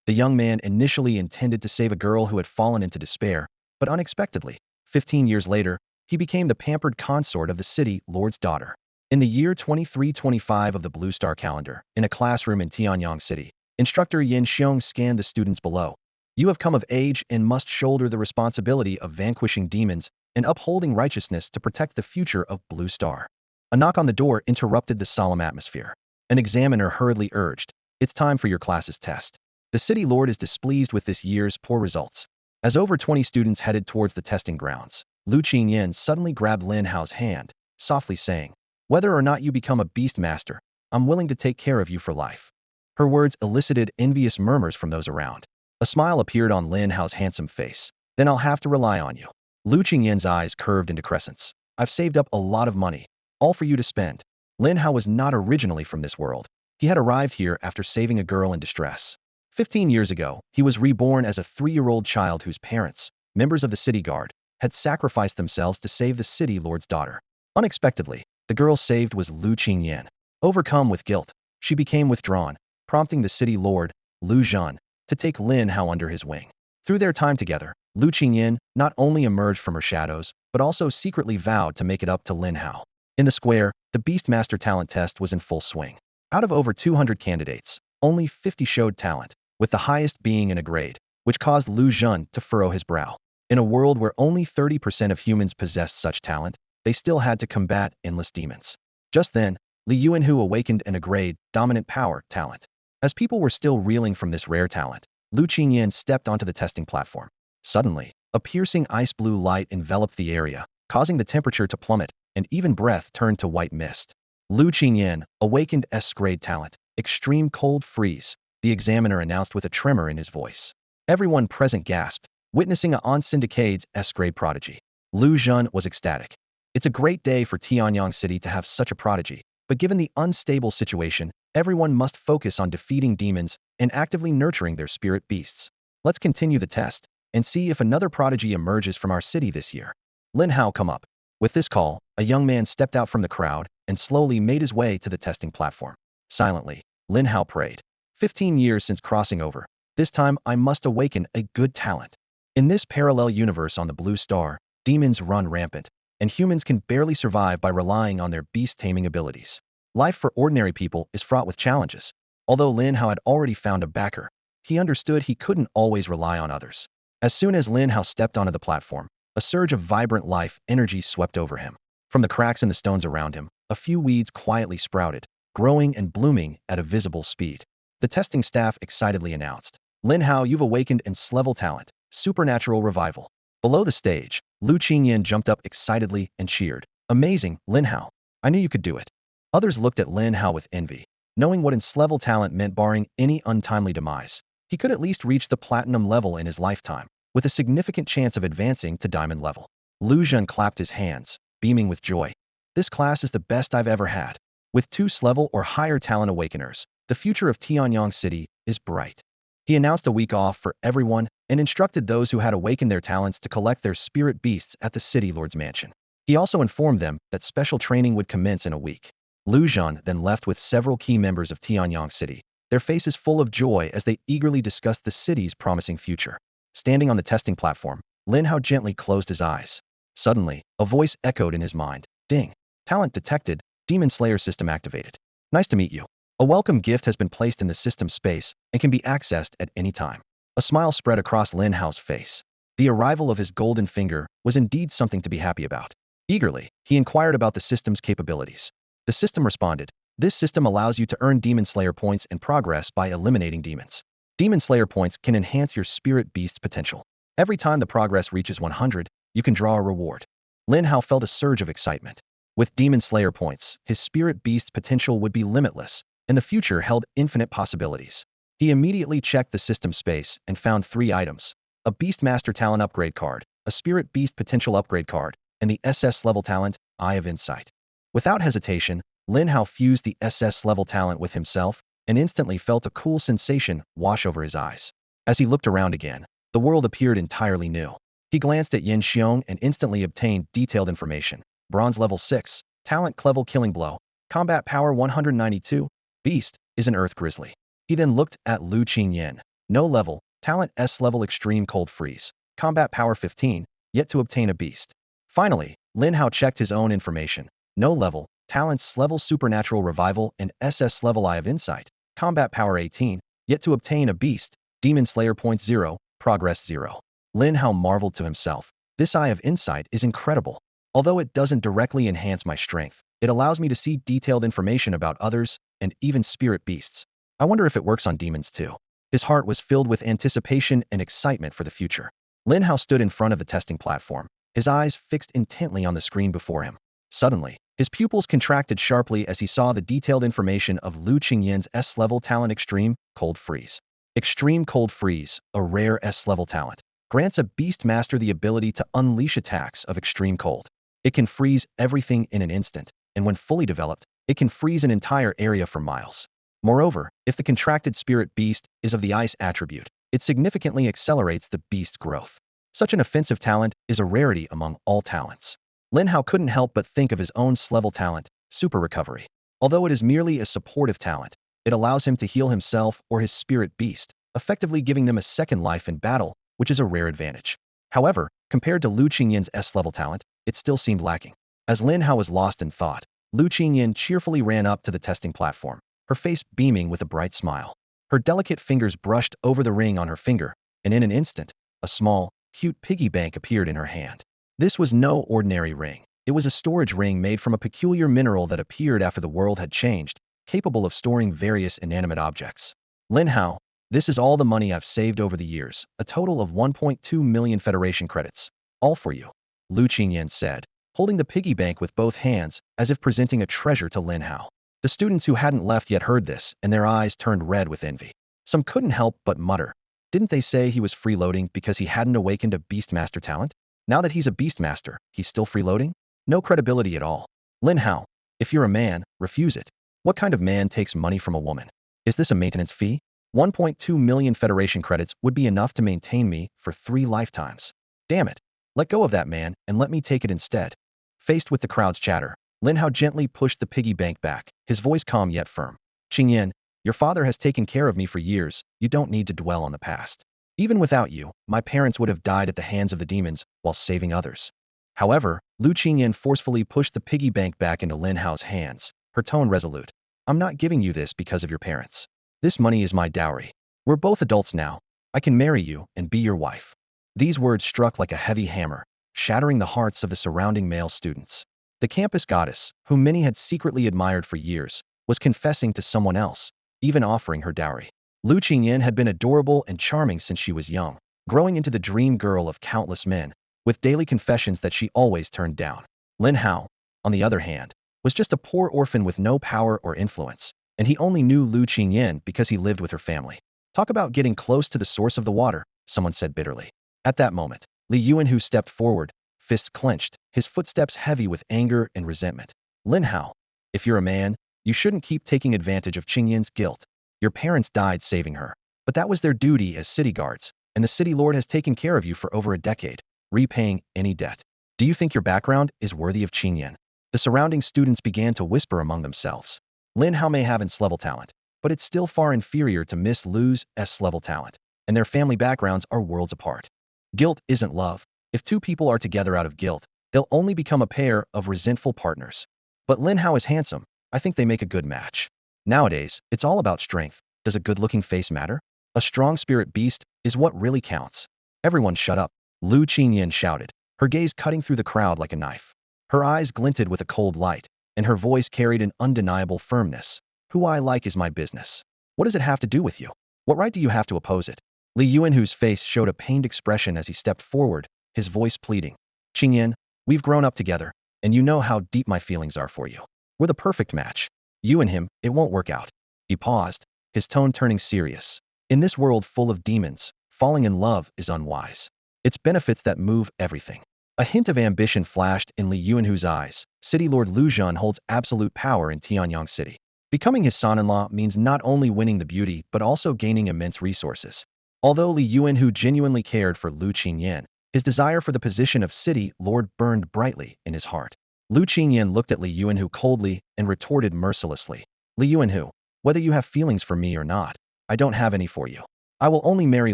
The young man initially intended to save a girl who had fallen into despair, but unexpectedly, 15 years later, he became the pampered consort of the city lord's daughter. In the year 2325 of the Blue Star calendar, in a classroom in Tianyang City, instructor Yin Xiong scanned the students below. You have come of age and must shoulder the responsibility of vanquishing demons and upholding righteousness to protect the future of Blue Star. A knock on the door interrupted the solemn atmosphere. An examiner hurriedly urged, "It's time for your class's test." The city lord is displeased with this year's poor results. As over 20 students headed towards the testing grounds, Lu Qingyan suddenly grabbed Lin Hao's hand, softly saying, "Whether or not you become a beast master, I'm willing to take care of you for life." Her words elicited envious murmurs from those around. A smile appeared on Lin Hao's handsome face. "Then I'll have to rely on you." Lu Qingyan's eyes curved into crescents. "I've saved up a lot of money, all for you to spend." Lin Hao was not originally from this world. He had arrived here after saving a girl in distress. 15 years ago, he was reborn as a 3-year-old child whose parents, members of the city guard, had sacrificed themselves to save the city lord's daughter. Unexpectedly, the girl saved was Lu Qingyan. Overcome with guilt, she became withdrawn, prompting the city lord, Lu Zhan, to take Lin Hao under his wing. Through their time together, Lu Qingyan not only emerged from her shadows, but also secretly vowed to make it up to Lin Hao. In the square, the Beastmaster talent test was in full swing. Out of over 200 candidates, only 50 showed talent, with the highest being in a grade, which caused Lu Zhan to furrow his brow. In a world where only 30% of humans possessed such talent, they still had to combat endless demons. Just then, Li Yuanhu awakened in a grade, dominant power, talent. As people were still reeling from this rare talent, Lu Qingyan stepped onto the testing platform. Suddenly, a piercing ice blue light enveloped the area, causing the temperature to plummet, and even breath turned to white mist. Lu Qingyan awakened S-grade talent, extreme cold freeze, the examiner announced with a tremor in his voice. Everyone present gasped, witnessing a Onsen Decade's S-grade prodigy. Lu Zhan was ecstatic. It's a great day for Tianyang City to have such a prodigy, but given the unstable situation, everyone must focus on defeating demons and actively nurturing their spirit beasts. Let's continue the test and see if another prodigy emerges from our city this year. Lin Hao, come up. With this call, a young man stepped out from the crowd and slowly made his way to the testing platform. Silently, Lin Hao prayed. 15 years since crossing over. This time I must awaken a good talent. In this parallel universe on the Blue Star, demons run rampant, and humans can barely survive by relying on their beast taming abilities. Life for ordinary people is fraught with challenges. Although Lin Hao had already found a backer, he understood he couldn't always rely on others. As soon as Lin Hao stepped onto the platform, a surge of vibrant life energy swept over him. From the cracks in the stones around him, a few weeds quietly sprouted, growing and blooming at a visible speed. The testing staff excitedly announced, "Lin Hao, you've awakened an S-level talent, supernatural revival." Below the stage, Lu Qingyan jumped up excitedly and cheered, "Amazing, Lin Hao. I knew you could do it." Others looked at Lin Hao with envy, knowing what S-level talent meant barring any untimely demise. He could at least reach the platinum level in his lifetime, with a significant chance of advancing to diamond level. Lu Zhan clapped his hands, beaming with joy. "This class is the best I've ever had. With 2 S-level or higher talent awakeners, the future of Tianyang City is bright." He announced a week off for everyone and instructed those who had awakened their talents to collect their spirit beasts at the city lord's mansion. He also informed them that special training would commence in a week. Lu Zhan then left with several key members of Tianyang City, their faces full of joy as they eagerly discussed the city's promising future. Standing on the testing platform, Lin Hao gently closed his eyes. Suddenly, a voice echoed in his mind. "Ding! Talent detected. Demon Slayer system activated. Nice to meet you. A welcome gift has been placed in the system space and can be accessed at any time." A smile spread across Lin Hao's face. The arrival of his golden finger was indeed something to be happy about. Eagerly, he inquired about the system's capabilities. The system responded, "This system allows you to earn Demon Slayer points in progress by eliminating demons. Demon Slayer points can enhance your spirit beast's potential. Every time the progress reaches 100, you can draw a reward." Lin Hao felt a surge of excitement. With Demon Slayer points, his spirit beast's potential would be limitless, and the future held infinite possibilities. He immediately checked the system space and found 3 items: a Beastmaster talent upgrade card, a Spirit Beast potential upgrade card, and the SS level talent, Eye of Insight. Without hesitation, Lin Hao fused the SS level talent with himself and instantly felt a cool sensation wash over his eyes. As he looked around again, the world appeared entirely new. He glanced at Yin Xiong and instantly obtained detailed information. Bronze level 6, talent Clevel Killing Blow, combat power 192, Beast is an Earth Grizzly. He then looked at Lu Qingyan. No level, talent S level extreme cold freeze. Combat power 15, yet to obtain a beast. Finally, Lin Hao checked his own information. No level, talents level supernatural revival and SS level eye of insight. Combat power 18, yet to obtain a beast. Demon Slayer point 0, progress 0. Lin Hao marveled to himself. This eye of insight is incredible. Although it doesn't directly enhance my strength, it allows me to see detailed information about others and even spirit beasts. I wonder if it works on demons too. His heart was filled with anticipation and excitement for the future. Lin Hao stood in front of the testing platform, his eyes fixed intently on the screen before him. Suddenly, his pupils contracted sharply as he saw the detailed information of Lu Qingyan's S-level talent Extreme Cold Freeze. Extreme Cold Freeze, a rare S-level talent, grants a beast master the ability to unleash attacks of extreme cold. It can freeze everything in an instant, and when fully developed, it can freeze an entire area for miles. Moreover, if the contracted spirit beast is of the ice attribute, it significantly accelerates the beast growth. Such an offensive talent is a rarity among all talents. Lin Hao couldn't help but think of his own S-level talent, Super Recovery. Although it is merely a supportive talent, it allows him to heal himself or his spirit beast, effectively giving them a second life in battle, which is a rare advantage. However, compared to Lu Qingyan's S-level talent, it still seemed lacking. As Lin Hao was lost in thought, Lu Qingyan cheerfully ran up to the testing platform, her face beaming with a bright smile. Her delicate fingers brushed over the ring on her finger, and in an instant, a small, cute piggy bank appeared in her hand. This was no ordinary ring. It was a storage ring made from a peculiar mineral that appeared after the world had changed, capable of storing various inanimate objects. Lin Hao, this is all the money I've saved over the years, a total of 1.2 million Federation credits. All for you, Lu Qingyan said, holding the piggy bank with both hands, as if presenting a treasure to Lin Hao. The students who hadn't left yet heard this, and their eyes turned red with envy. Some couldn't help but mutter. Didn't they say he was freeloading because he hadn't awakened a Beastmaster talent? Now that he's a Beastmaster, he's still freeloading? No credibility at all. Lin Hao, if you're a man, refuse it. What kind of man takes money from a woman? Is this a maintenance fee? 1.2 million Federation credits would be enough to maintain me for 3 lifetimes. Damn it. Let go of that man and let me take it instead. Faced with the crowd's chatter, Lin Hao gently pushed the piggy bank back, his voice calm yet firm. Qingyan, your father has taken care of me for years, you don't need to dwell on the past. Even without you, my parents would have died at the hands of the demons while saving others. However, Lu Qingyan forcefully pushed the piggy bank back into Lin Hao's hands, her tone resolute. I'm not giving you this because of your parents. This money is my dowry. We're both adults now. I can marry you and be your wife. These words struck like a heavy hammer, shattering the hearts of the surrounding male students. The campus goddess, whom many had secretly admired for years, was confessing to someone else, even offering her dowry. Lu Qingyan had been adorable and charming since she was young, growing into the dream girl of countless men, with daily confessions that she always turned down. Lin Hao, on the other hand, was just a poor orphan with no power or influence, and he only knew Lu Qingyan because he lived with her family. Talk about getting close to the source of the water, someone said bitterly. At that moment, Li Yuanhu stepped forward, fists clenched, his footsteps heavy with anger and resentment. Lin Hao, if you're a man, you shouldn't keep taking advantage of Qingyan's guilt. Your parents died saving her, but that was their duty as city guards, and the city lord has taken care of you for over a decade, repaying any debt. Do you think your background is worthy of Qingyan? The surrounding students began to whisper among themselves. Lin Hao may have S-level talent, but it's still far inferior to Miss Lu's S-level talent, and their family backgrounds are worlds apart. Guilt isn't love. If two people are together out of guilt, they'll only become a pair of resentful partners. But Lin Hao is handsome. I think they make a good match. Nowadays, it's all about strength. Does a good-looking face matter? A strong spirit beast is what really counts. Everyone shut up, Lu Qingyan shouted, her gaze cutting through the crowd like a knife. Her eyes glinted with a cold light, and her voice carried an undeniable firmness. Who I like is my business. What does it have to do with you? What right do you have to oppose it? Li Yuanhu's face showed a pained expression as he stepped forward, his voice pleading. Qingyan, we've grown up together, and you know how deep my feelings are for you. We're the perfect match. You and him, it won't work out. He paused, his tone turning serious. In this world full of demons, falling in love is unwise. It's benefits that move everything. A hint of ambition flashed in Li Yuanhu's eyes. City Lord Lu Zhan holds absolute power in Tianyang City. Becoming his son-in-law means not only winning the beauty but also gaining immense resources. Although Li Yuanhu genuinely cared for Lu Qingyan, his desire for the position of city lord burned brightly in his heart. Lu Qingyan looked at Li Yuanhu coldly and retorted mercilessly. Li Yuanhu, whether you have feelings for me or not, I don't have any for you. I will only marry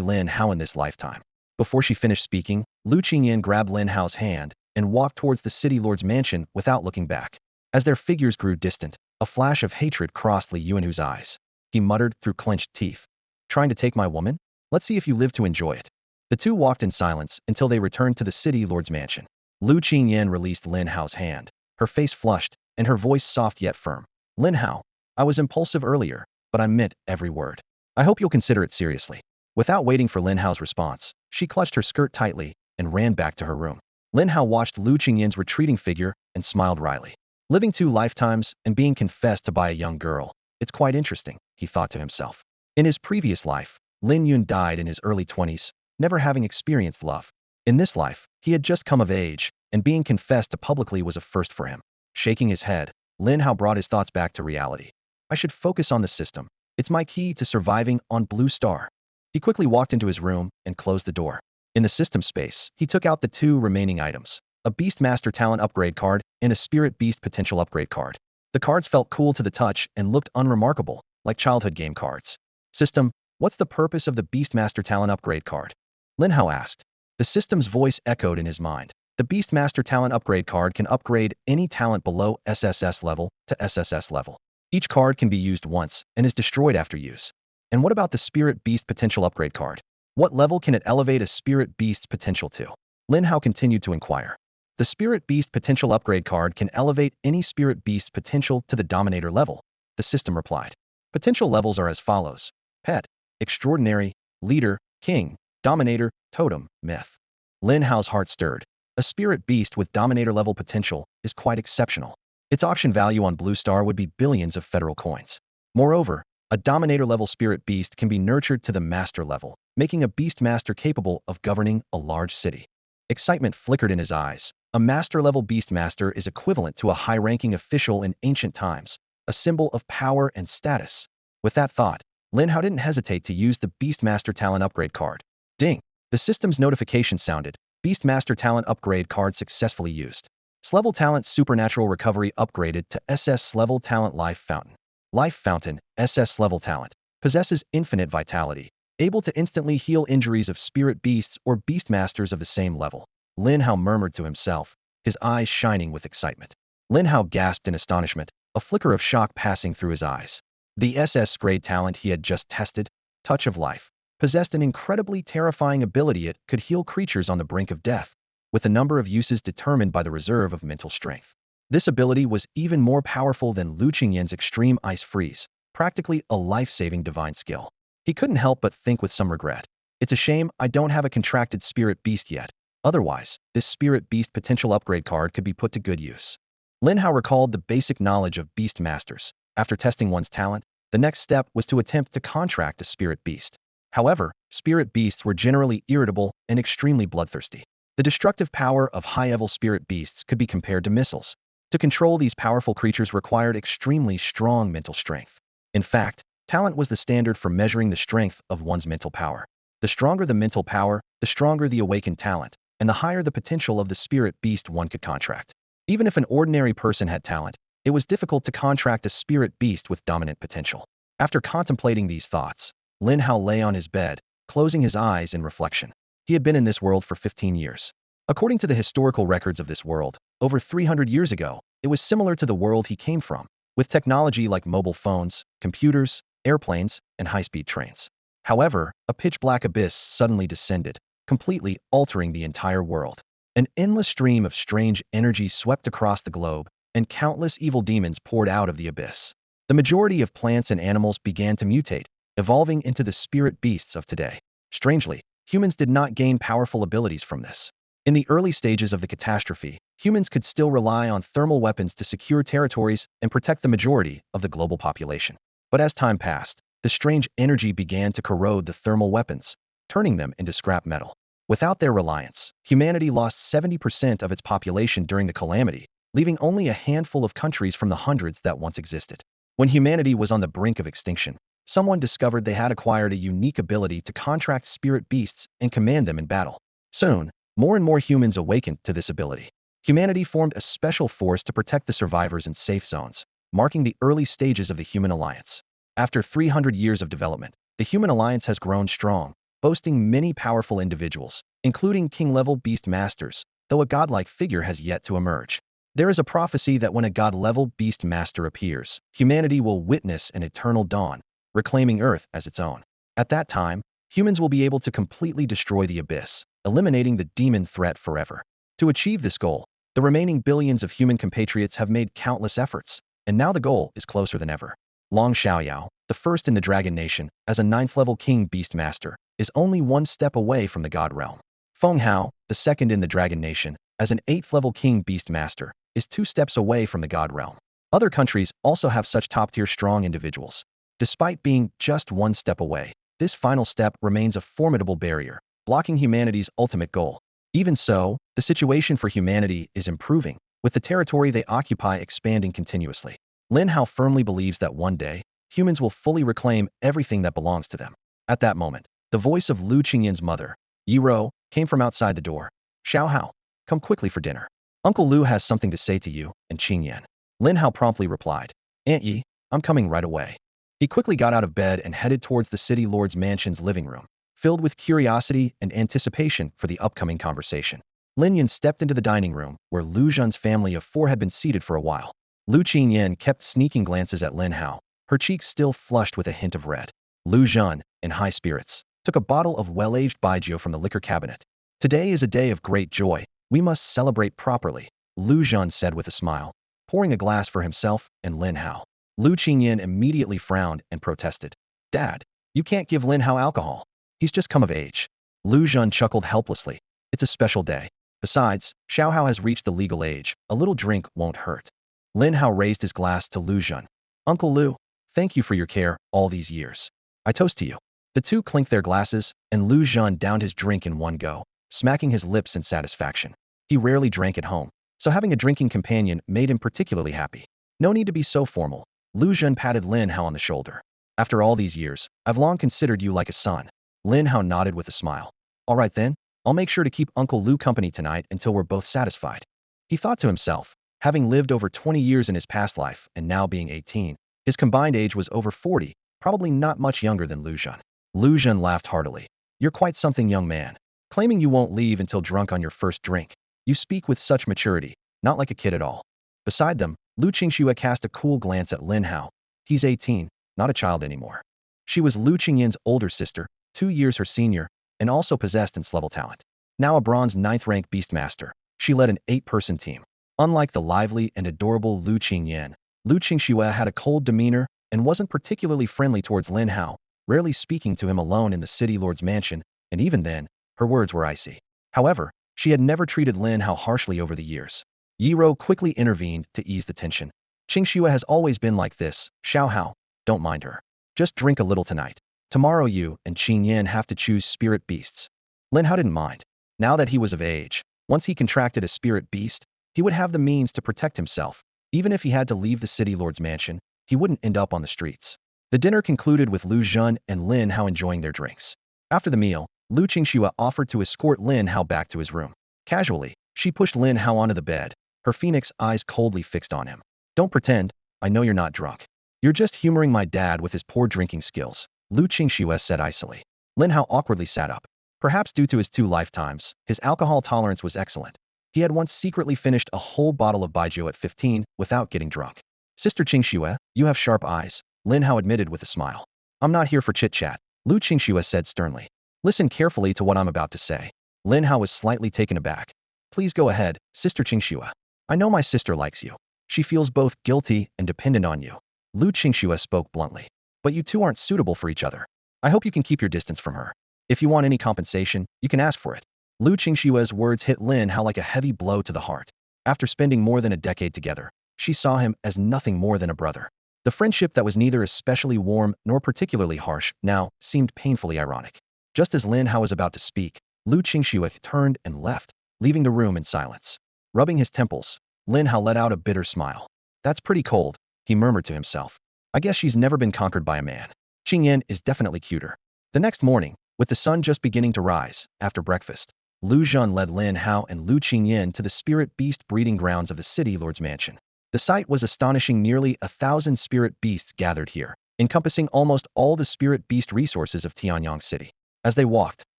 Lin Hao in this lifetime. Before she finished speaking, Lu Qingyan grabbed Lin Hao's hand and walked towards the city lord's mansion without looking back. As their figures grew distant, a flash of hatred crossed Li Yuanhu's eyes. He muttered through clenched teeth. Trying to take my woman? Let's see if you live to enjoy it. The two walked in silence until they returned to the city lord's mansion. Lu Qingyan released Lin Hao's hand. Her face flushed, and her voice soft yet firm. Lin Hao, I was impulsive earlier, but I meant every word. I hope you'll consider it seriously. Without waiting for Lin Hao's response, she clutched her skirt tightly and ran back to her room. Lin Hao watched Lu Qingyan's retreating figure and smiled wryly. Living 2 lifetimes and being confessed to by a young girl. It's quite interesting, he thought to himself. In his previous life, Lin Yun died in his early 20s, never having experienced love. In this life, he had just come of age, and being confessed to publicly was a first for him. Shaking his head, Lin Hao brought his thoughts back to reality. I should focus on the system. It's my key to surviving on Blue Star. He quickly walked into his room and closed the door. In the system space, he took out the 2 remaining items, a Beastmaster talent upgrade card and a Spirit Beast potential upgrade card. The cards felt cool to the touch and looked unremarkable, like childhood game cards. System, what's the purpose of the Beastmaster talent upgrade card? Lin Hao asked. The system's voice echoed in his mind. The Beastmaster talent upgrade card can upgrade any talent below SSS level to SSS level. Each card can be used once and is destroyed after use. And what about the Spirit Beast potential upgrade card? What level can it elevate a Spirit Beast's potential to? Lin Hao continued to inquire. The Spirit Beast potential upgrade card can elevate any Spirit Beast's potential to the Dominator level, the system replied. Potential levels are as follows: Pet, Extraordinary, Leader, King, Dominator, Totem, Myth. Lin Hao's heart stirred. A Spirit Beast with Dominator level potential is quite exceptional. Its auction value on Blue Star would be billions of federal coins. Moreover, a Dominator-level Spirit Beast can be nurtured to the Master level, making a Beastmaster capable of governing a large city. Excitement flickered in his eyes. A Master-level Beastmaster is equivalent to a high-ranking official in ancient times, a symbol of power and status. With that thought, Lin Hao didn't hesitate to use the Beastmaster talent upgrade card. Ding! The system's notification sounded. Beastmaster talent upgrade card successfully used. S-level talent supernatural recovery upgraded to SS-level talent life fountain. Life Fountain, SS level talent, possesses infinite vitality, able to instantly heal injuries of spirit beasts or beastmasters of the same level. Lin Hao murmured to himself, his eyes shining with excitement. Lin Hao gasped in astonishment, a flicker of shock passing through his eyes. The SS grade talent he had just tested, Touch of Life, possessed an incredibly terrifying ability. It could heal creatures on the brink of death, with a number of uses determined by the reserve of mental strength. This ability was even more powerful than Lu Qingyan's extreme ice freeze, practically a life-saving divine skill. He couldn't help but think with some regret. It's a shame I don't have a contracted Spirit Beast yet. Otherwise, this Spirit Beast potential upgrade card could be put to good use. Lin Hao recalled the basic knowledge of Beast Masters. After testing one's talent, the next step was to attempt to contract a Spirit Beast. However, Spirit Beasts were generally irritable and extremely bloodthirsty. The destructive power of high-level Spirit Beasts could be compared to missiles. To control these powerful creatures required extremely strong mental strength. In fact, talent was the standard for measuring the strength of one's mental power. The stronger the mental power, the stronger the awakened talent, and the higher the potential of the Spirit Beast one could contract. Even if an ordinary person had talent, it was difficult to contract a Spirit Beast with dominant potential. After contemplating these thoughts, Lin Hao lay on his bed, closing his eyes in reflection. He had been in this world for 15 years. According to the historical records of this world, over 300 years ago, it was similar to the world he came from, with technology like mobile phones, computers, airplanes, and high-speed trains. However, a pitch-black abyss suddenly descended, completely altering the entire world. An endless stream of strange energy swept across the globe, and countless evil demons poured out of the abyss. The majority of plants and animals began to mutate, evolving into the spirit beasts of today. Strangely, humans did not gain powerful abilities from this. In the early stages of the catastrophe, humans could still rely on thermal weapons to secure territories and protect the majority of the global population. But as time passed, the strange energy began to corrode the thermal weapons, turning them into scrap metal. Without their reliance, humanity lost 70% of its population during the calamity, leaving only a handful of countries from the hundreds that once existed. When humanity was on the brink of extinction, someone discovered they had acquired a unique ability to contract spirit beasts and command them in battle. Soon, more and more humans awakened to this ability. Humanity formed a special force to protect the survivors in safe zones, marking the early stages of the human alliance. After 300 years of development, The human alliance has grown strong, boasting many powerful individuals, including king-level beast masters, though a godlike figure has yet to emerge. There is a prophecy that when a god-level beast master appears, humanity will witness an eternal dawn, reclaiming Earth as its own. At that time, humans will be able to completely destroy the abyss, eliminating the demon threat forever. To achieve this goal, the remaining billions of human compatriots have made countless efforts, and now the goal is closer than ever. Long Xiaoyao, the first in the Dragon Nation, as a 9th-level king beast master, is only one step away from the god realm. Feng Hao, the second in the Dragon Nation, as an 8th-level king beast master, is 2 steps away from the god realm. Other countries also have such top-tier strong individuals. Despite being just 1 step away, this final step remains a formidable barrier, blocking humanity's ultimate goal. Even so, the situation for humanity is improving, with the territory they occupy expanding continuously. Lin Hao firmly believes that one day, humans will fully reclaim everything that belongs to them. At that moment, the voice of Lu Qingyan's mother, Yi Ro, came from outside the door. Shao Hai, come quickly for dinner. Uncle Lu has something to say to you, and Qingyan. Lin Hao promptly replied, Aunt Yi, I'm coming right away. He quickly got out of bed and headed towards the city lord's mansion's living room, filled with curiosity and anticipation for the upcoming conversation. Lin Yan stepped into the dining room, where Lu Zhan's family of 4 had been seated for a while. Lu Qingyan kept sneaking glances at Lin Hao, her cheeks still flushed with a hint of red. Lu Zhan, in high spirits, took a bottle of well-aged baijiu from the liquor cabinet. Today is a day of great joy. We must celebrate properly, Lu Zhan said with a smile, pouring a glass for himself and Lin Hao. Lu Qingyan immediately frowned and protested. Dad, you can't give Lin Hao alcohol. He's just come of age. Lu Zhan chuckled helplessly. It's a special day. Besides, Shao Hao has reached the legal age. A little drink won't hurt. Lin Hao raised his glass to Lu Zhan. Uncle Lu, thank you for your care all these years. I toast to you. The two clinked their glasses, and Lu Zhan downed his drink in one go, smacking his lips in satisfaction. He rarely drank at home, so having a drinking companion made him particularly happy. No need to be so formal. Lu Zhan patted Lin Hao on the shoulder. After all these years, I've long considered you like a son. Lin Hao nodded with a smile. All right then, I'll make sure to keep Uncle Lu company tonight until we're both satisfied. He thought to himself, having lived over 20 years in his past life and now being 18, his combined age was over 40, probably not much younger than Lu Zhan. Lu Zhan laughed heartily. You're quite something, young man. Claiming you won't leave until drunk on your first drink. You speak with such maturity, not like a kid at all. Beside them, Lu Qingxue cast a cool glance at Lin Hao. He's 18, not a child anymore. She was Lu Qingyan's older sister, 2 years her senior, and also possessed level talent. Now a bronze 9th-rank beastmaster, she led an 8-person team. Unlike the lively and adorable Lu Qingyan, Lu Qingxue had a cold demeanor and wasn't particularly friendly towards Lin Hao, rarely speaking to him alone in the city lord's mansion, and even then, her words were icy. However, she had never treated Lin Hao harshly over the years. Yi Ro quickly intervened to ease the tension. Qingxue has always been like this, Shao Hao, don't mind her. Just drink a little tonight. Tomorrow you and Qingyan have to choose spirit beasts. Lin Hao didn't mind. Now that he was of age, once he contracted a spirit beast, he would have the means to protect himself. Even if he had to leave the city lord's mansion, he wouldn't end up on the streets. The dinner concluded with Lu Zhan and Lin Hao enjoying their drinks. After the meal, Lu Qingxue offered to escort Lin Hao back to his room. Casually, she pushed Lin Hao onto the bed, her phoenix eyes coldly fixed on him. Don't pretend, I know you're not drunk. You're just humoring my dad with his poor drinking skills, Lu Qingxue said icily. Lin Hao awkwardly sat up. Perhaps due to his 2 lifetimes, his alcohol tolerance was excellent. He had once secretly finished a whole bottle of baijiu at 15 without getting drunk. Sister Qingxue, you have sharp eyes, Lin Hao admitted with a smile. I'm not here for chit-chat, Lu Qingxue said sternly. Listen carefully to what I'm about to say. Lin Hao was slightly taken aback. Please go ahead, Sister Qingxue. I know my sister likes you. She feels both guilty and dependent on you. Lu Qingxue spoke bluntly. But you two aren't suitable for each other. I hope you can keep your distance from her. If you want any compensation, you can ask for it. Lu Qingxue's words hit Lin Hao like a heavy blow to the heart. After spending more than a decade together, she saw him as nothing more than a brother. The friendship that was neither especially warm nor particularly harsh now seemed painfully ironic. Just as Lin Hao was about to speak, Lu Qingxue turned and left, leaving the room in silence. Rubbing his temples, Lin Hao let out a bitter smile. That's pretty cold, he murmured to himself. I guess she's never been conquered by a man. Qingyan is definitely cuter. The next morning, with the sun just beginning to rise, after breakfast, Lu Zhan led Lin Hao and Lu Qingyan to the spirit beast breeding grounds of the city lord's mansion. The sight was astonishing. Nearly 1,000 spirit beasts gathered here, encompassing almost all the spirit beast resources of Tianyang City. As they walked,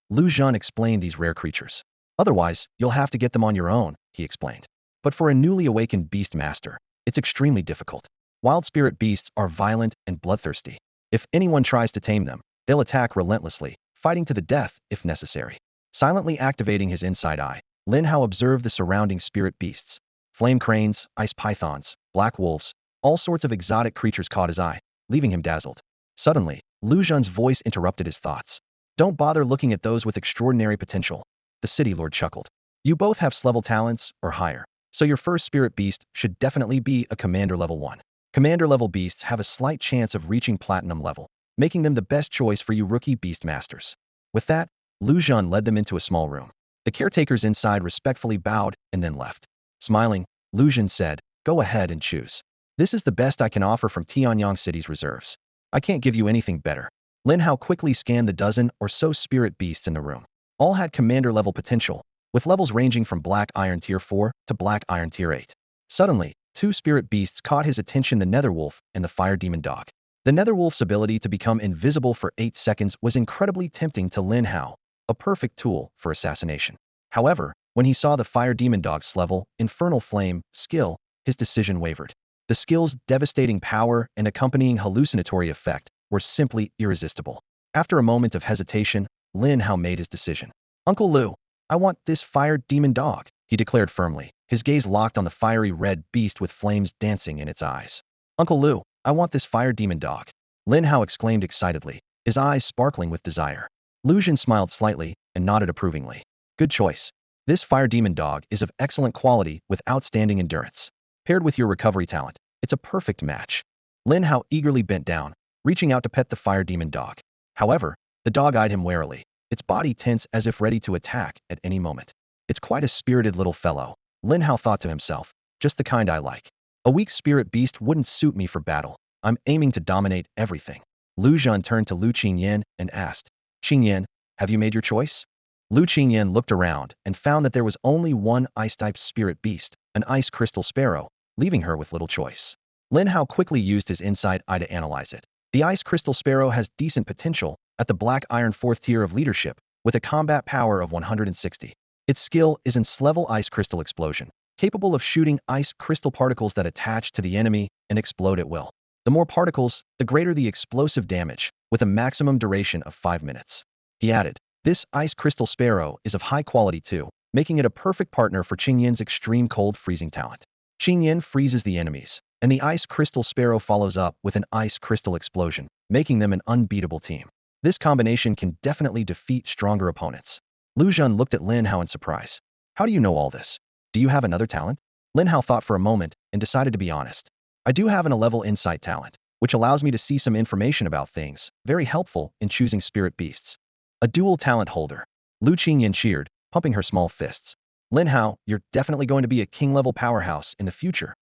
Lu Zhan explained these rare creatures. Otherwise, you'll have to get them on your own, he explained. But for a newly awakened beast master, it's extremely difficult. Wild spirit beasts are violent and bloodthirsty. If anyone tries to tame them, they'll attack relentlessly, fighting to the death if necessary. Silently activating his inside eye, Lin Hao observed the surrounding spirit beasts. Flame cranes, ice pythons, black wolves, all sorts of exotic creatures caught his eye, leaving him dazzled. Suddenly, Lu Zhan's voice interrupted his thoughts. Don't bother looking at those with extraordinary potential. The city lord chuckled. You both have S-level talents, or higher. So your first spirit beast should definitely be a commander level 1. Commander level beasts have a slight chance of reaching platinum level, making them the best choice for you rookie beast masters. With that, Lu Zhan led them into a small room. The caretakers inside respectfully bowed and then left. Smiling, Lu Zhan said, go ahead and choose. This is the best I can offer from Tianyang City's reserves. I can't give you anything better. Lin Hao quickly scanned the dozen or so spirit beasts in the room. All had commander level potential, with levels ranging from Black Iron Tier 4 to Black Iron Tier 8. Suddenly, two spirit beasts caught his attention, the Netherwolf and the Fire Demon Dog. The Netherwolf's ability to become invisible for 8 seconds was incredibly tempting to Lin Hao, a perfect tool for assassination. However, when he saw the Fire Demon Dog's level, Infernal Flame, skill, his decision wavered. The skill's devastating power and accompanying hallucinatory effect were simply irresistible. After a moment of hesitation, Lin Hao made his decision. Uncle Lu, I want this Fire Demon Dog, he declared firmly, his gaze locked on the fiery red beast with flames dancing in its eyes. Uncle Lu, I want this Fire Demon Dog, Lin Hao exclaimed excitedly, his eyes sparkling with desire. Lu Zhan smiled slightly and nodded approvingly. Good choice. This Fire Demon Dog is of excellent quality with outstanding endurance. Paired with your recovery talent, it's a perfect match. Lin Hao eagerly bent down, reaching out to pet the Fire Demon Dog. However, the dog eyed him warily, its body tense as if ready to attack at any moment. It's quite a spirited little fellow, Lin Hao thought to himself, just the kind I like. A weak spirit beast wouldn't suit me for battle. I'm aiming to dominate everything. Lu Zhan turned to Lu Qingyan and asked, Qingyan, have you made your choice? Lu Qingyan looked around and found that there was only one ice-type spirit beast, an ice crystal sparrow, leaving her with little choice. Lin Hao quickly used his inside eye to analyze it. The ice crystal sparrow has decent potential at the Black Iron 4th tier of leadership, with a combat power of 160. Its skill is in S-level Ice Crystal Explosion, capable of shooting ice crystal particles that attach to the enemy and explode at will. The more particles, the greater the explosive damage, with a maximum duration of 5 minutes. He added, this ice crystal sparrow is of high quality too, making it a perfect partner for Qingyan's extreme cold freezing talent. Qingyan freezes the enemies, and the ice crystal sparrow follows up with an ice crystal explosion, making them an unbeatable team. This combination can definitely defeat stronger opponents. Lu Zhan looked at Lin Hao in surprise. How do you know all this? Do you have another talent? Lin Hao thought for a moment and decided to be honest. I do have an 11-level insight talent, which allows me to see some information about things, very helpful in choosing spirit beasts. A dual talent holder. Lu Qingyan cheered, pumping her small fists. Lin Hao, you're definitely going to be a king-level powerhouse in the future.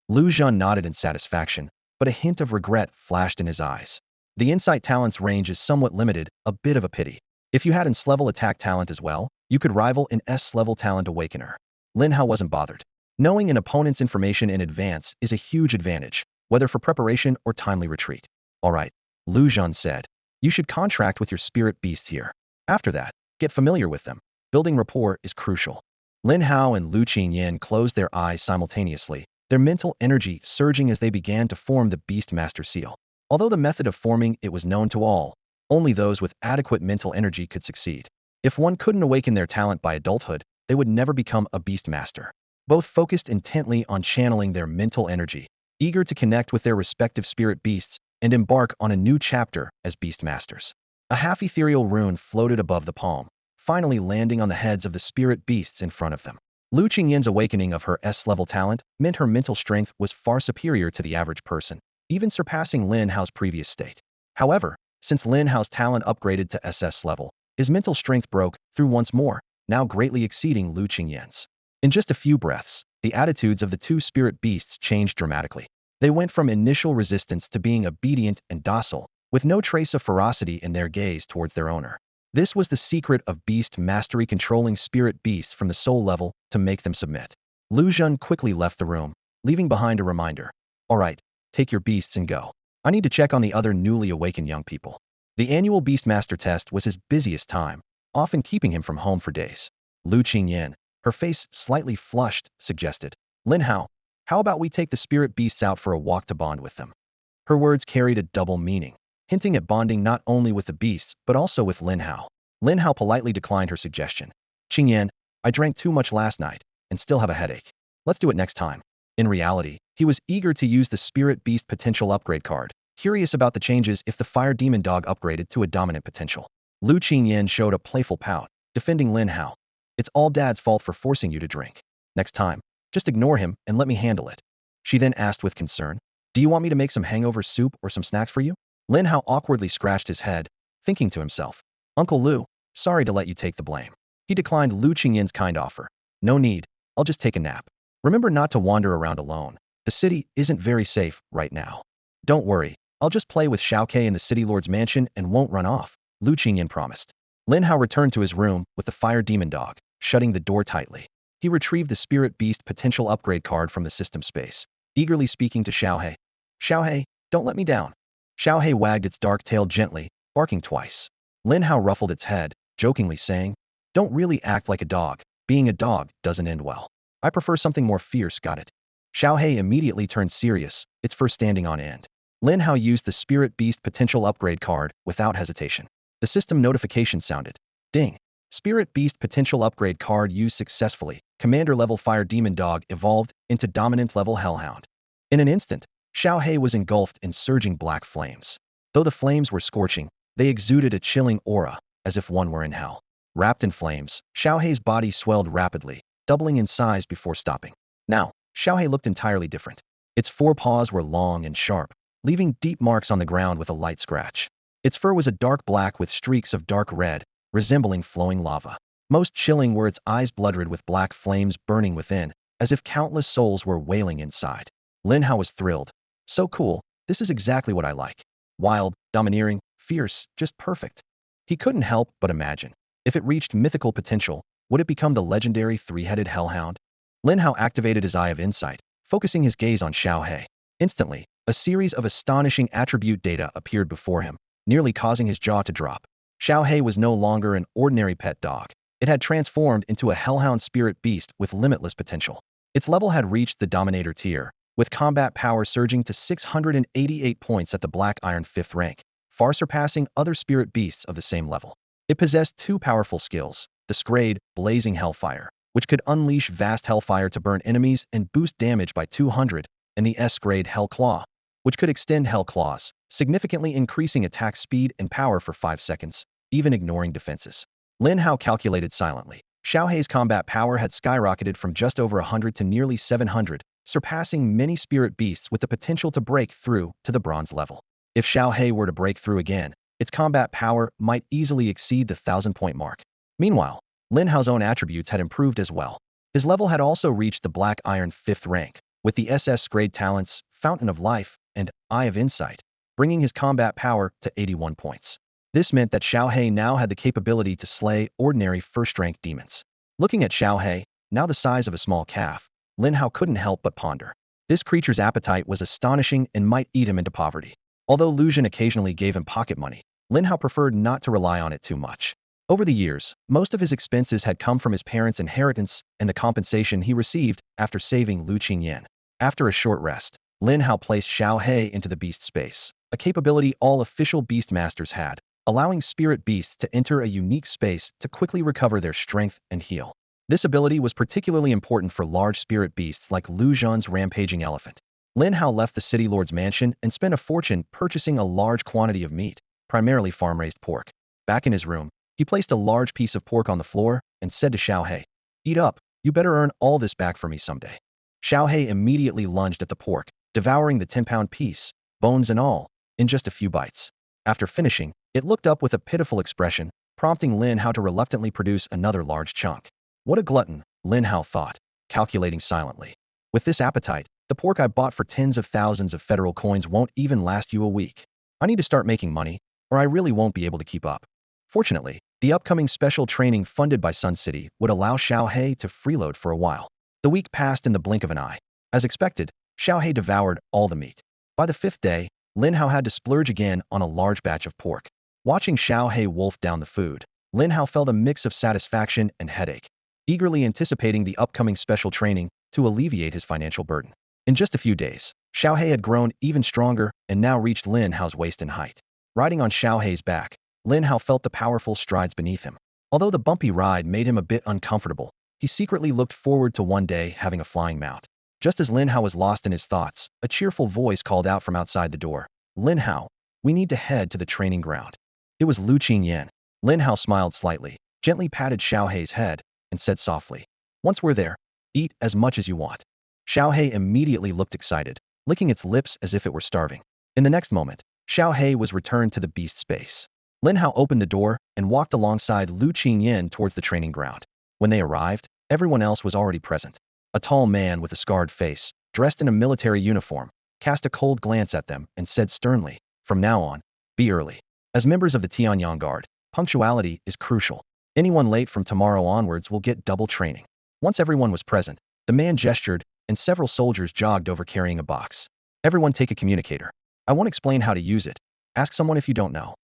Lu Zhan nodded in satisfaction, but a hint of regret flashed in his eyes. The insight talent's range is somewhat limited, a bit of a pity. If you had an S-level attack talent as well, you could rival an S-level talent awakener. Lin Hao wasn't bothered. Knowing an opponent's information in advance is a huge advantage, whether for preparation or timely retreat. Alright, Lu Zhan said. You should contract with your spirit beasts here. After that, get familiar with them. Building rapport is crucial. Lin Hao and Lu Qingyan closed their eyes simultaneously, their mental energy surging as they began to form the Beast Master seal. Although the method of forming it was known to all, only those with adequate mental energy could succeed. If one couldn't awaken their talent by adulthood, they would never become a Beast Master. Both focused intently on channeling their mental energy, eager to connect with their respective spirit beasts and embark on a new chapter as Beast Masters. A half-ethereal rune floated above the palm, finally landing on the heads of the spirit beasts in front of them. Lu Qingyan's awakening of her S-level talent meant her mental strength was far superior to the average person, even surpassing Lin Hao's previous state. However, since Lin Hao's talent upgraded to SS level, his mental strength broke through once more, now greatly exceeding Lu Qingyan's. In just a few breaths, the attitudes of the two spirit beasts changed dramatically. They went from initial resistance to being obedient and docile, with no trace of ferocity in their gaze towards their owner. This was the secret of beast mastery, controlling spirit beasts from the soul level to make them submit. Lu Zhan quickly left the room, leaving behind a reminder. Alright, take your beasts and go. I need to check on the other newly awakened young people. The annual Beastmaster test was his busiest time, often keeping him from home for days. Lu Qingyan, her face slightly flushed, suggested, Lin Hao, how about we take the spirit beasts out for a walk to bond with them? Her words carried a double meaning, hinting at bonding not only with the beasts, but also with Lin Hao. Lin Hao politely declined her suggestion. Qingyan, I drank too much last night, and still have a headache. Let's do it next time. In reality, he was eager to use the Spirit Beast potential upgrade card, curious about the changes if the Fire Demon Dog upgraded to a dominant potential. Lu Qingyan showed a playful pout, defending Lin Hao. It's all Dad's fault for forcing you to drink. Next time, just ignore him and let me handle it. She then asked with concern, do you want me to make some hangover soup or some snacks for you? Lin Hao awkwardly scratched his head, thinking to himself, Uncle Lu, sorry to let you take the blame. He declined Lu Qingyan's kind offer. No need, I'll just take a nap. Remember not to wander around alone. The city isn't very safe right now. Don't worry, I'll just play with Shao Hai in the city lord's mansion and won't run off, Lu Qingyan promised. Lin Hao returned to his room with the fire demon dog, shutting the door tightly. He retrieved the spirit beast potential upgrade card from the system space, eagerly speaking to Shao Hai. Shao Hai, don't let me down. Shao Hai wagged its dark tail gently, barking twice. Lin Hao ruffled its head, jokingly saying, don't really act like a dog. Being a dog doesn't end well. I prefer something more fierce, got it? Shao Hai immediately turned serious, its fur standing on end. Lin Hao used the Spirit Beast potential upgrade card without hesitation. The system notification sounded. Ding. Spirit Beast potential upgrade card used successfully. Commander level Fire Demon Dog evolved into dominant level Hellhound. In an instant, Shao Hai was engulfed in surging black flames. Though the flames were scorching, they exuded a chilling aura, as if one were in hell. Wrapped in flames, Shao Hai's body swelled rapidly, doubling in size before stopping. Now, Shao Hai looked entirely different. Its forepaws were long and sharp, leaving deep marks on the ground with a light scratch. Its fur was a dark black with streaks of dark red, resembling flowing lava. Most chilling were its eyes blood-red with black flames burning within, as if countless souls were wailing inside. Lin Hao was thrilled. So cool, this is exactly what I like. Wild, domineering, fierce, just perfect. He couldn't help but imagine. If it reached mythical potential, would it become the legendary three-headed hellhound? Lin Hao activated his Eye of Insight, focusing his gaze on Shao Hai. Instantly, a series of astonishing attribute data appeared before him, nearly causing his jaw to drop. Shao Hai was no longer an ordinary pet dog. It had transformed into a hellhound spirit beast with limitless potential. Its level had reached the Dominator tier, with combat power surging to 688 points at the Black Iron 5th rank, far surpassing other spirit beasts of the same level. It possessed two powerful skills, the Scrade, Blazing Hellfire, which could unleash vast hellfire to burn enemies and boost damage by 200, and the S-Grade Hell Claw, which could extend Hell Claws, significantly increasing attack speed and power for 5 seconds, even ignoring defenses. Lin Hao calculated silently. Shao Hai's combat power had skyrocketed from just over 100 to nearly 700, surpassing many spirit beasts with the potential to break through to the bronze level. If Shao Hai were to break through again, its combat power might easily exceed the 1,000-point mark. Meanwhile, Lin Hao's own attributes had improved as well. His level had also reached the Black Iron 5th rank, with the SS grade talents, Fountain of Life, and Eye of Insight, bringing his combat power to 81 points. This meant that Shao Hai now had the capability to slay ordinary first-rank demons. Looking at Shao Hai, now the size of a small calf, Lin Hao couldn't help but ponder. This creature's appetite was astonishing and might eat him into poverty. Although Lucian occasionally gave him pocket money, Lin Hao preferred not to rely on it too much. Over the years, most of his expenses had come from his parents' inheritance and the compensation he received after saving Lu Qingyan. After a short rest, Lin Hao placed Shao Hai into the beast space, a capability all official beast masters had, allowing spirit beasts to enter a unique space to quickly recover their strength and heal. This ability was particularly important for large spirit beasts like Lu Zhan's rampaging elephant. Lin Hao left the city lord's mansion and spent a fortune purchasing a large quantity of meat, primarily farm-raised pork. Back in his room, he placed a large piece of pork on the floor and said to Shao Hai, "Eat up, you better earn all this back for me someday." Shao Hai immediately lunged at the pork, devouring the 10-pound piece, bones and all, in just a few bites. After finishing, it looked up with a pitiful expression, prompting Lin Hao to reluctantly produce another large chunk. What a glutton, Lin Hao thought, calculating silently. With this appetite, the pork I bought for tens of thousands of federal coins won't even last you a week. I need to start making money, or I really won't be able to keep up. Fortunately, the upcoming special training funded by Sun City would allow Shao Hai to freeload for a while. The week passed in the blink of an eye. As expected, Shao Hai devoured all the meat. By the 5th day, Lin Hao had to splurge again on a large batch of pork. Watching Shao Hai wolf down the food, Lin Hao felt a mix of satisfaction and headache, eagerly anticipating the upcoming special training to alleviate his financial burden. In just a few days, Shao Hai had grown even stronger and now reached Lin Hao's waist in height. Riding on Shao Hai's back, Lin Hao felt the powerful strides beneath him. Although the bumpy ride made him a bit uncomfortable, he secretly looked forward to one day having a flying mount. Just as Lin Hao was lost in his thoughts, a cheerful voice called out from outside the door. Lin Hao, we need to head to the training ground. It was Lu Qingyan. Lin Hao smiled slightly, gently patted Shao Hai's head, and said softly, once we're there, eat as much as you want. Shao Hai immediately looked excited, licking its lips as if it were starving. In the next moment, Shao Hai was returned to the beast space. Lin Hao opened the door and walked alongside Lu Qingyan towards the training ground. When they arrived, everyone else was already present. A tall man with a scarred face, dressed in a military uniform, cast a cold glance at them and said sternly, from now on, be early. As members of the Tianyang Guard, punctuality is crucial. Anyone late from tomorrow onwards will get double training. Once everyone was present, the man gestured, and several soldiers jogged over carrying a box. Everyone take a communicator. I won't explain how to use it. Ask someone if you don't know.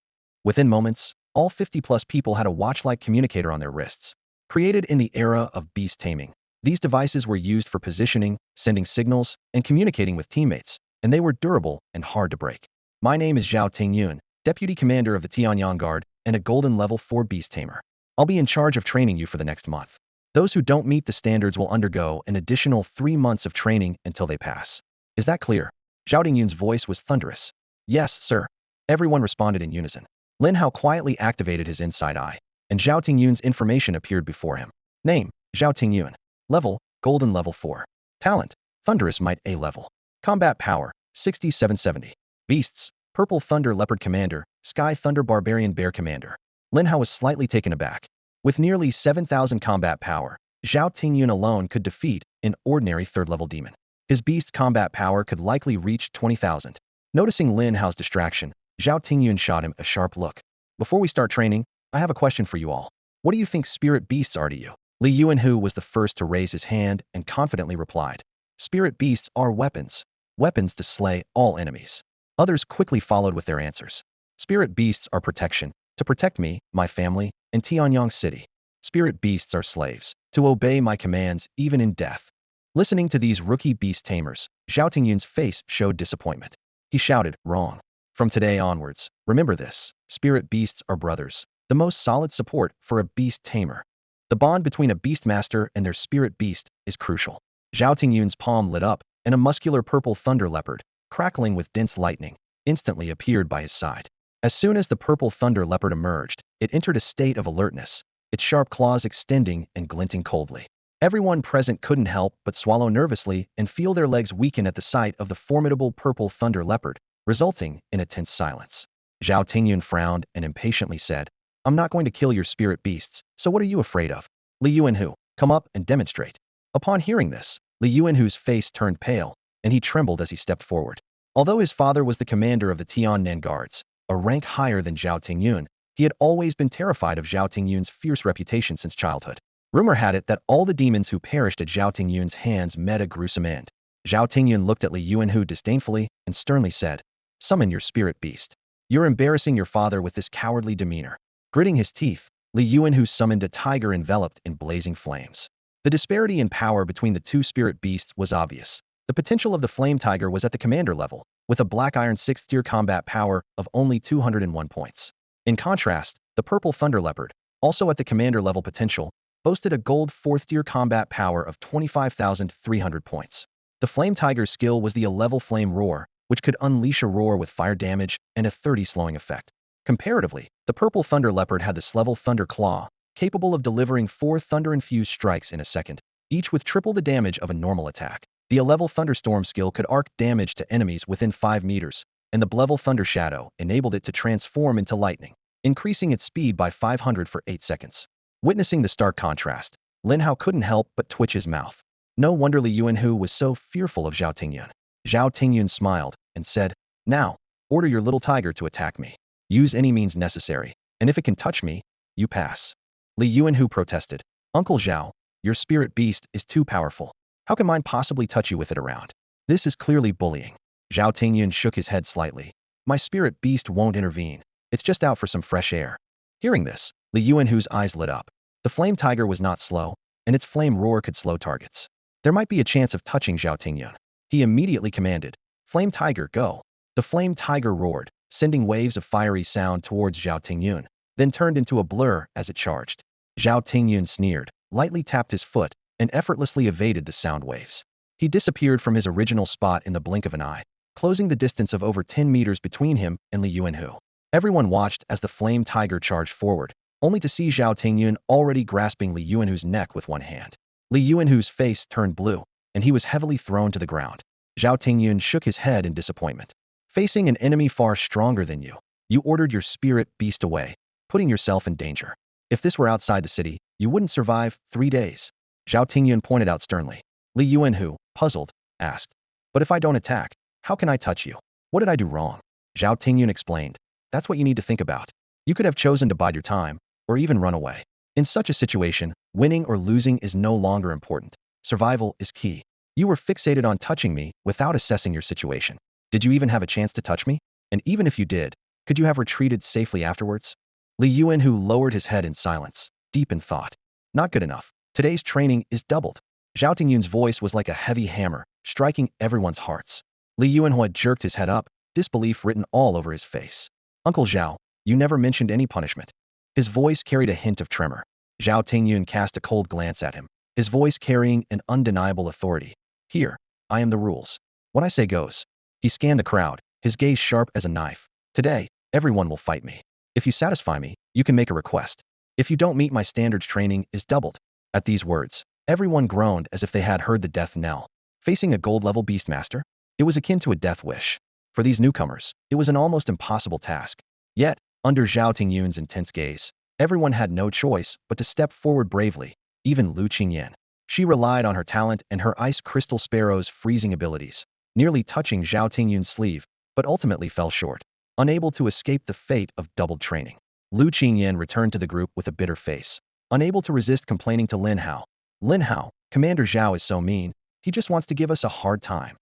Within moments, all 50+ people had a watch-like communicator on their wrists. Created in the era of beast taming, these devices were used for positioning, sending signals, and communicating with teammates, and they were durable and hard to break. My name is Zhao Tingyun, Deputy Commander of the Tianyang Guard and a Golden Level 4 Beast Tamer. I'll be in charge of training you for the next month. Those who don't meet the standards will undergo an additional 3 months of training until they pass. Is that clear? Zhao Tingyun's voice was thunderous. Yes, sir. Everyone responded in unison. Lin Hao quietly activated his inside eye, and Zhao Tingyun's information appeared before him. Name, Zhao Tingyun. Level, Golden Level 4. Talent, Thunderous Might A level. Combat Power, 6770. Beasts, Purple Thunder Leopard Commander, Sky Thunder Barbarian Bear Commander. Lin Hao was slightly taken aback. With nearly 7,000 combat power, Zhao Tingyun alone could defeat an ordinary 3rd-level demon. His beast's combat power could likely reach 20,000. Noticing Lin Hao's distraction, Zhao Tingyun shot him a sharp look. Before we start training, I have a question for you all. What do you think spirit beasts are to you? Li Yuanhu was the first to raise his hand and confidently replied. Spirit beasts are weapons. Weapons to slay all enemies. Others quickly followed with their answers. Spirit beasts are protection, to protect me, my family, and Tianyang City. Spirit beasts are slaves, to obey my commands even in death. Listening to these rookie beast tamers, Zhao Tingyun's face showed disappointment. He shouted, wrong. From today onwards, remember this, spirit beasts are brothers, the most solid support for a beast tamer. The bond between a beast master and their spirit beast is crucial. Zhao Tingyun's palm lit up, and a muscular purple thunder leopard, crackling with dense lightning, instantly appeared by his side. As soon as the purple thunder leopard emerged, it entered a state of alertness, its sharp claws extending and glinting coldly. Everyone present couldn't help but swallow nervously and feel their legs weaken at the sight of the formidable purple thunder leopard, resulting in a tense silence. Zhao Tingyun frowned and impatiently said, I'm not going to kill your spirit beasts, so what are you afraid of? Li Yuanhu, come up and demonstrate. Upon hearing this, Li Yuanhu's face turned pale, and he trembled as he stepped forward. Although his father was the commander of the Tianyang Guards, a rank higher than Zhao Tingyun, he had always been terrified of Zhao Tingyun's fierce reputation since childhood. Rumor had it that all the demons who perished at Zhao Tingyun's hands met a gruesome end. Zhao Tingyun looked at Li Yuanhu disdainfully and sternly said, summon your spirit beast. You're embarrassing your father with this cowardly demeanor. Gritting his teeth, Li Yuanhu summoned a tiger enveloped in blazing flames. The disparity in power between the two spirit beasts was obvious. The potential of the flame tiger was at the commander level, with a black iron 6th tier combat power of only 201 points. In contrast, the purple thunder leopard, also at the commander level potential, boasted a gold 4th tier combat power of 25,300 points. The flame tiger's skill was the 11 flame roar, which could unleash a roar with fire damage and a 30 slowing effect. Comparatively, the purple thunder leopard had the level thunder claw, capable of delivering 4 thunder-infused strikes in a second, each with triple the damage of a normal attack. The level thunderstorm skill could arc damage to enemies within 5 meters, and the level thunder shadow enabled it to transform into lightning, increasing its speed by 500 for 8 seconds. Witnessing the stark contrast, Lin Hao couldn't help but twitch his mouth. No wonder Li Yuanhu was so fearful of Zhao Tingyun. Zhao Tingyun smiled and said, now, order your little tiger to attack me. Use any means necessary, and if it can touch me, you pass. Li Yuanhu protested, Uncle Zhao, your spirit beast is too powerful. How can mine possibly touch you with it around? This is clearly bullying. Zhao Tingyun shook his head slightly. My spirit beast won't intervene. It's just out for some fresh air. Hearing this, Li Yuanhu's eyes lit up. The flame tiger was not slow, and its flame roar could slow targets. There might be a chance of touching Zhao Tingyun. He immediately commanded, "Flame tiger, go." The flame tiger roared, sending waves of fiery sound towards Zhao Tingyun, then turned into a blur as it charged. Zhao Tingyun sneered, lightly tapped his foot, and effortlessly evaded the sound waves. He disappeared from his original spot in the blink of an eye, closing the distance of over 10 meters between him and Li Yuanhu. Everyone watched as the flame tiger charged forward, only to see Zhao Tingyun already grasping Li Yuanhu's neck with one hand. Li Yuanhu's face turned blue, and he was heavily thrown to the ground. Zhao Tingyun shook his head in disappointment. Facing an enemy far stronger than you ordered your spirit beast away, putting yourself in danger. If this were outside the city, you wouldn't survive 3 days. Zhao Tingyun pointed out sternly. Li Yuanhu, puzzled, asked, "But if I don't attack, how can I touch you? What did I do wrong?" Zhao Tingyun explained, "That's what you need to think about. You could have chosen to bide your time, or even run away. In such a situation, winning or losing is no longer important. Survival is key. You were fixated on touching me without assessing your situation. Did you even have a chance to touch me? And even if you did, could you have retreated safely afterwards?" Li Yuanhu lowered his head in silence, deep in thought. Not good enough. Today's training is doubled. Zhao Tingyun's voice was like a heavy hammer, striking everyone's hearts. Li Yuanhu had jerked his head up, disbelief written all over his face. "Uncle Zhao, you never mentioned any punishment." His voice carried a hint of tremor. Zhao Tingyun cast a cold glance at him, his voice carrying an undeniable authority. "Here, I am the rules. What I say goes." He scanned the crowd, his gaze sharp as a knife. "Today, everyone will fight me. If you satisfy me, you can make a request. If you don't meet my standards, training is doubled." At these words, everyone groaned as if they had heard the death knell. Facing a gold-level beastmaster? It was akin to a death wish. For these newcomers, it was an almost impossible task. Yet, under Zhao Tingyun's intense gaze, everyone had no choice but to step forward bravely, even Lu Qingyan. She relied on her talent and her ice crystal sparrow's freezing abilities, nearly touching Zhao Tingyun's sleeve, but ultimately fell short, unable to escape the fate of doubled training. Lu Qingyan returned to the group with a bitter face, unable to resist complaining to Lin Hao. "Lin Hao, Commander Zhao is so mean, he just wants to give us a hard time."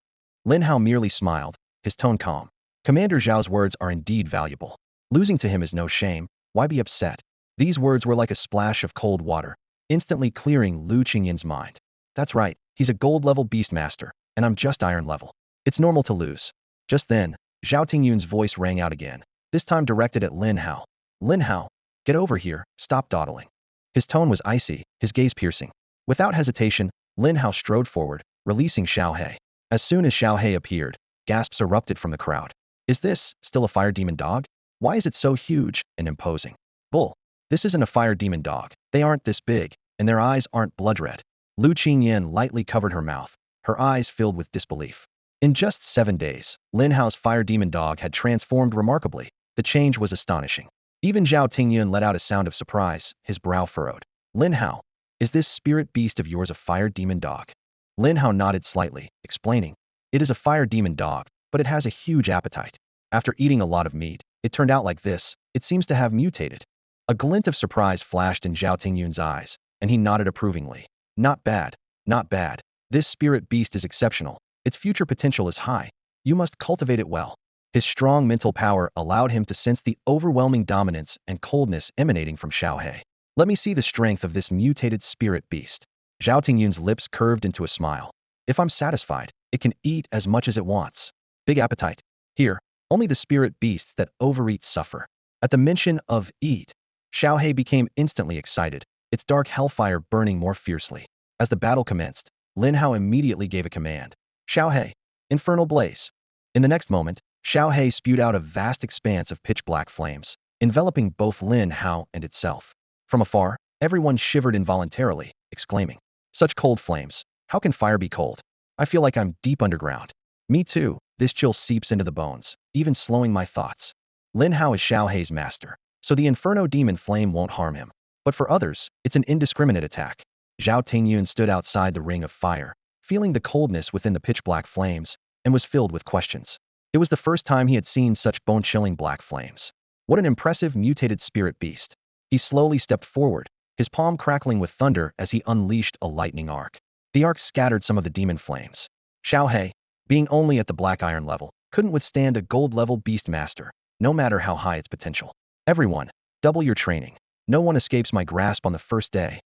Lin Hao merely smiled, his tone calm. "Commander Zhao's words are indeed valuable. Losing to him is no shame, why be upset?" These words were like a splash of cold water, instantly clearing Lu Qingyan's mind. "That's right, he's a gold-level beastmaster, and I'm just iron level. It's normal to lose." Just then, Zhao Tingyun's voice rang out again, this time directed at Lin Hao. "Lin Hao, get over here, stop dawdling." His tone was icy, his gaze piercing. Without hesitation, Lin Hao strode forward, releasing Shao Hai. As soon as Shao Hai appeared, gasps erupted from the crowd. "Is this still a fire demon dog? Why is it so huge and imposing?" "Bull. This isn't a fire demon dog. They aren't this big, and their eyes aren't blood red." Lu Qingyan lightly covered her mouth, her eyes filled with disbelief. In just 7 days, Lin Hao's fire demon dog had transformed remarkably. The change was astonishing. Even Zhao Tingyun let out a sound of surprise, his brow furrowed. "Lin Hao, is this spirit beast of yours a fire demon dog?" Lin Hao nodded slightly, explaining, "It is a fire demon dog, but it has a huge appetite. After eating a lot of meat, it turned out like this. It seems to have mutated." A glint of surprise flashed in Zhao Tingyun's eyes, and he nodded approvingly. "Not bad, not bad. This spirit beast is exceptional. Its future potential is high. You must cultivate it well." His strong mental power allowed him to sense the overwhelming dominance and coldness emanating from Shao Hai. "Let me see the strength of this mutated spirit beast." Zhao Tingyun's lips curved into a smile. "If I'm satisfied, it can eat as much as it wants. Big appetite. Here, only the spirit beasts that overeat suffer." At the mention of eat, Shao Hai became instantly excited, its dark hellfire burning more fiercely. As the battle commenced, Lin Hao immediately gave a command. "Shao Hai, infernal blaze." In the next moment, Shao Hai spewed out a vast expanse of pitch-black flames, enveloping both Lin Hao and itself. From afar, everyone shivered involuntarily, exclaiming, "Such cold flames! How can fire be cold? I feel like I'm deep underground." "Me too." This chill seeps into the bones, even slowing my thoughts. Lin Hao is Shao Hai's master, so the inferno demon flame won't harm him. But for others, it's an indiscriminate attack. Zhao Tingyun stood outside the ring of fire, feeling the coldness within the pitch-black flames, and was filled with questions. It was the first time he had seen such bone-chilling black flames. What an impressive mutated spirit beast. He slowly stepped forward, his palm crackling with thunder as he unleashed a lightning arc. The arc scattered some of the demon flames. Shao Hai, being only at the black iron level, couldn't withstand a gold-level beast master, no matter how high its potential. Everyone, double your training. No one escapes my grasp on the first day.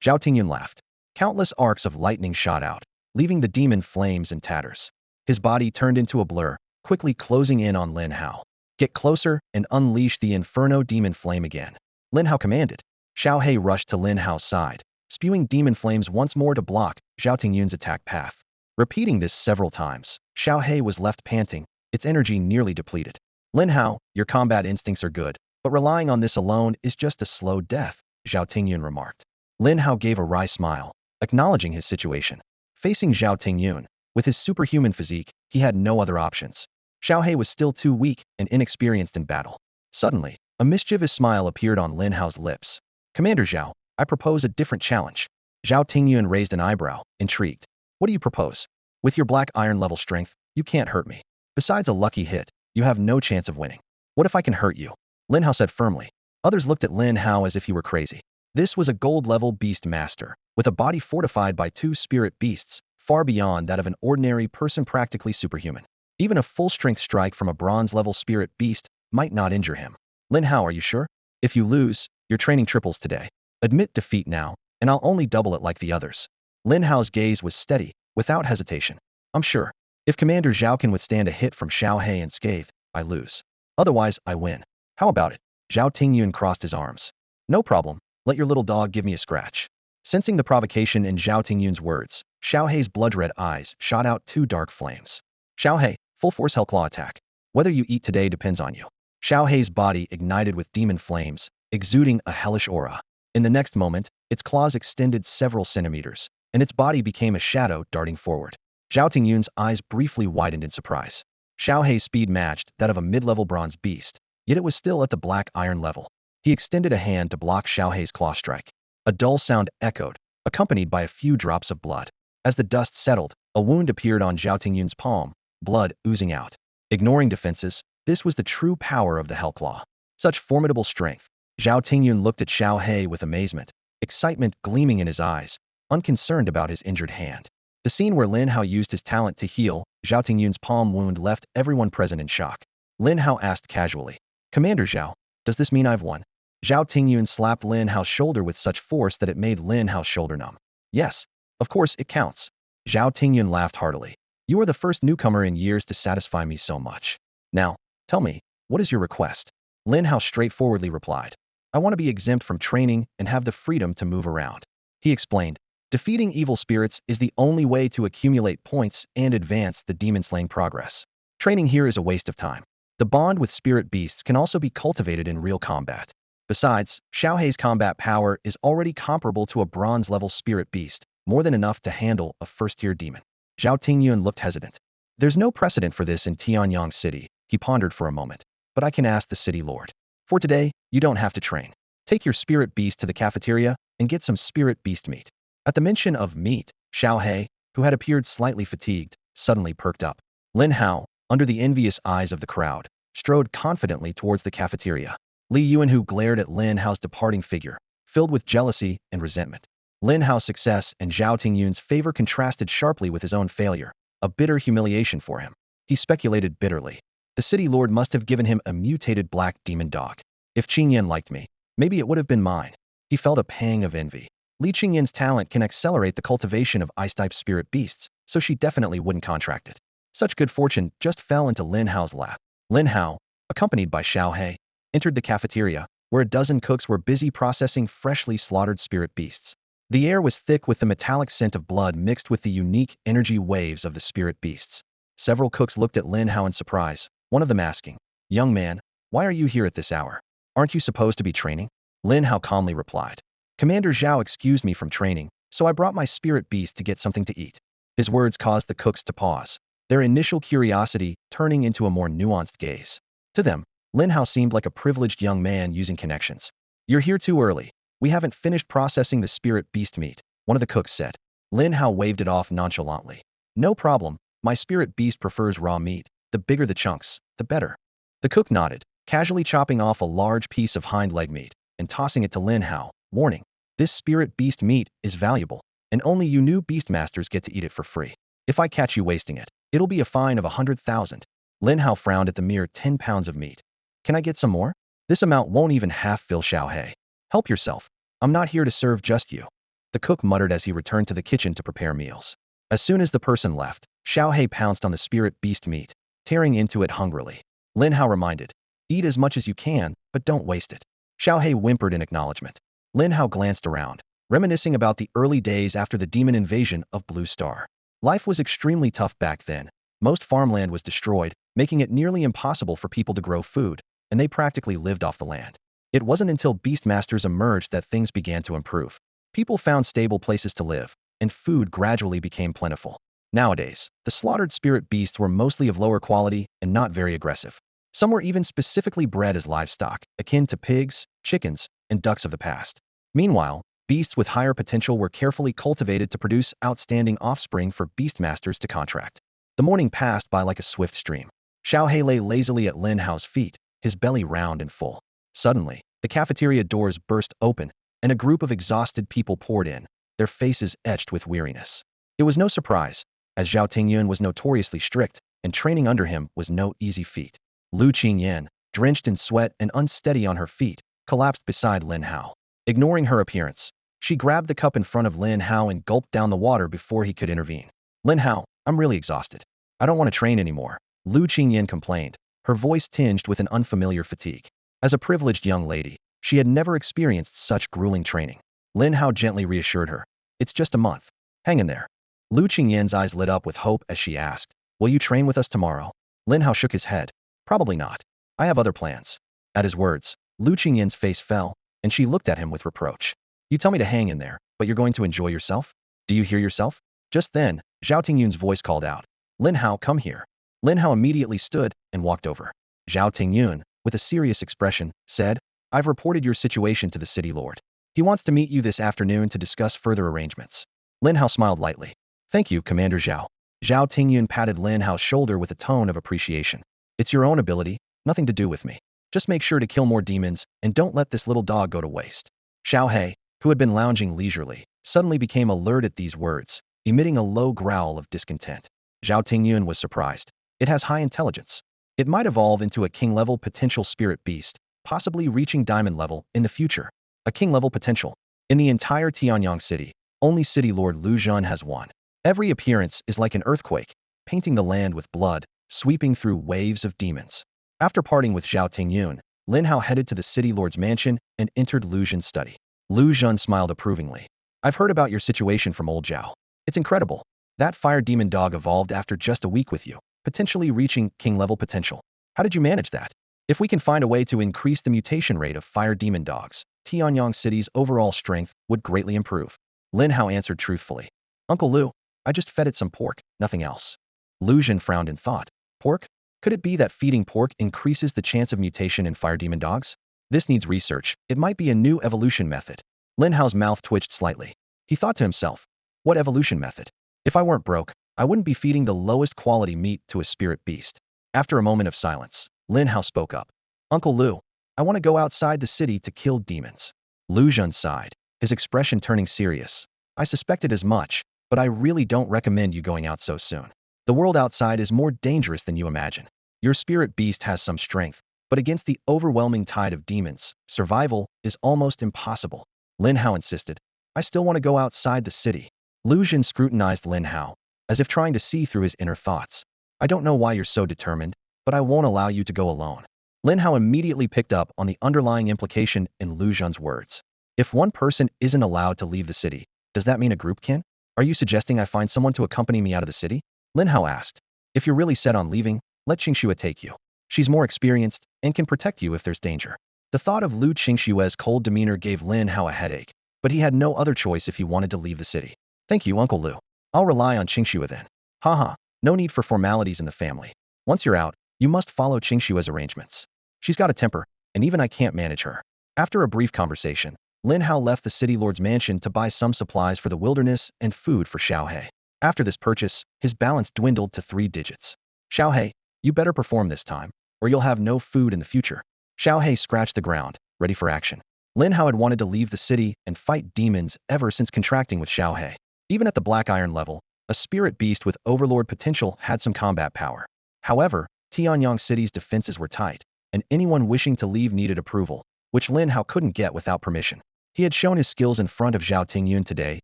Zhao Tingyun laughed. Countless arcs of lightning shot out, leaving the demon flames in tatters. His body turned into a blur, quickly closing in on Lin Hao. Get closer and unleash the inferno demon flame again. Lin Hao commanded. Shao Hai rushed to Lin Hao's side, spewing demon flames once more to block Zhao Tingyun's attack path. Repeating this several times, Shao Hai was left panting, its energy nearly depleted. Lin Hao, your combat instincts are good, but relying on this alone is just a slow death, Zhao Tingyun remarked. Lin Hao gave a wry smile, acknowledging his situation. Facing Zhao Tingyun, with his superhuman physique, he had no other options. Shao Hai was still too weak and inexperienced in battle. Suddenly, a mischievous smile appeared on Lin Hao's lips. Commander Zhao, I propose a different challenge. Zhao Tingyun raised an eyebrow, intrigued. What do you propose? With your black iron level strength, you can't hurt me. Besides a lucky hit, you have no chance of winning. What if I can hurt you? Lin Hao said firmly. Others looked at Lin Hao as if he were crazy. This was a gold-level beast master, with a body fortified by 2 spirit beasts, far beyond that of an ordinary person, practically superhuman. Even a full-strength strike from a bronze-level spirit beast might not injure him. Lin Hao, are you sure? If you lose, your training triples today. Admit defeat now, and I'll only double it like the others. Lin Hao's gaze was steady, without hesitation. I'm sure. If Commander Zhao can withstand a hit from Shao Hai unscathed, I lose. Otherwise, I win. How about it? Zhao Tingyun crossed his arms. No problem. Let your little dog give me a scratch. Sensing the provocation in Zhao Tingyun's words, Shao Hai's blood-red eyes shot out 2 dark flames. Shao Hai, full-force Hellclaw attack. Whether you eat today depends on you. Shao Hai's body ignited with demon flames, exuding a hellish aura. In the next moment, its claws extended several centimeters, and its body became a shadow darting forward. Zhao Tingyun's eyes briefly widened in surprise. Shao Hai's speed matched that of a mid-level bronze beast, yet it was still at the black iron level. He extended a hand to block Shao Hai's claw strike. A dull sound echoed, accompanied by a few drops of blood. As the dust settled, a wound appeared on Zhao Tingyun's palm, blood oozing out. Ignoring defenses, this was the true power of the Hellclaw. Such formidable strength. Zhao Tingyun looked at Shao Hai with amazement, excitement gleaming in his eyes, unconcerned about his injured hand. The scene where Lin Hao used his talent to heal Zhao Tingyun's palm wound left everyone present in shock. Lin Hao asked casually, Commander Zhao, does this mean I've won? Zhao Tingyun slapped Lin Hao's shoulder with such force that it made Lin Hao's shoulder numb. Yes, of course it counts. Zhao Tingyun laughed heartily. You are the first newcomer in years to satisfy me so much. Now, tell me, what is your request? Lin Hao straightforwardly replied. I want to be exempt from training and have the freedom to move around. He explained, defeating evil spirits is the only way to accumulate points and advance the demon-slaying progress. Training here is a waste of time. The bond with spirit beasts can also be cultivated in real combat. Besides, Shao Hai's combat power is already comparable to a bronze-level spirit beast, more than enough to handle a first-tier demon. Zhao Tingyun looked hesitant. There's no precedent for this in Tianyang City, he pondered for a moment. But I can ask the city lord. For today, you don't have to train. Take your spirit beast to the cafeteria and get some spirit beast meat. At the mention of meat, Shao Hai, who had appeared slightly fatigued, suddenly perked up. Lin Hao, under the envious eyes of the crowd, strode confidently towards the cafeteria. Li Yuanhu glared at Lin Hao's departing figure, filled with jealousy and resentment. Lin Hao's success and Zhao Tingyun's favor contrasted sharply with his own failure, a bitter humiliation for him. He speculated bitterly. The city lord must have given him a mutated black demon dog. If Qingyan liked me, maybe it would have been mine. He felt a pang of envy. Li Qingyan's talent can accelerate the cultivation of ice-type spirit beasts, so she definitely wouldn't contract it. Such good fortune just fell into Lin Hao's lap. Lin Hao, accompanied by Shao Hai, entered the cafeteria, where a dozen cooks were busy processing freshly slaughtered spirit beasts. The air was thick with the metallic scent of blood mixed with the unique energy waves of the spirit beasts. Several cooks looked at Lin Hao in surprise, one of them asking, Young man, why are you here at this hour? Aren't you supposed to be training? Lin Hao calmly replied. Commander Zhao excused me from training, so I brought my spirit beast to get something to eat. His words caused the cooks to pause, their initial curiosity turning into a more nuanced gaze. To them, Lin Hao seemed like a privileged young man using connections. You're here too early. We haven't finished processing the spirit beast meat, one of the cooks said. Lin Hao waved it off nonchalantly. No problem, my spirit beast prefers raw meat. The bigger the chunks, the better. The cook nodded, casually chopping off a large piece of hind leg meat and tossing it to Lin Hao, warning, this spirit beast meat is valuable, and only you new beastmasters get to eat it for free. If I catch you wasting it, it'll be a fine of 100,000. Lin Hao frowned at the mere 10 pounds of meat. Can I get some more? This amount won't even half fill Shao Hai. Help yourself. I'm not here to serve just you. The cook muttered as he returned to the kitchen to prepare meals. As soon as the person left, Shao Hai pounced on the spirit beast meat, tearing into it hungrily. Lin Hao reminded, eat as much as you can, but don't waste it. Shao Hai whimpered in acknowledgement. Lin Hao glanced around, reminiscing about the early days after the demon invasion of Blue Star. Life was extremely tough back then. Most farmland was destroyed, making it nearly impossible for people to grow food, and they practically lived off the land. It wasn't until Beastmasters emerged that things began to improve. People found stable places to live, and food gradually became plentiful. Nowadays, the slaughtered spirit beasts were mostly of lower quality and not very aggressive. Some were even specifically bred as livestock, akin to pigs, chickens, and ducks of the past. Meanwhile, beasts with higher potential were carefully cultivated to produce outstanding offspring for Beastmasters to contract. The morning passed by like a swift stream. Shao Hai lay lazily at Lin Hao's feet, his belly round and full. Suddenly, the cafeteria doors burst open, and a group of exhausted people poured in, their faces etched with weariness. It was no surprise, as Zhao Tingyun was notoriously strict, and training under him was no easy feat. Lu Qingyan, drenched in sweat and unsteady on her feet, collapsed beside Lin Hao. Ignoring her appearance, she grabbed the cup in front of Lin Hao and gulped down the water before he could intervene. Lin Hao, I'm really exhausted. I don't want to train anymore, Lu Qingyan complained, her voice tinged with an unfamiliar fatigue. As a privileged young lady, she had never experienced such grueling training. Lin Hao gently reassured her. It's just a month. Hang in there. Lu Qingyan's eyes lit up with hope as she asked, will you train with us tomorrow? Lin Hao shook his head. Probably not. I have other plans. At his words, Lu Qingyan's face fell, and she looked at him with reproach. You tell me to hang in there, but you're going to enjoy yourself? Do you hear yourself? Just then, Zhao Tingyun's voice called out. Lin Hao, come here. Lin Hao immediately stood and walked over. Zhao Tingyun, with a serious expression, said, I've reported your situation to the city lord. He wants to meet you this afternoon to discuss further arrangements. Lin Hao smiled lightly. Thank you, Commander Zhao. Zhao Tingyun patted Lin Hao's shoulder with a tone of appreciation. It's your own ability, nothing to do with me. Just make sure to kill more demons, and don't let this little dog go to waste. Shao Hai, who had been lounging leisurely, suddenly became alert at these words, emitting a low growl of discontent. Zhao Tingyun was surprised. It has high intelligence. It might evolve into a king-level potential spirit beast, possibly reaching diamond level in the future. A king-level potential. In the entire Tianyang city, only City Lord Lu Zhun has one. Every appearance is like an earthquake, painting the land with blood, sweeping through waves of demons. After parting with Zhao Tingyun, Lin Hao headed to the City Lord's mansion and entered Lu Zhun's study. Lu Zhun smiled approvingly. I've heard about your situation from old Zhao. It's incredible. That fire demon dog evolved after just a week with you, potentially reaching king-level potential. How did you manage that? If we can find a way to increase the mutation rate of fire demon dogs, Tianyang City's overall strength would greatly improve. Lin Hao answered truthfully. Uncle Lu, I just fed it some pork, nothing else. Lu Zhun frowned in thought. Pork? Could it be that feeding pork increases the chance of mutation in fire demon dogs? This needs research. It might be a new evolution method. Lin Hao's mouth twitched slightly. He thought to himself, what evolution method? If I weren't broke, I wouldn't be feeding the lowest quality meat to a spirit beast. After a moment of silence, Lin Hao spoke up. Uncle Lu, I want to go outside the city to kill demons. Lu Zhun sighed, his expression turning serious. I suspected as much, but I really don't recommend you going out so soon. The world outside is more dangerous than you imagine. Your spirit beast has some strength, but against the overwhelming tide of demons, survival is almost impossible. Lin Hao insisted. I still want to go outside the city. Lu Zhun scrutinized Lin Hao, as if trying to see through his inner thoughts. I don't know why you're so determined, but I won't allow you to go alone. Lin Hao immediately picked up on the underlying implication in Lu Zhun's words. If one person isn't allowed to leave the city, does that mean a group can? Are you suggesting I find someone to accompany me out of the city? Lin Hao asked. If you're really set on leaving, let Qingxue take you. She's more experienced and can protect you if there's danger. The thought of Lu Qingshue's cold demeanor gave Lin Hao a headache, but he had no other choice if he wanted to leave the city. Thank you, Uncle Lu. I'll rely on Qingxue then. Haha, no need for formalities in the family. Once you're out, you must follow Qingshue's arrangements. She's got a temper, and even I can't manage her. After a brief conversation, Lin Hao left the city lord's mansion to buy some supplies for the wilderness and food for Shao Hai. After this purchase, his balance dwindled to 3 digits. Shao Hai, you better perform this time, or you'll have no food in the future. Shao Hai scratched the ground, ready for action. Lin Hao had wanted to leave the city and fight demons ever since contracting with Shao Hai. Even at the Black Iron level, a spirit beast with overlord potential had some combat power. However, Tianyang City's defenses were tight, and anyone wishing to leave needed approval, which Lin Hao couldn't get without permission. He had shown his skills in front of Zhao Tingyun today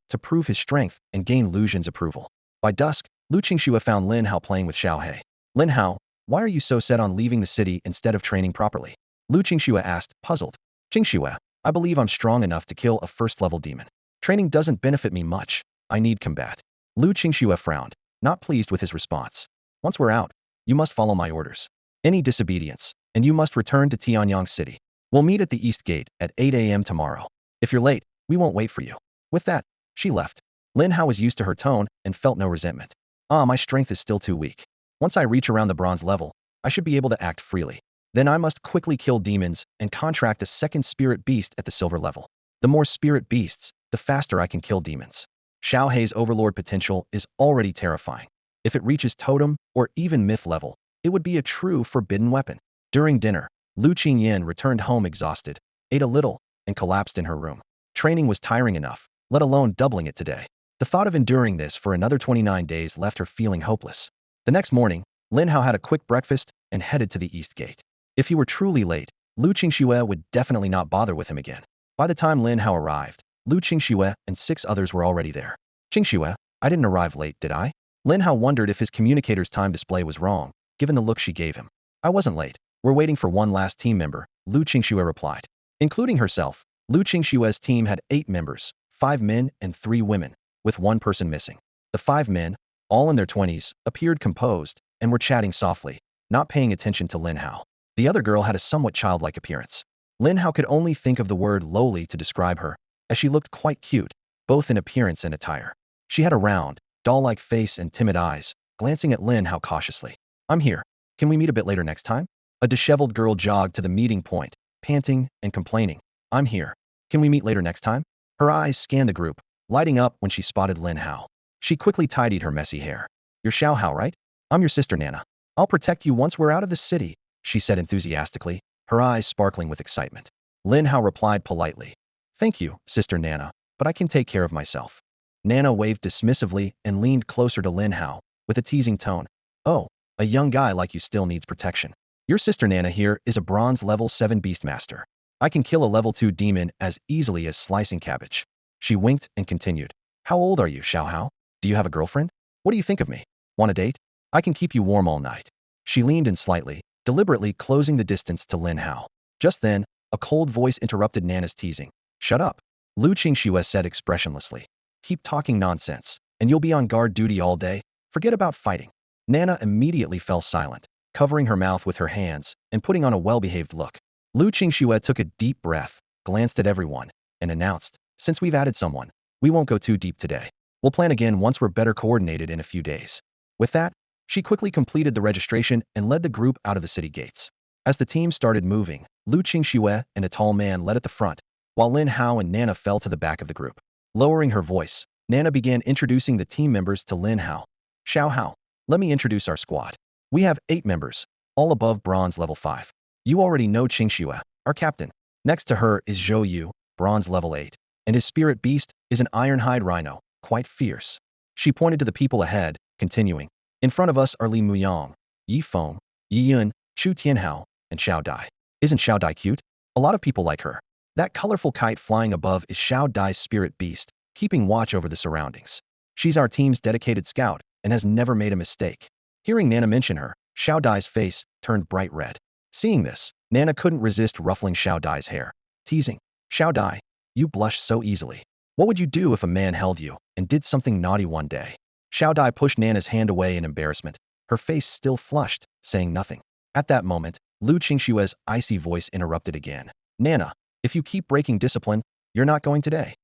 to prove his strength and gain Lu Xun's approval. By dusk, Lu Qingxue found Lin Hao playing with Shao Hai. Lin Hao, why are you so set on leaving the city instead of training properly? Lu Qingxue asked, puzzled. Qingxue, I believe I'm strong enough to kill a first-level demon. Training doesn't benefit me much. I need combat. Lu Qingxue frowned, not pleased with his response. Once we're out, you must follow my orders. Any disobedience, and you must return to Tianyang City. We'll meet at the East Gate at 8 a.m. tomorrow. If you're late, we won't wait for you. With that, she left. Lin Hao was used to her tone and felt no resentment. My strength is still too weak. Once I reach around the bronze level, I should be able to act freely. Then I must quickly kill demons and contract a second spirit beast at the silver level. The more spirit beasts, the faster I can kill demons. Shao Hai's overlord potential is already terrifying. If it reaches totem or even myth level, it would be a true forbidden weapon. During dinner, Lu Qingyan returned home exhausted, ate a little, and collapsed in her room. Training was tiring enough, let alone doubling it today. The thought of enduring this for another 29 days left her feeling hopeless. The next morning, Lin Hao had a quick breakfast and headed to the East Gate. If he were truly late, Lu Qingxue would definitely not bother with him again. By the time Lin Hao arrived, Lu Qingxue and 6 others were already there. Qingxue, I didn't arrive late, did I? Lin Hao wondered if his communicator's time display was wrong, given the look she gave him. I wasn't late. We're waiting for one last team member, Lu Qingxue replied. Including herself, Lu Qingxue's team had 8 members, 5 men and 3 women, with 1 person missing. The 5 men, all in their 20s, appeared composed and were chatting softly, not paying attention to Lin Hao. The other girl had a somewhat childlike appearance. Lin Hao could only think of the word lowly to describe her, as she looked quite cute, both in appearance and attire. She had a round, doll-like face and timid eyes, glancing at Lin Hao cautiously. I'm here. Can we meet a bit later next time? A disheveled girl jogged to the meeting point, panting and complaining. I'm here. Can we meet later next time? Her eyes scanned the group, lighting up when she spotted Lin Hao. She quickly tidied her messy hair. You're Shao Hai, right? I'm your sister Nana. I'll protect you once we're out of the city, she said enthusiastically, her eyes sparkling with excitement. Lin Hao replied politely. Thank you, sister Nana, but I can take care of myself. Nana waved dismissively and leaned closer to Lin Hao, with a teasing tone. Oh, a young guy like you still needs protection. Your sister Nana here is a bronze level 7 beastmaster. I can kill a level 2 demon as easily as slicing cabbage. She winked and continued. How old are you, Shao Hai? Do you have a girlfriend? What do you think of me? Want a date? I can keep you warm all night. She leaned in slightly, deliberately closing the distance to Lin Hao. Just then, a cold voice interrupted Nana's teasing. Shut up. Lu Qingxue said expressionlessly. Keep talking nonsense, and you'll be on guard duty all day. Forget about fighting. Nana immediately fell silent, covering her mouth with her hands and putting on a well-behaved look. Lu Qingxue took a deep breath, glanced at everyone, and announced, since we've added someone, we won't go too deep today. We'll plan again once we're better coordinated in a few days. With that, she quickly completed the registration and led the group out of the city gates. As the team started moving, Lu Qingxue and a tall man led at the front, while Lin Hao and Nana fell to the back of the group. Lowering her voice, Nana began introducing the team members to Lin Hao. Shao Hai, let me introduce our squad. We have 8 members, all above bronze level 5. You already know Qingxue, our captain. Next to her is Zhou Yu, bronze level 8, and his spirit beast is an ironhide rhino, quite fierce. She pointed to the people ahead, continuing. In front of us are Li Muyang, Yi Feng, Yi Yun, Chu Tianhao, and Xiao Dai. Isn't Xiao Dai cute? A lot of people like her. That colorful kite flying above is Xiao Dai's spirit beast, keeping watch over the surroundings. She's our team's dedicated scout and has never made a mistake. Hearing Nana mention her, Xiao Dai's face turned bright red. Seeing this, Nana couldn't resist ruffling Xiao Dai's hair, teasing. Xiao Dai, you blush so easily. What would you do if a man held you and did something naughty one day? Xiao Dai pushed Nana's hand away in embarrassment, her face still flushed, saying nothing. At that moment, Lu Qingxue's icy voice interrupted again. Nana, if you keep breaking discipline, you're not going today.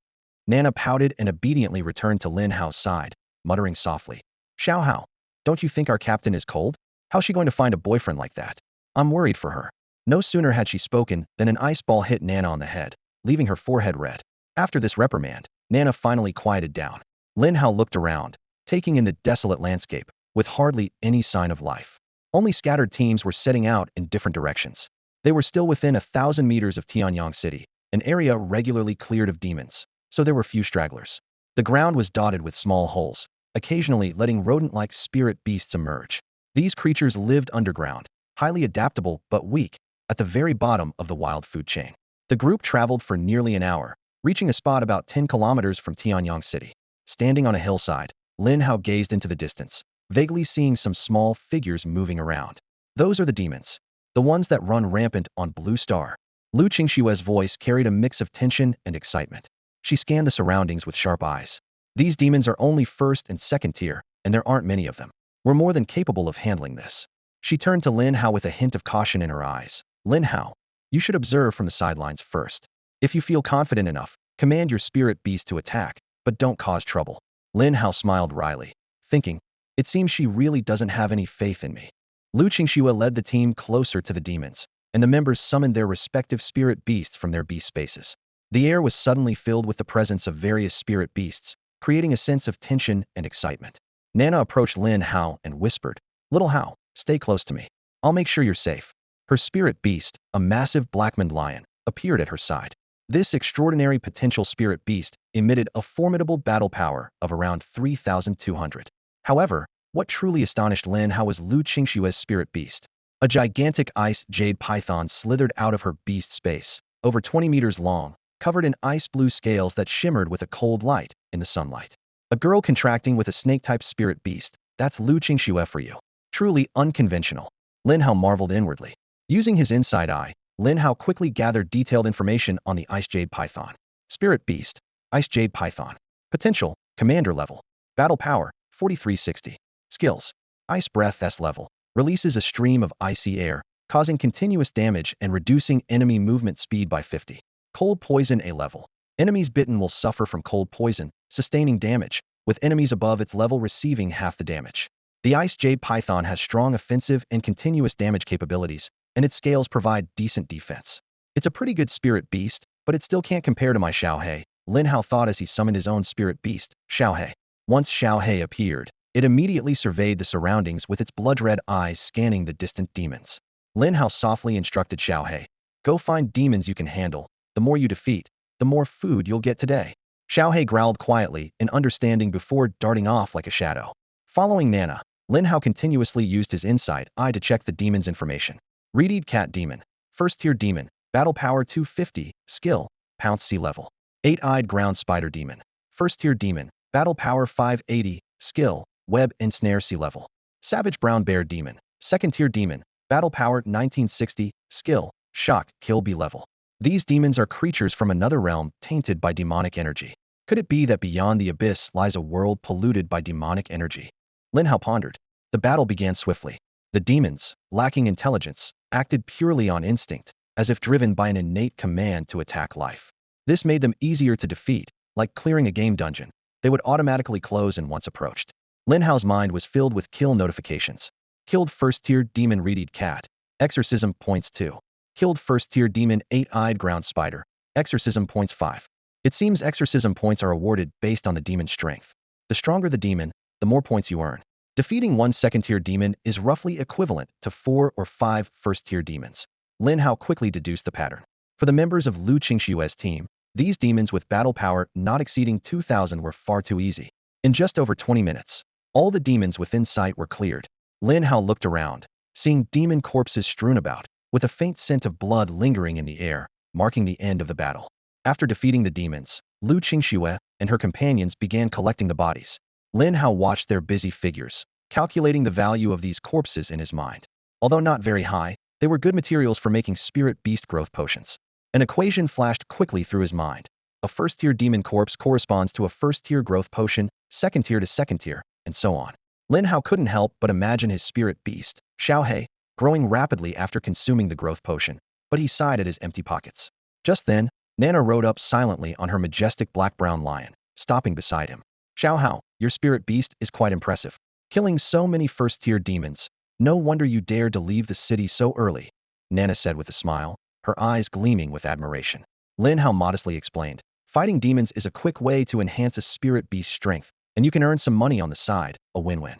Nana pouted and obediently returned to Lin Hao's side, muttering softly. Shao Hai, don't you think our captain is cold? How's she going to find a boyfriend like that? I'm worried for her. No sooner had she spoken than an ice ball hit Nana on the head, leaving her forehead red. After this reprimand, Nana finally quieted down. Lin Hao looked around, taking in the desolate landscape, with hardly any sign of life. Only scattered teams were setting out in different directions. They were still within 1,000 meters of Tianyang City, an area regularly cleared of demons, so there were few stragglers. The ground was dotted with small holes, occasionally letting rodent-like spirit beasts emerge. These creatures lived underground, highly adaptable but weak, at the very bottom of the wild food chain. The group traveled for nearly an hour, reaching a spot about 10 kilometers from Tianyang City. Standing on a hillside, Lin Hao gazed into the distance, vaguely seeing some small figures moving around. Those are the demons. The ones that run rampant on Blue Star. Lu Qingshue's voice carried a mix of tension and excitement. She scanned the surroundings with sharp eyes. These demons are only first and second tier, and there aren't many of them. We're more than capable of handling this. She turned to Lin Hao with a hint of caution in her eyes. Lin Hao, you should observe from the sidelines first. If you feel confident enough, command your spirit beast to attack, but don't cause trouble. Lin Hao smiled wryly, thinking, it seems she really doesn't have any faith in me. Lu Qingxue led the team closer to the demons, and the members summoned their respective spirit beasts from their beast spaces. The air was suddenly filled with the presence of various spirit beasts, creating a sense of tension and excitement. Nana approached Lin Hao and whispered, Little Hao, stay close to me. I'll make sure you're safe. Her spirit beast, a massive black-maned lion, appeared at her side. This extraordinary potential spirit beast emitted a formidable battle power of around 3,200. However, what truly astonished Lin Hao was Lu Qingshue's spirit beast. A gigantic ice jade python slithered out of her beast space, over 20 meters long, covered in ice blue scales that shimmered with a cold light in the sunlight. A girl contracting with a snake-type spirit beast, that's Lu Qingxue for you. Truly unconventional. Lin Hao marveled inwardly. Using his inside eye, Lin Hao quickly gathered detailed information on the Ice Jade Python. Spirit Beast, Ice Jade Python. Potential, Commander level. Battle power, 4360. Skills, Ice Breath S level. Releases a stream of icy air, causing continuous damage and reducing enemy movement speed by 50. Cold Poison A level. Enemies bitten will suffer from cold poison, sustaining damage, with enemies above its level receiving half the damage. The Ice Jade Python has strong offensive and continuous damage capabilities, and its scales provide decent defense. It's a pretty good spirit beast, but it still can't compare to my Shao Hai, Lin Hao thought as he summoned his own spirit beast, Shao Hai. Once Shao Hai appeared, it immediately surveyed the surroundings with its blood-red eyes scanning the distant demons. Lin Hao softly instructed Shao Hai, go find demons you can handle. The more you defeat, the more food you'll get today. Shao Hai growled quietly in understanding before darting off like a shadow. Following Nana, Lin Hao continuously used his inside eye to check the demon's information. Reed Cat Demon, First Tier Demon, Battle Power 250, Skill, Pounce C level. 8-Eyed Ground Spider Demon, First Tier Demon, Battle Power 580, Skill, Web and Snare C level. Savage Brown Bear Demon, Second Tier Demon, Battle Power 1960, Skill, Shock, Kill B level. These demons are creatures from another realm tainted by demonic energy. Could it be that beyond the abyss lies a world polluted by demonic energy? Lin Hao pondered. The battle began swiftly. The demons, lacking intelligence, acted purely on instinct, as if driven by an innate command to attack life. This made them easier to defeat, like clearing a game dungeon. They would automatically close and once approached. Lin Hao's mind was filled with kill notifications. Killed first-tier demon Reed Cat. Exorcism points 2. Killed first-tier demon 8-Eyed Ground Spider. Exorcism points 5. It seems exorcism points are awarded based on the demon's strength. The stronger the demon, the more points you earn. Defeating one second-tier demon is roughly equivalent to 4 or 5 first-tier demons. Lin Hao quickly deduced the pattern. For the members of Lu Qingshue's team, these demons with battle power not exceeding 2,000 were far too easy. In just over 20 minutes, all the demons within sight were cleared. Lin Hao looked around, seeing demon corpses strewn about, with a faint scent of blood lingering in the air, marking the end of the battle. After defeating the demons, Lu Qingxue and her companions began collecting the bodies. Lin Hao watched their busy figures, calculating the value of these corpses in his mind. Although not very high, they were good materials for making spirit beast growth potions. An equation flashed quickly through his mind. A first-tier demon corpse corresponds to a first-tier growth potion, second-tier to second-tier, and so on. Lin Hao couldn't help but imagine his spirit beast, Shao Hai, growing rapidly after consuming the growth potion, but he sighed at his empty pockets. Just then, Nana rode up silently on her majestic black-brown lion, stopping beside him. Shao Hao, your spirit beast is quite impressive. Killing so many first-tier demons. No wonder you dared to leave the city so early, Nana said with a smile, her eyes gleaming with admiration. Lin Hao modestly explained, fighting demons is a quick way to enhance a spirit beast's strength, and you can earn some money on the side, a win-win.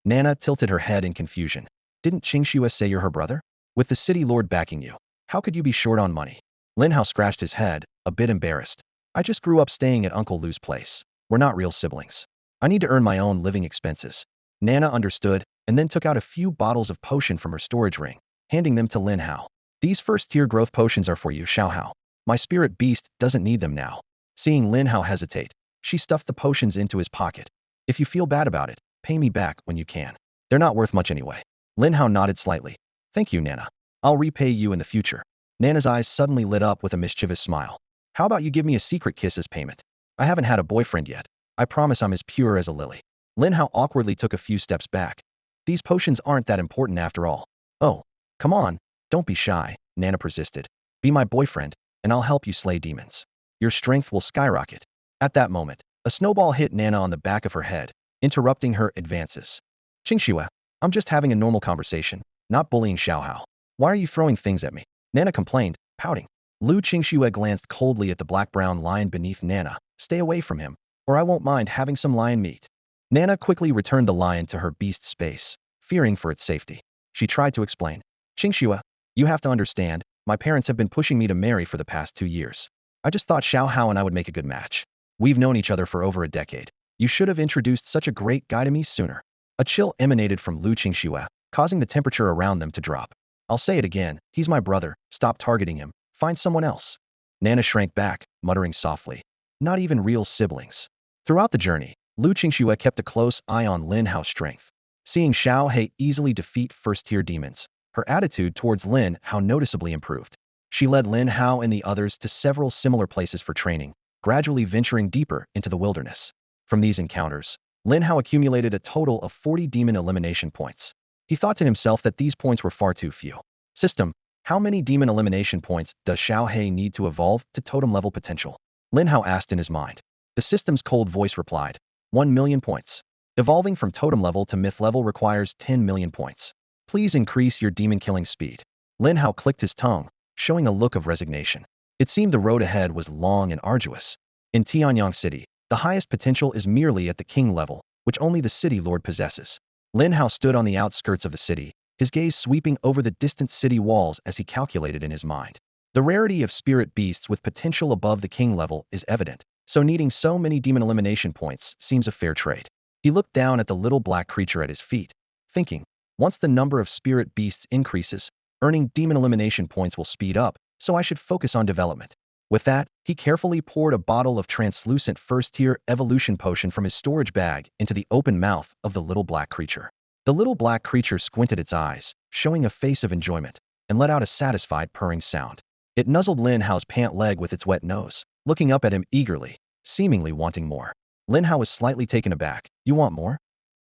Nana tilted her head in confusion. Didn't Qingxue say you're her brother? With the city lord backing you, how could you be short on money? Lin Hao scratched his head, a bit embarrassed. I just grew up staying at Uncle Lu's place. We're not real siblings. I need to earn my own living expenses. Nana understood and then took out a few bottles of potion from her storage ring, handing them to Lin Hao. These first-tier growth potions are for you, Shao Hai. My spirit beast doesn't need them now. Seeing Lin Hao hesitate, she stuffed the potions into his pocket. If you feel bad about it, pay me back when you can. They're not worth much anyway. Lin Hao nodded slightly. Thank you, Nana. I'll repay you in the future. Nana's eyes suddenly lit up with a mischievous smile. How about you give me a secret kiss as payment? I haven't had a boyfriend yet. I promise I'm as pure as a lily. Lin Hao awkwardly took a few steps back. These potions aren't that important after all. Oh, come on, don't be shy, Nana persisted. Be my boyfriend, and I'll help you slay demons. Your strength will skyrocket. At that moment, a snowball hit Nana on the back of her head, interrupting her advances. Qingxue, I'm just having a normal conversation, not bullying Shao Hao. Why are you throwing things at me? Nana complained, pouting. Lu Qingxue glanced coldly at the black-brown lion beneath Nana. Stay away from him, or I won't mind having some lion meat. Nana quickly returned the lion to her beast space, fearing for its safety. She tried to explain. Qingxue, you have to understand, my parents have been pushing me to marry for the past 2 years. I just thought Shao Hao and I would make a good match. We've known each other for over a decade. You should have introduced such a great guy to me sooner. A chill emanated from Lu Qingxue, causing the temperature around them to drop. I'll say it again, he's my brother, stop targeting him, find someone else. Nana shrank back, muttering softly. Not even real siblings. Throughout the journey, Lu Qingxue kept a close eye on Lin Hao's strength. Seeing Shao Hai easily defeat first-tier demons, her attitude towards Lin Hao noticeably improved. She led Lin Hao and the others to several similar places for training, gradually venturing deeper into the wilderness. From these encounters, Lin Hao accumulated a total of 40 demon elimination points. He thought to himself that these points were far too few. System, how many demon elimination points does Shao Hai need to evolve to totem level potential? Lin Hao asked in his mind. The system's cold voice replied, 1 million points. Evolving from totem level to myth level requires 10 million points. Please increase your demon killing speed. Lin Hao clicked his tongue, showing a look of resignation. It seemed the road ahead was long and arduous. In Tianyang City, the highest potential is merely at the king level, which only the city lord possesses. Lin Hao stood on the outskirts of the city, his gaze sweeping over the distant city walls as he calculated in his mind. The rarity of spirit beasts with potential above the king level is evident, so needing so many demon elimination points seems a fair trade. He looked down at the little black creature at his feet, thinking, once the number of spirit beasts increases, earning demon elimination points will speed up, so I should focus on development. With that, he carefully poured a bottle of translucent first-tier evolution potion from his storage bag into the open mouth of the little black creature. The little black creature squinted its eyes, showing a face of enjoyment, and let out a satisfied purring sound. It nuzzled Lin Hao's pant leg with its wet nose, looking up at him eagerly, seemingly wanting more. Lin Hao was slightly taken aback. You want more?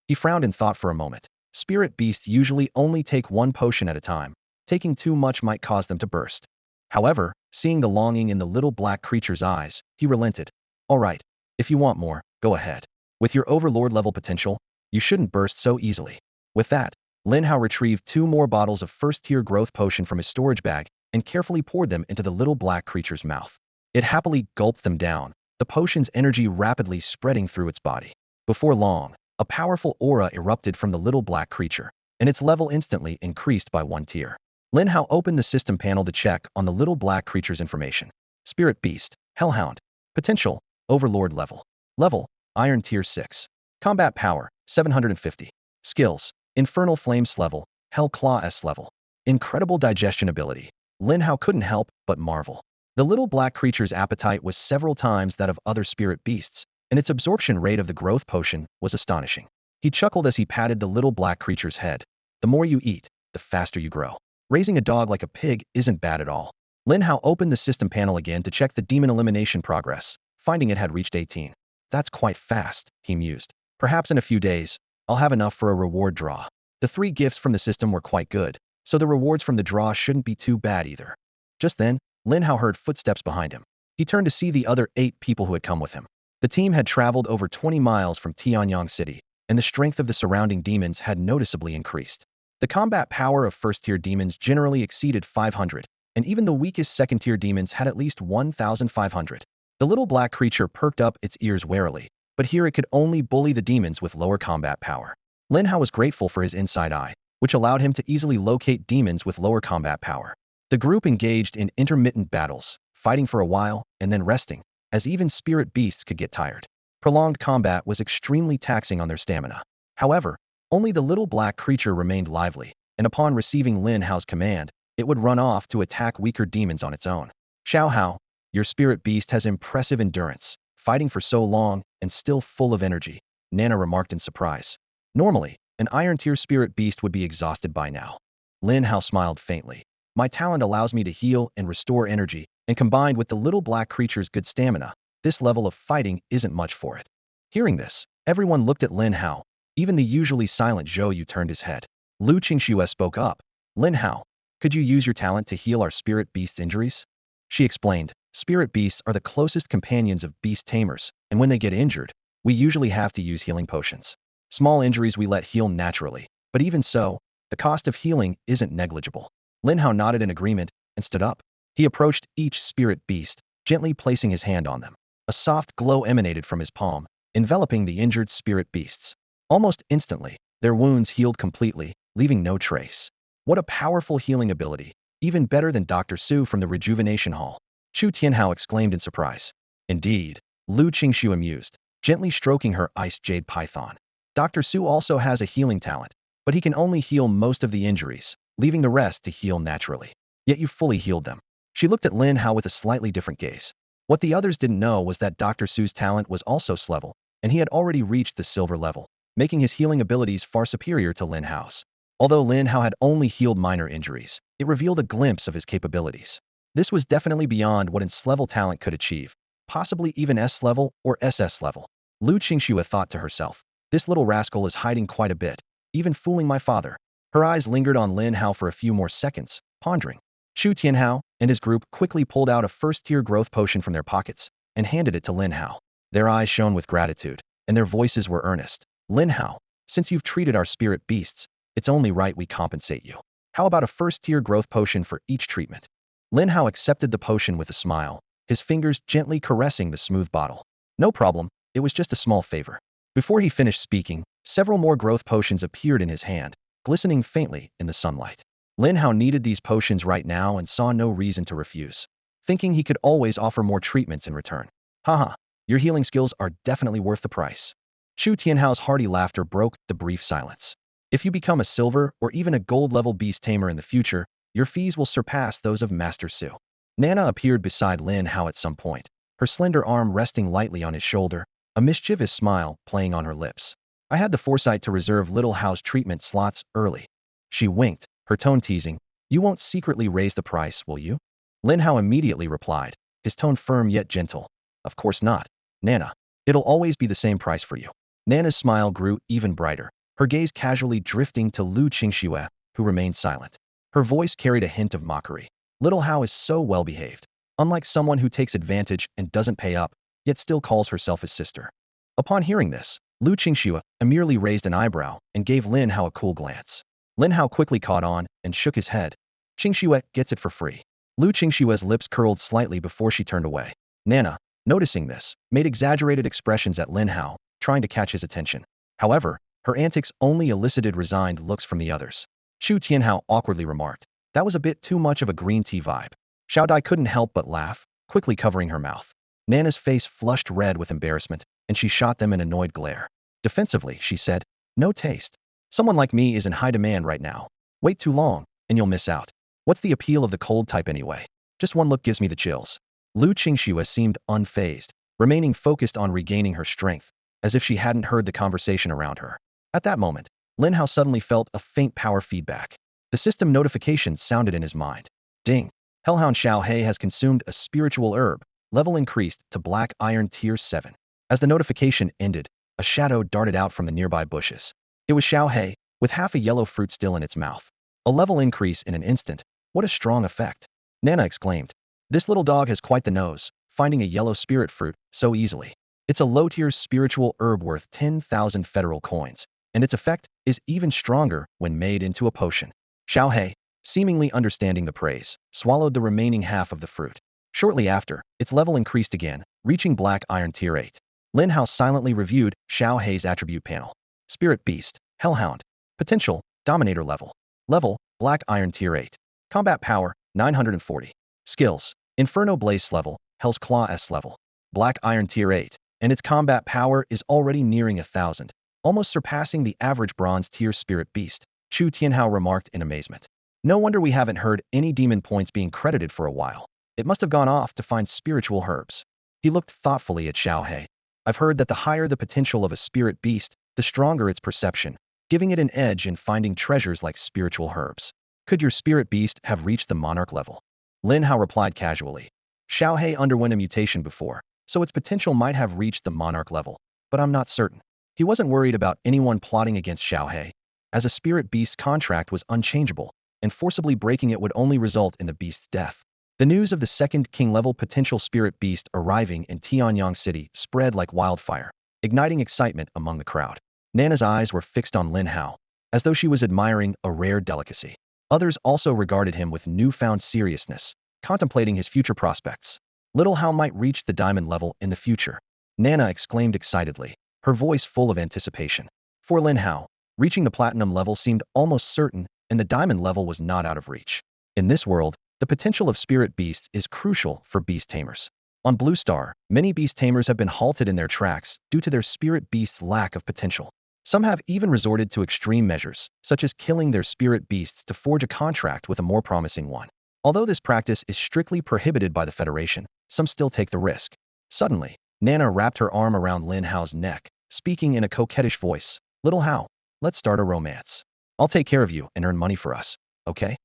He frowned in thought for a moment. Spirit beasts usually only take 1 potion at a time. Taking too much might cause them to burst. However, seeing the longing in the little black creature's eyes, he relented. All right, if you want more, go ahead. With your overlord level potential, you shouldn't burst so easily. With that, Lin Hao retrieved 2 more bottles of first-tier growth potion from his storage bag and carefully poured them into the little black creature's mouth. It happily gulped them down, the potion's energy rapidly spreading through its body. Before long, a powerful aura erupted from the little black creature, and its level instantly increased by 1 tier. Lin Hao opened the system panel to check on the little black creature's information. Spirit Beast, Hellhound. Potential, Overlord level. Level, Iron Tier 6. Combat Power, 750. Skills, Infernal Flames level, Hell Claw S level. Incredible digestion ability. Lin Hao couldn't help but marvel. The little black creature's appetite was several times that of other spirit beasts, and its absorption rate of the growth potion was astonishing. He chuckled as he patted the little black creature's head. The more you eat, the faster you grow. Raising a dog like a pig isn't bad at all. Lin Hao opened the system panel again to check the demon elimination progress, finding it had reached 18. That's quite fast, he mused. Perhaps in a few days, I'll have enough for a reward draw. The 3 gifts from the system were quite good, so the rewards from the draw shouldn't be too bad either. Just then, Lin Hao heard footsteps behind him. He turned to see the other 8 people who had come with him. The team had traveled over 20 miles from Tianyang City, and the strength of the surrounding demons had noticeably increased. The combat power of first-tier demons generally exceeded 500, and even the weakest second-tier demons had at least 1,500. The little black creature perked up its ears warily, but here it could only bully the demons with lower combat power. Lin Hao was grateful for his inside eye, which allowed him to easily locate demons with lower combat power. The group engaged in intermittent battles, fighting for a while and then resting, as even spirit beasts could get tired. Prolonged combat was extremely taxing on their stamina. However, Only the little black creature remained lively, and upon receiving Lin Hao's command, it would run off to attack weaker demons on its own. Shao Hai, your spirit beast has impressive endurance, fighting for so long and still full of energy, Nana remarked in surprise. Normally, an iron tier spirit beast would be exhausted by now. Lin Hao smiled faintly. My talent allows me to heal and restore energy, and combined with the little black creature's good stamina, this level of fighting isn't much for it. Hearing this, everyone looked at Lin Hao. Even the usually silent Zhou Yu turned his head. Lu Qingxue spoke up. Lin Hao, could you use your talent to heal our spirit beast's injuries? She explained, spirit beasts are the closest companions of beast tamers, and when they get injured, we usually have to use healing potions. Small injuries we let heal naturally, but even so, the cost of healing isn't negligible. Lin Hao nodded in agreement and stood up. He approached each spirit beast, gently placing his hand on them. A soft glow emanated from his palm, enveloping the injured spirit beasts. Almost instantly, their wounds healed completely, leaving no trace. What a powerful healing ability, even better than Dr. Su from the Rejuvenation Hall. Chu Tianhao exclaimed in surprise. Indeed, Lu Qingxu amused, gently stroking her ice jade python. Dr. Su also has a healing talent, but he can only heal most of the injuries, leaving the rest to heal naturally. Yet you fully healed them. She looked at Lin Hao with a slightly different gaze. What the others didn't know was that Dr. Su's talent was also S-level, and he had already reached the silver level, making his healing abilities far superior to Lin Hao's. Although Lin Hao had only healed minor injuries, it revealed a glimpse of his capabilities. This was definitely beyond what an S-level talent could achieve, possibly even S-level or SS level. Lu Qingxue thought to herself, this little rascal is hiding quite a bit, even fooling my father. Her eyes lingered on Lin Hao for a few more seconds, pondering. Chu Tianhao and his group quickly pulled out a first-tier growth potion from their pockets and handed it to Lin Hao. Their eyes shone with gratitude, and their voices were earnest. Lin Hao, since you've treated our spirit beasts, it's only right we compensate you. How about a first-tier growth potion for each treatment? Lin Hao accepted the potion with a smile, his fingers gently caressing the smooth bottle. No problem, it was just a small favor. Before he finished speaking, several more growth potions appeared in his hand, glistening faintly in the sunlight. Lin Hao needed these potions right now and saw no reason to refuse, thinking he could always offer more treatments in return. Haha, your healing skills are definitely worth the price. Chu Tianhao's hearty laughter broke the brief silence. If you become a silver or even a gold-level beast tamer in the future, your fees will surpass those of Master Su. Nana appeared beside Lin Hao at some point, her slender arm resting lightly on his shoulder, a mischievous smile playing on her lips. I had the foresight to reserve Little Hao's treatment slots early. She winked, her tone teasing. You won't secretly raise the price, will you? Lin Hao immediately replied, his tone firm yet gentle. Of course not, Nana. It'll always be the same price for you. Nana's smile grew even brighter, her gaze casually drifting to Lu Qingxue, who remained silent. Her voice carried a hint of mockery. Little Hao is so well-behaved, unlike someone who takes advantage and doesn't pay up, yet still calls herself his sister. Upon hearing this, Lu Qingxue merely raised an eyebrow and gave Lin Hao a cool glance. Lin Hao quickly caught on and shook his head. Qingxue gets it for free. Lu Qingxue's lips curled slightly before she turned away. Nana, noticing this, made exaggerated expressions at Lin Hao, trying to catch his attention. However, her antics only elicited resigned looks from the others. Chu Tianhao awkwardly remarked, that was a bit too much of a green tea vibe. Shao Dai couldn't help but laugh, quickly covering her mouth. Nana's face flushed red with embarrassment, and she shot them an annoyed glare. Defensively, she said, no taste. Someone like me is in high demand right now. Wait too long, and you'll miss out. What's the appeal of the cold type anyway? Just one look gives me the chills. Lu Qingxue seemed unfazed, remaining focused on regaining her strength, as if she hadn't heard the conversation around her. At that moment, Lin Hao suddenly felt a faint power feedback. The system notification sounded in his mind. Ding! Hellhound Shao Hai has consumed a spiritual herb, level increased to Black Iron Tier 7. As the notification ended, a shadow darted out from the nearby bushes. It was Shao Hai, with half a yellow fruit still in its mouth. A level increase in an instant. What a strong effect. Nana exclaimed. This little dog has quite the nose, finding a yellow spirit fruit so easily. It's a low-tier spiritual herb worth 10,000 federal coins, and its effect is even stronger when made into a potion. Shao Hai, seemingly understanding the praise, swallowed the remaining half of the fruit. Shortly after, its level increased again, reaching Black Iron Tier 8. Lin Hao silently reviewed Shao Hai's attribute panel. Spirit Beast, Hellhound. Potential, Dominator level. Level, Black Iron Tier 8. Combat Power, 940. Skills, Inferno Blaze level, Hell's Claw S level. Black Iron Tier 8, and its combat power is already nearing 1,000. almost surpassing the average bronze-tier spirit beast, Chu Tianhao remarked in amazement. No wonder we haven't heard any demon points being credited for a while. It must have gone off to find spiritual herbs. He looked thoughtfully at Shao Hai. I've heard that the higher the potential of a spirit beast, the stronger its perception, giving it an edge in finding treasures like spiritual herbs. Could your spirit beast have reached the monarch level? Lin Hao replied casually. Shao Hai underwent a mutation before, so its potential might have reached the monarch level, but I'm not certain. He wasn't worried about anyone plotting against Shao Hai, as a spirit beast's contract was unchangeable, and forcibly breaking it would only result in the beast's death. The news of the second king-level potential spirit beast arriving in Tianyang City spread like wildfire, igniting excitement among the crowd. Nana's eyes were fixed on Lin Hao, as though she was admiring a rare delicacy. Others also regarded him with newfound seriousness, contemplating his future prospects. Little Hao might reach the diamond level in the future. Nana exclaimed excitedly, her voice full of anticipation. For Lin Hao, reaching the platinum level seemed almost certain, and the diamond level was not out of reach. In this world, the potential of spirit beasts is crucial for beast tamers. On Blue Star, many beast tamers have been halted in their tracks due to their spirit beast's lack of potential. Some have even resorted to extreme measures, such as killing their spirit beasts to forge a contract with a more promising one. Although this practice is strictly prohibited by the Federation, some still take the risk. Suddenly, Nana wrapped her arm around Lin Hao's neck, speaking in a coquettish voice. Little Hao, let's start a romance. I'll take care of you and earn money for us, okay?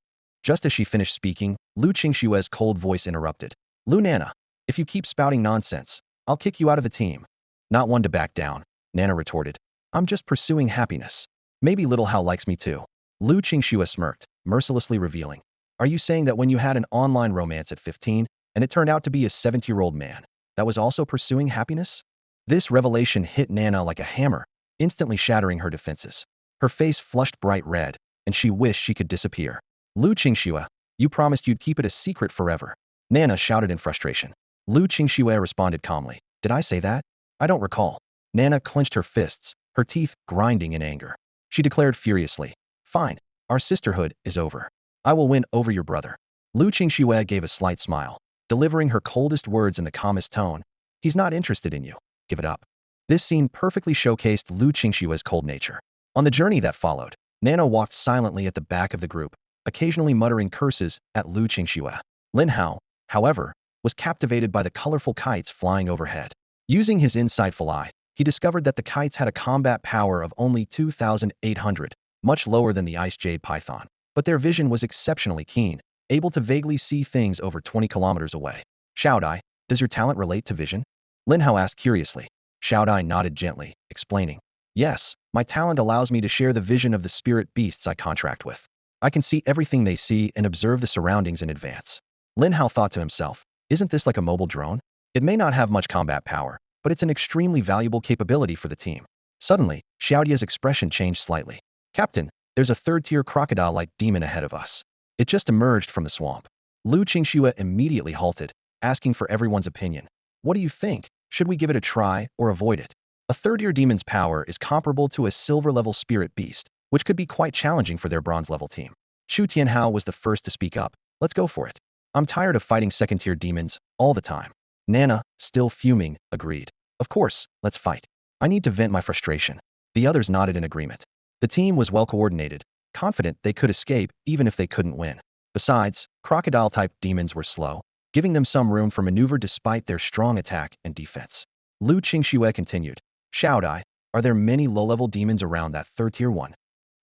Just as she finished speaking, Lu Qingshue's cold voice interrupted. Lu Nana, if you keep spouting nonsense, I'll kick you out of the team. Not one to back down, Nana retorted. I'm just pursuing happiness. Maybe Little Hao likes me too. Lu Qingxue smirked, mercilessly revealing. Are you saying that when you had an online romance at 15, and it turned out to be a 70-year-old man, that was also pursuing happiness? This revelation hit Nana like a hammer, instantly shattering her defenses. Her face flushed bright red, and she wished she could disappear. Lu Qingxue, you promised you'd keep it a secret forever. Nana shouted in frustration. Lu Qingxue responded calmly. Did I say that? I don't recall. Nana clenched her fists, her teeth grinding in anger. She declared furiously. Fine, our sisterhood is over. I will win over your brother. Lu Qingxue gave a slight smile, delivering her coldest words in the calmest tone. He's not interested in you. Give it up. This scene perfectly showcased Lu Qingxue's cold nature. On the journey that followed, Nana walked silently at the back of the group, occasionally muttering curses at Lu Qingxue. Lin Hao, however, was captivated by the colorful kites flying overhead. Using his insightful eye, he discovered that the kites had a combat power of only 2,800, much lower than the ice jade python. But their vision was exceptionally keen, able to vaguely see things over 20 kilometers away. Shao Hai, does your talent relate to vision? Lin Hao asked curiously. Shao Hai nodded gently, explaining. Yes, my talent allows me to share the vision of the spirit beasts I contract with. I can see everything they see and observe the surroundings in advance. Lin Hao thought to himself, isn't this like a mobile drone? It may not have much combat power, but it's an extremely valuable capability for the team. Suddenly, Xiaodia's expression changed slightly. Captain, there's a third-tier crocodile-like demon ahead of us. It just emerged from the swamp. Lu Qingxue immediately halted, asking for everyone's opinion. What do you think? Should we give it a try or avoid it? A third-tier demon's power is comparable to a silver-level spirit beast, which could be quite challenging for their bronze-level team. Chu Tianhao was the first to speak up. Let's go for it. I'm tired of fighting second-tier demons all the time. Nana, still fuming, agreed. Of course, let's fight. I need to vent my frustration. The others nodded in agreement. The team was well coordinated, confident they could escape even if they couldn't win. Besides, crocodile-type demons were slow, giving them some room for maneuver despite their strong attack and defense. Lu Qingxue continued. Shao Hai, are there many low-level demons around that third-tier one?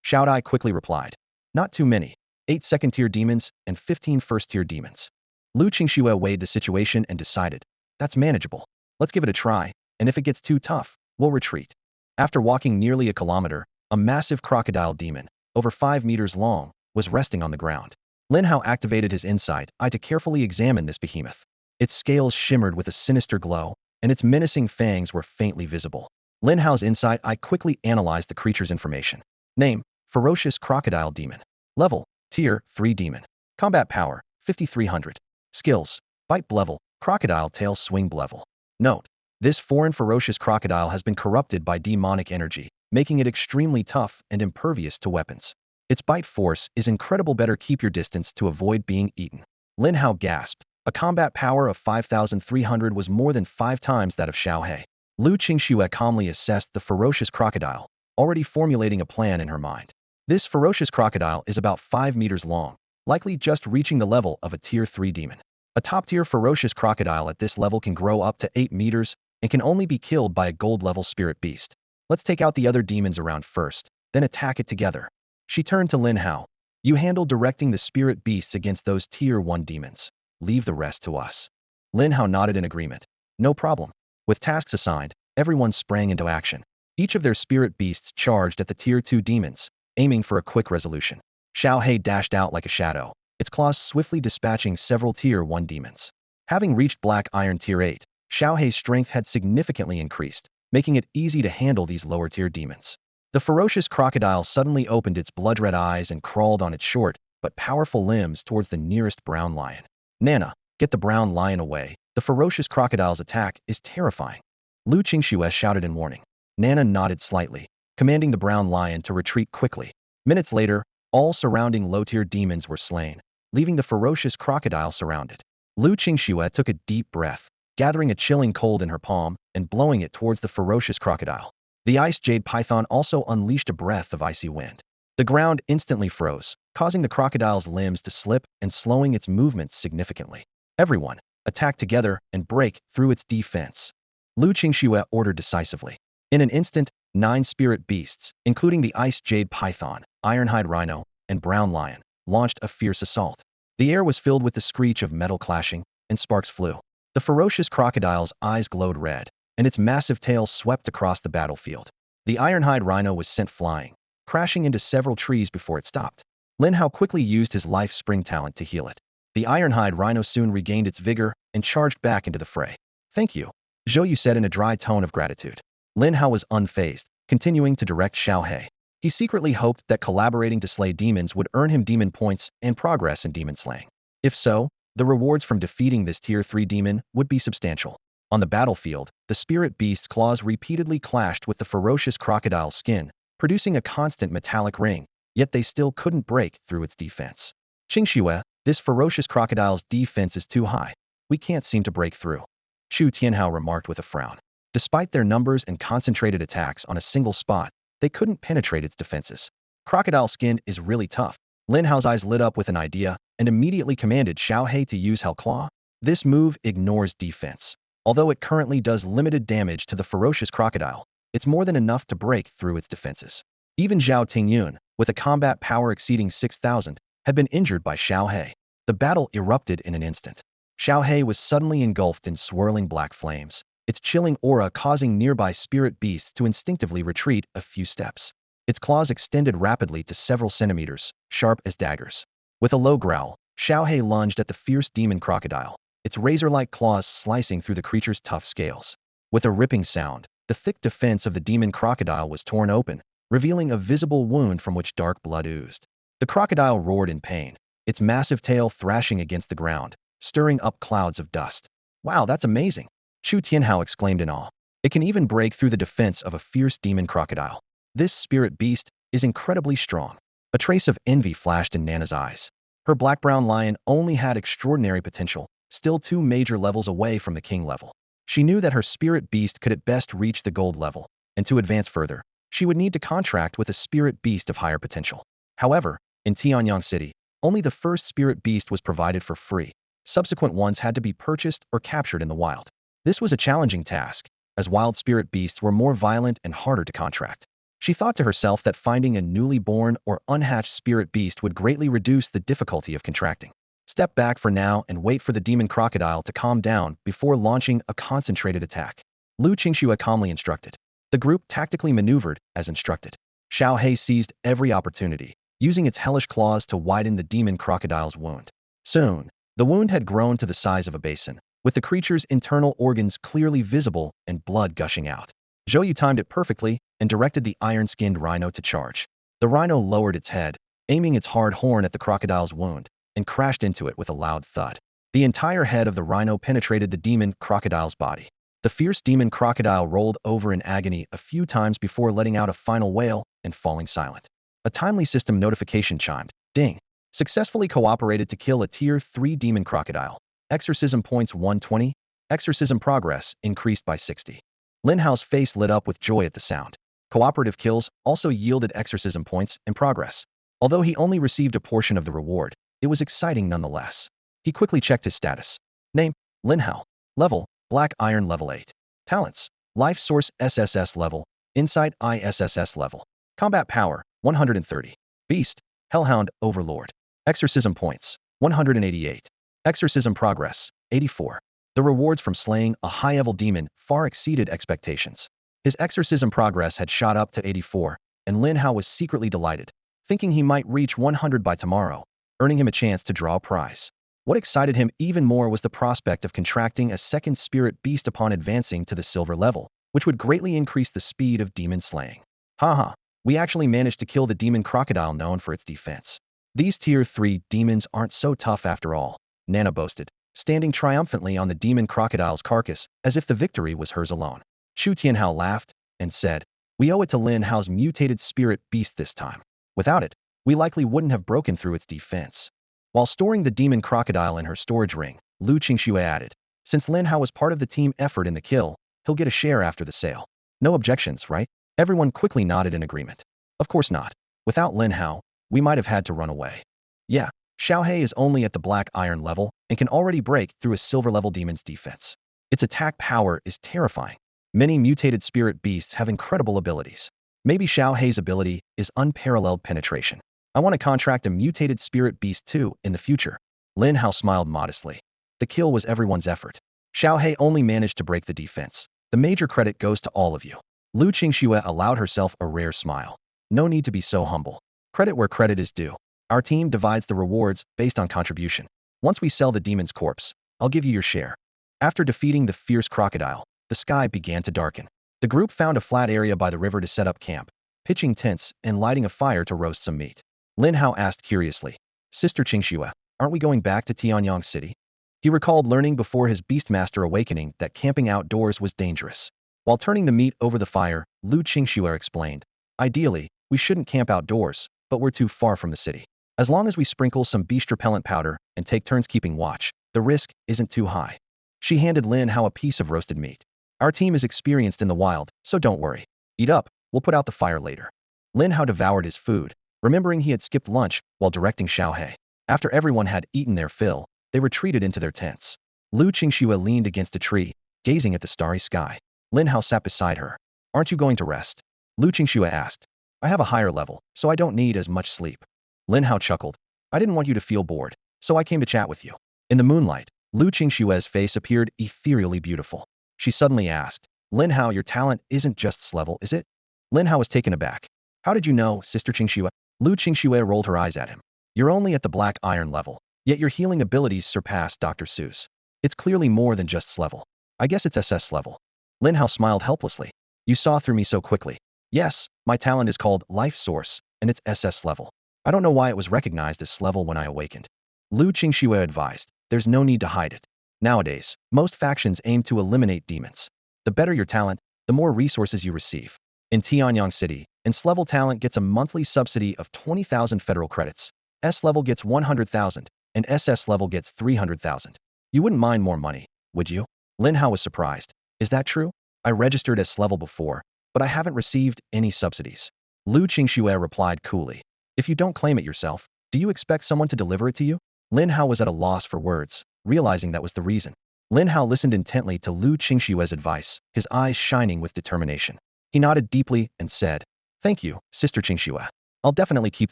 Shao Hai quickly replied. Not too many. 8 second-tier demons and 15 first-tier demons. Lu Qingxue weighed the situation and decided. That's manageable. Let's give it a try, and if it gets too tough, we'll retreat. After walking nearly a kilometer, a massive crocodile demon, over 5 meters long, was resting on the ground. Lin Hao activated his insight eye to carefully examine this behemoth. Its scales shimmered with a sinister glow, and its menacing fangs were faintly visible. Lin Hao's insight eye quickly analyzed the creature's information. Name, Ferocious Crocodile Demon. Level, Tier 3 Demon. Combat Power, 5300. Skills, Bite Level, Crocodile Tail Swing Level. Note, this foreign ferocious crocodile has been corrupted by demonic energy, making it extremely tough and impervious to weapons. Its bite force is incredible. Better keep your distance to avoid being eaten. Lin Hao gasped. A combat power of 5,300 was more than 5 times that of Shao Hai. Lu Qingxue calmly assessed the ferocious crocodile. already formulating a plan in her mind. This ferocious crocodile is about 5 meters long, likely just reaching the level of a Tier 3 demon. A top-tier ferocious crocodile at this level can grow up to 8 meters and can only be killed by a gold-level spirit beast. Let's take out the other demons around first, then attack it together. She turned to Lin Hao. You handle directing the spirit beasts against those Tier 1 demons. Leave the rest to us. Lin Hao nodded in agreement. No problem. With tasks assigned, everyone sprang into action. Each of their spirit beasts charged at the Tier 2 demons, aiming for a quick resolution. Shao Hai dashed out like a shadow, its claws swiftly dispatching several Tier 1 demons. Having reached Black Iron Tier 8, Shao Hai's strength had significantly increased, making it easy to handle these lower-tier demons. The ferocious crocodile suddenly opened its blood-red eyes and crawled on its short, but powerful limbs towards the nearest brown lion. Nana, get the brown lion away. The ferocious crocodile's attack is terrifying. Lu Qingxue shouted in warning. Nana nodded slightly, commanding the brown lion to retreat quickly. Minutes later, all surrounding low-tier demons were slain, leaving the ferocious crocodile surrounded. Lu Qingxue took a deep breath, gathering a chilling cold in her palm and blowing it towards the ferocious crocodile. The ice jade python also unleashed a breath of icy wind. The ground instantly froze, causing the crocodile's limbs to slip and slowing its movements significantly. Everyone, attack together and break through its defense. Lu Qingxue ordered decisively. In an instant, 9 spirit beasts, including the ice jade python, ironhide rhino, and brown lion, launched a fierce assault. The air was filled with the screech of metal clashing, and sparks flew. The ferocious crocodile's eyes glowed red, and its massive tail swept across the battlefield. The ironhide rhino was sent flying, crashing into several trees before it stopped. Lin Hao quickly used his life spring talent to heal it. The ironhide rhino soon regained its vigor and charged back into the fray. Thank you, Zhou Yu said in a dry tone of gratitude. Lin Hao was unfazed, continuing to direct Shao Hai. He secretly hoped that collaborating to slay demons would earn him demon points and progress in demon slaying. If so, the rewards from defeating this Tier 3 demon would be substantial. On the battlefield, the spirit beast's claws repeatedly clashed with the ferocious crocodile's skin, producing a constant metallic ring, yet they still couldn't break through its defense. Qingxue, this ferocious crocodile's defense is too high. We can't seem to break through. Chu Tianhao remarked with a frown. Despite their numbers and concentrated attacks on a single spot, they couldn't penetrate its defenses. Crocodile skin is really tough. Lin Hao's eyes lit up with an idea and immediately commanded Shao Hai to use Hell Claw. This move ignores defense. Although it currently does limited damage to the ferocious crocodile, it's more than enough to break through its defenses. Even Zhao Tingyun, with a combat power exceeding 6,000, had been injured by Shao Hai. The battle erupted in an instant. Shao Hai was suddenly engulfed in swirling black flames, its chilling aura causing nearby spirit beasts to instinctively retreat a few steps. Its claws extended rapidly to several centimeters, sharp as daggers. With a low growl, Shao Hai lunged at the fierce demon crocodile, its razor-like claws slicing through the creature's tough scales. With a ripping sound, the thick defense of the demon crocodile was torn open, revealing a visible wound from which dark blood oozed. The crocodile roared in pain, its massive tail thrashing against the ground, stirring up clouds of dust. Wow, that's amazing! Chu Tianhao exclaimed in awe. It can even break through the defense of a fierce demon crocodile. This spirit beast is incredibly strong. A trace of envy flashed in Nana's eyes. Her black-brown lion only had extraordinary potential, still 2 major levels away from the king level. She knew that her spirit beast could at best reach the gold level, and to advance further, she would need to contract with a spirit beast of higher potential. However, in Tianyang City, only the first spirit beast was provided for free. Subsequent ones had to be purchased or captured in the wild. This was a challenging task, as wild spirit beasts were more violent and harder to contract. She thought to herself that finding a newly born or unhatched spirit beast would greatly reduce the difficulty of contracting. Step back for now and wait for the demon crocodile to calm down before launching a concentrated attack. Lu Qingxue calmly instructed. The group tactically maneuvered as instructed. Shao Hai seized every opportunity, using its hellish claws to widen the demon crocodile's wound. Soon, the wound had grown to the size of a basin, with the creature's internal organs clearly visible and blood gushing out. Zhou Yu timed it perfectly and directed the iron-skinned rhino to charge. The rhino lowered its head, aiming its hard horn at the crocodile's wound, and crashed into it with a loud thud. The entire head of the rhino penetrated the demon crocodile's body. The fierce demon crocodile rolled over in agony a few times before letting out a final wail and falling silent. A timely system notification chimed. Ding! Successfully cooperated to kill a Tier 3 demon crocodile. Exorcism points 120. Exorcism progress increased by 60. Lin Hao's face lit up with joy at the sound. Cooperative kills also yielded exorcism points and progress. Although he only received a portion of the reward, it was exciting nonetheless. He quickly checked his status. Name, Lin Hao. Level, Black Iron level 8. Talents, Life Source SSS level, Insight ISSS level. Combat Power, 130. Beast, Hellhound Overlord. Exorcism points, 188. Exorcism progress, 84. The rewards from slaying a high-level demon far exceeded expectations. His exorcism progress had shot up to 84, and Lin Hao was secretly delighted, thinking he might reach 100 by tomorrow, earning him a chance to draw a prize. What excited him even more was the prospect of contracting a second spirit beast upon advancing to the silver level, which would greatly increase the speed of demon slaying. Haha, we actually managed to kill the demon crocodile known for its defense. These tier 3 demons aren't so tough after all, Nana boasted, standing triumphantly on the demon crocodile's carcass as if the victory was hers alone. Chu Tianhao laughed and said, "We owe it to Lin Hao's mutated spirit beast this time. Without it, we likely wouldn't have broken through its defense." While storing the demon crocodile in her storage ring, Lu Qingxue added, "Since Lin Hao was part of the team effort in the kill, he'll get a share after the sale. No objections, right?" Everyone quickly nodded in agreement. Of course not. Without Lin Hao, we might have had to run away. Yeah, Shao Hai is only at the Black Iron level and can already break through a silver level demon's defense. Its attack power is terrifying. Many mutated spirit beasts have incredible abilities. Maybe Shao Hai's ability is unparalleled penetration. I want to contract a mutated spirit beast too in the future. Lin Hao smiled modestly. The kill was everyone's effort. Shao Hai only managed to break the defense. The major credit goes to all of you. Lu Qingxue allowed herself a rare smile. No need to be so humble. Credit where credit is due. Our team divides the rewards based on contribution. Once we sell the demon's corpse, I'll give you your share. After defeating the fierce crocodile, the sky began to darken. The group found a flat area by the river to set up camp, pitching tents and lighting a fire to roast some meat. Lin Hao asked curiously, "Sister Qingxue, aren't we going back to Tianyang City?" He recalled learning before his Beastmaster awakening that camping outdoors was dangerous. While turning the meat over the fire, Lu Qingxue explained, "Ideally, we shouldn't camp outdoors, but we're too far from the city. As long as we sprinkle some beast repellent powder and take turns keeping watch, the risk isn't too high." She handed Lin Hao a piece of roasted meat. "Our team is experienced in the wild, so don't worry. Eat up, we'll put out the fire later." Lin Hao devoured his food, remembering he had skipped lunch while directing Shao Hai. After everyone had eaten their fill, they retreated into their tents. Lu Qingxue leaned against a tree, gazing at the starry sky. Lin Hao sat beside her. "Aren't you going to rest?" Lu Qingxue asked. "I have a higher level, so I don't need as much sleep." Lin Hao chuckled. "I didn't want you to feel bored, so I came to chat with you." In the moonlight, Lu Qingxue's face appeared ethereally beautiful. She suddenly asked, "Lin Hao, your talent isn't just S-level, is it?" Lin Hao was taken aback. "How did you know, Sister Qingxue?" Lu Qingxue rolled her eyes at him. "You're only at the Black Iron level, yet your healing abilities surpass Dr. Seuss. It's clearly more than just S-level. I guess it's SS level." Lin Hao smiled helplessly. "You saw through me so quickly." "Yes, my talent is called Life Source, and it's SS level. I don't know why it was recognized as S-level when I awakened." Lu Qingxue advised, "There's no need to hide it. Nowadays, most factions aim to eliminate demons. The better your talent, the more resources you receive. In Tianyang City, S-level talent gets a monthly subsidy of 20,000 federal credits. S-level gets 100,000, and SS level gets 300,000. You wouldn't mind more money, would you?" Lin Hao was surprised. "Is that true? I registered as S-level before, but I haven't received any subsidies." Lu Qingxue replied coolly. "If you don't claim it yourself, do you expect someone to deliver it to you?" Lin Hao was at a loss for words, realizing that was the reason. Lin Hao listened intently to Lu Qingxue's advice, his eyes shining with determination. He nodded deeply and said, "Thank you, Sister Qingxue. I'll definitely keep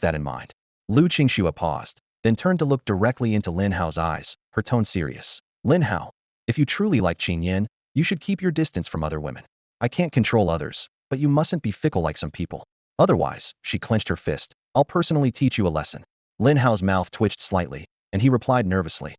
that in mind." Lu Qingxue paused, then turned to look directly into Lin Hao's eyes, her tone serious. "Lin Hao, if you truly like Qing Yin, you should keep your distance from other women. I can't control others, but you mustn't be fickle like some people. Otherwise," she clenched her fist, "I'll personally teach you a lesson." Lin Hao's mouth twitched slightly, and he replied nervously,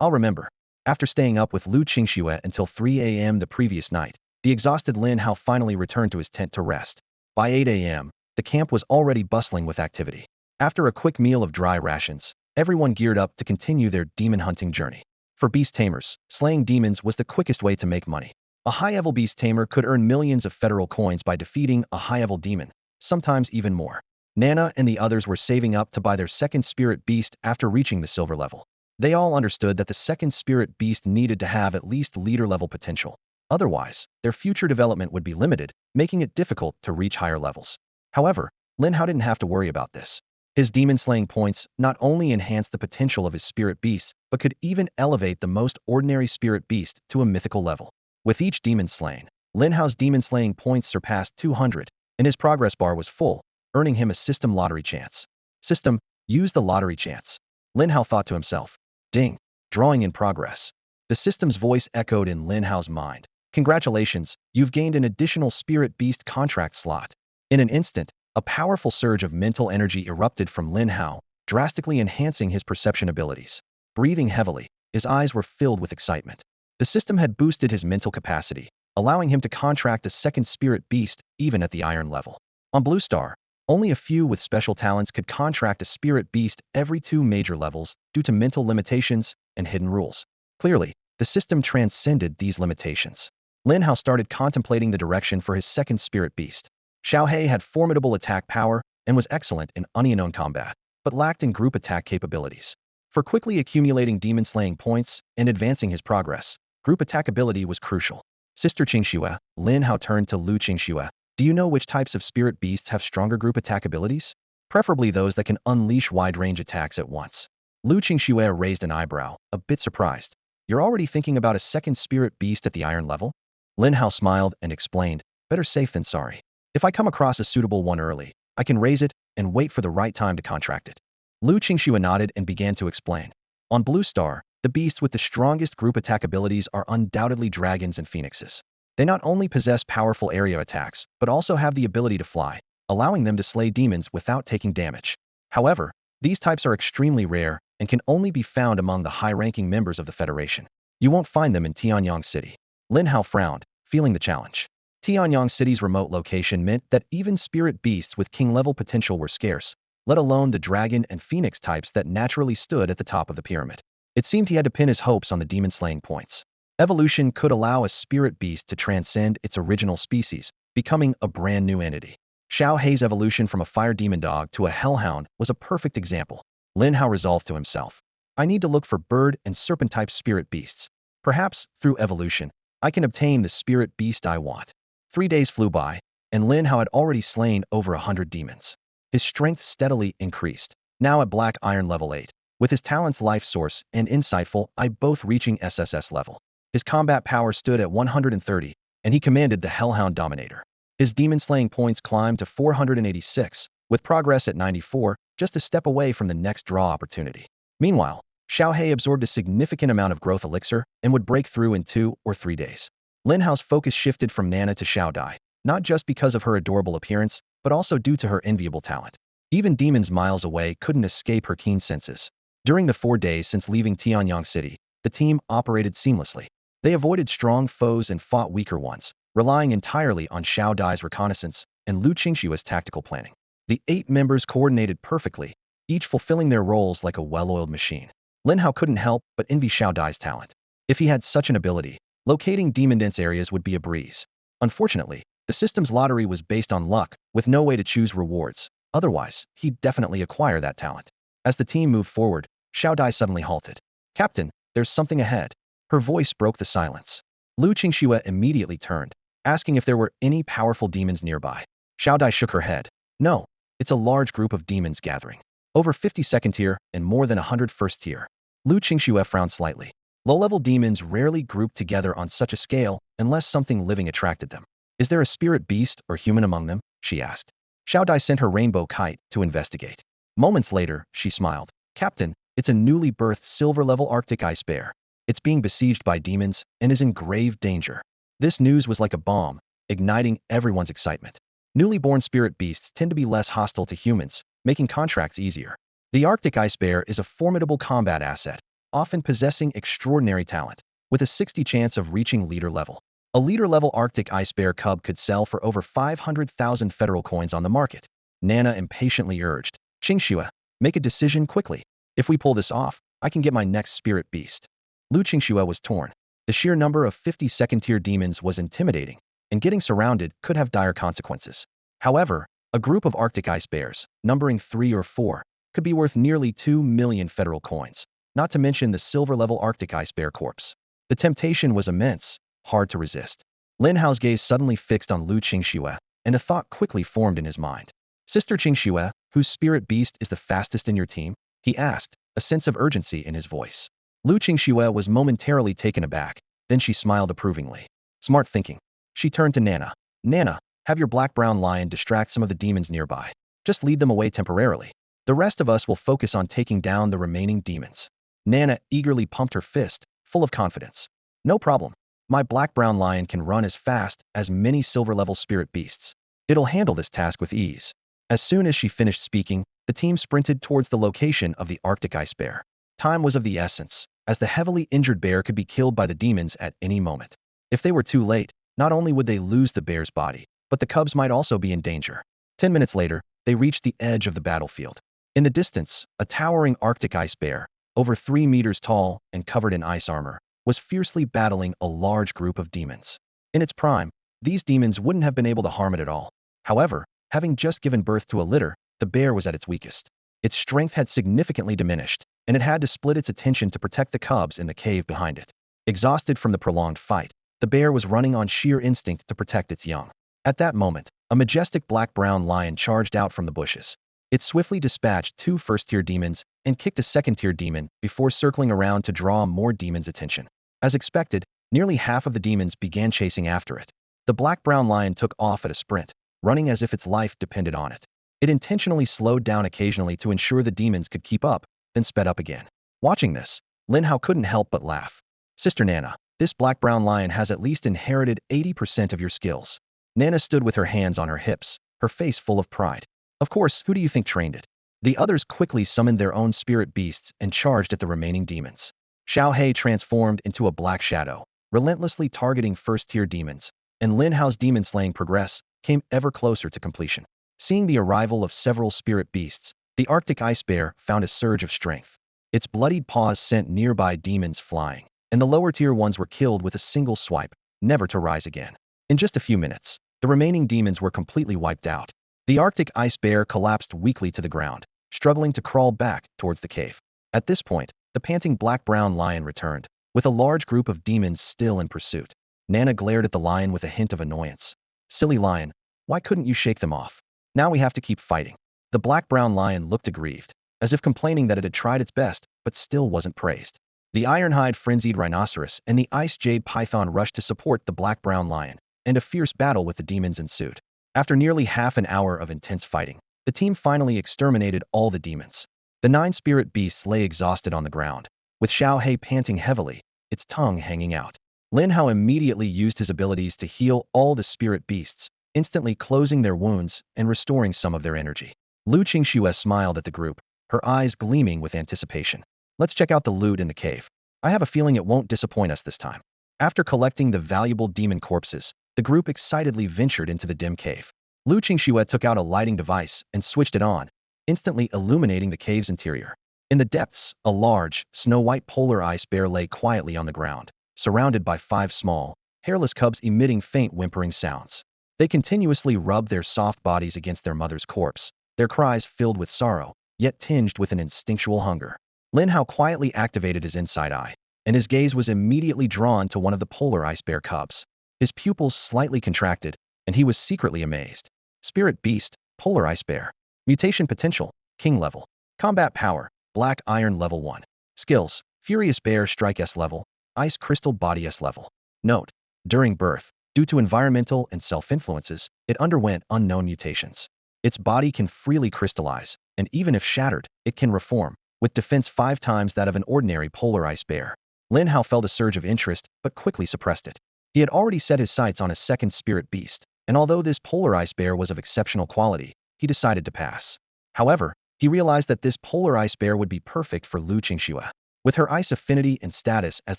I'll remember." After staying up with Lu Qingxue until 3 a.m. the previous night, the exhausted Lin Hao finally returned to his tent to rest. By 8 a.m., the camp was already bustling with activity. After a quick meal of dry rations, everyone geared up to continue their demon hunting journey. For beast tamers, slaying demons was the quickest way to make money. A high-level beast tamer could earn millions of federal coins by defeating a high-level demon, sometimes even more. Nana and the others were saving up to buy their second spirit beast after reaching the silver level. They all understood that the second spirit beast needed to have at least leader-level potential. Otherwise, their future development would be limited, making it difficult to reach higher levels. However, Lin Hao didn't have to worry about this. His demon-slaying points not only enhanced the potential of his spirit beasts, but could even elevate the most ordinary spirit beast to a mythical level. With each demon slain, Lin Hao's demon-slaying points surpassed 200, and his progress bar was full, earning him a system lottery chance. System, use the lottery chance. Lin Hao thought to himself. Ding, drawing in progress. The system's voice echoed in Lin Hao's mind. Congratulations, you've gained an additional spirit beast contract slot. In an instant, a powerful surge of mental energy erupted from Lin Hao, drastically enhancing his perception abilities. Breathing heavily, his eyes were filled with excitement. The system had boosted his mental capacity, allowing him to contract a second spirit beast even at the iron level. On Blue Star, only a few with special talents could contract a spirit beast every 2 major levels due to mental limitations and hidden rules. Clearly, the system transcended these limitations. Lin Hao started contemplating the direction for his second spirit beast. Shao Hai had formidable attack power and was excellent in unknown combat, but lacked in group attack capabilities. For quickly accumulating demon-slaying points and advancing his progress, group attack ability was crucial. Sister Qingxue, Lin Hao turned to Lu Qingxue. Do you know which types of spirit beasts have stronger group attack abilities? Preferably those that can unleash wide-range attacks at once. Lu Qingxue raised an eyebrow, a bit surprised. You're already thinking about a second spirit beast at the iron level? Lin Hao smiled and explained, better safe than sorry. If I come across a suitable one early, I can raise it and wait for the right time to contract it. Lu Qingxue nodded and began to explain. On Blue Star, the beasts with the strongest group attack abilities are undoubtedly dragons and phoenixes. They not only possess powerful area attacks, but also have the ability to fly, allowing them to slay demons without taking damage. However, these types are extremely rare and can only be found among the high-ranking members of the Federation. You won't find them in Tianyang City. Lin Hao frowned, feeling the challenge. Tianyang City's remote location meant that even spirit beasts with king-level potential were scarce, let alone the dragon and phoenix types that naturally stood at the top of the pyramid. It seemed he had to pin his hopes on the demon-slaying points. Evolution could allow a spirit beast to transcend its original species, becoming a brand new entity. Shao Hai's evolution from a fire demon dog to a hellhound was a perfect example. Lin Hao resolved to himself. I need to look for bird and serpent-type spirit beasts. Perhaps, through evolution, I can obtain the spirit beast I want. 3 days flew by, and Lin Hao had already slain over 100 demons. His strength steadily increased, now at Black Iron level 8, with his talents Life Source and Insightful I both reaching SSS level. His combat power stood at 130, and he commanded the Hellhound Dominator. His demon-slaying points climbed to 486, with progress at 94, just a step away from the next draw opportunity. Meanwhile, Shao Hai absorbed a significant amount of growth elixir and would break through in 2 or 3 days. Lin Hao's focus shifted from Nana to Shao Dai, not just because of her adorable appearance, but also due to her enviable talent. Even demons miles away couldn't escape her keen senses. During the 4 days since leaving Tianyang City, the team operated seamlessly. They avoided strong foes and fought weaker ones, relying entirely on Shao Dai's reconnaissance and Lu Qingxue's tactical planning. The 8 members coordinated perfectly, each fulfilling their roles like a well-oiled machine. Lin Hao couldn't help but envy Shao Dai's talent. If he had such an ability, locating demon-dense areas would be a breeze. Unfortunately, the system's lottery was based on luck, with no way to choose rewards. Otherwise, he'd definitely acquire that talent. As the team moved forward, Shao Dai suddenly halted. Captain, there's something ahead. Her voice broke the silence. Lu Qingxue immediately turned, asking if there were any powerful demons nearby. Shao Dai shook her head. No, it's a large group of demons gathering. Over 50 second tier and more than 100 first tier. Lu Qingxue frowned slightly. Low-level demons rarely grouped together on such a scale unless something living attracted them. Is there a spirit beast or human among them? She asked. Shao Dai sent her rainbow kite to investigate. Moments later, she smiled. Captain, it's a newly birthed silver-level Arctic ice bear. It's being besieged by demons and is in grave danger. This news was like a bomb, igniting everyone's excitement. Newly born spirit beasts tend to be less hostile to humans, making contracts easier. The Arctic ice bear is a formidable combat asset, often possessing extraordinary talent, with a 60 chance of reaching leader level. A leader-level Arctic ice bear cub could sell for over 500,000 federal coins on the market. Nana impatiently urged, Qingxue, make a decision quickly. If we pull this off, I can get my next spirit beast. Lu Qingxue was torn. The sheer number of 50 second-tier demons was intimidating, and getting surrounded could have dire consequences. However, a group of Arctic ice bears, numbering 3 or 4, could be worth nearly 2 million federal coins, not to mention the silver-level Arctic ice bear corpse. The temptation was immense. hard to resist. Lin Hao's gaze suddenly fixed on Lu Qingxue, and a thought quickly formed in his mind. Sister Qingxue, whose spirit beast is the fastest in your team? He asked, a sense of urgency in his voice. Lu Qingxue was momentarily taken aback, then she smiled approvingly. Smart thinking. She turned to Nana. Nana, have your black-brown lion distract some of the demons nearby. Just lead them away temporarily. The rest of us will focus on taking down the remaining demons. Nana eagerly pumped her fist, full of confidence. No problem. My black-brown lion can run as fast as many silver-level spirit beasts. It'll handle this task with ease. As soon as she finished speaking, the team sprinted towards the location of the Arctic ice bear. Time was of the essence, as the heavily injured bear could be killed by the demons at any moment. If they were too late, not only would they lose the bear's body, but the cubs might also be in danger. 10 minutes later, they reached the edge of the battlefield. In the distance, a towering Arctic ice bear, over 3 meters tall and covered in ice armor, was fiercely battling a large group of demons. In its prime, these demons wouldn't have been able to harm it at all. However, having just given birth to a litter, the bear was at its weakest. Its strength had significantly diminished, and it had to split its attention to protect the cubs in the cave behind it. Exhausted from the prolonged fight, the bear was running on sheer instinct to protect its young. At that moment, a majestic black-brown lion charged out from the bushes. It swiftly dispatched 2 first-tier demons and kicked a second-tier demon before circling around to draw more demons' attention. As expected, nearly half of the demons began chasing after it. The black-brown lion took off at a sprint, running as if its life depended on it. It intentionally slowed down occasionally to ensure the demons could keep up, then sped up again. Watching this, Lin Hao couldn't help but laugh. Sister Nana, this black-brown lion has at least inherited 80% of your skills. Nana stood with her hands on her hips, her face full of pride. Of course, who do you think trained it? The others quickly summoned their own spirit beasts and charged at the remaining demons. Shao Hai transformed into a black shadow, relentlessly targeting first-tier demons, and Lin Hao's demon-slaying progress came ever closer to completion. Seeing the arrival of several spirit beasts, the Arctic ice bear found a surge of strength. Its bloodied paws sent nearby demons flying, and the lower-tier ones were killed with a single swipe, never to rise again. In just a few minutes, the remaining demons were completely wiped out. The Arctic ice bear collapsed weakly to the ground, struggling to crawl back towards the cave. At this point, the panting black-brown lion returned, with a large group of demons still in pursuit. Nana glared at the lion with a hint of annoyance. Silly lion, why couldn't you shake them off? Now we have to keep fighting. The black-brown lion looked aggrieved, as if complaining that it had tried its best, but still wasn't praised. The iron-hide frenzied rhinoceros and the ice jade python rushed to support the black-brown lion, and a fierce battle with the demons ensued. After nearly half an hour of intense fighting, the team finally exterminated all the demons. The 9 spirit beasts lay exhausted on the ground, with Shao Hai panting heavily, its tongue hanging out. Lin Hao immediately used his abilities to heal all the spirit beasts, instantly closing their wounds and restoring some of their energy. Lu Qingxue smiled at the group, her eyes gleaming with anticipation. Let's check out the loot in the cave. I have a feeling it won't disappoint us this time. After collecting the valuable demon corpses, the group excitedly ventured into the dim cave. Lu Qingxue took out a lighting device and switched it on, instantly illuminating the cave's interior. In the depths, a large, snow-white polar ice bear lay quietly on the ground, surrounded by 5 small, hairless cubs emitting faint whimpering sounds. They continuously rubbed their soft bodies against their mother's corpse, their cries filled with sorrow, yet tinged with an instinctual hunger. Lin Hao quietly activated his inside eye, and his gaze was immediately drawn to one of the polar ice bear cubs. His pupils slightly contracted, and he was secretly amazed. Spirit Beast, Polar Ice Bear. Mutation Potential, King Level. Combat Power, Black Iron Level 1. Skills, Furious Bear Strike S Level, Ice Crystal Body S Level. Note: during birth, due to environmental and self-influences, it underwent unknown mutations. Its body can freely crystallize, and even if shattered, it can reform, with defense 5 times that of an ordinary polar ice bear. Lin Hao felt a surge of interest, but quickly suppressed it. He had already set his sights on a second spirit beast, and although this polar ice bear was of exceptional quality, he decided to pass. However, he realized that this polar ice bear would be perfect for Lu Qingxue. With her ice affinity and status as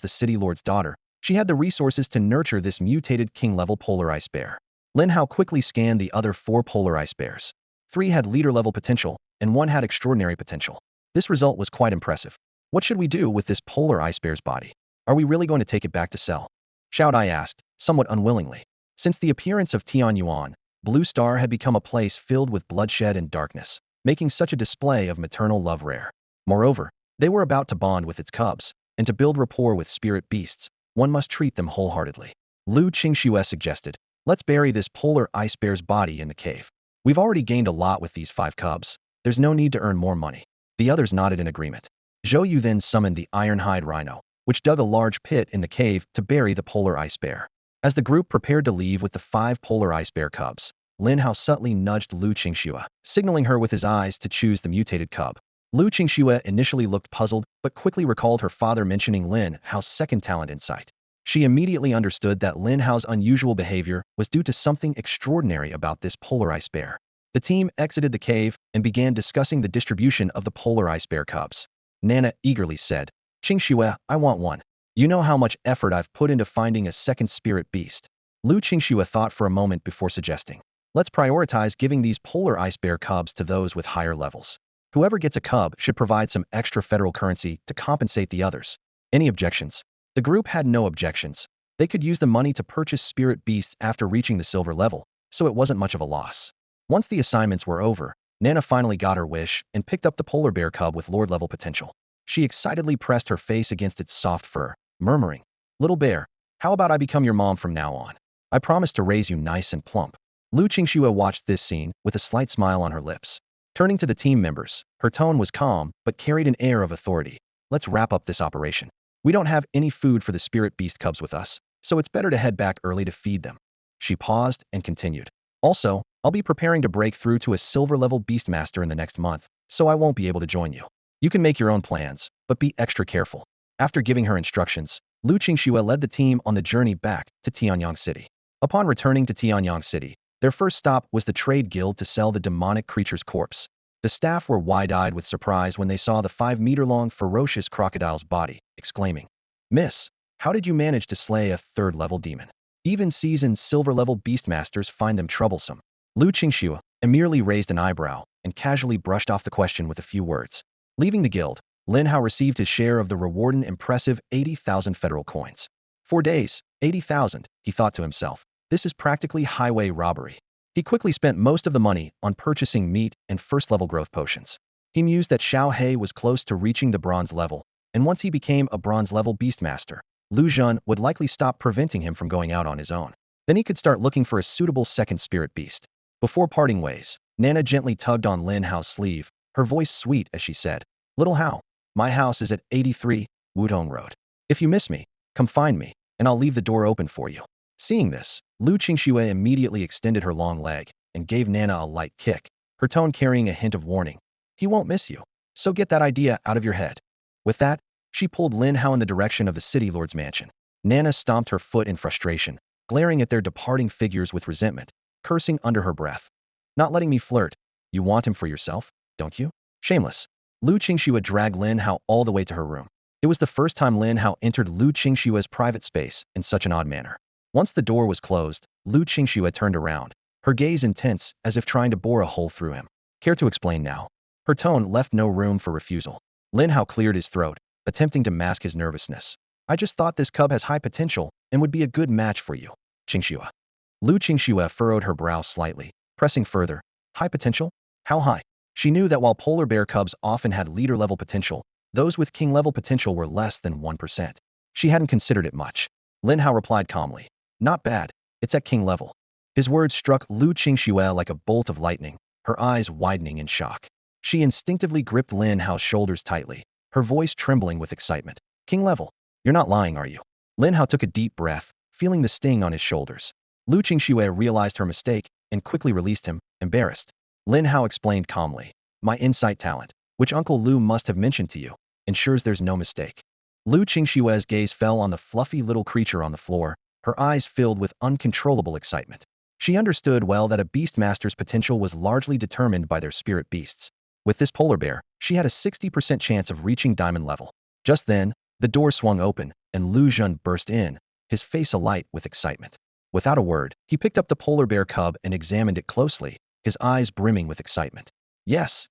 the city lord's daughter, she had the resources to nurture this mutated king-level polar ice bear. Lin Hao quickly scanned the other 4 polar ice bears. 3 had leader-level potential, and 1 had extraordinary potential. This result was quite impressive. What should we do with this polar ice bear's body? Are we really going to take it back to sell? Shao Hai asked, somewhat unwillingly. Since the appearance of Tianyuan, Blue Star had become a place filled with bloodshed and darkness, making such a display of maternal love rare. Moreover, they were about to bond with its cubs, and to build rapport with spirit beasts, one must treat them wholeheartedly. Lu Qingxue suggested. Let's bury this polar ice bear's body in the cave. We've already gained a lot with these 5 cubs. There's no need to earn more money. The others nodded in agreement. Zhou Yu then summoned the iron-hide rhino, which dug a large pit in the cave to bury the polar ice bear. As the group prepared to leave with the 5 polar ice bear cubs, Lin Hao subtly nudged Lu Qingxue, signaling her with his eyes to choose the mutated cub. Lu Qingxue initially looked puzzled, but quickly recalled her father mentioning Lin Hao's second talent, insight. She immediately understood that Lin Hao's unusual behavior was due to something extraordinary about this polar ice bear. The team exited the cave and began discussing the distribution of the polar ice bear cubs. Nana eagerly said, Qingxue, I want one. You know how much effort I've put into finding a second spirit beast. Lu Qingxue thought for a moment before suggesting, let's prioritize giving these polar ice bear cubs to those with higher levels. Whoever gets a cub should provide some extra federal currency to compensate the others. Any objections? The group had no objections. They could use the money to purchase spirit beasts after reaching the silver level, so it wasn't much of a loss. Once the assignments were over, Nana finally got her wish and picked up the polar bear cub with lord-level potential. She excitedly pressed her face against its soft fur, murmuring, Little bear, how about I become your mom from now on? I promise to raise you nice and plump. Lu Qingxue watched this scene with a slight smile on her lips. Turning to the team members, her tone was calm but carried an air of authority. Let's wrap up this operation. We don't have any food for the spirit beast cubs with us, so it's better to head back early to feed them. She paused and continued. Also, I'll be preparing to break through to a silver-level beastmaster in the next month, so I won't be able to join you. You can make your own plans, but be extra careful. After giving her instructions, Lu Qingxue led the team on the journey back to Tianyang City. Upon returning to Tianyang City, their first stop was the trade guild to sell the demonic creature's corpse. The staff were wide-eyed with surprise when they saw the 5-meter-long ferocious crocodile's body, exclaiming, Miss, how did you manage to slay a 3rd-level demon? Even seasoned silver-level beastmasters find them troublesome. Lu Qingxue merely raised an eyebrow and casually brushed off the question with a few words. Leaving the guild, Lin Hao received his share of the reward, an impressive 80,000 federal coins. 4 days, 80,000, he thought to himself. This is practically highway robbery. He quickly spent most of the money on purchasing meat and first-level growth potions. He mused that Shao Hai was close to reaching the bronze level, and once he became a bronze-level beastmaster, Lu Zhen would likely stop preventing him from going out on his own. Then he could start looking for a suitable second spirit beast. Before parting ways, Nana gently tugged on Lin Hao's sleeve, her voice sweet as she said, Little Hao, my house is at 83 Wudong Road. If you miss me, come find me, and I'll leave the door open for you. Seeing this, Lu Qingxue immediately extended her long leg and gave Nana a light kick, her tone carrying a hint of warning. He won't miss you, so get that idea out of your head. With that, she pulled Lin Hao in the direction of the city lord's mansion. Nana stomped her foot in frustration, glaring at their departing figures with resentment, cursing under her breath. Not letting me flirt. You want him for yourself, don't you? Shameless. Lu Qingxue dragged Lin Hao all the way to her room. It was the first time Lin Hao entered Lu Qingxue's private space in such an odd manner. Once the door was closed, Lu Qingxue turned around, her gaze intense as if trying to bore a hole through him. Care to explain now? Her tone left no room for refusal. Lin Hao cleared his throat, attempting to mask his nervousness. I just thought this cub has high potential and would be a good match for you, Qingxue. Lu Qingxue furrowed her brow slightly, pressing further. High potential? How high? She knew that while polar bear cubs often had leader-level potential, those with king-level potential were less than 1%. She hadn't considered it much. Lin Hao replied calmly. Not bad. It's at king level. His words struck Lu Qingxue like a bolt of lightning, her eyes widening in shock. She instinctively gripped Lin Hao's shoulders tightly, her voice trembling with excitement. King level? You're not lying, are you? Lin Hao took a deep breath, feeling the sting on his shoulders. Lu Qingxue realized her mistake and quickly released him, embarrassed. Lin Hao explained calmly. My insight talent, which Uncle Lu must have mentioned to you, ensures there's no mistake. Lu Qingxue's gaze fell on the fluffy little creature on the floor, her eyes filled with uncontrollable excitement. She understood well that a beastmaster's potential was largely determined by their spirit beasts. With this polar bear, she had a 60% chance of reaching diamond level. Just then, the door swung open, and Lu Zhen burst in, his face alight with excitement. Without a word, he picked up the polar bear cub and examined it closely, his eyes brimming with excitement. Yes,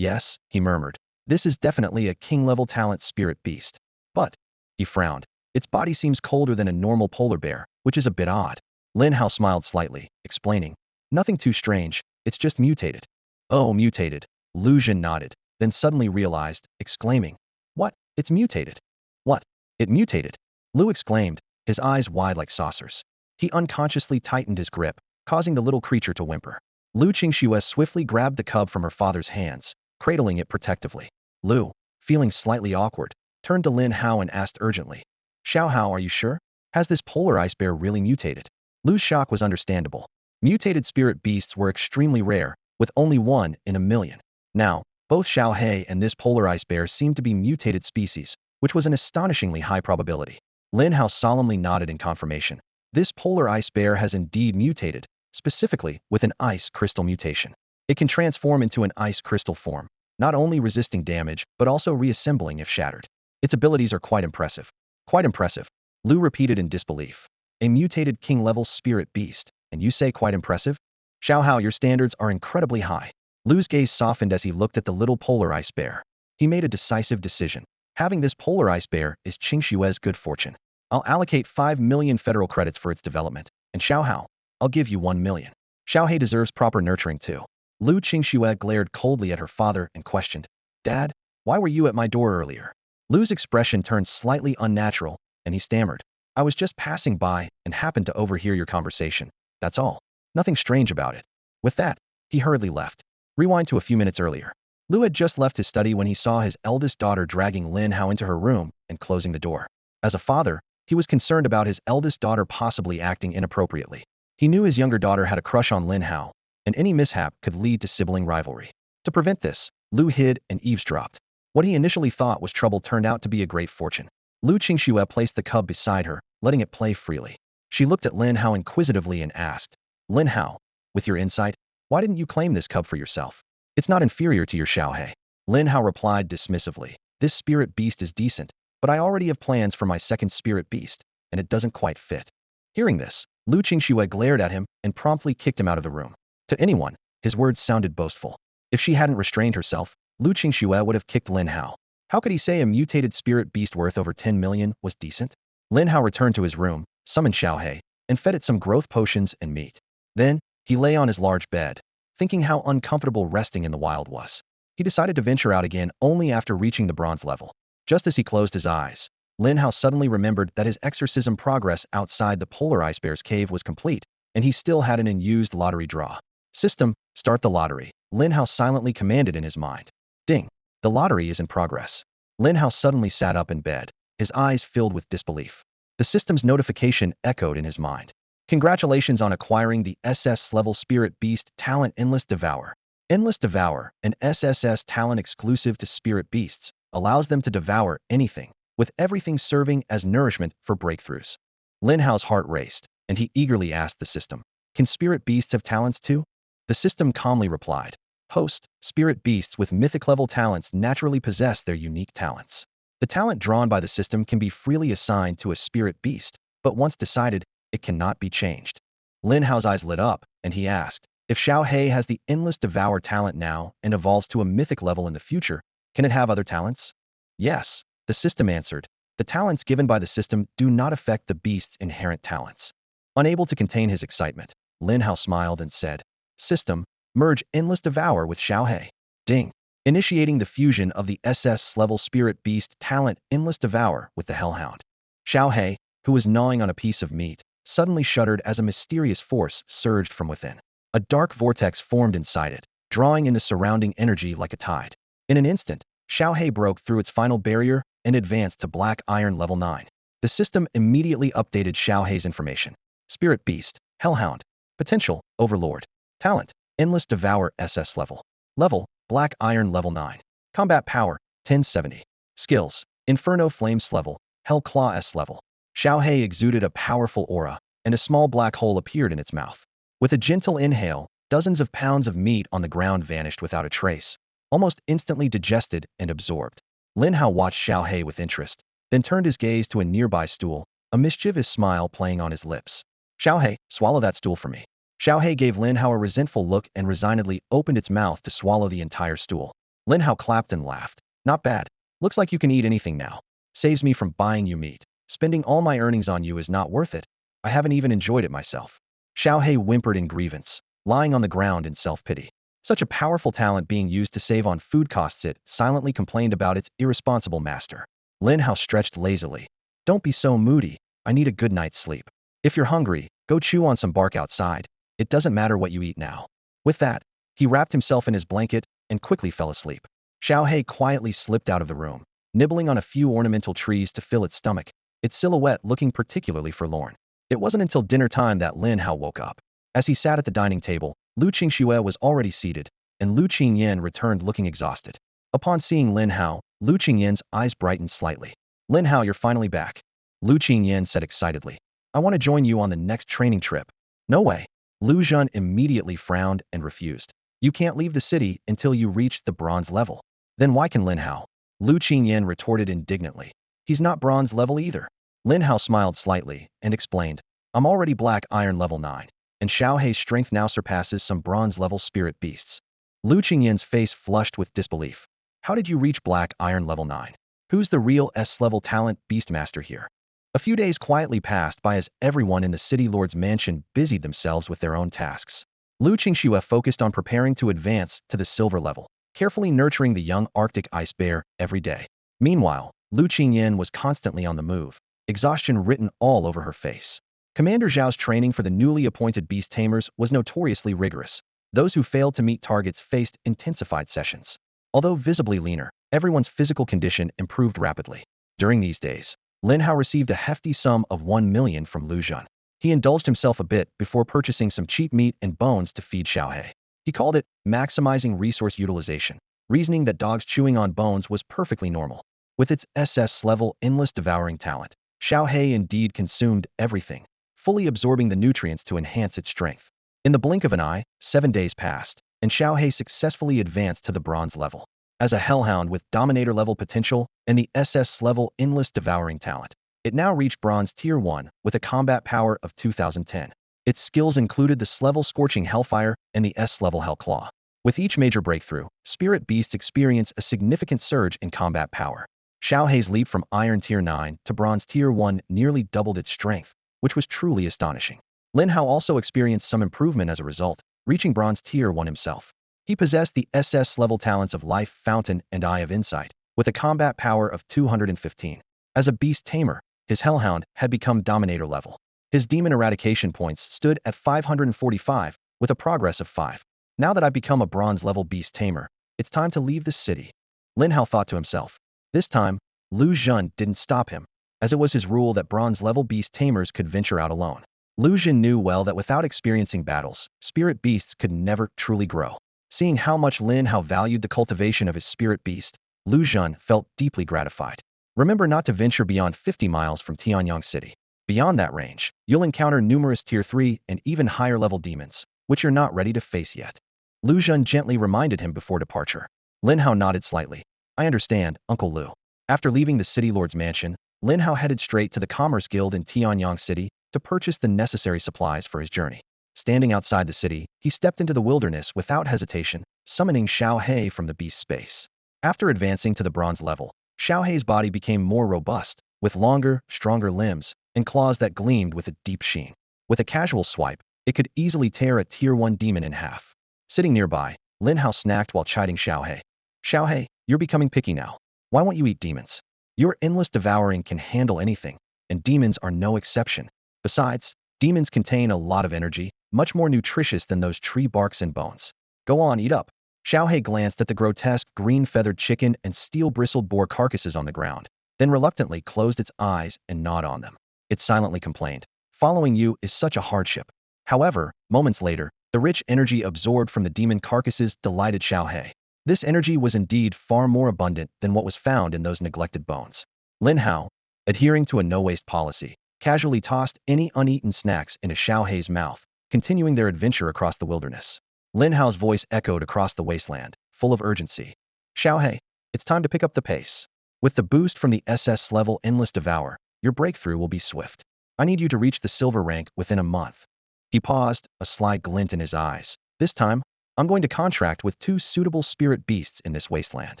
he murmured. This is definitely a king-level talent spirit beast. But, he frowned, its body seems colder than a normal polar bear, which is a bit odd. Lin Hao smiled slightly, explaining. Nothing too strange, it's just mutated. Oh, mutated. Lu Zhen nodded, then suddenly realized, exclaiming. What? It's mutated. What? It mutated? Lu exclaimed, his eyes wide like saucers. He unconsciously tightened his grip, causing the little creature to whimper. Lu Qingxue swiftly grabbed the cub from her father's hands, cradling it protectively. Lu, feeling slightly awkward, turned to Lin Hao and asked urgently, Shao Hai, are you sure? Has this polar ice bear really mutated? Lu's shock was understandable. Mutated spirit beasts were extremely rare, with only one in a million. Now, both Shao Hai and this polar ice bear seemed to be mutated species, which was an astonishingly high probability. Lin Hao solemnly nodded in confirmation. This polar ice bear has indeed mutated, specifically with an ice crystal mutation. It can transform into an ice crystal form, not only resisting damage, but also reassembling if shattered. Its abilities are quite impressive. Quite impressive, Lu repeated in disbelief. A mutated king-level spirit beast, and you say quite impressive? Shao Hao, your standards are incredibly high. Lu's gaze softened as he looked at the little polar ice bear. He made a decisive decision. Having this polar ice bear is Qingshue's good fortune. I'll allocate 5 million federal credits for its development, and Shao Hao, I'll give you 1 million. Shao Hai deserves proper nurturing too. Lu Qingxue glared coldly at her father and questioned, Dad, why were you at my door earlier? Lu's expression turned slightly unnatural, and he stammered, I was just passing by and happened to overhear your conversation. That's all. Nothing strange about it. With that, he hurriedly left. Rewind to a few minutes earlier. Lu had just left his study when he saw his eldest daughter dragging Lin Hao into her room and closing the door. As a father, he was concerned about his eldest daughter possibly acting inappropriately. He knew his younger daughter had a crush on Lin Hao, and any mishap could lead to sibling rivalry. To prevent this, Lu hid and eavesdropped. What he initially thought was trouble turned out to be a great fortune. Lu Qingxue placed the cub beside her, letting it play freely. She looked at Lin Hao inquisitively and asked, Lin Hao, with your insight, why didn't you claim this cub for yourself? It's not inferior to your Shao Hai. Lin Hao replied dismissively, this spirit beast is decent, but I already have plans for my second spirit beast, and it doesn't quite fit. Hearing this, Lu Qingxue glared at him and promptly kicked him out of the room. To anyone, his words sounded boastful. If she hadn't restrained herself, Lu Qingxue would have kicked Lin Hao. How could he say a mutated spirit beast worth over 10 million was decent? Lin Hao returned to his room, summoned Shao Hai, and fed it some growth potions and meat. Then, he lay on his large bed, thinking how uncomfortable resting in the wild was. He decided to venture out again only after reaching the bronze level. Just as he closed his eyes, Lin Hao suddenly remembered that his exorcism progress outside the polar ice bear's cave was complete, and he still had an unused lottery draw. System, start the lottery, Lin Hao silently commanded in his mind. Ding! The lottery is in progress. Lin Hao suddenly sat up in bed, his eyes filled with disbelief. The system's notification echoed in his mind. Congratulations on acquiring the SS-level Spirit Beast talent Endless Devour. Endless Devour, an SSS talent exclusive to Spirit Beasts, allows them to devour anything, with everything serving as nourishment for breakthroughs. Lin Hao's heart raced, and he eagerly asked the system, Can Spirit Beasts have talents too? The system calmly replied, Host, Spirit Beasts with mythic-level talents naturally possess their unique talents. The talent drawn by the system can be freely assigned to a Spirit Beast, but once decided, it cannot be changed. Lin Hao's eyes lit up, and he asked, If Shao Hai has the Endless Devour talent now and evolves to a mythic level in the future, can it have other talents? Yes, the system answered. The talents given by the system do not affect the beast's inherent talents. Unable to contain his excitement, Lin Hao smiled and said, System, merge Endless Devour with Shao Hai. Ding! Initiating the fusion of the SS-level Spirit Beast talent Endless Devour with the Hellhound. Shao Hai, who was gnawing on a piece of meat, suddenly shuddered as a mysterious force surged from within. A dark vortex formed inside it, drawing in the surrounding energy like a tide. In an instant, Shao Hai broke through its final barrier and advanced to Black Iron Level 9. The system immediately updated Shao Hai's information. Spirit Beast, Hellhound. Potential, Overlord. Talent, Endless Devour SS level. Level, Black Iron Level 9. Combat Power, 1070. Skills, Inferno Flames level, Hell Claw S level. Shao Hai exuded a powerful aura, and a small black hole appeared in its mouth. With a gentle inhale, dozens of pounds of meat on the ground vanished without a trace, almost instantly digested and absorbed. Lin Hao watched Shao Hai with interest, then turned his gaze to a nearby stool, a mischievous smile playing on his lips. Shao Hai, swallow that stool for me. Shao Hai gave Lin Hao a resentful look and resignedly opened its mouth to swallow the entire stool. Lin Hao clapped and laughed. Not bad. Looks like you can eat anything now. Saves me from buying you meat. Spending all my earnings on you is not worth it. I haven't even enjoyed it myself. Shao Hai whimpered in grievance, lying on the ground in self-pity. Such a powerful talent being used to save on food costs, it silently complained about its irresponsible master. Lin Hao stretched lazily. Don't be so moody. I need a good night's sleep. If you're hungry, Go chew on some bark outside. It doesn't matter what you eat now." With that, he wrapped himself in his blanket and quickly fell asleep. Shao Hai quietly slipped out of the room, nibbling on a few ornamental trees to fill its stomach, its silhouette looking particularly forlorn. It wasn't until dinner time that Lin Hao woke up. As he sat at the dining table, Lu Qingxue was already seated, and Lu Qingyan returned looking exhausted. Upon seeing Lin Hao, Lu Qingyan's eyes brightened slightly. "Lin Hao, you're finally back," Lu Qingyan said excitedly. "I want to join you on the next training trip." "No way." Lu Zhen immediately frowned and refused. "You can't leave the city until you reach the bronze level." "Then why can Lin Hao?" Lu Qingyan retorted indignantly. "He's not bronze level either." Lin Hao smiled slightly and explained, "I'm already black iron level 9, and Shao Hei's strength now surpasses some bronze level spirit beasts." Lu Qingyan's face flushed with disbelief. "How did you reach black iron level 9? Who's the real S-level talent beastmaster here?" A few days quietly passed by as everyone in the city lord's mansion busied themselves with their own tasks. Lu Qingxue focused on preparing to advance to the silver level, carefully nurturing the young Arctic ice bear every day. Meanwhile, Lu Qingyan was constantly on the move, exhaustion written all over her face. Commander Zhao's training for the newly appointed Beast Tamers was notoriously rigorous. Those who failed to meet targets faced intensified sessions. Although visibly leaner, everyone's physical condition improved rapidly. During these days, Lin Hao received a hefty sum of 1 million from Lu Zhen. He indulged himself a bit before purchasing some cheap meat and bones to feed Shao Hai. He called it maximizing resource utilization, reasoning that dogs chewing on bones was perfectly normal. With its SS-level endless devouring talent, Shao Hai indeed consumed everything, fully absorbing the nutrients to enhance its strength. In the blink of an eye, 7 days passed, and Shao Hai successfully advanced to the bronze level. As a hellhound with dominator-level potential and the SS-level endless devouring talent, it now reached bronze tier 1 with a combat power of 2010. Its skills included the S-level Scorching Hellfire and the S-level Hellclaw. With each major breakthrough, spirit beasts experience a significant surge in combat power. Shao Hai's leap from Iron Tier 9 to Bronze Tier 1 nearly doubled its strength, which was truly astonishing. Lin Hao also experienced some improvement as a result, reaching Bronze Tier 1 himself. He possessed the SS-level talents of Life Fountain and Eye of Insight, with a combat power of 215. As a Beast Tamer, his Hellhound had become Dominator level. His demon eradication points stood at 545, with a progress of 5. "Now that I've become a bronze-level Beast Tamer, it's time to leave the city," Lin Hao thought to himself. This time, Lu Zhen didn't stop him, as it was his rule that bronze-level Beast Tamers could venture out alone. Lu Zhen knew well that without experiencing battles, spirit beasts could never truly grow. Seeing how much Lin Hao valued the cultivation of his spirit beast, Lu Zhen felt deeply gratified. "Remember not to venture beyond 50 miles from Tianyang City. Beyond that range, you'll encounter numerous Tier 3 and even higher-level demons, which you're not ready to face yet," Lu Zhen gently reminded him before departure. Lin Hao nodded slightly. "I understand, Uncle Lu." After leaving the city lord's mansion, Lin Hao headed straight to the Commerce Guild in Tianyang City to purchase the necessary supplies for his journey. Standing outside the city, he stepped into the wilderness without hesitation, summoning Shao Hai from the beast space. After advancing to the bronze level, Shao Hai's body became more robust, with longer, stronger limbs and claws that gleamed with a deep sheen. With a casual swipe, it could easily tear a Tier 1 demon in half. Sitting nearby, Lin Hao snacked while chiding Shao Hai. "Shao Hai, you're becoming picky now. Why won't you eat demons? Your endless devouring can handle anything, and demons are no exception. Besides, demons contain a lot of energy, much more nutritious than those tree barks and bones. Go on, eat up." Shao Hai glanced at the grotesque green-feathered chicken and steel-bristled boar carcasses on the ground, then reluctantly closed its eyes and gnawed on them. It silently complained, "Following you is such a hardship." However, moments later, the rich energy absorbed from the demon carcasses delighted Shao Hai. This energy was indeed far more abundant than what was found in those neglected bones. Lin Hao, adhering to a no-waste policy, casually tossed any uneaten snacks into Shao Hai's mouth, continuing their adventure across the wilderness. Lin Hao's voice echoed across the wasteland, full of urgency. "Shao Hai, it's time to pick up the pace. With the boost from the SS-level Endless Devour, your breakthrough will be swift. I need you to reach the silver rank within a month." He paused, a sly glint in his eyes. "This time, I'm going to contract with 2 suitable spirit beasts in this wasteland.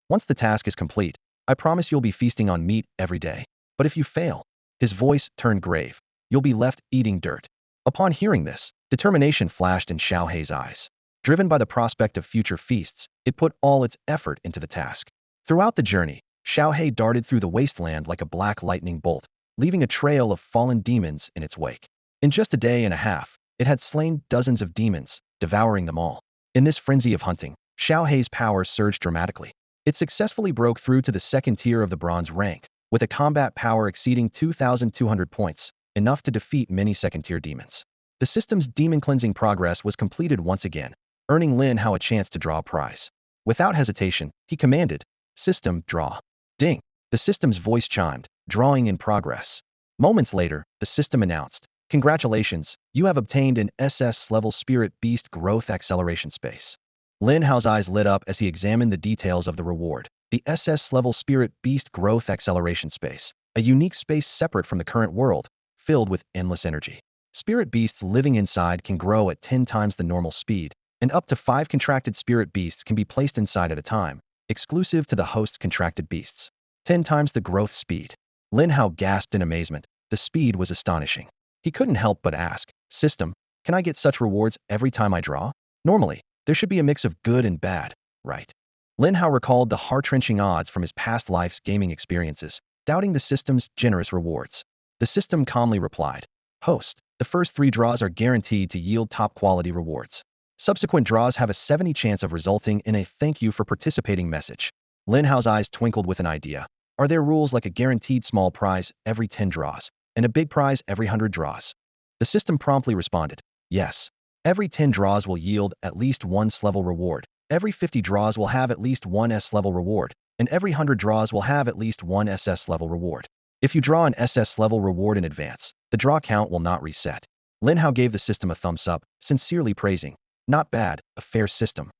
Once the task is complete, I promise you'll be feasting on meat every day. But if you fail," his voice turned grave, "you'll be left eating dirt." Upon hearing this, determination flashed in Shao Hai's eyes. Driven by the prospect of future feasts, it put all its effort into the task. Throughout the journey, Shao Hai darted through the wasteland like a black lightning bolt, leaving a trail of fallen demons in its wake. In just a day and a half, it had slain dozens of demons, devouring them all. In this frenzy of hunting, Shao Hai's power surged dramatically. It successfully broke through to the second tier of the bronze rank, with a combat power exceeding 2,200 points, enough to defeat many second-tier demons. The system's demon cleansing progress was completed once again, earning Lin Hao a chance to draw a prize. Without hesitation, he commanded, "System, draw." Ding! The system's voice chimed, "Drawing in progress." Moments later, the system announced, "Congratulations, you have obtained an SS-level Spirit Beast Growth Acceleration Space." Lin Hao's eyes lit up as he examined the details of the reward. The SS-level Spirit Beast Growth Acceleration Space, a unique space separate from the current world, filled with endless energy. Spirit beasts living inside can grow at 10 times the normal speed, and up to 5 contracted spirit beasts can be placed inside at a time, exclusive to the host's contracted beasts. 10 times the growth speed. Lin Hao gasped in amazement. The speed was astonishing. He couldn't help but ask, "System, can I get such rewards every time I draw? Normally, there should be a mix of good and bad, right?" Lin Hao recalled the heart-wrenching odds from his past life's gaming experiences, doubting the system's generous rewards. The system calmly replied, "Host, the first 3 draws are guaranteed to yield top-quality rewards. Subsequent draws have a 70% chance of resulting in a thank you for participating message." Lin Hao's eyes twinkled with an idea. Are there rules like a guaranteed small prize every 10 draws, and a big prize every 100 draws? The system promptly responded, "Yes. Every 10 draws will yield at least 1 S-level reward, every 50 draws will have at least 1 S-level reward, and every 100 draws will have at least 1 SS-level reward. If you draw an SS-level reward in advance, the draw count will not reset." Lin Hao gave the system a thumbs up, sincerely praising, "Not bad, a fair system."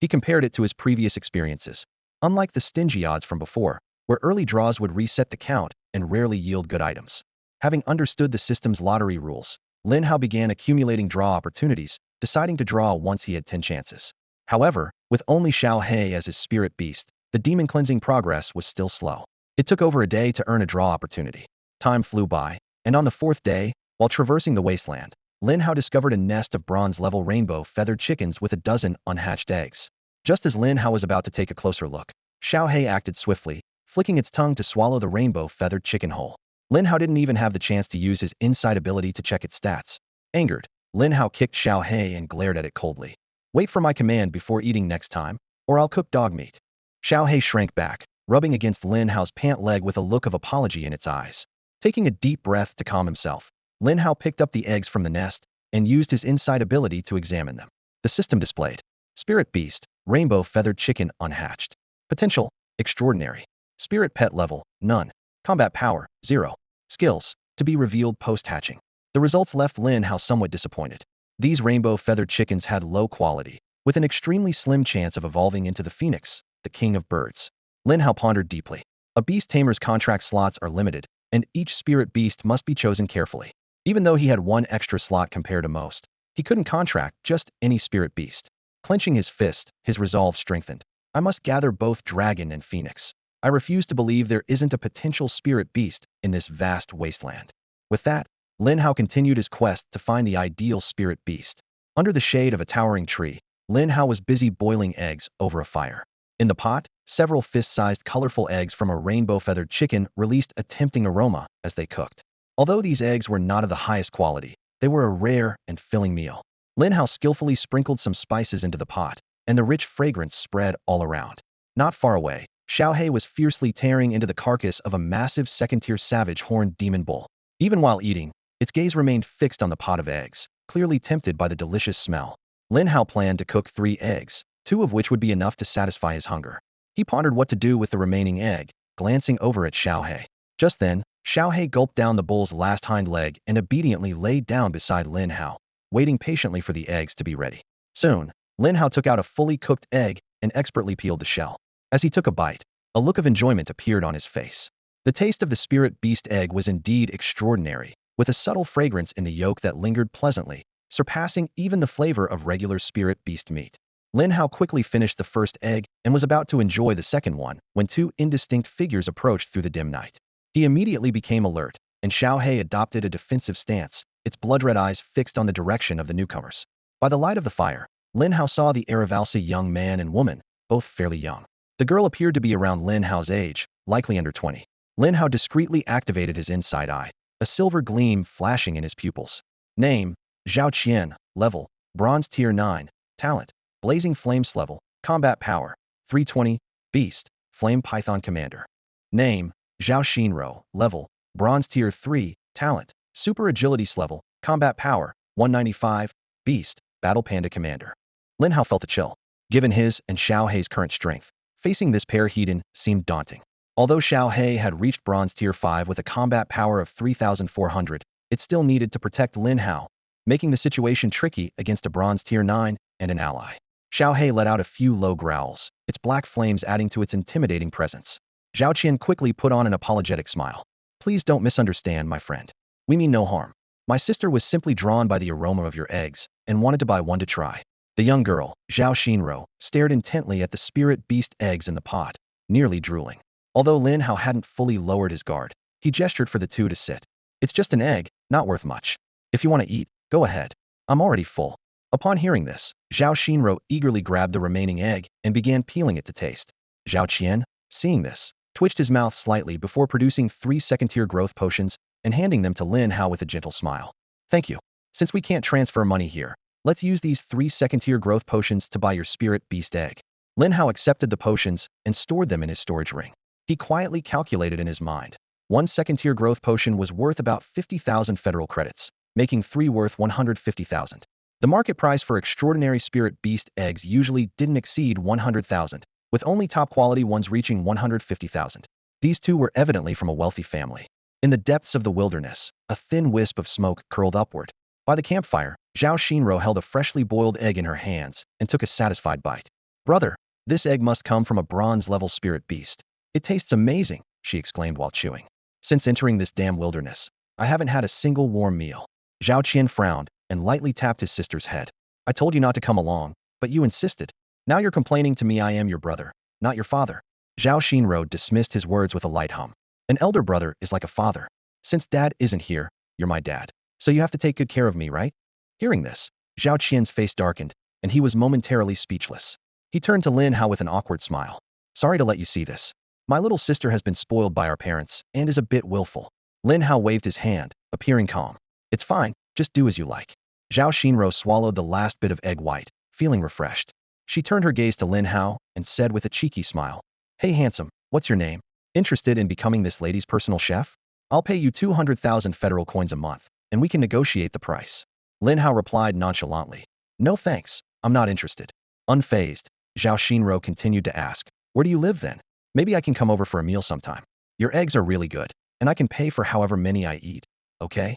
He compared it to his previous experiences. Unlike the stingy odds from before, where early draws would reset the count and rarely yield good items. Having understood the system's lottery rules, Lin Hao began accumulating draw opportunities, deciding to draw once he had 10 chances. However, with only Shao Hai as his spirit beast, the demon cleansing progress was still slow. It took over a day to earn a draw opportunity. Time flew by, and on the 4th day, while traversing the wasteland, Lin Hao discovered a nest of bronze-level rainbow feathered chickens with a dozen unhatched eggs. Just as Lin Hao was about to take a closer look, Shao Hai acted swiftly, flicking its tongue to swallow the rainbow feathered chicken whole. Lin Hao didn't even have the chance to use his insight ability to check its stats. Angered, Lin Hao kicked Shao Hai and glared at it coldly. "Wait for my command before eating next time, or I'll cook dog meat." Shao Hai shrank back, rubbing against Lin Hao's pant leg with a look of apology in its eyes. Taking a deep breath to calm himself, Lin Hao picked up the eggs from the nest and used his insight ability to examine them. The system displayed, "Spirit Beast, Rainbow Feathered Chicken Unhatched. Potential, Extraordinary. Spirit Pet Level, None. Combat Power, 0. Skills, to be revealed post-hatching." The results left Lin Hao somewhat disappointed. These rainbow feathered chickens had low quality, with an extremely slim chance of evolving into the Phoenix, the king of birds. Lin Hao pondered deeply. A Beast Tamer's contract slots are limited, and each spirit beast must be chosen carefully. Even though he had 1 extra slot compared to most, he couldn't contract just any spirit beast. Clenching his fist, his resolve strengthened. "I must gather both dragon and phoenix. I refuse to believe there isn't a potential spirit beast in this vast wasteland." With that, Lin Hao continued his quest to find the ideal spirit beast. Under the shade of a towering tree, Lin Hao was busy boiling eggs over a fire. In the pot, several fist-sized colorful eggs from a rainbow-feathered chicken released a tempting aroma as they cooked. Although these eggs were not of the highest quality, they were a rare and filling meal. Lin Hao skillfully sprinkled some spices into the pot, and the rich fragrance spread all around. Not far away, Shao Hai was fiercely tearing into the carcass of a massive second-tier savage horned demon bull. Even while eating, its gaze remained fixed on the pot of eggs, clearly tempted by the delicious smell. Lin Hao planned to cook 3 eggs, 2 of which would be enough to satisfy his hunger. He pondered what to do with the remaining egg, glancing over at Shao Hai. Just then, Shao Hai gulped down the bull's last hind leg and obediently laid down beside Lin Hao, waiting patiently for the eggs to be ready. Soon, Lin Hao took out a fully cooked egg and expertly peeled the shell. As he took a bite, a look of enjoyment appeared on his face. The taste of the spirit beast egg was indeed extraordinary, with a subtle fragrance in the yolk that lingered pleasantly, surpassing even the flavor of regular spirit beast meat. Lin Hao quickly finished the first egg and was about to enjoy the second one when 2 indistinct figures approached through the dim night. He immediately became alert, and Shao Hai adopted a defensive stance, its blood-red eyes fixed on the direction of the newcomers. By the light of the fire, Lin Hao saw the Arivalsi young man and woman, both fairly young. The girl appeared to be around Lin Hao's age, likely under 20. Lin Hao discreetly activated his inside eye, a silver gleam flashing in his pupils. Name, Zhao Qian. Level, Bronze Tier 9. Talent, Blazing Flames. Level, Combat Power, 320. Beast, Flame Python Commander. Name, Zhao Xinro. Level, Bronze Tier 3. Talent, Super Agility. Level, Combat Power, 195. Beast, Battle Panda Commander. Lin Hao felt a chill. Given his and Shao Hai's current strength, facing this pair heathen seemed daunting. Although Shao Hai had reached Bronze Tier 5 with a combat power of 3,400, it still needed to protect Lin Hao, making the situation tricky against a Bronze Tier 9 and an ally. Shao Hai let out a few low growls, its black flames adding to its intimidating presence. Zhao Qian quickly put on an apologetic smile. Please don't misunderstand, my friend. We mean no harm. My sister was simply drawn by the aroma of your eggs and wanted to buy one to try. The young girl, Zhao Xinro, stared intently at the spirit beast eggs in the pot, nearly drooling. Although Lin Hao hadn't fully lowered his guard, he gestured for the two to sit. It's just an egg, not worth much. If you want to eat, go ahead. I'm already full. Upon hearing this, Zhao Xinro eagerly grabbed the remaining egg and began peeling it to taste. Zhao Qian, seeing this, twitched his mouth slightly before producing 3 second-tier growth potions and handing them to Lin Hao with a gentle smile. Thank you. Since we can't transfer money here, let's use these 3 second-tier growth potions to buy your spirit beast egg. Lin Hao accepted the potions and stored them in his storage ring. He quietly calculated in his mind. 1 second-tier growth potion was worth about 50,000 federal credits, making 3 worth 150,000. The market price for extraordinary spirit beast eggs usually didn't exceed 100,000, with only top-quality ones reaching 150,000. These two were evidently from a wealthy family. In the depths of the wilderness, a thin wisp of smoke curled upward. By the campfire, Zhao Xinro held a freshly boiled egg in her hands and took a satisfied bite. Brother, this egg must come from a bronze-level spirit beast. It tastes amazing, she exclaimed while chewing. Since entering this damn wilderness, I haven't had a single warm meal. Zhao Qian frowned and lightly tapped his sister's head. I told you not to come along, but you insisted. Now you're complaining to me I am your brother, not your father. Zhao Xinro dismissed his words with a light hum. An elder brother is like a father. Since dad isn't here, you're my dad. So you have to take good care of me, right? Hearing this, Zhao Qian's face darkened, and he was momentarily speechless. He turned to Lin Hao with an awkward smile. Sorry to let you see this. My little sister has been spoiled by our parents and is a bit willful. Lin Hao waved his hand, appearing calm. It's fine, just do as you like. Zhao Xinro swallowed the last bit of egg white, feeling refreshed. She turned her gaze to Lin Hao and said with a cheeky smile, Hey handsome, what's your name? Interested in becoming this lady's personal chef? I'll pay you 200,000 federal coins a month, and we can negotiate the price. Lin Hao replied nonchalantly. No thanks, I'm not interested. Unfazed, Zhao Xinro continued to ask, Where do you live then? Maybe I can come over for a meal sometime. Your eggs are really good, and I can pay for however many I eat, okay?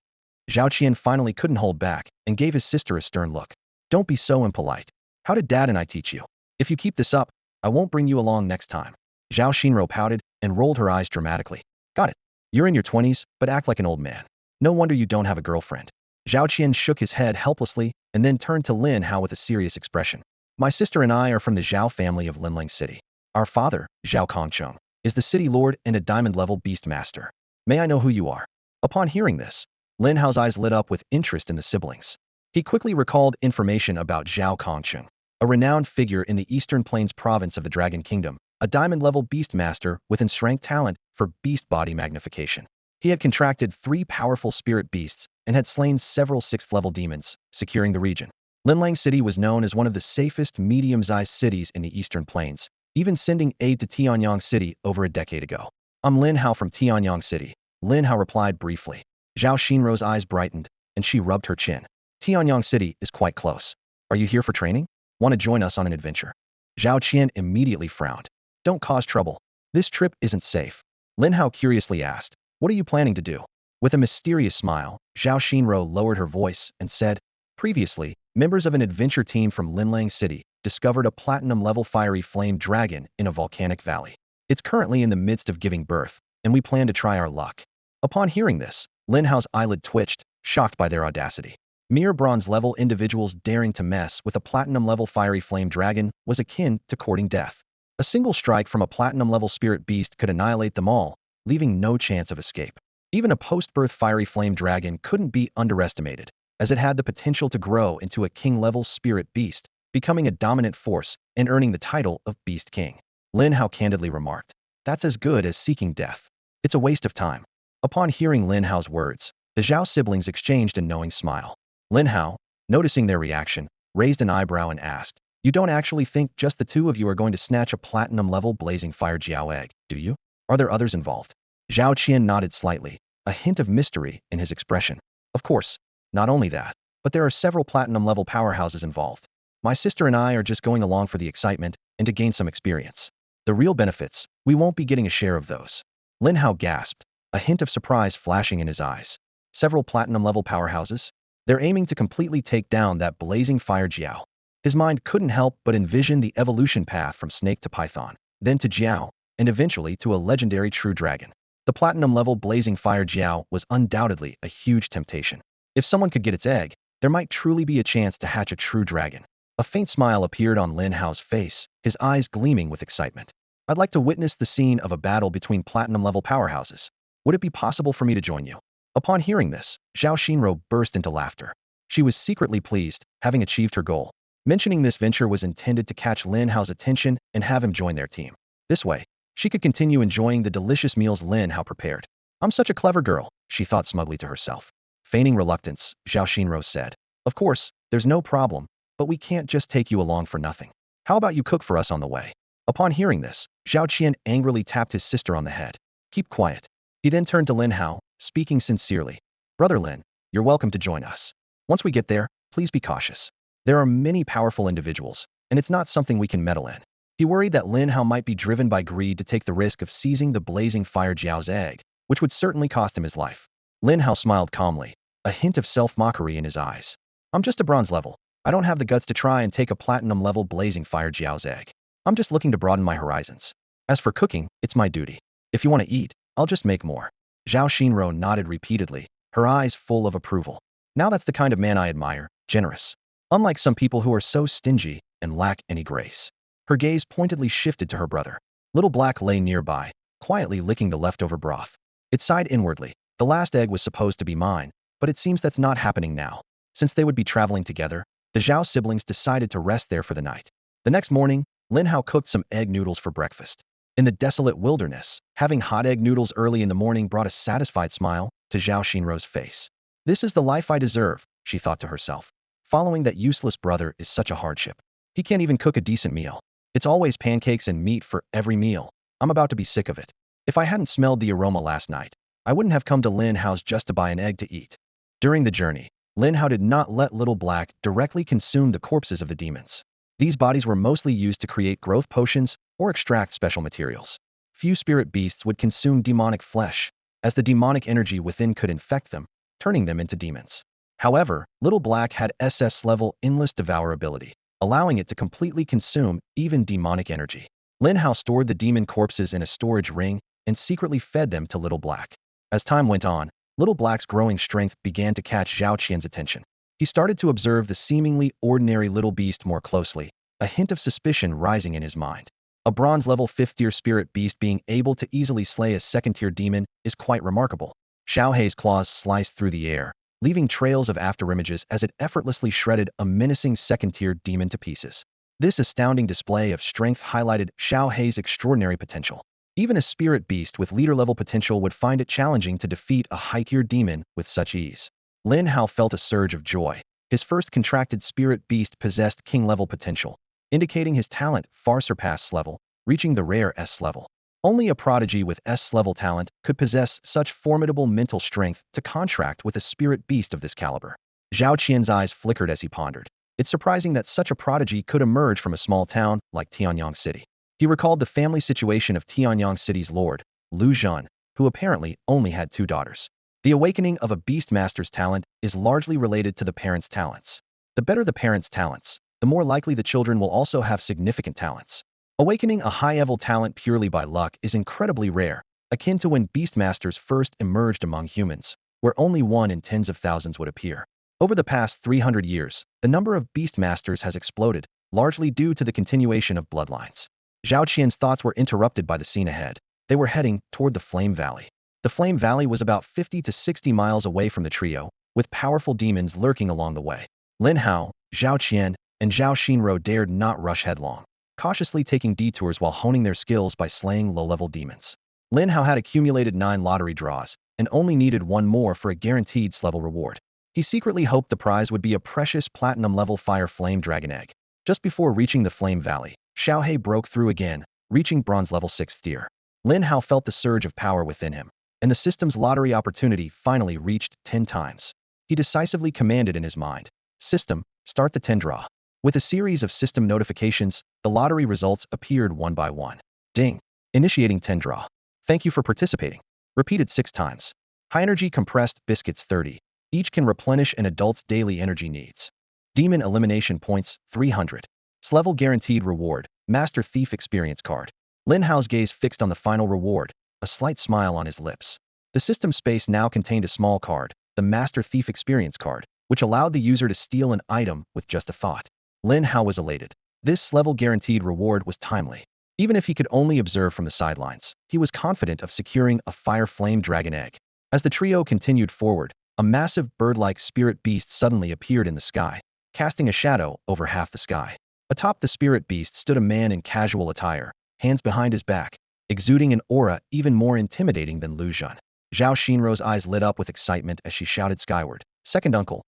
Zhao Qian finally couldn't hold back and gave his sister a stern look. Don't be so impolite. How did Dad and I teach you? If you keep this up, I won't bring you along next time. Zhao Xinro pouted and rolled her eyes dramatically. Got it. You're in your 20s, but act like an old man. No wonder you don't have a girlfriend. Zhao Qian shook his head helplessly and then turned to Lin Hao with a serious expression. My sister and I are from the Zhao family of Linlang City. Our father, Zhao Kongcheng, is the city lord and a diamond-level beast master. May I know who you are? Upon hearing this, Lin Hao's eyes lit up with interest in the siblings. He quickly recalled information about Zhao Kongcheng, a renowned figure in the Eastern Plains province of the Dragon Kingdom, a diamond-level beast master with enshrined talent for beast body magnification. He had contracted 3 powerful spirit beasts and had slain several 6th-level demons, securing the region. Linlang City was known as one of the safest medium-sized cities in the Eastern Plains, even sending aid to Tianyang City over a decade ago. I'm Lin Hao from Tianyang City, Lin Hao replied briefly. Zhao Xinro's eyes brightened, and she rubbed her chin. Tianyang City is quite close. Are you here for training? Want to join us on an adventure? Zhao Qian immediately frowned. Don't cause trouble. This trip isn't safe. Lin Hao curiously asked, What are you planning to do? With a mysterious smile, Zhao Xinro lowered her voice and said, Previously, members of an adventure team from Linlang City discovered a platinum-level fiery flame dragon in a volcanic valley. It's currently in the midst of giving birth, and we plan to try our luck. Upon hearing this, Lin Hao's eyelid twitched, shocked by their audacity. Mere bronze-level individuals daring to mess with a platinum-level fiery flame dragon was akin to courting death. A single strike from a platinum-level spirit beast could annihilate them all, leaving no chance of escape. Even a post-birth fiery flame dragon couldn't be underestimated, as it had the potential to grow into a king-level spirit beast, becoming a dominant force and earning the title of Beast King. Lin Hao candidly remarked, That's as good as seeking death. It's a waste of time. Upon hearing Lin Hao's words, the Zhao siblings exchanged a knowing smile. Lin Hao, noticing their reaction, raised an eyebrow and asked, "You don't actually think just the two of you are going to snatch a platinum-level blazing fire Jiao egg, do you? Are there others involved?" Zhao Qian nodded slightly, a hint of mystery in his expression. "Of course. Not only that, but there are several platinum-level powerhouses involved. My sister and I are just going along for the excitement and to gain some experience. The real benefits, we won't be getting a share of those." Lin Hao gasped, a hint of surprise flashing in his eyes. "Several platinum-level powerhouses? They're aiming to completely take down that blazing fire Jiao." His mind couldn't help but envision the evolution path from snake to python, then to Jiao, and eventually to a legendary true dragon. The platinum-level blazing fire Jiao was undoubtedly a huge temptation. If someone could get its egg, there might truly be a chance to hatch a true dragon. A faint smile appeared on Lin Hao's face, his eyes gleaming with excitement. "I'd like to witness the scene of a battle between platinum-level powerhouses. Would it be possible for me to join you?" Upon hearing this, Zhao Xinro burst into laughter. She was secretly pleased, having achieved her goal. Mentioning this venture was intended to catch Lin Hao's attention and have him join their team. This way, she could continue enjoying the delicious meals Lin Hao prepared. "I'm such a clever girl," she thought smugly to herself. Feigning reluctance, Zhao Xinro said, "Of course, there's no problem, but we can't just take you along for nothing. How about you cook for us on the way?" Upon hearing this, Zhao Qian angrily tapped his sister on the head. "Keep quiet." He then turned to Lin Hao, speaking sincerely. "Brother Lin, you're welcome to join us. Once we get there, please be cautious. There are many powerful individuals, and it's not something we can meddle in." He worried that Lin Hao might be driven by greed to take the risk of seizing the blazing fire Jiao's egg, which would certainly cost him his life. Lin Hao smiled calmly, a hint of self-mockery in his eyes. "I'm just a bronze level. I don't have the guts to try and take a platinum-level blazing fire Jiao's egg. I'm just looking to broaden my horizons. As for cooking, it's my duty. If you want to eat, I'll just make more." Zhao Xinro nodded repeatedly, her eyes full of approval. "Now that's the kind of man I admire, generous. Unlike some people who are so stingy and lack any grace." Her gaze pointedly shifted to her brother. Little Black lay nearby, quietly licking the leftover broth. It sighed inwardly. "The last egg was supposed to be mine, but it seems that's not happening now." Since they would be traveling together, the Zhao siblings decided to rest there for the night. The next morning, Lin Hao cooked some egg noodles for breakfast. In the desolate wilderness, having hot egg noodles early in the morning brought a satisfied smile to Zhao Xinro's face. "This is the life I deserve," she thought to herself. "Following that useless brother is such a hardship. He can't even cook a decent meal. It's always pancakes and meat for every meal. I'm about to be sick of it. If I hadn't smelled the aroma last night, I wouldn't have come to Lin Hao's just to buy an egg to eat." During the journey, Lin Hao did not let Little Black directly consume the corpses of the demons. These bodies were mostly used to create growth potions or extract special materials. Few spirit beasts would consume demonic flesh, as the demonic energy within could infect them, turning them into demons. However, Little Black had SS-level endless devourability, allowing it to completely consume even demonic energy. Lin Hao stored the demon corpses in a storage ring and secretly fed them to Little Black. As time went on, Little Black's growing strength began to catch Zhao Qian's attention. He started to observe the seemingly ordinary little beast more closely, a hint of suspicion rising in his mind. A bronze-level 5th-tier spirit beast being able to easily slay a 2nd-tier demon is quite remarkable. Shao Hai's claws sliced through the air, leaving trails of afterimages as it effortlessly shredded a menacing 2nd-tier demon to pieces. This astounding display of strength highlighted Shao Hai's extraordinary potential. Even a spirit beast with leader-level potential would find it challenging to defeat a high-tier demon with such ease. Lin Hao felt a surge of joy. His first contracted spirit beast possessed king-level potential, indicating his talent far surpassed level, reaching the rare S level. Only a prodigy with S-level talent could possess such formidable mental strength to contract with a spirit beast of this caliber. Zhao Qian's eyes flickered as he pondered. It's surprising that such a prodigy could emerge from a small town like Tianyang City. He recalled the family situation of Tianyang City's lord, Lu Zhan, who apparently only had 2 daughters. The awakening of a beast master's talent is largely related to the parents' talents. The better the parents' talents, the more likely the children will also have significant talents. Awakening a high-level talent purely by luck is incredibly rare, akin to when beastmasters first emerged among humans, where only one in tens of thousands would appear. Over the past 300 years, the number of beastmasters has exploded, largely due to the continuation of bloodlines. Zhao Qian's thoughts were interrupted by the scene ahead. They were heading toward the Flame Valley. The Flame Valley was about 50 to 60 miles away from the trio, with powerful demons lurking along the way. Lin Hao, Zhao Qian, and Zhao Xinro dared not rush headlong, cautiously taking detours while honing their skills by slaying low-level demons. Lin Hao had accumulated 9 lottery draws, and only needed 1 more for a guaranteed S-level reward. He secretly hoped the prize would be a precious platinum-level fire flame dragon egg. Just before reaching the Flame Valley, Shao Hai broke through again, reaching bronze level 6th tier. Lin Hao felt the surge of power within him, and the system's lottery opportunity finally reached 10 times. He decisively commanded in his mind, "System, start the 10 draw." With a series of system notifications, the lottery results appeared one by one. Ding. Initiating 10 draw. Thank you for participating. Repeated 6 times. High energy compressed biscuits 30. Each can replenish an adult's daily energy needs. Demon elimination points 300. Level guaranteed reward, Master Thief experience card. Lin Hao's gaze fixed on the final reward, a slight smile on his lips. The system space now contained a small card, the Master Thief experience card, which allowed the user to steal an item with just a thought. Lin Hao was elated. This level guaranteed reward was timely. Even if he could only observe from the sidelines, he was confident of securing a fire flame dragon egg. As the trio continued forward, a massive bird-like spirit beast suddenly appeared in the sky, casting a shadow over half the sky. Atop the spirit beast stood a man in casual attire, hands behind his back, exuding an aura even more intimidating than Lu Zhan. Zhao Xinrou's eyes lit up with excitement as she shouted skyward, second uncle,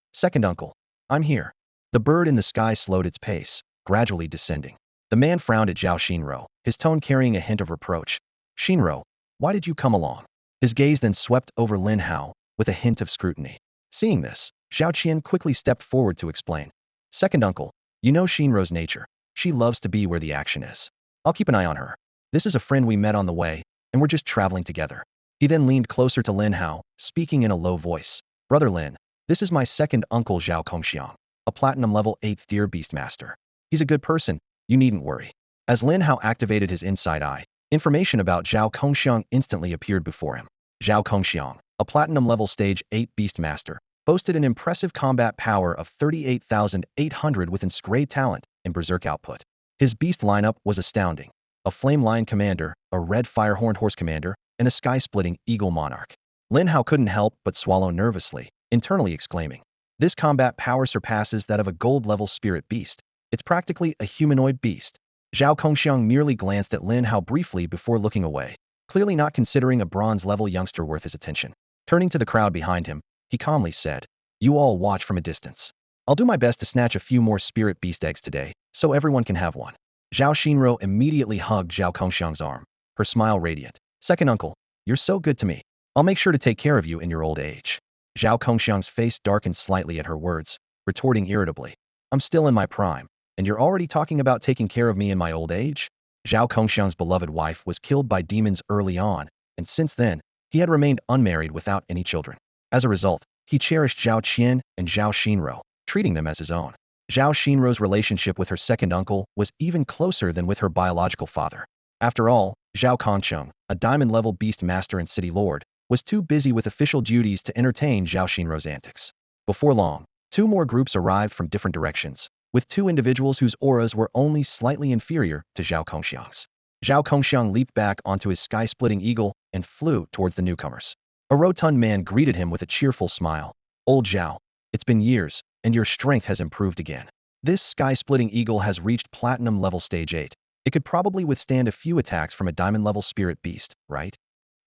I'm here." The bird in the sky slowed its pace, gradually descending. The man frowned at Zhao Xinrou, his tone carrying a hint of reproach. "Xinrou, why did you come along?" His gaze then swept over Lin Hao, with a hint of scrutiny. Seeing this, Zhao Qian quickly stepped forward to explain. "Second uncle, you know Xinrou's nature. She loves to be where the action is. I'll keep an eye on her. This is a friend we met on the way, and we're just traveling together." He then leaned closer to Lin Hao, speaking in a low voice. "Brother Lin, this is my second uncle Zhao Kongxiang, a platinum level 8th tier beastmaster. He's a good person, you needn't worry." As Lin Hao activated his inside eye, information about Zhao Kongxiang instantly appeared before him. Zhao Kongxiang, a platinum level stage 8 beastmaster, boasted an impressive combat power of 38,800 with inscrayed talent and berserk output. His beast lineup was astounding. A flame lion commander, a red firehorned horse commander, and a sky-splitting eagle monarch. Lin Hao couldn't help but swallow nervously, internally exclaiming, "This combat power surpasses that of a gold-level spirit beast. It's practically a humanoid beast." Zhao Kongxiang merely glanced at Lin Hao briefly before looking away, clearly not considering a bronze-level youngster worth his attention. Turning to the crowd behind him, he calmly said, "You all watch from a distance. I'll do my best to snatch a few more spirit beast eggs today, so everyone can have one." Zhao Xinrou immediately hugged Zhao Kongxiang's arm, her smile radiant. "Second uncle, you're so good to me. I'll make sure to take care of you in your old age." Zhao Kongxiang's face darkened slightly at her words, retorting irritably, "I'm still in my prime, and you're already talking about taking care of me in my old age?" Zhao Kongxiang's beloved wife was killed by demons early on, and since then, he had remained unmarried without any children. As a result, he cherished Zhao Qian and Zhao Xinrou, treating them as his own. Zhao Xinrou's relationship with her second uncle was even closer than with her biological father. After all, Zhao Kongqiang, a diamond-level beast master and city lord, was too busy with official duties to entertain Zhao Xinrou's antics. Before long, 2 more groups arrived from different directions, with 2 individuals whose auras were only slightly inferior to Zhao Kongxiang's. Zhao Kongxiang leaped back onto his sky-splitting eagle and flew towards the newcomers. A rotund man greeted him with a cheerful smile. "Old Zhao, it's been years, and your strength has improved again. This sky-splitting eagle has reached platinum level stage 8. It could probably withstand a few attacks from a diamond-level spirit beast, right?"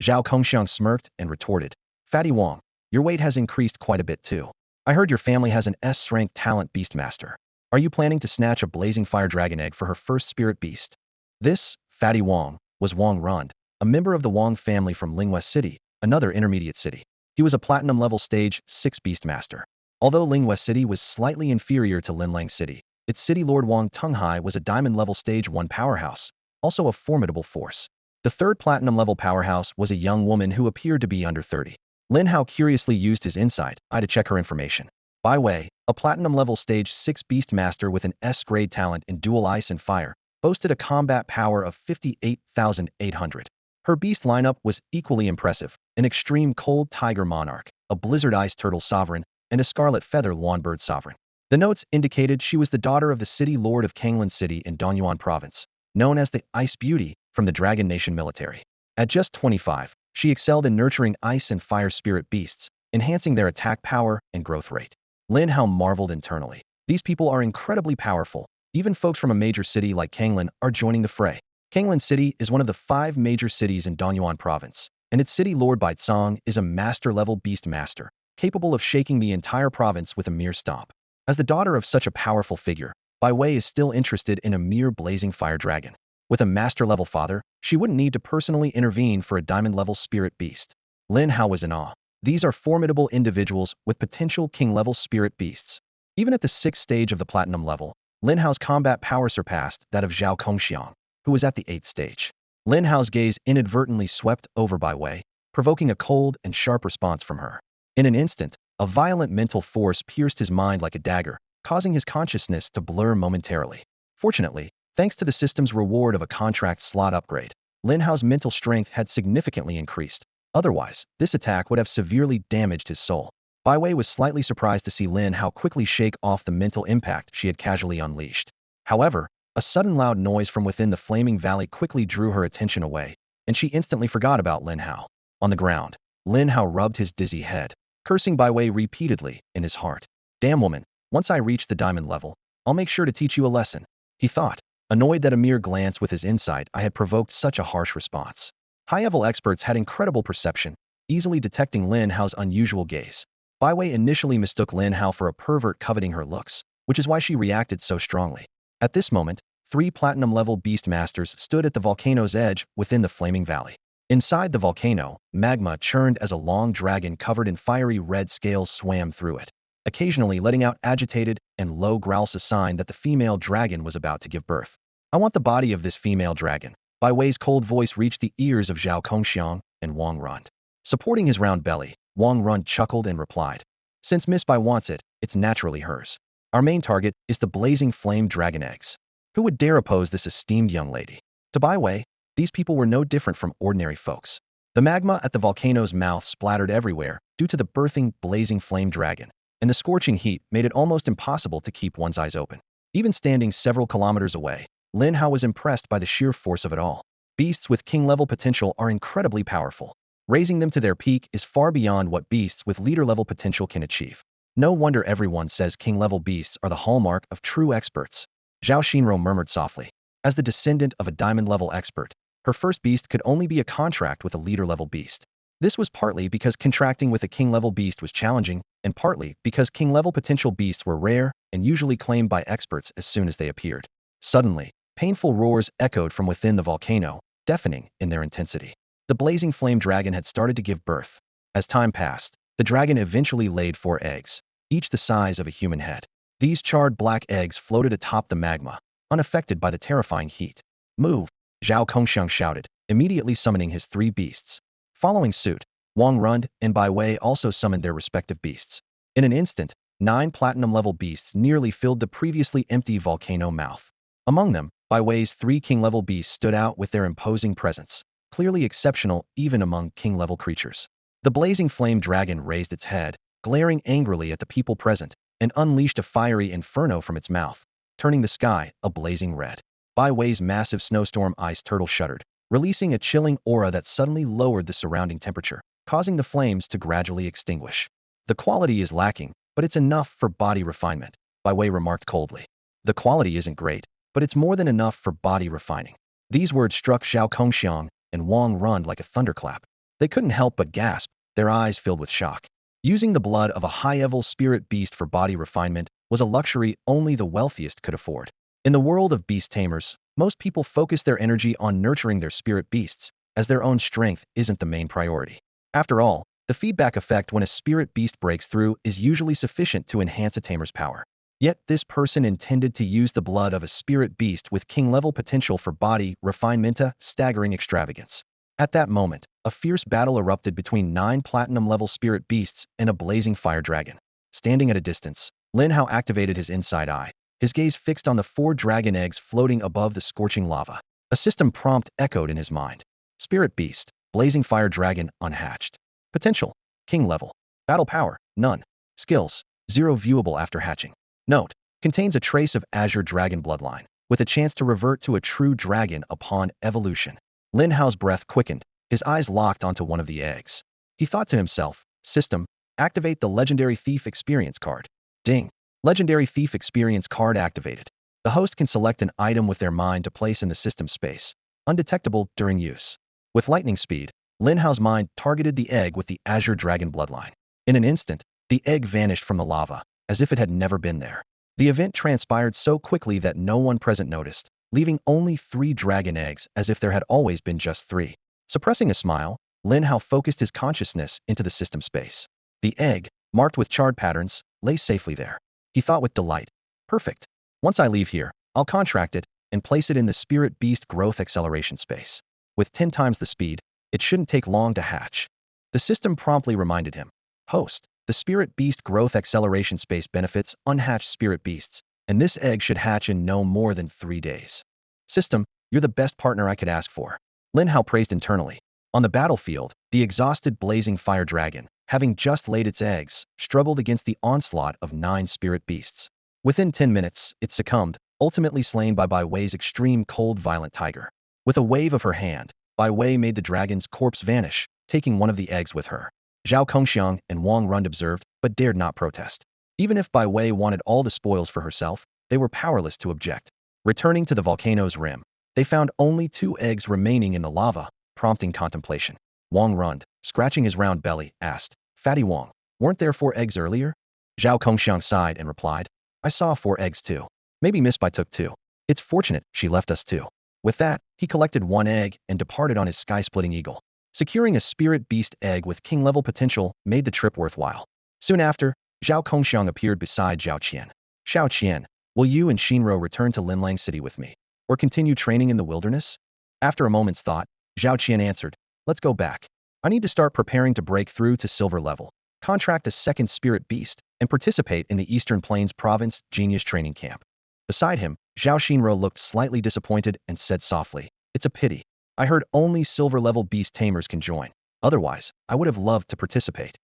Zhao Kongxiang smirked and retorted, "Fatty Wong, your weight has increased quite a bit too. I heard your family has an S-rank talent beastmaster. Are you planning to snatch a blazing fire dragon egg for her first spirit beast?" This, Fatty Wong, was Wong Rund, a member of the Wong family from Lingwei City, another intermediate city. He was a platinum level stage 6 beastmaster. Although Lingwei City was slightly inferior to Linlang City, its city lord Wang Tunghai was a diamond level stage 1 powerhouse, also a formidable force. The third platinum level powerhouse was a young woman who appeared to be under 30. Lin Hao curiously used his insight eye to check her information. By way, a platinum level stage 6 beastmaster with an S-grade talent in dual ice and fire, boasted a combat power of 58,800. Her beast lineup was equally impressive, an extreme cold tiger monarch, a blizzard ice turtle sovereign, and a scarlet feather lawnbird sovereign. The notes indicated she was the daughter of the city lord of Kanglan City in Donyuan province, known as the Ice Beauty from the Dragon Nation military. At just 25, she excelled in nurturing ice and fire spirit beasts, enhancing their attack power and growth rate. Lin Hao marveled internally. These people are incredibly powerful. Even folks from a major city like Kanglan are joining the fray. Kanglan City is one of the 5 major cities in Donyuan province, and its city lord Baizong is a master-level beast master. capable of shaking the entire province with a mere stomp. As the daughter of such a powerful figure, Bai Wei is still interested in a mere blazing fire dragon. With a master-level father, she wouldn't need to personally intervene for a diamond-level spirit beast. Lin Hao was in awe. These are formidable individuals with potential king-level spirit beasts. Even at the 6th stage of the platinum level, Lin Hao's combat power surpassed that of Zhao Kongxiang, who was at the 8th stage. Lin Hao's gaze inadvertently swept over Bai Wei, provoking a cold and sharp response from her. In an instant, a violent mental force pierced his mind like a dagger, causing his consciousness to blur momentarily. Fortunately, thanks to the system's reward of a contract slot upgrade, Lin Hao's mental strength had significantly increased. Otherwise, this attack would have severely damaged his soul. Bai Wei was slightly surprised to see Lin Hao quickly shake off the mental impact she had casually unleashed. However, a sudden loud noise from within the flaming valley quickly drew her attention away, and she instantly forgot about Lin Hao. On the ground, Lin Hao rubbed his dizzy head, cursing Bai Wei repeatedly in his heart. Damn woman, once I reach the diamond level, I'll make sure to teach you a lesson, he thought, annoyed that a mere glance with his insight eye had provoked such a harsh response. High-level experts had incredible perception, easily detecting Lin Hao's unusual gaze. Bai Wei initially mistook Lin Hao for a pervert coveting her looks, which is why she reacted so strongly. At this moment, 3 platinum-level beast masters stood at the volcano's edge within the flaming valley. Inside the volcano, magma churned as a long dragon covered in fiery red scales swam through it, occasionally letting out agitated and low growls, a sign that the female dragon was about to give birth. I want the body of this female dragon. Bai Wei's cold voice reached the ears of Zhao Kongxiang and Wang Rund. Supporting his round belly, Wang Rund chuckled and replied, "Since Miss Bai wants it, it's naturally hers. Our main target is the blazing flame dragon eggs. Who would dare oppose this esteemed young lady?" To Bai Wei, these people were no different from ordinary folks. The magma at the volcano's mouth splattered everywhere due to the birthing blazing flame dragon, and the scorching heat made it almost impossible to keep one's eyes open. Even standing several kilometers away, Lin Hao was impressed by the sheer force of it all. Beasts with king-level potential are incredibly powerful. Raising them to their peak is far beyond what beasts with leader-level potential can achieve. No wonder everyone says king-level beasts are the hallmark of true experts. Zhao Xinro murmured softly. As the descendant of a diamond-level expert, her first beast could only be a contract with a leader-level beast. This was partly because contracting with a king-level beast was challenging, and partly because king-level potential beasts were rare and usually claimed by experts as soon as they appeared. Suddenly, painful roars echoed from within the volcano, deafening in their intensity. The blazing flame dragon had started to give birth. As time passed, the dragon eventually laid 4 eggs, each the size of a human head. These charred black eggs floated atop the magma, unaffected by the terrifying heat. "Move!" Zhao Kongxiang shouted, immediately summoning his 3 beasts. Following suit, Wang Rund and Bai Wei also summoned their respective beasts. In an instant, 9 platinum-level beasts nearly filled the previously empty volcano mouth. Among them, Bai Wei's 3 king-level beasts stood out with their imposing presence, clearly exceptional even among king-level creatures. The blazing flame dragon raised its head, glaring angrily at the people present, and unleashed a fiery inferno from its mouth, turning the sky a blazing red. Bai Wei's massive snowstorm ice turtle shuddered, releasing a chilling aura that suddenly lowered the surrounding temperature, causing the flames to gradually extinguish. "The quality is lacking, but it's enough for body refinement," Bai Wei remarked coldly. "The quality isn't great, but it's more than enough for body refining." These words struck Zhao Kongxiang and Wang Rund like a thunderclap. They couldn't help but gasp, their eyes filled with shock. Using the blood of a high-level spirit beast for body refinement was a luxury only the wealthiest could afford. In the world of beast tamers, most people focus their energy on nurturing their spirit beasts, as their own strength isn't the main priority. After all, the feedback effect when a spirit beast breaks through is usually sufficient to enhance a tamer's power. Yet this person intended to use the blood of a spirit beast with king-level potential for body refinement, a staggering extravagance. At that moment, a fierce battle erupted between 9 platinum-level spirit beasts and a blazing fire dragon. Standing at a distance, Lin Hao activated his inside eye, his gaze fixed on the 4 dragon eggs floating above the scorching lava. A system prompt echoed in his mind. Spirit beast, blazing fire dragon, unhatched. Potential, king level. Battle power, none. Skills, 0 viewable after hatching. Note, contains a trace of azure dragon bloodline, with a chance to revert to a true dragon upon evolution. Lin Hao's breath quickened, his eyes locked onto one of the eggs. He thought to himself, system, activate the legendary thief experience card. Ding. Legendary thief experience card activated. The host can select an item with their mind to place in the system space, undetectable during use. With lightning speed, Lin Hao's mind targeted the egg with the azure dragon bloodline. In an instant, the egg vanished from the lava, as if it had never been there. The event transpired so quickly that no one present noticed, leaving only 3 dragon eggs as if there had always been just 3. Suppressing a smile, Lin Hao focused his consciousness into the system space. The egg, marked with charred patterns, lay safely there. He thought with delight. Perfect. Once I leave here, I'll contract it and place it in the Spirit Beast Growth Acceleration space. With 10 times the speed, it shouldn't take long to hatch. The system promptly reminded him. Host, the Spirit Beast Growth Acceleration space benefits unhatched spirit beasts, and this egg should hatch in no more than 3 days. System, you're the best partner I could ask for. Lin Hao praised internally. On the battlefield, the exhausted blazing fire dragon, having just laid its eggs, struggled against the onslaught of 9 spirit beasts. Within 10 minutes, it succumbed, ultimately slain by Bai Wei's extreme cold violent tiger. With a wave of her hand, Bai Wei made the dragon's corpse vanish, taking one of the eggs with her. Zhao Kongxiang and Wang Rund observed, but dared not protest. Even if Bai Wei wanted all the spoils for herself, they were powerless to object. Returning to the volcano's rim, they found only 2 eggs remaining in the lava, prompting contemplation. Wang Rund, scratching his round belly, asked, Fatty Wang, weren't there 4 eggs earlier? Zhao Kongxiang sighed and replied, I saw 4 eggs too. Maybe Miss Bai took 2. It's fortunate she left us 2. With that, he collected 1 egg and departed on his sky-splitting eagle. Securing a spirit beast egg with king-level potential made the trip worthwhile. Soon after, Zhao Kongxiang appeared beside Zhao Qian. Xiao Qian, will you and Shinro return to Linlang City with me? Or continue training in the wilderness? After a moment's thought, Zhao Qian answered, let's go back. I need to start preparing to break through to silver level, contract a second spirit beast, and participate in the Eastern Plains Province Genius Training Camp. Beside him, Zhao Shinro looked slightly disappointed and said softly, it's a pity. I heard only silver-level beast tamers can join. Otherwise, I would have loved to participate.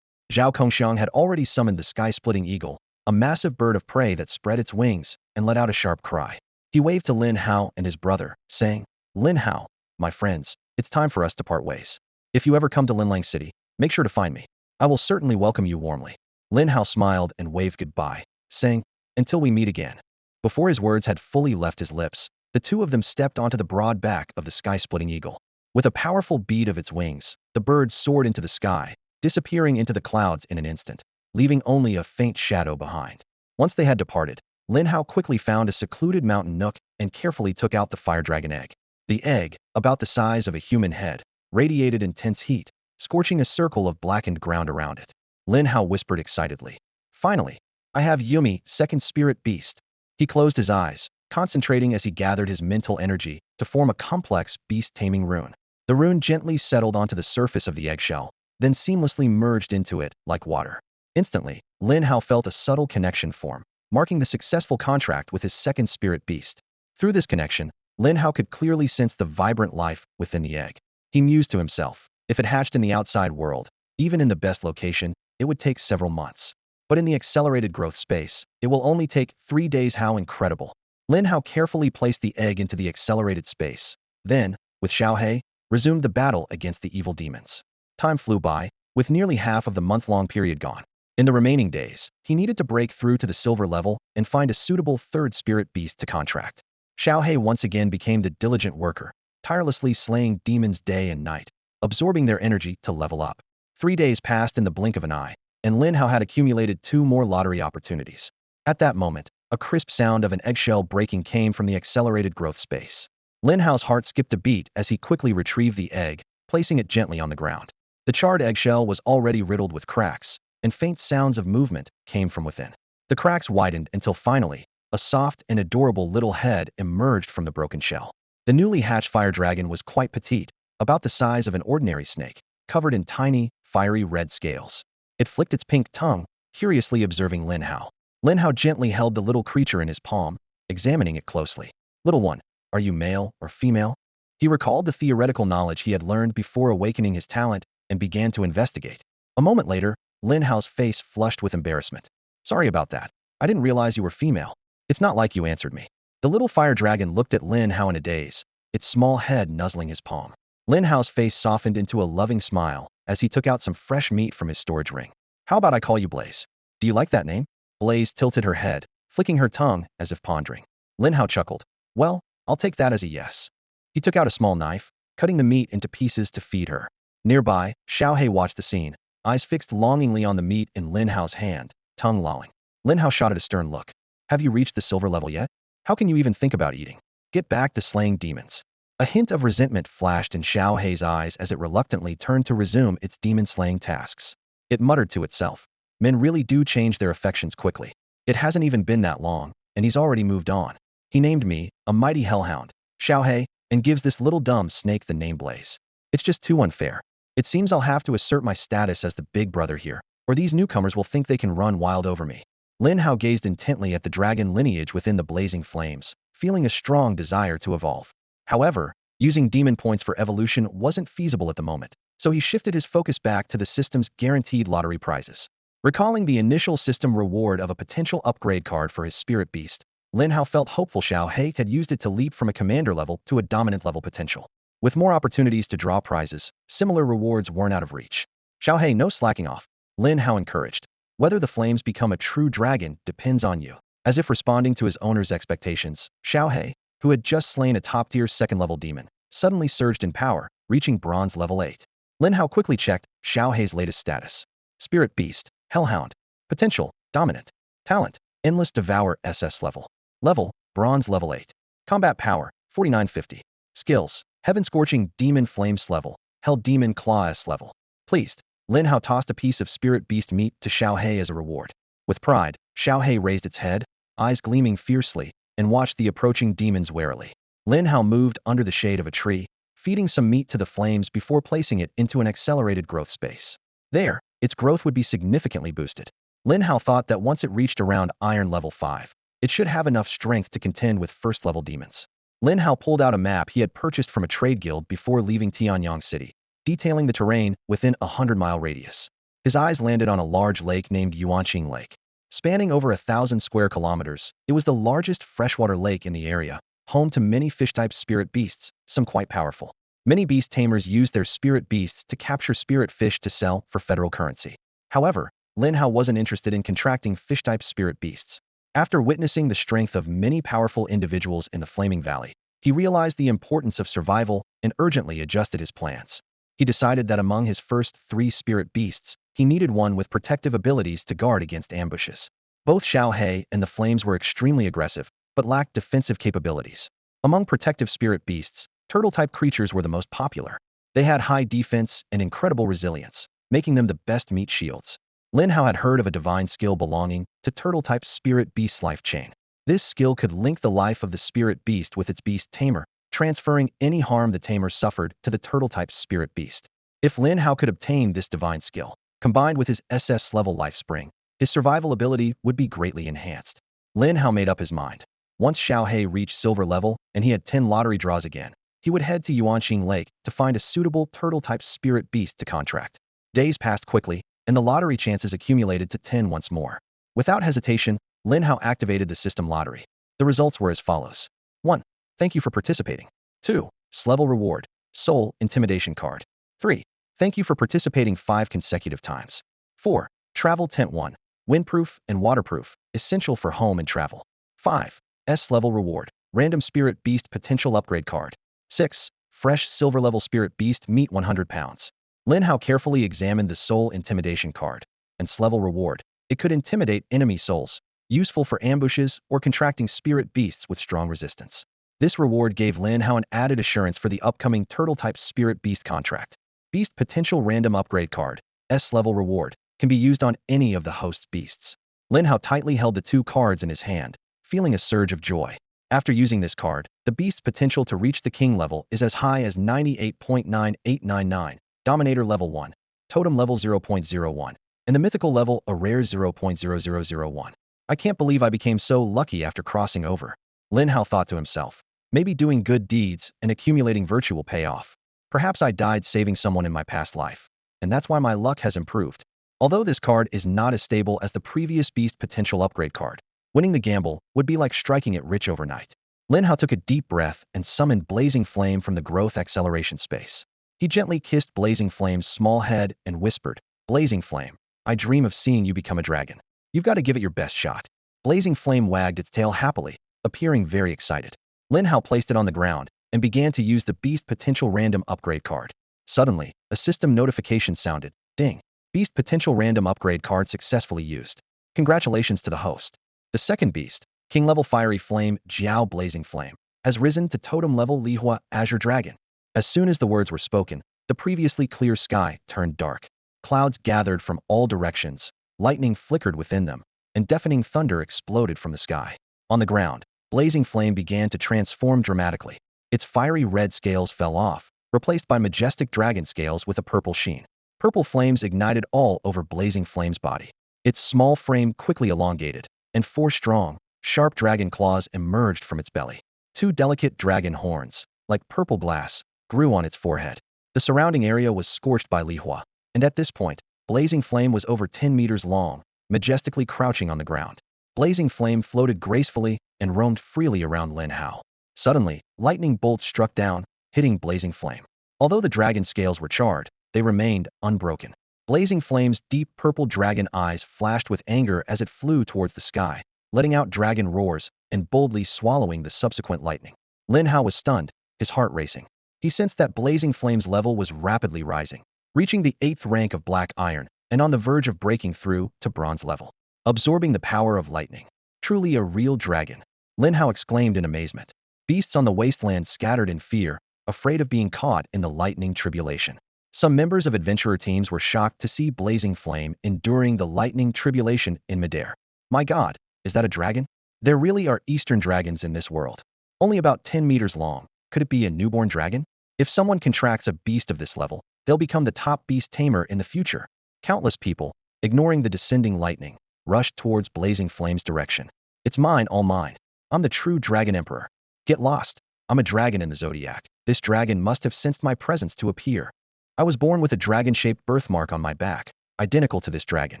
Zhao Kongxiang had already summoned the sky-splitting eagle, a massive bird of prey that spread its wings and let out a sharp cry. He waved to Lin Hao and his brother, saying, Lin Hao, my friends, it's time for us to part ways. If you ever come to Linlang City, make sure to find me. I will certainly welcome you warmly. Lin Hao smiled and waved goodbye, saying, until we meet again. Before his words had fully left his lips, the 2 of them stepped onto the broad back of the sky-splitting eagle. With a powerful beat of its wings, the bird soared into the sky, disappearing into the clouds in an instant, leaving only a faint shadow behind. Once they had departed, Lin Hao quickly found a secluded mountain nook and carefully took out the fire dragon egg. The egg, about the size of a human head, radiated intense heat, scorching a circle of blackened ground around it. Lin Hao whispered excitedly, finally, I have Yumi, second spirit beast. He closed his eyes, concentrating as he gathered his mental energy to form a complex beast taming rune. The rune gently settled onto the surface of the eggshell, then seamlessly merged into it like water. Instantly, Lin Hao felt a subtle connection form, marking the successful contract with his second spirit beast. Through this connection, Lin Hao could clearly sense the vibrant life within the egg. He mused to himself, if it hatched in the outside world, even in the best location, it would take several months. But in the accelerated growth space, it will only take 3 days. How incredible. Lin Hao carefully placed the egg into the accelerated space. Then, with Shao Hai, resumed the battle against the evil demons. Time flew by, with nearly half of the month-long period gone. In the remaining days, he needed to break through to the silver level and find a suitable third spirit beast to contract. Shao Hai once again became the diligent worker, tirelessly slaying demons day and night, absorbing their energy to level up. 3 days passed in the blink of an eye, and Lin Hao had accumulated 2 more lottery opportunities. At that moment, a crisp sound of an eggshell breaking came from the accelerated growth space. Lin Hao's heart skipped a beat as he quickly retrieved the egg, placing it gently on the ground. The charred eggshell was already riddled with cracks, and faint sounds of movement came from within. The cracks widened until finally, a soft and adorable little head emerged from the broken shell. The newly hatched fire dragon was quite petite, about the size of an ordinary snake, covered in tiny, fiery red scales. It flicked its pink tongue, curiously observing Lin Hao. Lin Hao gently held the little creature in his palm, examining it closely. Little one, are you male or female? He recalled the theoretical knowledge he had learned before awakening his talent and began to investigate. A moment later, Lin Hao's face flushed with embarrassment. Sorry about that. I didn't realize you were female. It's not like you answered me. The little fire dragon looked at Lin Hao in a daze, its small head nuzzling his palm. Lin Hao's face softened into a loving smile as he took out some fresh meat from his storage ring. How about I call you Blaze? Do you like that name? Blaze tilted her head, flicking her tongue as if pondering. Lin Hao chuckled. Well, I'll take that as a yes. He took out a small knife, cutting the meat into pieces to feed her. Nearby, Shao Hai watched the scene, eyes fixed longingly on the meat in Lin Hao's hand, tongue lolling. Lin Hao shot at a stern look. Have you reached the silver level yet? How can you even think about eating? Get back to slaying demons. A hint of resentment flashed in Shao Hai's eyes as it reluctantly turned to resume its demon-slaying tasks. It muttered to itself. Men really do change their affections quickly. It hasn't even been that long, and he's already moved on. He named me a mighty hellhound, Shao Hai, and gives this little dumb snake the name Blaze. It's just too unfair. It seems I'll have to assert my status as the big brother here, or these newcomers will think they can run wild over me. Lin Hao gazed intently at the dragon lineage within the blazing flames, feeling a strong desire to evolve. However, using demon points for evolution wasn't feasible at the moment, so he shifted his focus back to the system's guaranteed lottery prizes. Recalling the initial system reward of a potential upgrade card for his spirit beast, Lin Hao felt hopeful Shao Hai had used it to leap from a commander level to a dominant level potential. With more opportunities to draw prizes, similar rewards weren't out of reach. Shao Hai, no slacking off, Lin Hao encouraged. Whether the flames become a true dragon depends on you. As if responding to his owner's expectations, Shao Hai, who had just slain a top-tier second-level demon, suddenly surged in power, reaching bronze level 8. Lin Hao quickly checked Shao Hai's latest status. Spirit Beast, Hellhound. Potential, Dominant. Talent, Endless Devour SS level. Level, Bronze level 8. Combat Power, 4950. Skills, Heaven Scorching Demon Flames level. Hell Demon Claw S level. Pleased, Lin Hao tossed a piece of spirit beast meat to Shao Hai as a reward. With pride, Shao Hai raised its head, eyes gleaming fiercely, and watched the approaching demons warily. Lin Hao moved under the shade of a tree, feeding some meat to the flames before placing it into an accelerated growth space. There, its growth would be significantly boosted. Lin Hao thought that once it reached around Iron level 5, it should have enough strength to contend with first-level demons. Lin Hao pulled out a map he had purchased from a trade guild before leaving Tianyang City, detailing the terrain within a 100-mile radius. His eyes landed on a large lake named Yuanqing Lake. Spanning over 1,000 square kilometers, it was the largest freshwater lake in the area, home to many fish-type spirit beasts, some quite powerful. Many beast tamers use their spirit beasts to capture spirit fish to sell for federal currency. However, Lin Hao wasn't interested in contracting fish-type spirit beasts. After witnessing the strength of many powerful individuals in the Flaming Valley, he realized the importance of survival and urgently adjusted his plans. He decided that among his first 3 spirit beasts, he needed one with protective abilities to guard against ambushes. Both Shao Hai and the Flames were extremely aggressive, but lacked defensive capabilities. Among protective spirit beasts, turtle-type creatures were the most popular. They had high defense and incredible resilience, making them the best meat shields. Lin Hao had heard of a divine skill belonging to turtle-type spirit beast's life chain. This skill could link the life of the spirit beast with its beast tamer, transferring any harm the tamer suffered to the turtle-type spirit beast. If Lin Hao could obtain this divine skill, combined with his SS-level life spring, his survival ability would be greatly enhanced. Lin Hao made up his mind. Once Shao Hai reached silver level and he had 10 lottery draws again, he would head to Yuanqing Lake to find a suitable turtle-type spirit beast to contract. Days passed quickly, and the lottery chances accumulated to 10 once more. Without hesitation, Lin Hao activated the system lottery. The results were as follows. 1. Thank you for participating. 2. S-level reward. Soul Intimidation card. 3. Thank you for participating 5 consecutive times. 4. Travel Tent 1. Windproof and waterproof, essential for home and travel. 5. S-level reward. Random Spirit Beast Potential Upgrade card. 6. Fresh Silver Level Spirit Beast Meat 100 pounds. Lin Hao carefully examined the Soul Intimidation card. And S-level reward. It could intimidate enemy souls, useful for ambushes or contracting spirit beasts with strong resistance. This reward gave Lin Hao an added assurance for the upcoming turtle-type spirit beast contract. Beast Potential Random Upgrade card. S-level reward. Can be used on any of the host's beasts. Lin Hao tightly held the 2 cards in his hand, feeling a surge of joy. After using this card, the beast's potential to reach the king level is as high as 98.9899, Dominator level 1, Totem level 0.01, and the mythical level a rare 0.0001. I can't believe I became so lucky after crossing over. Lin Hao thought to himself. Maybe doing good deeds and accumulating virtue will pay off. Perhaps I died saving someone in my past life, and that's why my luck has improved. Although this card is not as stable as the previous beast potential upgrade card, winning the gamble would be like striking it rich overnight. Lin Hao took a deep breath and summoned Blazing Flame from the growth acceleration space. He gently kissed Blazing Flame's small head and whispered, Blazing Flame, I dream of seeing you become a dragon. You've got to give it your best shot. Blazing Flame wagged its tail happily, appearing very excited. Lin Hao placed it on the ground and began to use the beast potential random upgrade card. Suddenly, a system notification sounded. Ding. Beast potential random upgrade card successfully used. Congratulations to the host. The second beast, King level Fiery Flame Jiao Blazing Flame, has risen to totem level Li Hao Azure Dragon. As soon as the words were spoken, the previously clear sky turned dark. Clouds gathered from all directions, lightning flickered within them, and deafening thunder exploded from the sky. On the ground, Blazing Flame began to transform dramatically. Its fiery red scales fell off, replaced by majestic dragon scales with a purple sheen. Purple flames ignited all over Blazing Flame's body. Its small frame quickly elongated, and four strong, sharp dragon claws emerged from its belly. Two delicate dragon horns, like purple glass, grew on its forehead. The surrounding area was scorched by Li Hao, and at this point, Blazing Flame was over 10 meters long, majestically crouching on the ground. Blazing Flame floated gracefully and roamed freely around Lin Hao. Suddenly, lightning bolts struck down, hitting Blazing Flame. Although the dragon scales were charred, they remained unbroken. Blazing Flame's deep purple dragon eyes flashed with anger as it flew towards the sky, letting out dragon roars and boldly swallowing the subsequent lightning. Lin Hao was stunned, his heart racing. He sensed that Blazing Flame's level was rapidly rising, reaching the 8th rank of Black Iron and on the verge of breaking through to bronze level. Absorbing the power of lightning. Truly a real dragon, Lin Hao exclaimed in amazement. Beasts on the wasteland scattered in fear, afraid of being caught in the lightning tribulation. Some members of adventurer teams were shocked to see Blazing Flame enduring the lightning tribulation in midair. My god, is that a dragon? There really are eastern dragons in this world. Only about 10 meters long. Could it be a newborn dragon? If someone contracts a beast of this level, they'll become the top beast tamer in the future. Countless people, ignoring the descending lightning, rushed towards Blazing Flame's direction. It's mine, all mine. I'm the true dragon emperor. Get lost. I'm a dragon in the zodiac. This dragon must have sensed my presence to appear. I was born with a dragon-shaped birthmark on my back, identical to this dragon.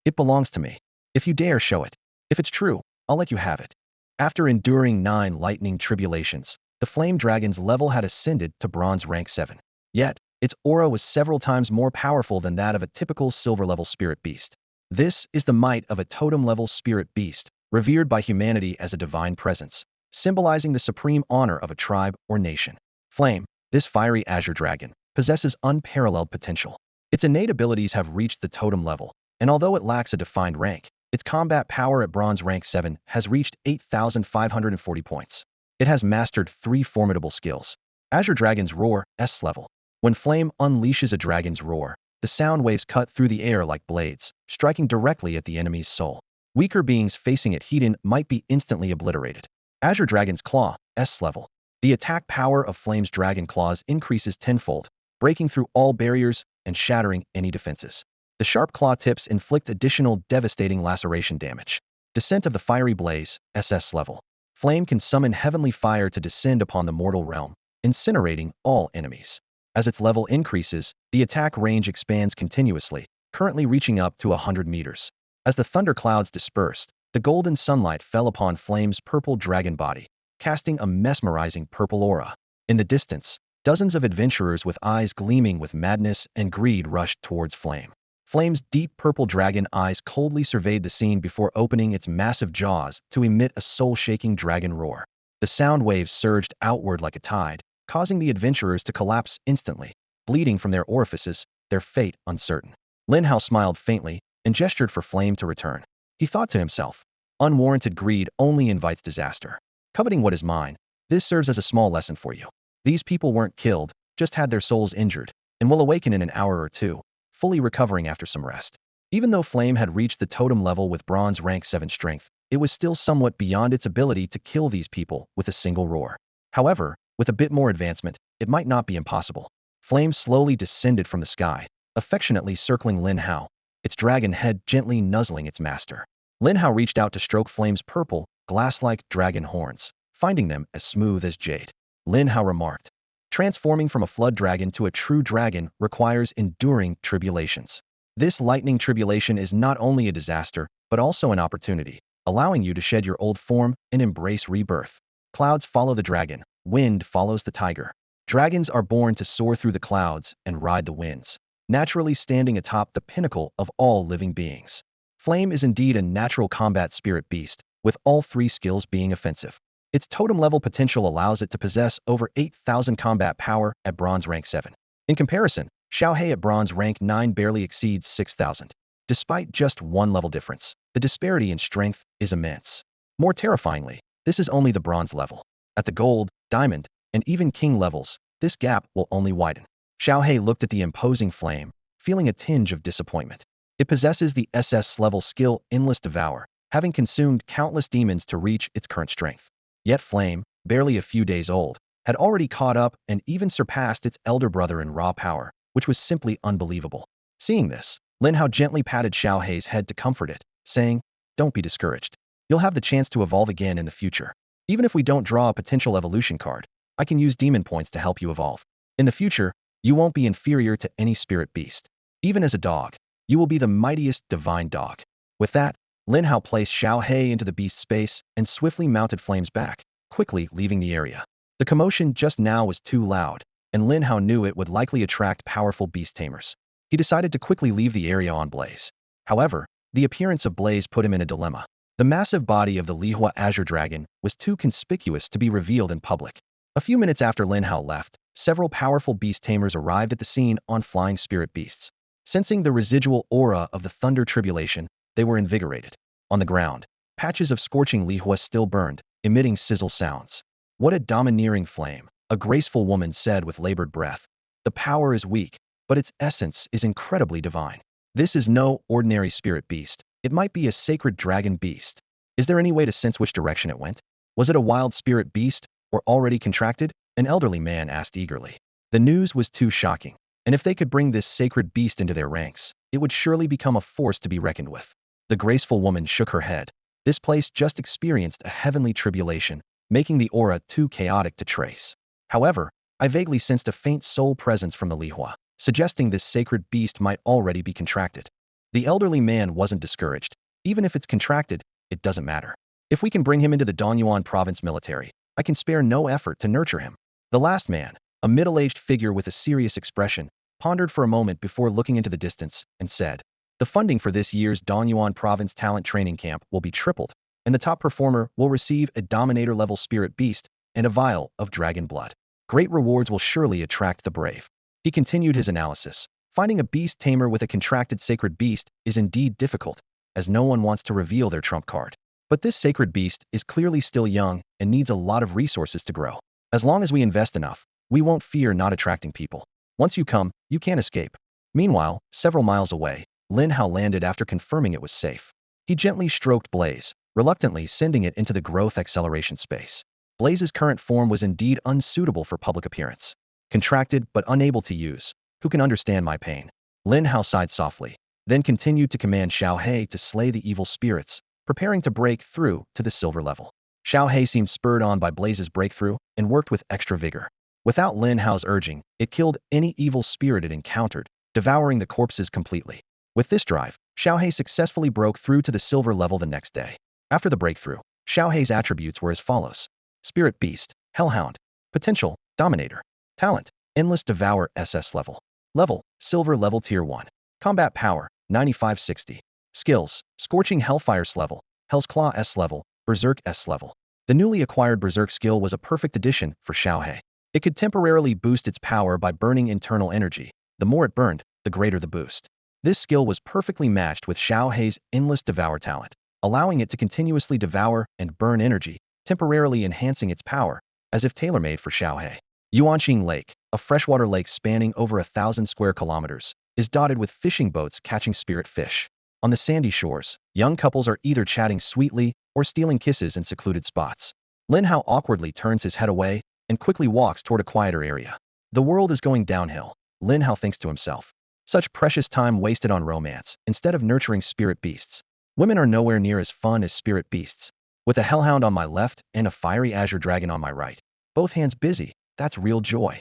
It belongs to me. If you dare show it. If it's true, I'll let you have it. After enduring 9 lightning tribulations, the flame dragon's level had ascended to bronze rank 7. Yet, its aura was several times more powerful than that of a typical silver-level spirit beast. This is the might of a totem-level spirit beast, revered by humanity as a divine presence, symbolizing the supreme honor of a tribe or nation. Flame, this fiery azure dragon, possesses unparalleled potential. Its innate abilities have reached the totem level, and although it lacks a defined rank, its combat power at bronze rank 7 has reached 8,540 points. It has mastered 3 formidable skills. Azure Dragon's Roar, S level. When Flame unleashes a dragon's roar, the sound waves cut through the air like blades, striking directly at the enemy's soul. Weaker beings facing it heat-in might be instantly obliterated. Azure Dragon's Claw, S level. The attack power of Flame's dragon claws increases tenfold, breaking through all barriers and shattering any defenses. The sharp claw tips inflict additional devastating laceration damage. Descent of the Fiery Blaze, SS level. Flame can summon heavenly fire to descend upon the mortal realm, incinerating all enemies. As its level increases, the attack range expands continuously, currently reaching up to 100 meters. As the thunder clouds dispersed, the golden sunlight fell upon Flame's purple dragon body, casting a mesmerizing purple aura. In the distance, dozens of adventurers with eyes gleaming with madness and greed rushed towards Flame. Flame's deep purple dragon eyes coldly surveyed the scene before opening its massive jaws to emit a soul-shaking dragon roar. The sound waves surged outward like a tide, causing the adventurers to collapse instantly, bleeding from their orifices, their fate uncertain. Lin Hao smiled faintly and gestured for Flame to return. He thought to himself, unwarranted greed only invites disaster. Coveting what is mine, this serves as a small lesson for you. These people weren't killed, just had their souls injured, and will awaken in an hour or two, fully recovering after some rest. Even though Flame had reached the totem level with bronze rank 7 strength, it was still somewhat beyond its ability to kill these people with a single roar. However, with a bit more advancement, it might not be impossible. Flame slowly descended from the sky, affectionately circling Lin Hao, its dragon head gently nuzzling its master. Lin Hao reached out to stroke Flame's purple, glass-like dragon horns, finding them as smooth as jade. Lin Hao remarked, transforming from a flood dragon to a true dragon requires enduring tribulations. This lightning tribulation is not only a disaster, but also an opportunity, allowing you to shed your old form and embrace rebirth. Clouds follow the dragon, wind follows the tiger. Dragons are born to soar through the clouds and ride the winds, naturally standing atop the pinnacle of all living beings. Flame is indeed a natural combat spirit beast, with all 3 skills being offensive. Its totem level potential allows it to possess over 8,000 combat power at bronze rank 7. In comparison, Shao Hai at bronze rank 9 barely exceeds 6,000. Despite just one level difference, the disparity in strength is immense. More terrifyingly, this is only the bronze level. At the gold, diamond, and even king levels, this gap will only widen. Shao Hai looked at the imposing flame, feeling a tinge of disappointment. It possesses the SS level skill Endless Devour, having consumed countless demons to reach its current strength. Yet Flame, barely a few days old, had already caught up and even surpassed its elder brother in raw power, which was simply unbelievable. Seeing this, Lin Hao gently patted Shao Hai's head to comfort it, saying, "Don't be discouraged. You'll have the chance to evolve again in the future. Even if we don't draw a potential evolution card, I can use demon points to help you evolve. In the future, you won't be inferior to any spirit beast. Even as a dog, you will be the mightiest divine dog." With that, Lin Hao placed Shao Hai into the beast's space and swiftly mounted Flame's back, quickly leaving the area. The commotion just now was too loud, and Lin Hao knew it would likely attract powerful beast tamers. He decided to quickly leave the area on Blaze. However, the appearance of Blaze put him in a dilemma. The massive body of the Lihua Azure Dragon was too conspicuous to be revealed in public. A few minutes after Lin Hao left, several powerful beast tamers arrived at the scene on flying spirit beasts. Sensing the residual aura of the thunder tribulation, they were invigorated. On the ground, patches of scorching Lihua still burned, emitting sizzle sounds. "What a domineering flame," a graceful woman said with labored breath. "The power is weak, but its essence is incredibly divine. This is no ordinary spirit beast. It might be a sacred dragon beast. Is there any way to sense which direction it went? Was it a wild spirit beast, or already contracted?" An elderly man asked eagerly. The news was too shocking, and if they could bring this sacred beast into their ranks, it would surely become a force to be reckoned with. The graceful woman shook her head. This place just experienced a heavenly tribulation, making the aura too chaotic to trace. However, I vaguely sensed a faint soul presence from the Lihua, suggesting this sacred beast might already be contracted. The elderly man wasn't discouraged. Even if it's contracted, it doesn't matter. If we can bring him into the Donyuan province military, I can spare no effort to nurture him. The last man, a middle-aged figure with a serious expression, pondered for a moment before looking into the distance and said, "The funding for this year's Donyuan province talent training camp will be tripled, and the top performer will receive a dominator-level spirit beast and a vial of dragon blood. Great rewards will surely attract the brave." He continued his analysis. Finding a beast tamer with a contracted sacred beast is indeed difficult, as no one wants to reveal their trump card. But this sacred beast is clearly still young and needs a lot of resources to grow. As long as we invest enough, we won't fear not attracting people. Once you come, you can't escape. Meanwhile, several miles away, Lin Hao landed after confirming it was safe. He gently stroked Blaze, reluctantly sending it into the growth acceleration space. Blaze's current form was indeed unsuitable for public appearance. Contracted but unable to use. Who can understand my pain? Lin Hao sighed softly, then continued to command Shao Hai to slay the evil spirits, preparing to break through to the silver level. Shao Hai seemed spurred on by Blaze's breakthrough and worked with extra vigor. Without Lin Hao's urging, it killed any evil spirit it encountered, devouring the corpses completely. With this drive, Shao Hai successfully broke through to the silver level the next day. After the breakthrough, Shao Hai's attributes were as follows: Spirit Beast, Hellhound, Potential, Dominator, Talent, Endless Devour SS level. Level, Silver level Tier 1. Combat Power, 9560. Skills, Scorching Hellfire S level, Hell's Claw S level, Berserk S level. The newly acquired Berserk skill was a perfect addition for Shao Hai. It could temporarily boost its power by burning internal energy. The more it burned, the greater the boost. This skill was perfectly matched with Shao Hai's Endless Devour talent, allowing it to continuously devour and burn energy, temporarily enhancing its power, as if tailor-made for Shao Hai. Yuanqing Lake, a freshwater lake spanning over 1,000 square kilometers, is dotted with fishing boats catching spirit fish. On the sandy shores, young couples are either chatting sweetly or stealing kisses in secluded spots. Lin Hao awkwardly turns his head away and quickly walks toward a quieter area. The world is going downhill, Lin Hao thinks to himself. Such precious time wasted on romance, instead of nurturing spirit beasts. Women are nowhere near as fun as spirit beasts. With a hellhound on my left and a fiery azure dragon on my right. Both hands busy, that's real joy.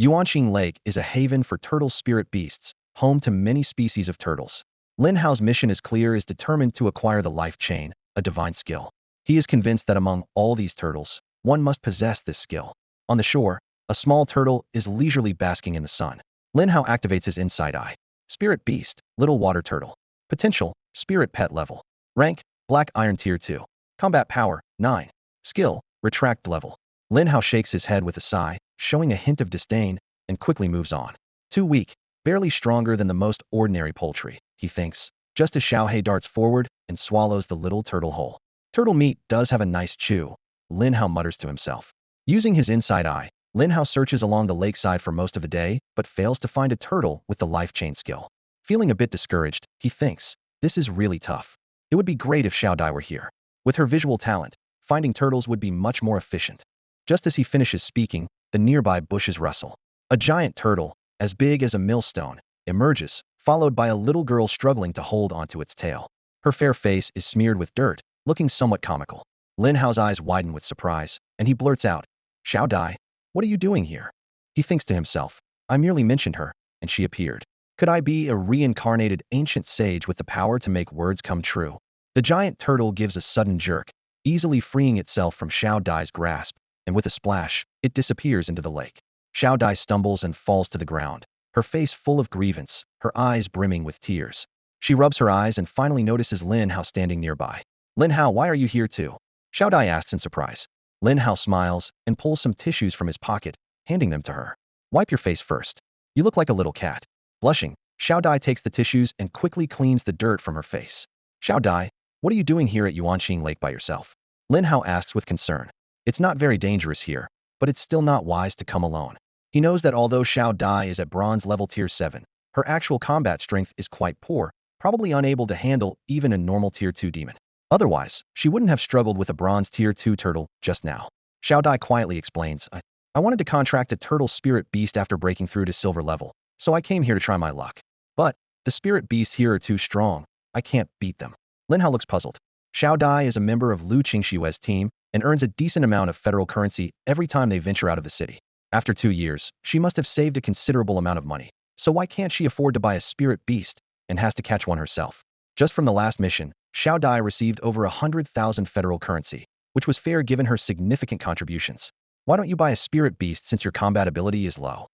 Yuanqing Lake is a haven for turtle spirit beasts, home to many species of turtles. Lin Hao's mission is clear, is determined to acquire the life chain, a divine skill. He is convinced that among all these turtles, one must possess this skill. On the shore, a small turtle is leisurely basking in the sun. Lin Hao activates his inside eye. Spirit Beast, Little Water Turtle. Potential, Spirit Pet level. Rank, Black Iron Tier 2. Combat Power, 9. Skill, Retract level. Lin Hao shakes his head with a sigh, showing a hint of disdain, and quickly moves on. Too weak. Barely stronger than the most ordinary poultry, he thinks, just as Shao Hai darts forward and swallows the little turtle whole. Turtle meat does have a nice chew, Lin Hao mutters to himself. Using his inside eye, Lin Hao searches along the lakeside for most of the day, but fails to find a turtle with the life chain skill. Feeling a bit discouraged, he thinks, this is really tough. It would be great if Shao Dai were here. With her visual talent, finding turtles would be much more efficient. Just as he finishes speaking, the nearby bushes rustle. A giant turtle, as big as a millstone, emerges, followed by a little girl struggling to hold onto its tail. Her fair face is smeared with dirt, looking somewhat comical. Lin Hao's eyes widen with surprise, and he blurts out, Shao Dai, what are you doing here? He thinks to himself, I merely mentioned her, and she appeared. Could I be a reincarnated ancient sage with the power to make words come true? The giant turtle gives a sudden jerk, easily freeing itself from Shao Dai's grasp, and with a splash, it disappears into the lake. Shao Dai stumbles and falls to the ground, her face full of grievance, her eyes brimming with tears. She rubs her eyes and finally notices Lin Hao standing nearby. Lin Hao, why are you here too? Shao Dai asks in surprise. Lin Hao smiles and pulls some tissues from his pocket, handing them to her. Wipe your face first. You look like a little cat. Blushing, Shao Dai takes the tissues and quickly cleans the dirt from her face. Shao Dai, what are you doing here at Yuanqing Lake by yourself? Lin Hao asks with concern. It's not very dangerous here, but it's still not wise to come alone. He knows that although Shao Dai is at bronze level tier 7, her actual combat strength is quite poor, probably unable to handle even a normal tier 2 demon. Otherwise, she wouldn't have struggled with a bronze tier 2 turtle just now. Shao Dai quietly explains, I wanted to contract a turtle spirit beast after breaking through to silver level, so I came here to try my luck. But, the spirit beasts here are too strong, I can't beat them. Lin Hao looks puzzled. Shao Dai is a member of Lu Qingshue's team and earns a decent amount of federal currency every time they venture out of the city. After 2 years, she must have saved a considerable amount of money. So why can't she afford to buy a spirit beast and has to catch one herself? Just from the last mission, Shao Dai received over 100,000 federal currency, which was fair given her significant contributions. Why don't you buy a spirit beast since your combat ability is low?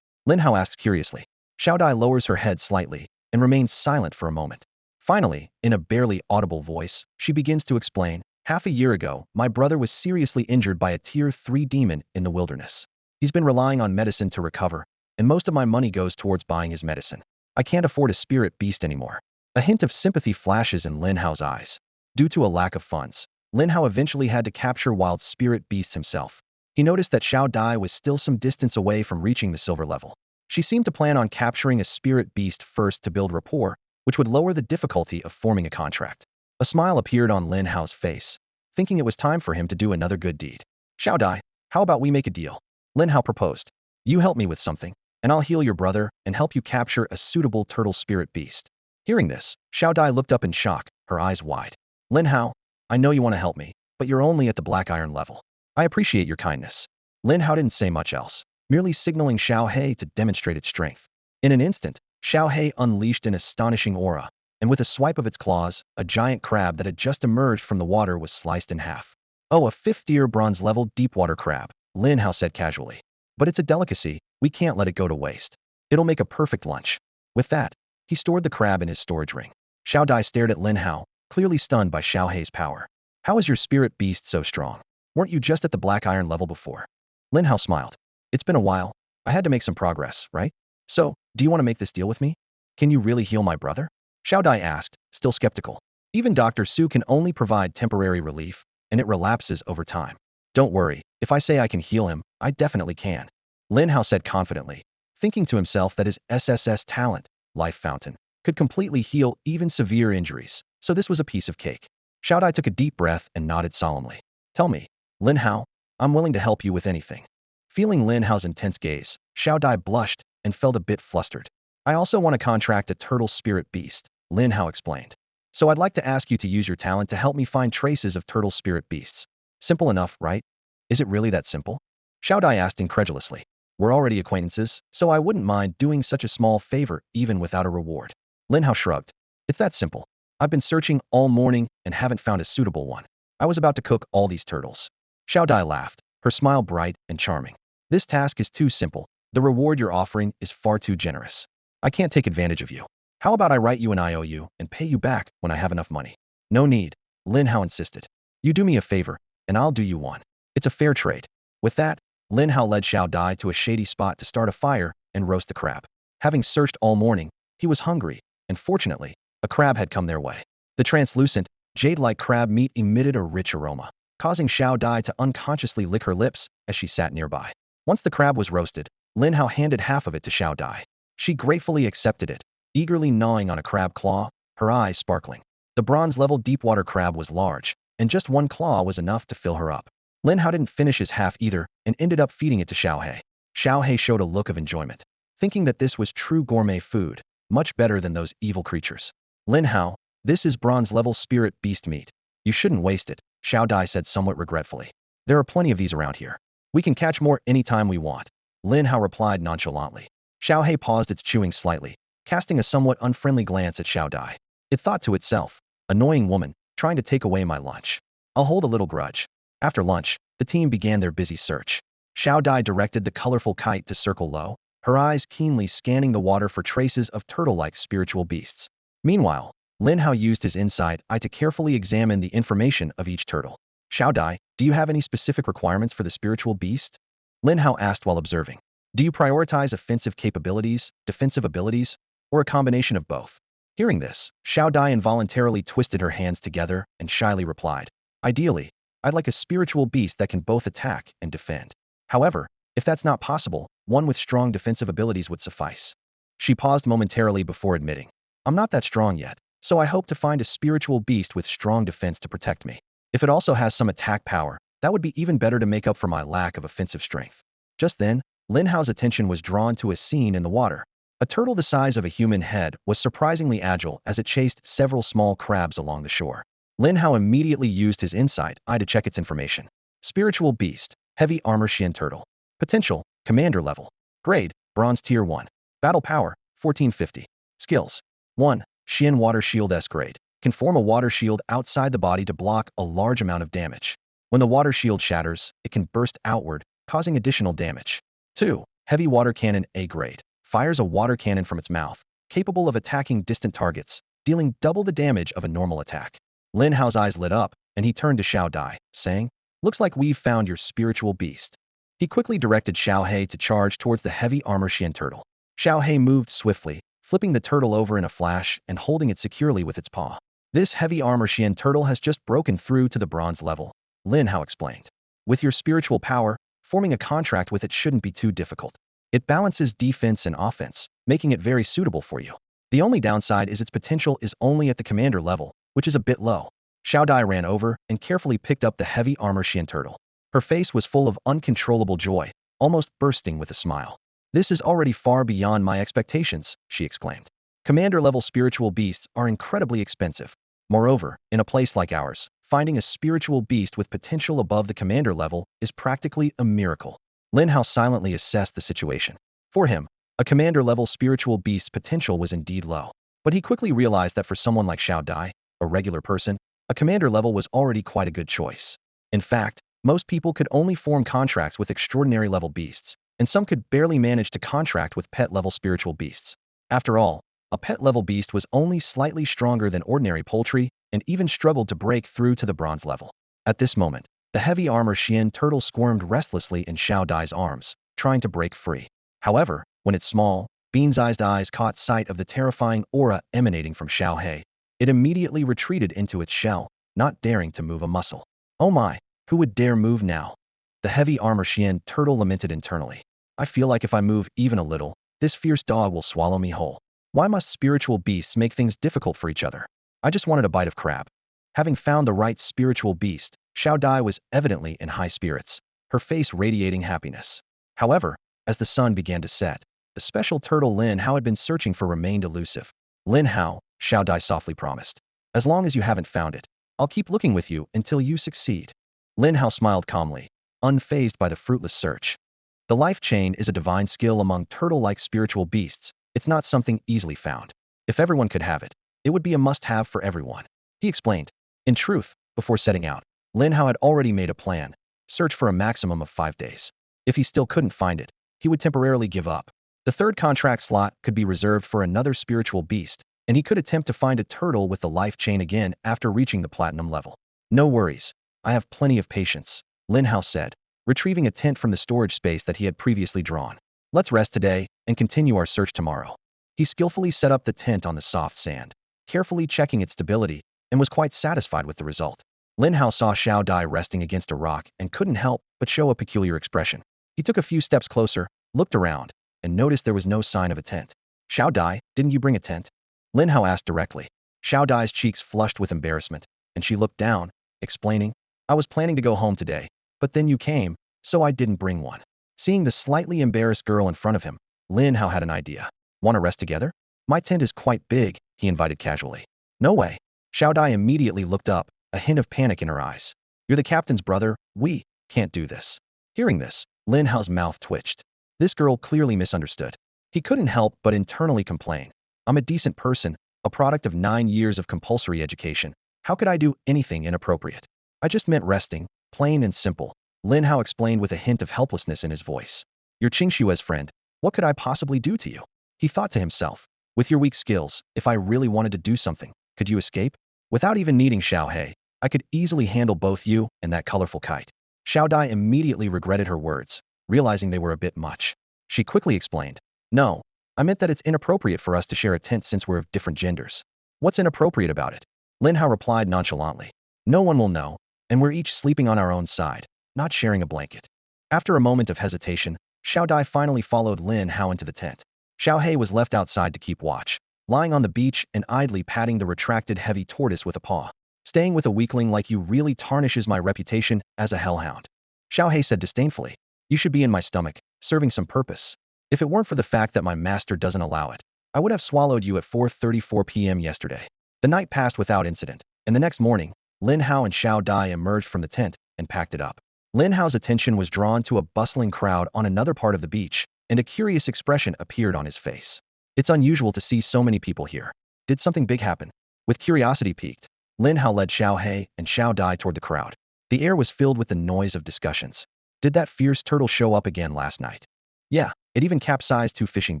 Lin Hao asks curiously. Shao Dai lowers her head slightly and remains silent for a moment. Finally, in a barely audible voice, she begins to explain, half a year ago, my brother was seriously injured by a tier 3 demon in the wilderness. He's been relying on medicine to recover, and most of my money goes towards buying his medicine. I can't afford a spirit beast anymore. A hint of sympathy flashes in Lin Hao's eyes. Due to a lack of funds, Lin Hao eventually had to capture wild spirit beasts himself. He noticed that Shao Dai was still some distance away from reaching the silver level. She seemed to plan on capturing a spirit beast first to build rapport, which would lower the difficulty of forming a contract. A smile appeared on Lin Hao's face, thinking it was time for him to do another good deed. Shao Dai, how about we make a deal? Lin Hao proposed. You help me with something, and I'll heal your brother and help you capture a suitable turtle spirit beast. Hearing this, Shao Dai looked up in shock, her eyes wide. Lin Hao, I know you want to help me, but you're only at the black iron level. I appreciate your kindness. Lin Hao didn't say much else, merely signaling Shao Hai to demonstrate its strength. In an instant, Shao Hai unleashed an astonishing aura, and with a swipe of its claws, a giant crab that had just emerged from the water was sliced in half. Oh, a 5th tier bronze level deepwater crab, Lin Hao said casually. But it's a delicacy, we can't let it go to waste. It'll make a perfect lunch. With that, he stored the crab in his storage ring. Shao Dai stared at Lin Hao, clearly stunned by Shao Hai's power. How is your spirit beast so strong? Weren't you just at the black iron level before? Lin Hao smiled. It's been a while. I had to make some progress, right? So, do you want to make this deal with me? Can you really heal my brother? Shao Dai asked, still skeptical. Even Dr. Su can only provide temporary relief, and it relapses over time. Don't worry, if I say I can heal him, I definitely can. Lin Hao said confidently, thinking to himself that his SSS talent, Life Fountain, could completely heal even severe injuries, so this was a piece of cake. Shao Dai took a deep breath and nodded solemnly. Tell me, Lin Hao, I'm willing to help you with anything. Feeling Lin Hao's intense gaze, Shao Dai blushed and felt a bit flustered. I also want to contract a turtle spirit beast, Lin Hao explained. So I'd like to ask you to use your talent to help me find traces of turtle spirit beasts. Simple enough, right? Is it really that simple? Shao Dai asked incredulously. We're already acquaintances, so I wouldn't mind doing such a small favor even without a reward. Lin Hao shrugged. It's that simple. I've been searching all morning and haven't found a suitable one. I was about to cook all these turtles. Shao Dai laughed, her smile bright and charming. This task is too simple. The reward you're offering is far too generous. I can't take advantage of you. How about I write you an IOU and pay you back when I have enough money? No need, Lin Hao insisted. You do me a favor, and I'll do you one. It's a fair trade. With that, Lin Hao led Shao Dai to a shady spot to start a fire and roast the crab. Having searched all morning, he was hungry, and fortunately, a crab had come their way. The translucent, jade-like crab meat emitted a rich aroma, causing Shao Hai to unconsciously lick her lips as she sat nearby. Once the crab was roasted, Lin Hao handed half of it to Shao Hai. She gratefully accepted it, eagerly gnawing on a crab claw, her eyes sparkling. The bronze-level deep-water crab was large, and just one claw was enough to fill her up. Lin Hao didn't finish his half either and ended up feeding it to Shao Hai. Shao Hai showed a look of enjoyment, thinking that this was true gourmet food, much better than those evil creatures. Lin Hao, this is bronze-level spirit beast meat. You shouldn't waste it, Shao Hai said somewhat regretfully. There are plenty of these around here. We can catch more anytime we want. Lin Hao replied nonchalantly. Shao Hai paused its chewing slightly, casting a somewhat unfriendly glance at Shao Hai. It thought to itself, annoying woman, trying to take away my lunch. I'll hold a little grudge. After lunch, the team began their busy search. Shao Hai directed the colorful kite to circle low, her eyes keenly scanning the water for traces of turtle-like spiritual beasts. Meanwhile, Lin Hao used his insight eye to carefully examine the information of each turtle. Shao Hai, do you have any specific requirements for the spiritual beast? Lin Hao asked while observing. Do you prioritize offensive capabilities, defensive abilities, or a combination of both? Hearing this, Shao Hai involuntarily twisted her hands together and shyly replied. Ideally, I'd like a spiritual beast that can both attack and defend. However, if that's not possible, one with strong defensive abilities would suffice. She paused momentarily before admitting. I'm not that strong yet, so I hope to find a spiritual beast with strong defense to protect me. If it also has some attack power, that would be even better to make up for my lack of offensive strength. Just then, Lin Hao's attention was drawn to a scene in the water. A turtle the size of a human head was surprisingly agile as it chased several small crabs along the shore. Lin Hao immediately used his insight eye to check its information. Spiritual beast, heavy armor Xian turtle. Potential, commander level. Grade, bronze tier 1. Battle power, 1450. Skills. 1. Xian water shield S grade. Can form a water shield outside the body to block a large amount of damage. When the water shield shatters, it can burst outward, causing additional damage. 2. Heavy water cannon A grade. Fires a water cannon from its mouth, capable of attacking distant targets, dealing double the damage of a normal attack. Lin Hao's eyes lit up, and he turned to Shao Hai, saying, Looks like we've found your spiritual beast. He quickly directed Shao Hai to charge towards the heavy armor Xian turtle. Shao Hai moved swiftly, flipping the turtle over in a flash and holding it securely with its paw. This heavy armor Xian turtle has just broken through to the bronze level, Lin Hao explained. With your spiritual power, forming a contract with it shouldn't be too difficult. It balances defense and offense, making it very suitable for you. The only downside is its potential is only at the commander level, which is a bit low. Shao Hai ran over and carefully picked up the heavy armor Xian turtle. Her face was full of uncontrollable joy, almost bursting with a smile. This is already far beyond my expectations, she exclaimed. Commander-level spiritual beasts are incredibly expensive. Moreover, in a place like ours, finding a spiritual beast with potential above the commander level is practically a miracle. Lin Hao silently assessed the situation. For him, a commander-level spiritual beast's potential was indeed low. But he quickly realized that for someone like Shao Hai, a regular person, a commander level was already quite a good choice. In fact, most people could only form contracts with extraordinary level beasts, and some could barely manage to contract with pet-level spiritual beasts. After all, a pet-level beast was only slightly stronger than ordinary poultry and even struggled to break through to the bronze level. At this moment, the heavy armor Xian turtle squirmed restlessly in Shao Hai's arms, trying to break free. However, when its small, bean-sized eyes caught sight of the terrifying aura emanating from Shao Hai, it immediately retreated into its shell, not daring to move a muscle. Oh my, who would dare move now? The heavy armor Xian turtle lamented internally. I feel like if I move even a little, this fierce dog will swallow me whole. Why must spiritual beasts make things difficult for each other? I just wanted a bite of crab. Having found the right spiritual beast, Shao Hai was evidently in high spirits, her face radiating happiness. However, as the sun began to set, the special turtle Lin Hao had been searching for remained elusive. Lin Hao, Shao Hai softly promised. As long as you haven't found it, I'll keep looking with you until you succeed. Lin Hao smiled calmly, unfazed by the fruitless search. The life chain is a divine skill among turtle-like spiritual beasts. It's not something easily found. If everyone could have it, it would be a must-have for everyone, he explained. In truth, before setting out, Lin Hao had already made a plan, search for a maximum of 5 days. If he still couldn't find it, he would temporarily give up. The third contract slot could be reserved for another spiritual beast, and he could attempt to find a turtle with the life chain again after reaching the platinum level. No worries, I have plenty of patience, Lin Hao said, retrieving a tent from the storage space that he had previously drawn. Let's rest today, and continue our search tomorrow. He skillfully set up the tent on the soft sand, carefully checking its stability, and was quite satisfied with the result. Lin Hao saw Shao Hai resting against a rock and couldn't help but show a peculiar expression. He took a few steps closer, looked around, and noticed there was no sign of a tent. Shao Hai, didn't you bring a tent? Lin Hao asked directly. Shao Hai's cheeks flushed with embarrassment, and she looked down, explaining, I was planning to go home today, but then you came, so I didn't bring one. Seeing the slightly embarrassed girl in front of him, Lin Hao had an idea. Want to rest together? My tent is quite big, he invited casually. No way. Shao Hai immediately looked up, a hint of panic in her eyes. You're the captain's brother, we can't do this. Hearing this, Lin Hao's mouth twitched. This girl clearly misunderstood. He couldn't help but internally complain. I'm a decent person, a product of 9 years of compulsory education. How could I do anything inappropriate? I just meant resting, plain and simple. Lin Hao explained with a hint of helplessness in his voice. You're Qingshua's friend. What could I possibly do to you? He thought to himself. With your weak skills, if I really wanted to do something, could you escape? Without even needing Shao Hai, I could easily handle both you and that colorful kite. Shao Hai immediately regretted her words, realizing they were a bit much. She quickly explained. No, I meant that it's inappropriate for us to share a tent since we're of different genders. What's inappropriate about it? Lin Hao replied nonchalantly. No one will know, and we're each sleeping on our own side, not sharing a blanket. After a moment of hesitation, Shao Hai finally followed Lin Hao into the tent. Shao Hai was left outside to keep watch, lying on the beach and idly patting the retracted heavy tortoise with a paw. Staying with a weakling like you really tarnishes my reputation as a hellhound. Shao Hai said disdainfully. You should be in my stomach, serving some purpose. If it weren't for the fact that my master doesn't allow it, I would have swallowed you at 4:34 p.m. yesterday. The night passed without incident, and the next morning, Lin Hao and Shao Hai emerged from the tent and packed it up. Lin Hao's attention was drawn to a bustling crowd on another part of the beach, and a curious expression appeared on his face. It's unusual to see so many people here. Did something big happen? With curiosity piqued, Lin Hao led Shao Hai and Shao Hai toward the crowd. The air was filled with the noise of discussions. Did that fierce turtle show up again last night? Yeah, it even capsized 2 fishing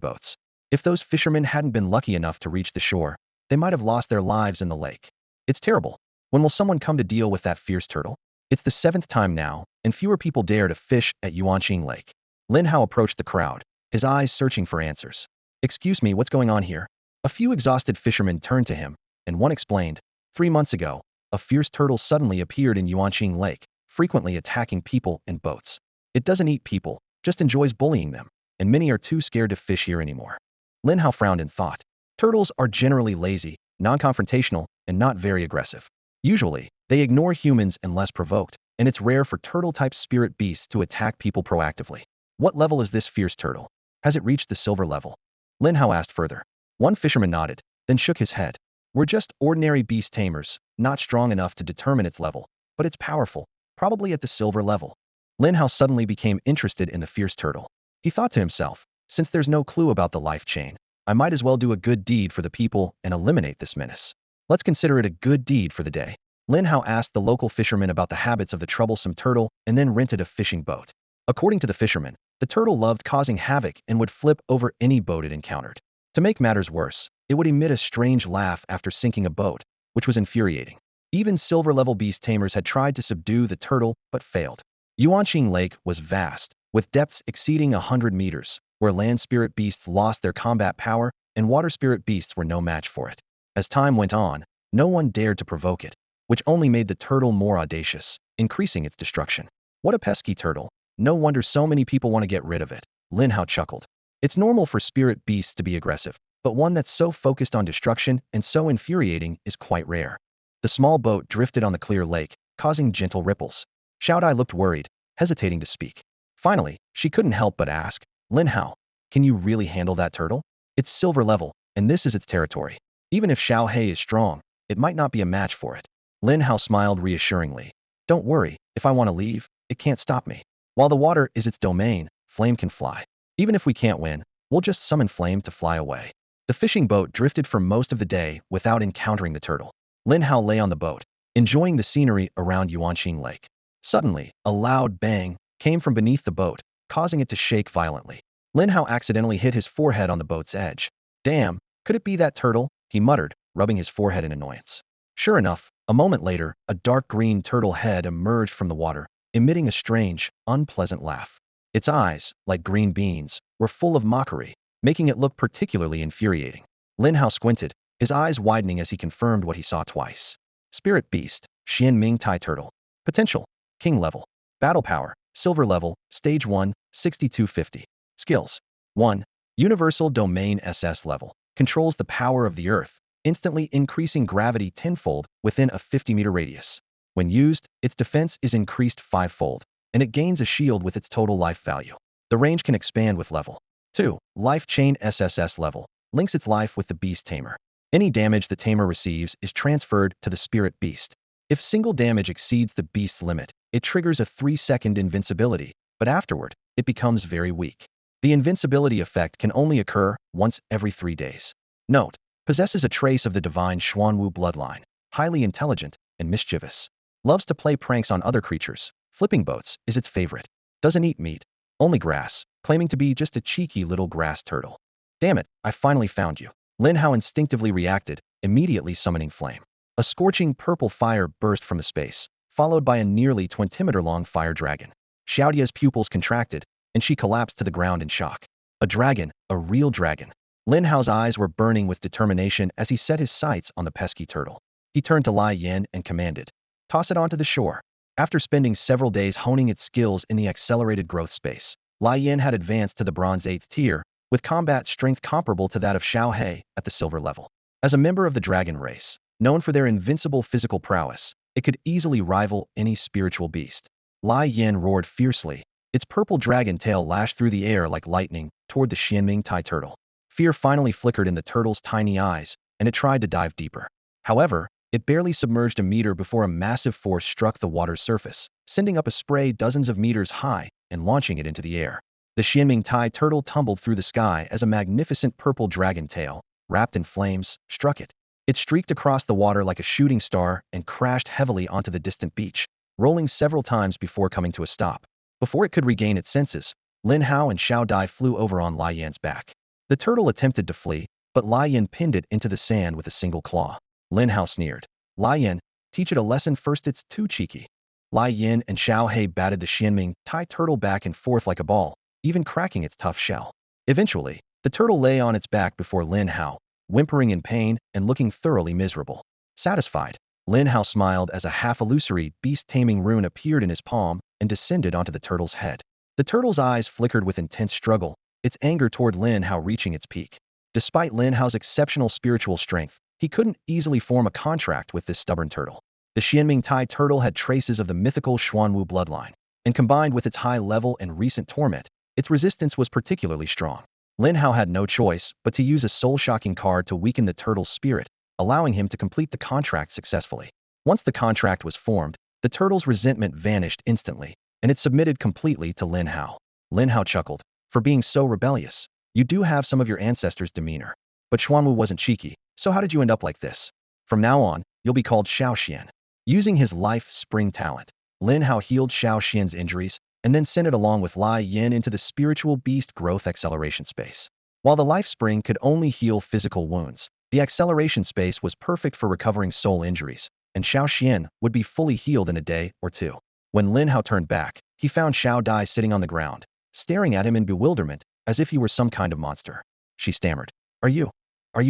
boats. If those fishermen hadn't been lucky enough to reach the shore, they might have lost their lives in the lake. It's terrible. When will someone come to deal with that fierce turtle? It's the 7th time now, and fewer people dare to fish at Yuanqing Lake. Lin Hao approached the crowd, his eyes searching for answers. Excuse me, what's going on here? A few exhausted fishermen turned to him, and one explained. 3 months ago, a fierce turtle suddenly appeared in Yuanqing Lake, frequently attacking people and boats. It doesn't eat people, just enjoys bullying them, and many are too scared to fish here anymore. Lin Hao frowned in thought. Turtles are generally lazy, non-confrontational, and not very aggressive. Usually, they ignore humans unless provoked, and it's rare for turtle-type spirit beasts to attack people proactively. What level is this fierce turtle? Has it reached the silver level? Lin Hao asked further. One fisherman nodded, then shook his head. We're just ordinary beast tamers, not strong enough to determine its level, but it's powerful, probably at the silver level. Lin Hao suddenly became interested in the fierce turtle. He thought to himself, since there's no clue about the life chain, I might as well do a good deed for the people and eliminate this menace. Let's consider it a good deed for the day. Lin Hao asked the local fisherman about the habits of the troublesome turtle and then rented a fishing boat. According to the fisherman, the turtle loved causing havoc and would flip over any boat it encountered. To make matters worse, it would emit a strange laugh after sinking a boat, which was infuriating. Even silver-level beast tamers had tried to subdue the turtle but failed. Yuanqing Lake was vast, with depths exceeding 100 meters, where land spirit beasts lost their combat power and water spirit beasts were no match for it. As time went on, no one dared to provoke it, which only made the turtle more audacious, increasing its destruction. What a pesky turtle. No wonder so many people want to get rid of it. Lin Hao chuckled. It's normal for spirit beasts to be aggressive, but one that's so focused on destruction and so infuriating is quite rare. The small boat drifted on the clear lake, causing gentle ripples. Shao Hai looked worried, hesitating to speak. Finally, she couldn't help but ask, Lin Hao, can you really handle that turtle? It's silver level, and this is its territory. Even if Shao Hai is strong, it might not be a match for it. Lin Hao smiled reassuringly. Don't worry, if I want to leave, it can't stop me. While the water is its domain, flame can fly. Even if we can't win, we'll just summon flame to fly away. The fishing boat drifted for most of the day without encountering the turtle. Lin Hao lay on the boat, enjoying the scenery around Yuanqing Lake. Suddenly, a loud bang came from beneath the boat, causing it to shake violently. Lin Hao accidentally hit his forehead on the boat's edge. Damn, could it be that turtle? He muttered, rubbing his forehead in annoyance. Sure enough, a moment later, a dark green turtle head emerged from the water, emitting a strange, unpleasant laugh. Its eyes, like green beans, were full of mockery. making it look particularly infuriating. Lin Hao squinted, his eyes widening as he confirmed what he saw twice. Spirit Beast, Xian Ming Tai Turtle. Potential, King level. Battle power, Silver level, Stage 1, 6250. Skills. 1. Universal Domain SS level. Controls the power of the Earth, instantly increasing gravity tenfold within a 50-meter radius. When used, its defense is increased fivefold, and it gains a shield with its total life value. The range can expand with level. 2. Life Chain SSS level. Links its life with the Beast Tamer. Any damage the Tamer receives is transferred to the Spirit Beast. If single damage exceeds the Beast's limit, it triggers a 3-second invincibility, but afterward, it becomes very weak. The invincibility effect can only occur once every 3 days. Note: possesses a trace of the divine Xuanwu bloodline, highly intelligent and mischievous. Loves to play pranks on other creatures. Flipping boats is its favorite. Doesn't eat meat, only grass, claiming to be just a cheeky little grass turtle. Damn it, I finally found you. Lin Hao instinctively reacted, immediately summoning flame. A scorching purple fire burst from the space, followed by a nearly 20-meter-long fire dragon. Xiaodia's pupils contracted, and she collapsed to the ground in shock. A dragon, a real dragon. Lin Hao's eyes were burning with determination as he set his sights on the pesky turtle. He turned to Lai Yin and commanded, "Toss it onto the shore." After spending several days honing its skills in the accelerated growth space, Lai Yin had advanced to the bronze 8th tier, with combat strength comparable to that of Shao Hai at the silver level. As a member of the dragon race, known for their invincible physical prowess, it could easily rival any spiritual beast. Lai Yin roared fiercely, its purple dragon tail lashed through the air like lightning toward the Xianming Tai turtle. Fear finally flickered in the turtle's tiny eyes, and it tried to dive deeper. However, it barely submerged a meter before a massive force struck the water's surface, sending up a spray dozens of meters high and launching it into the air. The Xianming Tai turtle tumbled through the sky as a magnificent purple dragon tail, wrapped in flames, struck it. It streaked across the water like a shooting star and crashed heavily onto the distant beach, rolling several times before coming to a stop. Before it could regain its senses, Lin Hao and Shao Dai flew over on Lai Yan's back. The turtle attempted to flee, but Lai Yan pinned it into the sand with a single claw. Lin Hao sneered. "Lai Yan, teach it a lesson first, it's too cheeky." Lai Yan and Shao Hai batted the Xianming Tai turtle back and forth like a ball, even cracking its tough shell. Eventually, the turtle lay on its back before Lin Hao, whimpering in pain and looking thoroughly miserable. Satisfied, Lin Hao smiled as a half-illusory Beast Taming rune appeared in his palm and descended onto the turtle's head. The turtle's eyes flickered with intense struggle, its anger toward Lin Hao reaching its peak. Despite Lin Hao's exceptional spiritual strength, he couldn't easily form a contract with this stubborn turtle. The Xianming Tai turtle had traces of the mythical Xuanwu bloodline, and combined with its high level and recent torment, its resistance was particularly strong. Lin Hao had no choice but to use a soul-shocking card to weaken the turtle's spirit, allowing him to complete the contract successfully. Once the contract was formed, the turtle's resentment vanished instantly, and it submitted completely to Lin Hao. Lin Hao chuckled. "For being so rebellious, you do have some of your ancestors' demeanor. But Xuanwu wasn't cheeky, so how did you end up like this? From now on, you'll be called Shao Xian." Using his life spring talent, Lin Hao healed Shao Xian's injuries and then sent it along with Lai Yin into the spiritual beast growth acceleration space. While the life spring could only heal physical wounds, the acceleration space was perfect for recovering soul injuries, and Shao Xian would be fully healed in a day or two. When Lin Hao turned back, he found Shao Dai sitting on the ground, staring at him in bewilderment, as if he were some kind of monster. She stammered, Are you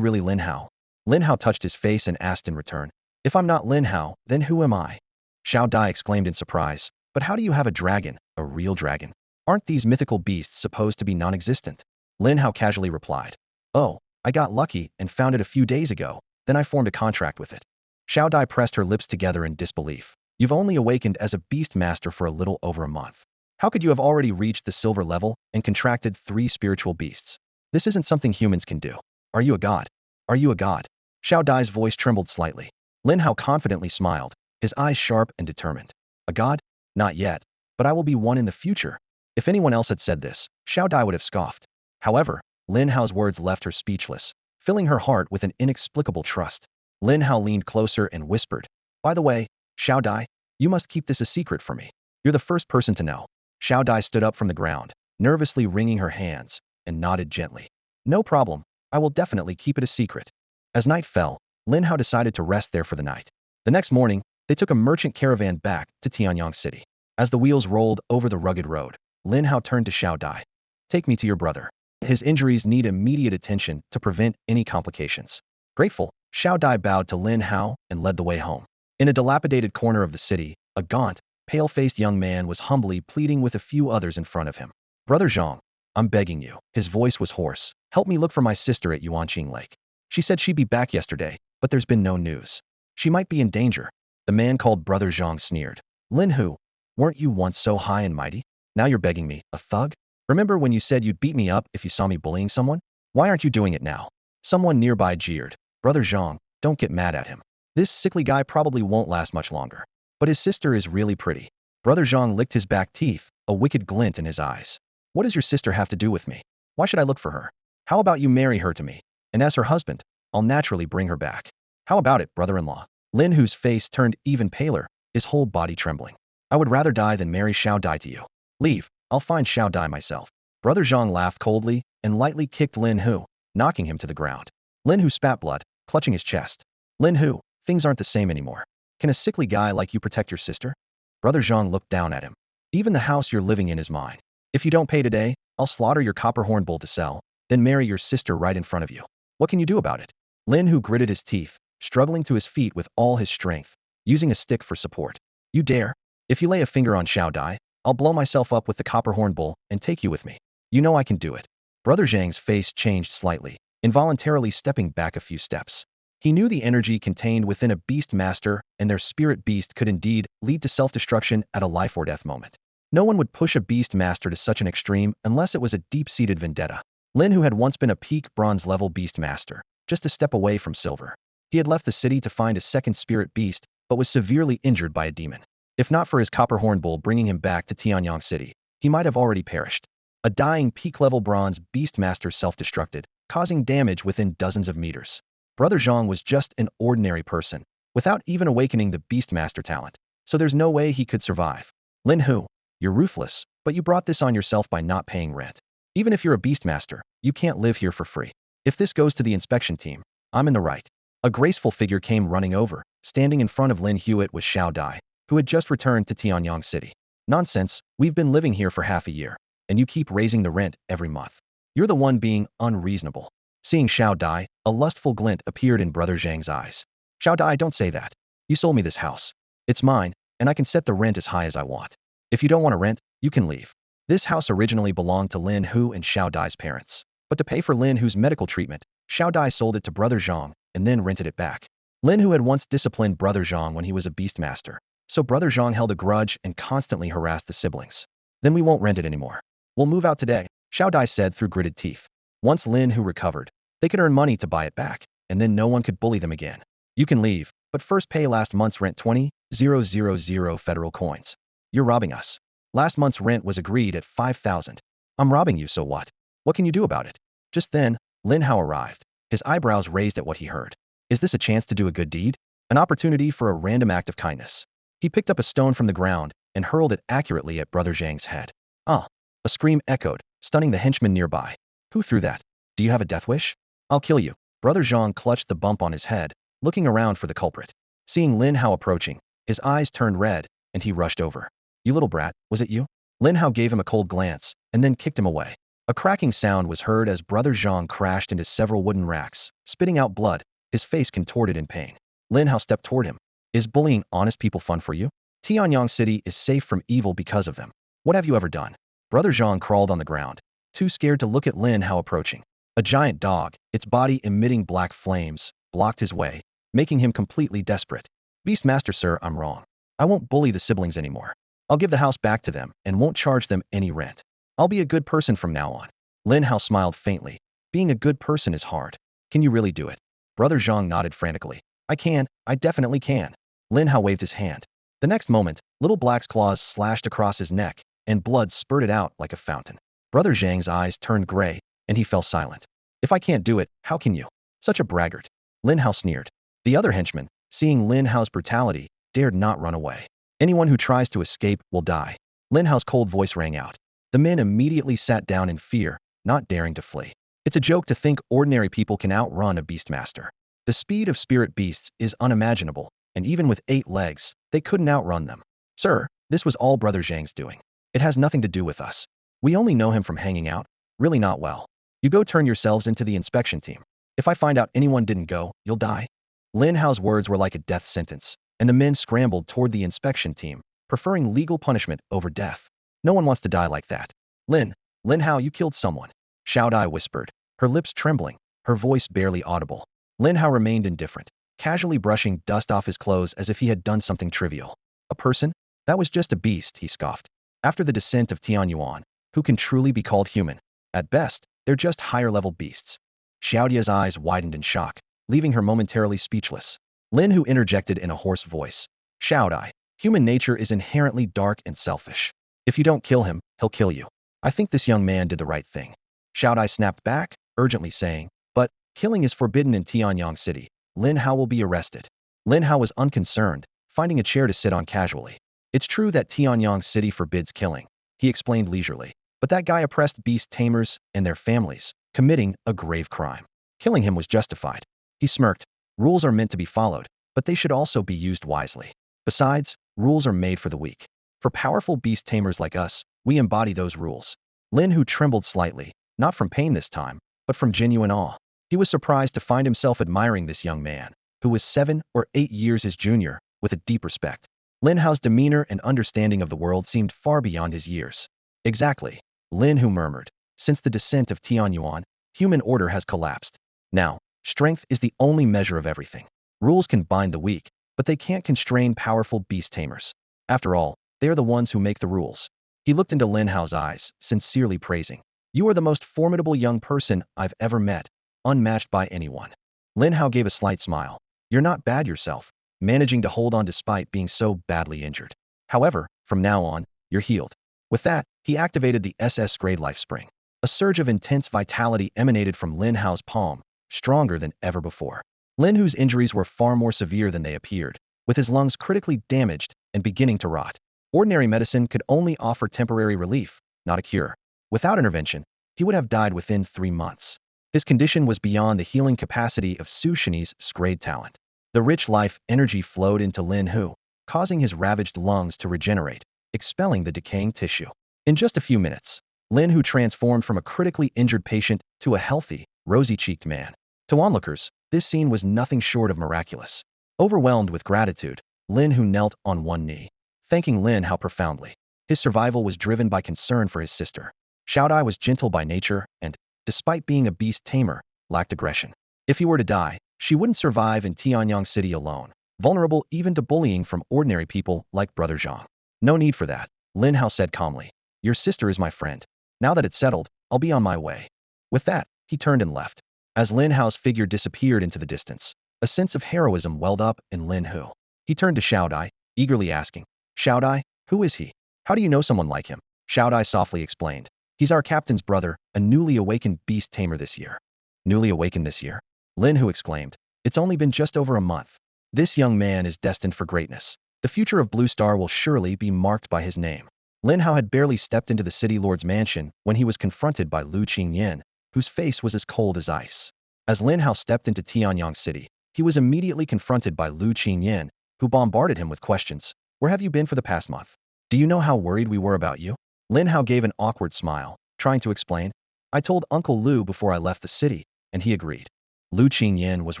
really Lin Hao?" Lin Hao touched his face and asked in return, "If I'm not Lin Hao, then who am I?" Shao Dai exclaimed in surprise, "But how do you have a dragon, a real dragon? Aren't these mythical beasts supposed to be non-existent?" Lin Hao casually replied, "Oh, I got lucky and found it a few days ago, then I formed a contract with it." Shao Dai pressed her lips together in disbelief. "You've only awakened as a beast master for a little over a month. How could you have already reached the silver level and contracted 3 spiritual beasts? This isn't something humans can do. Are you a god? Are you a god?" Shao Dai's voice trembled slightly. Lin Hao confidently smiled, his eyes sharp and determined. "A god? Not yet, but I will be one in the future." If anyone else had said this, Shao Dai would have scoffed. However, Lin Hao's words left her speechless, filling her heart with an inexplicable trust. Lin Hao leaned closer and whispered, "By the way, Shao Dai, you must keep this a secret for me. You're the first person to know." Shao Dai stood up from the ground, nervously wringing her hands, and nodded gently. "No problem, I will definitely keep it a secret." As night fell, Lin Hao decided to rest there for the night. The next morning, they took a merchant caravan back to Tianyang City. As the wheels rolled over the rugged road, Lin Hao turned to Shao Dai. "Take me to your brother." His injuries need immediate attention to prevent any complications. Grateful, Shao Dai bowed to Lin Hao and led the way home. In a dilapidated corner of the city, a gaunt, pale-faced young man was humbly pleading with a few others in front of him. Brother Zhang, I'm begging you. His voice was hoarse. Help me look for my sister at Yuanqing Lake. She said she'd be back yesterday, but there's been no news. She might be in danger. The man called Brother Zhang sneered. Lin Hu, weren't you once so high and mighty? Now you're begging me, a thug? Remember when you said you'd beat me up if you saw me bullying someone? Why aren't you doing it now? Someone nearby jeered. Brother Zhang, don't get mad at him. This sickly guy probably won't last much longer. But his sister is really pretty. Brother Zhang licked his back teeth, a wicked glint in his eyes. What does your sister have to do with me? Why should I look for her? How about you marry her to me? And as her husband, I'll naturally bring her back. How about it, brother-in-law? Lin Hu's face turned even paler, his whole body trembling. I would rather die than marry Shao Dai to you. Leave. I'll find Shao Dai myself. Brother Zhang laughed coldly and lightly kicked Lin Hu, knocking him to the ground. Lin Hu spat blood, clutching his chest. Lin Hu, things aren't the same anymore. Can a sickly guy like you protect your sister? Brother Zhang looked down at him. Even the house you're living in is mine. If you don't pay today, I'll slaughter your copper horn bull to sell, then marry your sister right in front of you. What can you do about it? Lin Hu gritted his teeth, struggling to his feet with all his strength, using a stick for support. You dare? If you lay a finger on Shao Dai, I'll blow myself up with the copper horn bull and take you with me. You know I can do it. Brother Zhang's face changed slightly, involuntarily stepping back a few steps. He knew the energy contained within a beast master and their spirit beast could indeed lead to self-destruction at a life or death moment. No one would push a beast master to such an extreme unless it was a deep-seated vendetta. Lin, who had once been a peak bronze-level beast master, just a step away from silver. He had left the city to find a second spirit beast, but was severely injured by a demon. If not for his copper horn bull bringing him back to Tianyang City, he might have already perished. A dying peak-level bronze beast master self-destructed, causing damage within dozens of meters. Brother Zhang was just an ordinary person, without even awakening the Beastmaster talent, so there's no way he could survive. Lin Hu, you're ruthless, but you brought this on yourself by not paying rent. Even if you're a Beastmaster, you can't live here for free. If this goes to the inspection team, I'm in the right. A graceful figure came running over, standing in front of Lin Hewitt was Shao Dai, who had just returned to Tianyang City. Nonsense, we've been living here for half a year, and you keep raising the rent every month. You're the one being unreasonable. Seeing Shao Dai, a lustful glint appeared in Brother Zhang's eyes. Shao Dai, don't say that. You sold me this house. It's mine, and I can set the rent as high as I want. If you don't want to rent, you can leave. This house originally belonged to Lin Hu and Shao Dai's parents. But to pay for Lin Hu's medical treatment, Shao Dai sold it to Brother Zhang and then rented it back. Lin Hu had once disciplined Brother Zhang when he was a beastmaster, so Brother Zhang held a grudge and constantly harassed the siblings. Then we won't rent it anymore. We'll move out today, Shao Dai said through gritted teeth. Once Lin Hu recovered, they could earn money to buy it back, and then no one could bully them again. You can leave, but first pay last month's rent 20,000 federal coins. You're robbing us. Last month's rent was agreed at 5,000. I'm robbing you, so what? What can you do about it? Just then, Lin Hao arrived, his eyebrows raised at what he heard. Is this a chance to do a good deed? An opportunity for a random act of kindness? He picked up a stone from the ground and hurled it accurately at Brother Zhang's head. Ah! A scream echoed, stunning the henchman nearby. Who threw that? Do you have a death wish? I'll kill you. Brother Zhang clutched the bump on his head, looking around for the culprit. Seeing Lin Hao approaching, his eyes turned red, and he rushed over. You little brat, was it you? Lin Hao gave him a cold glance, and then kicked him away. A cracking sound was heard as Brother Zhang crashed into several wooden racks, spitting out blood, his face contorted in pain. Lin Hao stepped toward him. Is bullying honest people fun for you? Tianyang City is safe from evil because of them. What have you ever done? Brother Zhang crawled on the ground, too scared to look at Lin Hao approaching. A giant dog, its body emitting black flames, blocked his way, making him completely desperate. Beastmaster sir, I'm wrong. I won't bully the siblings anymore. I'll give the house back to them and won't charge them any rent. I'll be a good person from now on. Lin Hao smiled faintly. Being a good person is hard. Can you really do it? Brother Zhang nodded frantically. I can, I definitely can. Lin Hao waved his hand. The next moment, Little Black's claws slashed across his neck, and blood spurted out like a fountain. Brother Zhang's eyes turned gray, and he fell silent. If I can't do it, how can you? Such a braggart. Lin Hao sneered. The other henchman, seeing Lin Hao's brutality, dared not run away. Anyone who tries to escape will die. Lin Hao's cold voice rang out. The men immediately sat down in fear, not daring to flee. It's a joke to think ordinary people can outrun a beastmaster. The speed of spirit beasts is unimaginable, and even with 8 legs, they couldn't outrun them. Sir, this was all Brother Zhang's doing. It has nothing to do with us. We only know him from hanging out, really not well. You go turn yourselves into the inspection team. If I find out anyone didn't go, you'll die." Lin Hao's words were like a death sentence, and the men scrambled toward the inspection team, preferring legal punishment over death. No one wants to die like that. Lin Hao, you killed someone," Shao Hai whispered, her lips trembling, her voice barely audible. Lin Hao remained indifferent, casually brushing dust off his clothes as if he had done something trivial. "A person? That was just a beast," he scoffed. "After the descent of Tianyuan, who can truly be called human? At best, they're just higher-level beasts." Xiaodia's eyes widened in shock, leaving her momentarily speechless. Lin Hu interjected in a hoarse voice. "Shao Hai, human nature is inherently dark and selfish. If you don't kill him, he'll kill you. I think this young man did the right thing." Shao Hai snapped back, urgently saying, "But killing is forbidden in Tianyang City. Lin Hao will be arrested." Lin Hao was unconcerned, finding a chair to sit on casually. "It's true that Tianyang City forbids killing," he explained leisurely. "But that guy oppressed beast tamers and their families, committing a grave crime. Killing him was justified." He smirked. "Rules are meant to be followed, but they should also be used wisely. Besides, rules are made for the weak. For powerful beast tamers like us, we embody those rules." Lin Hu trembled slightly, not from pain this time, but from genuine awe. He was surprised to find himself admiring this young man, who was 7 or 8 years his junior, with a deep respect. Lin Hao's demeanor and understanding of the world seemed far beyond his years. "Exactly," Lin Hu murmured. "Since the descent of Tianyuan, human order has collapsed. Now, strength is the only measure of everything. Rules can bind the weak, but they can't constrain powerful beast tamers. After all, they are the ones who make the rules." He looked into Lin Hao's eyes, sincerely praising. "You are the most formidable young person I've ever met, unmatched by anyone." Lin Hao gave a slight smile. "You're not bad yourself, managing to hold on despite being so badly injured. However, from now on, you're healed." With that, he activated the SS Grade Life Spring. A surge of intense vitality emanated from Lin Hao's palm, stronger than ever before. Lin Hu's injuries were far more severe than they appeared, with his lungs critically damaged and beginning to rot. Ordinary medicine could only offer temporary relief, not a cure. Without intervention, he would have died within 3 months. His condition was beyond the healing capacity of Su Shini's grade talent. The rich life energy flowed into Lin Hu, causing his ravaged lungs to regenerate, expelling the decaying tissue. In just a few minutes, Lin Hu transformed from a critically injured patient to a healthy, rosy-cheeked man. To onlookers, this scene was nothing short of miraculous. Overwhelmed with gratitude, Lin Hu knelt on one knee, thanking Lin Hao profoundly. His survival was driven by concern for his sister. Shao Hai was gentle by nature and, despite being a beast tamer, lacked aggression. If he were to die, she wouldn't survive in Tianyang City alone, vulnerable even to bullying from ordinary people like Brother Zhang. "No need for that," Lin Hao said calmly. "Your sister is my friend. Now that it's settled, I'll be on my way." With that, he turned and left. As Lin Hao's figure disappeared into the distance, a sense of heroism welled up in Lin Hu. He turned to Shao Hai, eagerly asking, "Shao Hai, who is he? How do you know someone like him?" Shao Hai softly explained, "He's our captain's brother, a newly awakened beast tamer this year." "Newly awakened this year?" Lin Hu exclaimed. "It's only been just over a month. This young man is destined for greatness. The future of Blue Star will surely be marked by his name." Lin Hao had barely stepped into the city lord's mansion when he was confronted by Lu Qingyan, whose face was as cold as ice. As Lin Hao stepped into Tianyang City, he was immediately confronted by Lu Qingyan, who bombarded him with questions. "Where have you been for the past month? Do you know how worried we were about you?" Lin Hao gave an awkward smile, trying to explain. "I told Uncle Lu before I left the city, and he agreed." Lu Qingyan was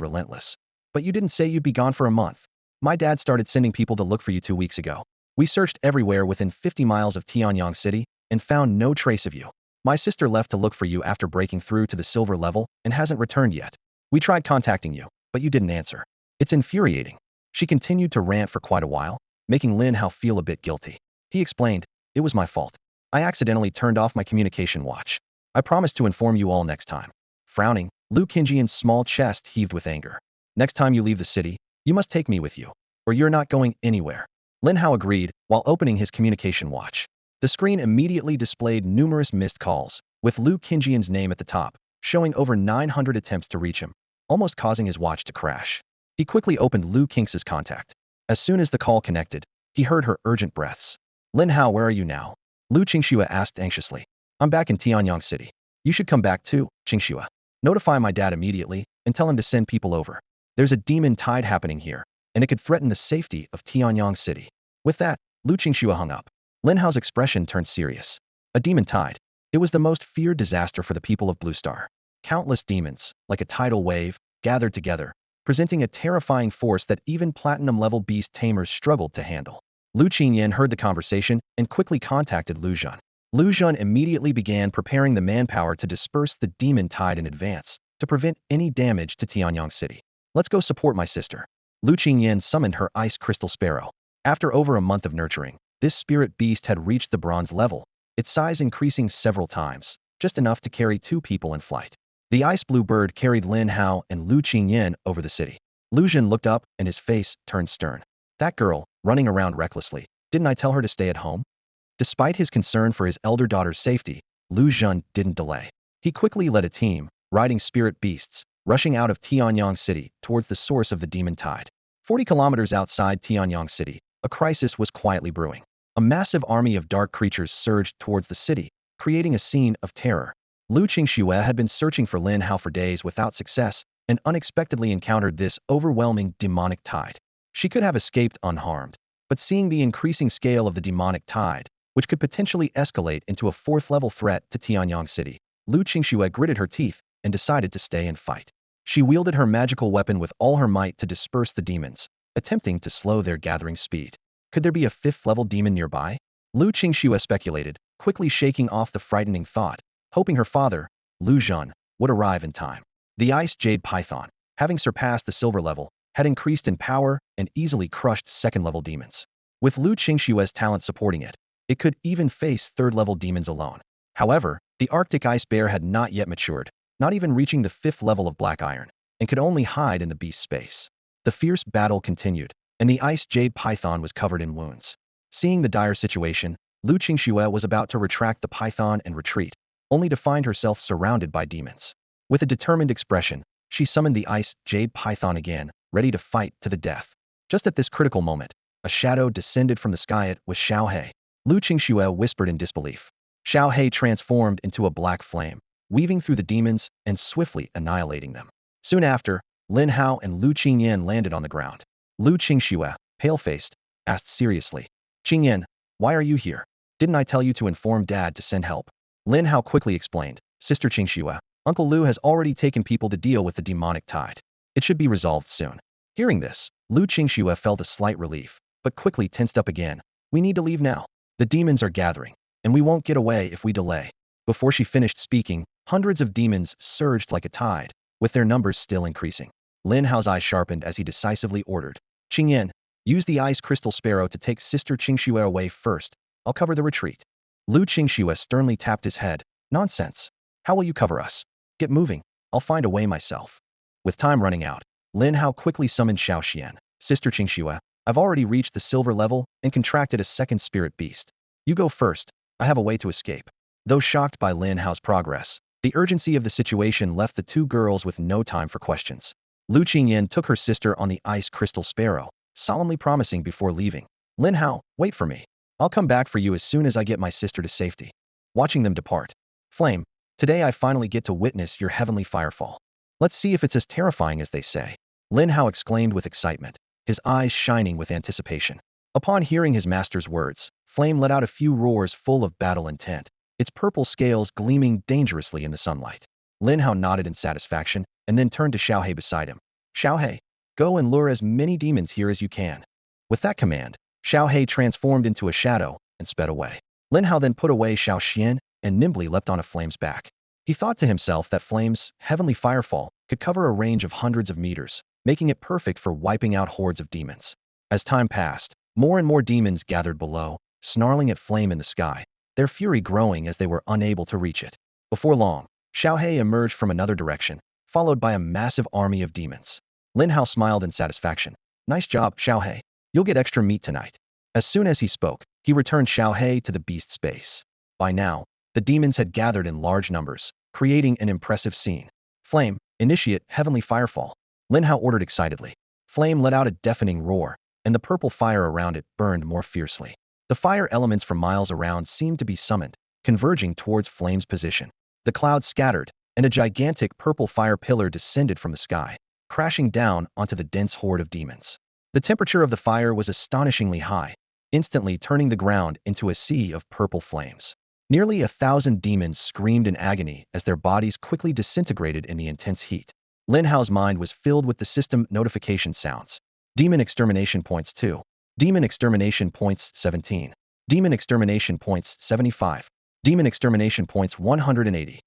relentless. "But you didn't say you'd be gone for a month. My dad started sending people to look for you 2 weeks ago. We searched everywhere within 50 miles of Tianyang City and found no trace of you. My sister left to look for you after breaking through to the silver level and hasn't returned yet. We tried contacting you, but you didn't answer. It's infuriating." She continued to rant for quite a while, making Lin Hao feel a bit guilty. He explained, "It was my fault. I accidentally turned off my communication watch. I promise to inform you all next time." Frowning, Lu Qingjian's small chest heaved with anger. "Next time you leave the city, you must take me with you, or you're not going anywhere." Lin Hao agreed, while opening his communication watch. The screen immediately displayed numerous missed calls, with Lu Qingjian's name at the top, showing over 900 attempts to reach him, almost causing his watch to crash. He quickly opened Lu Qing's contact. As soon as the call connected, he heard her urgent breaths. "Lin Hao, where are you now?" Lu Qingxua asked anxiously. "I'm back in Tianyang City. You should come back too, Qingxua. Notify my dad immediately and tell him to send people over. There's a demon tide happening here, and it could threaten the safety of Tianyang City." With that, Lu Qingxua hung up. Lin Hao's expression turned serious. "A demon tide? It was the most feared disaster for the people of Blue Star. Countless demons, like a tidal wave, gathered together, presenting a terrifying force that even platinum-level beast tamers struggled to handle. Lu Qingyan heard the conversation and quickly contacted Lu Zhan. Lu Zhan immediately began preparing the manpower to disperse the demon tide in advance to prevent any damage to Tianyang City. Let's go support my sister. Lu Qingyan summoned her ice crystal sparrow. After over a month of nurturing, this spirit beast had reached the bronze level, its size increasing several times, just enough to carry 2 people in flight. The ice blue bird carried Lin Hao and Lu Qingyan over the city. Lu Zhan looked up and his face turned stern. That girl, running around recklessly, didn't I tell her to stay at home? Despite his concern for his elder daughter's safety, Lu Zhan didn't delay. He quickly led a team, riding spirit beasts, rushing out of Tianyang City towards the source of the demon tide. 40 kilometers outside Tianyang City, a crisis was quietly brewing. A massive army of dark creatures surged towards the city, creating a scene of terror. Lu Qingxue had been searching for Lin Hao for days without success and unexpectedly encountered this overwhelming demonic tide. She could have escaped unharmed, but seeing the increasing scale of the demonic tide, which could potentially escalate into a 4th-level threat to Tianyang City, Lu Qingxue gritted her teeth and decided to stay and fight. She wielded her magical weapon with all her might to disperse the demons, attempting to slow their gathering speed. Could there be a 5th-level demon nearby? Lu Qingxue speculated, quickly shaking off the frightening thought, hoping her father, Lu Zhan, would arrive in time. The ice jade python, having surpassed the silver level, had increased in power and easily crushed 2nd-level demons. With Lu Qingxue's talent supporting it, it could even face 3rd-level demons alone. However, the Arctic ice bear had not yet matured, not even reaching the 5th level of black iron, and could only hide in the beast space. The fierce battle continued, and the ice jade python was covered in wounds. Seeing the dire situation, Lu Qingxue was about to retract the python and retreat, only to find herself surrounded by demons. With a determined expression, she summoned the ice jade python again, ready to fight to the death. Just at this critical moment, a shadow descended from the sky. It was Shao Hai. Lu Qingxue whispered in disbelief. Shao Hai transformed into a black flame, weaving through the demons and swiftly annihilating them. Soon after, Lin Hao and Lu Qingyan landed on the ground. Lu Qingxue, pale-faced, asked seriously, "Qingyan, why are you here? Didn't I tell you to inform Dad to send help?" Lin Hao quickly explained, "Sister Qingxue, Uncle Lu has already taken people to deal with the demonic tide. It should be resolved soon." Hearing this, Lu Qingxue felt a slight relief, but quickly tensed up again. "We need to leave now. The demons are gathering, and we won't get away if we delay." Before she finished speaking, hundreds of demons surged like a tide, with their numbers still increasing. Lin Hao's eyes sharpened as he decisively ordered, "Qingyan, use the ice crystal sparrow to take Sister Qingxue away first. I'll cover the retreat." Lu Qingxue sternly tapped his head. "Nonsense. How will you cover us? Get moving. I'll find a way myself." With time running out, Lin Hao quickly summoned Shao Xian. "Sister Qingxue, I've already reached the silver level and contracted a 2nd spirit beast. You go first. I have a way to escape." Though shocked by Lin Hao's progress, the urgency of the situation left the 2 girls with no time for questions. Lu Qingyan took her sister on the ice crystal sparrow, solemnly promising before leaving, "Lin Hao, wait for me. I'll come back for you as soon as I get my sister to safety." Watching them depart, "Flame, today I finally get to witness your heavenly firefall. Let's see if it's as terrifying as they say." Lin Hao exclaimed with excitement, his eyes shining with anticipation. Upon hearing his master's words, Flame let out a few roars full of battle intent, its purple scales gleaming dangerously in the sunlight. Lin Hao nodded in satisfaction and then turned to Shao Hai beside him. "Shao Hai, go and lure as many demons here as you can." With that command, Shao Hai transformed into a shadow and sped away. Lin Hao then put away Shao Xian and nimbly leapt on a Flame's back. He thought to himself that Flame's heavenly firefall could cover a range of hundreds of meters, making it perfect for wiping out hordes of demons. As time passed, more and more demons gathered below, snarling at Flame in the sky, their fury growing as they were unable to reach it. Before long, Shao Hai emerged from another direction, followed by a massive army of demons. Lin Hao smiled in satisfaction. "Nice job, Shao Hai. You'll get extra meat tonight." As soon as he spoke, he returned Shao Hai to the beast space. By now, the demons had gathered in large numbers, creating an impressive scene. "Flame, initiate heavenly firefall," Lin Hao ordered excitedly. Flame let out a deafening roar, and the purple fire around it burned more fiercely. The fire elements from miles around seemed to be summoned, converging towards Flame's position. The clouds scattered, and a gigantic purple fire pillar descended from the sky, crashing down onto the dense horde of demons. The temperature of the fire was astonishingly high, instantly turning the ground into a sea of purple flames. Nearly 1,000 demons screamed in agony as their bodies quickly disintegrated in the intense heat. Lin Hao's mind was filled with the system notification sounds. Demon extermination points 2. Demon extermination points 17. Demon extermination points 75. Demon extermination points 180.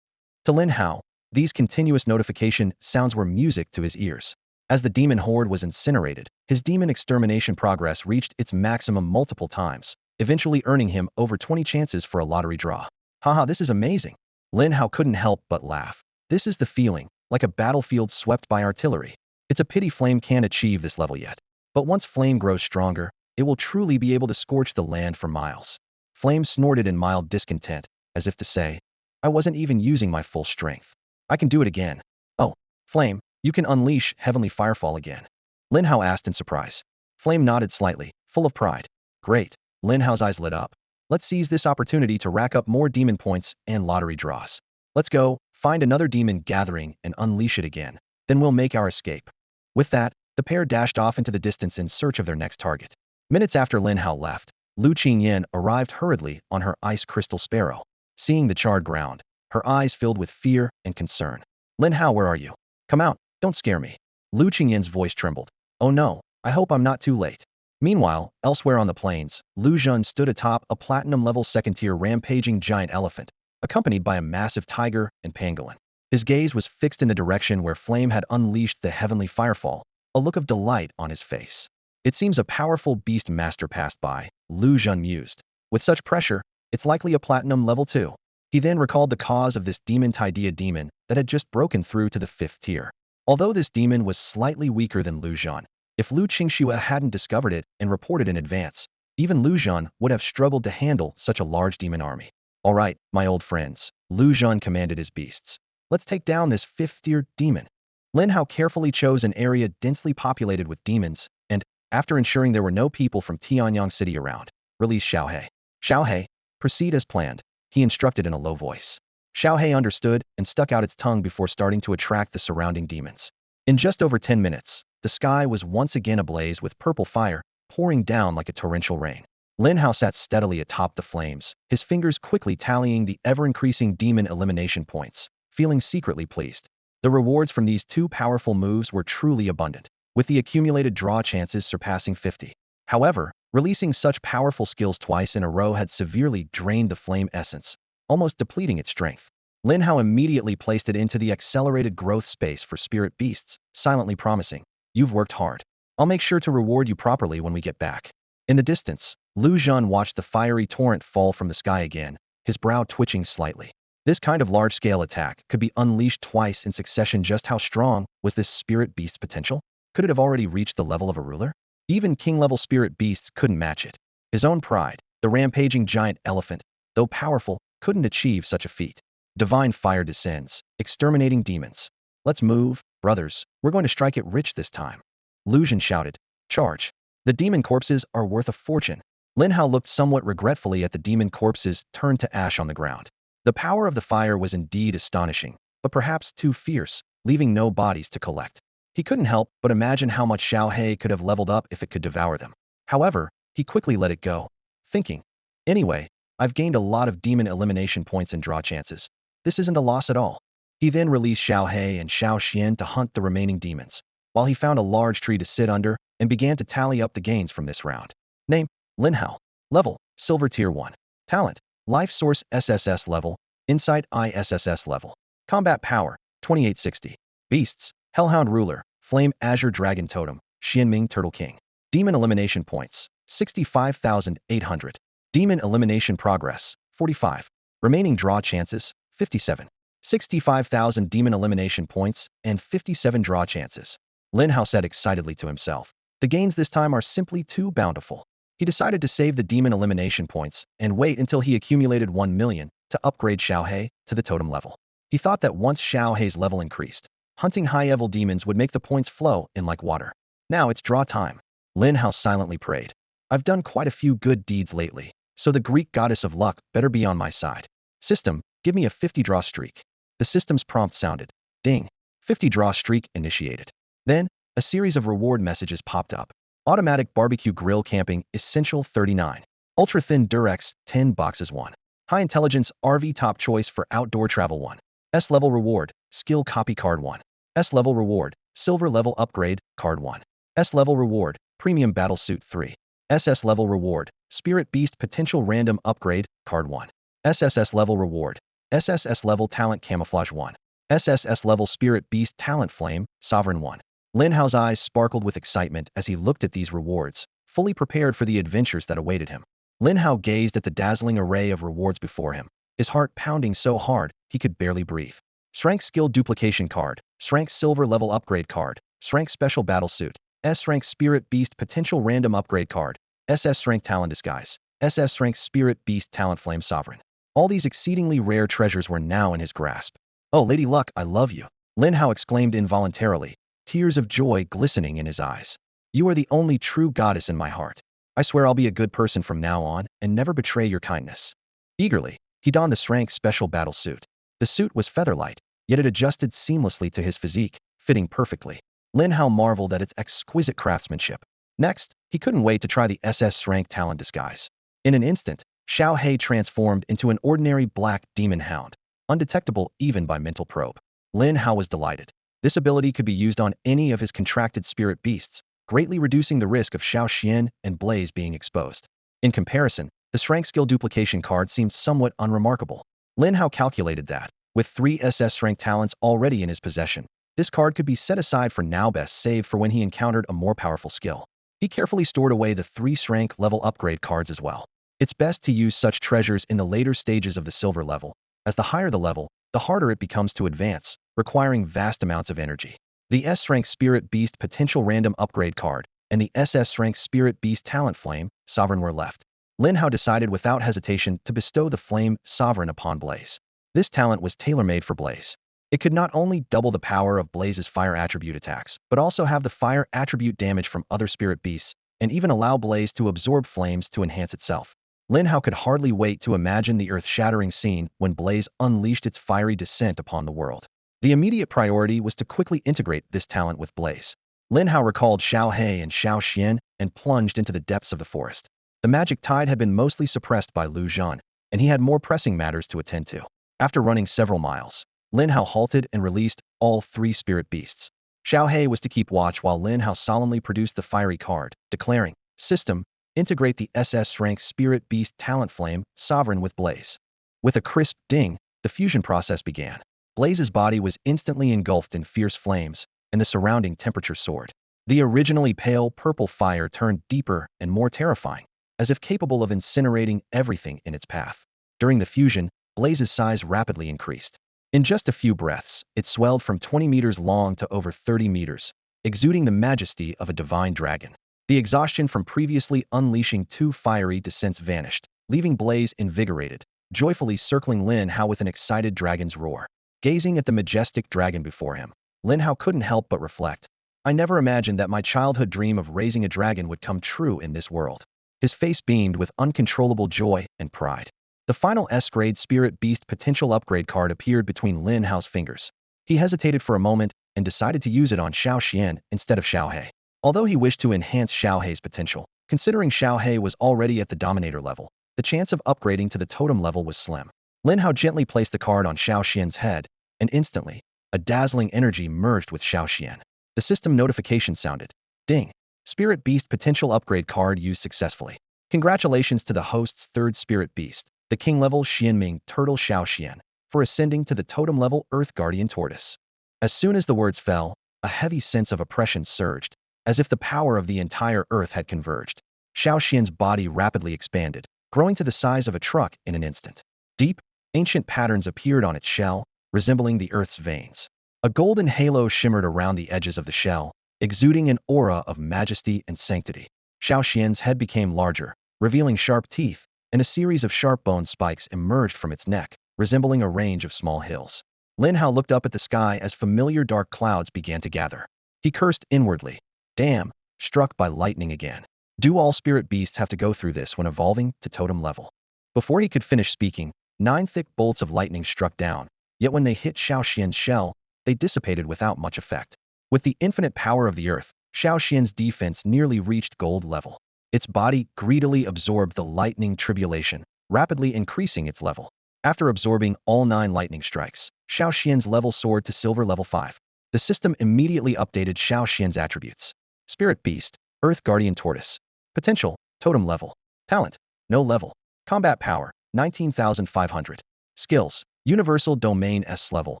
To Lin Hao, these continuous notification sounds were music to his ears. As the demon horde was incinerated, his demon extermination progress reached its maximum multiple times, eventually earning him over 20 chances for a lottery draw. Haha, this is amazing. Lin Hao couldn't help but laugh. This is the feeling, like a battlefield swept by artillery. It's a pity Flame can't achieve this level yet. But once Flame grows stronger, it will truly be able to scorch the land for miles. Flame snorted in mild discontent, as if to say, I wasn't even using my full strength. I can do it again. Oh, Flame, you can unleash Heavenly Firefall again. Lin Hao asked in surprise. Flame nodded slightly, full of pride. Great. Lin Hao's eyes lit up. Let's seize this opportunity to rack up more demon points and lottery draws. Let's go, find another demon gathering and unleash it again. Then we'll make our escape. With that, the pair dashed off into the distance in search of their next target. Minutes after Lin Hao left, Lu Qingyan arrived hurriedly on her ice crystal sparrow. Seeing the charred ground, her eyes filled with fear and concern. Lin Hao, where are you? Come out, don't scare me. Lu Qingyan's voice trembled. Oh no, I hope I'm not too late. Meanwhile, elsewhere on the plains, Lu Zhen stood atop a platinum-level second-tier rampaging giant elephant, accompanied by a massive tiger and pangolin. His gaze was fixed in the direction where Flame had unleashed the heavenly firefall, a look of delight on his face. It seems a powerful beast master passed by, Lu Zhen mused. With such pressure, it's likely a platinum level 2. He then recalled the cause of this demon Tidea demon that had just broken through to the 5th tier. Although this demon was slightly weaker than Lu Zhen, if Lu Qingxue hadn't discovered it and reported in advance, even Lu Zhen would have struggled to handle such a large demon army. All right, my old friends, Lu Zhen commanded his beasts. Let's take down this 5th-tier demon. Lin Hao carefully chose an area densely populated with demons, and, after ensuring there were no people from Tianyang City around, released Shao Hai. Shao Hai, proceed as planned, he instructed in a low voice. Shao Hai understood and stuck out its tongue before starting to attract the surrounding demons. In just over 10 minutes, the sky was once again ablaze with purple fire, pouring down like a torrential rain. Lin Hao sat steadily atop the flames, his fingers quickly tallying the ever-increasing demon elimination points, feeling secretly pleased. The rewards from these two powerful moves were truly abundant, with the accumulated draw chances surpassing 50. However, releasing such powerful skills twice in a row had severely drained the flame essence, almost depleting its strength. Lin Hao immediately placed it into the accelerated growth space for spirit beasts, silently promising, You've worked hard. I'll make sure to reward you properly when we get back. In the distance, Lu Zhen watched the fiery torrent fall from the sky again, his brow twitching slightly. This kind of large-scale attack could be unleashed twice in succession. Just how strong was this spirit beast's potential? Could it have already reached the level of a ruler? Even king-level spirit beasts couldn't match it. His own pride, the rampaging giant elephant, though powerful, couldn't achieve such a feat. Divine fire descends, exterminating demons. Let's move, brothers, we're going to strike it rich this time. Lu Zhen shouted. Charge. The demon corpses are worth a fortune. Lin Hao looked somewhat regretfully at the demon corpses turned to ash on the ground. The power of the fire was indeed astonishing, but perhaps too fierce, leaving no bodies to collect. He couldn't help but imagine how much Shao Hai could have leveled up if it could devour them. However, he quickly let it go, thinking, anyway, I've gained a lot of demon elimination points and draw chances. This isn't a loss at all. He then released Shao Hai and Shao Xian to hunt the remaining demons, while he found a large tree to sit under and began to tally up the gains from this round. Name, Lin Hao. Level, Silver Tier 1. Talent, Life Source SSS level, Insight ISSS level. Combat Power, 2860. Beasts, Hellhound Ruler, Flame Azure Dragon Totem, Xianming Turtle King. Demon Elimination Points, 65,800. Demon Elimination Progress, 45. Remaining Draw Chances, 57. 65,000 demon elimination points and 57 draw chances. Lin Hao said excitedly to himself. The gains this time are simply too bountiful. He decided to save the demon elimination points and wait until he accumulated 1 million to upgrade Shao Hai to the totem level. He thought that once Shao Hai's level increased, hunting high-level demons would make the points flow in like water. Now it's draw time. Lin Hao silently prayed. I've done quite a few good deeds lately, so the Greek goddess of luck better be on my side. System, give me a 50 draw streak. The system's prompt sounded. Ding. 50 draw streak initiated. Then, a series of reward messages popped up. Automatic barbecue grill camping essential 39. Ultra thin Durex 10 boxes 1. High Intelligence RV Top Choice for Outdoor Travel 1. S Level Reward, Skill Copy Card 1. S Level Reward, Silver Level Upgrade, Card 1. S Level Reward, Premium Battle Suit 3. SS Level Reward, Spirit Beast Potential Random Upgrade, Card 1. SSS Level Reward, SSS Level Talent Camouflage 1. SSS Level Spirit Beast Talent Flame, Sovereign 1. Lin Hao's eyes sparkled with excitement as he looked at these rewards, fully prepared for the adventures that awaited him. Lin Hao gazed at the dazzling array of rewards before him, his heart pounding so hard he could barely breathe. Strength Skill Duplication Card, Strength Silver Level Upgrade Card, Strength Special Battle Suit, S Strength Spirit Beast Potential Random Upgrade Card, SS Strength Talent Disguise, SS Strength Spirit Beast Talent Flame Sovereign. All these exceedingly rare treasures were now in his grasp. Oh, Lady Luck, I love you, Lin Hao exclaimed involuntarily, tears of joy glistening in his eyes. You are the only true goddess in my heart. I swear I'll be a good person from now on and never betray your kindness. Eagerly, he donned the Strength Special Battle Suit. The suit was featherlight, yet it adjusted seamlessly to his physique, fitting perfectly. Lin Hao marveled at its exquisite craftsmanship. Next, he couldn't wait to try the SS Strength Talent Disguise. In an instant, Shao Hai transformed into an ordinary black demon hound, undetectable even by mental probe. Lin Hao was delighted. This ability could be used on any of his contracted spirit beasts, greatly reducing the risk of Shao Xian and Blaze being exposed. In comparison, the Strength Skill Duplication card seemed somewhat unremarkable. Lin Hao calculated that, with 3 SS Strength talents already in his possession, this card could be set aside for now, best save for when he encountered a more powerful skill. He carefully stored away the 3 Strength level upgrade cards as well. It's best to use such treasures in the later stages of the silver level, as the higher the level, the harder it becomes to advance, requiring vast amounts of energy. The S Strength Spirit Beast Potential Random Upgrade card and the SS Strength Spirit Beast Talent Flame Sovereign were left. Lin Hao decided without hesitation to bestow the Flame Sovereign upon Blaze. This talent was tailor-made for Blaze. It could not only double the power of Blaze's fire attribute attacks, but also have the fire attribute damage from other spirit beasts, and even allow Blaze to absorb flames to enhance itself. Lin Hao could hardly wait to imagine the earth-shattering scene when Blaze unleashed its fiery descent upon the world. The immediate priority was to quickly integrate this talent with Blaze. Lin Hao recalled Shao Hai and Shao Xian and plunged into the depths of the forest. The magic tide had been mostly suppressed by Lu Zhan, and he had more pressing matters to attend to. After running several miles, Lin Hao halted and released all 3 spirit beasts. Shao Hai was to keep watch while Lin Hao solemnly produced the fiery card, declaring, "System, integrate the SS Strength Spirit Beast Talent Flame Sovereign with Blaze." With a crisp ding, the fusion process began. Blaze's body was instantly engulfed in fierce flames, and the surrounding temperature soared. The originally pale purple fire turned deeper and more terrifying, as if capable of incinerating everything in its path. During the fusion, Blaze's size rapidly increased. In just a few breaths, it swelled from 20 meters long to over 30 meters, exuding the majesty of a divine dragon. The exhaustion from previously unleashing 2 fiery descents vanished, leaving Blaze invigorated, joyfully circling Lin Hao with an excited dragon's roar. Gazing at the majestic dragon before him, Lin Hao couldn't help but reflect. I never imagined that my childhood dream of raising a dragon would come true in this world. His face beamed with uncontrollable joy and pride. The final S-grade Spirit Beast Potential Upgrade card appeared between Lin Hao's fingers. He hesitated for a moment and decided to use it on Shao Xian instead of Shao Hai. Although he wished to enhance Shao Hai's potential, considering Shao Hai was already at the Dominator level, the chance of upgrading to the Totem level was slim. Lin Hao gently placed the card on Shao Xian's head, and instantly, a dazzling energy merged with Shao Xian. The system notification sounded. Ding! Spirit Beast Potential Upgrade card used successfully. Congratulations to the host's 3rd Spirit Beast, the King level Xianming Turtle Shao Xian, for ascending to the Totem level Earth Guardian Tortoise. As soon as the words fell, a heavy sense of oppression surged, as if the power of the entire Earth had converged. Shao Xian's body rapidly expanded, growing to the size of a truck in an instant. Deep, ancient patterns appeared on its shell, resembling the Earth's veins. A golden halo shimmered around the edges of the shell, exuding an aura of majesty and sanctity. Shao Xian's head became larger, revealing sharp teeth, and a series of sharp bone spikes emerged from its neck, resembling a range of small hills. Lin Hao looked up at the sky as familiar dark clouds began to gather. He cursed inwardly. Damn, struck by lightning again. Do all spirit beasts have to go through this when evolving to totem level? Before he could finish speaking, 9 thick bolts of lightning struck down, yet when they hit Shao Xian's shell, they dissipated without much effect. With the infinite power of the earth, Shao Xian's defense nearly reached gold level. Its body greedily absorbed the lightning tribulation, rapidly increasing its level. After absorbing all 9 lightning strikes, Shao Xian's level soared to silver level 5. The system immediately updated Shao Xian's attributes. Spirit Beast, Earth Guardian Tortoise. Potential, Totem level. Talent, no level. Combat power, 19,500. Skills, Universal Domain S level,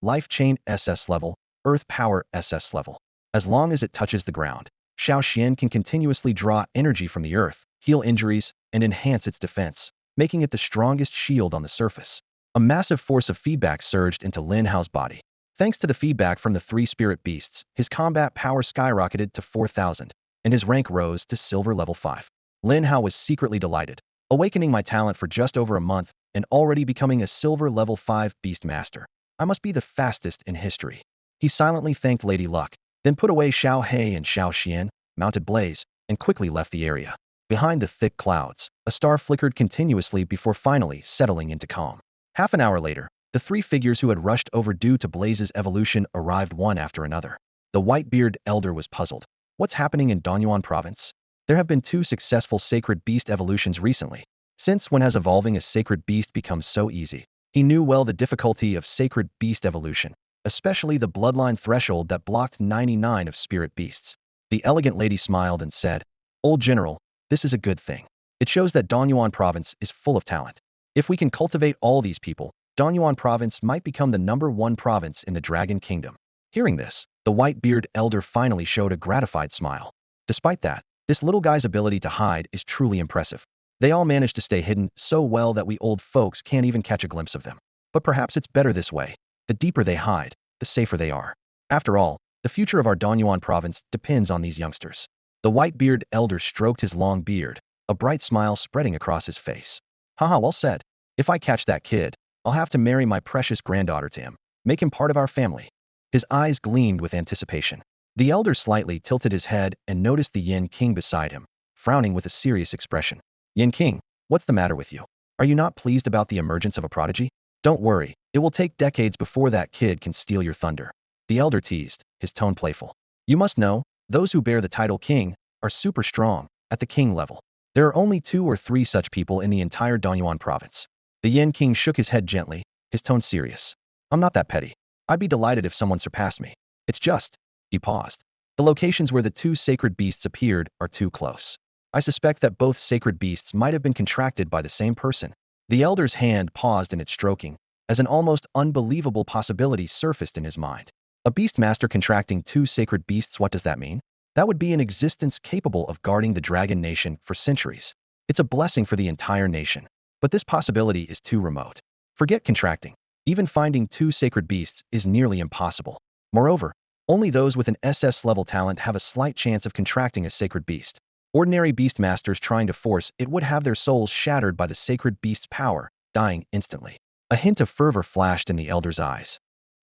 Life Chain SS level, Earth Power SS level. As long as it touches the ground, Shao Xian can continuously draw energy from the earth, heal injuries, and enhance its defense, making it the strongest shield on the surface. A massive force of feedback surged into Lin Hao's body. Thanks to the feedback from the 3 spirit beasts, his combat power skyrocketed to 4,000, and his rank rose to silver level 5. Lin Hao was secretly delighted, awakening my talent for just over a month and already becoming a silver level 5 beast master. I must be the fastest in history. He silently thanked Lady Luck, then put away Shao Hai and Shao Xian, mounted Blaze, and quickly left the area. Behind the thick clouds, a star flickered continuously before finally settling into calm. Half an hour later, the 3 figures who had rushed overdue to Blaze's evolution arrived one after another. The white-bearded elder was puzzled. What's happening in Danyuan province? There have been 2 successful sacred beast evolutions recently. Since when has evolving a sacred beast become so easy? He knew well the difficulty of sacred beast evolution, especially the bloodline threshold that blocked 99 of spirit beasts. The elegant lady smiled and said, "Old General, this is a good thing. It shows that Danyuan province is full of talent. If we can cultivate all these people, Danyuan province might become the #1 province in the Dragon Kingdom." Hearing this, the white-bearded elder finally showed a gratified smile. Despite that, this little guy's ability to hide is truly impressive. They all manage to stay hidden so well that we old folks can't even catch a glimpse of them. But perhaps it's better this way. The deeper they hide, the safer they are. After all, the future of our Danyuan province depends on these youngsters. The white-bearded elder stroked his long beard, a bright smile spreading across his face. Haha, well said. If I catch that kid, I'll have to marry my precious granddaughter to him, make him part of our family. His eyes gleamed with anticipation. The elder slightly tilted his head and noticed the Yin King beside him, frowning with a serious expression. Yin King, what's the matter with you? Are you not pleased about the emergence of a prodigy? Don't worry, it will take decades before that kid can steal your thunder. The elder teased, his tone playful. You must know, those who bear the title king are super strong, at the king level. There are only 2 or 3 such people in the entire Danyuan province. The Yin King shook his head gently, his tone serious. I'm not that petty. I'd be delighted if someone surpassed me. It's just, he paused. The locations where the 2 sacred beasts appeared are too close. I suspect that both sacred beasts might have been contracted by the same person. The elder's hand paused in its stroking, as an almost unbelievable possibility surfaced in his mind. A beast master contracting 2 sacred beasts, what does that mean? That would be an existence capable of guarding the dragon nation for centuries. It's a blessing for the entire nation. But this possibility is too remote. Forget contracting. Even finding 2 sacred beasts is nearly impossible. Moreover, only those with an SS level talent have a slight chance of contracting a sacred beast. Ordinary beast masters trying to force it would have their souls shattered by the sacred beast's power, dying instantly. A hint of fervor flashed in the elder's eyes.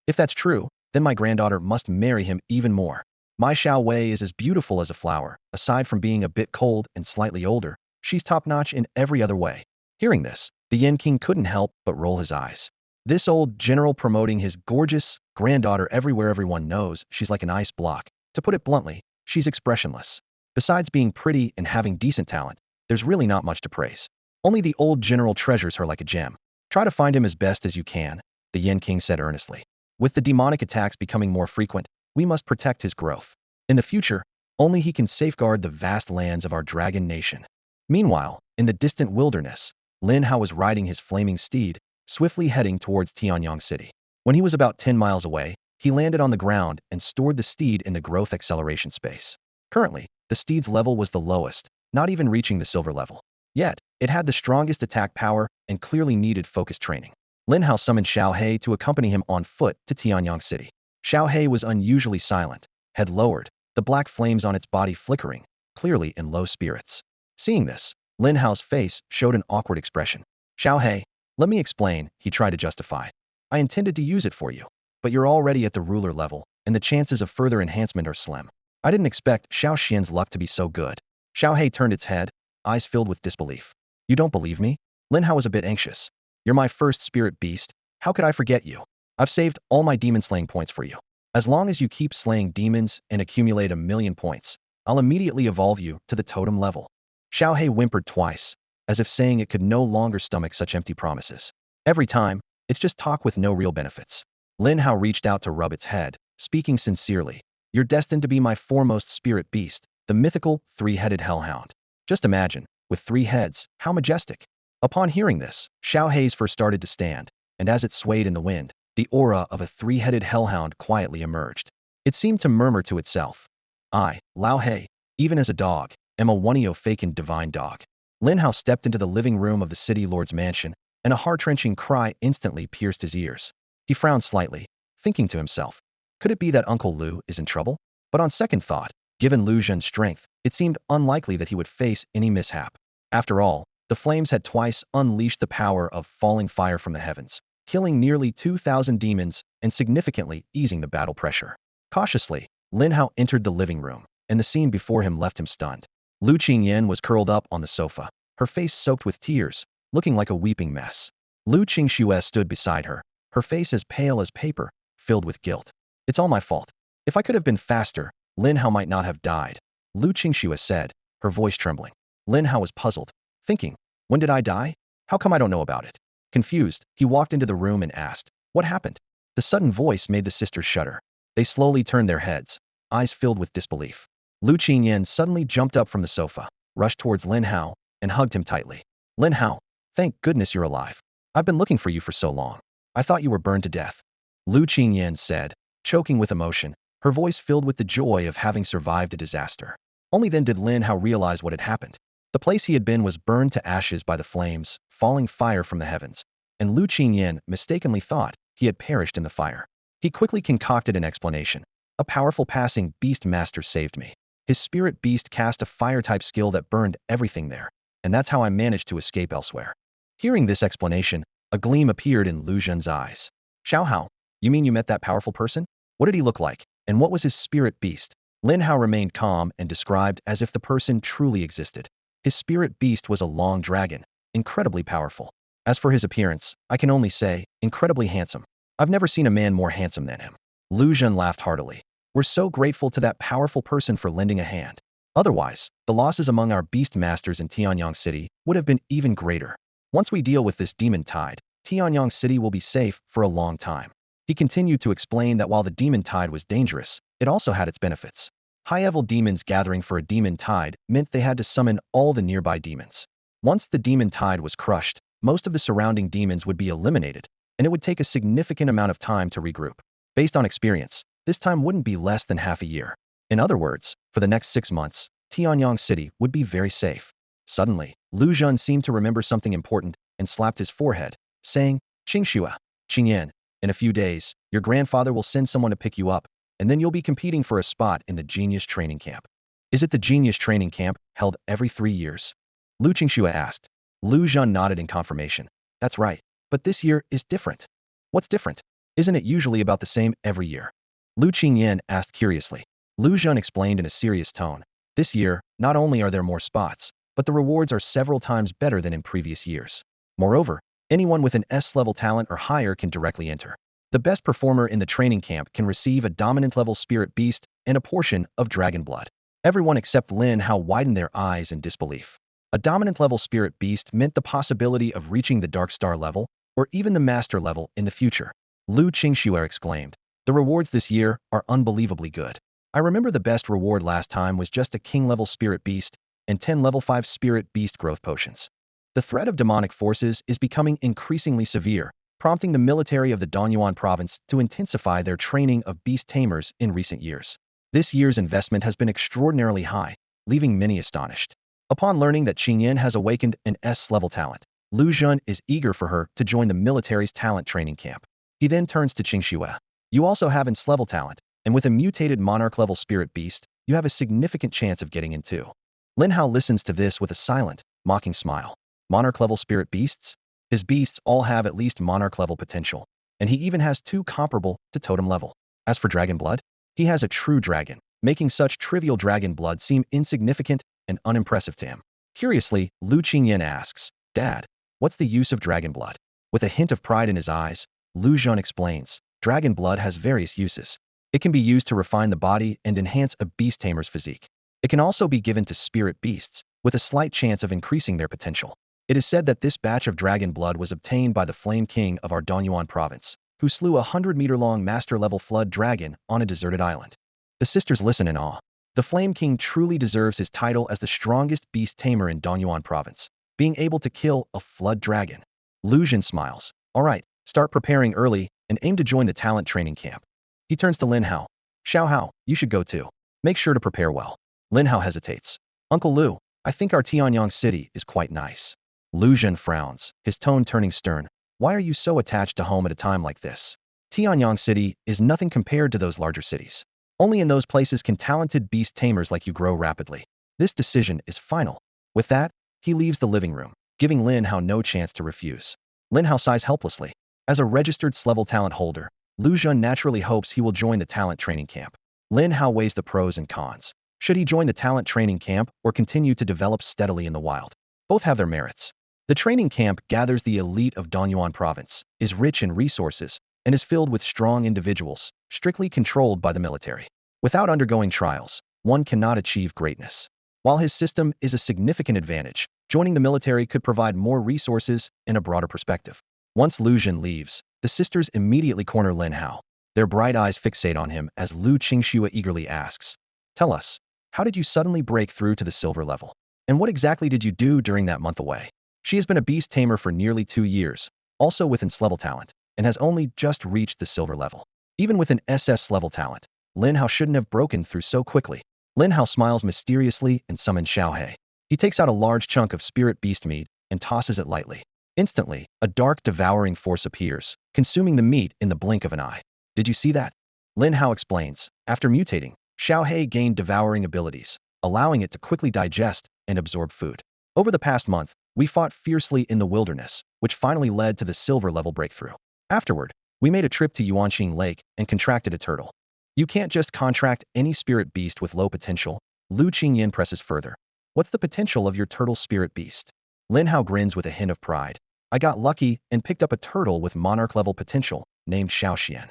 If that's true, then my granddaughter must marry him even more. My Shao Wei is as beautiful as a flower. Aside from being a bit cold and slightly older, she's top-notch in every other way. Hearing this, the Yin King couldn't help but roll his eyes. This old general promoting his gorgeous granddaughter everywhere, everyone knows she's like an ice block. To put it bluntly, she's expressionless. Besides being pretty and having decent talent, there's really not much to praise. Only the old general treasures her like a gem. Try to find him as best as you can, the Yin King said earnestly. With the demonic attacks becoming more frequent, we must protect his growth. In the future, only he can safeguard the vast lands of our dragon nation. Meanwhile, in the distant wilderness, Lin Hao was riding his flaming steed, swiftly heading towards Tianyang City. When he was about 10 miles away, he landed on the ground and stored the steed in the growth acceleration space. Currently, the steed's level was the lowest, not even reaching the silver level. Yet, it had the strongest attack power and clearly needed focused training. Lin Hao summoned Shao Hai to accompany him on foot to Tianyang City. Shao Hai was unusually silent, head lowered, the black flames on its body flickering, clearly in low spirits. Seeing this, Lin Hao's face showed an awkward expression. Shao Hai, let me explain, he tried to justify. I intended to use it for you, but you're already at the ruler level, and the chances of further enhancement are slim. I didn't expect Shao Xian's luck to be so good. Shao Hai turned its head, eyes filled with disbelief. You don't believe me? Lin Hao was a bit anxious. You're my first spirit beast. How could I forget you? I've saved all my demon slaying points for you. As long as you keep slaying demons and accumulate 1,000,000 points, I'll immediately evolve you to the totem level. Shao Hai whimpered twice, as if saying it could no longer stomach such empty promises. Every time, it's just talk with no real benefits. Lin Hao reached out to rub its head, speaking sincerely. You're destined to be my foremost spirit beast, the mythical, three-headed hellhound. Just imagine, with 3 heads, how majestic. Upon hearing this, Shao Hai's fur started to stand, and as it swayed in the wind, the aura of a 3-headed hellhound quietly emerged. It seemed to murmur to itself, I, Lao Hai, even as a dog, am a one-eo fakin divine dog. Lin Hao stepped into the living room of the city lord's mansion, and a heart-wrenching cry instantly pierced his ears. He frowned slightly, thinking to himself, could it be that Uncle Lu is in trouble? But on second thought, given Lu Zhen's strength, it seemed unlikely that he would face any mishap. After all, the flames had twice unleashed the power of falling fire from the heavens, killing nearly 2,000 demons and significantly easing the battle pressure. Cautiously, Lin Hao entered the living room, and the scene before him left him stunned. Lu Qingyan was curled up on the sofa, her face soaked with tears, looking like a weeping mess. Lu Qingxue stood beside her, her face as pale as paper, filled with guilt. It's all my fault. If I could have been faster, Lin Hao might not have died, Lu Qingxue said, her voice trembling. Lin Hao was puzzled, thinking, when did I die? How come I don't know about it? Confused, he walked into the room and asked, what happened? The sudden voice made the sisters shudder. They slowly turned their heads, eyes filled with disbelief. Lu Qingyan suddenly jumped up from the sofa, rushed towards Lin Hao, and hugged him tightly. Lin Hao, thank goodness you're alive. I've been looking for you for so long. I thought you were burned to death. Lu Qingyan said, choking with emotion, her voice filled with the joy of having survived a disaster. Only then did Lin Hao realize what had happened. The place he had been was burned to ashes by the flames, falling fire from the heavens, and Lu Qingyan mistakenly thought he had perished in the fire. He quickly concocted an explanation. A powerful passing beast master saved me. His spirit beast cast a fire-type skill that burned everything there, and that's how I managed to escape elsewhere. Hearing this explanation, a gleam appeared in Lu Zhen's eyes. Shao Hao, you mean you met that powerful person? What did he look like, and what was his spirit beast? Lin Hao remained calm and described as if the person truly existed. His spirit beast was a long dragon, incredibly powerful. As for his appearance, I can only say, incredibly handsome. I've never seen a man more handsome than him. Lu Zhen laughed heartily. We're so grateful to that powerful person for lending a hand. Otherwise, the losses among our beast masters in Tianyang City would have been even greater. Once we deal with this demon tide, Tianyang City will be safe for a long time. He continued to explain that while the demon tide was dangerous, it also had its benefits. High-level demons gathering for a demon tide meant they had to summon all the nearby demons. Once the demon tide was crushed, most of the surrounding demons would be eliminated, and it would take a significant amount of time to regroup. Based on experience, this time wouldn't be less than half a year. In other words, for the next 6 months, Tianyang City would be very safe. Suddenly, Lu Zhen seemed to remember something important and slapped his forehead, saying, Qingxue, Qingyan, in a few days, your grandfather will send someone to pick you up, and then you'll be competing for a spot in the Genius Training Camp. Is it the Genius Training Camp, held every 3 years? Lu Qingxue asked. Lu Zhen nodded in confirmation. That's right, but this year is different. What's different? Isn't it usually about the same every year? Lu Qingyan asked curiously. Lu Zhen explained in a serious tone. This year, not only are there more spots, but the rewards are several times better than in previous years. Moreover, anyone with an S-level talent or higher can directly enter. The best performer in the training camp can receive a dominant-level spirit beast and a portion of dragon blood. Everyone except Lin Hao widened their eyes in disbelief. A dominant-level spirit beast meant the possibility of reaching the Dark Star level, or even the Master level in the future. Lu Qingxue exclaimed. The rewards this year are unbelievably good. I remember the best reward last time was just a King-level spirit beast and 10 level 5 spirit beast growth potions. The threat of demonic forces is becoming increasingly severe, prompting the military of the Donyuan province to intensify their training of beast tamers in recent years. This year's investment has been extraordinarily high, leaving many astonished. Upon learning that Qingyan has awakened an S-level talent, Lu Zhen is eager for her to join the military's talent training camp. He then turns to Qingxue. You also have an S-level talent, and with a mutated monarch-level spirit beast, you have a significant chance of getting in too. Lin Hao listens to this with a silent, mocking smile. Monarch-level spirit beasts? His beasts all have at least monarch-level potential, and he even has 2 comparable to totem level. As for dragon blood, he has a true dragon, making such trivial dragon blood seem insignificant and unimpressive to him. Curiously, Lu Qingyan asks, Dad, what's the use of dragon blood? With a hint of pride in his eyes, Lu Zhen explains, dragon blood has various uses. It can be used to refine the body and enhance a beast tamer's physique. It can also be given to spirit beasts, with a slight chance of increasing their potential. It is said that this batch of dragon blood was obtained by the Flame King of our Donyuan province, who slew a 100-meter-long master-level flood dragon on a deserted island. The sisters listen in awe. The Flame King truly deserves his title as the strongest beast tamer in Donyuan province, being able to kill a flood dragon. Lu Xun smiles. All right, start preparing early and aim to join the talent training camp. He turns to Lin Hao. Shao Hai, you should go too. Make sure to prepare well. Lin Hao hesitates. Uncle Lu, I think our Tianyang city is quite nice. Lu Xun frowns, his tone turning stern. Why are you so attached to home at a time like this? Tianyang city is nothing compared to those larger cities. Only in those places can talented beast tamers like you grow rapidly. This decision is final. With that, he leaves the living room, giving Lin Hao no chance to refuse. Lin Hao sighs helplessly. As a registered S-level talent holder, Lu Xun naturally hopes he will join the talent training camp. Lin Hao weighs the pros and cons. Should he join the talent training camp or continue to develop steadily in the wild? Both have their merits. The training camp gathers the elite of Donyuan province, is rich in resources, and is filled with strong individuals, strictly controlled by the military. Without undergoing trials, one cannot achieve greatness. While his system is a significant advantage, joining the military could provide more resources and a broader perspective. Once Lu Xun leaves, the sisters immediately corner Lin Hao. Their bright eyes fixate on him as Lu Qingxue eagerly asks, "Tell us, how did you suddenly break through to the silver level? And what exactly did you do during that month away?" She has been a beast tamer for nearly 2 years, also with S-level talent, and has only just reached the silver level. Even with an SS level talent, Lin Hao shouldn't have broken through so quickly. Lin Hao smiles mysteriously and summons Shao Hai. He takes out a large chunk of spirit beast meat and tosses it lightly. Instantly, a dark devouring force appears, consuming the meat in the blink of an eye. Did you see that? Lin Hao explains. After mutating, Shao Hai gained devouring abilities, allowing it to quickly digest and absorb food. Over the past month, we fought fiercely in the wilderness, which finally led to the silver level breakthrough. Afterward, we made a trip to Yuanqing Lake and contracted a turtle. You can't just contract any spirit beast with low potential. Lu Qingyin presses further. What's the potential of your turtle spirit beast? Lin Hao grins with a hint of pride. I got lucky and picked up a turtle with monarch-level potential, named Shaoxian.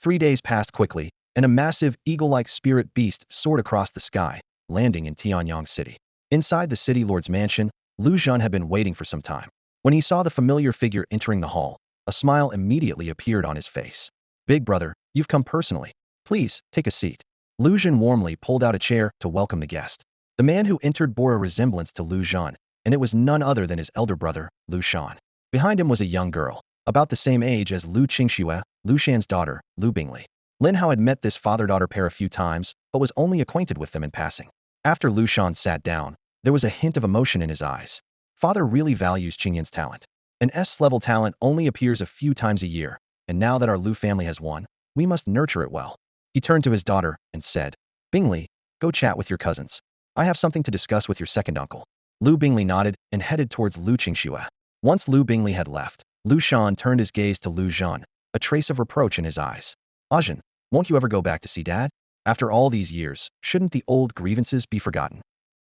3 days passed quickly, and a massive eagle-like spirit beast soared across the sky, landing in Tianyang City. Inside the city lord's mansion, Lu Xun had been waiting for some time. When he saw the familiar figure entering the hall, a smile immediately appeared on his face. Big brother, you've come personally. Please, take a seat. Lu Xun warmly pulled out a chair to welcome the guest. The man who entered bore a resemblance to Lu Xun, and it was none other than his elder brother, Lu Shan. Behind him was a young girl, about the same age as Lu Qingxue, Lu Shan's daughter, Lu Bingli. Lin Hao had met this father-daughter pair a few times, but was only acquainted with them in passing. After Lu Shan sat down, there was a hint of emotion in his eyes. Father really values Qingyin's talent. An S-level talent only appears a few times a year, and now that our Lu family has one, we must nurture it well. He turned to his daughter and said, Bingli, go chat with your cousins. I have something to discuss with your second uncle. Lu Bingli nodded and headed towards Lu Qingxue. Once Lu Bingli had left, Lu Shan turned his gaze to Lu Zhan, a trace of reproach in his eyes. Ajin, won't you ever go back to see Dad? After all these years, shouldn't the old grievances be forgotten?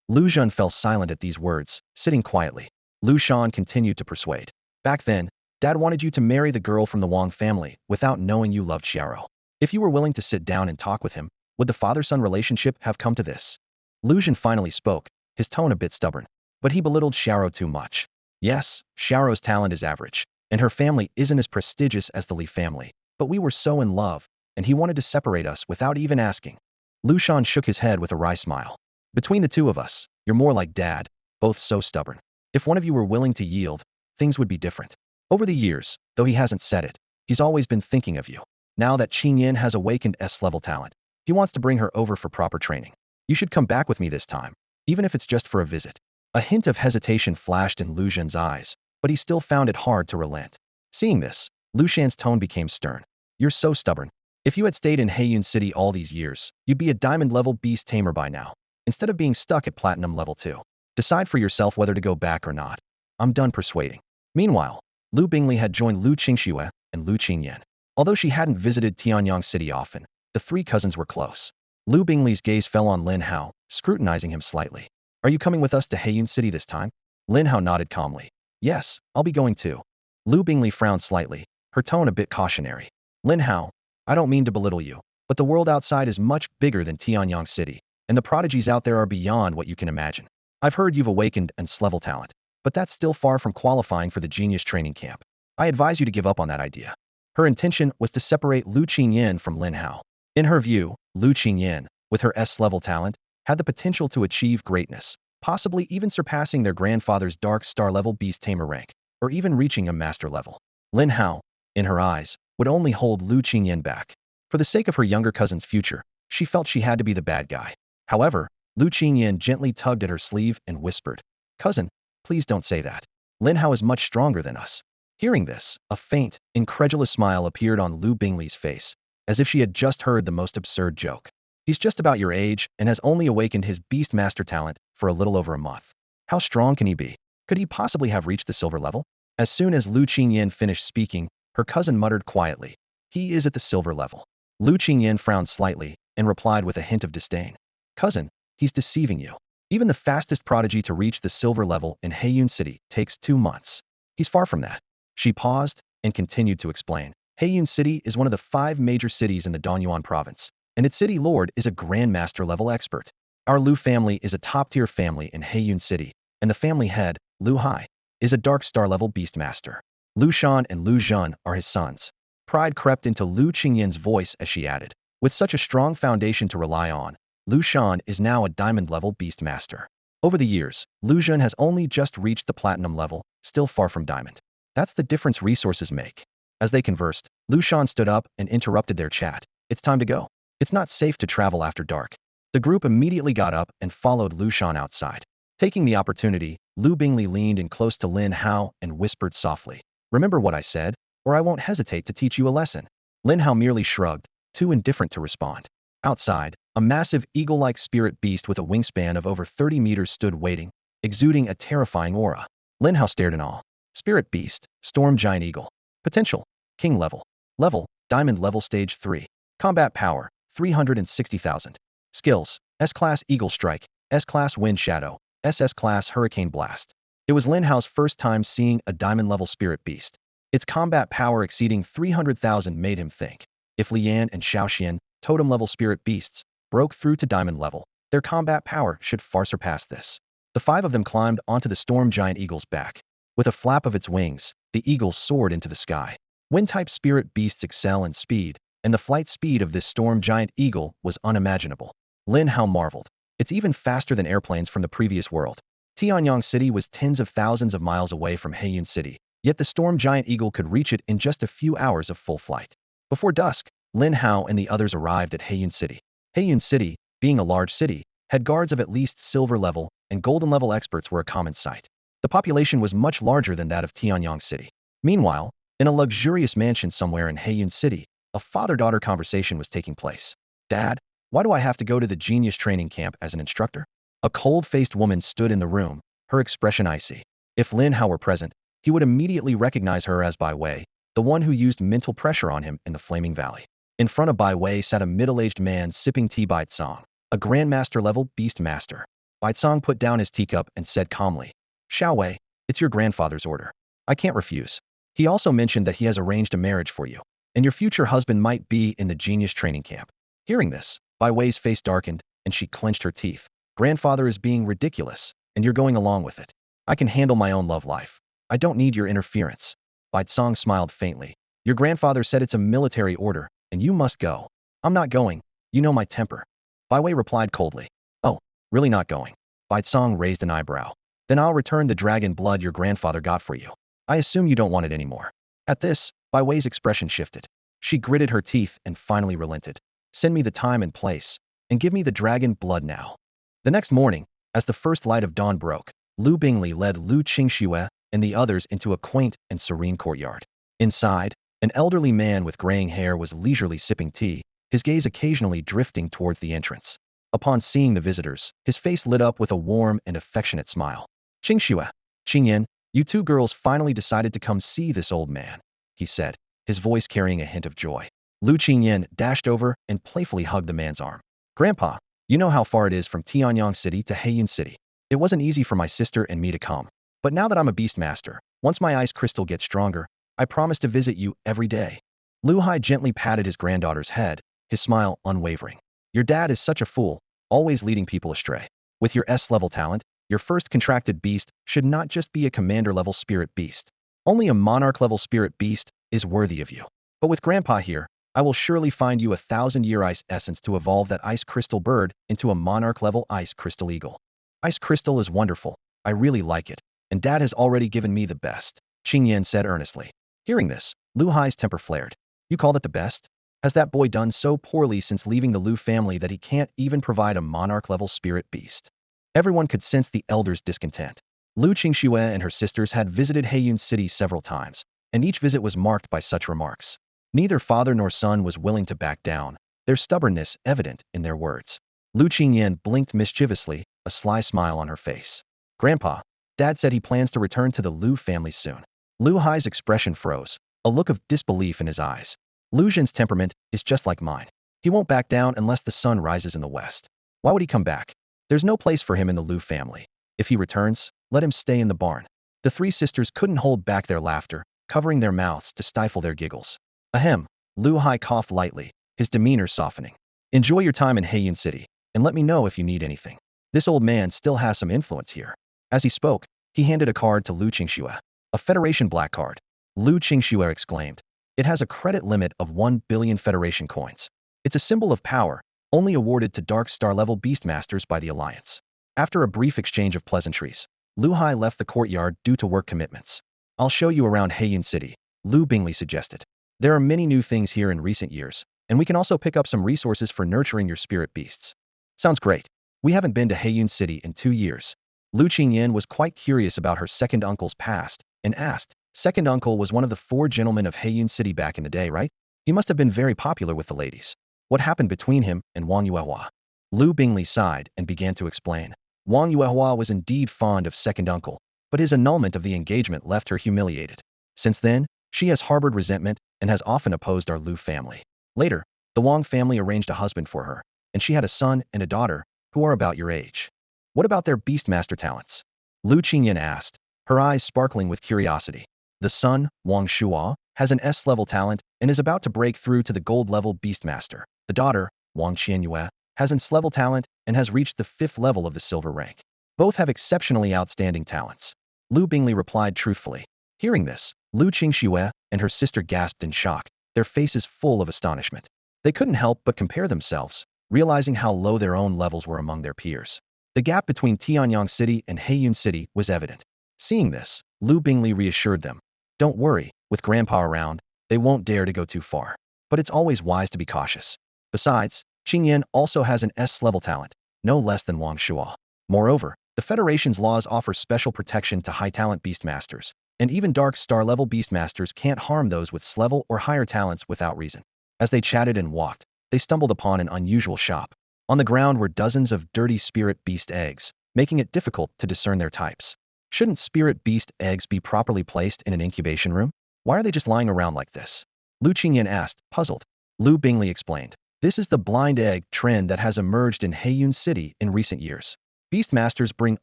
Lu Zhan fell silent at these words, sitting quietly. Lu Shan continued to persuade. Back then, Dad wanted you to marry the girl from the Wang family without knowing you loved Xiao. If you were willing to sit down and talk with him, would the father-son relationship have come to this? Lu Zhan finally spoke, his tone a bit stubborn. But he belittled Xiao too much. Yes, Xiao's talent is average, and her family isn't as prestigious as the Li family, but we were so in love, and he wanted to separate us without even asking. Lu Shan shook his head with a wry smile. Between the two of us, you're more like Dad, both so stubborn. If one of you were willing to yield, things would be different. Over the years, though he hasn't said it, he's always been thinking of you. Now that Qingyin has awakened S-level talent, he wants to bring her over for proper training. You should come back with me this time, even if it's just for a visit. A hint of hesitation flashed in Lu Zhan's eyes, but he still found it hard to relent. Seeing this, Lu Shan's tone became stern. You're so stubborn. If you had stayed in Heiyun City all these years, you'd be a diamond-level beast tamer by now, instead of being stuck at platinum level 2. Decide for yourself whether to go back or not. I'm done persuading. Meanwhile, Lu Bingli had joined Lu Qingxue and Lu Qingyan. Although she hadn't visited Tianyang City often, the three cousins were close. Lu Bingli's gaze fell on Lin Hao, scrutinizing him slightly. Are you coming with us to Heiyun City this time? Lin Hao nodded calmly. Yes, I'll be going too. Lu Bingli frowned slightly, her tone a bit cautionary. Lin Hao, I don't mean to belittle you, but the world outside is much bigger than Tianyang City, and the prodigies out there are beyond what you can imagine. I've heard you've awakened S-level talent. but that's still far from qualifying for the genius training camp. I advise you to give up on that idea. Her intention was to separate Lu Qingyan from Lin Hao. In her view, Lu Qingyan, with her S-level talent, had the potential to achieve greatness, possibly even surpassing their grandfather's Dark Star-level Beast Tamer rank, or even reaching a master level. Lin Hao, in her eyes, would only hold Lu Qingyan back. For the sake of her younger cousin's future, she felt she had to be the bad guy. However, Lu Qingyan gently tugged at her sleeve and whispered, "Cousin, please don't say that. Lin Hao is much stronger than us." Hearing this, a faint, incredulous smile appeared on Lu Bingli's face, as if she had just heard the most absurd joke. "He's just about your age and has only awakened his Beast Master talent for a little over a month. How strong can he be? Could he possibly have reached the silver level?" As soon as Lu Qingyan finished speaking, her cousin muttered quietly, "He is at the silver level." Lu Qingyan frowned slightly and replied with a hint of disdain, "Cousin, he's deceiving you. Even the fastest prodigy to reach the silver level in Heiyun City takes 2 months. He's far from that." She paused and continued to explain. Heiyun City is one of the 5 major cities in the Donyuan province, and its city lord is a grandmaster level expert. Our Lu family is a top-tier family in Heiyun City, and the family head, Lu Hai, is a Dark Star level beastmaster. Lu Shan and Lu Zhun are his sons. Pride crept into Lu Qingyan's voice as she added, "With such a strong foundation to rely on, Lu Shan is now a diamond level beastmaster. Over the years, Lu Zhun has only just reached the platinum level, still far from diamond. That's the difference resources make." As they conversed, Lu Shan stood up and interrupted their chat. "It's time to go. It's not safe to travel after dark." The group immediately got up and followed Lu Shan outside. Taking the opportunity, Lu Bingli leaned in close to Lin Hao and whispered softly, "Remember what I said, or I won't hesitate to teach you a lesson." Lin Hao merely shrugged, too indifferent to respond. Outside, a massive eagle-like spirit beast with a wingspan of over 30 meters stood waiting, exuding a terrifying aura. Lin Hao stared in awe. Spirit beast, storm giant eagle. Potential, king level. Level, diamond level stage 3. Combat power, 360,000. Skills, S-class eagle strike, S-class wind shadow, SS-class hurricane blast. It was Lin Hao's first time seeing a diamond level spirit beast. Its combat power exceeding 300,000 made him think, if Lian and Shaoxian, totem level spirit beasts, broke through to diamond level, their combat power should far surpass this. The 5 of them climbed onto the storm giant eagle's back. With a flap of its wings, the eagle soared into the sky. Wind-type spirit beasts excel in speed, and the flight speed of this storm giant eagle was unimaginable. Lin Hao marveled. It's even faster than airplanes from the previous world. Tianyang City was tens of thousands of miles away from Heiyun City, yet the storm giant eagle could reach it in just a few hours of full flight. Before dusk, Lin Hao and the others arrived at Heiyun City. Heiyun City, being a large city, had guards of at least silver level, and golden level experts were a common sight. The population was much larger than that of Tianyang City. Meanwhile, in a luxurious mansion somewhere in Heiyun City, a father-daughter conversation was taking place. "Dad, why do I have to go to the genius training camp as an instructor?" A cold-faced woman stood in the room, her expression icy. If Lin Hao were present, he would immediately recognize her as Bai Wei, the one who used mental pressure on him in the Flaming Valley. In front of Bai Wei sat a middle-aged man sipping tea. Bai Tsong, a grandmaster-level beast master. Bai Tsong put down his teacup and said calmly, "Shao Hai, it's your grandfather's order. I can't refuse. He also mentioned that he has arranged a marriage for you, and your future husband might be in the genius training camp." Hearing this, Bai Wei's face darkened, and she clenched her teeth. "Grandfather is being ridiculous, and you're going along with it. I can handle my own love life. I don't need your interference." Bai Tsong smiled faintly. "Your grandfather said it's a military order, and you must go." "I'm not going. You know my temper." Bai Wei replied coldly. "Oh, really not going?" Bai Tsong raised an eyebrow. "Then I'll return the dragon blood your grandfather got for you. I assume you don't want it anymore." At this, Bai Wei's expression shifted. She gritted her teeth and finally relented. "Send me the time and place, and give me the dragon blood now." The next morning, as the first light of dawn broke, Lu Bingli led Lu Qingxue and the others into a quaint and serene courtyard. Inside, an elderly man with graying hair was leisurely sipping tea, his gaze occasionally drifting towards the entrance. Upon seeing the visitors, his face lit up with a warm and affectionate smile. "Qingxue, Qingyan, you 2 girls finally decided to come see this old man," he said, his voice carrying a hint of joy. Lu Qingyan dashed over and playfully hugged the man's arm. "Grandpa, you know how far it is from Tianyang City to Heiyun City. It wasn't easy for my sister and me to come. But now that I'm a beast master, once my ice crystal gets stronger, I promise to visit you every day." Lu Hai gently patted his granddaughter's head, his smile unwavering. "Your dad is such a fool, always leading people astray. With your S-level talent, your first contracted beast should not just be a commander-level spirit beast. Only a monarch-level spirit beast is worthy of you. But with Grandpa here, I will surely find you a 1,000-year ice essence to evolve that ice crystal bird into a monarch-level ice crystal eagle. Ice crystal is wonderful. I really like it, and Dad has already given me the best, Qing Yan said earnestly. Hearing this, Lu Hai's temper flared. You call that the best? Has that boy done so poorly since leaving the Lu family that he can't even provide a monarch-level spirit beast? Everyone could sense the elder's discontent. Lu Qingxue and her sisters had visited Heiyun City several times, and each visit was marked by such remarks. Neither father nor son was willing to back down, their stubbornness evident in their words. Lu Qingyan blinked mischievously, a sly smile on her face. Grandpa, Dad said he plans to return to the Lu family soon. Lu Hai's expression froze, a look of disbelief in his eyes. Lu Zhen's temperament is just like mine. He won't back down unless the sun rises in the west. Why would he come back? There's no place for him in the Lu family. If he returns, let him stay in the barn. The three sisters couldn't hold back their laughter, covering their mouths to stifle their giggles. Ahem, Lu Hai coughed lightly, his demeanor softening. Enjoy your time in Heiyun City, and let me know if you need anything. This old man still has some influence here. As he spoke, he handed a card to Lu Qingxue. A Federation black card. Lu Qingxue exclaimed. It has a credit limit of 1 billion Federation coins. It's a symbol of power, only awarded to Dark Star-level Beastmasters by the Alliance. After a brief exchange of pleasantries, Lu Hai left the courtyard due to work commitments. I'll show you around Heiyun City, Lu Bingley suggested. There are many new things here in recent years, and we can also pick up some resources for nurturing your spirit beasts. Sounds great. We haven't been to Heiyun City in 2 years. Lu Qingyan was quite curious about her second uncle's past, and asked, Second uncle was one of the 4 gentlemen of Heiyun City back in the day, right? He must have been very popular with the ladies. What happened between him and Wang Yuehua? Lu Bingley sighed and began to explain. Wang Yuehua was indeed fond of second uncle, but his annulment of the engagement left her humiliated. Since then, she has harbored resentment and has often opposed our Lu family. Later, the Wang family arranged a husband for her, and she had a son and a daughter, who are about your age. What about their beastmaster talents? Lu Qingyan asked, her eyes sparkling with curiosity. The son, Wang Shuo, has an S-level talent and is about to break through to the gold-level beastmaster. The daughter, Wang Qianyue, has an S-level talent and has reached the 5th level of the silver rank. Both have exceptionally outstanding talents. Lu Bingley replied truthfully. Hearing this, Lu Qingxue and her sister gasped in shock, their faces full of astonishment. They couldn't help but compare themselves, realizing how low their own levels were among their peers. The gap between Tianyang City and Heiyun City was evident. Seeing this, Lu Bingley reassured them. Don't worry, with Grandpa around, they won't dare to go too far. But it's always wise to be cautious. Besides, Qingyan also has an S-level talent, no less than Wang Shuo. Moreover, the Federation's laws offer special protection to high-talent beastmasters, and even Dark Star-level beastmasters can't harm those with S-level or higher talents without reason. As they chatted and walked, they stumbled upon an unusual shop. On the ground were dozens of dirty spirit beast eggs, making it difficult to discern their types. Shouldn't spirit beast eggs be properly placed in an incubation room? Why are they just lying around like this? Lu Qingyan asked, puzzled. Lu Bingley explained. This is the blind egg trend that has emerged in Heiyun City in recent years. Beastmasters bring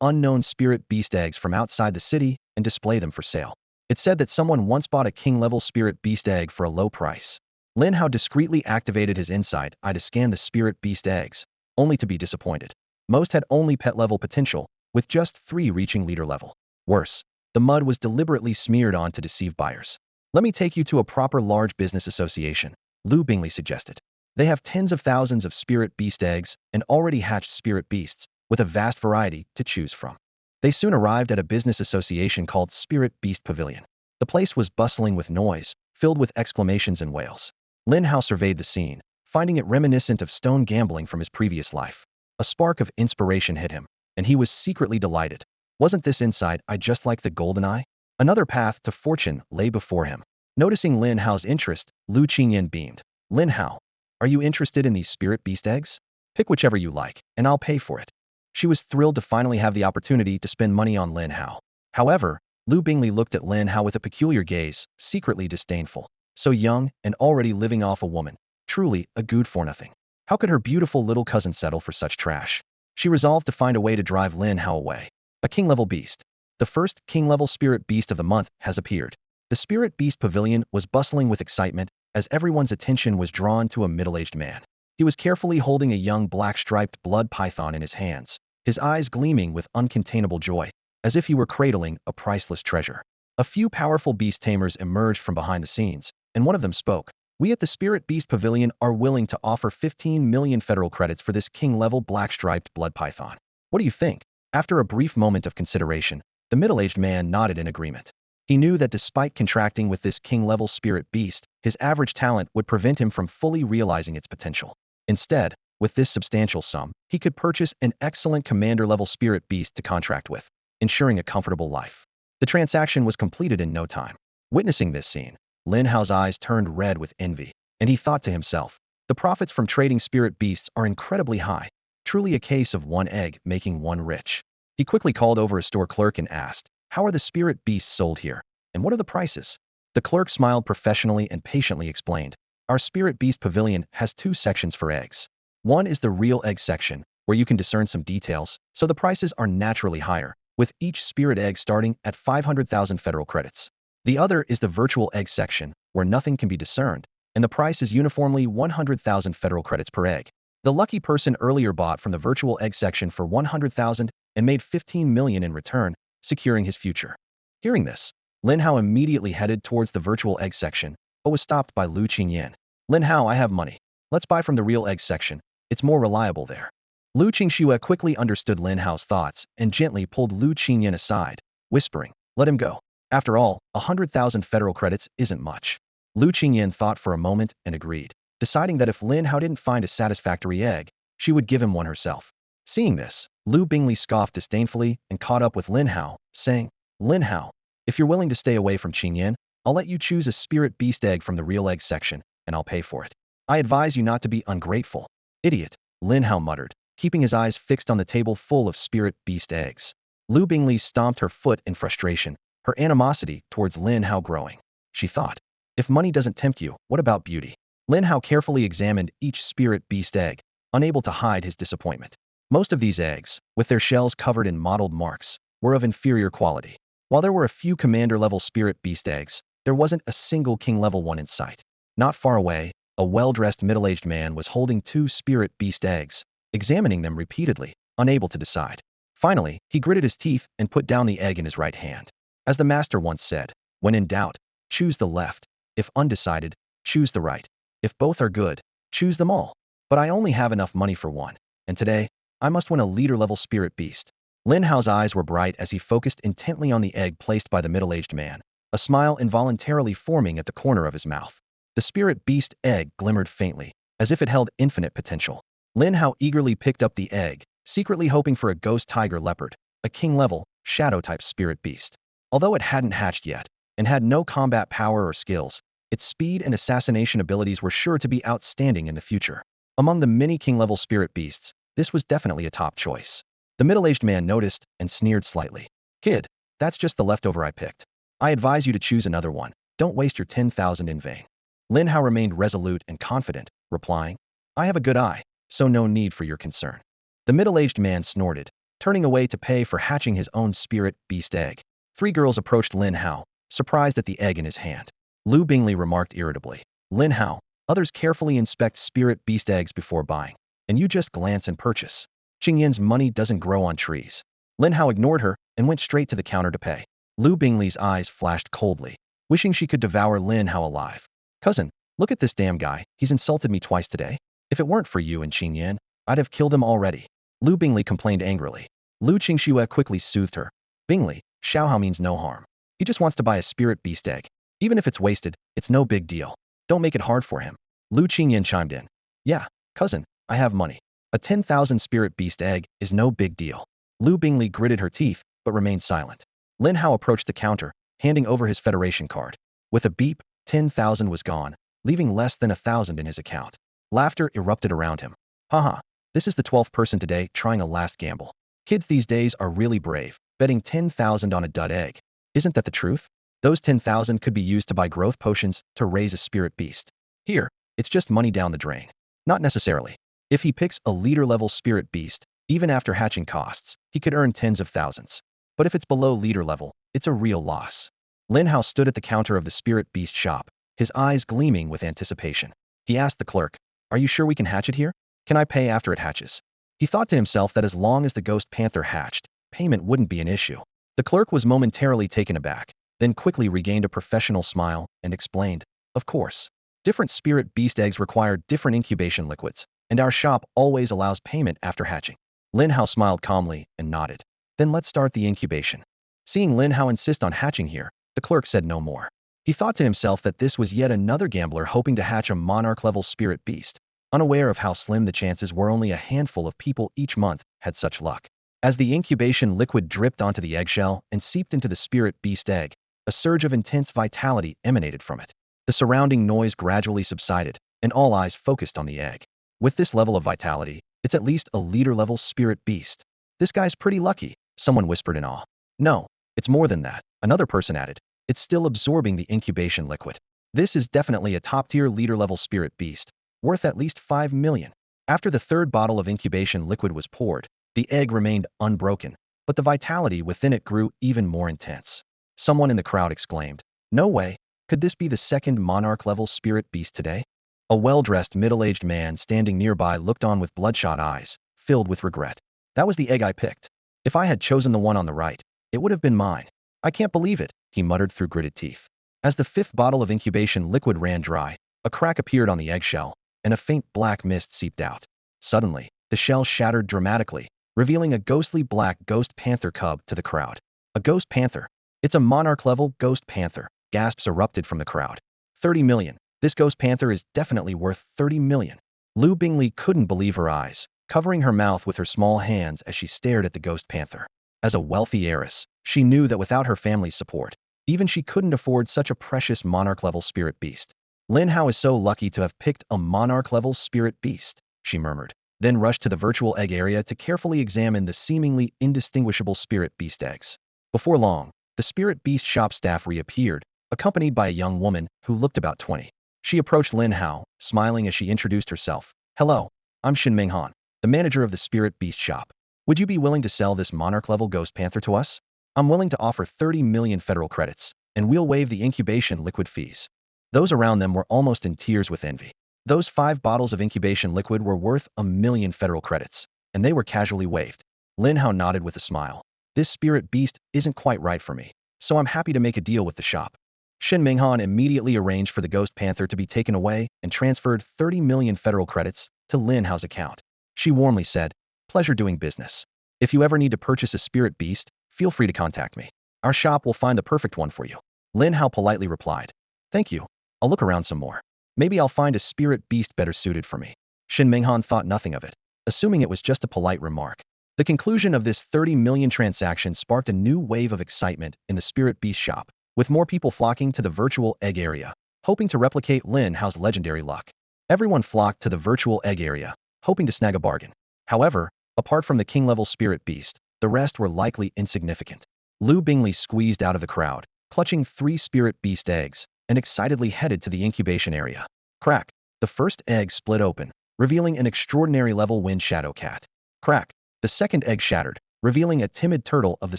unknown spirit beast eggs from outside the city and display them for sale. It's said that someone once bought a king-level spirit beast egg for a low price. Lin Hao discreetly activated his insight eye to scan the spirit beast eggs, only to be disappointed. Most had only pet-level potential, with just 3 reaching leader level. Worse, the mud was deliberately smeared on to deceive buyers. Let me take you to a proper large business association, Lu Bingley suggested. They have tens of thousands of spirit beast eggs and already hatched spirit beasts, with a vast variety to choose from. They soon arrived at a business association called Spirit Beast Pavilion. The place was bustling with noise, filled with exclamations and wails. Lin Hao surveyed the scene, finding it reminiscent of stone gambling from his previous life. A spark of inspiration hit him, and he was secretly delighted. Wasn't this insight eye just like the golden eye? Another path to fortune lay before him. Noticing Lin Hao's interest, Lu Qingyan beamed. Lin Hao, are you interested in these spirit beast eggs? Pick whichever you like, and I'll pay for it. She was thrilled to finally have the opportunity to spend money on Lin Hao. However, Lu Bingley looked at Lin Hao with a peculiar gaze, secretly disdainful. So young and already living off a woman. Truly a good for nothing. How could her beautiful little cousin settle for such trash? She resolved to find a way to drive Lin Hao away. A king-level beast. The first king-level spirit beast of the month has appeared. The Spirit Beast Pavilion was bustling with excitement as everyone's attention was drawn to a middle-aged man. He was carefully holding a young black-striped blood python in his hands, his eyes gleaming with uncontainable joy, as if he were cradling a priceless treasure. A few powerful beast tamers emerged from behind the scenes, and one of them spoke. We at the Spirit Beast Pavilion are willing to offer 15 million federal credits for this king-level black-striped blood python. What do you think? After a brief moment of consideration, the middle-aged man nodded in agreement. He knew that despite contracting with this king-level spirit beast, his average talent would prevent him from fully realizing its potential. Instead, with this substantial sum, he could purchase an excellent commander-level spirit beast to contract with, ensuring a comfortable life. The transaction was completed in no time. Witnessing this scene, Lin Hao's eyes turned red with envy, and he thought to himself, the profits from trading spirit beasts are incredibly high, truly a case of one egg making one rich. He quickly called over a store clerk and asked, how are the spirit beasts sold here? And what are the prices? The clerk smiled professionally and patiently explained, our Spirit Beast Pavilion has two sections for eggs. One is the real egg section, where you can discern some details, so the prices are naturally higher, with each spirit egg starting at 500,000 federal credits. The other is the virtual egg section, where nothing can be discerned, and the price is uniformly 100,000 federal credits per egg. The lucky person earlier bought from the virtual egg section for 100,000 and made 15 million in return, securing his future. Hearing this, Lin Hao immediately headed towards the virtual egg section, but was stopped by Lu Qingyan. Lin Hao, I have money. Let's buy from the real egg section. It's more reliable there. Lu Qingxue quickly understood Lin Hao's thoughts and gently pulled Lu Qingyan aside, whispering, let him go. After all, 100,000 federal credits isn't much. Lu Qingyan thought for a moment and agreed, deciding that if Lin Hao didn't find a satisfactory egg, she would give him one herself. Seeing this, Lu Bingley scoffed disdainfully and caught up with Lin Hao, saying, Lin Hao, if you're willing to stay away from Qingyan, I'll let you choose a spirit beast egg from the real egg section, and I'll pay for it. I advise you not to be ungrateful. Idiot, Lin Hao muttered, keeping his eyes fixed on the table full of spirit beast eggs. Lu Bingley stomped her foot in frustration, her animosity towards Lin Hao growing. She thought, if money doesn't tempt you, what about beauty? Lin Hao carefully examined each spirit beast egg, unable to hide his disappointment. Most of these eggs, with their shells covered in mottled marks, were of inferior quality. While there were a few commander-level spirit beast eggs, there wasn't a single king-level one in sight. Not far away, a well-dressed middle-aged man was holding two spirit beast eggs, examining them repeatedly, unable to decide. Finally, he gritted his teeth and put down the egg in his right hand. As the master once said, when in doubt, choose the left. If undecided, choose the right. If both are good, choose them all. But I only have enough money for one, and today, I must win a leader-level spirit beast. Lin Hao's eyes were bright as he focused intently on the egg placed by the middle-aged man, a smile involuntarily forming at the corner of his mouth. The spirit beast egg glimmered faintly, as if it held infinite potential. Lin Hao eagerly picked up the egg, secretly hoping for a ghost tiger leopard, a king-level, shadow-type spirit beast. Although it hadn't hatched yet, and had no combat power or skills, its speed and assassination abilities were sure to be outstanding in the future. Among the many king-level spirit beasts, this was definitely a top choice. The middle-aged man noticed and sneered slightly. Kid, that's just the leftover I picked. I advise you to choose another one. Don't waste your 10,000 in vain. Lin Hao remained resolute and confident, replying, I have a good eye, so no need for your concern. The middle-aged man snorted, turning away to pay for hatching his own spirit beast egg. Three girls approached Lin Hao, surprised at the egg in his hand. Lu Bingley remarked irritably, Lin Hao, others carefully inspect spirit beast eggs before buying, and you just glance and purchase. Qingyan's money doesn't grow on trees. Lin Hao ignored her and went straight to the counter to pay. Lu Bingley's eyes flashed coldly, wishing she could devour Lin Hao alive. Cousin, look at this damn guy, he's insulted me twice today. If it weren't for you and Qingyan, I'd have killed him already. Lu Bingley complained angrily. Lu Qingxue quickly soothed her. Bingley, Shao Hai means no harm. He just wants to buy a spirit beast egg. Even if it's wasted, it's no big deal. Don't make it hard for him. Lu Qingyan chimed in. Yeah, cousin, I have money. A 10,000 spirit beast egg is no big deal. Lu Bingley gritted her teeth, but remained silent. Lin Hao approached the counter, handing over his Federation card. With a beep, 10,000 was gone, leaving less than 1,000 in his account. Laughter erupted around him. Haha, this is the 12th person today trying a last gamble. Kids these days are really brave, betting 10,000 on a dud egg. Isn't that the truth? Those 10,000 could be used to buy growth potions to raise a spirit beast. Here, it's just money down the drain. Not necessarily. If he picks a leader-level spirit beast, even after hatching costs, he could earn tens of thousands. But if it's below leader level, it's a real loss. Lin Hao stood at the counter of the spirit beast shop, his eyes gleaming with anticipation. He asked the clerk, are you sure we can hatch it here? Can I pay after it hatches? He thought to himself that as long as the ghost panther hatched, payment wouldn't be an issue. The clerk was momentarily taken aback, then quickly regained a professional smile and explained, "Of course. Different spirit beast eggs require different incubation liquids, and our shop always allows payment after hatching." Lin Hao smiled calmly and nodded. "Then let's start the incubation." Seeing Lin Hao insist on hatching here, the clerk said no more. He thought to himself that this was yet another gambler hoping to hatch a monarch-level spirit beast, unaware of how slim the chances were. Only a handful of people each month had such luck. As the incubation liquid dripped onto the eggshell and seeped into the spirit beast egg, a surge of intense vitality emanated from it. The surrounding noise gradually subsided, and all eyes focused on the egg. With this level of vitality, it's at least a leader-level spirit beast. "This guy's pretty lucky," someone whispered in awe. "No, it's more than that," another person added. "It's still absorbing the incubation liquid. This is definitely a top-tier leader-level spirit beast, worth at least 5 million. After the third bottle of incubation liquid was poured, the egg remained unbroken, but the vitality within it grew even more intense. Someone in the crowd exclaimed, "No way! Could this be the second monarch-level spirit beast today?" A well-dressed middle-aged man standing nearby looked on with bloodshot eyes, filled with regret. "That was the egg I picked. If I had chosen the one on the right, it would have been mine. I can't believe it," he muttered through gritted teeth. As the fifth bottle of incubation liquid ran dry, a crack appeared on the eggshell, and a faint black mist seeped out. Suddenly, the shell shattered dramatically, revealing a ghostly black ghost panther cub to the crowd. "A ghost panther? It's a monarch-level ghost panther," gasps erupted from the crowd. 30 million. This ghost panther is definitely worth 30 million. Lu Bingli couldn't believe her eyes, covering her mouth with her small hands as she stared at the ghost panther. As a wealthy heiress, she knew that without her family's support, even she couldn't afford such a precious monarch-level spirit beast. "Lin Hao is so lucky to have picked a monarch-level spirit beast," she murmured, then rushed to the virtual egg area to carefully examine the seemingly indistinguishable spirit beast eggs. Before long, the spirit beast shop staff reappeared, accompanied by a young woman who looked about 20. She approached Lin Hao, smiling as she introduced herself. "Hello, I'm Shin Han, the manager of the spirit beast shop. Would you be willing to sell this monarch-level ghost panther to us? I'm willing to offer 30 million federal credits, and we'll waive the incubation liquid fees." Those around them were almost in tears with envy. Those 5 bottles of incubation liquid were worth 1 million federal credits, and they were casually waived. Lin Hao nodded with a smile. "This spirit beast isn't quite right for me, so I'm happy to make a deal with the shop." Shin Han immediately arranged for the ghost panther to be taken away and transferred 30 million federal credits to Lin Hao's account. She warmly said, "Pleasure doing business. If you ever need to purchase a spirit beast, feel free to contact me. Our shop will find the perfect one for you." Lin Hao politely replied, "Thank you. I'll look around some more. Maybe I'll find a spirit beast better suited for me." Shin Han thought nothing of it, assuming it was just a polite remark. The conclusion of this 30 million transaction sparked a new wave of excitement in the spirit beast shop, with more people flocking to the virtual egg area, hoping to replicate Lin Hao's legendary luck. Everyone flocked to the virtual egg area, hoping to snag a bargain. However, apart from the king-level spirit beast, the rest were likely insignificant. Lu Bingli squeezed out of the crowd, clutching 3 spirit beast eggs, and excitedly headed to the incubation area. Crack! The first egg split open, revealing an extraordinary level wind shadow cat. Crack! The second egg shattered, revealing a timid turtle of the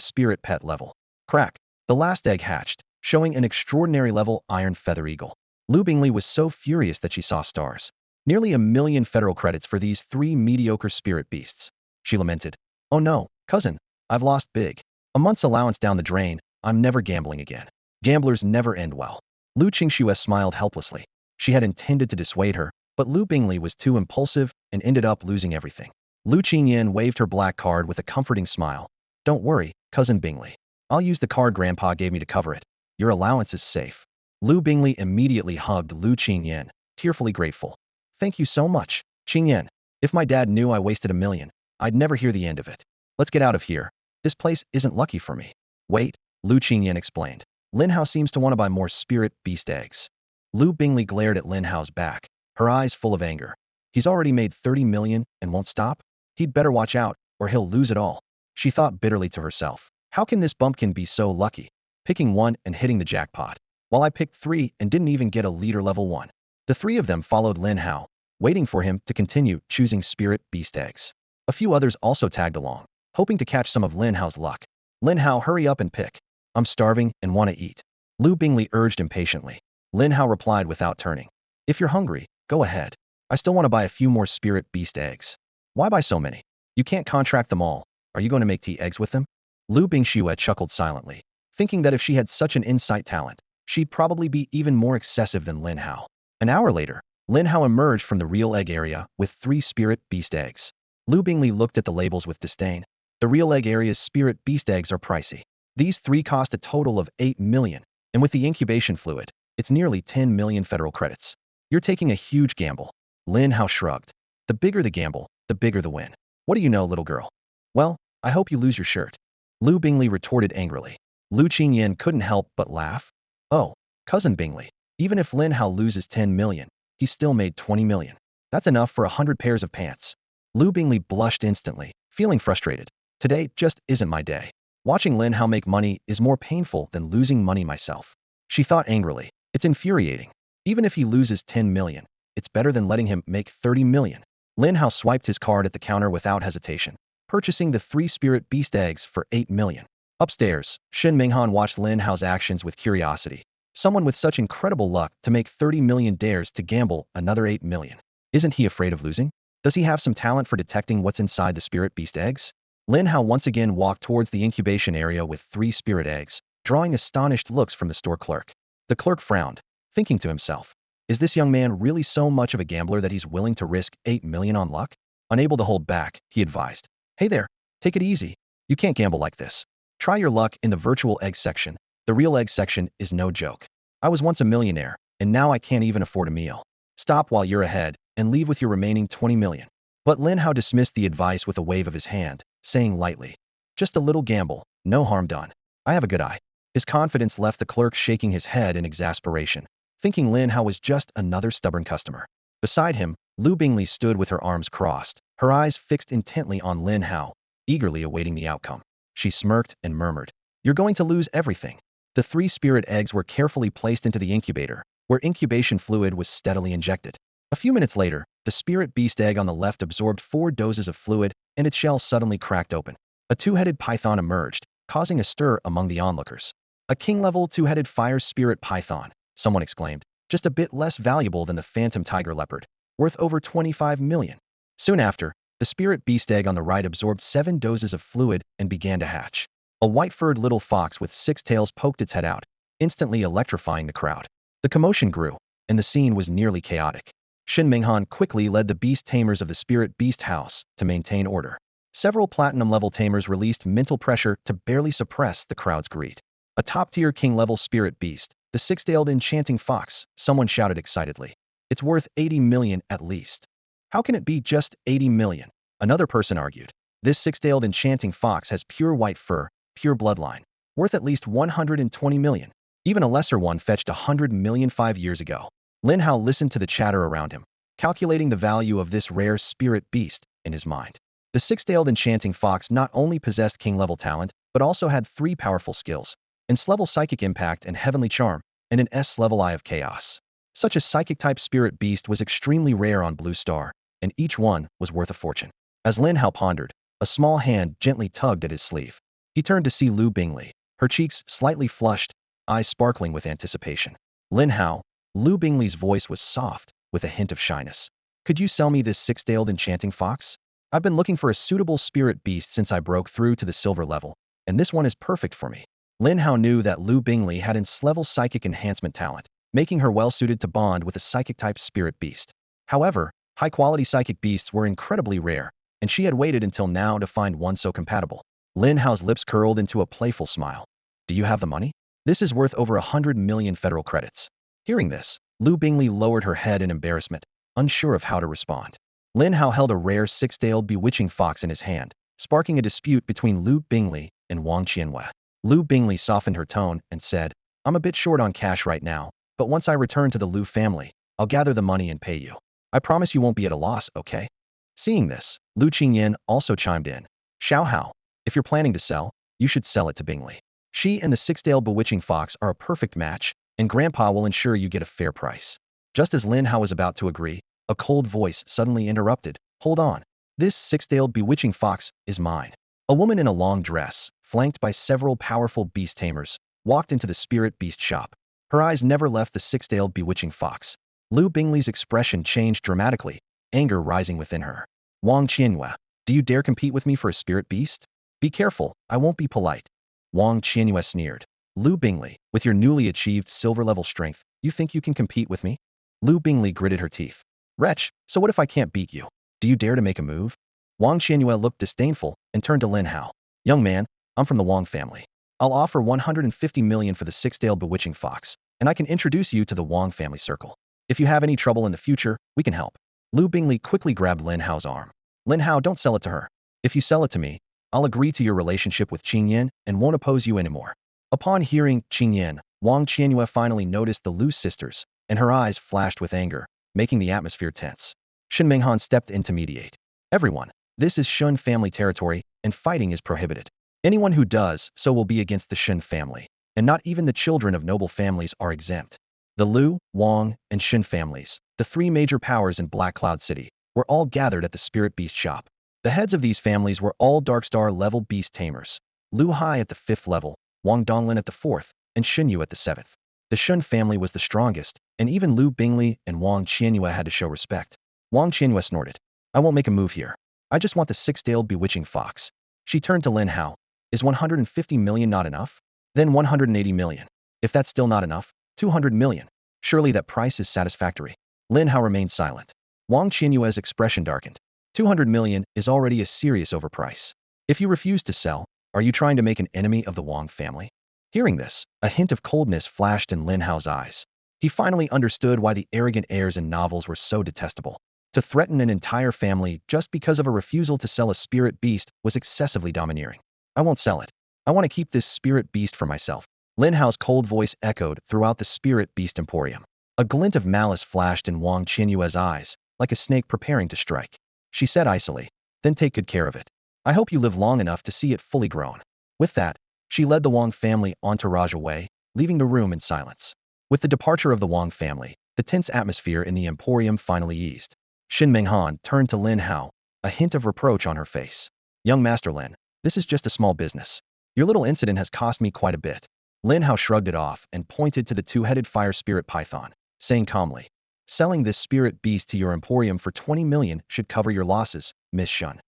spirit pet level. Crack! The last egg hatched, showing an extraordinary level iron feather eagle. Lu Bingli was so furious that she saw stars. Nearly 1 million federal credits for these 3 mediocre spirit beasts. She lamented, "Oh no, cousin, I've lost big. A month's allowance down the drain. I'm never gambling again. Gamblers never end well." Lu Qingxue smiled helplessly. She had intended to dissuade her, but Lu Bingli was too impulsive and ended up losing everything. Lu Qingyan waved her black card with a comforting smile. "Don't worry, cousin Bingli. I'll use the card Grandpa gave me to cover it. Your allowance is safe." Lu Bingli immediately hugged Lu Qingyan, tearfully grateful. "Thank you so much, Qingyan. If my dad knew I wasted 1 million, I'd never hear the end of it. Let's get out of here. This place isn't lucky for me." "Wait," Lu Qingyan explained. "Lin Hao seems to want to buy more spirit beast eggs." Lu Bingli glared at Lin Hao's back, her eyes full of anger. "He's already made 30 million and won't stop? He'd better watch out, or he'll lose it all." She thought bitterly to herself. "How can this bumpkin be so lucky? Picking 1 and hitting the jackpot, while I picked 3 and didn't even get a leader level 1. The 3 of them followed Lin Hao, waiting for him to continue choosing spirit beast eggs. A few others also tagged along, hoping to catch some of Lin Hao's luck. "Lin Hao, hurry up and pick. I'm starving and want to eat," Lu Bingli urged impatiently. Lin Hao replied without turning. "If you're hungry, go ahead. I still want to buy a few more spirit beast eggs." "Why buy so many? You can't contract them all. Are you going to make tea eggs with them? Lu Bingxue chuckled silently, thinking that if she had such an insight talent, she'd probably be even more excessive than Lin Hao. An hour later, Lin Hao emerged from the real egg area with 3 spirit beast eggs. Lu Bingli looked at the labels with disdain. The real egg area's spirit beast eggs are pricey. These 3 cost a total of 8 million, and with the incubation fluid, it's nearly 10 million federal credits. You're taking a huge gamble. Lin Hao shrugged. The bigger the gamble, the bigger the win. What do you know, little girl? Well, I hope you lose your shirt. Lu Bingli retorted angrily. Lu Qingyan couldn't help but laugh. Oh, cousin Bingli, even if Lin Hao loses 10 million, he still made 20 million. That's enough for 100 pairs of pants. Lu Bingli blushed instantly, feeling frustrated. Today just isn't my day. Watching Lin Hao make money is more painful than losing money myself. She thought angrily. It's infuriating. Even if he loses 10 million, it's better than letting him make 30 million. Lin Hao swiped his card at the counter without hesitation, purchasing the 3 spirit beast eggs for 8 million. Upstairs, Shen Minghan watched Lin Hao's actions with curiosity. Someone with such incredible luck to make 30 million dares to gamble another 8 million. Isn't he afraid of losing? Does he have some talent for detecting what's inside the spirit beast eggs? Lin Hao once again walked towards the incubation area with 3 spirit eggs, drawing astonished looks from the store clerk. The clerk frowned, thinking to himself, is this young man really so much of a gambler that he's willing to risk 8 million on luck? Unable to hold back, he advised, hey there, take it easy. You can't gamble like this. Try your luck in the virtual egg section. The real egg section is no joke. I was once a millionaire, and now I can't even afford a meal. Stop while you're ahead, and leave with your remaining 20 million. But Lin Hao dismissed the advice with a wave of his hand, saying lightly, just a little gamble, no harm done. I have a good eye. His confidence left the clerk shaking his head in exasperation, thinking Lin Hao was just another stubborn customer. Beside him, Lu Bingli stood with her arms crossed, her eyes fixed intently on Lin Hao, eagerly awaiting the outcome. She smirked and murmured, you're going to lose everything. The 3 spirit eggs were carefully placed into the incubator, where incubation fluid was steadily injected. A few minutes later, the spirit beast egg on the left absorbed 4 doses of fluid, and its shell suddenly cracked open. A 2-headed python emerged, causing a stir among the onlookers. A king-level 2-headed fire spirit python, someone exclaimed, just a bit less valuable than the phantom tiger leopard, worth over 25 million. Soon after, the spirit beast egg on the right absorbed 7 doses of fluid and began to hatch. A white-furred little fox with 6 tails poked its head out, instantly electrifying the crowd. The commotion grew, and the scene was nearly chaotic. Shen Minghan quickly led the beast tamers of the spirit beast house to maintain order. Several platinum-level tamers released mental pressure to barely suppress the crowd's greed. A top-tier king-level spirit beast, the 6-tailed enchanting fox, someone shouted excitedly. It's worth 80 million at least. How can it be just 80 million? Another person argued. This 6-tailed enchanting fox has pure white fur, pure bloodline, worth at least 120 million. Even a lesser one fetched 100 million 5 years ago. Lin Hao listened to the chatter around him, calculating the value of this rare spirit beast in his mind. The 6-tailed enchanting fox not only possessed king-level talent, but also had 3 powerful skills: S-level psychic impact and heavenly charm, and an S-level eye of chaos. Such a psychic-type spirit beast was extremely rare on Blue Star, and each one was worth a fortune. As Lin Hao pondered, a small hand gently tugged at his sleeve. He turned to see Lu Bingli, her cheeks slightly flushed, eyes sparkling with anticipation. Lin Hao, Lu Bingli's voice was soft, with a hint of shyness. Could you sell me this 6-tailed enchanting fox? I've been looking for a suitable spirit beast since I broke through to the silver level, and this one is perfect for me. Lin Hao knew that Lu Bingli had S-level psychic enhancement talent, making her well-suited to bond with a psychic-type spirit beast. However, high-quality psychic beasts were incredibly rare, and she had waited until now to find one so compatible. Lin Hao's lips curled into a playful smile. Do you have the money? This is worth over 100 million federal credits. Hearing this, Lu Bingli lowered her head in embarrassment, unsure of how to respond. Lin Hao held a rare 6-tailed bewitching fox in his hand, sparking a dispute between Lu Bingli and Wang Qianhua. Lu Bingli softened her tone and said, I'm a bit short on cash right now, but once I return to the Lu family, I'll gather the money and pay you. I promise you won't be at a loss, okay? Seeing this, Lu Qingyan also chimed in. Shao Hai, if you're planning to sell, you should sell it to Bingli. She and the 6-tailed bewitching fox are a perfect match, and Grandpa will ensure you get a fair price. Just as Lin Hao was about to agree, a cold voice suddenly interrupted. Hold on. This 6-tailed bewitching fox is mine. A woman in a long dress, flanked by several powerful beast tamers, walked into the spirit beast shop. Her eyes never left the 6-tailed bewitching fox. Lu Bingli's expression changed dramatically, anger rising within her. Wang Qianhua, Do you dare compete with me for a spirit beast? Be careful, I won't be polite. Wang Qianyue sneered. Lu Bingli, with your newly achieved silver-level strength, you think you can compete with me? Lu Bingli gritted her teeth. Wretch, so what if I can't beat you? Do you dare to make a move? Wang Qianyue looked disdainful and turned to Lin Hao. Young man, I'm from the Wang family. I'll offer 150 million for the six-tailed bewitching fox, and I can introduce you to the Wang family circle. If you have any trouble in the future, we can help. Lu Bingli quickly grabbed Lin Hao's arm. Lin Hao, don't sell it to her. If you sell it to me, I'll agree to your relationship with Qing Yin and won't oppose you anymore. Upon hearing Qing Yin, Wang Qianyue finally noticed the Lu sisters, and her eyes flashed with anger, making the atmosphere tense. Shen Menghan stepped in to mediate. Everyone, this is Shun family territory, and fighting is prohibited. Anyone who does so will be against the Shun family, and not even the children of noble families are exempt. The Lu, Wang, and Shen families, the three major powers in Black Cloud City, were all gathered at the Spirit Beast shop. The heads of these families were all Darkstar level Beast Tamers. Lu Hai at the 5th level, Wang Donglin at the 4th, and Shen Yu at the 7th. The Shun family was the strongest, and even Lu Bingli and Wang Qianyue had to show respect. Wang Qianyue snorted. I won't make a move here. I just want the six-tailed bewitching fox. She turned to Lin Hao. Is 150 million not enough? Then 180 million. If that's still not enough, 200 million. Surely that price is satisfactory. Lin Hao remained silent. Wang Qianyue's expression darkened. 200 million is already a serious overprice. If you refuse to sell, are you trying to make an enemy of the Wang family? Hearing this, a hint of coldness flashed in Lin Hao's eyes. He finally understood why the arrogant heirs in novels were so detestable. To threaten an entire family just because of a refusal to sell a spirit beast was excessively domineering. I won't sell it. I want to keep this spirit beast for myself. Lin Hao's cold voice echoed throughout the spirit beast emporium. A glint of malice flashed in Wang Qianyue's eyes, like a snake preparing to strike. She said icily, then take good care of it. I hope you live long enough to see it fully grown. With that, she led the Wang family entourage away, leaving the room in silence. With the departure of the Wang family, the tense atmosphere in the emporium finally eased. Shen Menghan turned to Lin Hao, a hint of reproach on her face. Young Master Lin, this is just a small business. Your little incident has cost me quite a bit. Lin Hao shrugged it off and pointed to the two-headed fire spirit python, saying calmly, selling this spirit beast to your emporium for 20 million should cover your losses, Miss Shun.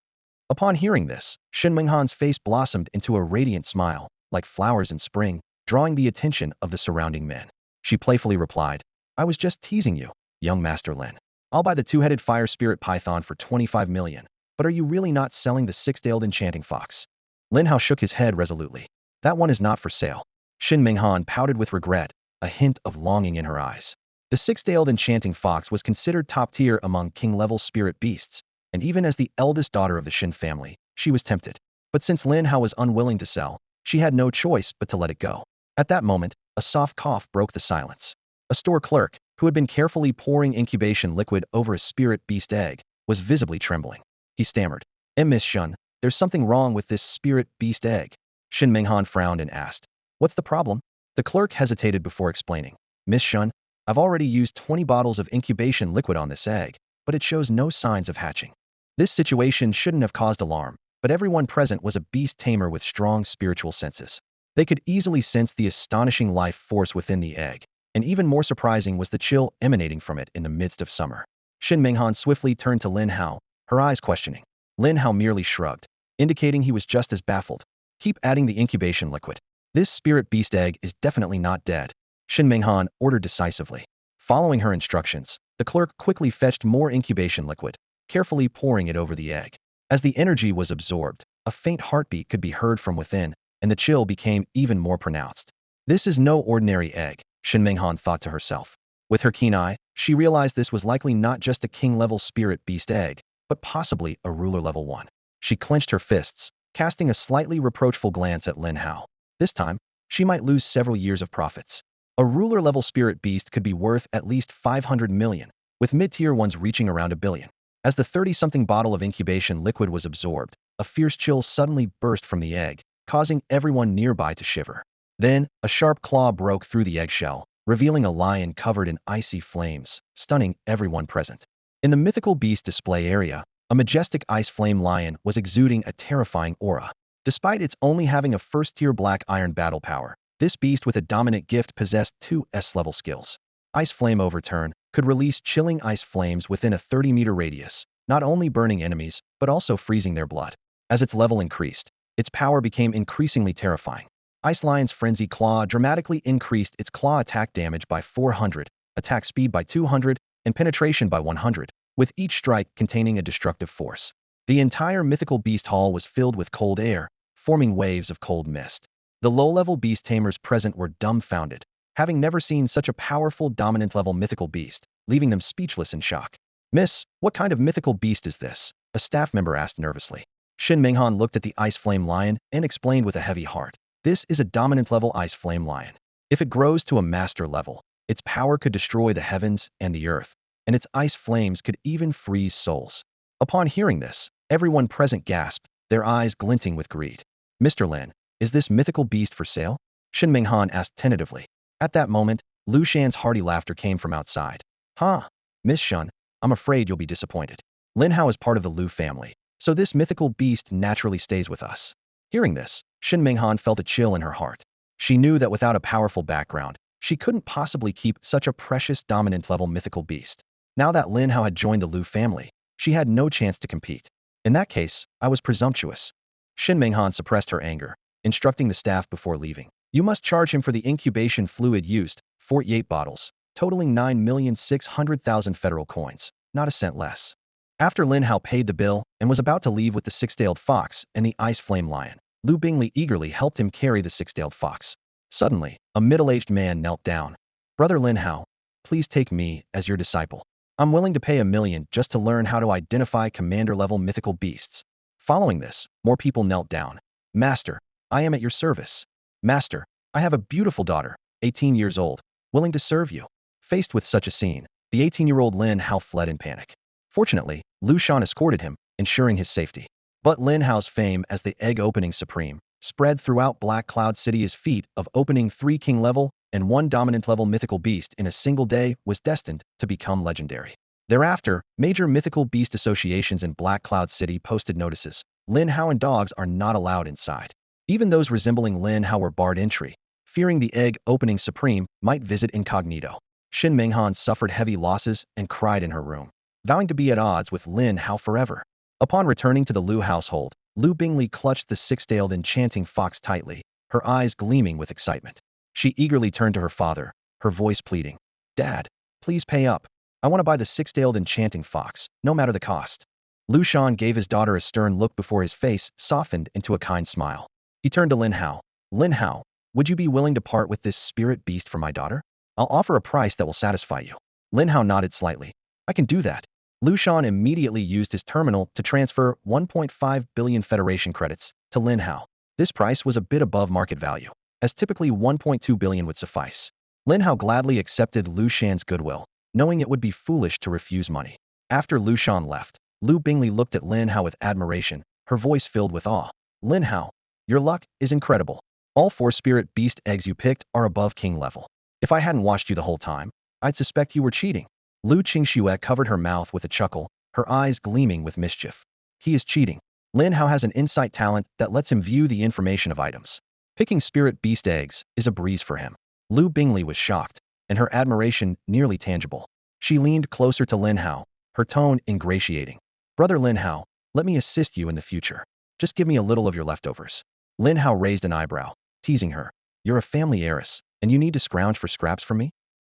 Upon hearing this, Shen Menghan's face blossomed into a radiant smile, like flowers in spring, drawing the attention of the surrounding men. She playfully replied, I was just teasing you, young Master Lin. I'll buy the two-headed fire spirit python for 25 million, but are you really not selling the six-tailed enchanting fox? Lin Hao shook his head resolutely. That one is not for sale. Shen Menghan pouted with regret, a hint of longing in her eyes. The six-tailed enchanting fox was considered top-tier among king-level spirit beasts, and even as the eldest daughter of the Shen family, she was tempted. But since Lin Hao was unwilling to sell, she had no choice but to let it go. At that moment, a soft cough broke the silence. A store clerk, who had been carefully pouring incubation liquid over a spirit beast egg, was visibly trembling. He stammered, Miss Shun, there's something wrong with this spirit beast egg. Shen Menghan frowned and asked, what's the problem? The clerk hesitated before explaining. Miss Shun, I've already used 20 bottles of incubation liquid on this egg, but it shows no signs of hatching. This situation shouldn't have caused alarm, but everyone present was a beast tamer with strong spiritual senses. They could easily sense the astonishing life force within the egg, and even more surprising was the chill emanating from it in the midst of summer. Shen Menghan swiftly turned to Lin Hao, her eyes questioning. Lin Hao merely shrugged, indicating he was just as baffled. Keep adding the incubation liquid. This spirit beast egg is definitely not dead. Shen Menghan ordered decisively. Following her instructions, the clerk quickly fetched more incubation liquid, carefully pouring it over the egg. As the energy was absorbed, a faint heartbeat could be heard from within, and the chill became even more pronounced. This is no ordinary egg, Shen Menghan thought to herself. With her keen eye, she realized this was likely not just a king-level spirit beast egg, but possibly a ruler-level one. She clenched her fists, casting a slightly reproachful glance at Lin Hao. This time, she might lose several years of profits. A ruler-level spirit beast could be worth at least 500 million, with mid-tier ones reaching around 1 billion. As the 30-something bottle of incubation liquid was absorbed, a fierce chill suddenly burst from the egg, causing everyone nearby to shiver. Then, a sharp claw broke through the eggshell, revealing a lion covered in icy flames, stunning everyone present. In the mythical beast display area, a majestic ice flame lion was exuding a terrifying aura. Despite its only having a first-tier black iron battle power, this beast with a dominant gift possessed 2 S-level skills. Ice Flame Overturn could release chilling ice flames within a 30-meter radius, not only burning enemies, but also freezing their blood. As its level increased, its power became increasingly terrifying. Ice Lion's Frenzy Claw dramatically increased its claw attack damage by 400, attack speed by 200, and penetration by 100, with each strike containing a destructive force. The entire mythical beast hall was filled with cold air, forming waves of cold mist. The low-level beast tamers present were dumbfounded, having never seen such a powerful dominant-level mythical beast, leaving them speechless in shock. "Miss, what kind of mythical beast is this?" a staff member asked nervously. Shin Minghan looked at the Ice Flame Lion and explained with a heavy heart. "This is a dominant-level Ice Flame Lion. If it grows to a master level, its power could destroy the heavens and the earth, and its ice flames could even freeze souls." Upon hearing this, everyone present gasped, their eyes glinting with greed. "Mr. Lin, is this mythical beast for sale?" Shin Minghan asked tentatively. At that moment, Lu Shan's hearty laughter came from outside. "Huh, Miss Shun, I'm afraid you'll be disappointed. Lin Hao is part of the Lu family, so this mythical beast naturally stays with us." Hearing this, Shin Minghan felt a chill in her heart. She knew that without a powerful background, she couldn't possibly keep such a precious dominant-level mythical beast. Now that Lin Hao had joined the Lu family, she had no chance to compete. "In that case, I was presumptuous." Shin Minghan suppressed her anger, instructing the staff before leaving. "You must charge him for the incubation fluid used, 48 bottles, totaling 9,600,000 federal coins, not a cent less." After Lin Hao paid the bill and was about to leave with the six-tailed fox and the Ice Flame Lion, Lu Bingley eagerly helped him carry the six-tailed fox. Suddenly, a middle-aged man knelt down. "Brother Lin Hao, please take me as your disciple. I'm willing to pay $1 million just to learn how to identify commander-level mythical beasts." Following this, more people knelt down. "Master, I am at your service. Master, I have a beautiful daughter, 18 years old, willing to serve you." Faced with such a scene, the 18-year-old Lin Hao fled in panic. Fortunately, Lu Shan escorted him, ensuring his safety. But Lin Hao's fame as the egg-opening supreme spread throughout Black Cloud City. His feat of opening 3 king-level and 1 dominant-level mythical beast in a single day was destined to become legendary. Thereafter, major mythical beast associations in Black Cloud City posted notices. Lin Hao and dogs are not allowed inside. Even those resembling Lin Hao were barred entry, fearing the egg-opening supreme might visit incognito. Shin Minghan suffered heavy losses and cried in her room, vowing to be at odds with Lin Hao forever. Upon returning to the Lu household, Lu Bingley clutched the six-tailed enchanting fox tightly, her eyes gleaming with excitement. She eagerly turned to her father, her voice pleading, "Dad, please pay up. I want to buy the six-tailed enchanting fox, no matter the cost." Lu Shan gave his daughter a stern look before his face softened into a kind smile. He turned to Lin Hao. "Lin Hao, would you be willing to part with this spirit beast for my daughter? I'll offer a price that will satisfy you." Lin Hao nodded slightly. "I can do that." Lu Shan immediately used his terminal to transfer 1.5 billion Federation credits to Lin Hao. This price was a bit above market value, as typically 1.2 billion would suffice. Lin Hao gladly accepted Lu Shan's goodwill, knowing it would be foolish to refuse money. After Lu Shan left, Lu Bingley looked at Lin Hao with admiration, her voice filled with awe. "Lin Hao, your luck is incredible. All 4 spirit beast eggs you picked are above king level. If I hadn't watched you the whole time, I'd suspect you were cheating." Lu Qingxue covered her mouth with a chuckle, her eyes gleaming with mischief. "He is cheating. Lin Hao has an insight talent that lets him view the information of items. Picking spirit beast eggs is a breeze for him." Lu Bingley was shocked, and her admiration nearly tangible. She leaned closer to Lin Hao, her tone ingratiating. "Brother Lin Hao, let me assist you in the future. Just give me a little of your leftovers." Lin Hao raised an eyebrow, teasing her. "You're a family heiress, and you need to scrounge for scraps from me?"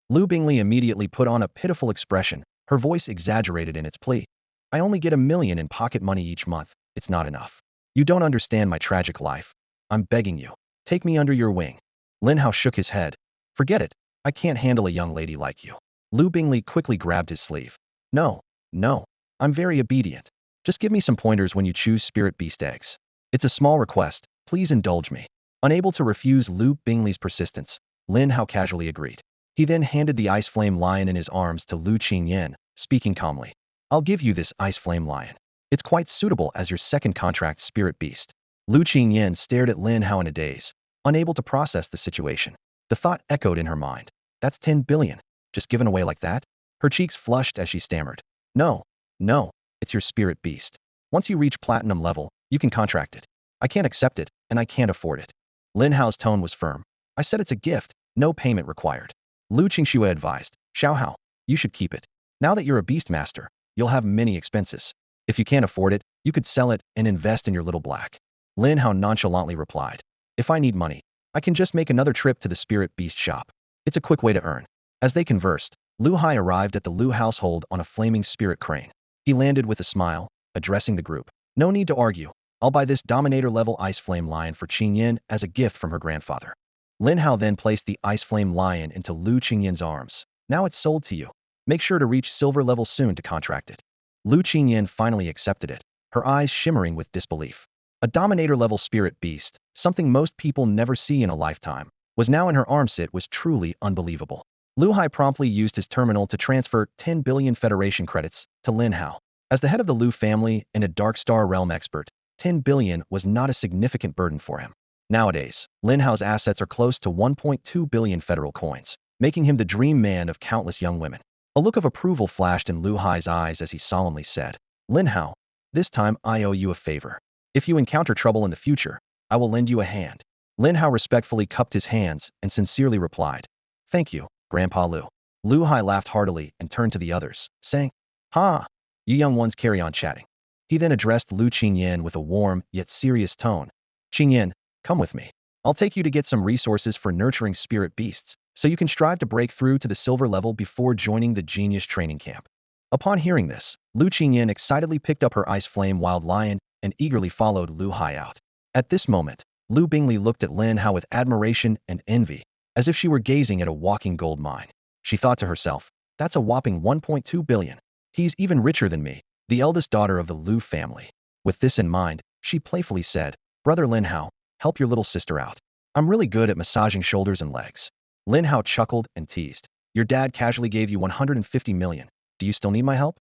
Lu Bingley immediately put on a pitiful expression, her voice exaggerated in its plea. "I only get $1 million in pocket money each month. It's not enough. You don't understand my tragic life. I'm begging you. Take me under your wing." Lin Hao shook his head. "Forget it. I can't handle a young lady like you." Lu Bingley quickly grabbed his sleeve. "No, no. I'm very obedient. Just give me some pointers when you choose spirit beast eggs. It's a small request. Please indulge me." Unable to refuse Lu Bingley's persistence, Lin Hao casually agreed. He then handed the Ice Flame Lion in his arms to Lu Qingyan, speaking calmly. "I'll give you this Ice Flame Lion. It's quite suitable as your second contract spirit beast." Lu Qingyan stared at Lin Hao in a daze, unable to process the situation. The thought echoed in her mind. "That's 10 billion. Just given away like that?" Her cheeks flushed as she stammered. No, it's your spirit beast. Once you reach platinum level, you can contract it. I can't accept it, and I can't afford it." Lin Hao's tone was firm. "I said it's a gift, no payment required." Lu Qingxue advised, "Shao Hai, you should keep it. Now that you're a beast master, you'll have many expenses." If you can't afford it, you could sell it and invest in your little black. Lin Hao nonchalantly replied. If I need money, I can just make another trip to the spirit beast shop. It's a quick way to earn. As they conversed, Lu Hai arrived at the Lu household on a flaming spirit crane. He landed with a smile, addressing the group. No need to argue. I'll buy this Dominator-level Ice Flame Lion for Qingyan as a gift from her grandfather. Lin Hao then placed the Ice Flame Lion into Lu Qingyan's arms. Now it's sold to you. Make sure to reach silver level soon to contract it. Lu Qingyan finally accepted it, her eyes shimmering with disbelief. A Dominator-level spirit beast, something most people never see in a lifetime, was now in her arms. It was truly unbelievable. Lu Hai promptly used his terminal to transfer 10 billion Federation credits to Lin Hao. As the head of the Lu family and a Dark Star Realm expert, 10 billion was not a significant burden for him. Nowadays, Lin Hao's assets are close to 1.2 billion federal coins, making him the dream man of countless young women. A look of approval flashed in Lu Hai's eyes as he solemnly said, Lin Hao, this time I owe you a favor. If you encounter trouble in the future, I will lend you a hand. Lin Hao respectfully cupped his hands and sincerely replied, Thank you, Grandpa Lu. Lu Hai laughed heartily and turned to the others, saying, Ha! You young ones carry on chatting. He then addressed Lu Qingyan with a warm yet serious tone. Qingyan, come with me. I'll take you to get some resources for nurturing spirit beasts, so you can strive to break through to the silver level before joining the genius training camp. Upon hearing this, Lu Qingyan excitedly picked up her Ice Flame Wild Lion and eagerly followed Lu Hai out. At this moment, Lu Bingley looked at Lin Hao with admiration and envy, as if she were gazing at a walking gold mine. She thought to herself, that's a whopping 1.2 billion. He's even richer than me, the eldest daughter of the Lu family. With this in mind, she playfully said, Brother Lin Hao, help your little sister out. I'm really good at massaging shoulders and legs. Lin Hao chuckled and teased. Your dad casually gave you 150 million. Do you still need my help?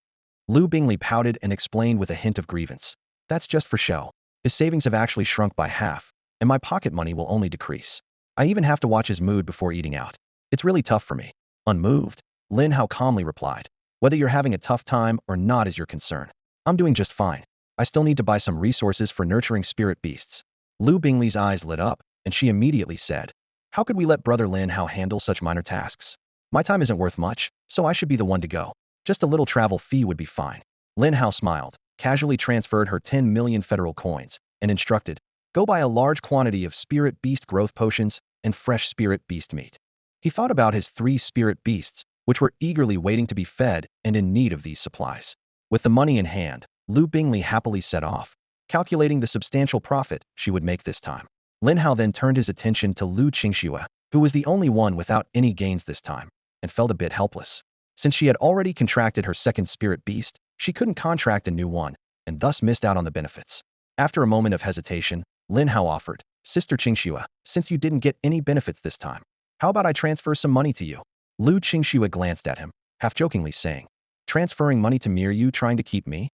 Lu Bingley pouted and explained with a hint of grievance. That's just for show. His savings have actually shrunk by half, and my pocket money will only decrease. I even have to watch his mood before eating out. It's really tough for me. Unmoved, Lin Hao calmly replied. Whether you're having a tough time or not is your concern. I'm doing just fine. I still need to buy some resources for nurturing spirit beasts. Lu Bingley's eyes lit up, and she immediately said, How could we let Brother Lin Hao handle such minor tasks? My time isn't worth much, so I should be the one to go. Just a little travel fee would be fine. Lin Hao smiled, casually transferred her 10 million federal coins, and instructed, Go buy a large quantity of spirit beast growth potions and fresh spirit beast meat. He thought about his 3 spirit beasts, which were eagerly waiting to be fed and in need of these supplies. With the money in hand, Lu Bingley happily set off, calculating the substantial profit she would make this time. Lin Hao then turned his attention to Lu Qingxue, who was the only one without any gains this time, and felt a bit helpless. Since she had already contracted her second spirit beast, she couldn't contract a new one, and thus missed out on the benefits. After a moment of hesitation, Lin Hao offered, Sister Qingxue, since you didn't get any benefits this time, how about I transfer some money to you? Lu Qingxue glanced at him, half-jokingly saying, Transferring money to me, are you trying to keep me?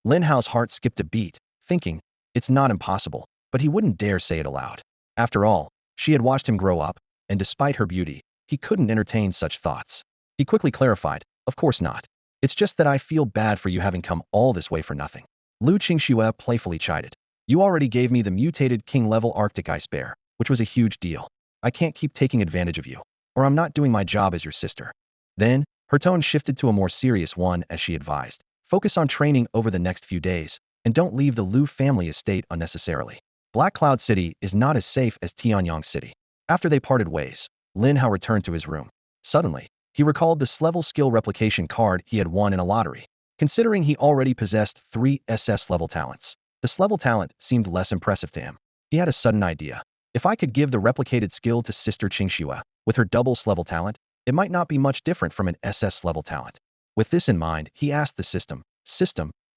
Lin Hao's heart skipped a beat, thinking, it's not impossible, but he wouldn't dare say it aloud. After all, she had watched him grow up, and despite her beauty, he couldn't entertain such thoughts. He quickly clarified, Of course not. It's just that I feel bad for you having come all this way for nothing. Lu Qingxue playfully chided. You already gave me the mutated king-level Arctic ice bear, which was a huge deal. I can't keep taking advantage of you, or I'm not doing my job as your sister. Then, her tone shifted to a more serious one as she advised, Focus on training over the next few days, and don't leave the Lu family estate unnecessarily. Black Cloud City is not as safe as Tianyang City. After they parted ways, Lin Hao returned to his room. Suddenly, he recalled the level skill replication card he had won in a lottery. Considering he already possessed 3 SS-level talents, this level talent seemed less impressive to him. He had a sudden idea. If I could give the replicated skill to Sister Qingxue, with her double level talent, it might not be much different from an SS-level talent. With this in mind, he asked the system,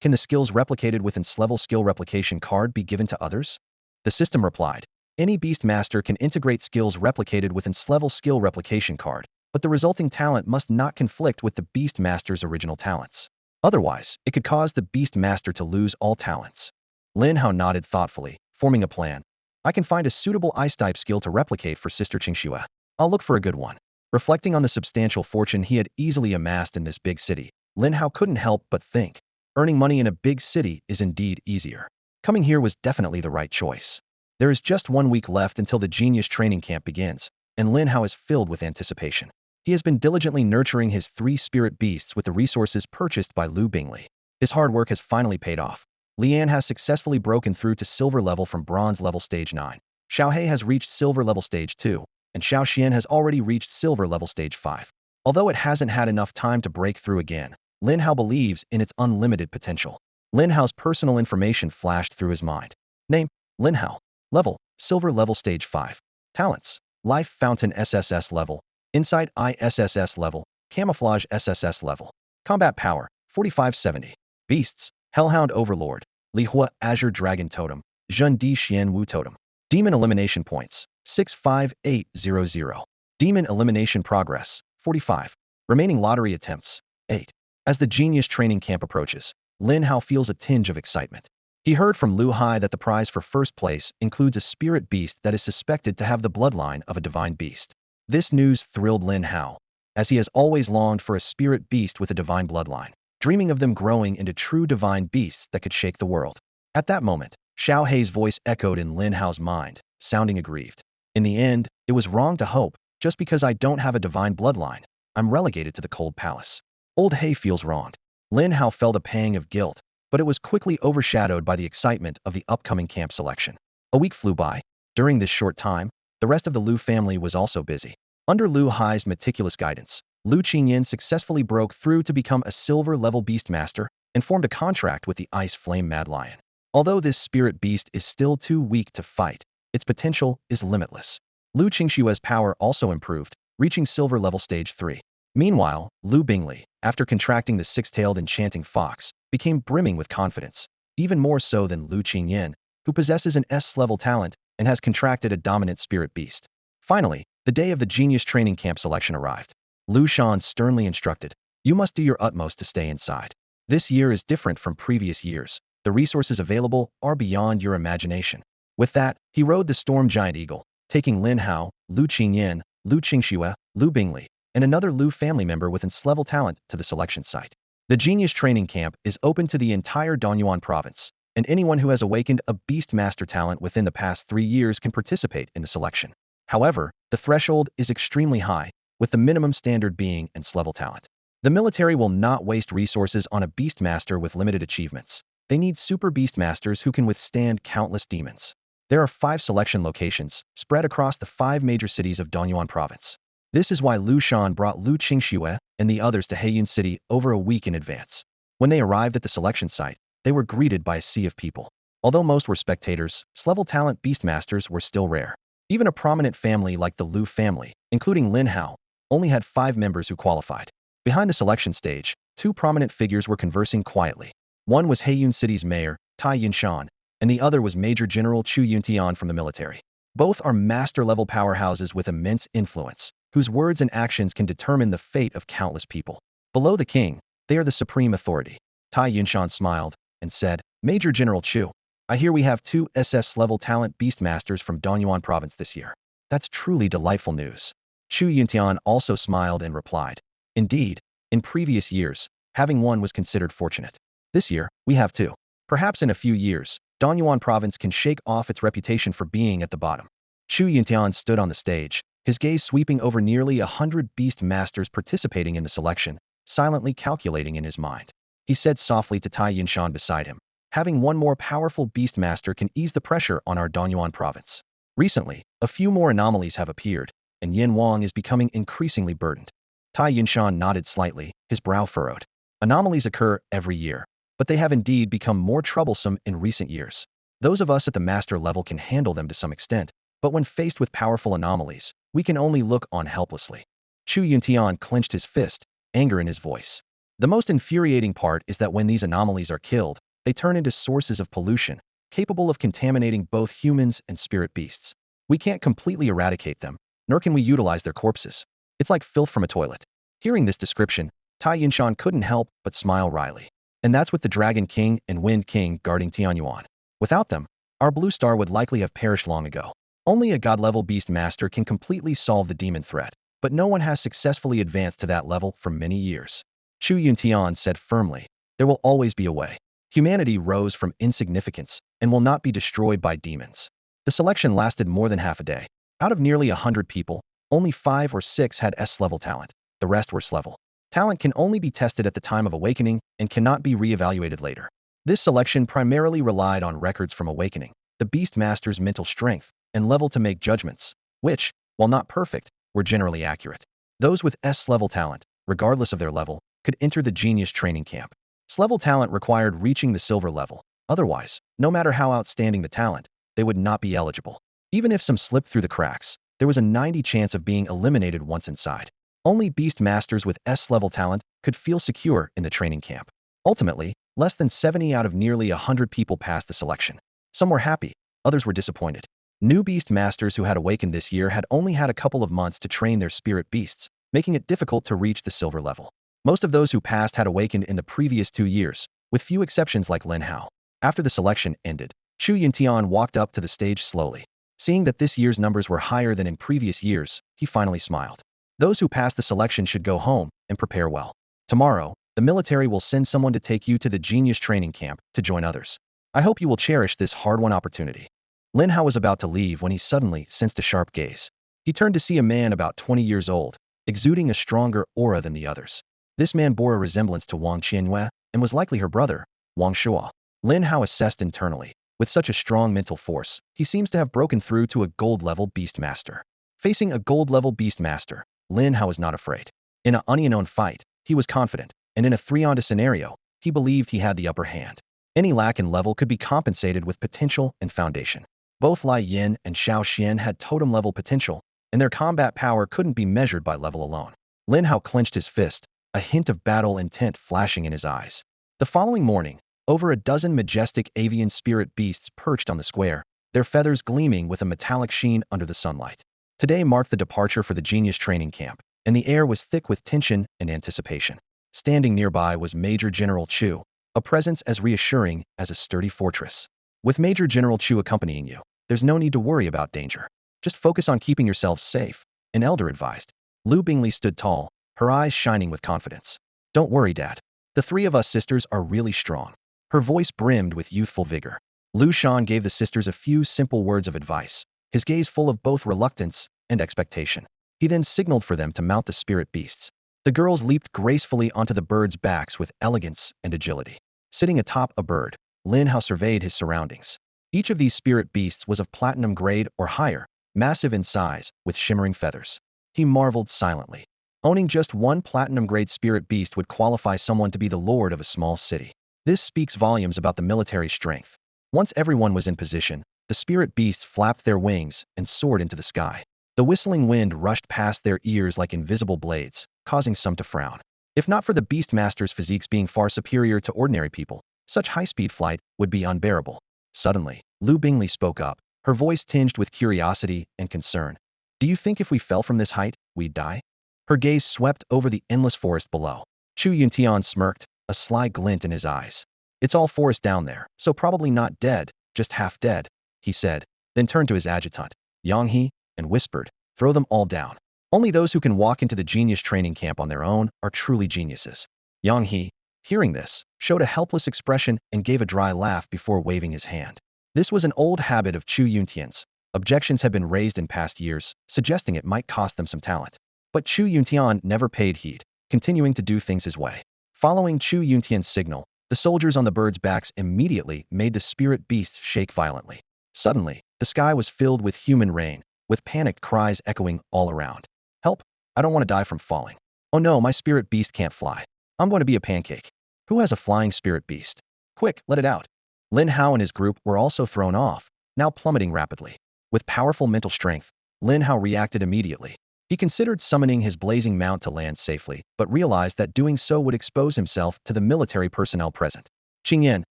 can the skills replicated within level skill replication card be given to others? The system replied, any Beast Master can integrate skills replicated within level skill replication card, but the resulting talent must not conflict with the Beast Master's original talents. Otherwise, it could cause the Beast Master to lose all talents. Lin Hao nodded thoughtfully, forming a plan. I can find a suitable ice-type skill to replicate for Sister Qingxue. I'll look for a good one. Reflecting on the substantial fortune he had easily amassed in this big city, Lin Hao couldn't help but think, earning money in a big city is indeed easier. Coming here was definitely the right choice. There is just 1 week left until the genius training camp begins, and Lin Hao is filled with anticipation. He has been diligently nurturing his 3 spirit beasts with the resources purchased by Lu Bingley. His hard work has finally paid off. Lian has successfully broken through to silver level from bronze level stage 9. Shao Hai has reached silver level stage 2, and Shao Xian has already reached silver level stage 5. Although it hasn't had enough time to break through again, Lin Hao believes in its unlimited potential. Lin Hao's personal information flashed through his mind. Name: Lin Hao. Level: silver level stage 5. Talents: Life Fountain SSS level, Insight ISSS level, Camouflage SSS level. Combat Power: 4570. Beasts: Hellhound Overlord, Li Hua Azure Dragon Totem, Zhun Di Xian Wu Totem. Demon Elimination Points: 65800. Demon Elimination Progress: 45. Remaining lottery attempts: 8. As the Genius Training Camp approaches, Lin Hao feels a tinge of excitement. He heard from Liu Hai that the prize for first place includes a spirit beast that is suspected to have the bloodline of a divine beast. This news thrilled Lin Hao, as he has always longed for a spirit beast with a divine bloodline, dreaming of them growing into true divine beasts that could shake the world. At that moment, Shao Hai's voice echoed in Lin Hao's mind, sounding aggrieved. In the end, it was wrong to hope. Just because I don't have a divine bloodline, I'm relegated to the cold palace. Old Hai feels wronged. Lin Hao felt a pang of guilt, but it was quickly overshadowed by the excitement of the upcoming camp selection. A week flew by. During this short time, the rest of the Liu family was also busy. Under Liu Hai's meticulous guidance, Liu Qingyan successfully broke through to become a silver-level beastmaster and formed a contract with the Ice Flame Mad Lion. Although this spirit beast is still too weak to fight, its potential is limitless. Liu Qingshua's power also improved, reaching silver-level stage 3. Meanwhile, Liu Bingli, after contracting the six-tailed enchanting fox, became brimming with confidence, even more so than Liu Qingyan, who possesses an S-level talent and has contracted a dominant spirit beast. Finally, the day of the Genius Training Camp selection arrived. Liu Shan sternly instructed, "You must do your utmost to stay inside. This year is different from previous years. The resources available are beyond your imagination." With that, he rode the storm giant eagle, taking Lin Hao, Liu Qingyan, Liu Qingxue, Liu Bingli, and another Liu family member with S-level talent to the selection site. The Genius Training Camp is open to the entire Donyuan province, and anyone who has awakened a Beast Master talent within the past 3 years can participate in the selection. However, the threshold is extremely high, with the minimum standard being S-level talent. The military will not waste resources on a Beast Master with limited achievements. They need Super Beast Masters who can withstand countless demons. There are 5 selection locations, spread across the 5 major cities of Donyuan province. This is why Liu Shan brought Liu Qingxue and the others to Heiyun City over a week in advance. When they arrived at the selection site, they were greeted by a sea of people. Although most were spectators, S-level talent Beastmasters were still rare. Even a prominent family like the Liu family, including Lin Hao, only had 5 members who qualified. Behind the selection stage, 2 prominent figures were conversing quietly. One was Heiyun City's mayor, Tai Yunshan, and the other was Major General Chu Yuntian from the military. Both are master-level powerhouses with immense influence, whose words and actions can determine the fate of countless people. Below the king, they are the supreme authority. Tai Yunshan smiled and said, "Major General Chu, I hear we have 2 SS-level talent Beastmasters from Donyuan province this year. That's truly delightful news." Chu Yuntian also smiled and replied, "Indeed, in previous years, having one was considered fortunate. This year, we have 2. Perhaps in a few years, Donyuan province can shake off its reputation for being at the bottom." Chu Yuntian stood on the stage, his gaze sweeping over nearly 100 beast masters participating in the selection, silently calculating in his mind. He said softly to Tai Yunshan beside him, "Having one more powerful beast master can ease the pressure on our Donyuan province. Recently, a few more anomalies have appeared, and Yin Wang is becoming increasingly burdened." Tai Yunshan nodded slightly, his brow furrowed. Anomalies occur every year, but they have indeed become more troublesome in recent years. Those of us at the master level can handle them to some extent, but when faced with powerful anomalies, we can only look on helplessly. Chu Yuntian clenched his fist, anger in his voice. The most infuriating part is that when these anomalies are killed, they turn into sources of pollution, capable of contaminating both humans and spirit beasts. We can't completely eradicate them, nor can we utilize their corpses. It's like filth from a toilet. Hearing this description, Tai Yunshan couldn't help but smile wryly. And that's with the Dragon King and Wind King guarding Tianyuan. Without them, our Blue Star would likely have perished long ago. Only a god-level beast master can completely solve the demon threat, but no one has successfully advanced to that level for many years. Chu Yuntian said firmly, "There will always be a way. Humanity rose from insignificance and will not be destroyed by demons." The selection lasted more than half a day. Out of nearly 100 people, only 5 or 6 had S-level talent. The rest were S-level. Talent can only be tested at the time of awakening and cannot be re-evaluated later. This selection primarily relied on records from awakening, the Beast Master's mental strength, and level to make judgments, which, while not perfect, were generally accurate. Those with S-level talent, regardless of their level, could enter the genius training camp. S-level talent required reaching the silver level. Otherwise, no matter how outstanding the talent, they would not be eligible. Even if some slipped through the cracks, there was a 90% chance of being eliminated once inside. Only Beast Masters with S-level talent could feel secure in the training camp. Ultimately, less than 70 out of nearly 100 people passed the selection. Some were happy, others were disappointed. New Beast Masters who had awakened this year had only had a couple of months to train their spirit beasts, making it difficult to reach the silver level. Most of those who passed had awakened in the previous 2 years, with few exceptions like Lin Hao. After the selection ended, Chu Yuntian walked up to the stage slowly. Seeing that this year's numbers were higher than in previous years, he finally smiled. Those who passed the selection should go home and prepare well. Tomorrow, the military will send someone to take you to the genius training camp to join others. I hope you will cherish this hard-won opportunity. Lin Hao was about to leave when he suddenly sensed a sharp gaze. He turned to see a man about 20 years old, exuding a stronger aura than the others. This man bore a resemblance to Wang Qianyue and was likely her brother, Wang Shuo. Lin Hao assessed internally. With such a strong mental force, he seems to have broken through to a gold-level Beast Master. Facing a gold-level Beast Master, Lin Hao was not afraid. In an unknown fight, he was confident, and in a 3-on-2 scenario, he believed he had the upper hand. Any lack in level could be compensated with potential and foundation. Both Lai Yin and Xiao Xian had totem-level potential, and their combat power couldn't be measured by level alone. Lin Hao clenched his fist, a hint of battle intent flashing in his eyes. The following morning, over a dozen majestic avian spirit beasts perched on the square, their feathers gleaming with a metallic sheen under the sunlight. Today marked the departure for the genius training camp, and the air was thick with tension and anticipation. Standing nearby was Major General Chu, a presence as reassuring as a sturdy fortress. With Major General Chu accompanying you, there's no need to worry about danger. Just focus on keeping yourselves safe, an elder advised. Lu Bingley stood tall, her eyes shining with confidence. Don't worry, Dad. The 3 of us sisters are really strong. Her voice brimmed with youthful vigor. Lu Shan gave the sisters a few simple words of advice, his gaze full of both reluctance and expectation. He then signaled for them to mount the spirit beasts. The girls leaped gracefully onto the birds' backs with elegance and agility. Sitting atop a bird, Lin Hao surveyed his surroundings. Each of these spirit beasts was of platinum grade or higher, massive in size, with shimmering feathers. He marveled silently. Owning just one platinum-grade spirit beast would qualify someone to be the lord of a small city. This speaks volumes about the military strength. Once everyone was in position, the spirit beasts flapped their wings and soared into the sky. The whistling wind rushed past their ears like invisible blades, causing some to frown. If not for the Beast Master's physiques being far superior to ordinary people, such high-speed flight would be unbearable. Suddenly, Lu Bingley spoke up, her voice tinged with curiosity and concern. Do you think if we fell from this height, we'd die? Her gaze swept over the endless forest below. Chu Yuntian smirked, a sly glint in his eyes. It's all forest down there, so probably not dead, just half dead, he said, then turned to his adjutant, Yang He, and whispered, throw them all down. Only those who can walk into the genius training camp on their own are truly geniuses. Yang He, hearing this, showed a helpless expression and gave a dry laugh before waving his hand. This was an old habit of Chu Yuntian's. Objections had been raised in past years, suggesting it might cost them some talent. But Chu Yuntian never paid heed, continuing to do things his way. Following Chu Yuntian's signal, the soldiers on the birds' backs immediately made the spirit beasts shake violently. Suddenly, the sky was filled with human rain, with panicked cries echoing all around. Help! I don't want to die from falling. Oh no, my spirit beast can't fly. I'm going to be a pancake. Who has a flying spirit beast? Quick, let it out. Lin Hao and his group were also thrown off, now plummeting rapidly. With powerful mental strength, Lin Hao reacted immediately. He considered summoning his blazing mount to land safely, but realized that doing so would expose himself to the military personnel present. Qingyan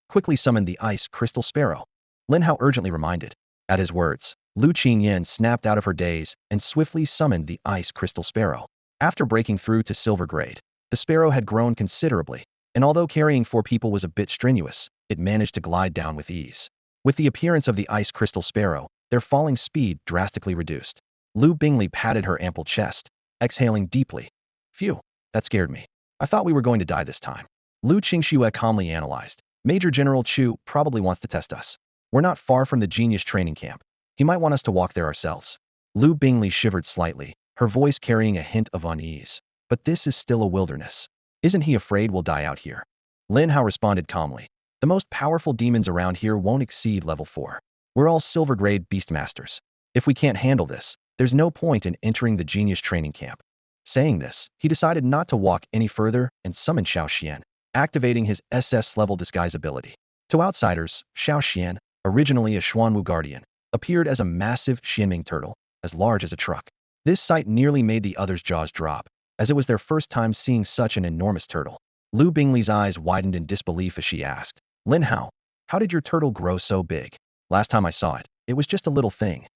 quickly summoned the ice crystal sparrow. Lin Hao urgently reminded. At his words, Lu Qingyan snapped out of her daze and swiftly summoned the ice crystal sparrow. After breaking through to silver grade, the sparrow had grown considerably, and although carrying 4 people was a bit strenuous, it managed to glide down with ease. With the appearance of the ice crystal sparrow, their falling speed drastically reduced. Lu Bingley patted her ample chest, exhaling deeply. Phew, that scared me. I thought we were going to die this time. Lu Qingxue calmly analyzed. Major General Chu probably wants to test us. We're not far from the genius training camp. He might want us to walk there ourselves. Lu Bingley shivered slightly, her voice carrying a hint of unease. but this is still a wilderness. Isn't he afraid we'll die out here? Lin Hao responded calmly. The most powerful demons around here won't exceed level 4. We're all silver-grade beastmasters. If we can't handle this, there's no point in entering the genius training camp. Saying this, he decided not to walk any further and summoned Shao Xian, activating his SS-level disguise ability. To outsiders, Shao Xian, originally a Xuanwu guardian, appeared as a massive Xianming turtle, as large as a truck. This sight nearly made the others' jaws drop, as it was their first time seeing such an enormous turtle. Lu Bingli's eyes widened in disbelief as she asked, Lin Hao, how did your turtle grow so big? Last time I saw it, it was just a little thing.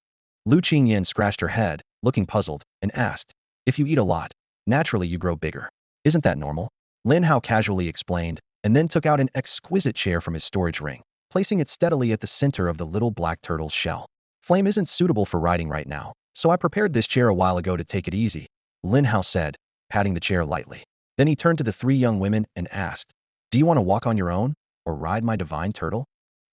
Lu Qingyan scratched her head, looking puzzled, and asked, if you eat a lot, naturally you grow bigger. Isn't that normal? Lin Hao casually explained, and then took out an exquisite chair from his storage ring, placing it steadily at the center of the little black turtle's shell. Flame isn't suitable for riding right now, so I prepared this chair a while ago to take it easy, Lin Hao said, patting the chair lightly. Then he turned to the 3 young women and asked, do you want to walk on your own, or ride my divine turtle?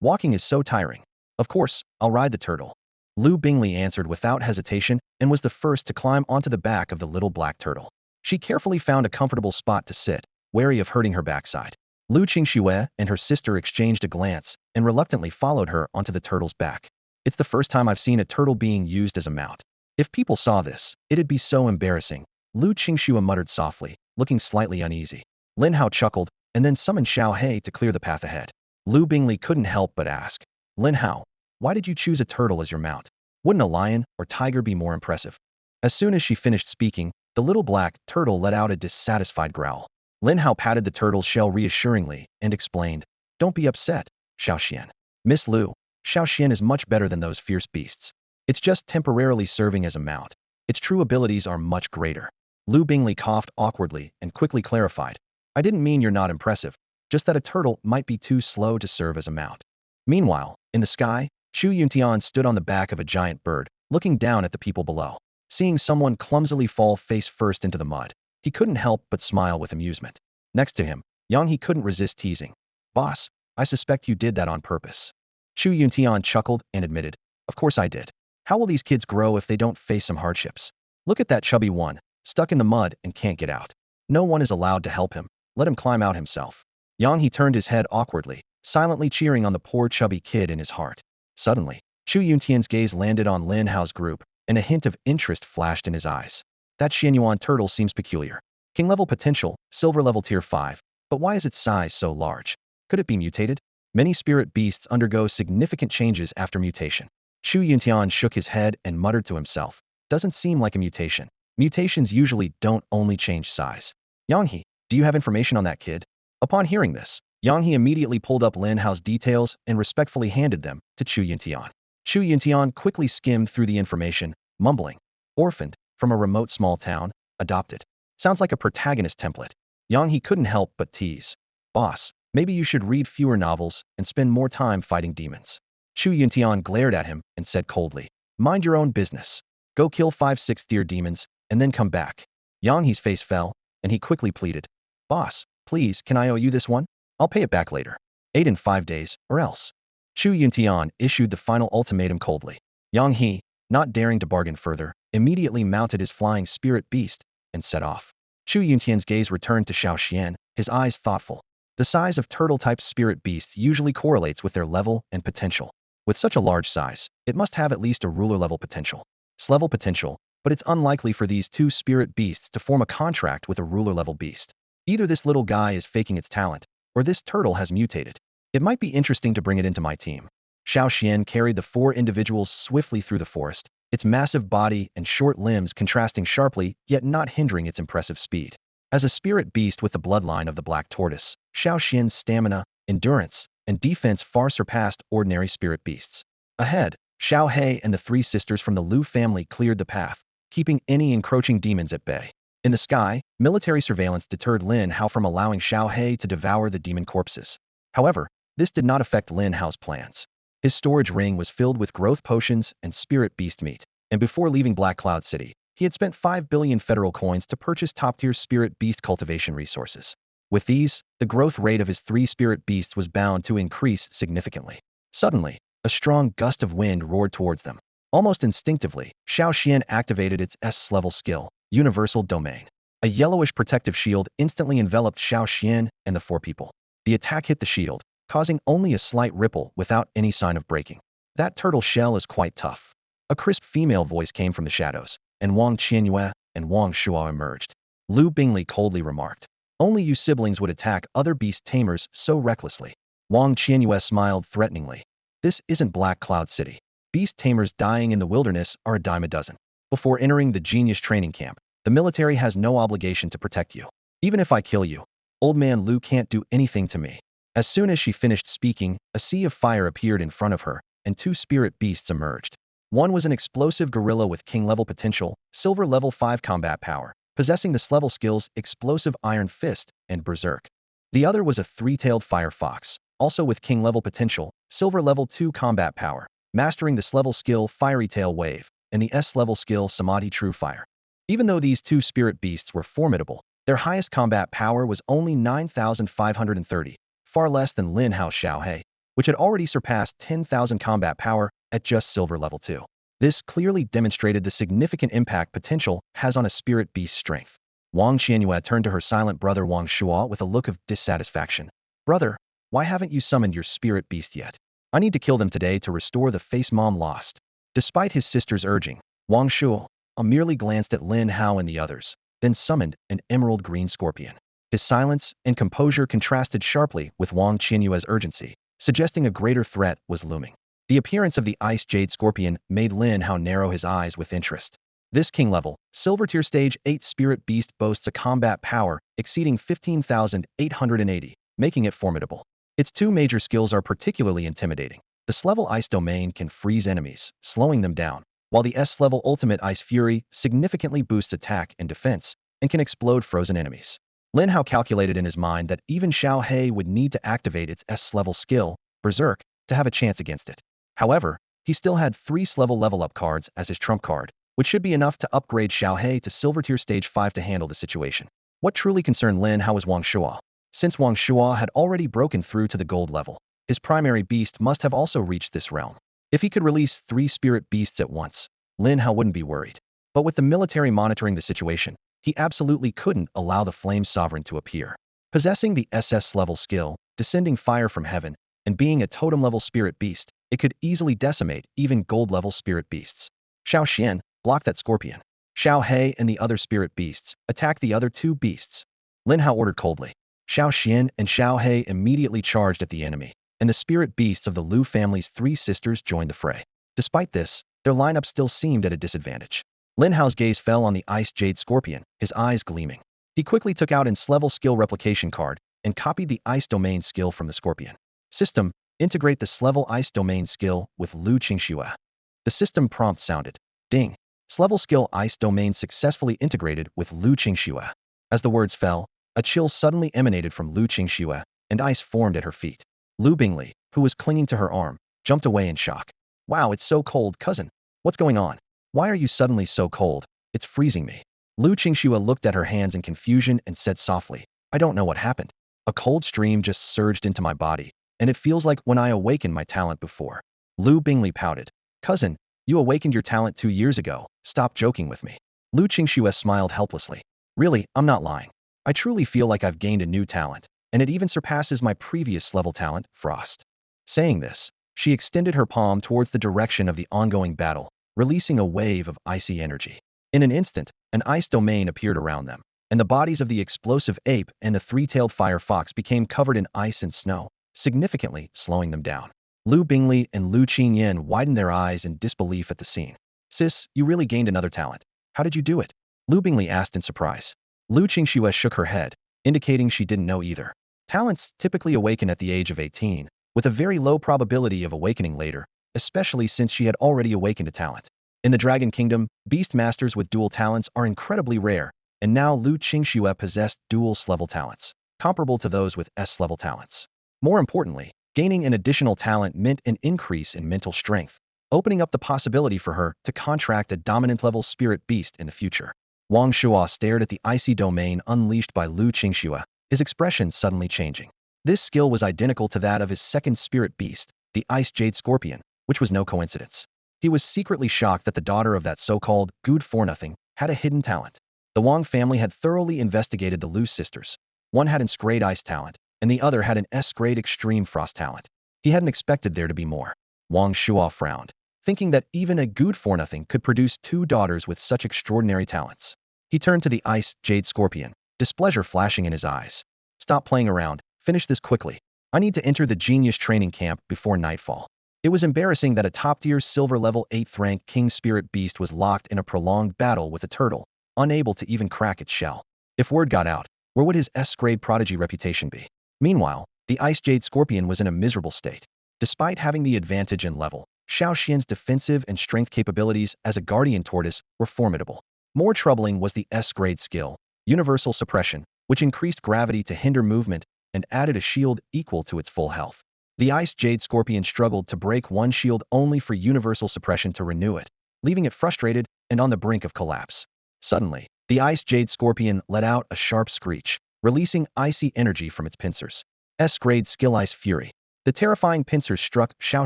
Walking is so tiring. Of course, I'll ride the turtle. Lu Bingli answered without hesitation and was the first to climb onto the back of the little black turtle. She carefully found a comfortable spot to sit, wary of hurting her backside. Lu Qingxue and her sister exchanged a glance and reluctantly followed her onto the turtle's back. It's the first time I've seen a turtle being used as a mount. If people saw this, it'd be so embarrassing, Lu Qingxue muttered softly, looking slightly uneasy. Lin Hao chuckled and then summoned Shao Hai to clear the path ahead. Lu Bingli couldn't help but ask, Lin Hao, why did you choose a turtle as your mount? Wouldn't a lion or tiger be more impressive? As soon as she finished speaking, the little black turtle let out a dissatisfied growl. Lin Hao patted the turtle's shell reassuringly and explained, don't be upset, Shao Xian. Miss Lu, Shao Xian is much better than those fierce beasts. It's just temporarily serving as a mount. Its true abilities are much greater. Lu Bingli coughed awkwardly and quickly clarified, I didn't mean you're not impressive, just that a turtle might be too slow to serve as a mount. Meanwhile, in the sky, Chu Yuntian stood on the back of a giant bird, looking down at the people below. Seeing someone clumsily fall face first into the mud, he couldn't help but smile with amusement. Next to him, Yang He couldn't resist teasing. Boss, I suspect you did that on purpose. Chu Yuntian chuckled and admitted, of course I did. How will these kids grow if they don't face some hardships? Look at that chubby one, stuck in the mud and can't get out. No one is allowed to help him. Let him climb out himself. Yang He turned his head awkwardly, silently cheering on the poor chubby kid in his heart. Suddenly, Chu Yuntian's gaze landed on Lin Hao's group, and a hint of interest flashed in his eyes. That Xianyuan turtle seems peculiar. King-level potential, silver-level tier 5, but why is its size so large? Could it be mutated? Many spirit beasts undergo significant changes after mutation. Chu Yuntian shook his head and muttered to himself, doesn't seem like a mutation. Mutations usually don't only change size. Yang He, do you have information on that kid? Upon hearing this, Yang He immediately pulled up Lin Hao's details and respectfully handed them to Chu Yuntian. Chu Yuntian quickly skimmed through the information, mumbling, orphaned, from a remote small town, adopted. Sounds like a protagonist template. Yang He couldn't help but tease. Boss, maybe you should read fewer novels and spend more time fighting demons. Chu Yuntian glared at him and said coldly, mind your own business. Go kill 5 6th-tier demons, and then come back. Yang He's face fell, and he quickly pleaded, boss, please, can I owe you this one? I'll pay it back later. 8 in 5 days, or else. Chu Yuntian issued the final ultimatum coldly. Yang He, not daring to bargain further, immediately mounted his flying spirit beast and set off. Chu Yuntian's gaze returned to Shao Xian, his eyes thoughtful. The size of turtle-type spirit beasts usually correlates with their level and potential. With such a large size, it must have at least a ruler-level potential. S-level potential, but it's unlikely for these 2 spirit beasts to form a contract with a ruler-level beast. Either this little guy is faking its talent, or this turtle has mutated. It might be interesting to bring it into my team. Shao Xian carried the 4 individuals swiftly through the forest, its massive body and short limbs contrasting sharply yet not hindering its impressive speed. As a spirit beast with the bloodline of the black tortoise, Shao Xian's stamina, endurance, and defense far surpassed ordinary spirit beasts. Ahead, Shao Hai and the 3 sisters from the Lu family cleared the path, keeping any encroaching demons at bay. In the sky, military surveillance deterred Lin Hao from allowing Shao Hai to devour the demon corpses. However, this did not affect Lin Hao's plans. His storage ring was filled with growth potions and spirit beast meat, and before leaving Black Cloud City, he had spent 5 billion federal coins to purchase top-tier spirit beast cultivation resources. With these, the growth rate of his 3 spirit beasts was bound to increase significantly. Suddenly, a strong gust of wind roared towards them. Almost instinctively, Shao Xian activated its S-level skill, Universal Domain. A yellowish protective shield instantly enveloped Xiao Xian and the four people. The attack hit the shield, causing only a slight ripple without any sign of breaking. That turtle shell is quite tough. A crisp female voice came from the shadows, and Wang Qianyue and Wang Shuo emerged. Lu Bingley coldly remarked, "Only you siblings would attack other beast tamers so recklessly." Wang Qianyue smiled threateningly. "This isn't Black Cloud City. Beast tamers dying in the wilderness are a dime a dozen. Before entering the genius training camp, the military has no obligation to protect you. Even if I kill you, old man Lu can't do anything to me." As soon as she finished speaking, a sea of fire appeared in front of her, and two spirit beasts emerged. One was an explosive gorilla with king-level potential, silver level 5 combat power, possessing the S-level skills Explosive Iron Fist and Berserk. The other was a three-tailed fire fox, also with king-level potential, silver level 2 combat power, mastering the S-level skill Fiery Tail Wave, and the S-level skill Samadhi True Fire. Even though these two spirit beasts were formidable, their highest combat power was only 9,530, far less than Lin Hao Shao Hai, which had already surpassed 10,000 combat power at just silver level 2. This clearly demonstrated the significant impact potential has on a spirit beast's strength. Wang Qianyue turned to her silent brother Wang Shuo with a look of dissatisfaction. "Brother, why haven't you summoned your spirit beast yet? I need to kill them today to restore the face Mom lost." Despite his sister's urging, Wang Shuo merely glanced at Lin Hao and the others, then summoned an emerald green scorpion. His silence and composure contrasted sharply with Wang Qianyue's urgency, suggesting a greater threat was looming. The appearance of the ice jade scorpion made Lin Hao narrow his eyes with interest. This king-level, silver tier stage 8 spirit beast boasts a combat power exceeding 15,880, making it formidable. Its two major skills are particularly intimidating. The S-level ice domain can freeze enemies, slowing them down, while the S-level ultimate ice fury significantly boosts attack and defense and can explode frozen enemies. Lin Hao calculated in his mind that even Shao Hai would need to activate its S-level skill, Berserk, to have a chance against it. However, he still had 3 S-level level-up cards as his trump card, which should be enough to upgrade Shao Hai to Silver Tier Stage 5 to handle the situation. What truly concerned Lin Hao was Wang Shuo. Since Wang Shuo had already broken through to the gold level, his primary beast must have also reached this realm. If he could release 3 spirit beasts at once, Lin Hao wouldn't be worried. But with the military monitoring the situation, he absolutely couldn't allow the Flame Sovereign to appear. Possessing the SS level skill, Descending Fire from Heaven, and being a totem-level spirit beast, it could easily decimate even gold-level spirit beasts. Shao Xian, block that scorpion. Shao Hai and the other spirit beasts, attack the other 2 beasts. Lin Hao ordered coldly. Shao Xian and Shao Hai immediately charged at the enemy, and the spirit beasts of the Lu family's 3 sisters joined the fray. Despite this, their lineup still seemed at a disadvantage. Lin Hao's gaze fell on the Ice Jade Scorpion, his eyes gleaming. He quickly took out an S-level skill replication card and copied the Ice Domain skill from the Scorpion. System, integrate the S-level Ice Domain skill with Lu Qingxue. The system prompt sounded. Ding. S-level skill Ice Domain successfully integrated with Lu Qingxue. As the words fell, a chill suddenly emanated from Lu Qingxue, and ice formed at her feet. Lu Bingley, who was clinging to her arm, jumped away in shock. "Wow, it's so cold, cousin. What's going on? Why are you suddenly so cold? It's freezing me." Lu Qingxue looked at her hands in confusion and said softly, "I don't know what happened. A cold stream just surged into my body, and it feels like when I awakened my talent before." Lu Bingley pouted. "Cousin, you awakened your talent 2 years ago. Stop joking with me." Lu Qingxue smiled helplessly. "Really, I'm not lying. I truly feel like I've gained a new talent, and it even surpasses my previous level talent, Frost." Saying this, she extended her palm towards the direction of the ongoing battle, releasing a wave of icy energy. In an instant, an ice domain appeared around them, and the bodies of the explosive ape and the 3-tailed fire fox became covered in ice and snow, significantly slowing them down. Lu Bingley and Lu Qingyan widened their eyes in disbelief at the scene. "Sis, you really gained another talent. How did you do it?" Lu Bingley asked in surprise. Lu Qingxue shook her head, indicating she didn't know either. Talents typically awaken at the age of 18, with a very low probability of awakening later, especially since she had already awakened a talent. In the Dragon Kingdom, beast masters with dual talents are incredibly rare, and now Lu Qingxue possessed dual S-level talents, comparable to those with S-level talents. More importantly, gaining an additional talent meant an increase in mental strength, opening up the possibility for her to contract a dominant-level spirit beast in the future. Wang Shuo stared at the icy domain unleashed by Lu Qingxue, his expression suddenly changing. This skill was identical to that of his second spirit beast, the Ice Jade Scorpion, which was no coincidence. He was secretly shocked that the daughter of that so-called good-for-nothing had a hidden talent. The Wang family had thoroughly investigated the Lu sisters. One had an S-grade ice talent, and the other had an S-grade extreme frost talent. He hadn't expected there to be more. Wang Shuo frowned, thinking that even a good-for-nothing could produce two daughters with such extraordinary talents. He turned to the ice jade scorpion, displeasure flashing in his eyes. Stop playing around, finish this quickly. I need to enter the genius training camp before nightfall. It was embarrassing that a top-tier silver-level 8th rank king spirit beast was locked in a prolonged battle with a turtle, unable to even crack its shell. If word got out, where would his S-grade prodigy reputation be? Meanwhile, the ice jade scorpion was in a miserable state. Despite having the advantage in level, Shao Xian's defensive and strength capabilities as a guardian tortoise were formidable. More troubling was the S-grade skill, universal suppression, which increased gravity to hinder movement and added a shield equal to its full health. The ice jade scorpion struggled to break one shield only for universal suppression to renew it, leaving it frustrated and on the brink of collapse. Suddenly, the ice jade scorpion let out a sharp screech, releasing icy energy from its pincers. S-grade skill ice fury. The terrifying pincers struck Shao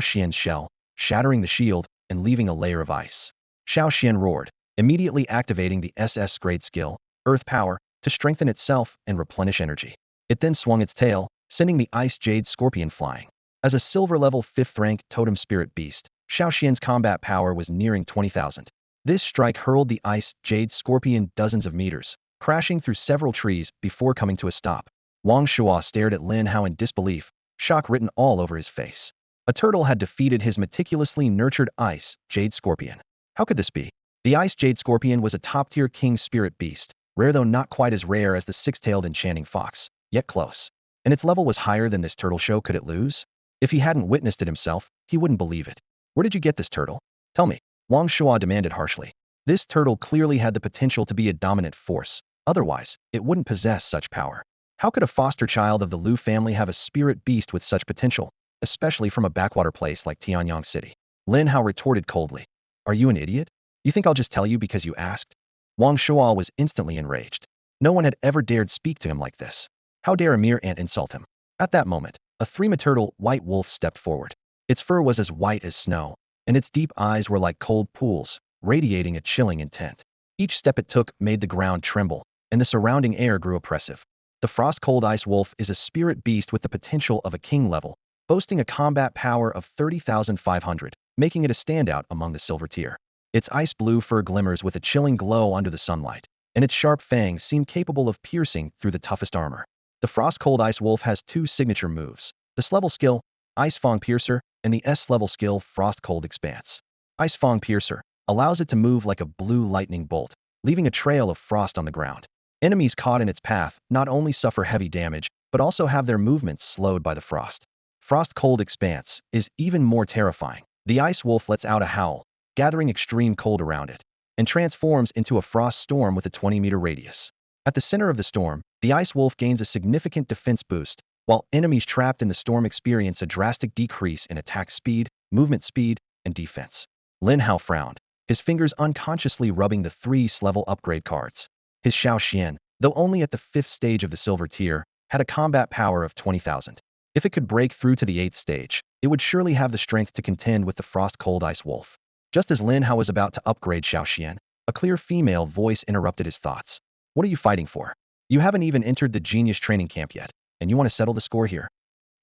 Xian's shell, shattering the shield and leaving a layer of ice. Shao Xian roared, immediately activating the SS-grade skill, earth power, to strengthen itself and replenish energy. It then swung its tail, sending the ice jade scorpion flying. As a silver-level 5th rank totem spirit beast, Shao Xian's combat power was nearing 20,000. This strike hurled the ice jade scorpion dozens of meters, crashing through several trees before coming to a stop. Wang Shuo stared at Lin Hao in disbelief, shock written all over his face. A turtle had defeated his meticulously nurtured ice jade scorpion. How could this be? The ice jade scorpion was a top-tier king spirit beast, rare though not quite as rare as the six-tailed enchanting fox, yet close. And its level was higher than this turtle show. Could it lose? If he hadn't witnessed it himself, he wouldn't believe it. Where did you get this turtle? Tell me, Wang Shuo demanded harshly. This turtle clearly had the potential to be a dominant force, otherwise, it wouldn't possess such power. How could a foster child of the Lu family have a spirit beast with such potential, especially from a backwater place like Tianyang City? Lin Hao retorted coldly. Are you an idiot? You think I'll just tell you because you asked? Wang Shuo was instantly enraged. No one had ever dared speak to him like this. How dare a mere ant insult him? At that moment, a three-maternal white wolf stepped forward. Its fur was as white as snow, and its deep eyes were like cold pools, radiating a chilling intent. Each step it took made the ground tremble, and the surrounding air grew oppressive. The frost-cold ice wolf is a spirit beast with the potential of a king level, boasting a combat power of 30,500, making it a standout among the silver tier. Its ice blue fur glimmers with a chilling glow under the sunlight, and its sharp fangs seem capable of piercing through the toughest armor. The frost-cold ice wolf has two signature moves: the S-level skill, Ice Fang Piercer, and the S-level skill, Frost-Cold Expanse. Ice Fang Piercer allows it to move like a blue lightning bolt, leaving a trail of frost on the ground. Enemies caught in its path not only suffer heavy damage, but also have their movements slowed by the frost. Frost-Cold Expanse is even more terrifying. The ice wolf lets out a howl, gathering extreme cold around it, and transforms into a frost storm with a 20-meter radius. At the center of the storm, the ice wolf gains a significant defense boost, while enemies trapped in the storm experience a drastic decrease in attack speed, movement speed, and defense. Lin Hao frowned, his fingers unconsciously rubbing the 3 S-level upgrade cards. His Shao Xian, though only at the 5th stage of the silver tier, had a combat power of 20,000. If it could break through to the 8th stage, it would surely have the strength to contend with the frost-cold ice wolf. Just as Lin Hao was about to upgrade Shao Xian, a clear female voice interrupted his thoughts. What are you fighting for? You haven't even entered the genius training camp yet, and you want to settle the score here?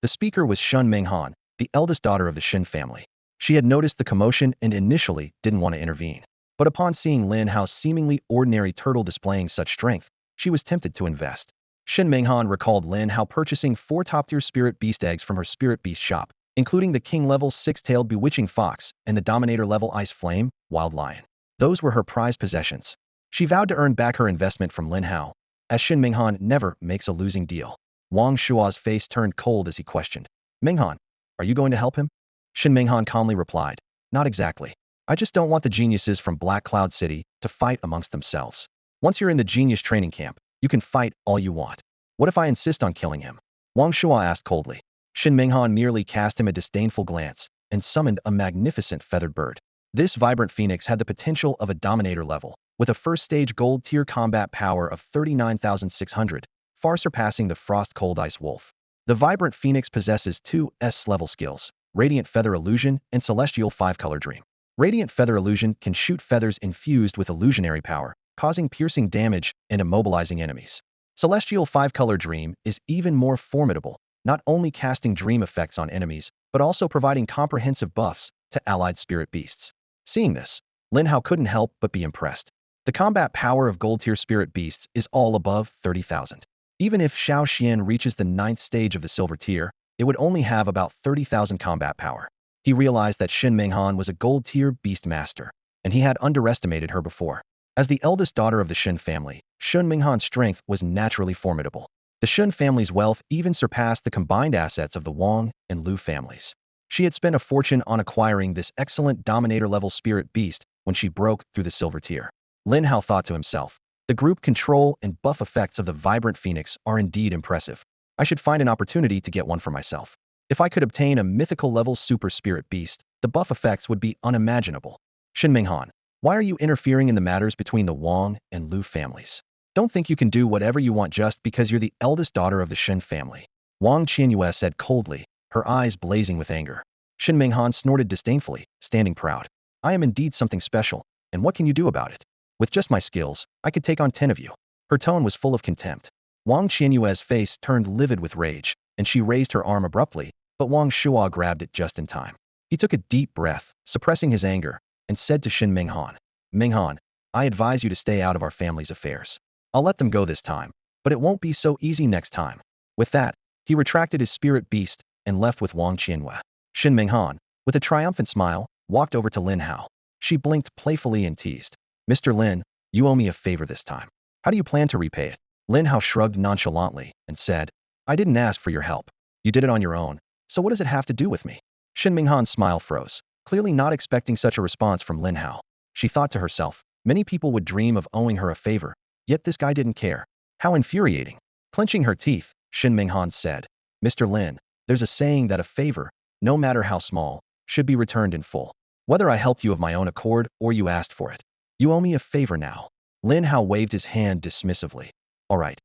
The speaker was Shun Menghan, the eldest daughter of the Shin family. She had noticed the commotion and initially didn't want to intervene. But upon seeing Lin Hao's seemingly ordinary turtle displaying such strength, she was tempted to invest. Shin Menghan recalled Lin Hao purchasing 4 top-tier spirit beast eggs from her spirit beast shop, including the king-level 6-tailed bewitching fox and the dominator-level ice flame, wild lion. Those were her prized possessions. She vowed to earn back her investment from Lin Hao, as Shin Menghan never makes a losing deal. Wang Shuo's face turned cold as he questioned. Menghan, are you going to help him? Shin Menghan calmly replied, not exactly. I just don't want the geniuses from Black Cloud City to fight amongst themselves. Once you're in the genius training camp, you can fight all you want. What if I insist on killing him? Wang Shuo asked coldly. Shin Menghan merely cast him a disdainful glance and summoned a magnificent feathered bird. This vibrant phoenix had the potential of a dominator level, with a first-stage gold-tier combat power of 39,600, far surpassing the frost-cold ice wolf. The vibrant phoenix possesses 2 S-level skills, Radiant Feather Illusion and Celestial 5-Color Dream. Radiant Feather Illusion can shoot feathers infused with illusionary power, causing piercing damage and immobilizing enemies. Celestial 5-color Dream is even more formidable, not only casting dream effects on enemies, but also providing comprehensive buffs to allied spirit beasts. Seeing this, Lin Hao couldn't help but be impressed. The combat power of gold-tier spirit beasts is all above 30,000. Even if Shao Xian reaches the 9th stage of the silver tier, it would only have about 30,000 combat power. He realized that Shen Minghan was a gold-tier beast master, and he had underestimated her before. As the eldest daughter of the Shen family, Shen Minghan's strength was naturally formidable. The Shen family's wealth even surpassed the combined assets of the Wang and Lu families. She had spent a fortune on acquiring this excellent dominator-level spirit beast when she broke through the silver tier. Lin Hao thought to himself, the group control and buff effects of the vibrant phoenix are indeed impressive. I should find an opportunity to get one for myself. If I could obtain a mythical-level super spirit beast, the buff effects would be unimaginable. Shen Minghan, why are you interfering in the matters between the Wang and Lu families? Don't think you can do whatever you want just because you're the eldest daughter of the Shen family. Wang Qianyue said coldly, her eyes blazing with anger. Shen Minghan snorted disdainfully, standing proud. I am indeed something special, and what can you do about it? With just my skills, I could take on 10 of you. Her tone was full of contempt. Wang Qianyue's face turned livid with rage, and she raised her arm abruptly, but Wang Shuo grabbed it just in time. He took a deep breath, suppressing his anger, and said to Shen Minghan, Minghan, I advise you to stay out of our family's affairs. I'll let them go this time, but it won't be so easy next time. With that, he retracted his spirit beast and left with Wang Qianyue. Shen Minghan, with a triumphant smile, walked over to Lin Hao. She blinked playfully and teased, Mr. Lin, you owe me a favor this time. How do you plan to repay it? Lin Hao shrugged nonchalantly and said, I didn't ask for your help. You did it on your own, so what does it have to do with me? Shen Minghan's smile froze, clearly not expecting such a response from Lin Hao. She thought to herself, many people would dream of owing her a favor, yet this guy didn't care. How infuriating. Clenching her teeth, Shen Minghan said, Mr. Lin, there's a saying that a favor, no matter how small, should be returned in full. Whether I helped you of my own accord or you asked for it. You owe me a favor now. Lin Hao waved his hand dismissively. All right,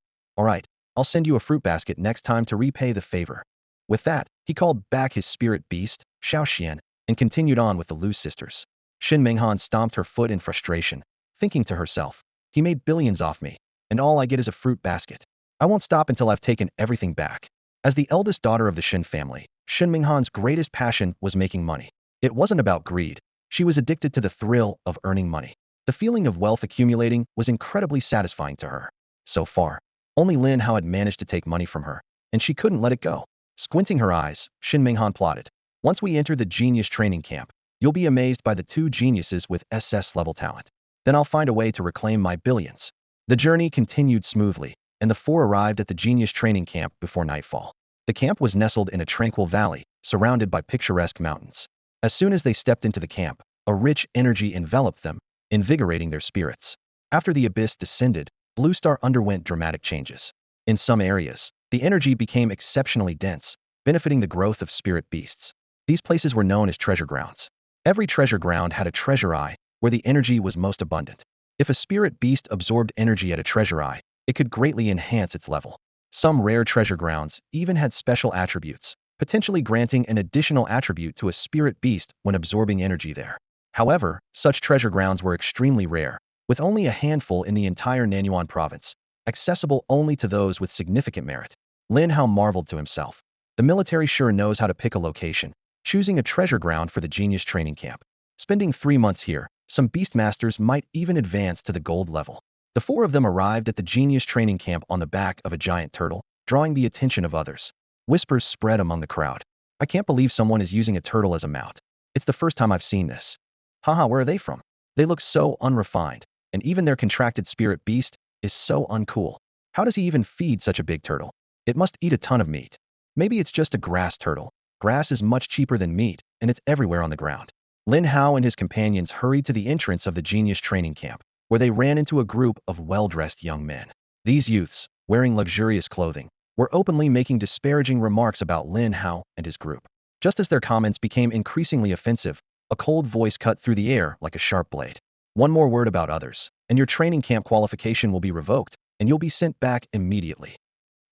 I'll send you a fruit basket next time to repay the favor. With that, he called back his spirit beast, Shao Xian, and continued on with the Lu sisters. Shen Minghan stomped her foot in frustration, thinking to herself, he made billions off me, and all I get is a fruit basket. I won't stop until I've taken everything back. As the eldest daughter of the Shen family, Shen Minghan's greatest passion was making money. It wasn't about greed. She was addicted to the thrill of earning money. The feeling of wealth accumulating was incredibly satisfying to her. So far, only Lin Hao had managed to take money from her, and she couldn't let it go. Squinting her eyes, Shen Minghan plotted. Once we enter the genius training camp, you'll be amazed by the 2 geniuses with SS-level talent. Then I'll find a way to reclaim my billions. The journey continued smoothly, and the 4 arrived at the genius training camp before nightfall. The camp was nestled in a tranquil valley, surrounded by picturesque mountains. As soon as they stepped into the camp, a rich energy enveloped them, invigorating their spirits. After the abyss descended, Blue Star underwent dramatic changes. In some areas, the energy became exceptionally dense, benefiting the growth of spirit beasts. These places were known as treasure grounds. Every treasure ground had a treasure eye, where the energy was most abundant. If a spirit beast absorbed energy at a treasure eye, it could greatly enhance its level. Some rare treasure grounds even had special attributes, potentially granting an additional attribute to a spirit beast when absorbing energy there. However, such treasure grounds were extremely rare, with only a handful in the entire Nanyuan province, accessible only to those with significant merit. Lin Hao marveled to himself. The military sure knows how to pick a location, choosing a treasure ground for the genius training camp. Spending 3 months here, some beastmasters might even advance to the gold level. The 4 of them arrived at the genius training camp on the back of a giant turtle, drawing the attention of others. Whispers spread among the crowd. I can't believe someone is using a turtle as a mount. It's the first time I've seen this. Haha, where are they from? They look so unrefined, and even their contracted spirit beast is so uncool. How does he even feed such a big turtle? It must eat a ton of meat. Maybe it's just a grass turtle. Grass is much cheaper than meat, and it's everywhere on the ground. Lin Hao and his companions hurried to the entrance of the genius training camp, where they ran into a group of well-dressed young men. These youths, wearing luxurious clothing, were openly making disparaging remarks about Lin Hao and his group. Just as their comments became increasingly offensive, a cold voice cut through the air like a sharp blade. One more word about others, and your training camp qualification will be revoked, and you'll be sent back immediately.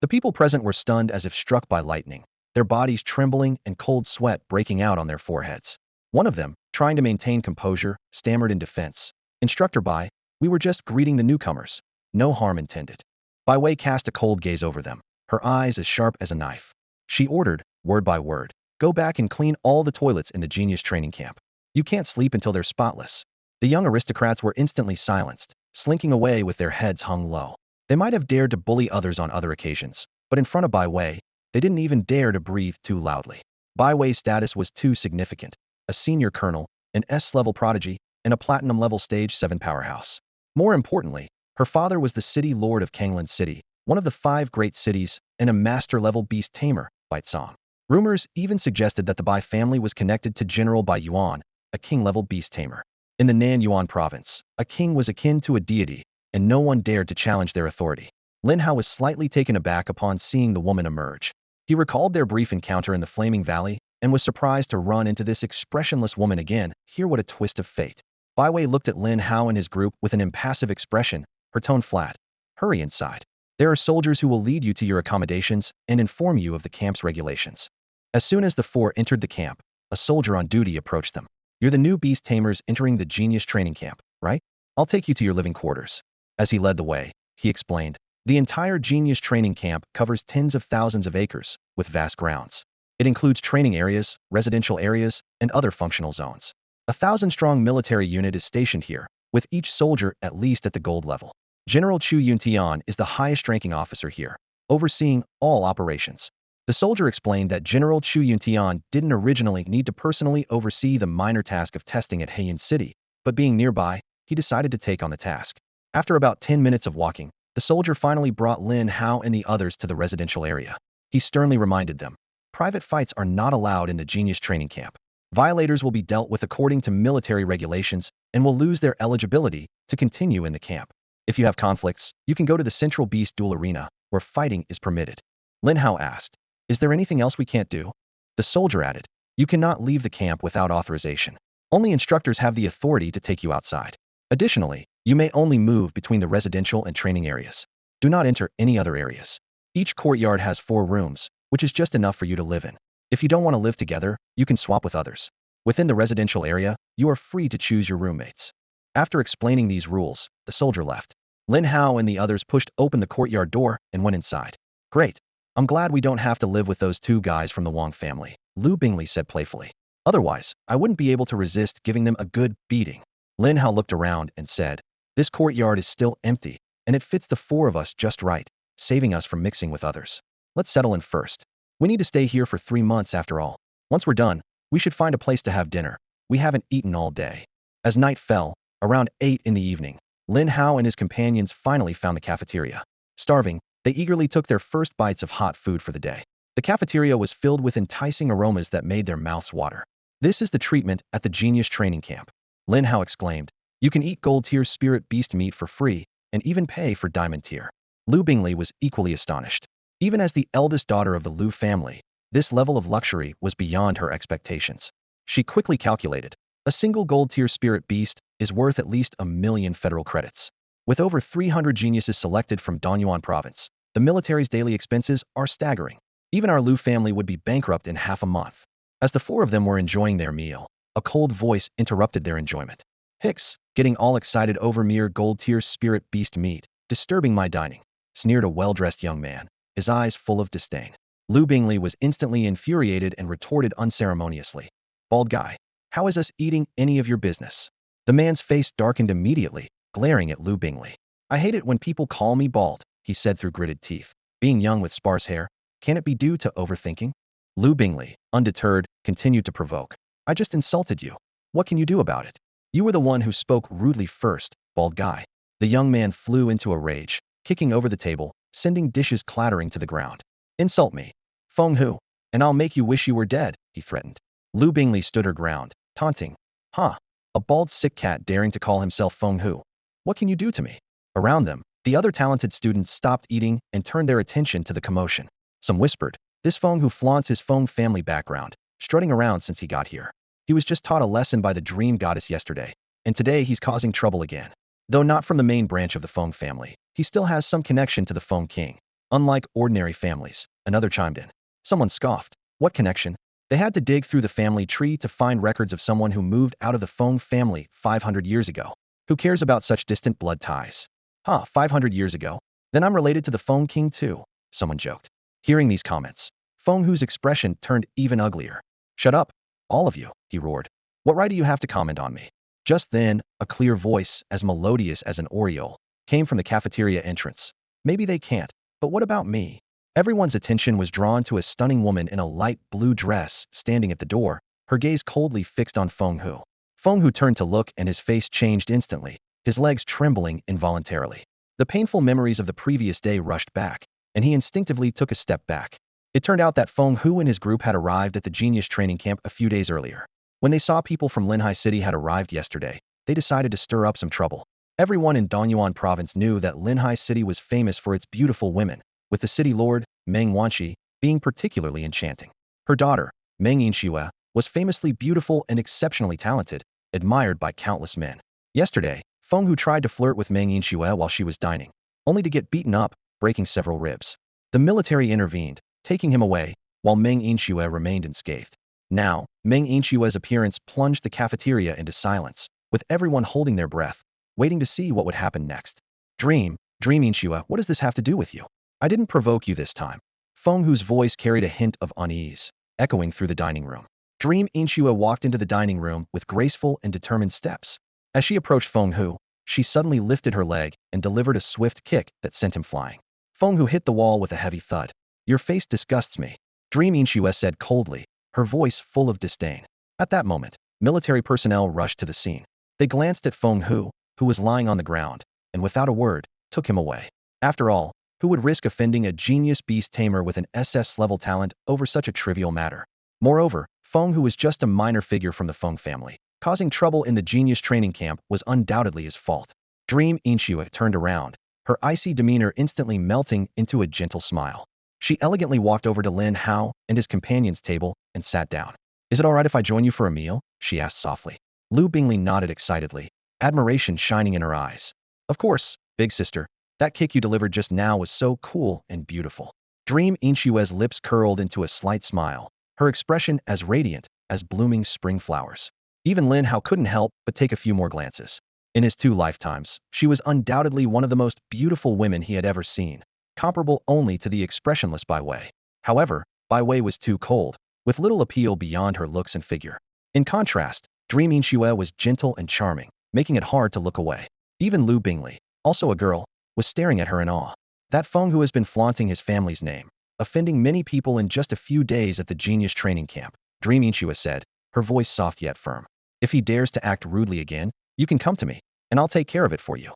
The people present were stunned as if struck by lightning, their bodies trembling and cold sweat breaking out on their foreheads. One of them, trying to maintain composure, stammered in defense. Instructor Bai, We were just greeting the newcomers. No harm intended. Bai Wei cast a cold gaze over them, her eyes as sharp as a knife. She ordered, word by word, go back and clean all the toilets in the genius training camp. You can't sleep until they're spotless. The young aristocrats were instantly silenced, slinking away with their heads hung low. They might have dared to bully others on other occasions, but in front of Bai Wei, they didn't even dare to breathe too loudly. Bai Wei's status was too significant. A senior colonel, an S-level prodigy, and a platinum-level stage 7 powerhouse. More importantly, her father was the city lord of Kanglan City, one of the 5 great cities, and a master-level beast tamer, by Tsang. Rumors even suggested that the Bai family was connected to General Bai Yuan, a king-level beast tamer. In the Nan Yuan province, a king was akin to a deity, and no one dared to challenge their authority. Lin Hao was slightly taken aback upon seeing the woman emerge. He recalled their brief encounter in the Flaming Valley and was surprised to run into this expressionless woman again. Here, what a twist of fate. Bai Wei looked at Lin Hao and his group with an impassive expression, her tone flat. Hurry inside. There are soldiers who will lead you to your accommodations and inform you of the camp's regulations. As soon as the 4 entered the camp, a soldier on duty approached them. You're the new beast tamers entering the genius training camp, right? I'll take you to your living quarters. As he led the way, he explained, the entire genius training camp covers tens of thousands of acres, with vast grounds. It includes training areas, residential areas, and other functional zones. A 1,000-strong military unit is stationed here, with each soldier at least at the gold level. General Chu Yuntian is the highest-ranking officer here, overseeing all operations. The soldier explained that General Chu Yuntian didn't originally need to personally oversee the minor task of testing at Heian City, but being nearby, he decided to take on the task. After about 10 minutes of walking, the soldier finally brought Lin Hao and the others to the residential area. He sternly reminded them, private fights are not allowed in the genius training camp. Violators will be dealt with according to military regulations and will lose their eligibility to continue in the camp. If you have conflicts, you can go to the Central Beast Duel Arena, where fighting is permitted. Lin Hao asked, is there anything else we can't do? The soldier added, you cannot leave the camp without authorization. Only instructors have the authority to take you outside. Additionally, you may only move between the residential and training areas. Do not enter any other areas. Each courtyard has 4 rooms, which is just enough for you to live in. If you don't want to live together, you can swap with others. Within the residential area, you are free to choose your roommates. After explaining these rules, the soldier left. Lin Hao and the others pushed open the courtyard door and went inside. Great. I'm glad we don't have to live with those 2 guys from the Wang family, Lu Bingley said playfully. Otherwise, I wouldn't be able to resist giving them a good beating. Lin Hao looked around and said, this courtyard is still empty, and it fits the 4 of us just right, saving us from mixing with others. Let's settle in first. We need to stay here for 3 months after all. Once we're done, we should find a place to have dinner. We haven't eaten all day. As night fell, around 8 in the evening, Lin Hao and his companions finally found the cafeteria. Starving, they eagerly took their first bites of hot food for the day. The cafeteria was filled with enticing aromas that made their mouths water. This is the treatment at the genius training camp. Lin Hao exclaimed, you can eat gold-tier spirit beast meat for free, and even pay for diamond tier. Lu Bingley was equally astonished. Even as the eldest daughter of the Lu family, this level of luxury was beyond her expectations. She quickly calculated, a single gold-tier spirit beast is worth at least 1,000,000 federal credits. With over 300 geniuses selected from Danyuan province, the military's daily expenses are staggering. Even our Lu family would be bankrupt in half a month. As the 4 of them were enjoying their meal, a cold voice interrupted their enjoyment. Hicks, getting all excited over mere gold-tier spirit beast meat, disturbing my dining, sneered a well-dressed young man, his eyes full of disdain. Lu Bingley was instantly infuriated and retorted unceremoniously, bald guy, how is us eating any of your business? The man's face darkened immediately, glaring at Lu Bingley. I hate it when people call me bald, he said through gritted teeth. Being young with sparse hair, can it be due to overthinking? Lu Bingley, undeterred, continued to provoke. I just insulted you. What can you do about it? You were the one who spoke rudely first, bald guy. The young man flew into a rage, kicking over the table, sending dishes clattering to the ground. Insult me. Feng Hu, and I'll make you wish you were dead, he threatened. Lu Bingley stood her ground, taunting. Huh? A bald sick cat daring to call himself Feng Hu. What can you do to me? Around them, the other talented students stopped eating and turned their attention to the commotion. Some whispered, this Feng Hu flaunts his Feng family background, strutting around since he got here. He was just taught a lesson by the dream goddess yesterday, and today he's causing trouble again. Though not from the main branch of the Feng family, he still has some connection to the Feng king. Unlike ordinary families, another chimed in. Someone scoffed. What connection? They had to dig through the family tree to find records of someone who moved out of the Feng family 500 years ago. Who cares about such distant blood ties? 500 years ago? Then I'm related to the Feng King too, someone joked. Hearing these comments, Feng Hu's expression turned even uglier. Shut up, all of you, he roared. What right do you have to comment on me? Just then, a clear voice, as melodious as an oriole, came from the cafeteria entrance. Maybe they can't, but what about me? Everyone's attention was drawn to a stunning woman in a light blue dress standing at the door, her gaze coldly fixed on Feng Hu. Feng Hu turned to look and his face changed instantly, his legs trembling involuntarily. The painful memories of the previous day rushed back, and he instinctively took a step back. It turned out that Feng Hu and his group had arrived at the genius training camp a few days earlier. When they saw people from Lin Hai City had arrived yesterday, they decided to stir up some trouble. Everyone in Donyuan province knew that Lin Hai City was famous for its beautiful women, with the city lord, Meng Wanxi, being particularly enchanting. Her daughter, Meng Yinxue, was famously beautiful and exceptionally talented, admired by countless men. Yesterday, Feng Hu tried to flirt with Meng Yinxue while she was dining, only to get beaten up, breaking several ribs. The military intervened, taking him away, while Meng Yinxue remained unscathed. Now, Meng Yinxue's appearance plunged the cafeteria into silence, with everyone holding their breath, waiting to see what would happen next. Dream Yinxue, what does this have to do with you? I didn't provoke you this time. Feng Hu's voice carried a hint of unease, echoing through the dining room. Dream Yinxue walked into the dining room with graceful and determined steps. As she approached Feng Hu, she suddenly lifted her leg and delivered a swift kick that sent him flying. Feng Hu hit the wall with a heavy thud. Your face disgusts me, Dream Yinxue said coldly, her voice full of disdain. At that moment, military personnel rushed to the scene. They glanced at Feng Hu, who was lying on the ground, and without a word, took him away. After all, who would risk offending a genius beast tamer with an SS-level talent over such a trivial matter? Moreover, Feng Hu was just a minor figure from the Feng family. Causing trouble in the genius training camp was undoubtedly his fault. Dream Yinxue turned around, her icy demeanor instantly melting into a gentle smile. She elegantly walked over to Lin Hao and his companion's table and sat down. Is it all right if I join you for a meal? She asked softly. Lu Bingley nodded excitedly, admiration shining in her eyes. Of course, big sister. That kick you delivered just now was so cool and beautiful. Dream Yinxue's lips curled into a slight smile, her expression as radiant as blooming spring flowers. Even Lin Hao couldn't help but take a few more glances. In his 2 lifetimes, she was undoubtedly one of the most beautiful women he had ever seen, comparable only to the expressionless Bai Wei. However, Bai Wei was too cold, with little appeal beyond her looks and figure. In contrast, Dream Yinxue was gentle and charming, making it hard to look away. Even Lu Bingley, also a girl, was staring at her in awe. That Feng Hu has been flaunting his family's name, offending many people in just a few days at the genius training camp, Dream Yinxue said, her voice soft yet firm. If he dares to act rudely again, you can come to me, and I'll take care of it for you.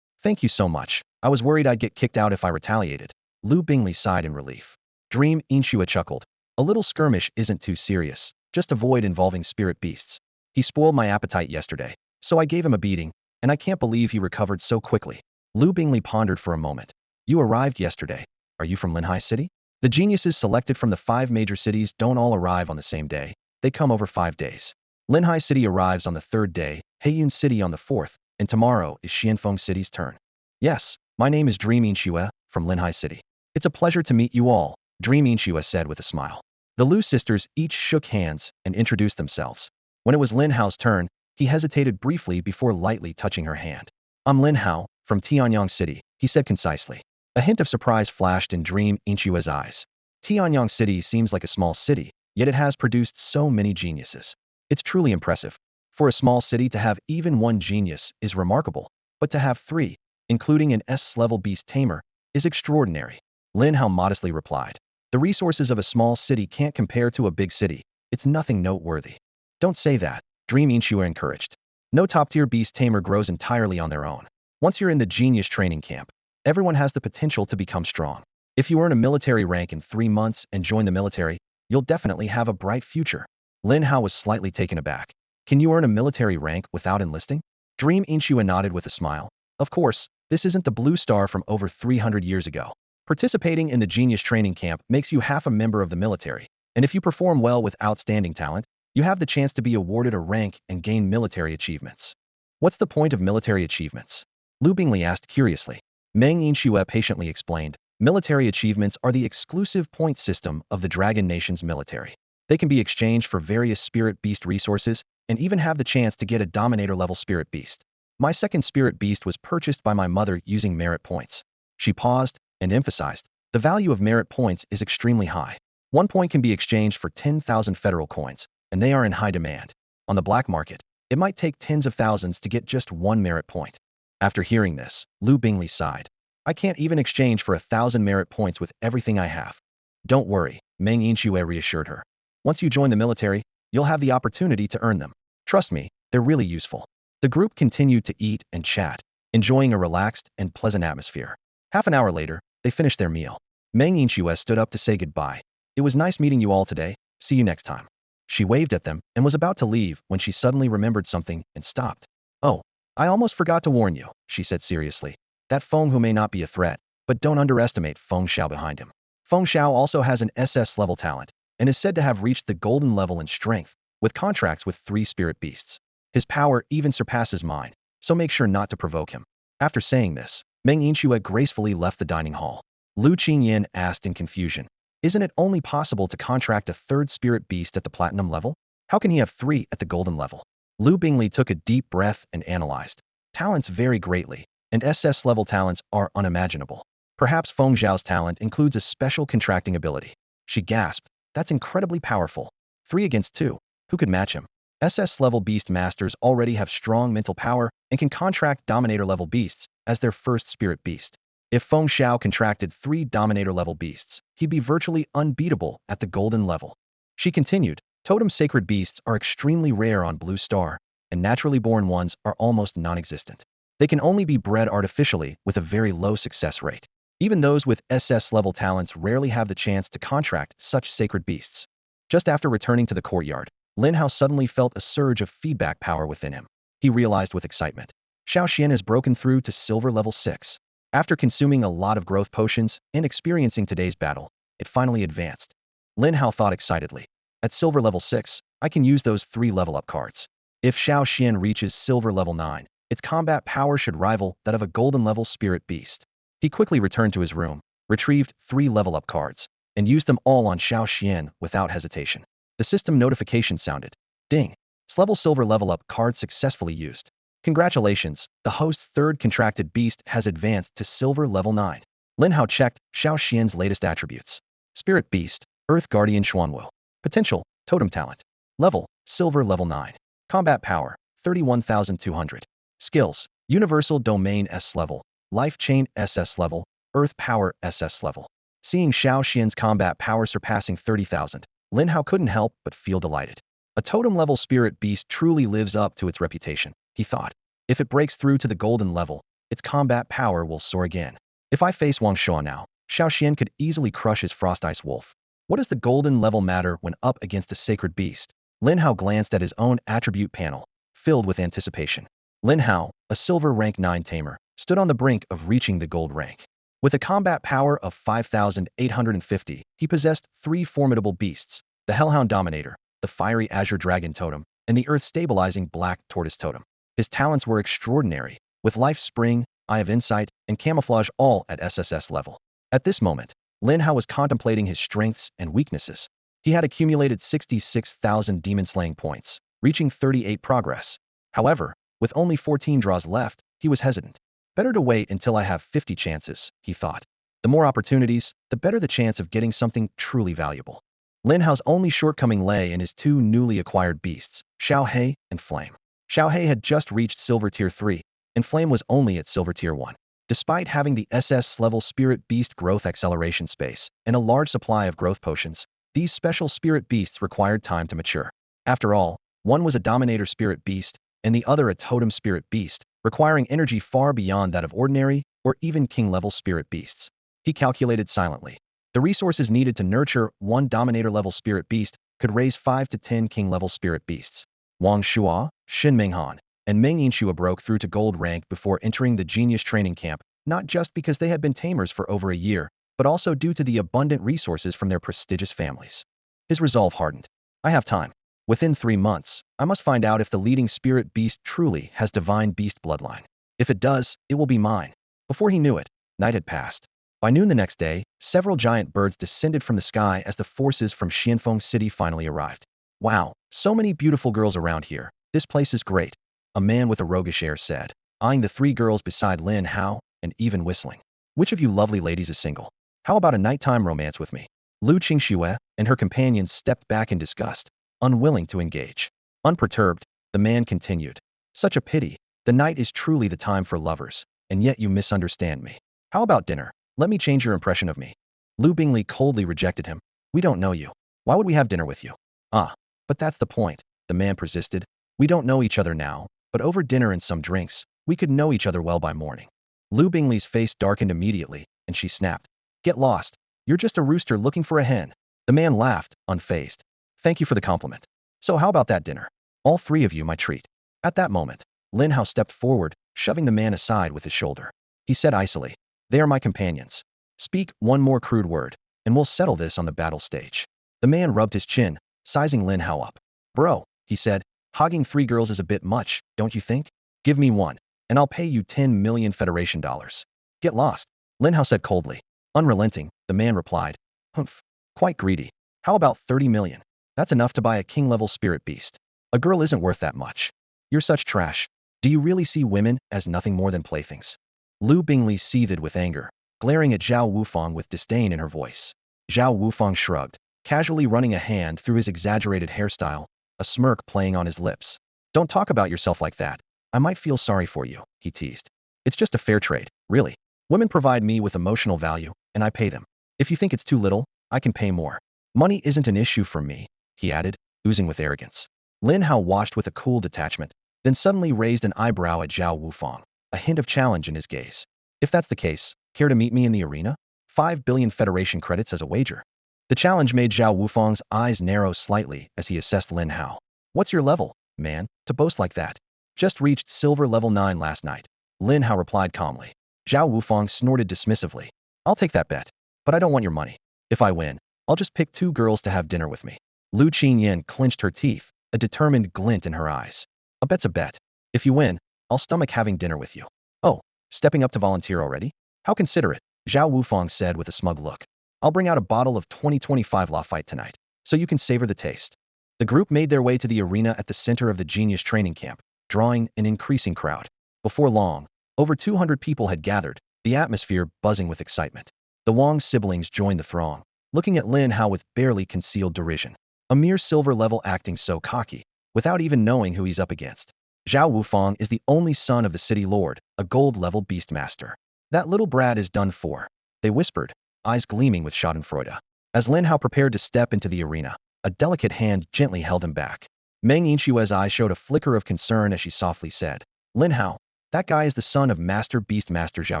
Thank you so much. I was worried I'd get kicked out if I retaliated. Lu Bingley sighed in relief. Dream Yinxue chuckled. A little skirmish isn't too serious, just avoid involving spirit beasts. He spoiled my appetite yesterday, so I gave him a beating, and I can't believe he recovered so quickly. Lu Bingley pondered for a moment. You arrived yesterday. Are you from Lin Hai City? The geniuses selected from the 5 major cities don't all arrive on the same day. They come over 5 days. Lin Hai City arrives on the 3rd day, Heiyun City on the 4th, and tomorrow is Xianfeng City's turn. Yes, my name is Dream Yinxue, from Lin Hai City. It's a pleasure to meet you all, Dream Yinxue said with a smile. The Lu sisters each shook hands and introduced themselves. When it was Lin Hao's turn, he hesitated briefly before lightly touching her hand. I'm Lin Hao, from Tianyang City, he said concisely. A hint of surprise flashed in Dream Yinxue's eyes. Tianyang City seems like a small city, yet it has produced so many geniuses. It's truly impressive. For a small city to have even 1 genius is remarkable, but to have 3, including an S-level beast tamer, is extraordinary. Lin Hao modestly replied. The resources of a small city can't compare to a big city. It's nothing noteworthy. Don't say that, Dream Yinxue encouraged. No top-tier beast tamer grows entirely on their own. Once you're in the genius training camp, everyone has the potential to become strong. If you earn a military rank in 3 months and join the military, you'll definitely have a bright future. Lin Hao was slightly taken aback. Can you earn a military rank without enlisting? Dream Yinxue nodded with a smile. Of course, this isn't the blue star from over 300 years ago. Participating in the genius training camp makes you half a member of the military, and if you perform well with outstanding talent, you have the chance to be awarded a rank and gain military achievements. What's the point of military achievements? Lu Bingley asked curiously. Meng Yinxue patiently explained. Military achievements are the exclusive point system of the Dragon Nation's military. They can be exchanged for various spirit beast resources, and even have the chance to get a Dominator-level spirit beast. My second spirit beast was purchased by my mother using merit points. She paused and emphasized, the value of merit points is extremely high. 1 point can be exchanged for 10,000 federal coins, and they are in high demand. On the black market, it might take tens of thousands to get just 1 merit point. After hearing this, Lu Bingley sighed. I can't even exchange for 1,000 merit points with everything I have. Don't worry, Meng Yinxue reassured her. Once you join the military, you'll have the opportunity to earn them. Trust me, they're really useful. The group continued to eat and chat, enjoying a relaxed and pleasant atmosphere. Half an hour later, they finished their meal. Meng Yinxue stood up to say goodbye. It was nice meeting you all today. See you next time. She waved at them and was about to leave when she suddenly remembered something and stopped. Oh, I almost forgot to warn you, she said seriously. That Feng Hu may not be a threat, but don't underestimate Feng Xiao behind him. Feng Xiao also has an SS level talent and is said to have reached the golden level in strength, with contracts with 3 spirit beasts. His power even surpasses mine, so make sure not to provoke him. After saying this, Meng Yinxue gracefully left the dining hall. Lu Qingyan asked in confusion, isn't it only possible to contract a 3rd spirit beast at the platinum level? How can he have 3 at the golden level? Lu Bingley took a deep breath and analyzed. Talents vary greatly, and SS level talents are unimaginable. Perhaps Feng Xiao's talent includes a special contracting ability. She gasped, that's incredibly powerful. 3 against 2. Who could match him? SS level beast masters already have strong mental power and can contract dominator level beasts as their first spirit beast. If Feng Xiao contracted 3 dominator level beasts, he'd be virtually unbeatable at the golden level. She continued, totem sacred beasts are extremely rare on Blue Star, and naturally born ones are almost non-existent. They can only be bred artificially with a very low success rate. Even those with SS level talents rarely have the chance to contract such sacred beasts. Just after returning to the courtyard, Lin Hao suddenly felt a surge of feedback power within him. He realized with excitement, Shao Xian has broken through to silver level 6. After consuming a lot of growth potions and experiencing today's battle, it finally advanced. Lin Hao thought excitedly, at silver level 6, I can use those 3 level up cards. If Shao Xian reaches silver level 9, its combat power should rival that of a golden level spirit beast. He quickly returned to his room, retrieved 3 level up cards, and used them all on Shao Xian without hesitation. The system notification sounded. Ding! Level silver level up card successfully used. Congratulations, the host's 3rd contracted beast has advanced to silver level 9. Lin Hao checked Shao Xian's latest attributes. Spirit Beast, Earth Guardian Xuanwu. Potential, Totem Talent. Level, silver level 9. Combat Power, 31,200. Skills, Universal Domain S level, Life Chain SS level, Earth Power SS level. Seeing Shao Xian's combat power surpassing 30,000, Lin Hao couldn't help but feel delighted. A totem-level spirit beast truly lives up to its reputation, he thought. If it breaks through to the golden level, its combat power will soar again. If I face Wang Shuo now, Shao Xian could easily crush his Frost Ice Wolf. What does the golden level matter when up against a sacred beast? Lin Hao glanced at his own attribute panel, filled with anticipation. Lin Hao, a silver rank 9 tamer, stood on the brink of reaching the gold rank. With a combat power of 5,850, he possessed 3 formidable beasts, the Hellhound Dominator, the Fiery Azure Dragon Totem, and the Earth-stabilizing Black Tortoise Totem. His talents were extraordinary, with Life Spring, Eye of Insight, and Camouflage all at SSS level. At this moment, Lin Hao was contemplating his strengths and weaknesses. He had accumulated 66,000 demon-slaying points, reaching 38 progress. However, with only 14 draws left, he was hesitant. Better to wait until I have 50 chances, he thought. The more opportunities, the better the chance of getting something truly valuable. Lin Hao's only shortcoming lay in his 2 newly acquired beasts, Shao Hai and Flame. Shao Hai had just reached Silver Tier 3, and Flame was only at Silver Tier 1. Despite having the SS-level Spirit Beast growth acceleration space and a large supply of growth potions, these special Spirit Beasts required time to mature. After all, one was a Dominator Spirit Beast, and the other a Totem Spirit Beast, requiring energy far beyond that of ordinary or even King-level Spirit Beasts. He calculated silently. The resources needed to nurture 1 Dominator-level Spirit Beast could raise 5 to 10 King-level Spirit Beasts. Wang Shuo, Xin Minghan, and Meng Yinxue broke through to gold rank before entering the Genius Training Camp, not just because they had been tamers for over a year, but also due to the abundant resources from their prestigious families. His resolve hardened. I have time. Within 3 months, I must find out if the leading Spirit Beast truly has Divine Beast bloodline. If it does, it will be mine. Before he knew it, night had passed. By noon the next day, several giant birds descended from the sky as the forces from Xianfeng City finally arrived. Wow, so many beautiful girls around here. This place is great, a man with a roguish air said. eyeing the three girls beside Lin Hao, and even whistling. Which of you lovely ladies is single? How about a nighttime romance with me? Lu Qingxue and her companions stepped back in disgust, unwilling to engage. Unperturbed, the man continued. Such a pity. The night is truly the time for lovers, and yet you misunderstand me. How about dinner? Let me change your impression of me. Lu Bingli coldly rejected him. We don't know you. Why would we have dinner with you? Ah, but that's the point, the man persisted. We don't know each other now, but over dinner and some drinks, we could know each other well by morning. Lu Bingli's face darkened immediately, and she snapped. Get lost. You're just a rooster looking for a hen. The man laughed, unfazed. Thank you for the compliment. So how about that dinner? All three of you my treat. At that moment, Lin Hao stepped forward, shoving the man aside with his shoulder. He said icily, they are my companions. Speak one more crude word, and we'll settle this on the battle stage. The man rubbed his chin, sizing Lin Hao up. Bro, he said, hogging three girls is a bit much, don't you think? Give me one, and I'll pay you 10 million Federation dollars. Get lost, Lin Hao said coldly. Unrelenting, the man replied. Humph, quite greedy. How about 30 million? That's enough to buy a king-level spirit beast. A girl isn't worth that much. You're such trash. Do you really see women as nothing more than playthings? Lu Bingli seethed with anger, glaring at Zhao Wufang with disdain in her voice. Zhao Wufang shrugged, casually running a hand through his exaggerated hairstyle, a smirk playing on his lips. Don't talk about yourself like that. I might feel sorry for you, he teased. It's just a fair trade, really. Women provide me with emotional value, and I pay them. If you think it's too little, I can pay more. Money isn't an issue for me, he added, oozing with arrogance. Lin Hao watched with a cool detachment, then suddenly raised an eyebrow at Zhao Wufang, a hint of challenge in his gaze. If that's the case, care to meet me in the arena? 5 billion Federation credits as a wager. The challenge made Zhao Wufang's eyes narrow slightly as he assessed Lin Hao. What's your level, man, to boast like that? Just reached silver level 9 last night, Lin Hao replied calmly. Zhao Wufang snorted dismissively. I'll take that bet, but I don't want your money. If I win, I'll just pick 2 girls to have dinner with me. Lu Qingyan clenched her teeth, a determined glint in her eyes. A bet's a bet. If you win, I'll stomach having dinner with you. Oh, stepping up to volunteer already? How considerate, Zhao Wufang said with a smug look. I'll bring out a bottle of 2025 Lafite tonight, so you can savor the taste. The group made their way to the arena at the center of the Genius training camp, drawing an increasing crowd. Before long, over 200 people had gathered, the atmosphere buzzing with excitement. The Wang siblings joined the throng, looking at Lin Hao with barely concealed derision. A mere silver-level acting so cocky, without even knowing who he's up against. Zhao Wufang is the only son of the city lord, a gold-level beastmaster. That little brat is done for, they whispered, eyes gleaming with schadenfreude. As Lin Hao prepared to step into the arena, a delicate hand gently held him back. Meng Yinshue's eye showed a flicker of concern as she softly said, Lin Hao, that guy is the son of Master Beastmaster Zhao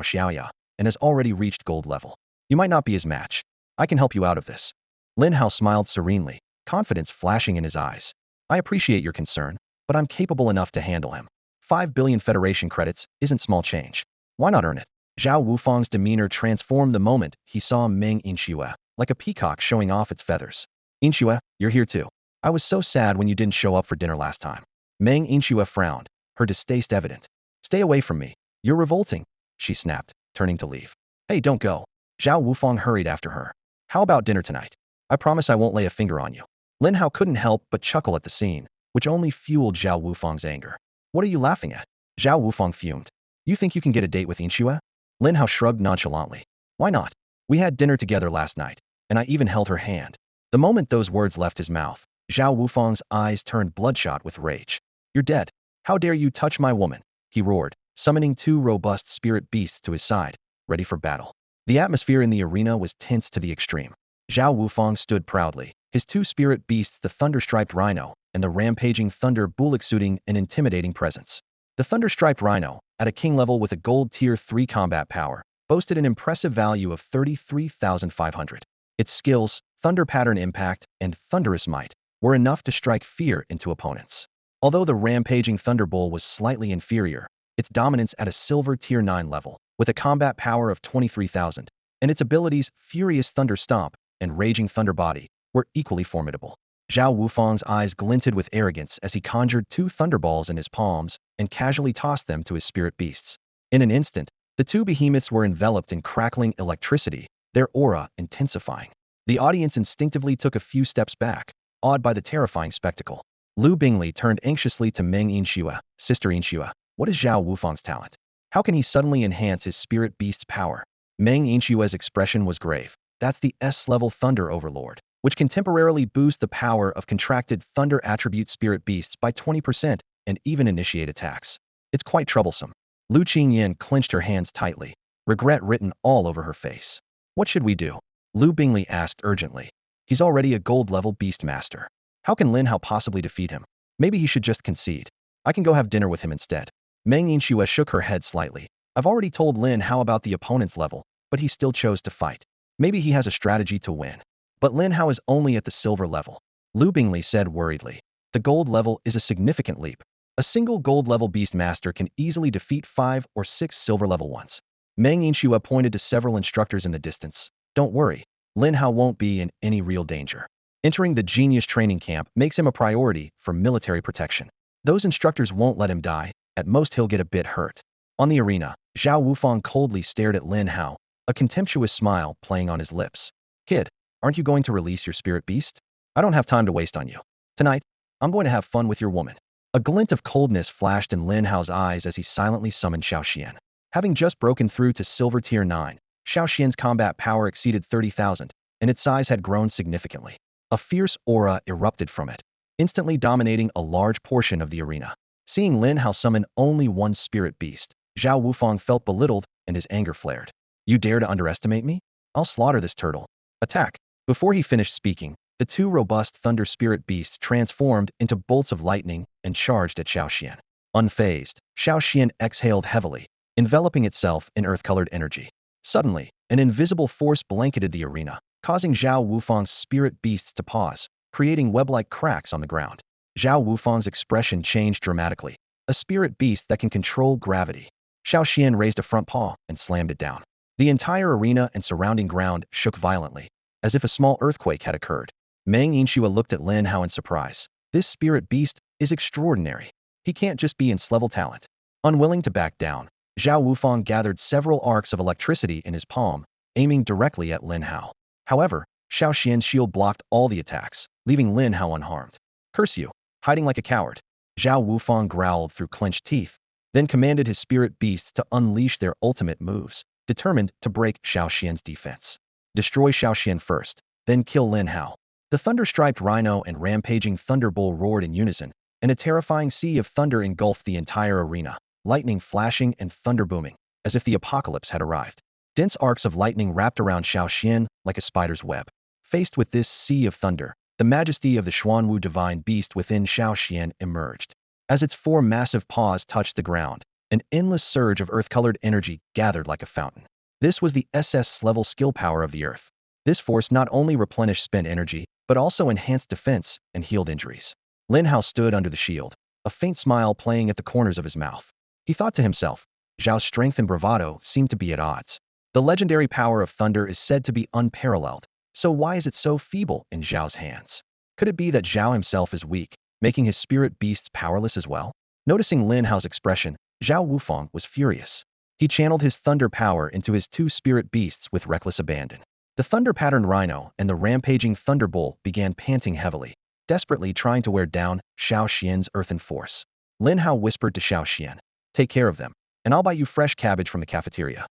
Xiaoya, and has already reached gold level. You might not be his match. I can help you out of this. Lin Hao smiled serenely, confidence flashing in his eyes. I appreciate your concern, but I'm capable enough to handle him. 5 billion Federation credits isn't small change. Why not earn it? Zhao Wufang's demeanor transformed the moment he saw Meng Yinxue, like a peacock showing off its feathers. Yinxue, you're here too. I was so sad when you didn't show up for dinner last time. Meng Yinxue frowned, her distaste evident. Stay away from me. You're revolting, she snapped, turning to leave. Hey, don't go. Zhao Wufang hurried after her. How about dinner tonight? I promise I won't lay a finger on you. Lin Hao couldn't help but chuckle at the scene, which only fueled Zhao Wufang's anger. What are you laughing at? Zhao Wufang fumed. You think you can get a date with Yinxue? Lin Hao shrugged nonchalantly. Why not? We had dinner together last night, and I even held her hand. The moment those words left his mouth, Zhao Wufang's eyes turned bloodshot with rage. You're dead. How dare you touch my woman? He roared, summoning 2 robust spirit beasts to his side, ready for battle. The atmosphere in the arena was tense to the extreme. Zhao Wufang stood proudly, his 2 spirit beasts, the thunder-striped rhino and the rampaging thunder bull, exuding an intimidating presence. The thunder-striped rhino, at a king level with a gold tier 3 combat power, boasted an impressive value of 33,500. Its skills, thunder pattern impact, and thunderous might were enough to strike fear into opponents. Although the rampaging thunderbull was slightly inferior, its dominance at a silver tier 9 level, with a combat power of 23,000, and its abilities Furious Thunder Stomp and Raging Thunder Body were equally formidable. Zhao Wufang's eyes glinted with arrogance as he conjured 2 thunderballs in his palms and casually tossed them to his spirit beasts. In an instant, the 2 behemoths were enveloped in crackling electricity, their aura intensifying. The audience instinctively took a few steps back, awed by the terrifying spectacle. Lu Bingli turned anxiously to Meng Yinxue, Sister Yinxue. What is Zhao Wufang's talent? How can he suddenly enhance his spirit beast's power? Meng Yinshua's expression was grave. That's the S-level Thunder Overlord, which can temporarily boost the power of contracted Thunder attribute spirit beasts by 20% and even initiate attacks. It's quite troublesome. Lu Qingyan clenched her hands tightly, regret written all over her face. What should we do? Lu Bingley asked urgently. He's already a gold-level beast master. How can Lin Hao possibly defeat him? Maybe he should just concede. I can go have dinner with him instead. Meng Yinxue shook her head slightly. I've already told Lin Hao about the opponent's level, but he still chose to fight. Maybe he has a strategy to win. But Lin Hao is only at the silver level. Lu Bingley said worriedly. The gold level is a significant leap. A single gold-level beast master can easily defeat 5 or 6 silver-level ones. Meng Yinxue pointed to several instructors in the distance. Don't worry. Lin Hao won't be in any real danger. Entering the genius training camp makes him a priority for military protection. Those instructors won't let him die. At most he'll get a bit hurt. On the arena, Zhao Wufang coldly stared at Lin Hao, a contemptuous smile playing on his lips. Kid, aren't you going to release your spirit beast? I don't have time to waste on you. Tonight, I'm going to have fun with your woman. A glint of coldness flashed in Lin Hao's eyes as he silently summoned Xiaoxian. Having just broken through to Silver Tier 9, Xiaoxian's combat power exceeded 30,000, and its size had grown significantly. A fierce aura erupted from it, instantly dominating a large portion of the arena. Seeing Lin Hao summon only one spirit beast, Zhao Wufang felt belittled and his anger flared. You dare to underestimate me? I'll slaughter this turtle. Attack! Before he finished speaking, the 2 robust thunder spirit beasts transformed into bolts of lightning and charged at Xiaoxian. Unfazed, Xiaoxian exhaled heavily, enveloping itself in earth-colored energy. Suddenly, an invisible force blanketed the arena, causing Zhao Wufang's spirit beasts to pause, creating web-like cracks on the ground. Zhao Wufang's expression changed dramatically. A spirit beast that can control gravity. Xiaoxian raised a front paw and slammed it down. The entire arena and surrounding ground shook violently, as if a small earthquake had occurred. Meng Yinxue looked at Lin Hao in surprise. This spirit beast is extraordinary. He can't just be ins-level talent. Unwilling to back down, Zhao Wufang gathered several arcs of electricity in his palm, aiming directly at Lin Hao. However, Xiaoxian's shield blocked all the attacks, leaving Lin Hao unharmed. Curse you, hiding like a coward. Zhao Wufang growled through clenched teeth, then commanded his spirit beasts to unleash their ultimate moves, determined to break Xiaoxian's defense. Destroy Xiaoxian first, then kill Lin Hao. The thunder-striped rhino and rampaging thunderbull roared in unison, and a terrifying sea of thunder engulfed the entire arena, lightning flashing and thunder booming, as if the apocalypse had arrived. Dense arcs of lightning wrapped around Xiaoxian like a spider's web. Faced with this sea of thunder, the majesty of the Xuanwu divine beast within Xiaoxian emerged. As its 4 massive paws touched the ground, an endless surge of earth-colored energy gathered like a fountain. This was the SS-level skill power of the earth. This force not only replenished spent energy, but also enhanced defense and healed injuries. Lin Hao stood under the shield, a faint smile playing at the corners of his mouth. He thought to himself, Zhao's strength and bravado seem to be at odds. The legendary power of thunder is said to be unparalleled, so why is it so feeble in Zhao's hands? Could it be that Zhao himself is weak, making his spirit beasts powerless as well? Noticing Lin Hao's expression, Zhao Wufang was furious. He channeled his thunder power into his 2 spirit beasts with reckless abandon. The thunder-patterned rhino and the rampaging thunderbull began panting heavily, desperately trying to wear down Xiaoxian's earthen force. Lin Hao whispered to Xiaoxian, take care of them, and I'll buy you fresh cabbage from the cafeteria.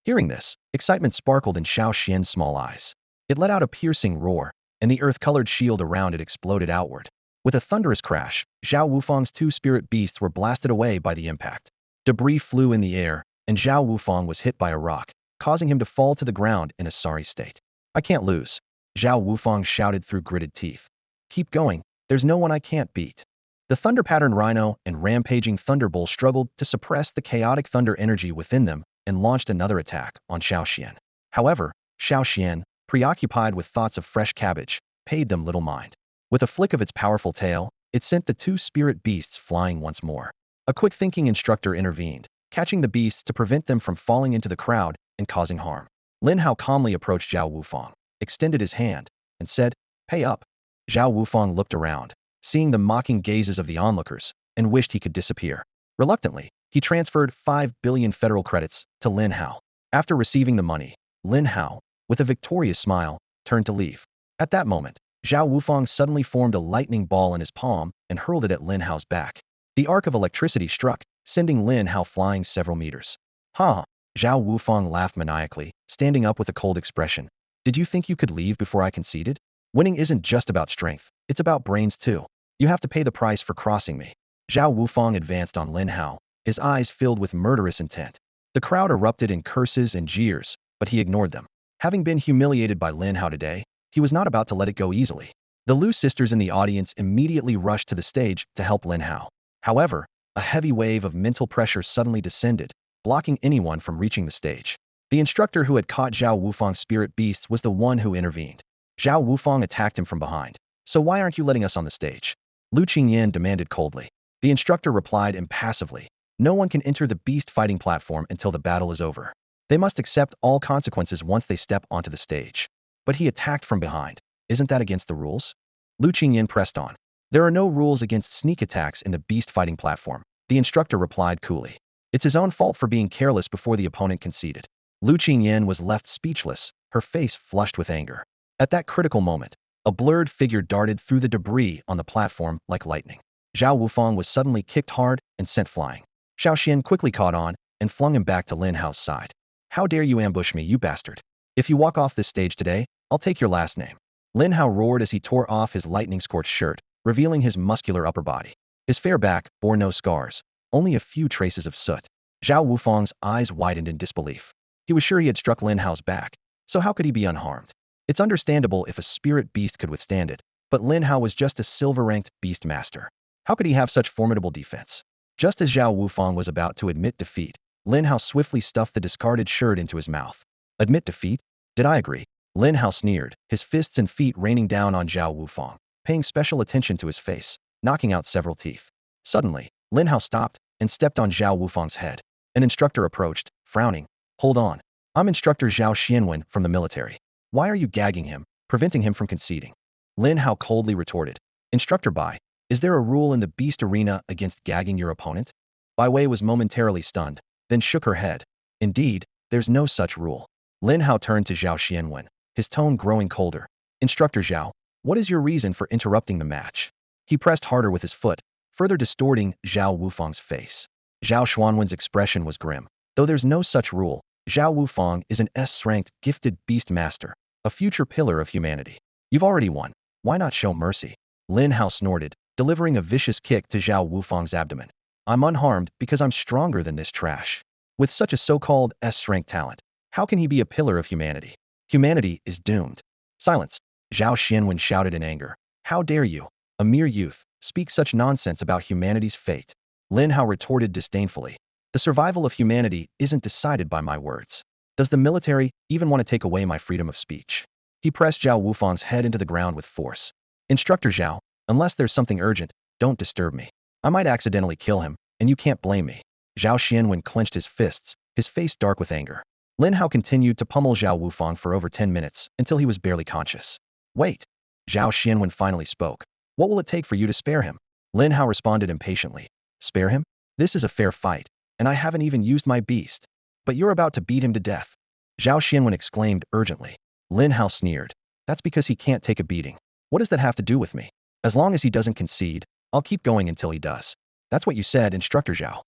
Hearing this, excitement sparkled in Xiaoxian's small eyes. It let out a piercing roar, and the earth-colored shield around it exploded outward. With a thunderous crash, Zhao Wufang's 2 spirit beasts were blasted away by the impact. Debris flew in the air, and Zhao Wufang was hit by a rock, causing him to fall to the ground in a sorry state. I can't lose. Zhao Wufang shouted through gritted teeth. Keep going, there's no one I can't beat. The thunder-patterned rhino and rampaging thunderbull struggled to suppress the chaotic thunder energy within them and launched another attack on Xiaoxian. However, Xiaoxian, preoccupied with thoughts of fresh cabbage, paid them little mind. With a flick of its powerful tail, it sent the 2 spirit beasts flying once more. A quick-thinking instructor intervened, catching the beasts to prevent them from falling into the crowd and causing harm. Lin Hao calmly approached Zhao Wufang, extended his hand, and said, pay up. Zhao Wufang looked around, seeing the mocking gazes of the onlookers, and wished he could disappear. Reluctantly, he transferred 5 billion federal credits to Lin Hao. After receiving the money, Lin Hao, with a victorious smile, turned to leave. At that moment, Zhao Wufang suddenly formed a lightning ball in his palm and hurled it at Lin Hao's back. The arc of electricity struck, sending Lin Hao flying several meters. Ha! Zhao Wufang laughed maniacally, standing up with a cold expression. Did you think you could leave before I conceded? Winning isn't just about strength, it's about brains too. You have to pay the price for crossing me. Zhao Wufang advanced on Lin Hao, his eyes filled with murderous intent. The crowd erupted in curses and jeers, but he ignored them. Having been humiliated by Lin Hao today, he was not about to let it go easily. The Lu sisters in the audience immediately rushed to the stage to help Lin Hao. However, a heavy wave of mental pressure suddenly descended, blocking anyone from reaching the stage. The instructor who had caught Zhao Wufang's spirit beasts was the one who intervened. Zhao Wufang attacked him from behind. So why aren't you letting us on the stage? Lu Qingyan demanded coldly. The instructor replied impassively. No one can enter the beast fighting platform until the battle is over. They must accept all consequences once they step onto the stage. But he attacked from behind. Isn't that against the rules? Lu Qingyan pressed on. There are no rules against sneak attacks in the beast fighting platform. The instructor replied coolly. It's his own fault for being careless before the opponent conceded. Lu Qingyan was left speechless, her face flushed with anger. At that critical moment, a blurred figure darted through the debris on the platform like lightning. Zhao Wufang was suddenly kicked hard and sent flying. Xiao Xian quickly caught on and flung him back to Lin Hao's side. How dare you ambush me, you bastard? If you walk off this stage today, I'll take your last name. Lin Hao roared as he tore off his lightning-scorched shirt, revealing his muscular upper body. His fair back bore no scars, only a few traces of soot. Zhao Wufang's eyes widened in disbelief. He was sure he had struck Lin Hao's back, so how could he be unharmed? It's understandable if a spirit beast could withstand it, but Lin Hao was just a silver-ranked beast master. How could he have such formidable defense? Just as Zhao Wufang was about to admit defeat, Lin Hao swiftly stuffed the discarded shirt into his mouth. Admit defeat? Did I agree? Lin Hao sneered, his fists and feet raining down on Zhao Wufang, paying special attention to his face, knocking out several teeth. Suddenly, Lin Hao stopped and stepped on Zhao Wufang's head. An instructor approached, frowning. Hold on. I'm Instructor Zhao Xianwen from the military. Why are you gagging him, preventing him from conceding? Lin Hao coldly retorted. Instructor Bai, is there a rule in the beast arena against gagging your opponent? Bai Wei was momentarily stunned, then shook her head. Indeed, there's no such rule. Lin Hao turned to Zhao Xianwen, his tone growing colder. Instructor Zhao, what is your reason for interrupting the match? He pressed harder with his foot, further distorting Zhao Wufang's face. Zhao Xuanwen's expression was grim. Though there's no such rule, Zhao Wufang is an S-ranked gifted beast master, a future pillar of humanity. You've already won. Why not show mercy? Lin Hao snorted, delivering a vicious kick to Zhao Wufang's abdomen. I'm unharmed because I'm stronger than this trash. With such a so-called S-rank talent, how can he be a pillar of humanity? Humanity is doomed. Silence. Zhao Xianwen shouted in anger. How dare you, a mere youth, speak such nonsense about humanity's fate? Lin Hao retorted disdainfully. The survival of humanity isn't decided by my words. Does the military even want to take away my freedom of speech? He pressed Zhao Wufang's head into the ground with force. Instructor Zhao, unless there's something urgent, don't disturb me. I might accidentally kill him, and you can't blame me. Zhao Xianwen clenched his fists, his face dark with anger. Lin Hao continued to pummel Zhao Wufang for over 10 minutes until he was barely conscious. Wait. Zhao Xianwen finally spoke. What will it take for you to spare him? Lin Hao responded impatiently. Spare him? This is a fair fight, and I haven't even used my beast. But you're about to beat him to death. Zhao Xianwen exclaimed urgently. Lin Hao sneered. That's because he can't take a beating. What does that have to do with me? As long as he doesn't concede, I'll keep going until he does. That's what you said, Instructor Zhao.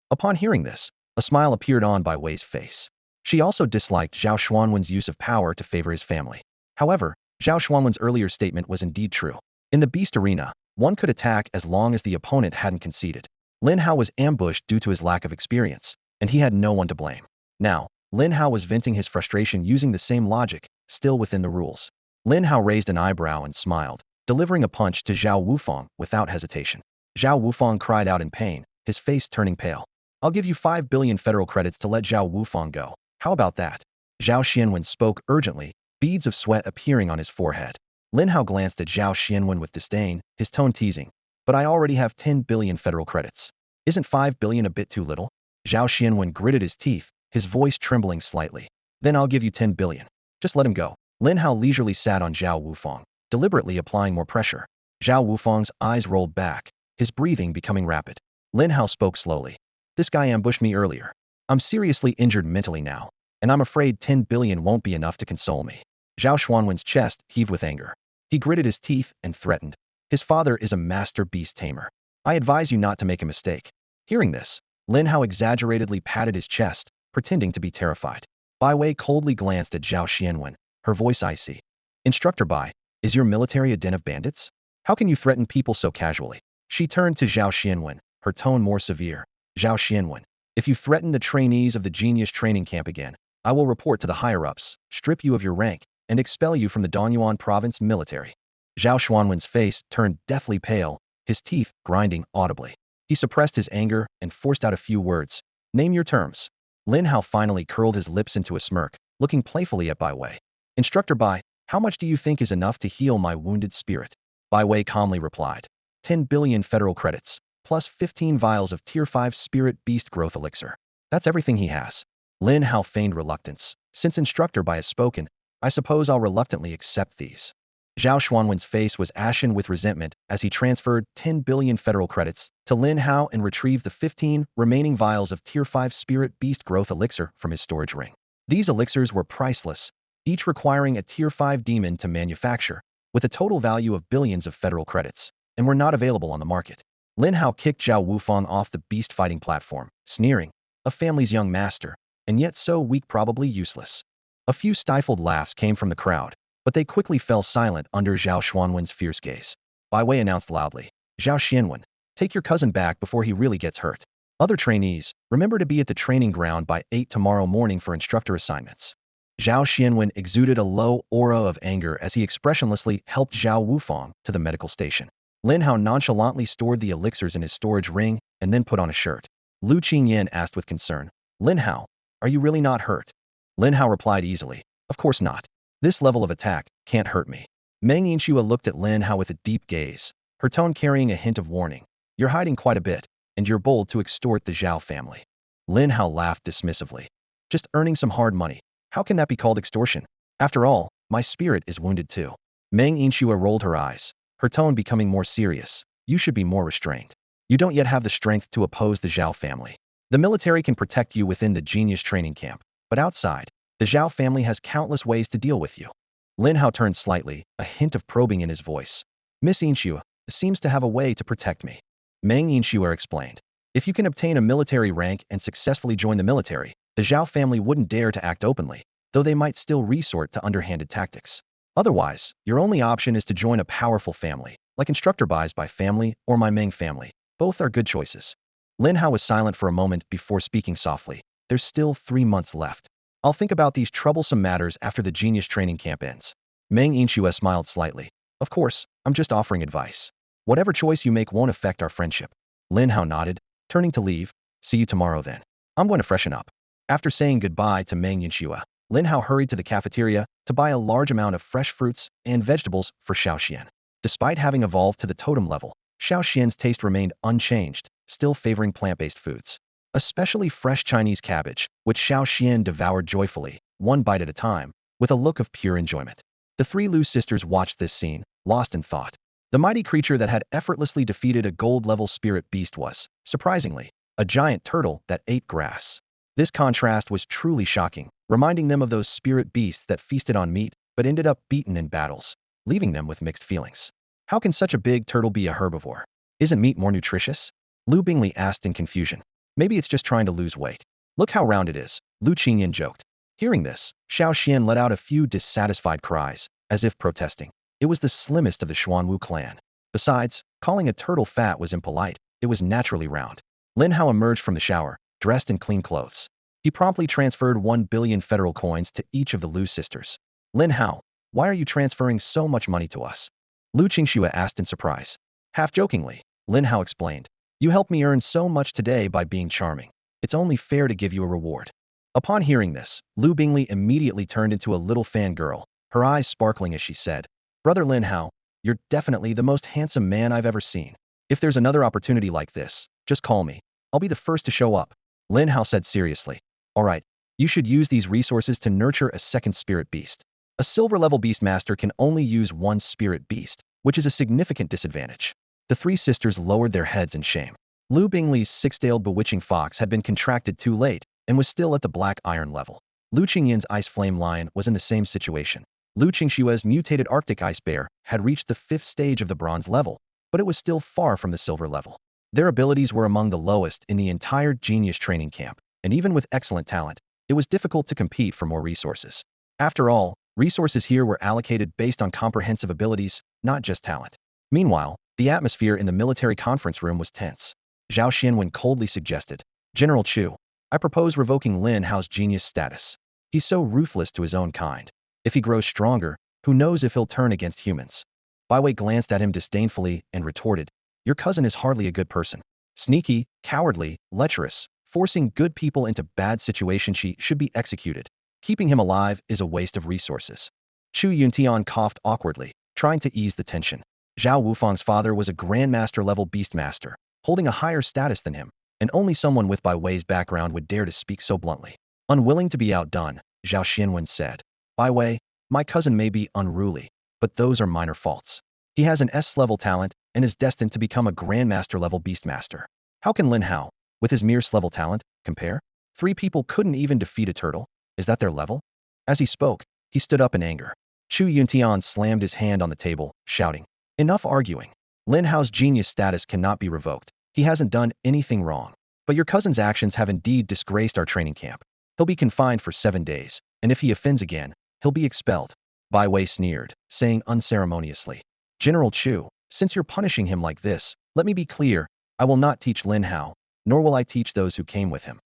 Upon hearing this, a smile appeared on Bai Wei's face. She also disliked Zhao Xuanwen's use of power to favor his family. However, Zhao Xuanwen's earlier statement was indeed true. In the beast arena, one could attack as long as the opponent hadn't conceded. Lin Hao was ambushed due to his lack of experience, and he had no one to blame. Now, Lin Hao was venting his frustration using the same logic, still within the rules. Lin Hao raised an eyebrow and smiled, delivering a punch to Zhao Wufang without hesitation. Zhao Wufang cried out in pain, his face turning pale. I'll give you 5 billion federal credits to let Zhao Wufang go. How about that? Zhao Xianwen spoke urgently, beads of sweat appearing on his forehead. Lin Hao glanced at Zhao Xianwen with disdain, his tone teasing. But I already have 10 billion federal credits. Isn't 5 billion a bit too little? Zhao Xianwen gritted his teeth, his voice trembling slightly. Then I'll give you 10 billion. Just let him go. Lin Hao leisurely sat on Zhao Wufang, deliberately applying more pressure. Zhao Wufang's eyes rolled back, his breathing becoming rapid. Lin Hao spoke slowly. This guy ambushed me earlier. I'm seriously injured mentally now, and I'm afraid 10 billion won't be enough to console me. Zhao Xuanwen's chest heaved with anger. He gritted his teeth and threatened. His father is a master beast tamer. I advise you not to make a mistake. Hearing this, Lin Hao exaggeratedly patted his chest, pretending to be terrified. Bai Wei coldly glanced at Zhao Xianwen, her voice icy. Instructor Bai, is your military a den of bandits? How can you threaten people so casually? She turned to Zhao Xianwen, her tone more severe. Zhao Xianwen, if you threaten the trainees of the genius training camp again, I will report to the higher-ups, strip you of your rank, and expel you from the Donyuan province military. Zhao Xuanwen's face turned deathly pale, his teeth grinding audibly. He suppressed his anger and forced out a few words. Name your terms. Lin Hao finally curled his lips into a smirk, looking playfully at Bai Wei. Instructor Bai, how much do you think is enough to heal my wounded spirit? Bai Wei calmly replied. 10 billion federal credits, plus 15 vials of Tier 5 Spirit Beast Growth Elixir. That's everything he has. Lin Hao feigned reluctance. Since Instructor Bai has spoken, I suppose I'll reluctantly accept these. Zhao Xuanwen's face was ashen with resentment as he transferred 10 billion federal credits to Lin Hao and retrieved the 15 remaining vials of Tier 5 Spirit Beast Growth Elixir from his storage ring. These elixirs were priceless, each requiring a Tier 5 demon to manufacture, with a total value of billions of federal credits, and were not available on the market. Lin Hao kicked Zhao Wufang off the beast fighting platform, sneering, a family's young master, and yet so weak probably useless. A few stifled laughs came from the crowd, but they quickly fell silent under Zhao Xuanwen's fierce gaze. Bai Wei announced loudly, Zhao Xianwen, take your cousin back before he really gets hurt. Other trainees, remember to be at the training ground by 8 tomorrow morning for instructor assignments. Zhao Xianwen exuded a low aura of anger as he expressionlessly helped Zhao Wufang to the medical station. Lin Hao nonchalantly stored the elixirs in his storage ring and then put on a shirt. Lu Qingyan asked with concern, Lin Hao, are you really not hurt? Lin Hao replied easily, of course not. This level of attack can't hurt me. Meng Yinxua looked at Lin Hao with a deep gaze, her tone carrying a hint of warning. You're hiding quite a bit, and you're bold to extort the Zhao family. Lin Hao laughed dismissively. Just earning some hard money. How can that be called extortion? After all, my spirit is wounded too. Meng Yinxua rolled her eyes, her tone becoming more serious. You should be more restrained. You don't yet have the strength to oppose the Zhao family. The military can protect you within the genius training camp, but outside, the Zhao family has countless ways to deal with you. Lin Hao turned slightly, a hint of probing in his voice. Miss Yinxua seems to have a way to protect me. Meng Yinxua explained. If you can obtain a military rank and successfully join the military, the Zhao family wouldn't dare to act openly, though they might still resort to underhanded tactics. Otherwise, your only option is to join a powerful family, like Instructor Bai's Bai family or my Meng family. Both are good choices. Lin Hao was silent for a moment before speaking softly. There's still 3 months left. I'll think about these troublesome matters after the genius training camp ends. Meng Yinxua smiled slightly. Of course, I'm just offering advice. Whatever choice you make won't affect our friendship. Lin Hao nodded, turning to leave. See you tomorrow then. I'm going to freshen up. After saying goodbye to Meng Yinxua, Lin Hao hurried to the cafeteria to buy a large amount of fresh fruits and vegetables for Shao Xian. Despite having evolved to the totem level, Shao Xian's taste remained unchanged, still favoring plant-based foods. Especially fresh Chinese cabbage, which Shao Xian devoured joyfully, one bite at a time, with a look of pure enjoyment. The 3 Lu sisters watched this scene, lost in thought. The mighty creature that had effortlessly defeated a gold-level spirit beast was, surprisingly, a giant turtle that ate grass. This contrast was truly shocking, reminding them of those spirit beasts that feasted on meat but ended up beaten in battles, leaving them with mixed feelings. How can such a big turtle be a herbivore? Isn't meat more nutritious? Lu Bingli asked in confusion. Maybe it's just trying to lose weight. Look how round it is, Lu Qingyan joked. Hearing this, Shao Xian let out a few dissatisfied cries, as if protesting. It was the slimmest of the Xuanwu clan. Besides, calling a turtle fat was impolite, it was naturally round. Lin Hao emerged from the shower, dressed in clean clothes. He promptly transferred 1 billion federal coins to each of the Lu sisters. Lin Hao, why are you transferring so much money to us? Lu Qingxua asked in surprise. Half jokingly, Lin Hao explained. You helped me earn so much today by being charming. It's only fair to give you a reward. Upon hearing this, Lu Bingli immediately turned into a little fangirl, her eyes sparkling as she said, Brother Lin Hao, you're definitely the most handsome man I've ever seen. If there's another opportunity like this, just call me. I'll be the first to show up. Lin Hao said seriously. All right, you should use these resources to nurture a second spirit beast. A silver-level beast master can only use 1 spirit beast, which is a significant disadvantage. The 3 sisters lowered their heads in shame. Lu Bingli's 6-tailed bewitching fox had been contracted too late and was still at the black iron level. Lu Qingyan's ice flame lion was in the same situation. Lu Qingshua's mutated Arctic ice bear had reached the 5th stage of the bronze level, but it was still far from the silver level. Their abilities were among the lowest in the entire genius training camp, and even with excellent talent, it was difficult to compete for more resources. After all, resources here were allocated based on comprehensive abilities, not just talent. Meanwhile, the atmosphere in the military conference room was tense. Zhao Xianwen coldly suggested, "General Chu, I propose revoking Lin Hao's genius status. He's so ruthless to his own kind. If he grows stronger, who knows if he'll turn against humans." Bai Wei glanced at him disdainfully and retorted, "Your cousin is hardly a good person. Sneaky, cowardly, lecherous, forcing good people into bad situations. She should be executed. Keeping him alive is a waste of resources." Chu Yuntian coughed awkwardly, trying to ease the tension. Zhao Wufang's father was a Grandmaster-level Beastmaster, holding a higher status than him, and only someone with Bai Wei's background would dare to speak so bluntly. Unwilling to be outdone, Zhao Xianwen said, "Bai Wei, my cousin may be unruly, but those are minor faults. He has an S-level talent and is destined to become a Grandmaster-level Beastmaster. How can Lin Hao, with his mere S-level talent, compare? 3 people couldn't even defeat a turtle. Is that their level?" As he spoke, he stood up in anger. Chu Yuntian slammed his hand on the table, shouting, "Enough arguing. Lin Hao's genius status cannot be revoked. He hasn't done anything wrong. But your cousin's actions have indeed disgraced our training camp. He'll be confined for 7 days, and if he offends again, he'll be expelled." Bai Wei sneered, saying unceremoniously, "General Chu, since you're punishing him like this, let me be clear, I will not teach Lin Hao, nor will I teach those who came with him."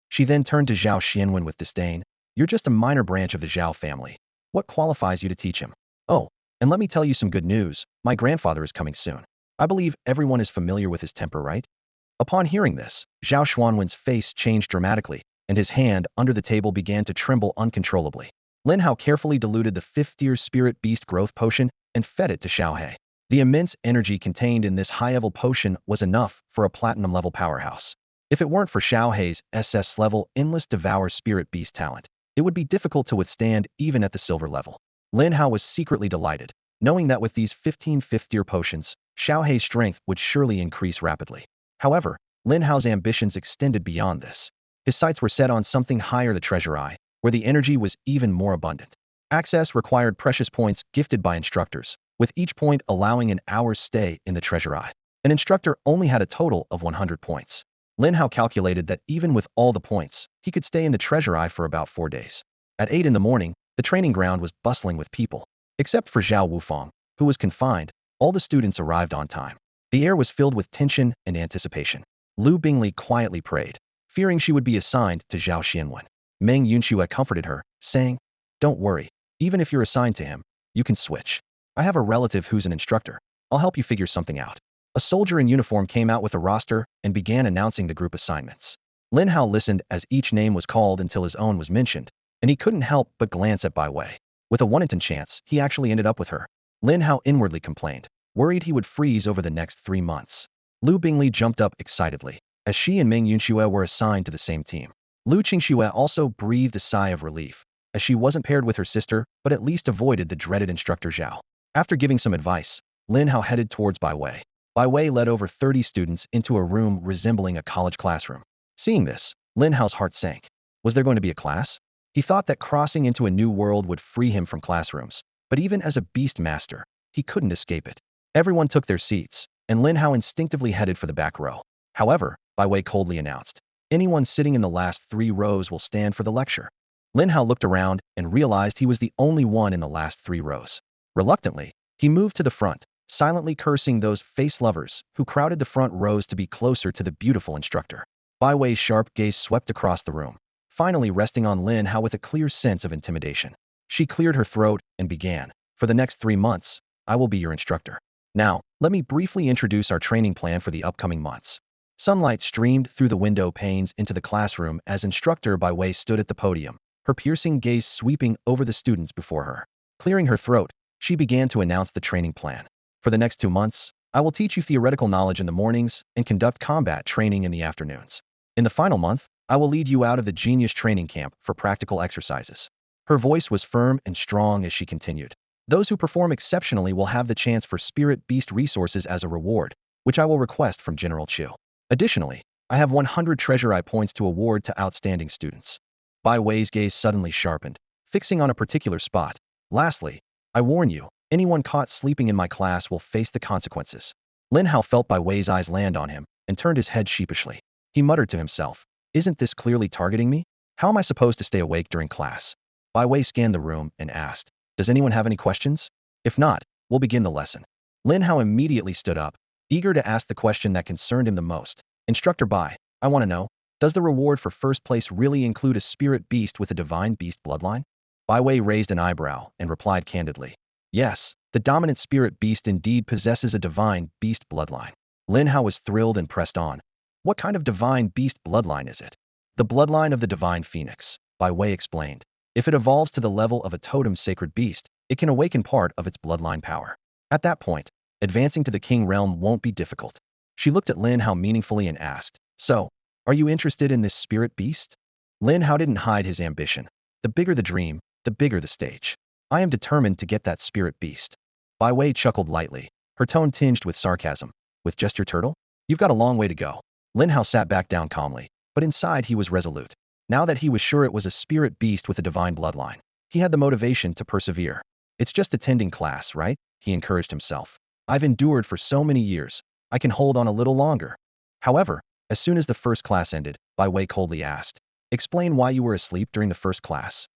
She then turned to Zhao Xianwen with disdain, "You're just a minor branch of the Zhao family. What qualifies you to teach him? Oh, and let me tell you some good news, my grandfather is coming soon. I believe everyone is familiar with his temper, right?" Upon hearing this, Zhao Xuanwen's face changed dramatically, and his hand under the table began to tremble uncontrollably. Lin Hao carefully diluted the 5th-tier Spirit Beast Growth Potion and fed it to Shao Hai. The immense energy contained in this high-level potion was enough for a platinum-level powerhouse. If it weren't for Shao Hai's SS-level Endless Devour Spirit Beast talent, it would be difficult to withstand even at the silver level. Lin Hao was secretly delighted, knowing that with these 15 5th-tier potions, Shao Hai's strength would surely increase rapidly. However, Lin Hao's ambitions extended beyond this. His sights were set on something higher, the Treasure Eye, where the energy was even more abundant. Access required precious points gifted by instructors, with each point allowing an hour's stay in the Treasure Eye. An instructor only had a total of 100 points. Lin Hao calculated that even with all the points, he could stay in the Treasure Eye for about 4 days. At 8 in the morning, the training ground was bustling with people. Except for Zhao Wufang, who was confined, all the students arrived on time. The air was filled with tension and anticipation. Lu Bingli quietly prayed, fearing she would be assigned to Zhao Xianwen. Meng Yunxue comforted her, saying, "Don't worry, even if you're assigned to him, you can switch. I have a relative who's an instructor. I'll help you figure something out." A soldier in uniform came out with a roster and began announcing the group assignments. Lin Hao listened as each name was called until his own was mentioned, and he couldn't help but glance at Bai Wei. With a 1 in 10 chance, he actually ended up with her. Lin Hao inwardly complained, worried he would freeze over the next 3 months. Lu Bingli jumped up excitedly, as she and Meng Yunxue were assigned to the same team. Lu Qingxue also breathed a sigh of relief, as she wasn't paired with her sister, but at least avoided the dreaded instructor Zhao. After giving some advice, Lin Hao headed towards Bai Wei. Bai Wei led over 30 students into a room resembling a college classroom. Seeing this, Lin Hao's heart sank. Was there going to be a class? He thought that crossing into a new world would free him from classrooms, but even as a beast master, he couldn't escape it. Everyone took their seats, and Lin Hao instinctively headed for the back row. However, Bai Wei coldly announced, "Anyone sitting in the last 3 rows will stand for the lecture." Lin Hao looked around and realized he was the only one in the last 3 rows. Reluctantly, he moved to the front, silently cursing those face lovers who crowded the front rows to be closer to the beautiful instructor. Bai Wei's sharp gaze swept across the room, finally resting on Lin Hao with a clear sense of intimidation. She cleared her throat and began, "For the next 3 months, I will be your instructor. Now, let me briefly introduce our training plan for the upcoming months." Sunlight streamed through the window panes into the classroom as instructor Bai Wei stood at the podium, her piercing gaze sweeping over the students before her. Clearing her throat, she began to announce the training plan. "For the next 2 months, I will teach you theoretical knowledge in the mornings and conduct combat training in the afternoons. In the final month, I will lead you out of the genius training camp for practical exercises." Her voice was firm and strong as she continued. "Those who perform exceptionally will have the chance for spirit beast resources as a reward, which I will request from General Chu. Additionally, I have 100 treasure eye points to award to outstanding students." Bai Wei's gaze suddenly sharpened, fixing on a particular spot. "Lastly, I warn you, anyone caught sleeping in my class will face the consequences." Lin Hao felt Bai Wei's eyes land on him, and turned his head sheepishly. He muttered to himself, "Isn't this clearly targeting me? How am I supposed to stay awake during class?" Bai Wei scanned the room and asked, "Does anyone have any questions? If not, we'll begin the lesson." Lin Hao immediately stood up, eager to ask the question that concerned him the most. "Instructor Bai, I want to know, does the reward for first place really include a spirit beast with a divine beast bloodline?" Bai Wei raised an eyebrow and replied candidly, "Yes, the dominant spirit beast indeed possesses a divine beast bloodline." Lin Hao was thrilled and pressed on. "What kind of divine beast bloodline is it?" "The bloodline of the divine phoenix," Bai Wei explained. "If it evolves to the level of a totem sacred beast, it can awaken part of its bloodline power. At that point, advancing to the king realm won't be difficult." She looked at Lin Hao meaningfully and asked, "So, are you interested in this spirit beast?" Lin Hao didn't hide his ambition. The bigger the dream, the bigger the stage. "I am determined to get that spirit beast." Bai Wei chuckled lightly, her tone tinged with sarcasm. "With just your turtle? You've got a long way to go." Lin Hao sat back down calmly, but inside he was resolute. Now that he was sure it was a spirit beast with a divine bloodline, he had the motivation to persevere. "It's just attending class, right?" he encouraged himself. "I've endured for so many years. I can hold on a little longer." However, as soon as the first class ended, Bai Wei coldly asked, "Explain why you were asleep during the first class."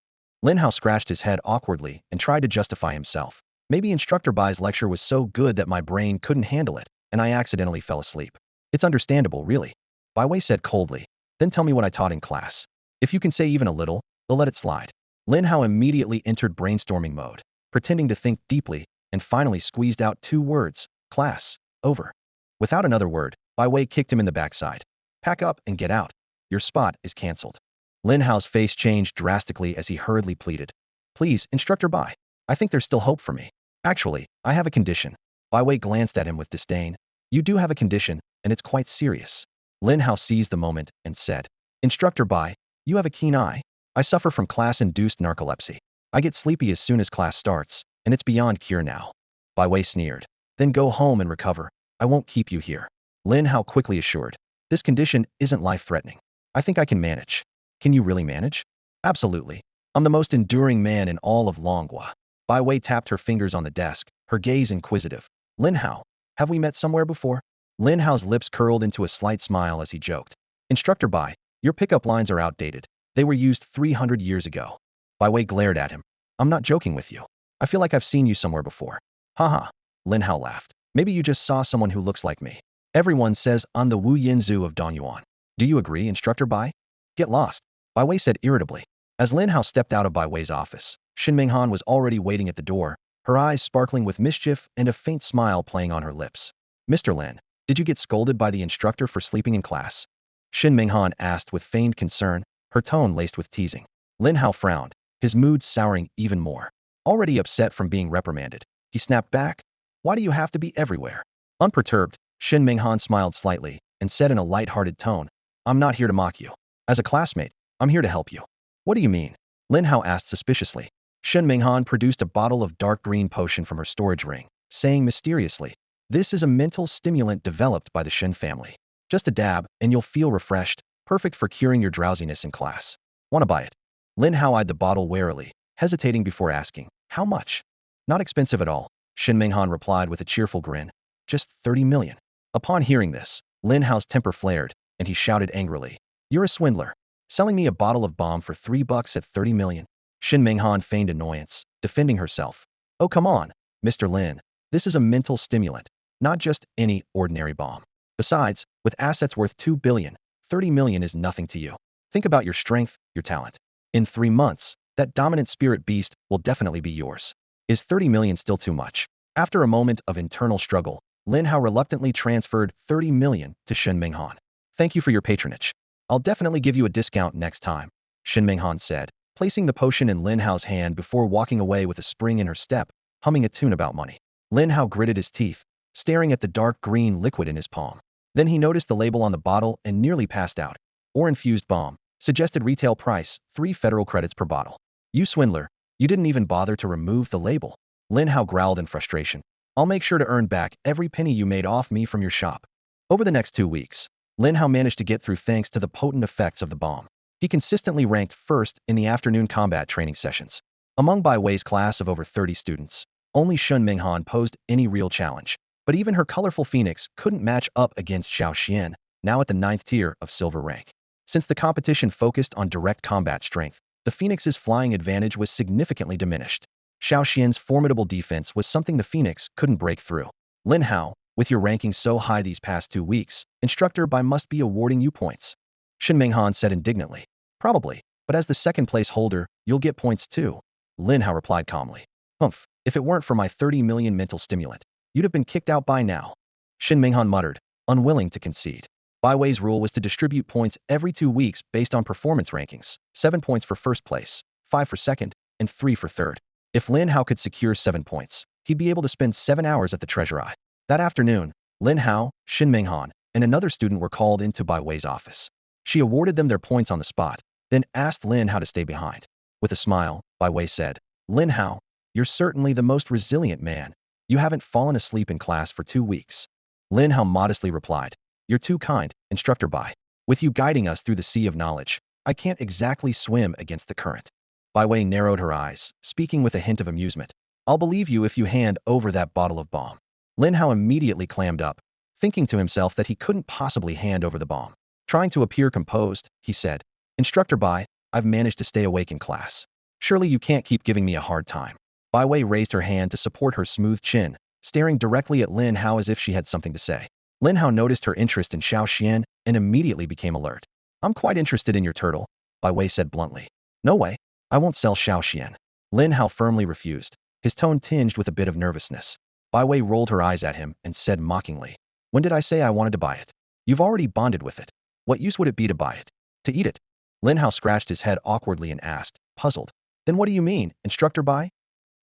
Lin Hao scratched his head awkwardly and tried to justify himself. "Maybe Instructor Bai's lecture was so good that my brain couldn't handle it, and I accidentally fell asleep. It's understandable, really." Bai Wei said coldly, "Then tell me what I taught in class. If you can say even a little, they'll let it slide." Lin Hao immediately entered brainstorming mode, pretending to think deeply, and finally squeezed out 2 words, "Class, over." Without another word, Bai Wei kicked him in the backside. "Pack up and get out. Your spot is cancelled." Lin Hao's face changed drastically as he hurriedly pleaded, "Please, Instructor Bai, I think there's still hope for me. Actually, I have a condition." Bai Wei glanced at him with disdain. "You do have a condition, and it's quite serious." Lin Hao seized the moment and said, "Instructor Bai, you have a keen eye. I suffer from class-induced narcolepsy. I get sleepy as soon as class starts, and it's beyond cure now." Bai Wei sneered. "Then go home and recover. I won't keep you here." Lin Hao quickly assured, "This condition isn't life-threatening. I think I can manage." "Can you really manage?" "Absolutely. I'm the most enduring man in all of Longhua." Bai Wei tapped her fingers on the desk, her gaze inquisitive. "Lin Hao, have we met somewhere before?" Lin Hao's lips curled into a slight smile as he joked, "Instructor Bai, your pickup lines are outdated. They were used 300 years ago." Bai Wei glared at him. "I'm not joking with you. I feel like I've seen you somewhere before." "Haha." Lin Hao laughed. "Maybe you just saw someone who looks like me. Everyone says I'm the Wu Yinzu of Donyuan. Do you agree, Instructor Bai?" "Get lost," Bai Wei said irritably. As Lin Hao stepped out of Bai Wei's office, Shin Minghan was already waiting at the door, her eyes sparkling with mischief and a faint smile playing on her lips. "Mr. Lin, did you get scolded by the instructor for sleeping in class?" Shin Minghan asked with feigned concern, her tone laced with teasing. Lin Hao frowned, his mood souring even more. Already upset from being reprimanded, he snapped back, "Why do you have to be everywhere?" Unperturbed, Shin Minghan smiled slightly and said in a light-hearted tone, "I'm not here to mock you. As a classmate, I'm here to help you." "What do you mean?" Lin Hao asked suspiciously. Shin Minghan produced a bottle of dark green potion from her storage ring, saying mysteriously, "This is a mental stimulant developed by the Shin family. Just a dab, and you'll feel refreshed, perfect for curing your drowsiness in class. Want to buy it?" Lin Hao eyed the bottle warily, hesitating before asking, "How much?" "Not expensive at all," Shin Minghan replied with a cheerful grin. "Just 30 million. Upon hearing this, Lin Hao's temper flared, and he shouted angrily, "You're a swindler. Selling me a bottle of bomb for $3 at 30 million. Shin Minghan feigned annoyance, defending herself. "Oh, come on, Mr. Lin. This is a mental stimulant, not just any ordinary bomb. Besides, with assets worth 2 billion, 30 million is nothing to you. Think about your strength, your talent. In 3 months, that dominant spirit beast will definitely be yours. Is 30 million still too much?" After a moment of internal struggle, Lin Hao reluctantly transferred 30 million to Shin Minghan. "Thank you for your patronage. I'll definitely give you a discount next time," Shin Minghan said, placing the potion in Lin Hao's hand before walking away with a spring in her step, humming a tune about money. Lin Hao gritted his teeth, staring at the dark green liquid in his palm. Then he noticed the label on the bottle and nearly passed out. "Ore-infused bomb. Suggested retail price, 3 federal credits per bottle." "You swindler, you didn't even bother to remove the label." Lin Hao growled in frustration. "I'll make sure to earn back every penny you made off me from your shop." Over the next 2 weeks, Lin Hao managed to get through thanks to the potent effects of the bomb. He consistently ranked first in the afternoon combat training sessions. Among Bai Wei's class of over 30 students, only Shun Minghan posed any real challenge, But even her colorful phoenix couldn't match up against Xiao Xian, now at the 9th tier of silver rank. Since the competition focused on direct combat strength, the phoenix's flying advantage was significantly diminished. Xiao Xian's formidable defense was something the phoenix couldn't break through. Lin Hao, with your ranking so high these past 2 weeks, instructor Bai must be awarding you points. Shin Minghan said indignantly. Probably, but as the second place holder, you'll get points too. Lin Hao replied calmly. Humph, if it weren't for my 30 million mental stimulant, you'd have been kicked out by now. Shin Minghan muttered, unwilling to concede. Bai Wei's rule was to distribute points every 2 weeks based on performance rankings, 7 points for first place, 5 for second, and 3 for third. If Lin Hao could secure 7 points, he'd be able to spend 7 hours at the treasure eye. That afternoon, Lin Hao, Shin Minghan, and another student were called into Bai Wei's office. She awarded them their points on the spot, then asked Lin Hao to stay behind. With a smile, Bai Wei said, Lin Hao, you're certainly the most resilient man. You haven't fallen asleep in class for 2 weeks. Lin Hao modestly replied, you're too kind, Instructor Bai. With you guiding us through the sea of knowledge, I can't exactly swim against the current. Bai Wei narrowed her eyes, speaking with a hint of amusement. I'll believe you if you hand over that bottle of bomb. Lin Hao immediately clammed up, thinking to himself that he couldn't possibly hand over the bomb. Trying to appear composed, he said, Instructor Bai, I've managed to stay awake in class. Surely you can't keep giving me a hard time. Bai Wei raised her hand to support her smooth chin, staring directly at Lin Hao as if she had something to say. Lin Hao noticed her interest in Xiao Xian and immediately became alert. I'm quite interested in your turtle, Bai Wei said bluntly. No way. I won't sell Xiao Xian. Lin Hao firmly refused, his tone tinged with a bit of nervousness. Bai Wei rolled her eyes at him and said mockingly, when did I say I wanted to buy it? You've already bonded with it. What use would it be to buy it? To eat it? Lin Hao scratched his head awkwardly and asked, puzzled. Then what do you mean, Instructor Bai?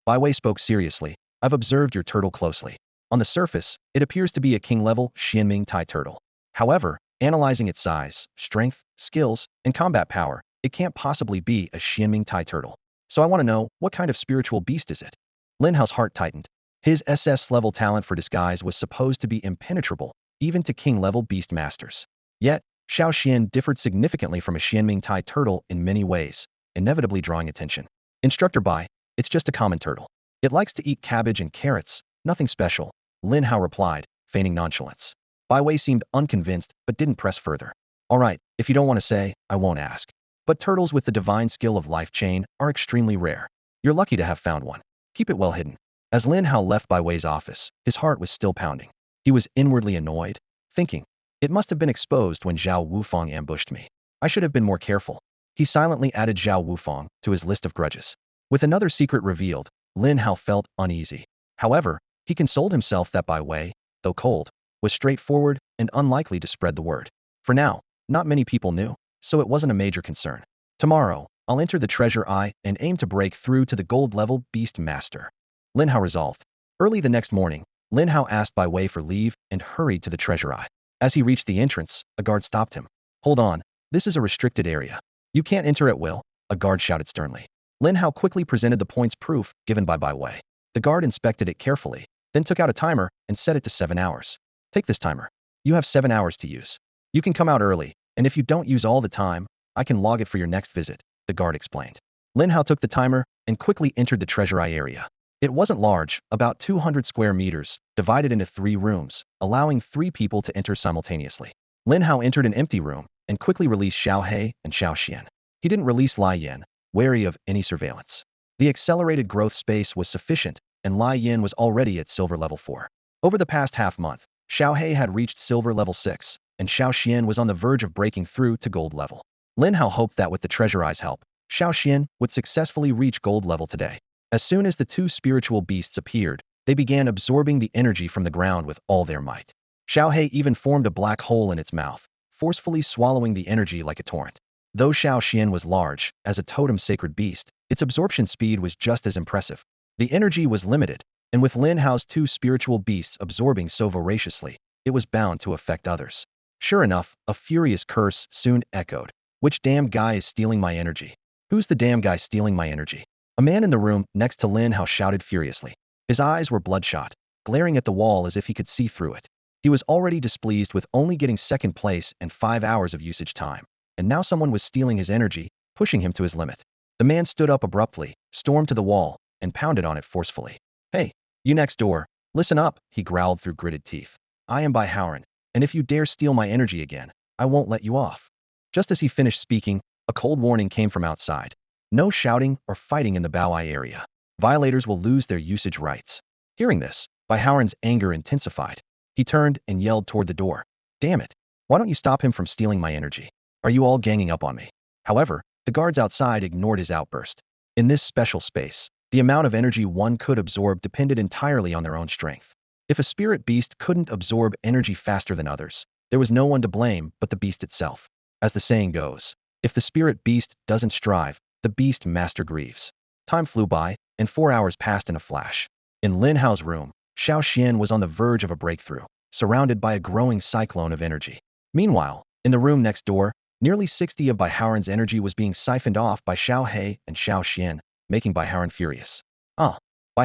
Bai Wei spoke seriously. I've observed your turtle closely. On the surface, it appears to be a king-level Xianming Tai turtle. However, analyzing its size, strength, skills, and combat power, it can't possibly be a Xianming Tai turtle. So I want to know, what kind of spiritual beast is it? Lin Hao's heart tightened. His SS-level talent for disguise was supposed to be impenetrable, even to king-level beast masters. Yet, Xiao Xian differed significantly from a Xianming Tai turtle in many ways, inevitably drawing attention. Instructor Bai, it's just a common turtle. It likes to eat cabbage and carrots, nothing special, Lin Hao replied, feigning nonchalance. Bai Wei seemed unconvinced but didn't press further. All right, if you don't want to say, I won't ask. But turtles with the divine skill of life chain are extremely rare. You're lucky to have found one. Keep it well hidden. As Lin Hao left Bai Wei's office, his heart was still pounding. He was inwardly annoyed, thinking, it must have been exposed when Zhao Wufang ambushed me. I should have been more careful. He silently added Zhao Wufang to his list of grudges. With another secret revealed, Lin Hao felt uneasy. However, he consoled himself that Bai Wei, though cold, was straightforward and unlikely to spread the word. For now, not many people knew, so it wasn't a major concern. Tomorrow, I'll enter the treasure eye and aim to break through to the gold-level beast master. Lin Hao resolved. Early the next morning, Lin Hao asked Bai Wei for leave and hurried to the treasure eye. As he reached the entrance, a guard stopped him. Hold on, this is a restricted area. You can't enter at will, a guard shouted sternly. Lin Hao quickly presented the points proof given by Bai Wei. The guard inspected it carefully, then took out a timer and set it to 7 hours. Take this timer. You have 7 hours to use. You can come out early, and if you don't use all the time, I can log it for your next visit, the guard explained. Lin Hao took the timer and quickly entered the treasure eye area. It wasn't large, about 200 square meters, divided into 3 rooms, allowing 3 people to enter simultaneously. Lin Hao entered an empty room and quickly released Shao Hai and Shao Xian. He didn't release Lai Yan, wary of any surveillance. The accelerated growth space was sufficient, and Lai Yan was already at silver level 4. Over the past half-month, Shao Hai had reached silver level 6, and Shao Xian was on the verge of breaking through to gold level. Lin Hao hoped that with the treasure eye's help, Shao Xian would successfully reach gold level today. As soon as the 2 spiritual beasts appeared, they began absorbing the energy from the ground with all their might. Shao Hai even formed a black hole in its mouth, forcefully swallowing the energy like a torrent. Though Shao Xian was large, as a totem sacred beast, its absorption speed was just as impressive. The energy was limited, and with Lin Hao's 2 spiritual beasts absorbing so voraciously, it was bound to affect others. Sure enough, a furious curse soon echoed. Which damn guy is stealing my energy? Who's the damn guy stealing my energy? A man in the room next to Lin Hao shouted furiously. His eyes were bloodshot, glaring at the wall as if he could see through it. He was already displeased with only getting second place and 5 hours of usage time, and now someone was stealing his energy, pushing him to his limit. The man stood up abruptly, stormed to the wall, and pounded on it forcefully. Hey, you next door, Listen up, he growled through gritted teeth. I am Bai Howren, and if you dare steal my energy again, I won't let you off. Just as he finished speaking, a cold warning came from outside. No shouting or fighting in the Bowai area. Violators will lose their usage rights. Hearing this, Bai Howren's anger intensified. He turned and yelled toward the door. Damn it! Why don't you stop him from stealing my energy? Are you all ganging up on me? However, the guards outside ignored his outburst. In this special space, the amount of energy one could absorb depended entirely on their own strength. If a spirit beast couldn't absorb energy faster than others, there was no one to blame but the beast itself. As the saying goes, if the spirit beast doesn't strive, the beast master grieves. Time flew by, and 4 hours passed in a flash. In Lin Hao's room, Shao Xian was on the verge of a breakthrough, surrounded by a growing cyclone of energy. Meanwhile, in the room next door, nearly 60 of Bai Howren's energy was being siphoned off by Shao Hai and Shao Xian, making Bai Howren furious. Bai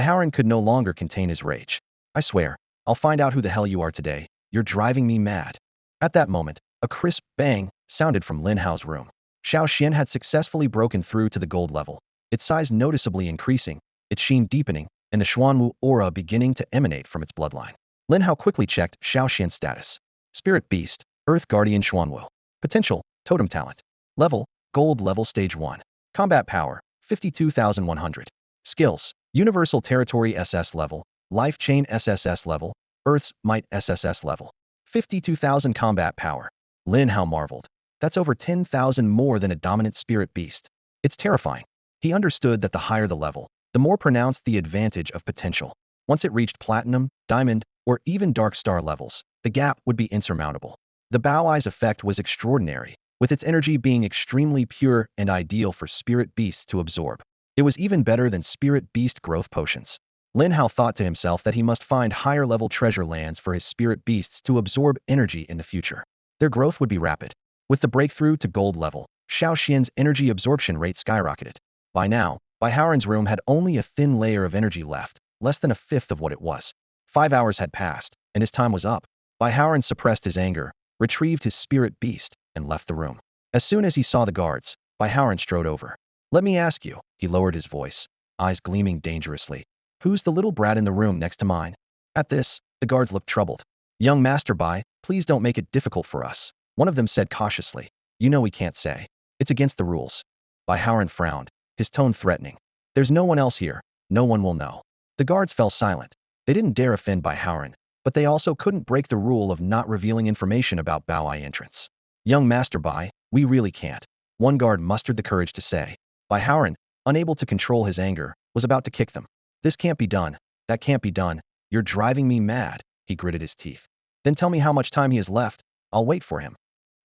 Howren could no longer contain his rage. I swear, I'll find out who the hell you are today. You're driving me mad. At that moment, a crisp bang sounded from Lin Hao's room. Shao Xian had successfully broken through to the gold level, its size noticeably increasing, its sheen deepening, and the Xuanwu aura beginning to emanate from its bloodline. Lin Hao quickly checked Shao Xian's status. Spirit Beast, Earth Guardian Xuanwu. Potential, Totem Talent. Level, Gold Level Stage 1. Combat Power, 52,100. Skills, Universal Territory SS Level, Life Chain SSS Level, Earth's Might SSS Level. 52,000 Combat Power. Lin Hao marveled. That's over 10,000 more than a dominant spirit beast. It's terrifying. He understood that the higher the level, the more pronounced the advantage of potential. Once it reached platinum, diamond, or even dark star levels, the gap would be insurmountable. The Bowai's effect was extraordinary, with its energy being extremely pure and ideal for spirit beasts to absorb. It was even better than spirit beast growth potions. Lin Hao thought to himself that he must find higher-level treasure lands for his spirit beasts to absorb energy in the future. Their growth would be rapid. With the breakthrough to gold level, Shao Xian's energy absorption rate skyrocketed. By now, Bai Howren's room had only a thin layer of energy left, less than a fifth of what it was. 5 hours had passed, and his time was up. Bai Howren suppressed his anger, retrieved his spirit beast, and left the room. As soon as he saw the guards, Bai Howren strode over. Let me ask you, he lowered his voice, eyes gleaming dangerously. Who's the little brat in the room next to mine? At this, the guards looked troubled. Young Master Bai, please don't make it difficult for us. One of them said cautiously. You know we can't say. It's against the rules. Bai Howren frowned, his tone threatening. There's no one else here. No one will know. The guards fell silent. They didn't dare offend Bai Howren, but they also couldn't break the rule of not revealing information about Bowai entrance. Young Master Bai, we really can't. One guard mustered the courage to say. Bai Howren, unable to control his anger, was about to kick them. This can't be done. That can't be done. You're driving me mad, he gritted his teeth. Then tell me how much time he has left. I'll wait for him.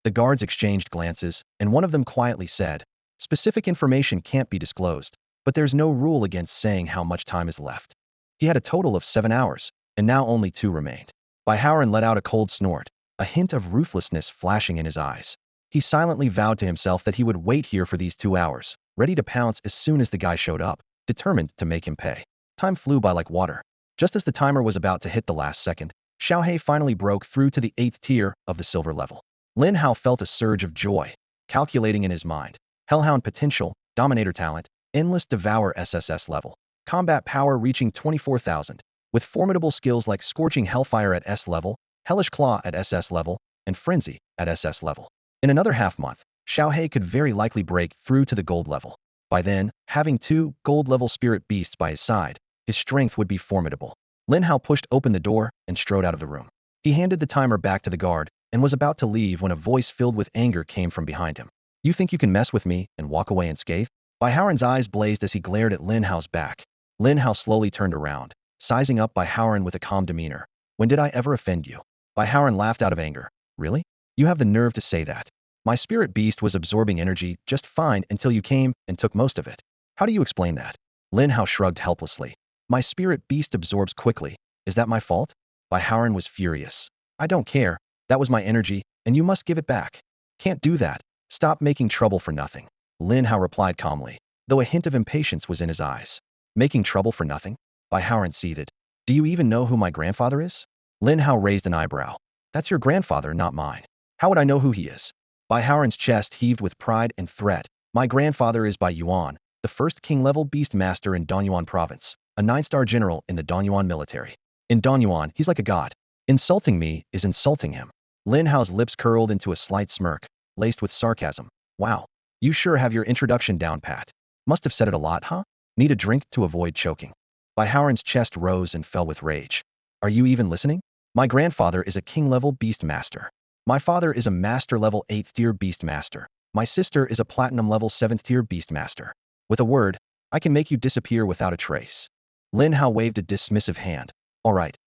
The guards exchanged glances, and one of them quietly said, specific information can't be disclosed, but there's no rule against saying how much time is left. He had a total of 7 hours, and now only 2 remained. Bai Howren let out a cold snort, a hint of ruthlessness flashing in his eyes. He silently vowed to himself that he would wait here for these 2 hours, ready to pounce as soon as the guy showed up, determined to make him pay. Time flew by like water. Just as the timer was about to hit the last second, Shao Hai finally broke through to the 8th tier of the silver level. Lin Hao felt a surge of joy, calculating in his mind. Hellhound potential, Dominator talent, Endless Devour SSS level. Combat power reaching 24,000, with formidable skills like Scorching Hellfire at S level, Hellish Claw at SS level, and Frenzy at SS level. In another half-month, Shao Hai could very likely break through to the gold level. By then, having 2 gold-level spirit beasts by his side, his strength would be formidable. Lin Hao pushed open the door and strode out of the room. He handed the timer back to the guard and was about to leave when a voice filled with anger came from behind him. You think you can mess with me and walk away unscathed? Bai Howren's eyes blazed as he glared at Lin Hao's back. Lin Hao slowly turned around, sizing up Bai Howren with a calm demeanor. When did I ever offend you? Bai Howren laughed out of anger. Really? You have the nerve to say that. My spirit beast was absorbing energy just fine until you came and took most of it. How do you explain that? Lin Hao shrugged helplessly. My spirit beast absorbs quickly. Is that my fault? Bai Howren was furious. I don't care. That was my energy, and you must give it back. Can't do that. Stop making trouble for nothing. Lin Hao replied calmly, though a hint of impatience was in his eyes. Making trouble for nothing? Bai Howren seethed. Do you even know who my grandfather is? Lin Hao raised an eyebrow. That's your grandfather, not mine. How would I know who he is? Bai Howren's chest heaved with pride and threat. My grandfather is Bai Yuan, the first king-level beast master in Donyuan province, a 9-star general in the Donyuan military. In Donyuan, he's like a god. Insulting me is insulting him. Lin Hao's lips curled into a slight smirk, laced with sarcasm. Wow. You sure have your introduction down pat. Must have said it a lot, huh? Need a drink to avoid choking. Baihaoren's chest rose and fell with rage. Are you even listening? My grandfather is a king-level beast master. My father is a master-level 8th-tier beast master. My sister is a platinum-level 7th-tier beast master. With a word, I can make you disappear without a trace. Lin Hao waved a dismissive hand. All right,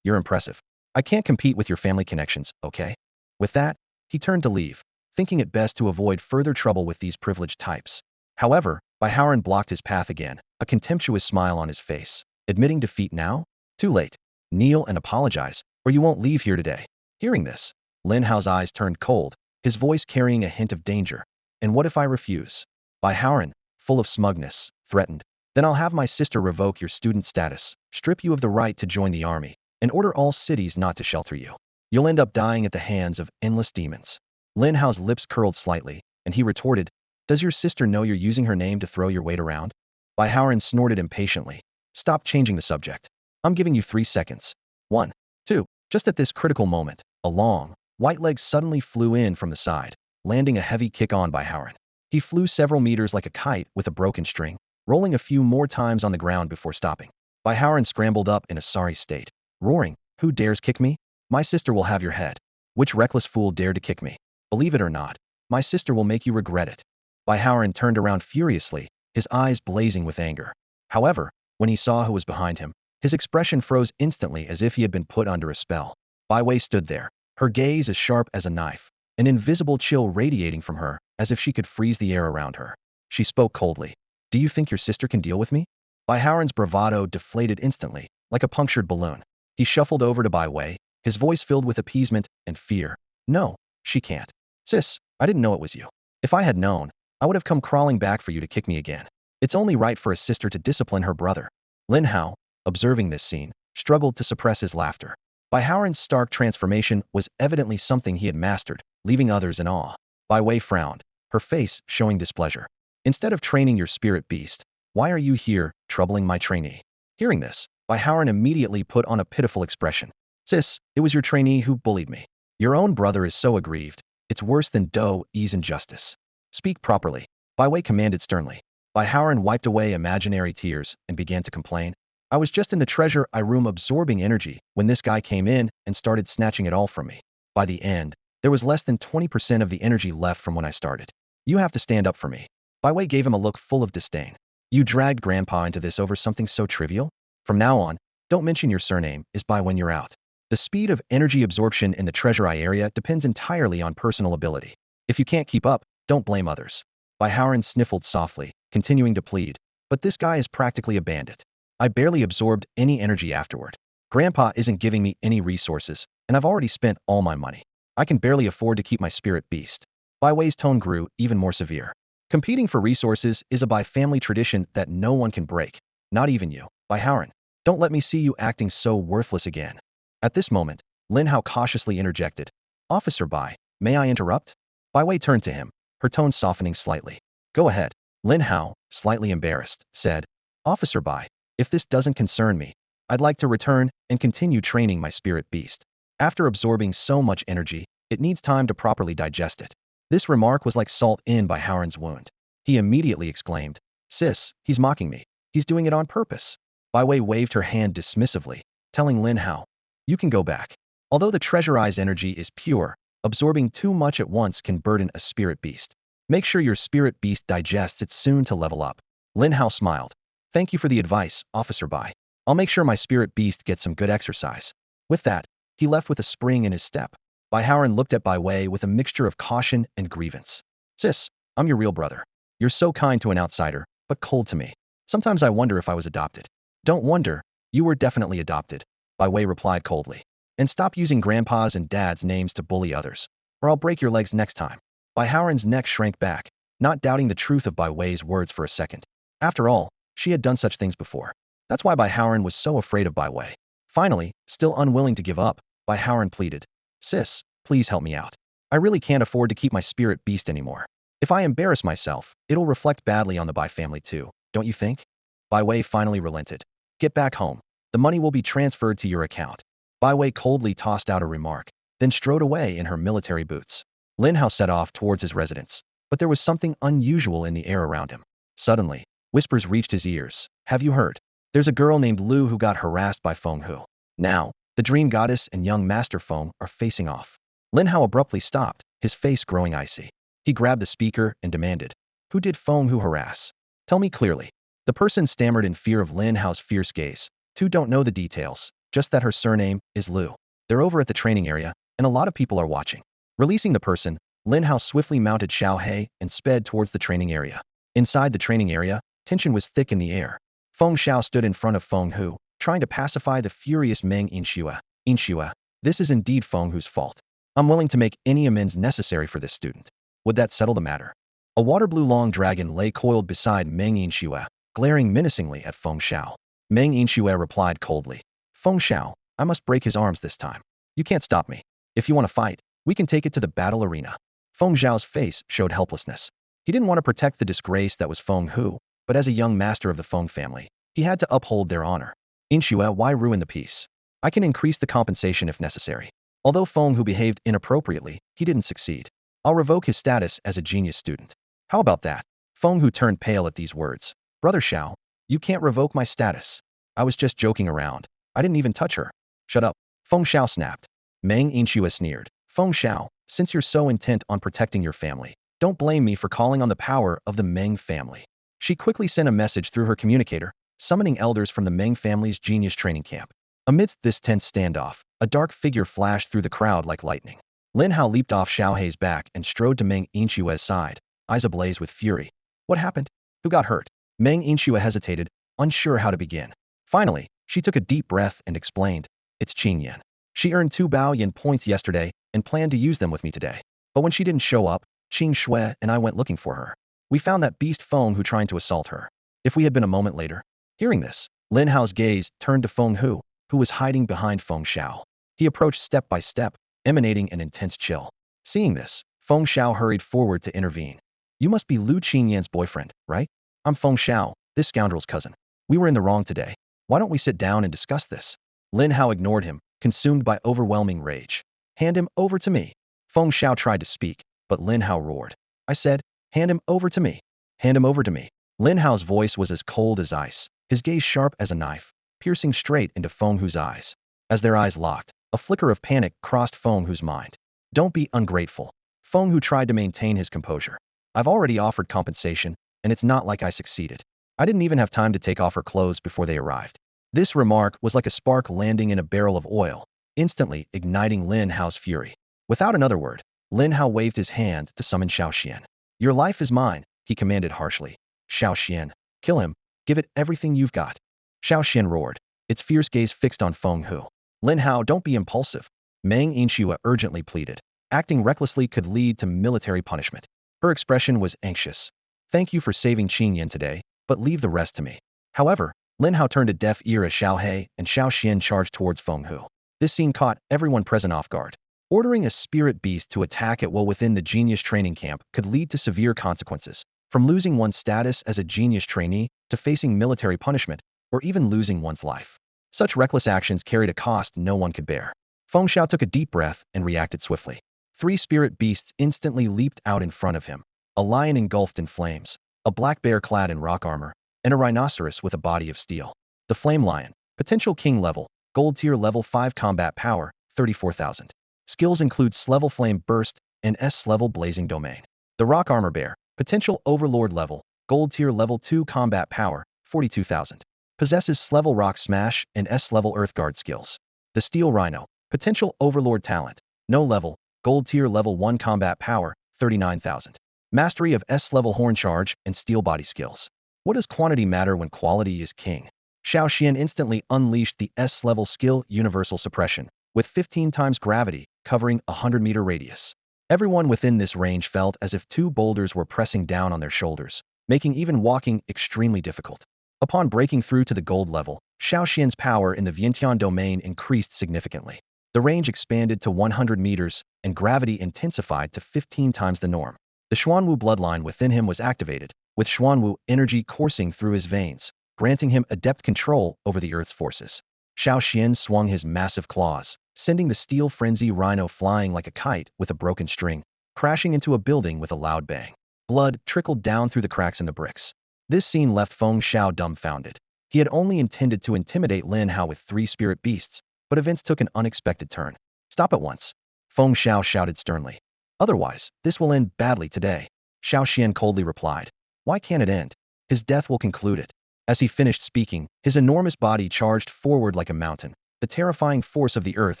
you're impressive. I can't compete with your family connections, okay? With that, he turned to leave, thinking it best to avoid further trouble with these privileged types. However, Baihaoren blocked his path again, a contemptuous smile on his face. Admitting defeat now? Too late. Kneel and apologize, or you won't leave here today. Hearing this, Lin Hao's eyes turned cold, his voice carrying a hint of danger. And what if I refuse? Baihaoren, full of smugness, threatened. Then I'll have my sister revoke your student status, strip you of the right to join the army, and order all cities not to shelter you. You'll end up dying at the hands of endless demons. Lin Hao's lips curled slightly, and he retorted, Does your sister know you're using her name to throw your weight around? Baihaoren snorted impatiently. Stop changing the subject. I'm giving you 3 seconds. 1, 2. Just at this critical moment, a long, white leg suddenly flew in from the side, landing a heavy kick on Baihaoren. He flew several meters like a kite with a broken string, rolling a few more times on the ground before stopping. Baihaoren scrambled up in a sorry state, roaring, Who dares kick me? My sister will have your head. Which reckless fool dared to kick me? Believe it or not, my sister will make you regret it. Baihaoren turned around furiously, his eyes blazing with anger. However, when he saw who was behind him, his expression froze instantly as if he had been put under a spell. Bai Wei stood there, her gaze as sharp as a knife, an invisible chill radiating from her, as if she could freeze the air around her. She spoke coldly. Do you think your sister can deal with me? Baihaoren's bravado deflated instantly, like a punctured balloon. He shuffled over to Bai Wei, his voice filled with appeasement and fear. No, she can't. Sis, I didn't know it was you. If I had known, I would have come crawling back for you to kick me again. It's only right for a sister to discipline her brother. Lin Hao, observing this scene, struggled to suppress his laughter. Baihaoren's stark transformation was evidently something he had mastered, leaving others in awe. Bai Wei frowned, her face showing displeasure. Instead of training your spirit beast, why are you here, troubling my trainee? Hearing this, Baihaoren immediately put on a pitiful expression. Sis, it was your trainee who bullied me. Your own brother is so aggrieved. It's worse than ease injustice. Speak properly, Bai Wei commanded sternly. Baihaoren wiped away imaginary tears and began to complain. I was just in the treasure room absorbing energy when this guy came in and started snatching it all from me. By the end, there was less than 20% of the energy left from when I started. You have to stand up for me. Bai Wei gave him a look full of disdain. You dragged Grandpa into this over something so trivial? From now on, don't mention your surname is Bai when you're out. The speed of energy absorption in the treasure eye area depends entirely on personal ability. If you can't keep up, don't blame others. Baihaoren sniffled softly, continuing to plead. But this guy is practically a bandit. I barely absorbed any energy afterward. Grandpa isn't giving me any resources, and I've already spent all my money. I can barely afford to keep my spirit beast. Bai Wei's tone grew even more severe. Competing for resources is a Bai family tradition that no one can break, not even you. Baihaoren, don't let me see you acting so worthless again. At this moment, Lin Hao cautiously interjected. Officer Bai, may I interrupt? Bai Wei turned to him, her tone softening slightly. Go ahead. Lin Hao, slightly embarrassed, said, Officer Bai, if this doesn't concern me, I'd like to return and continue training my spirit beast. After absorbing so much energy, it needs time to properly digest it. This remark was like salt in Baihaoren's wound. He immediately exclaimed, Sis, he's mocking me. He's doing it on purpose. Bai Wei waved her hand dismissively, telling Lin Hao, You can go back. Although the treasure eye's energy is pure, absorbing too much at once can burden a spirit beast. Make sure your spirit beast digests it soon to level up. Lin Hao smiled. Thank you for the advice, Officer Bai. I'll make sure my spirit beast gets some good exercise. With that, he left with a spring in his step. Baihaoren looked at Bai Wei with a mixture of caution and grievance. Sis, I'm your real brother. You're so kind to an outsider, but cold to me. Sometimes I wonder if I was adopted. Don't wonder, you were definitely adopted, Bai Wei replied coldly. And stop using grandpa's and dad's names to bully others, or I'll break your legs next time. Baihaoren's neck shrank back, not doubting the truth of Bai Wei's words for a second. After all, she had done such things before. That's why Baihaoren was so afraid of Bai Wei. Finally, still unwilling to give up, Baihaoren pleaded. Sis, please help me out. I really can't afford to keep my spirit beast anymore. If I embarrass myself, it'll reflect badly on the Bai family too, don't you think? Bai Wei finally relented. Get back home. The money will be transferred to your account. Bai Wei coldly tossed out a remark, then strode away in her military boots. Lin Hao set off towards his residence, but there was something unusual in the air around him. Suddenly, whispers reached his ears. Have you heard? There's a girl named Lu who got harassed by Feng Hu. Now, the dream goddess and young master Feng are facing off. Lin Hao abruptly stopped, his face growing icy. He grabbed the speaker and demanded, who did Feng Hu harass? Tell me clearly. The person stammered in fear of Lin Hao's fierce gaze. Two don't know the details, just that her surname is Lu. They're over at the training area, and a lot of people are watching. Releasing the person, Lin Hao swiftly mounted Shao Hai and sped towards the training area. Inside the training area, tension was thick in the air. Feng Xiao stood in front of Feng Hu, trying to pacify the furious Meng Inxue. Inxue, this is indeed Feng Hu's fault. I'm willing to make any amends necessary for this student. Would that settle the matter? A water-blue long dragon lay coiled beside Meng Inxue, glaring menacingly at Feng Xiao. Meng Inxue replied coldly, Feng Xiao, I must break his arms this time. You can't stop me. If you want to fight, we can take it to the battle arena. Feng Xiao's face showed helplessness. He didn't want to protect the disgrace that was Feng Hu, but as a young master of the Feng family, he had to uphold their honor. Inxue, why ruin the peace? I can increase the compensation if necessary. Although Feng Hu behaved inappropriately, he didn't succeed. I'll revoke his status as a genius student. How about that? Feng Hu turned pale at these words. Brother Xiao, you can't revoke my status. I was just joking around. I didn't even touch her. Shut up. Feng Xiao snapped. Meng Inxue sneered. Feng Xiao, since you're so intent on protecting your family, don't blame me for calling on the power of the Meng family. She quickly sent a message through her communicator, summoning elders from the Meng family's genius training camp. Amidst this tense standoff, a dark figure flashed through the crowd like lightning. Lin Hao leaped off Shao Hai's back and strode to Meng Inxue's side, eyes ablaze with fury. What happened? Who got hurt? Meng Inxue hesitated, unsure how to begin. Finally, she took a deep breath and explained, it's Qing Yan. She earned 2 Bao Yin points yesterday and planned to use them with me today. But when she didn't show up, Qing Shui and I went looking for her. We found that beast Feng Hu trying to assault her. If we had been a moment later. Hearing this, Lin Hao's gaze turned to Feng Hu, who was hiding behind Feng Xiao. He approached step by step, emanating an intense chill. Seeing this, Feng Xiao hurried forward to intervene. You must be Lu Qingyan's boyfriend, right? I'm Feng Xiao, this scoundrel's cousin. We were in the wrong today. Why don't we sit down and discuss this? Lin Hao ignored him, consumed by overwhelming rage. Hand him over to me. Feng Xiao tried to speak, but Lin Hao roared. I said, hand him over to me. Hand him over to me. Lin Hao's voice was as cold as ice, his gaze sharp as a knife, piercing straight into Feng Hu's eyes. As their eyes locked, a flicker of panic crossed Feng Hu's mind. Don't be ungrateful. Feng Hu tried to maintain his composure. I've already offered compensation, and it's not like I succeeded. I didn't even have time to take off her clothes before they arrived. This remark was like a spark landing in a barrel of oil, instantly igniting Lin Hao's fury. Without another word, Lin Hao waved his hand to summon Shao Xian. Your life is mine, he commanded harshly. Shao Xian, kill him, give it everything you've got. Shao Xian roared, its fierce gaze fixed on Feng Hu. Lin Hao, don't be impulsive. Meng Inxue urgently pleaded. Acting recklessly could lead to military punishment. Her expression was anxious. Thank you for saving Qingyan today, but leave the rest to me. However, Lin Hao turned a deaf ear as Shao Hai and Shao Xian charged towards Feng Hu. This scene caught everyone present off guard. Ordering a spirit beast to attack at will within the genius training camp could lead to severe consequences, from losing one's status as a genius trainee to facing military punishment, or even losing one's life. Such reckless actions carried a cost no one could bear. Feng Xiao took a deep breath and reacted swiftly. 3 spirit beasts instantly leaped out in front of him. A lion engulfed in flames, a black bear clad in rock armor, and a rhinoceros with a body of steel. The flame lion, potential king level, gold tier level 5 combat power, 34,000. Skills include S-level flame burst and S-level blazing domain. The rock armor bear, potential overlord level, gold tier level 2 combat power, 42,000. Possesses S-level rock smash and S-level earth guard skills. The steel rhino, potential overlord talent, no level, gold tier level 1 combat power, 39,000. Mastery of S-level horn charge and steel body skills. What does quantity matter when quality is king? Shao Xian instantly unleashed the S-level skill universal suppression, with 15 times gravity, covering a 100-meter radius. Everyone within this range felt as if 2 boulders were pressing down on their shoulders, making even walking extremely difficult. Upon breaking through to the gold level, Shao Xian's power in the Vientiane domain increased significantly. The range expanded to 100 meters, and gravity intensified to 15 times the norm. The Xuanwu bloodline within him was activated, with Xuanwu energy coursing through his veins, granting him adept control over the Earth's forces. Shao Xian swung his massive claws, sending the steel frenzy rhino flying like a kite with a broken string, crashing into a building with a loud bang. Blood trickled down through the cracks in the bricks. This scene left Feng Shao dumbfounded. He had only intended to intimidate Lin Hao with 3 spirit beasts, but events took an unexpected turn. Stop at once, Feng Shao shouted sternly. Otherwise, this will end badly today. Shao Xian coldly replied. Why can't it end? His death will conclude it. As he finished speaking, his enormous body charged forward like a mountain, the terrifying force of the earth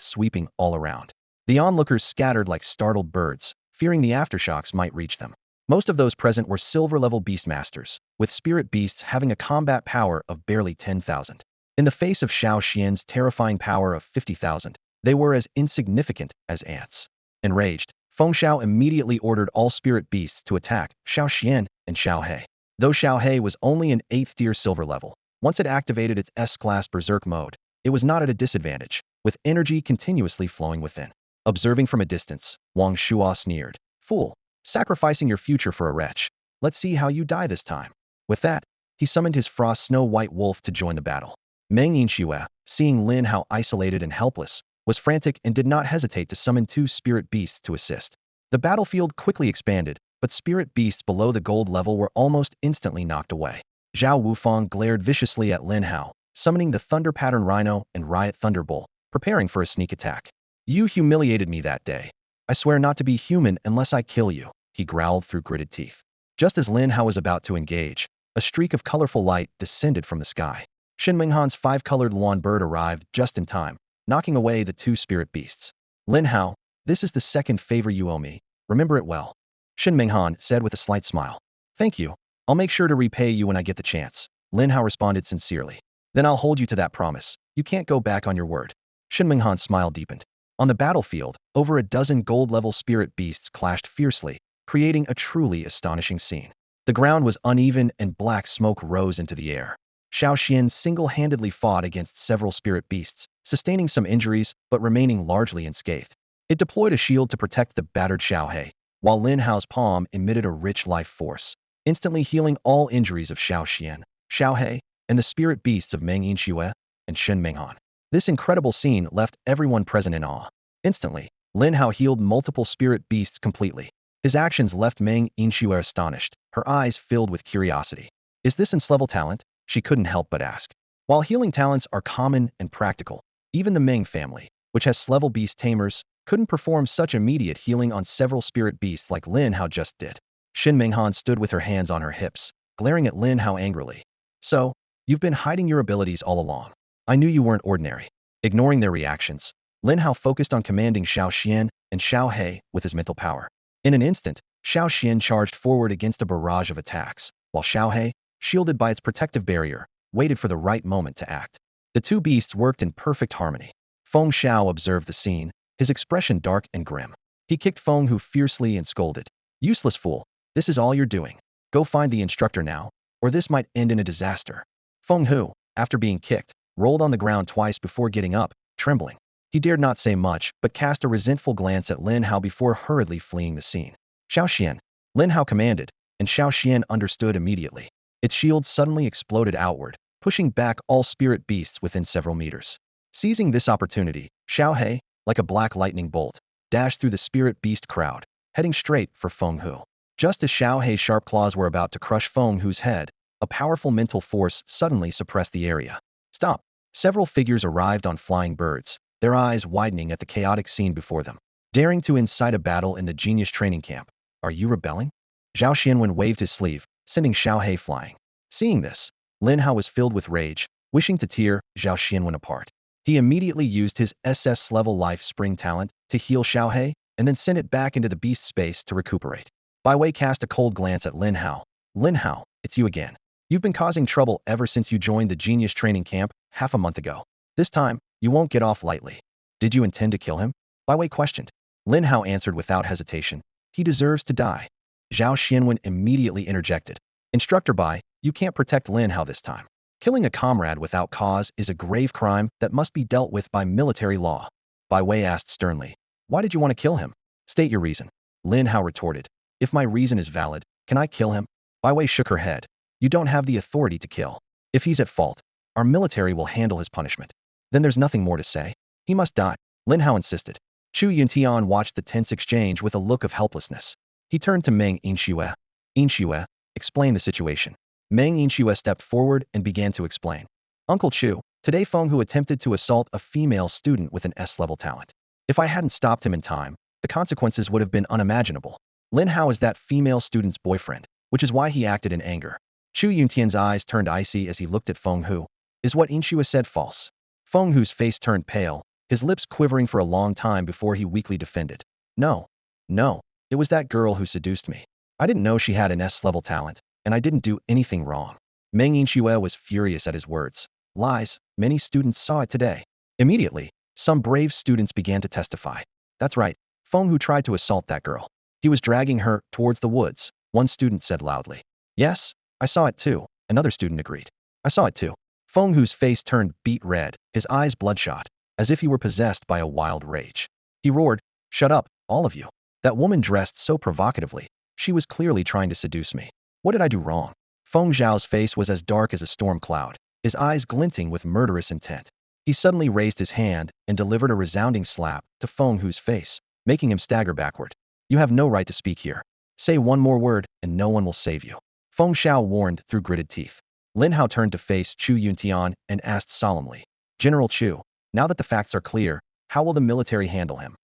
sweeping all around. The onlookers scattered like startled birds, fearing the aftershocks might reach them. Most of those present were silver-level beastmasters, with spirit beasts having a combat power of barely 10,000. In the face of Shao Xian's terrifying power of 50,000, they were as insignificant as ants. Enraged, Feng Shao immediately ordered all spirit beasts to attack Shao Xian and Shao Hai. Though Shao Hai was only an 8th tier silver level, once it activated its S-class berserk mode, it was not at a disadvantage, with energy continuously flowing within. Observing from a distance, Wang Shuo sneered. Fool, sacrificing your future for a wretch. Let's see how you die this time. With that, he summoned his frost snow-white wolf to join the battle. Meng Yinxue, seeing Lin Hao isolated and helpless, was frantic and did not hesitate to summon 2 spirit beasts to assist. The battlefield quickly expanded, but spirit beasts below the gold level were almost instantly knocked away. Zhao Wufang glared viciously at Lin Hao, summoning the Thunder Pattern Rhino and Riot Thunderbolt, preparing for a sneak attack. You humiliated me that day. I swear not to be human unless I kill you, he growled through gritted teeth. Just as Lin Hao was about to engage, a streak of colorful light descended from the sky. Shen Minghan's 5-colored Luan bird arrived just in time, knocking away the 2 spirit beasts. Lin Hao, this is the second favor you owe me. Remember it well. Shen Minghan said with a slight smile. Thank you. I'll make sure to repay you when I get the chance. Lin Hao responded sincerely. Then I'll hold you to that promise. You can't go back on your word. Shen Minghan's smile deepened. On the battlefield, over a dozen gold-level spirit beasts clashed fiercely, creating a truly astonishing scene. The ground was uneven and black smoke rose into the air. Shao Xian single-handedly fought against several spirit beasts, sustaining some injuries but remaining largely unscathed. It deployed a shield to protect the battered Shao Hai, while Lin Hao's palm emitted a rich life force, instantly healing all injuries of Shao Xian, Shao Hai, and the spirit beasts of Meng Yinxue and Shen Minghan. This incredible scene left everyone present in awe. Instantly, Lin Hao healed multiple spirit beasts completely. His actions left Meng Yinxue astonished, her eyes filled with curiosity. Is this S-level talent? She couldn't help but ask. While healing talents are common and practical, even the Meng family, which has S-level beast tamers, couldn't perform such immediate healing on several spirit beasts like Lin Hao just did. Shen Minghan stood with her hands on her hips, glaring at Lin Hao angrily. So, you've been hiding your abilities all along. I knew you weren't ordinary. Ignoring their reactions, Lin Hao focused on commanding Shao Xian and Shao Hai with his mental power. In an instant, Shao Xian charged forward against a barrage of attacks, while Shao Hai, shielded by its protective barrier, waited for the right moment to act. The 2 beasts worked in perfect harmony. Feng Shao observed the scene, his expression dark and grim. He kicked Feng Hu fiercely and scolded. Useless fool, this is all you're doing. Go find the instructor now, or this might end in a disaster. Feng Hu, after being kicked, rolled on the ground twice before getting up, trembling. He dared not say much, but cast a resentful glance at Lin Hao before hurriedly fleeing the scene. Shao Xian, Lin Hao commanded, and Shao Xian understood immediately. Its shield suddenly exploded outward, pushing back all spirit beasts within several meters. Seizing this opportunity, Shao Hai, like a black lightning bolt, dashed through the spirit beast crowd, heading straight for Feng Hu. Just as Shao Hai's sharp claws were about to crush Feng Hu's head, a powerful mental force suddenly suppressed the area. Stop! Several figures arrived on flying birds, their eyes widening at the chaotic scene before them. Daring to incite a battle in the genius training camp. Are you rebelling? Zhao Xianwen waved his sleeve, sending Shao Hai flying. Seeing this, Lin Hao was filled with rage, wishing to tear Zhao Xianwen apart. He immediately used his SS-level life spring talent to heal Shao Hai, and then sent it back into the beast space to recuperate. Bai Wei cast a cold glance at Lin Hao. Lin Hao, it's you again. You've been causing trouble ever since you joined the genius training camp half a month ago. This time, you won't get off lightly. Did you intend to kill him? Bai Wei questioned. Lin Hao answered without hesitation. He deserves to die. Zhao Xianwen immediately interjected. Instructor Bai, you can't protect Lin Hao this time. Killing a comrade without cause is a grave crime that must be dealt with by military law. Bai Wei asked sternly. Why did you want to kill him? State your reason. Lin Hao retorted. If my reason is valid, can I kill him? Bai Wei shook her head. You don't have the authority to kill. If he's at fault, our military will handle his punishment. Then there's nothing more to say. He must die, Lin Hao insisted. Chu Yuntian watched the tense exchange with a look of helplessness. He turned to Meng Yinxue. Yinxue, explain the situation. Meng Yinxue stepped forward and began to explain. Uncle Chu, today Feng Hu attempted to assault a female student with an S-level talent. If I hadn't stopped him in time, the consequences would have been unimaginable. Lin Hao is that female student's boyfriend, which is why he acted in anger. Chu Yuntian's eyes turned icy as he looked at Feng Hu. Is what Yinxue said false? Feng Hu's face turned pale, his lips quivering for a long time before he weakly defended. No. No. It was that girl who seduced me. I didn't know she had an S-level talent, and I didn't do anything wrong. Meng Yinxue was furious at his words. Lies, many students saw it today. Immediately, some brave students began to testify. That's right, Feng Hu tried to assault that girl. He was dragging her towards the woods, one student said loudly. Yes, I saw it too, another student agreed. I saw it too. Feng Hu's face turned beet red, his eyes bloodshot, as if he were possessed by a wild rage. He roared, shut up, all of you. That woman dressed so provocatively. She was clearly trying to seduce me. What did I do wrong? Feng Zhao's face was as dark as a storm cloud, his eyes glinting with murderous intent. He suddenly raised his hand and delivered a resounding slap to Feng Hu's face, making him stagger backward. You have no right to speak here. Say one more word and no one will save you. Feng Zhao warned through gritted teeth. Lin Hao turned to face Chu Yuntian and asked solemnly, General Chu, now that the facts are clear, how will the military handle him?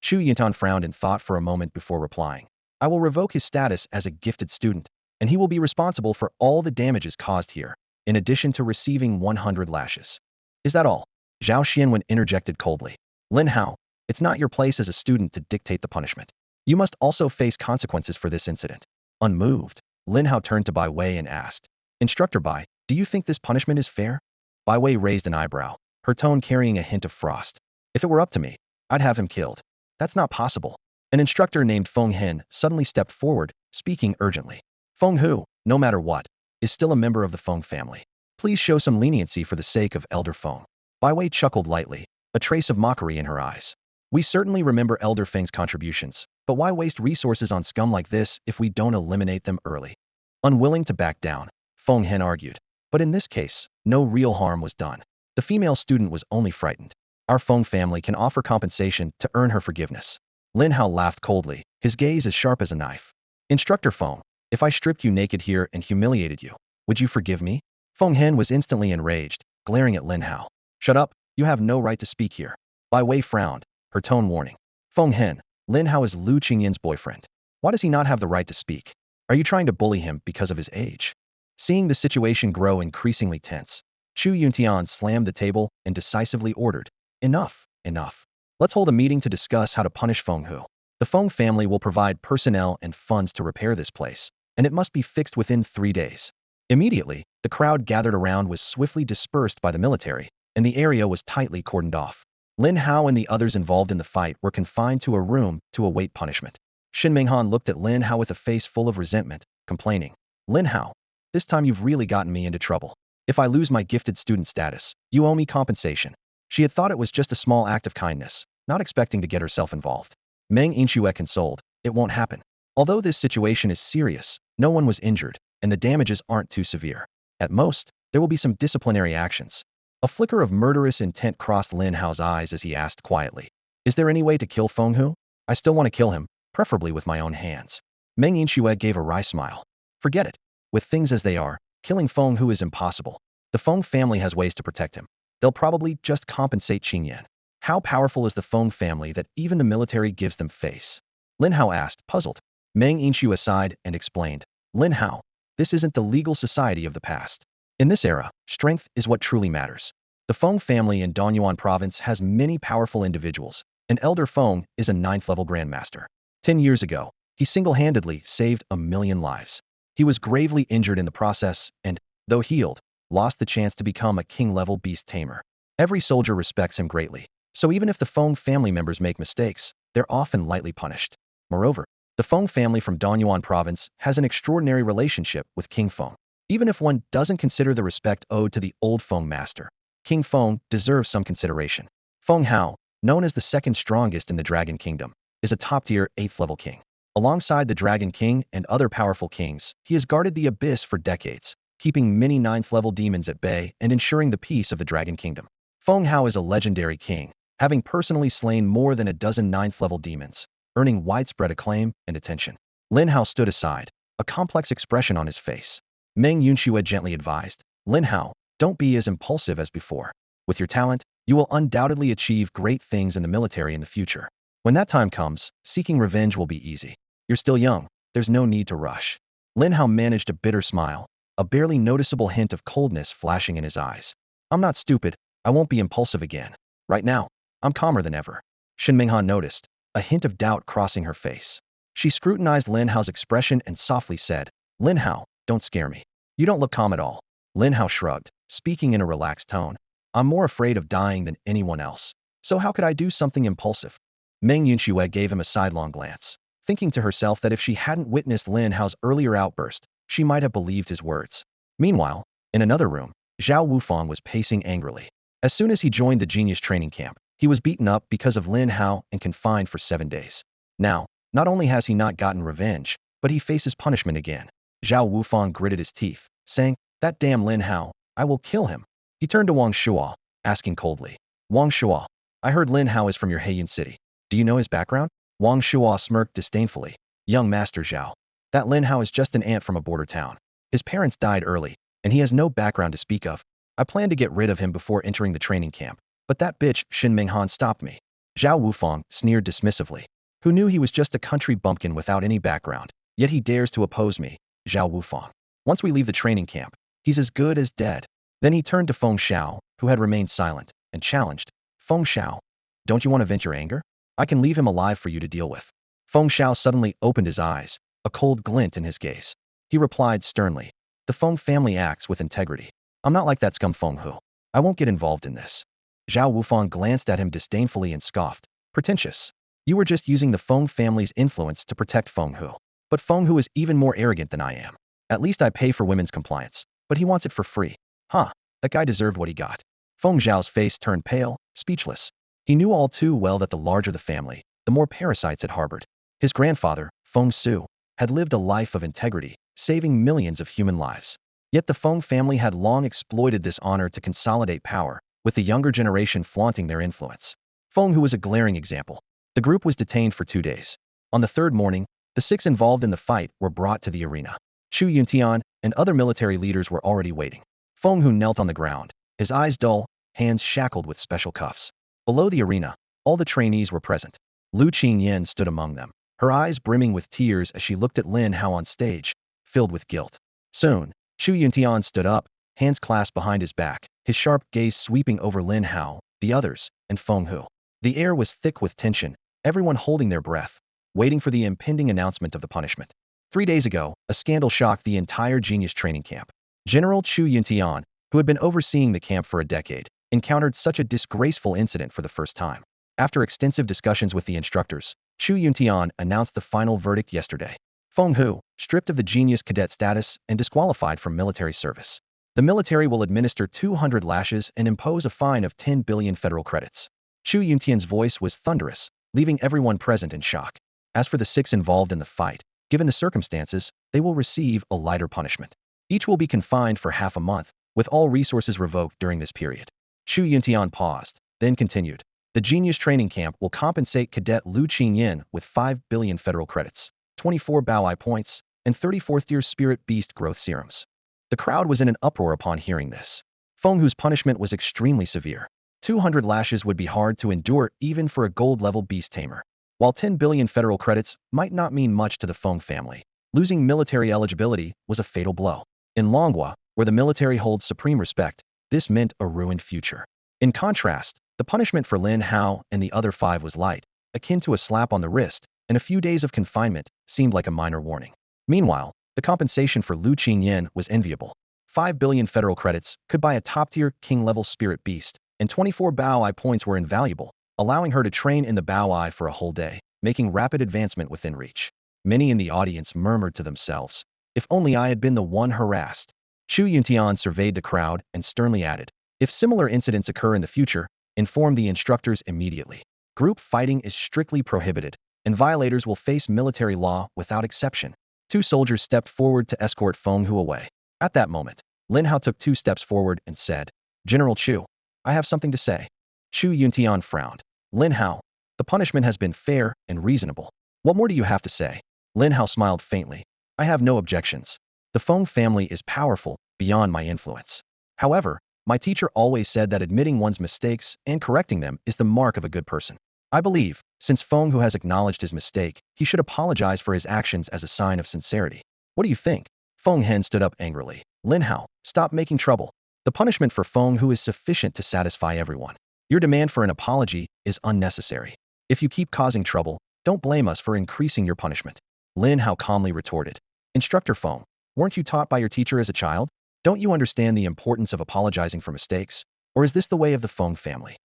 Chu Yuntian frowned and thought for a moment before replying. I will revoke his status as a gifted student, and he will be responsible for all the damages caused here, in addition to receiving 100 lashes. Is that all? Zhao Xianwen interjected coldly. Lin Hao, it's not your place as a student to dictate the punishment. You must also face consequences for this incident. Unmoved, Lin Hao turned to Bai Wei and asked, Instructor Bai, do you think this punishment is fair? Bai Wei raised an eyebrow, her tone carrying a hint of frost. If it were up to me, I'd have him killed. That's not possible. An instructor named Feng Hen suddenly stepped forward, speaking urgently. Feng Hu, no matter what, is still a member of the Feng family. Please show some leniency for the sake of Elder Feng. Bai Wei chuckled lightly, a trace of mockery in her eyes. We certainly remember Elder Feng's contributions, but why waste resources on scum like this if we don't eliminate them early? Unwilling to back down, Feng Hen argued. But in this case, no real harm was done. The female student was only frightened. Our Feng family can offer compensation to earn her forgiveness. Lin Hao laughed coldly, his gaze as sharp as a knife. Instructor Feng, if I stripped you naked here and humiliated you, would you forgive me? Feng Hen was instantly enraged, glaring at Lin Hao. Shut up, you have no right to speak here. Bai Wei frowned, her tone warning. Feng Hen, Lin Hao is Lu Qingyin's boyfriend. Why does he not have the right to speak? Are you trying to bully him because of his age? Seeing the situation grow increasingly tense, Chu Yuntian slammed the table and decisively ordered, Enough, enough. Let's hold a meeting to discuss how to punish Feng Hu. The Feng family will provide personnel and funds to repair this place, and it must be fixed within 3 days. Immediately, the crowd gathered around was swiftly dispersed by the military, and the area was tightly cordoned off. Lin Hao and the others involved in the fight were confined to a room to await punishment. Shin Minghan looked at Lin Hao with a face full of resentment, complaining, Lin Hao, this time you've really gotten me into trouble. If I lose my gifted student status, you owe me compensation. She had thought it was just a small act of kindness, not expecting to get herself involved. Meng Yinxue consoled, it won't happen. Although this situation is serious, no one was injured, and the damages aren't too severe. At most, there will be some disciplinary actions. A flicker of murderous intent crossed Lin Hao's eyes as he asked quietly, Is there any way to kill Feng Hu? I still want to kill him, preferably with my own hands. Meng Yinxue gave a wry smile. Forget it. With things as they are, killing Feng Hu is impossible. The Feng family has ways to protect him. They'll probably just compensate Qingyan. How powerful is the Feng family that even the military gives them face? Lin Hao asked, puzzled. Meng Yinxue sighed and explained, Lin Hao, this isn't the legal society of the past. In this era, strength is what truly matters. The Feng family in Danyuan province has many powerful individuals, and Elder Feng is a 9th-level grandmaster. 10 years ago, he single-handedly saved 1 million lives. He was gravely injured in the process and, though healed, lost the chance to become a king-level beast tamer. Every soldier respects him greatly, so even if the Feng family members make mistakes, they're often lightly punished. Moreover, the Feng family from Danyuan province has an extraordinary relationship with King Feng. Even if one doesn't consider the respect owed to the old Feng master, King Feng deserves some consideration. Feng Hao, known as the second strongest in the Dragon Kingdom, is a top-tier 8th-level king. Alongside the Dragon King and other powerful kings, he has guarded the Abyss for decades, keeping many 9th-level demons at bay and ensuring the peace of the Dragon Kingdom. Feng Hao is a legendary king, having personally slain more than a dozen ninth-level demons, earning widespread acclaim and attention. Lin Hao stood aside, a complex expression on his face. Meng Yunxue gently advised, Lin Hao, don't be as impulsive as before. With your talent, you will undoubtedly achieve great things in the military in the future. When that time comes, seeking revenge will be easy. You're still young, there's no need to rush. Lin Hao managed a bitter smile, a barely noticeable hint of coldness flashing in his eyes. I'm not stupid, I won't be impulsive again. Right now, I'm calmer than ever. Shen Minghan noticed, a hint of doubt crossing her face. She scrutinized Lin Hao's expression and softly said, Lin Hao, don't scare me. You don't look calm at all. Lin Hao shrugged, speaking in a relaxed tone. I'm more afraid of dying than anyone else. So how could I do something impulsive? Meng Yunxue gave him a sidelong glance, thinking to herself that if she hadn't witnessed Lin Hao's earlier outburst, she might have believed his words. Meanwhile, in another room, Zhao Wufang was pacing angrily. As soon as he joined the genius training camp, he was beaten up because of Lin Hao and confined for 7 days. Now, not only has he not gotten revenge, but he faces punishment again. Zhao Wufang gritted his teeth, saying, that damn Lin Hao, I will kill him. He turned to Wang Shuo, asking coldly, Wang Shuo, I heard Lin Hao is from your Heiyuan city. Do you know his background? Wang Shuo smirked disdainfully. Young Master Zhao. That Lin Hao is just an ant from a border town. His parents died early, and he has no background to speak of. I planned to get rid of him before entering the training camp, but that bitch Shen Minghan stopped me. Zhao Wufang sneered dismissively. Who knew he was just a country bumpkin without any background, yet he dares to oppose me, Zhao Wufang. Once we leave the training camp, he's as good as dead. Then he turned to Feng Shao, who had remained silent, and challenged, Feng Shao, don't you want to vent your anger? I can leave him alive for you to deal with. Feng Shao suddenly opened his eyes, a cold glint in his gaze. He replied sternly, the Feng family acts with integrity. I'm not like that scum Feng Hu. I won't get involved in this. Zhao Wufang glanced at him disdainfully and scoffed. Pretentious. You were just using the Feng family's influence to protect Feng Hu. But Feng Hu is even more arrogant than I am. At least I pay for women's compliance, but he wants it for free. Huh, that guy deserved what he got. Feng Zhao's face turned pale, speechless. He knew all too well that the larger the family, the more parasites it harbored. His grandfather, Feng Su, had lived a life of integrity, saving millions of human lives. Yet the Feng family had long exploited this honor to consolidate power, with the younger generation flaunting their influence. Feng Hu was a glaring example. The group was detained for 2 days. On the third morning, the 6 involved in the fight were brought to the arena. Chu Yuntian and other military leaders were already waiting. Feng Hu knelt on the ground, his eyes dull, hands shackled with special cuffs. Below the arena, all the trainees were present. Lu Qingyan stood among them, her eyes brimming with tears as she looked at Lin Hao on stage, filled with guilt. Soon, Chu Yuntian stood up, hands clasped behind his back, his sharp gaze sweeping over Lin Hao, the others, and Feng Hu. The air was thick with tension, everyone holding their breath, waiting for the impending announcement of the punishment. 3 days ago, a scandal shocked the entire genius training camp. General Chu Yuntian, who had been overseeing the camp for a decade, encountered such a disgraceful incident for the first time. After extensive discussions with the instructors, Chu Yuntian announced the final verdict yesterday. Feng Hu, stripped of the genius cadet status and disqualified from military service. The military will administer 200 lashes and impose a fine of 10 billion federal credits. Chu Yuntian's voice was thunderous, leaving everyone present in shock. As for the 6 involved in the fight, given the circumstances, they will receive a lighter punishment. Each will be confined for half a month, with all resources revoked during this period. Chu Yuntian paused, then continued. The genius training camp will compensate Cadet Lu Qingyan with 5 billion federal credits, 24 vowing points, and 34th tier spirit beast growth serums. The crowd was in an uproar upon hearing this. Feng Hu's punishment was extremely severe. 200 lashes would be hard to endure even for a gold-level beast tamer. While 10 billion federal credits might not mean much to the Feng family, losing military eligibility was a fatal blow. In Longhua, where the military holds supreme respect, this meant a ruined future. In contrast, the punishment for Lin Hao and the other 5 was light, akin to a slap on the wrist, and a few days of confinement seemed like a minor warning. Meanwhile, the compensation for Lu Qingyan was enviable. 5 billion federal credits could buy a top-tier king-level spirit beast, and 24 Bao-I points were invaluable, allowing her to train in the Bao-I for a whole day, making rapid advancement within reach. Many in the audience murmured to themselves, if only I had been the one harassed. Chu Yuntian surveyed the crowd and sternly added, if similar incidents occur in the future, inform the instructors immediately. Group fighting is strictly prohibited, and violators will face military law without exception. 2 soldiers stepped forward to escort Feng Hu away. At that moment, Lin Hao took 2 steps forward and said, General Chu, I have something to say. Chu Yuntian frowned. Lin Hao, the punishment has been fair and reasonable. What more do you have to say? Lin Hao smiled faintly. I have no objections. The Feng family is powerful, beyond my influence. However, my teacher always said that admitting one's mistakes and correcting them is the mark of a good person. I believe, since Feng Hu has acknowledged his mistake, he should apologize for his actions as a sign of sincerity. What do you think? Feng Hen stood up angrily. Lin Hao, stop making trouble. The punishment for Feng Hu is sufficient to satisfy everyone. Your demand for an apology is unnecessary. If you keep causing trouble, don't blame us for increasing your punishment. Lin Hao calmly retorted. Instructor Feng, weren't you taught by your teacher as a child? Don't you understand the importance of apologizing for mistakes? Or is this the way of the Feng family?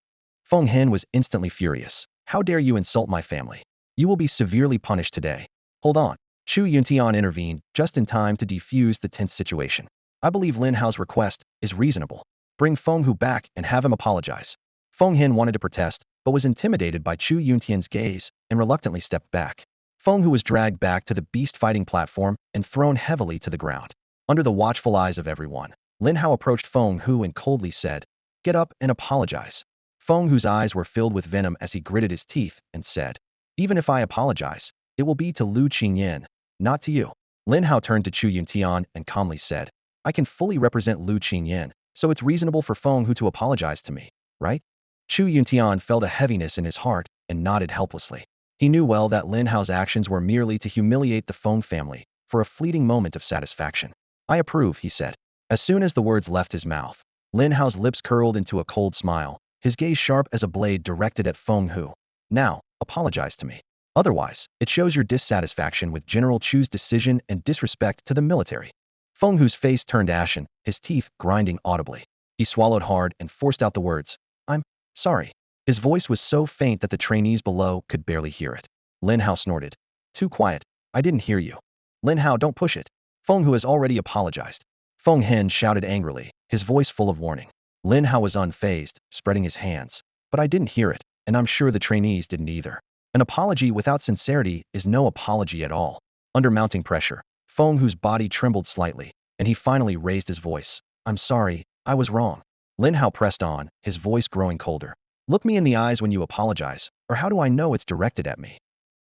Feng Hen was instantly furious. How dare you insult my family? You will be severely punished today. Hold on. Chu Yuntian intervened just in time to defuse the tense situation. I believe Lin Hao's request is reasonable. Bring Feng Hu back and have him apologize. Feng Hen wanted to protest, but was intimidated by Chu Yuntian's gaze and reluctantly stepped back. Feng Hu was dragged back to the beast fighting platform and thrown heavily to the ground. Under the watchful eyes of everyone, Lin Hao approached Feng Hu and coldly said, "Get up and apologize." Feng Hu's eyes were filled with venom as he gritted his teeth and said, "Even if I apologize, it will be to Lu Qingyan, not to you." Lin Hao turned to Chu Yuntian and calmly said, "I can fully represent Lu Qingyan, so it's reasonable for Feng Hu to apologize to me, right?" Chu Yuntian felt a heaviness in his heart and nodded helplessly. He knew well that Lin Hao's actions were merely to humiliate the Feng family for a fleeting moment of satisfaction. "I approve," he said. As soon as the words left his mouth, Lin Hao's lips curled into a cold smile, his gaze sharp as a blade directed at Feng Hu. "Now, apologize to me. Otherwise, it shows your dissatisfaction with General Chu's decision and disrespect to the military." Feng Hu's face turned ashen, his teeth grinding audibly. He swallowed hard and forced out the words, "I'm sorry." His voice was so faint that the trainees below could barely hear it. Lin Hao snorted. "Too quiet. I didn't hear you." "Lin Hao, don't push it. Feng Hu has already apologized." Feng Hen shouted angrily, his voice full of warning. Lin Hao was unfazed, spreading his hands. "But I didn't hear it, and I'm sure the trainees didn't either. An apology without sincerity is no apology at all." Under mounting pressure, Feng Hu's body trembled slightly, and he finally raised his voice. "I'm sorry, I was wrong." Lin Hao pressed on, his voice growing colder. "Look me in the eyes when you apologize, or how do I know it's directed at me?"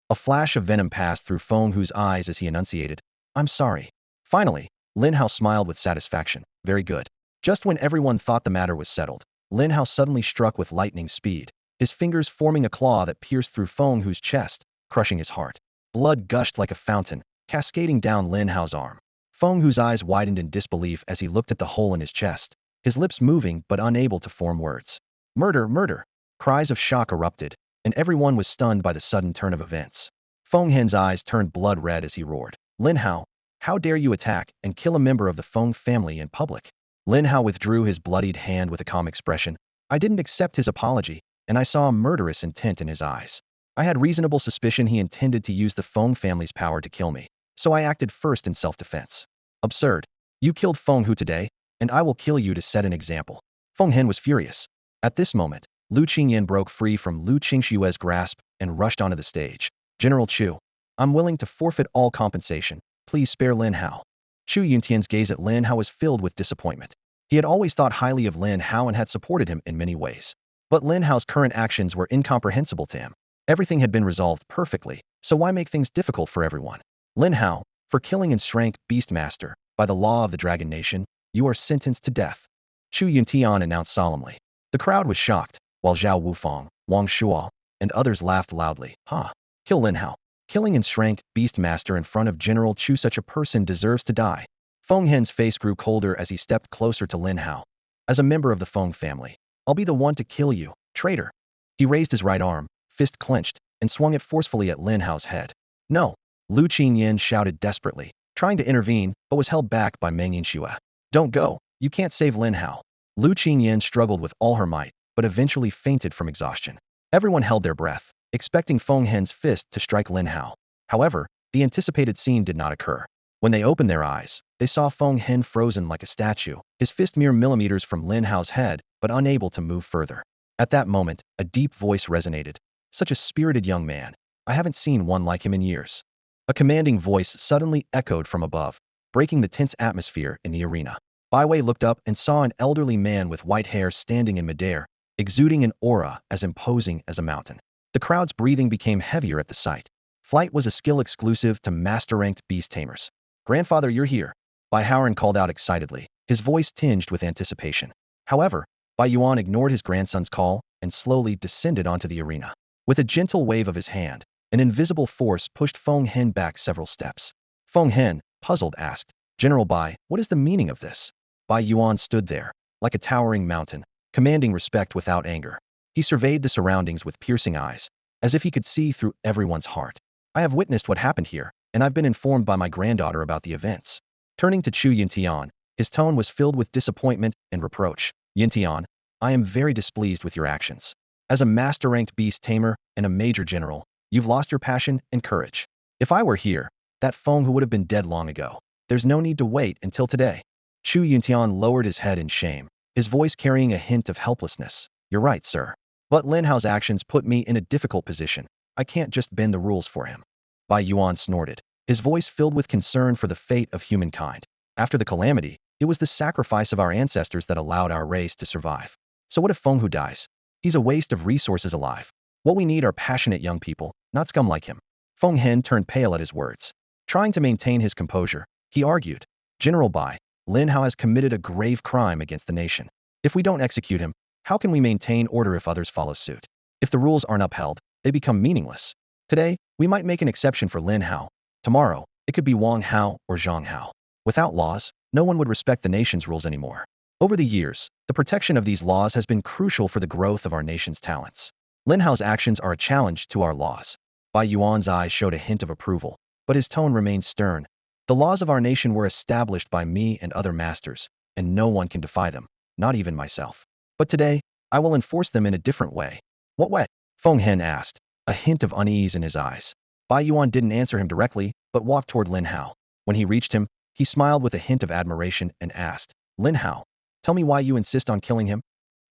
A flash of venom passed through Feng Hu's eyes as he enunciated, "I'm sorry." Finally, Lin Hao smiled with satisfaction. "Very good." Just when everyone thought the matter was settled, Lin Hao suddenly struck with lightning speed, his fingers forming a claw that pierced through Feng Hu's chest, crushing his heart. Blood gushed like a fountain, cascading down Lin Hao's arm. Feng Hu's eyes widened in disbelief as he looked at the hole in his chest, his lips moving but unable to form words. "Murder, murder!" Cries of shock erupted, and everyone was stunned by the sudden turn of events. Feng Hen's eyes turned blood red as he roared, "Lin Hao, how dare you attack and kill a member of the Feng family in public?" Lin Hao withdrew his bloodied hand with a calm expression. "I didn't accept his apology, and I saw a murderous intent in his eyes. I had reasonable suspicion he intended to use the Feng family's power to kill me, so I acted first in self-defense." "Absurd. You killed Feng Hu today, and I will kill you to set an example." Feng Hen was furious. At this moment, Lu Qingyan broke free from Lu Qingshue's grasp and rushed onto the stage. "General Chu, I'm willing to forfeit all compensation. Please spare Lin Hao." Chu Yuntian's gaze at Lin Hao was filled with disappointment. He had always thought highly of Lin Hao and had supported him in many ways. But Lin Hao's current actions were incomprehensible to him. Everything had been resolved perfectly, so why make things difficult for everyone? "Lin Hao, for killing and Shrank Beastmaster, by the law of the Dragon Nation, you are sentenced to death," Chu Yuntian announced solemnly. The crowd was shocked, while Zhao Wufang, Wang Shuo, and others laughed loudly. "Ha! Kill Lin Hao. Killing and Shrank Beastmaster in front of General Chu, such a person deserves to die." Feng Hen's face grew colder as he stepped closer to Lin Hao. "As a member of the Feng family, I'll be the one to kill you, traitor." He raised his right arm, fist clenched, and swung it forcefully at Lin Hao's head. "No!" Lu Qingyan shouted desperately, trying to intervene, but was held back by Meng Yinxue. "Don't go, you can't save Lin Hao." Lu Qingyan struggled with all her might, but eventually fainted from exhaustion. Everyone held their breath, expecting Feng Hen's fist to strike Lin Hao. However, the anticipated scene did not occur. When they opened their eyes, they saw Feng Hen frozen like a statue, his fist mere millimeters from Lin Hao's head, but unable to move further. At that moment, a deep voice resonated. "Such a spirited young man. I haven't seen one like him in years." A commanding voice suddenly echoed from above, breaking the tense atmosphere in the arena. Bai Wei looked up and saw an elderly man with white hair standing in midair, exuding an aura as imposing as a mountain. The crowd's breathing became heavier at the sight. Flight was a skill exclusive to master-ranked beast tamers. "Grandfather, you're here," Bai Howren called out excitedly, his voice tinged with anticipation. However, Bai Yuan ignored his grandson's call and slowly descended onto the arena. With a gentle wave of his hand, an invisible force pushed Feng Hen back several steps. Feng Hen, puzzled, asked, "General Bai, what is the meaning of this?" Bai Yuan stood there, like a towering mountain, commanding respect without anger. He surveyed the surroundings with piercing eyes, as if he could see through everyone's heart. "I have witnessed what happened here, and I've been informed by my granddaughter about the events." Turning to Chu Yintian, his tone was filled with disappointment and reproach. "Yintian, I am very displeased with your actions. As a master-ranked beast tamer and a major general, you've lost your passion and courage. If I were here, that Feng Hu would have been dead long ago. There's no need to wait until today." Chu Yintian lowered his head in shame, his voice carrying a hint of helplessness. "You're right, sir. But Lin Hao's actions put me in a difficult position. I can't just bend the rules for him." Bai Yuan snorted, his voice filled with concern for the fate of humankind. "After the calamity, it was the sacrifice of our ancestors that allowed our race to survive. So what if Feng Hu dies? He's a waste of resources alive. What we need are passionate young people, not scum like him." Feng Hen turned pale at his words. Trying to maintain his composure, he argued, "General Bai, Lin Hao has committed a grave crime against the nation. If we don't execute him, how can we maintain order if others follow suit? If the rules aren't upheld, they become meaningless. Today, we might make an exception for Lin Hao. Tomorrow, it could be Wang Hao or Zhang Hao. Without laws, no one would respect the nation's rules anymore. Over the years, the protection of these laws has been crucial for the growth of our nation's talents. Lin Hao's actions are a challenge to our laws." Bai Yuan's eyes showed a hint of approval, but his tone remained stern. "The laws of our nation were established by me and other masters, and no one can defy them, not even myself. But today, I will enforce them in a different way." "What way?" Feng Hen asked, a hint of unease in his eyes. Bai Yuan didn't answer him directly, but walked toward Lin Hao. When he reached him, he smiled with a hint of admiration and asked, "Lin Hao, tell me why you insist on killing him?"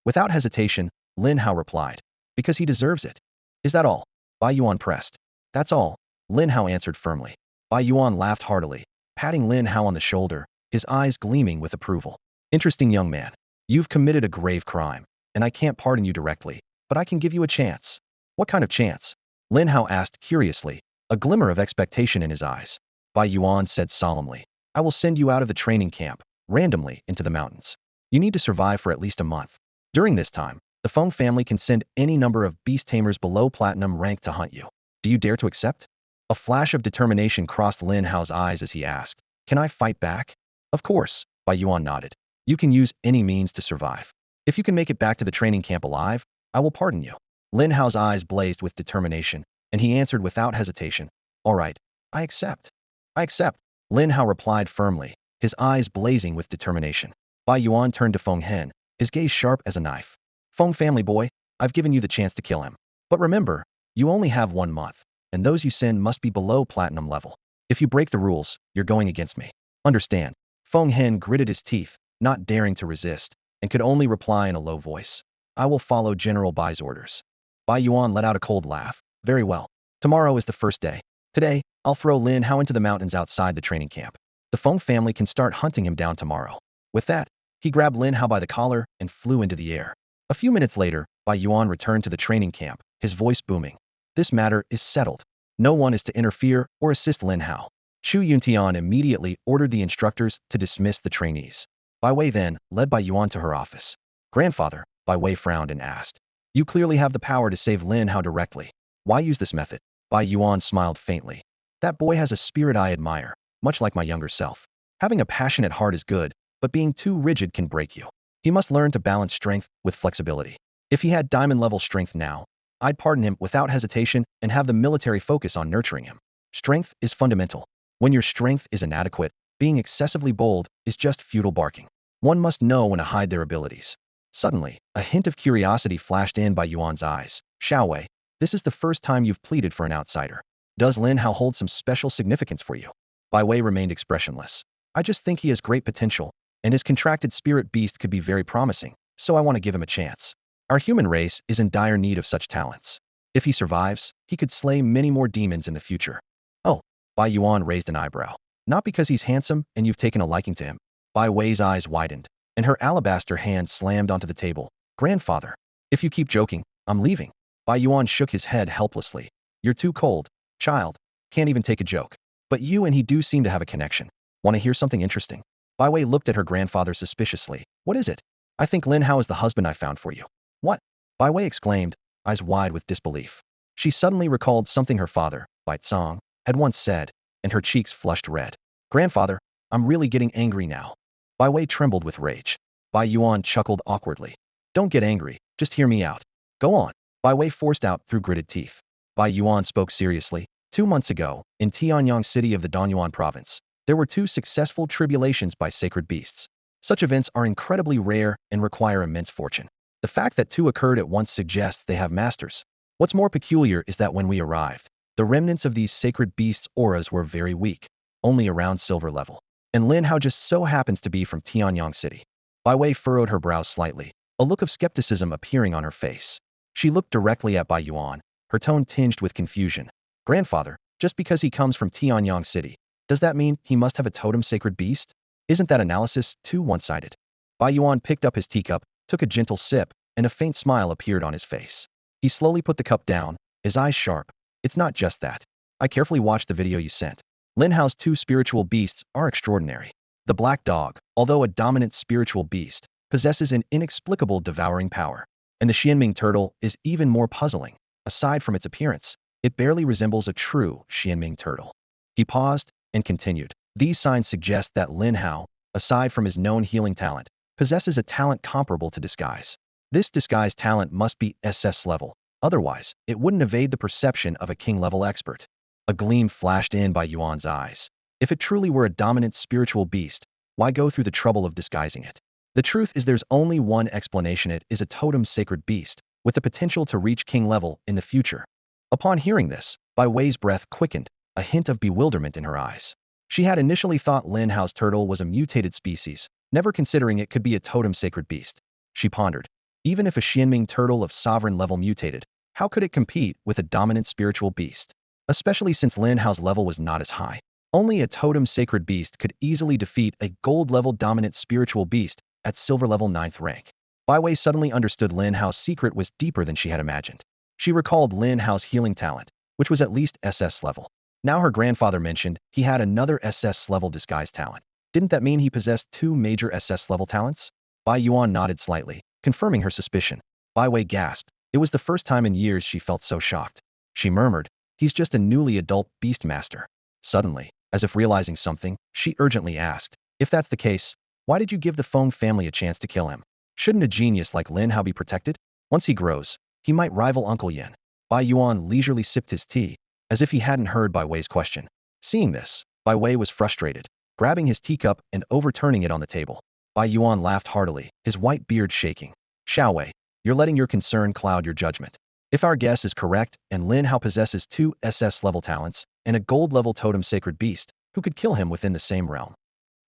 Without hesitation, Lin Hao replied, "Because he deserves it." "Is that all?" Bai Yuan pressed. "That's all," Lin Hao answered firmly. Bai Yuan laughed heartily, patting Lin Hao on the shoulder, his eyes gleaming with approval. "Interesting young man. You've committed a grave crime, and I can't pardon you directly, but I can give you a chance." "What kind of chance?" Lin Hao asked curiously, a glimmer of expectation in his eyes. Bai Yuan said solemnly, "I will send you out of the training camp, randomly, into the mountains. You need to survive for at least a month. During this time, the Feng family can send any number of beast tamers below platinum rank to hunt you. Do you dare to accept?" A flash of determination crossed Lin Hao's eyes as he asked, "Can I fight back?" "Of course," Bai Yuan nodded. "You can use any means to survive. If you can make it back to the training camp alive, I will pardon you." Lin Hao's eyes blazed with determination, and he answered without hesitation, "All right, I accept." "I accept," Lin Hao replied firmly, his eyes blazing with determination. Bai Yuan turned to Feng Hen, his gaze sharp as a knife. "Feng family boy, I've given you the chance to kill him. But remember, you only have 1 month, and those you send must be below platinum level. If you break the rules, you're going against me. Understand?" Feng Hen gritted his teeth, not daring to resist, and could only reply in a low voice, "I will follow General Bai's orders." Bai Yuan let out a cold laugh. "Very well. Tomorrow is the first day. Today, I'll throw Lin Hao into the mountains outside the training camp. The Feng family can start hunting him down tomorrow." With that, he grabbed Lin Hao by the collar and flew into the air. A few minutes later, Bai Yuan returned to the training camp, his voice booming. "This matter is settled. No one is to interfere or assist Lin Hao." Chu Yuntian immediately ordered the instructors to dismiss the trainees. Bai Wei then led Bai Yuan to her office. "Grandfather," Bai Wei frowned and asked, "you clearly have the power to save Lin Hao directly. Why use this method?" Bai Yuan smiled faintly. "That boy has a spirit I admire, much like my younger self. Having a passionate heart is good, but being too rigid can break you. He must learn to balance strength with flexibility. If he had diamond-level strength now, I'd pardon him without hesitation and have the military focus on nurturing him. Strength is fundamental. When your strength is inadequate, being excessively bold is just futile barking. One must know when to hide their abilities." Suddenly, a hint of curiosity flashed in Bai Yuan's eyes. "Shao Hai, this is the first time you've pleaded for an outsider. Does Lin Hao hold some special significance for you?" Bai Wei remained expressionless. "I just think he has great potential, and his contracted spirit beast could be very promising, so I want to give him a chance. Our human race is in dire need of such talents. If he survives, he could slay many more demons in the future." "Oh," Bai Yuan raised an eyebrow. "Not because he's handsome and you've taken a liking to him. Bai Wei's eyes widened, and her alabaster hand slammed onto the table. Grandfather, if you keep joking, I'm leaving. Bai Yuan shook his head helplessly. You're too cold, child. Can't even take a joke. But you and he do seem to have a connection. Want to hear something interesting? Bai Wei looked at her grandfather suspiciously. What is it? I think Lin Hao is the husband I found for you. What? Bai Wei exclaimed, eyes wide with disbelief. She suddenly recalled something her father, Bai Tsong, had once said, and her cheeks flushed red. Grandfather, I'm really getting angry now. Bai Wei trembled with rage. Bai Yuan chuckled awkwardly. Don't get angry, just hear me out. Go on. Bai Wei forced out through gritted teeth. Bai Yuan spoke seriously. 2 months ago, in Tianyang City of the Danyuan province, there were 2 successful tribulations by sacred beasts. Such events are incredibly rare and require immense fortune. The fact that 2 occurred at once suggests they have masters. What's more peculiar is that when we arrived, the remnants of these sacred beasts' auras were very weak, only around silver level. And Lin Hao just so happens to be from Tianyang City. Bai Wei furrowed her brows slightly, a look of skepticism appearing on her face. She looked directly at Bai Yuan, her tone tinged with confusion. Grandfather, just because he comes from Tianyang City, does that mean he must have a totem sacred beast? Isn't that analysis too one-sided? Bai Yuan picked up his teacup, took a gentle sip, and a faint smile appeared on his face. He slowly put the cup down, his eyes sharp. It's not just that. I carefully watched the video you sent. Lin Hao's 2 spiritual beasts are extraordinary. The black dog, although a dominant spiritual beast, possesses an inexplicable devouring power. And the Xianming turtle is even more puzzling. Aside from its appearance, it barely resembles a true Xianming turtle. He paused and continued. These signs suggest that Lin Hao, aside from his known healing talent, possesses a talent comparable to disguise. This disguise talent must be SS level, otherwise, it wouldn't evade the perception of a king-level expert. A gleam flashed in Bai Yuan's eyes. If it truly were a dominant spiritual beast, why go through the trouble of disguising it? The truth is there's only one explanation: it is a totem sacred beast, with the potential to reach king level in the future. Upon hearing this, Bai Wei's breath quickened, a hint of bewilderment in her eyes. She had initially thought Lin Hao's turtle was a mutated species, never considering it could be a totem sacred beast. She pondered. Even if a Xianming turtle of sovereign level mutated, how could it compete with a dominant spiritual beast? Especially since Lin Hao's level was not as high. Only a totem sacred beast could easily defeat a gold-level dominant spiritual beast at silver level 9th rank. Bai Wei suddenly understood Lin Hao's secret was deeper than she had imagined. She recalled Lin Hao's healing talent, which was at least SS level. Now her grandfather mentioned he had another SS level disguise talent. Didn't that mean he possessed 2 major SS level talents? Bai Yuan nodded slightly, confirming her suspicion. Bai Wei gasped. It was the first time in years she felt so shocked. She murmured, "He's just a newly adult beast master." Suddenly, as if realizing something, she urgently asked, "If that's the case, why did you give the Feng family a chance to kill him? Shouldn't a genius like Lin Hao be protected? Once he grows, he might rival Uncle Yin." Bai Yuan leisurely sipped his tea, as if he hadn't heard Bai Wei's question. Seeing this, Bai Wei was frustrated, grabbing his teacup and overturning it on the table. Bai Yuan laughed heartily, his white beard shaking. "Shao Hai, you're letting your concern cloud your judgment. If our guess is correct and Lin Hao possesses 2 SS level talents and a gold level totem sacred beast, who could kill him within the same realm?"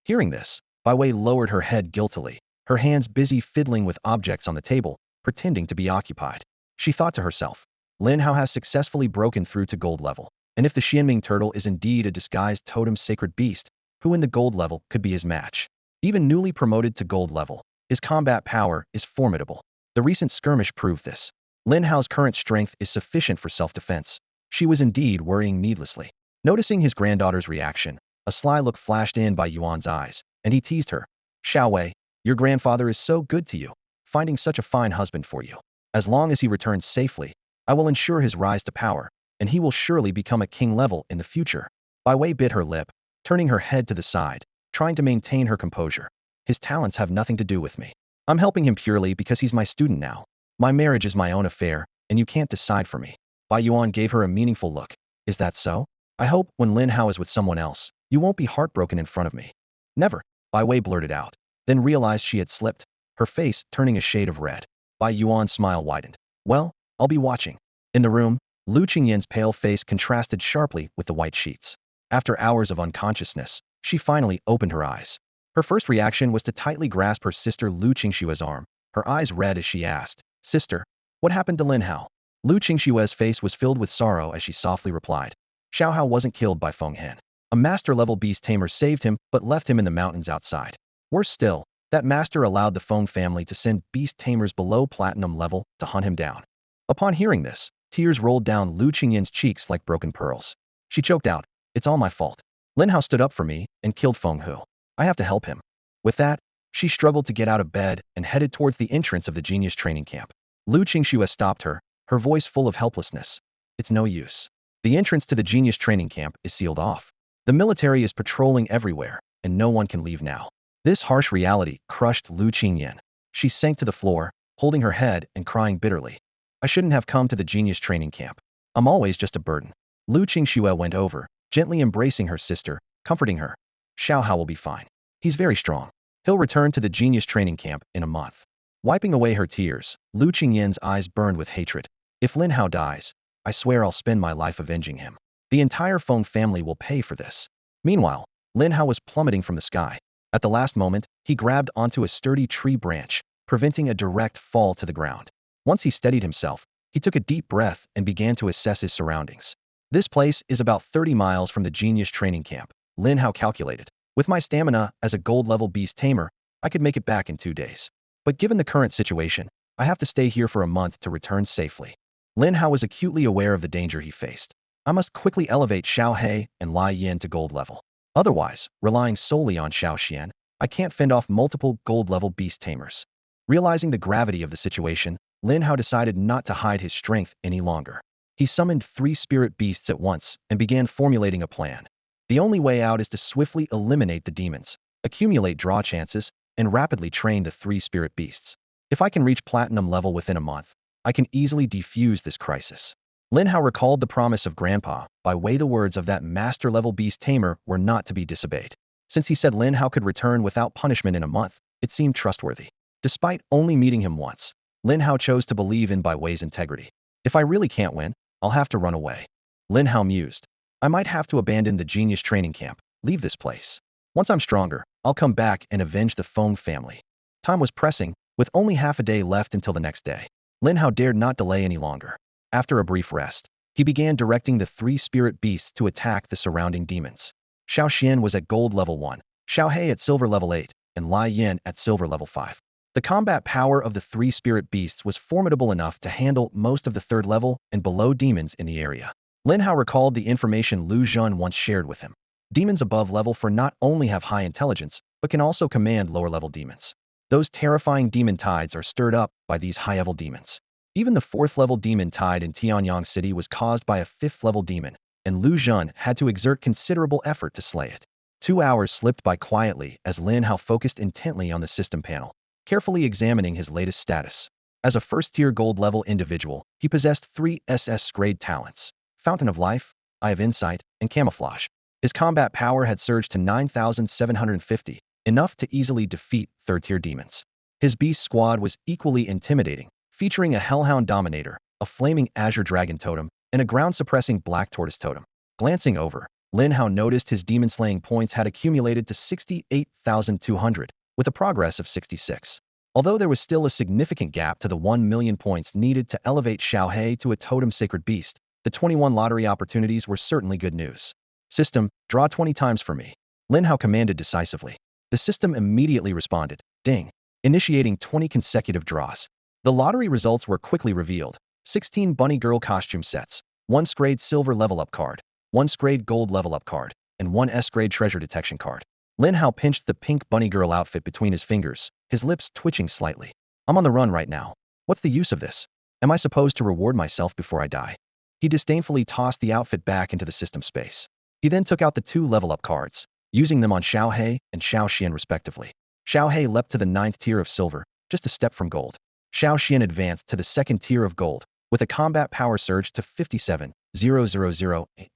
Hearing this, Bai Wei lowered her head guiltily, her hands busy fiddling with objects on the table, pretending to be occupied. She thought to herself, Lin Hao has successfully broken through to gold level, and if the Xianming turtle is indeed a disguised totem sacred beast, who in the gold level could be his match? Even newly promoted to gold level, his combat power is formidable. The recent skirmish proved this. Lin Hao's current strength is sufficient for self-defense. She was indeed worrying needlessly. Noticing his granddaughter's reaction, a sly look flashed in Bai Yuan's eyes, and he teased her. "Shao Wei, your grandfather is so good to you, finding such a fine husband for you. As long as he returns safely, I will ensure his rise to power, and he will surely become a king level in the future." Bai Wei bit her lip, turning her head to the side, trying to maintain her composure. "His talents have nothing to do with me. I'm helping him purely because he's my student now. My marriage is my own affair, and you can't decide for me." Bai Yuan gave her a meaningful look. "Is that so? I hope, when Lin Hao is with someone else, you won't be heartbroken in front of me." "Never," Bai Wei blurted out, then realized she had slipped, her face turning a shade of red. Bai Yuan's smile widened. "Well, I'll be watching." In the room, Lu Qingyan's pale face contrasted sharply with the white sheets. After hours of unconsciousness, she finally opened her eyes. Her first reaction was to tightly grasp her sister Lu Qingshue's arm, her eyes red as she asked, "Sister, what happened to Lin Hao?" Lu Qingshue's face was filled with sorrow as she softly replied, "Shao Hao wasn't killed by Feng Hen. A master-level beast tamer saved him but left him in the mountains outside. Worse still, that master allowed the Feng family to send beast tamers below platinum level to hunt him down. Upon hearing this, tears rolled down Lu Qingyin's cheeks like broken pearls. She choked out, "It's all my fault. Lin Hao stood up for me and killed Feng Hu. I have to help him." With that, she struggled to get out of bed and headed towards the entrance of the genius training camp. Lu Qingxue stopped her, her voice full of helplessness. "It's no use. The entrance to the genius training camp is sealed off. The military is patrolling everywhere, and no one can leave now." This harsh reality crushed Lu Qingyan. She sank to the floor, holding her head and crying bitterly. "I shouldn't have come to the genius training camp. I'm always just a burden." Lu Qingxue went over, gently embracing her sister, comforting her. "Shao Hai will be fine. He's very strong. He'll return to the genius training camp in a month." Wiping away her tears, Lu Qingyan's eyes burned with hatred. "If Lin Hao dies, I swear I'll spend my life avenging him. The entire Feng family will pay for this." Meanwhile, Lin Hao was plummeting from the sky. At the last moment, he grabbed onto a sturdy tree branch, preventing a direct fall to the ground. Once he steadied himself, he took a deep breath and began to assess his surroundings. "This place is about 30 miles from the genius training camp," Lin Hao calculated. "With my stamina as a gold-level beast tamer, I could make it back in 2 days. But given the current situation, I have to stay here for a month to return safely." Lin Hao was acutely aware of the danger he faced. "I must quickly elevate Shao Hai and Lai Yin to gold level. Otherwise, relying solely on Shao Xian, I can't fend off multiple gold-level beast tamers." Realizing the gravity of the situation, Lin Hao decided not to hide his strength any longer. He summoned 3 spirit beasts at once and began formulating a plan. The only way out is to swiftly eliminate the demons, accumulate draw chances, and rapidly train the 3 spirit beasts. If I can reach platinum level within a month, I can easily defuse this crisis. Lin Hao recalled the promise of Grandpa, by way the words of that master-level beast tamer were not to be disobeyed. Since he said Lin Hao could return without punishment in a month, it seemed trustworthy. Despite only meeting him once, Lin Hao chose to believe in Bai Wei's integrity. "If I really can't win, I'll have to run away." Lin Hao mused. "I might have to abandon the genius training camp, leave this place. Once I'm stronger, I'll come back and avenge the Feng family." Time was pressing, with only half a day left until the next day. Lin Hao dared not delay any longer. After a brief rest, he began directing the 3 spirit beasts to attack the surrounding demons. Shao Xian was at gold level 1, Shao Hai at silver level 8, and Lai Yin at silver level 5. The combat power of the 3 spirit beasts was formidable enough to handle most of the 3rd level and below demons in the area. Lin Hao recalled the information Lu Zhun once shared with him. Demons above level 4 not only have high intelligence, but can also command lower level demons. Those terrifying demon tides are stirred up by these high-level demons. Even the 4th level demon tide in Tianyang City was caused by a 5th level demon, and Lu Zhun had to exert considerable effort to slay it. 2 hours slipped by quietly as Lin Hao focused intently on the system panel, carefully examining his latest status. As a first-tier gold-level individual, he possessed 3 SS-grade talents: Fountain of Life, Eye of Insight, and Camouflage. His combat power had surged to 9,750, enough to easily defeat 3rd-tier demons. His beast squad was equally intimidating, featuring a Hellhound Dominator, a flaming Azure Dragon Totem, and a ground-suppressing Black Tortoise Totem. Glancing over, Lin Hao noticed his demon-slaying points had accumulated to 68,200, with a progress of 66. Although there was still a significant gap to the 1 million points needed to elevate Shao Hai to a Totem Sacred Beast, the 21 lottery opportunities were certainly good news. "System, draw 20 times for me," Lin Hao commanded decisively. The system immediately responded, "Ding," initiating 20 consecutive draws. The lottery results were quickly revealed: 16 bunny girl costume sets, 1 S-grade silver level-up card, 1 S-grade gold level-up card, and 1 S-grade treasure detection card. Lin Hao pinched the pink bunny girl outfit between his fingers, his lips twitching slightly. "I'm on the run right now. What's the use of this? Am I supposed to reward myself before I die?" He disdainfully tossed the outfit back into the system space. He then took out the 2 level-up cards, using them on Shao Hai and Shao Xian respectively. Shao Hai leapt to the 9th tier of silver, just a step from gold. Shao Xian advanced to the 2nd tier of gold, with a combat power surge to 57,000,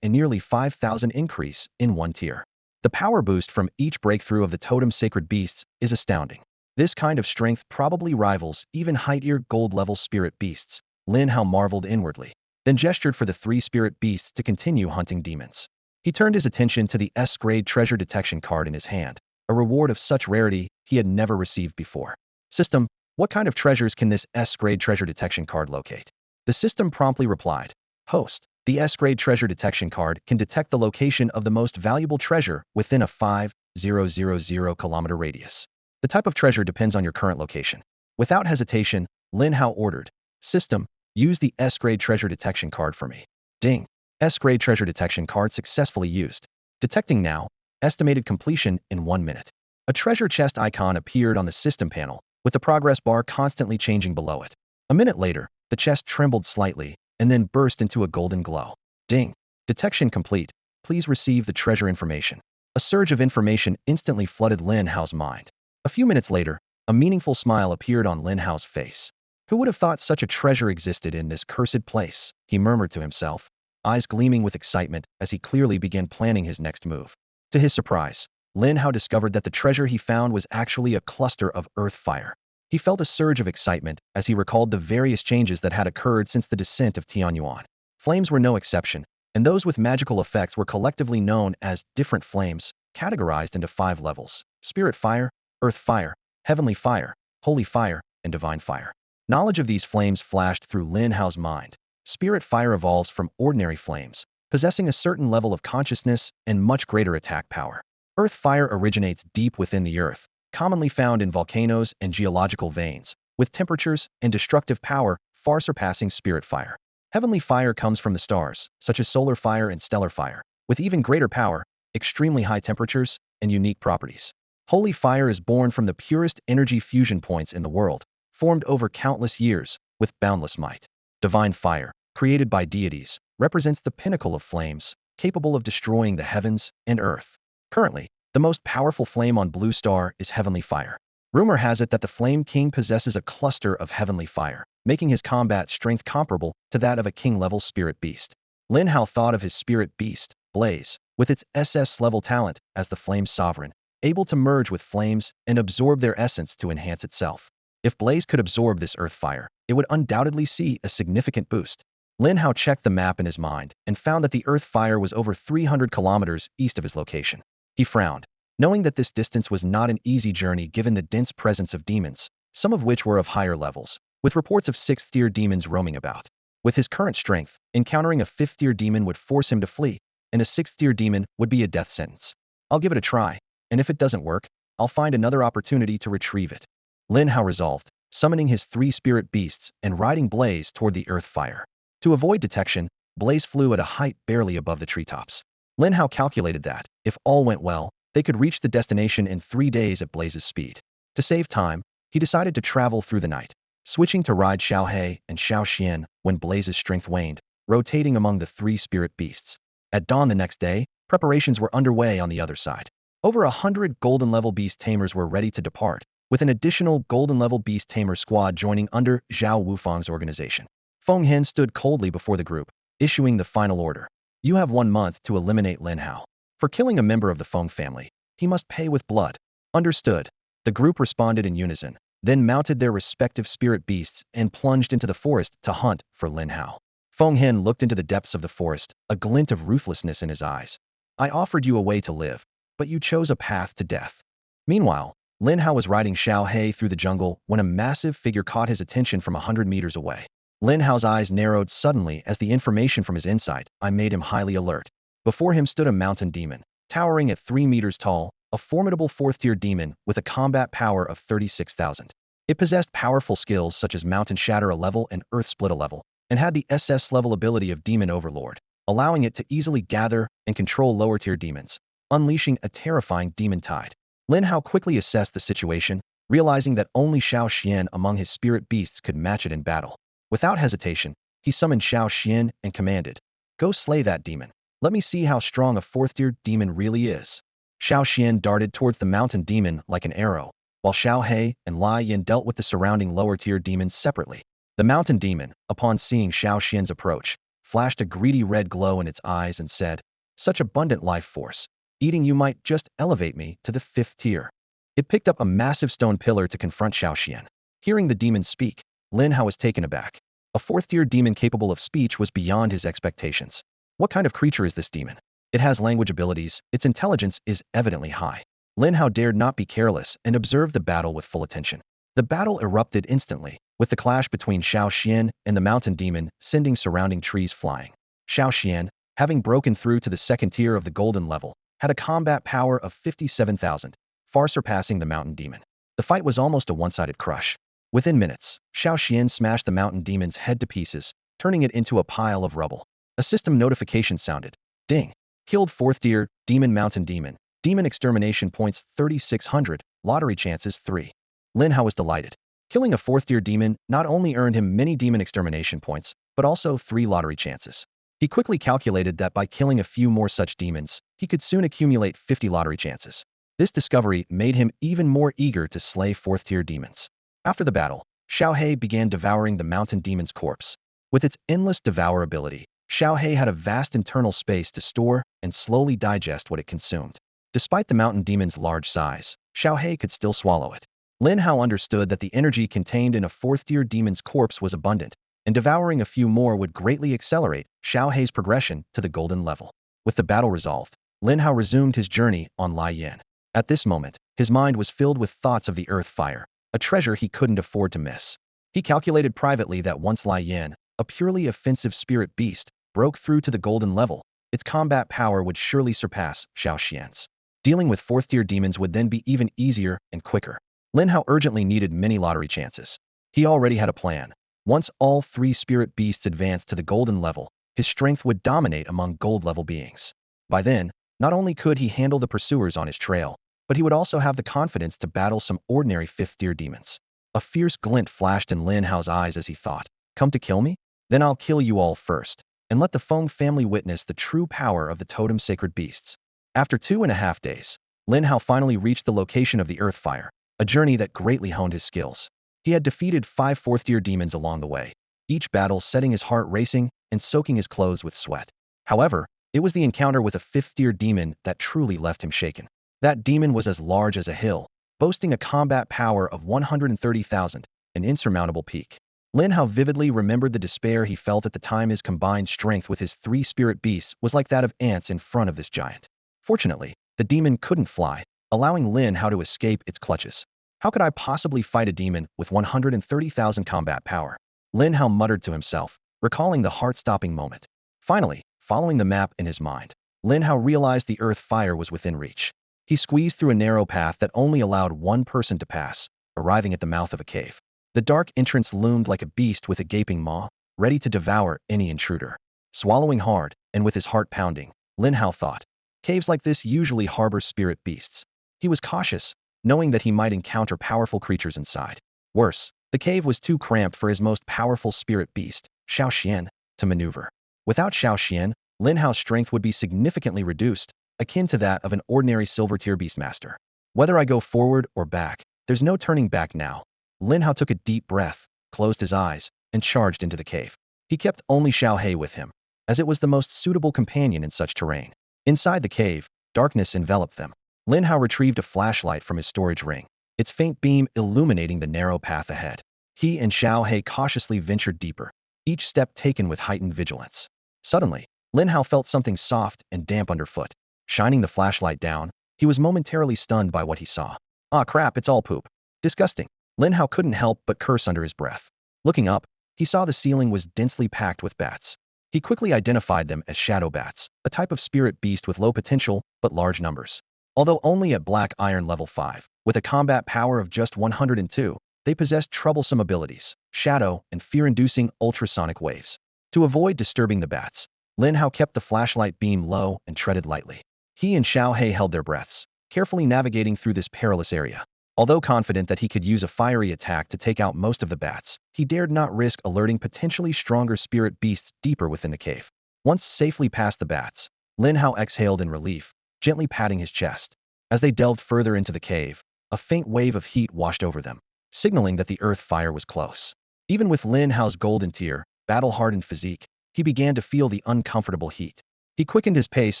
a nearly 5,000 increase in 1 tier. The power boost from each breakthrough of the Totem Sacred Beasts is astounding. This kind of strength probably rivals even high-tier gold-level spirit beasts. Lin Hao marveled inwardly, then gestured for the 3 spirit beasts to continue hunting demons. He turned his attention to the S-grade treasure detection card in his hand, a reward of such rarity he had never received before. "System, what kind of treasures can this S-grade treasure detection card locate?" The system promptly replied, "Host, the S-grade treasure detection card can detect the location of the most valuable treasure within a 5,000 kilometer radius. The type of treasure depends on your current location. Without hesitation, Lin Hao ordered, "System, use the S-grade treasure detection card for me." Ding. S-grade treasure detection card successfully used. Detecting now. Estimated completion in 1 minute. A treasure chest icon appeared on the system panel, with the progress bar constantly changing below it. A minute later, the chest trembled slightly, and then burst into a golden glow. Ding. Detection complete. Please receive the treasure information. A surge of information instantly flooded Lin Hao's mind. A few minutes later, a meaningful smile appeared on Lin Hao's face. Who would have thought such a treasure existed in this cursed place? He murmured to himself, eyes gleaming with excitement as he clearly began planning his next move. To his surprise, Lin Hao discovered that the treasure he found was actually a cluster of earth fire. He felt a surge of excitement as he recalled the various changes that had occurred since the descent of Tianyuan. Flames were no exception, and those with magical effects were collectively known as different flames, categorized into 5 levels: spirit fire, earth fire, heavenly fire, holy fire, and divine fire. Knowledge of these flames flashed through Lin Hao's mind. Spirit fire evolves from ordinary flames, possessing a certain level of consciousness and much greater attack power. Earth fire originates deep within the earth, commonly found in volcanoes and geological veins, with temperatures and destructive power far surpassing spirit fire. Heavenly fire comes from the stars, such as solar fire and stellar fire, with even greater power, extremely high temperatures, and unique properties. Holy fire is born from the purest energy fusion points in the world, formed over countless years, with boundless might. Divine fire, created by deities, represents the pinnacle of flames, capable of destroying the heavens and earth. Currently, the most powerful flame on Blue Star is heavenly fire. Rumor has it that the Flame King possesses a cluster of heavenly fire, making his combat strength comparable to that of a king-level spirit beast. Lin Hao thought of his spirit beast, Blaze, with its SS-level talent as the Flame Sovereign, able to merge with flames and absorb their essence to enhance itself. If Blaze could absorb this earth fire, it would undoubtedly see a significant boost. Lin Hao checked the map in his mind and found that the earth fire was over 300 kilometers east of his location. He frowned, knowing that this distance was not an easy journey given the dense presence of demons, some of which were of higher levels, with reports of 6th-tier demons roaming about. With his current strength, encountering a 5th-tier demon would force him to flee, and a 6th-tier demon would be a death sentence. I'll give it a try, and if it doesn't work, I'll find another opportunity to retrieve it. Lin Hao resolved, summoning his 3 spirit beasts and riding Blaze toward the earth fire. To avoid detection, Blaze flew at a height barely above the treetops. Lin Hao calculated that, if all went well, they could reach the destination in 3 days at Blaze's speed. To save time, he decided to travel through the night, switching to ride Shao Hai and Shao Xian when Blaze's strength waned, rotating among the 3 spirit beasts. At dawn the next day, preparations were underway on the other side. Over 100 golden-level beast tamers were ready to depart, with an additional golden-level beast tamer squad joining under Zhao Wufang's organization. Feng Hen stood coldly before the group, issuing the final order. You have 1 month to eliminate Lin Hao. For killing a member of the Feng family, he must pay with blood. Understood. The group responded in unison, then mounted their respective spirit beasts and plunged into the forest to hunt for Lin Hao. Feng Hen looked into the depths of the forest, a glint of ruthlessness in his eyes. I offered you a way to live, but you chose a path to death. Meanwhile, Lin Hao was riding Shao Hai through the jungle when a massive figure caught his attention from 100 meters away. Lin Hao's eyes narrowed suddenly as the information from his insight made him highly alert. Before him stood a mountain demon, towering at 3 meters tall, a formidable 4th-tier demon with a combat power of 36,000. It possessed powerful skills such as Mountain Shatter a level and Earth Split a level, and had the SS-level ability of Demon Overlord, allowing it to easily gather and control lower-tier demons, unleashing a terrifying demon tide. Lin Hao quickly assessed the situation, realizing that only Shao Xian among his spirit beasts could match it in battle. Without hesitation, he summoned Shao Xian and commanded, "Go slay that demon. Let me see how strong a 4th-tier demon really is." Shao Xian darted towards the mountain demon like an arrow, while Shao Hai and Lai Yin dealt with the surrounding lower-tier demons separately. The mountain demon, upon seeing Shao Xian's approach, flashed a greedy red glow in its eyes and said, "Such abundant life force. Eating you might just elevate me to the 5th tier." It picked up a massive stone pillar to confront Shao Xian. Hearing the demon speak, Lin Hao was taken aback. A 4th-tier demon capable of speech was beyond his expectations. What kind of creature is this demon? It has language abilities, its intelligence is evidently high. Lin Hao dared not be careless and observed the battle with full attention. The battle erupted instantly, with the clash between Shao Xian and the mountain demon sending surrounding trees flying. Shao Xian, having broken through to the 2nd tier of the golden level, had a combat power of 57,000, far surpassing the mountain demon. The fight was almost a one-sided crush. Within minutes, Shao Xian smashed the mountain demon's head to pieces, turning it into a pile of rubble. A system notification sounded. Ding. Killed 4th tier, Demon Mountain Demon. Demon extermination points 3,600, lottery chances 3. Lin Hao was delighted. Killing a 4th tier demon not only earned him many demon extermination points, but also 3 lottery chances. He quickly calculated that by killing a few more such demons, he could soon accumulate 50 lottery chances. This discovery made him even more eager to slay 4th tier demons. After the battle, Shao Hai began devouring the mountain demon's corpse. With its endless devour ability, Shao Hai had a vast internal space to store and slowly digest what it consumed. Despite the mountain demon's large size, Shao Hai could still swallow it. Lin Hao understood that the energy contained in a 4th tier demon's corpse was abundant, and devouring a few more would greatly accelerate Shao Hai's progression to the golden level. With the battle resolved, Lin Hao resumed his journey on Lai Yan. At this moment, his mind was filled with thoughts of the earth fire, a treasure he couldn't afford to miss. He calculated privately that once Lai Yan, a purely offensive spirit beast, broke through to the golden level, its combat power would surely surpass Shao Xian's. Dealing with 4th tier demons would then be even easier and quicker. Lin Hao urgently needed many lottery chances. He already had a plan. Once all 3 spirit beasts advanced to the golden level, his strength would dominate among gold-level beings. By then, not only could he handle the pursuers on his trail, but he would also have the confidence to battle some ordinary 5th tier demons. A fierce glint flashed in Lin Hao's eyes as he thought, "Come to kill me? Then I'll kill you all first, and let the Feng family witness the true power of the totem sacred beasts." After 2.5 days, Lin Hao finally reached the location of the earth fire, a journey that greatly honed his skills. He had defeated 5 4th tier demons along the way, each battle setting his heart racing and soaking his clothes with sweat. However, it was the encounter with a 5th tier demon that truly left him shaken. That demon was as large as a hill, boasting a combat power of 130,000, an insurmountable peak. Lin Hao vividly remembered the despair he felt at the time. His combined strength with his 3 spirit beasts was like that of ants in front of this giant. Fortunately, the demon couldn't fly, allowing Lin Hao to escape its clutches. How could I possibly fight a demon with 130,000 combat power? Lin Hao muttered to himself, recalling the heart-stopping moment. Finally, following the map in his mind, Lin Hao realized the earth fire was within reach. He squeezed through a narrow path that only allowed one person to pass, arriving at the mouth of a cave. The dark entrance loomed like a beast with a gaping maw, ready to devour any intruder. Swallowing hard, and with his heart pounding, Lin Hao thought, caves like this usually harbor spirit beasts. He was cautious, knowing that he might encounter powerful creatures inside. Worse, the cave was too cramped for his most powerful spirit beast, Shao Xian, to maneuver. Without Shao Xian, Lin Hao's strength would be significantly reduced, akin to that of an ordinary silver tier beastmaster. Whether I go forward or back, there's no turning back now. Lin Hao took a deep breath, closed his eyes, and charged into the cave. He kept only Shao Hai with him, as it was the most suitable companion in such terrain. Inside the cave, darkness enveloped them. Lin Hao retrieved a flashlight from his storage ring, its faint beam illuminating the narrow path ahead. He and Shao Hai cautiously ventured deeper, each step taken with heightened vigilance. Suddenly, Lin Hao felt something soft and damp underfoot. Shining the flashlight down, he was momentarily stunned by what he saw. Ah crap, it's all poop. Disgusting. Lin Hao couldn't help but curse under his breath. Looking up, he saw the ceiling was densely packed with bats. He quickly identified them as shadow bats, a type of spirit beast with low potential but large numbers. Although only at Black Iron level 5, with a combat power of just 102, they possessed troublesome abilities, shadow, and fear-inducing ultrasonic waves. To avoid disturbing the bats, Lin Hao kept the flashlight beam low and treaded lightly. He and Shao Hai held their breaths, carefully navigating through this perilous area. Although confident that he could use a fiery attack to take out most of the bats, he dared not risk alerting potentially stronger spirit beasts deeper within the cave. Once safely past the bats, Lin Hao exhaled in relief, gently patting his chest. As they delved further into the cave, a faint wave of heat washed over them, signaling that the earth fire was close. Even with Lin Hao's golden tier, battle-hardened physique, he began to feel the uncomfortable heat. He quickened his pace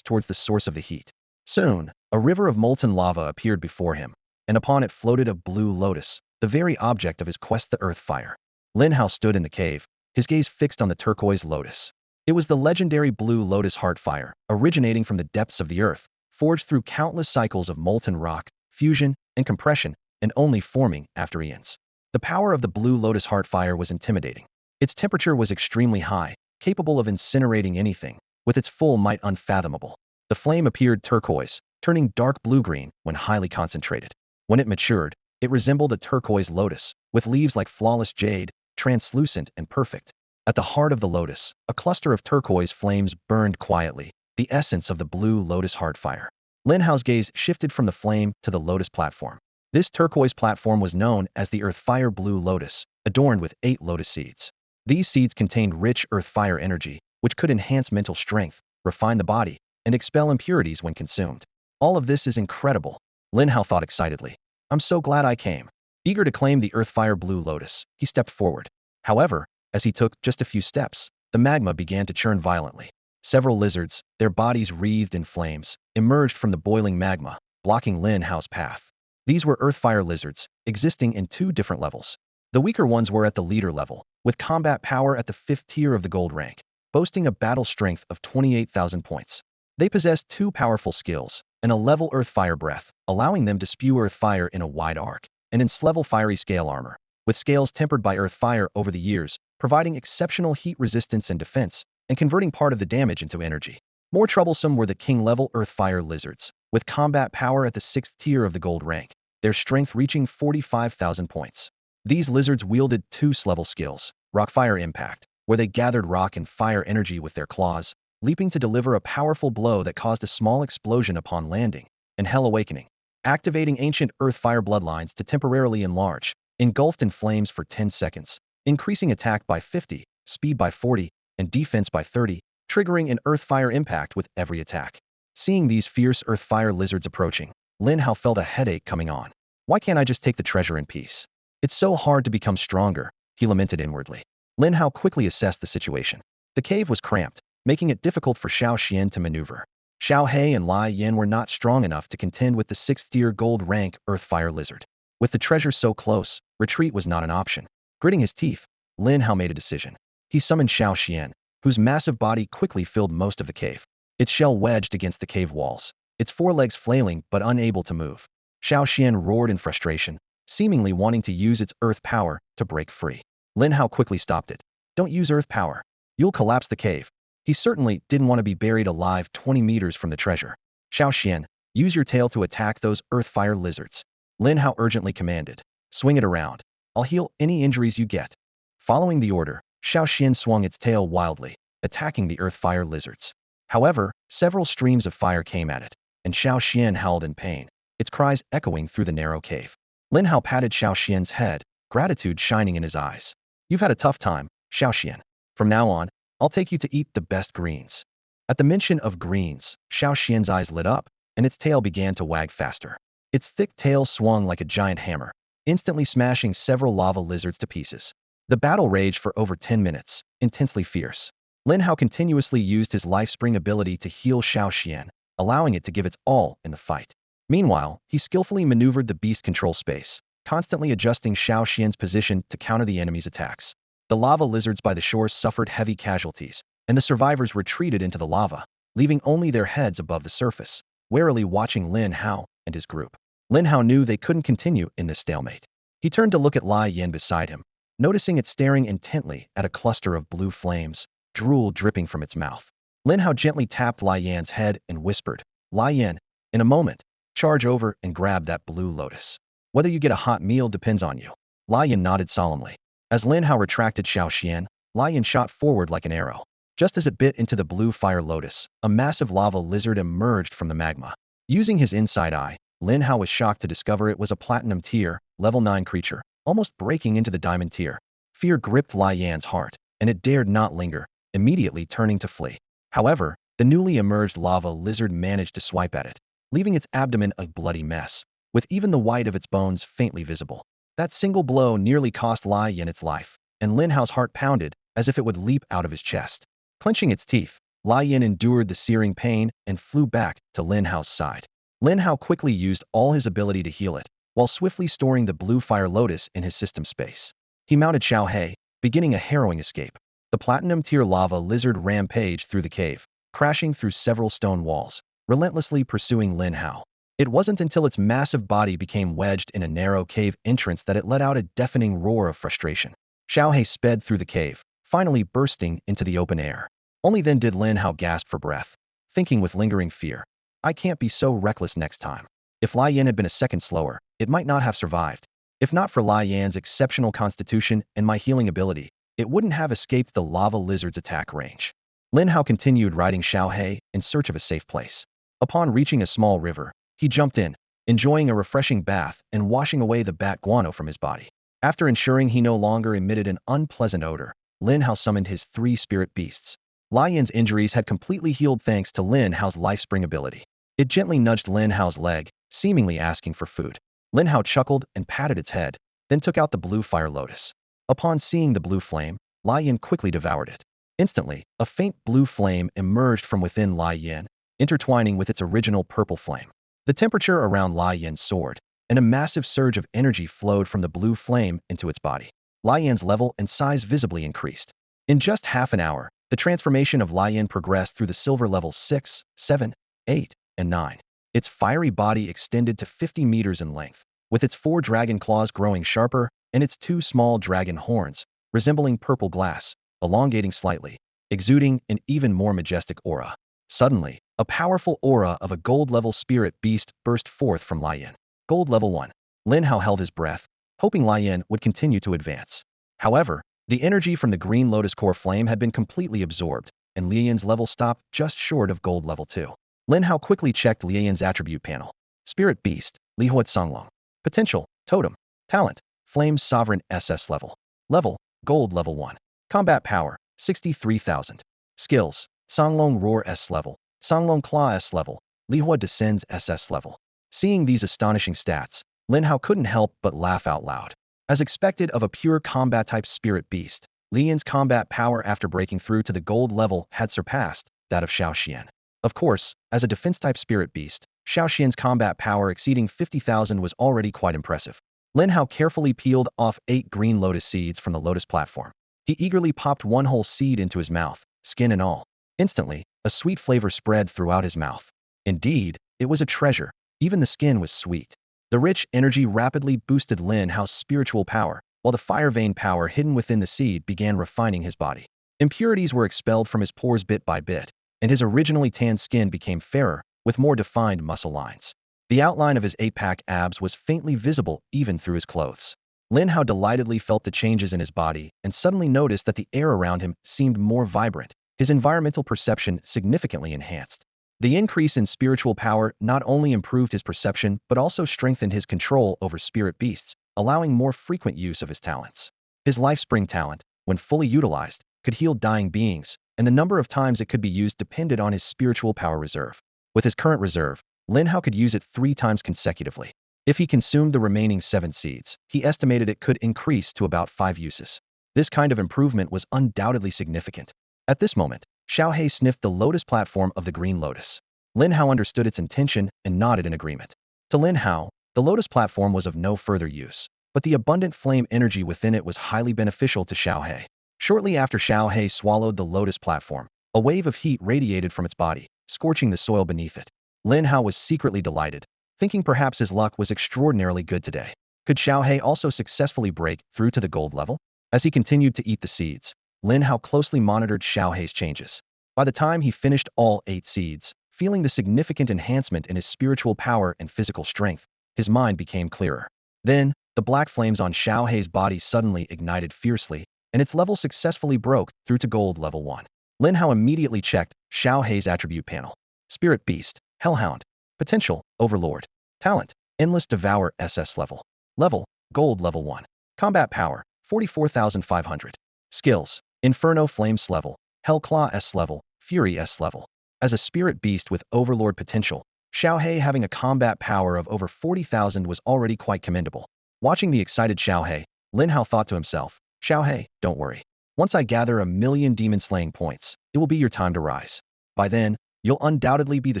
towards the source of the heat. Soon, a river of molten lava appeared before him, and upon it floated a blue lotus, the very object of his quest, the earth fire. Lin Hao stood in the cave, his gaze fixed on the turquoise lotus. It was the legendary blue lotus heart fire, originating from the depths of the earth, forged through countless cycles of molten rock, fusion, and compression, and only forming after eons. The power of the blue lotus heart fire was intimidating. Its temperature was extremely high, capable of incinerating anything, with its full might unfathomable. The flame appeared turquoise, turning dark blue-green when highly concentrated. When it matured, It resembled a turquoise lotus, with leaves like flawless jade, translucent and perfect. At the heart of the lotus, a cluster of turquoise flames burned quietly, the essence of the blue lotus heartfire. Lin Hao's gaze shifted from the flame to the lotus platform. This turquoise platform was known as the Earthfire Blue Lotus, adorned with 8 lotus seeds. These seeds contained rich Earthfire energy, which could enhance mental strength, refine the body, and expel impurities when consumed. All of this is incredible, Lin Hao thought excitedly. I'm so glad I came. Eager to claim the Earthfire Blue Lotus, he stepped forward. However, as he took just a few steps, the magma began to churn violently. Several lizards, their bodies wreathed in flames, emerged from the boiling magma, blocking Lin Hao's path. These were Earthfire lizards, existing in 2 different levels. The weaker ones were at the leader level, with combat power at the 5th tier of the gold rank, boasting a battle strength of 28,000 points. They possessed 2 powerful skills, and a level Earthfire breath, allowing them to spew Earthfire in a wide arc, and level fiery scale armor, with scales tempered by Earthfire over the years, providing exceptional heat resistance and defense, and converting part of the damage into energy. More troublesome were the king-level Earthfire lizards, with combat power at the 6th tier of the gold rank, their strength reaching 45,000 points. These lizards wielded 2 level skills, Rockfire Impact, where they gathered rock and fire energy with their claws, leaping to deliver a powerful blow that caused a small explosion upon landing, and Hell Awakening, activating ancient Earthfire bloodlines to temporarily enlarge, engulfed in flames for 10 seconds, increasing attack by 50, speed by 40, and defense by 30, triggering an Earthfire impact with every attack. Seeing these fierce Earthfire lizards approaching, Lin Hao felt a headache coming on. Why can't I just take the treasure in peace? It's so hard to become stronger, he lamented inwardly. Lin Hao quickly assessed the situation. The cave was cramped, making it difficult for Shao Xian to maneuver. Shao Hai and Lai Yin were not strong enough to contend with the 6th tier gold rank Earthfire lizard. With the treasure so close, retreat was not an option. Gritting his teeth, Lin Hao made a decision. He summoned Shao Xian, whose massive body quickly filled most of the cave. Its shell wedged against the cave walls, its forelegs flailing but unable to move. Shao Xian roared in frustration, seemingly wanting to use its earth power to break free. Lin Hao quickly stopped it. Don't use earth power. You'll collapse the cave. He certainly didn't want to be buried alive 20 meters from the treasure. Shao Xian, use your tail to attack those Earthfire lizards. Lin Hao urgently commanded. Swing it around. I'll heal any injuries you get. Following the order, Shao Xian swung its tail wildly, attacking the Earthfire lizards. However, several streams of fire came at it, and Shao Xian howled in pain, its cries echoing through the narrow cave. Lin Hao patted Shao Xian's head, gratitude shining in his eyes. You've had a tough time, Shao Xian. From now on, I'll take you to eat the best greens. At the mention of greens, Shao Xian's eyes lit up, and its tail began to wag faster. Its thick tail swung like a giant hammer, instantly smashing several lava lizards to pieces. The battle raged for over 10 minutes, intensely fierce. Lin Hao continuously used his life spring ability to heal Shao Xian, allowing it to give its all in the fight. Meanwhile, he skillfully maneuvered the beast control space, constantly adjusting Shao Xian's position to counter the enemy's attacks. The lava lizards by the shore suffered heavy casualties, and the survivors retreated into the lava, leaving only their heads above the surface, warily watching Lin Hao and his group. Lin Hao knew they couldn't continue in this stalemate. He turned to look at Lai Yin beside him, noticing it staring intently at a cluster of blue flames, drool dripping from its mouth. Lin Hao gently tapped Lai Yan's head and whispered, Lai Yin, in a moment, charge over and grab that blue lotus. Whether you get a hot meal depends on you. Lai Yin nodded solemnly. As Lin Hao retracted Shao Xian, Lai Yin shot forward like an arrow. Just as it bit into the blue fire lotus, a massive lava lizard emerged from the magma. Using his inside eye, Lin Hao was shocked to discover it was a platinum tier, level 9 creature, almost breaking into the diamond tier. Fear gripped Lai Yan's heart, and it dared not linger, immediately turning to flee. However, the newly emerged lava lizard managed to swipe at it, leaving its abdomen a bloody mess, with even the white of its bones faintly visible. That single blow nearly cost Lai Yin its life, and Lin Hao's heart pounded as if it would leap out of his chest. Clenching its teeth, Lai Yin endured the searing pain and flew back to Lin Hao's side. Lin Hao quickly used all his ability to heal it, while swiftly storing the blue fire lotus in his system space. He mounted Shao Hai, beginning a harrowing escape. The platinum tier lava lizard rampaged through the cave, crashing through several stone walls, relentlessly pursuing Lin Hao. It wasn't until its massive body became wedged in a narrow cave entrance that it let out a deafening roar of frustration. Shao Hai sped through the cave, finally bursting into the open air. Only then did Lin Hao gasp for breath, thinking with lingering fear, I can't be so reckless next time. If Lai Yin had been a second slower, it might not have survived. If not for Lai Yan's exceptional constitution and my healing ability, it wouldn't have escaped the lava lizard's attack range. Lin Hao continued riding Shao Hai in search of a safe place. Upon reaching a small river, he jumped in, enjoying a refreshing bath and washing away the bat guano from his body. After ensuring he no longer emitted an unpleasant odor, Lin Hao summoned his 3 spirit beasts. Lai Yan's injuries had completely healed thanks to Lin Hao's life-spring ability. It gently nudged Lin Hao's leg, seemingly asking for food. Lin Hao chuckled and patted its head, then took out the blue fire lotus. Upon seeing the blue flame, Lai Yan quickly devoured it. Instantly, a faint blue flame emerged from within Lai Yan, intertwining with its original purple flame. The temperature around Lai Yan's soared, and a massive surge of energy flowed from the blue flame into its body. Lai Yan's level and size visibly increased. In just half an hour, the transformation of Lai Yan progressed through the silver levels 6, 7, 8, and 9. Its fiery body extended to 50 meters in length, with its 4 dragon claws growing sharper and its 2 small dragon horns, resembling purple glass, elongating slightly, exuding an even more majestic aura. Suddenly, a powerful aura of a gold-level spirit beast burst forth from Lai Yan. Gold level 1. Lin Hao held his breath, hoping Lai Yan would continue to advance. However, the energy from the green lotus core flame had been completely absorbed, and Lai Yan's level stopped just short of gold level 2. Lin Hao quickly checked Lai Yan's attribute panel. Spirit Beast, Li Huat Songlong. Potential, Totem. Talent, Flame Sovereign SS level. Level, Gold level 1. Combat Power, 63,000. Skills, Songlong Roar S level, Songlong Claw S level, Li Hua Descends SS level. Seeing these astonishing stats, Lin Hao couldn't help but laugh out loud. As expected of a pure combat-type spirit beast, Li Yan's combat power after breaking through to the gold level had surpassed that of Shao Xian. Of course, as a defense-type spirit beast, Shao Xian's combat power exceeding 50,000 was already quite impressive. Lin Hao carefully peeled off 8 green lotus seeds from the lotus platform. He eagerly popped one whole seed into his mouth, skin and all. Instantly, a sweet flavor spread throughout his mouth. Indeed, it was a treasure. Even the skin was sweet. The rich energy rapidly boosted Lin Hao's spiritual power, while the fire vein power hidden within the seed began refining his body. Impurities were expelled from his pores bit by bit, and his originally tanned skin became fairer, with more defined muscle lines. The outline of his 8-pack abs was faintly visible even through his clothes. Lin Hao delightedly felt the changes in his body and suddenly noticed that the air around him seemed more vibrant, his environmental perception significantly enhanced. The increase in spiritual power not only improved his perception but also strengthened his control over spirit beasts, allowing more frequent use of his talents. His life-spring talent, when fully utilized, could heal dying beings, and the number of times it could be used depended on his spiritual power reserve. With his current reserve, Lin Hao could use it 3 times consecutively. If he consumed the remaining 7 seeds, he estimated it could increase to about 5 uses. This kind of improvement was undoubtedly significant. At this moment, Shao Hai sniffed the lotus platform of the green lotus. Lin Hao understood its intention and nodded in agreement. To Lin Hao, the lotus platform was of no further use, but the abundant flame energy within it was highly beneficial to Shao Hai. Shortly after Shao Hai swallowed the lotus platform, a wave of heat radiated from its body, scorching the soil beneath it. Lin Hao was secretly delighted, thinking perhaps his luck was extraordinarily good today. Could Shao Hai also successfully break through to the gold level? As he continued to eat the seeds, Lin Hao closely monitored Shao Hai's changes. By the time he finished all 8 seeds, feeling the significant enhancement in his spiritual power and physical strength, his mind became clearer. Then, the black flames on Shao Hai's body suddenly ignited fiercely, and its level successfully broke through to gold level 1. Lin Hao immediately checked Shao Hai's attribute panel. Spirit Beast, Hellhound. Potential, Overlord. Talent, Endless Devour SS level. Level, Gold level 1. Combat Power, 44,500. Skills, Inferno Flames level, Hellclaw S level, Fury S level. As a spirit beast with Overlord potential, Shao Hai having a combat power of over 40,000 was already quite commendable. Watching the excited Shao Hai, Lin Hao thought to himself, Shao Hai, don't worry. Once I gather 1,000,000 demon-slaying points, it will be your time to rise. By then, you'll undoubtedly be the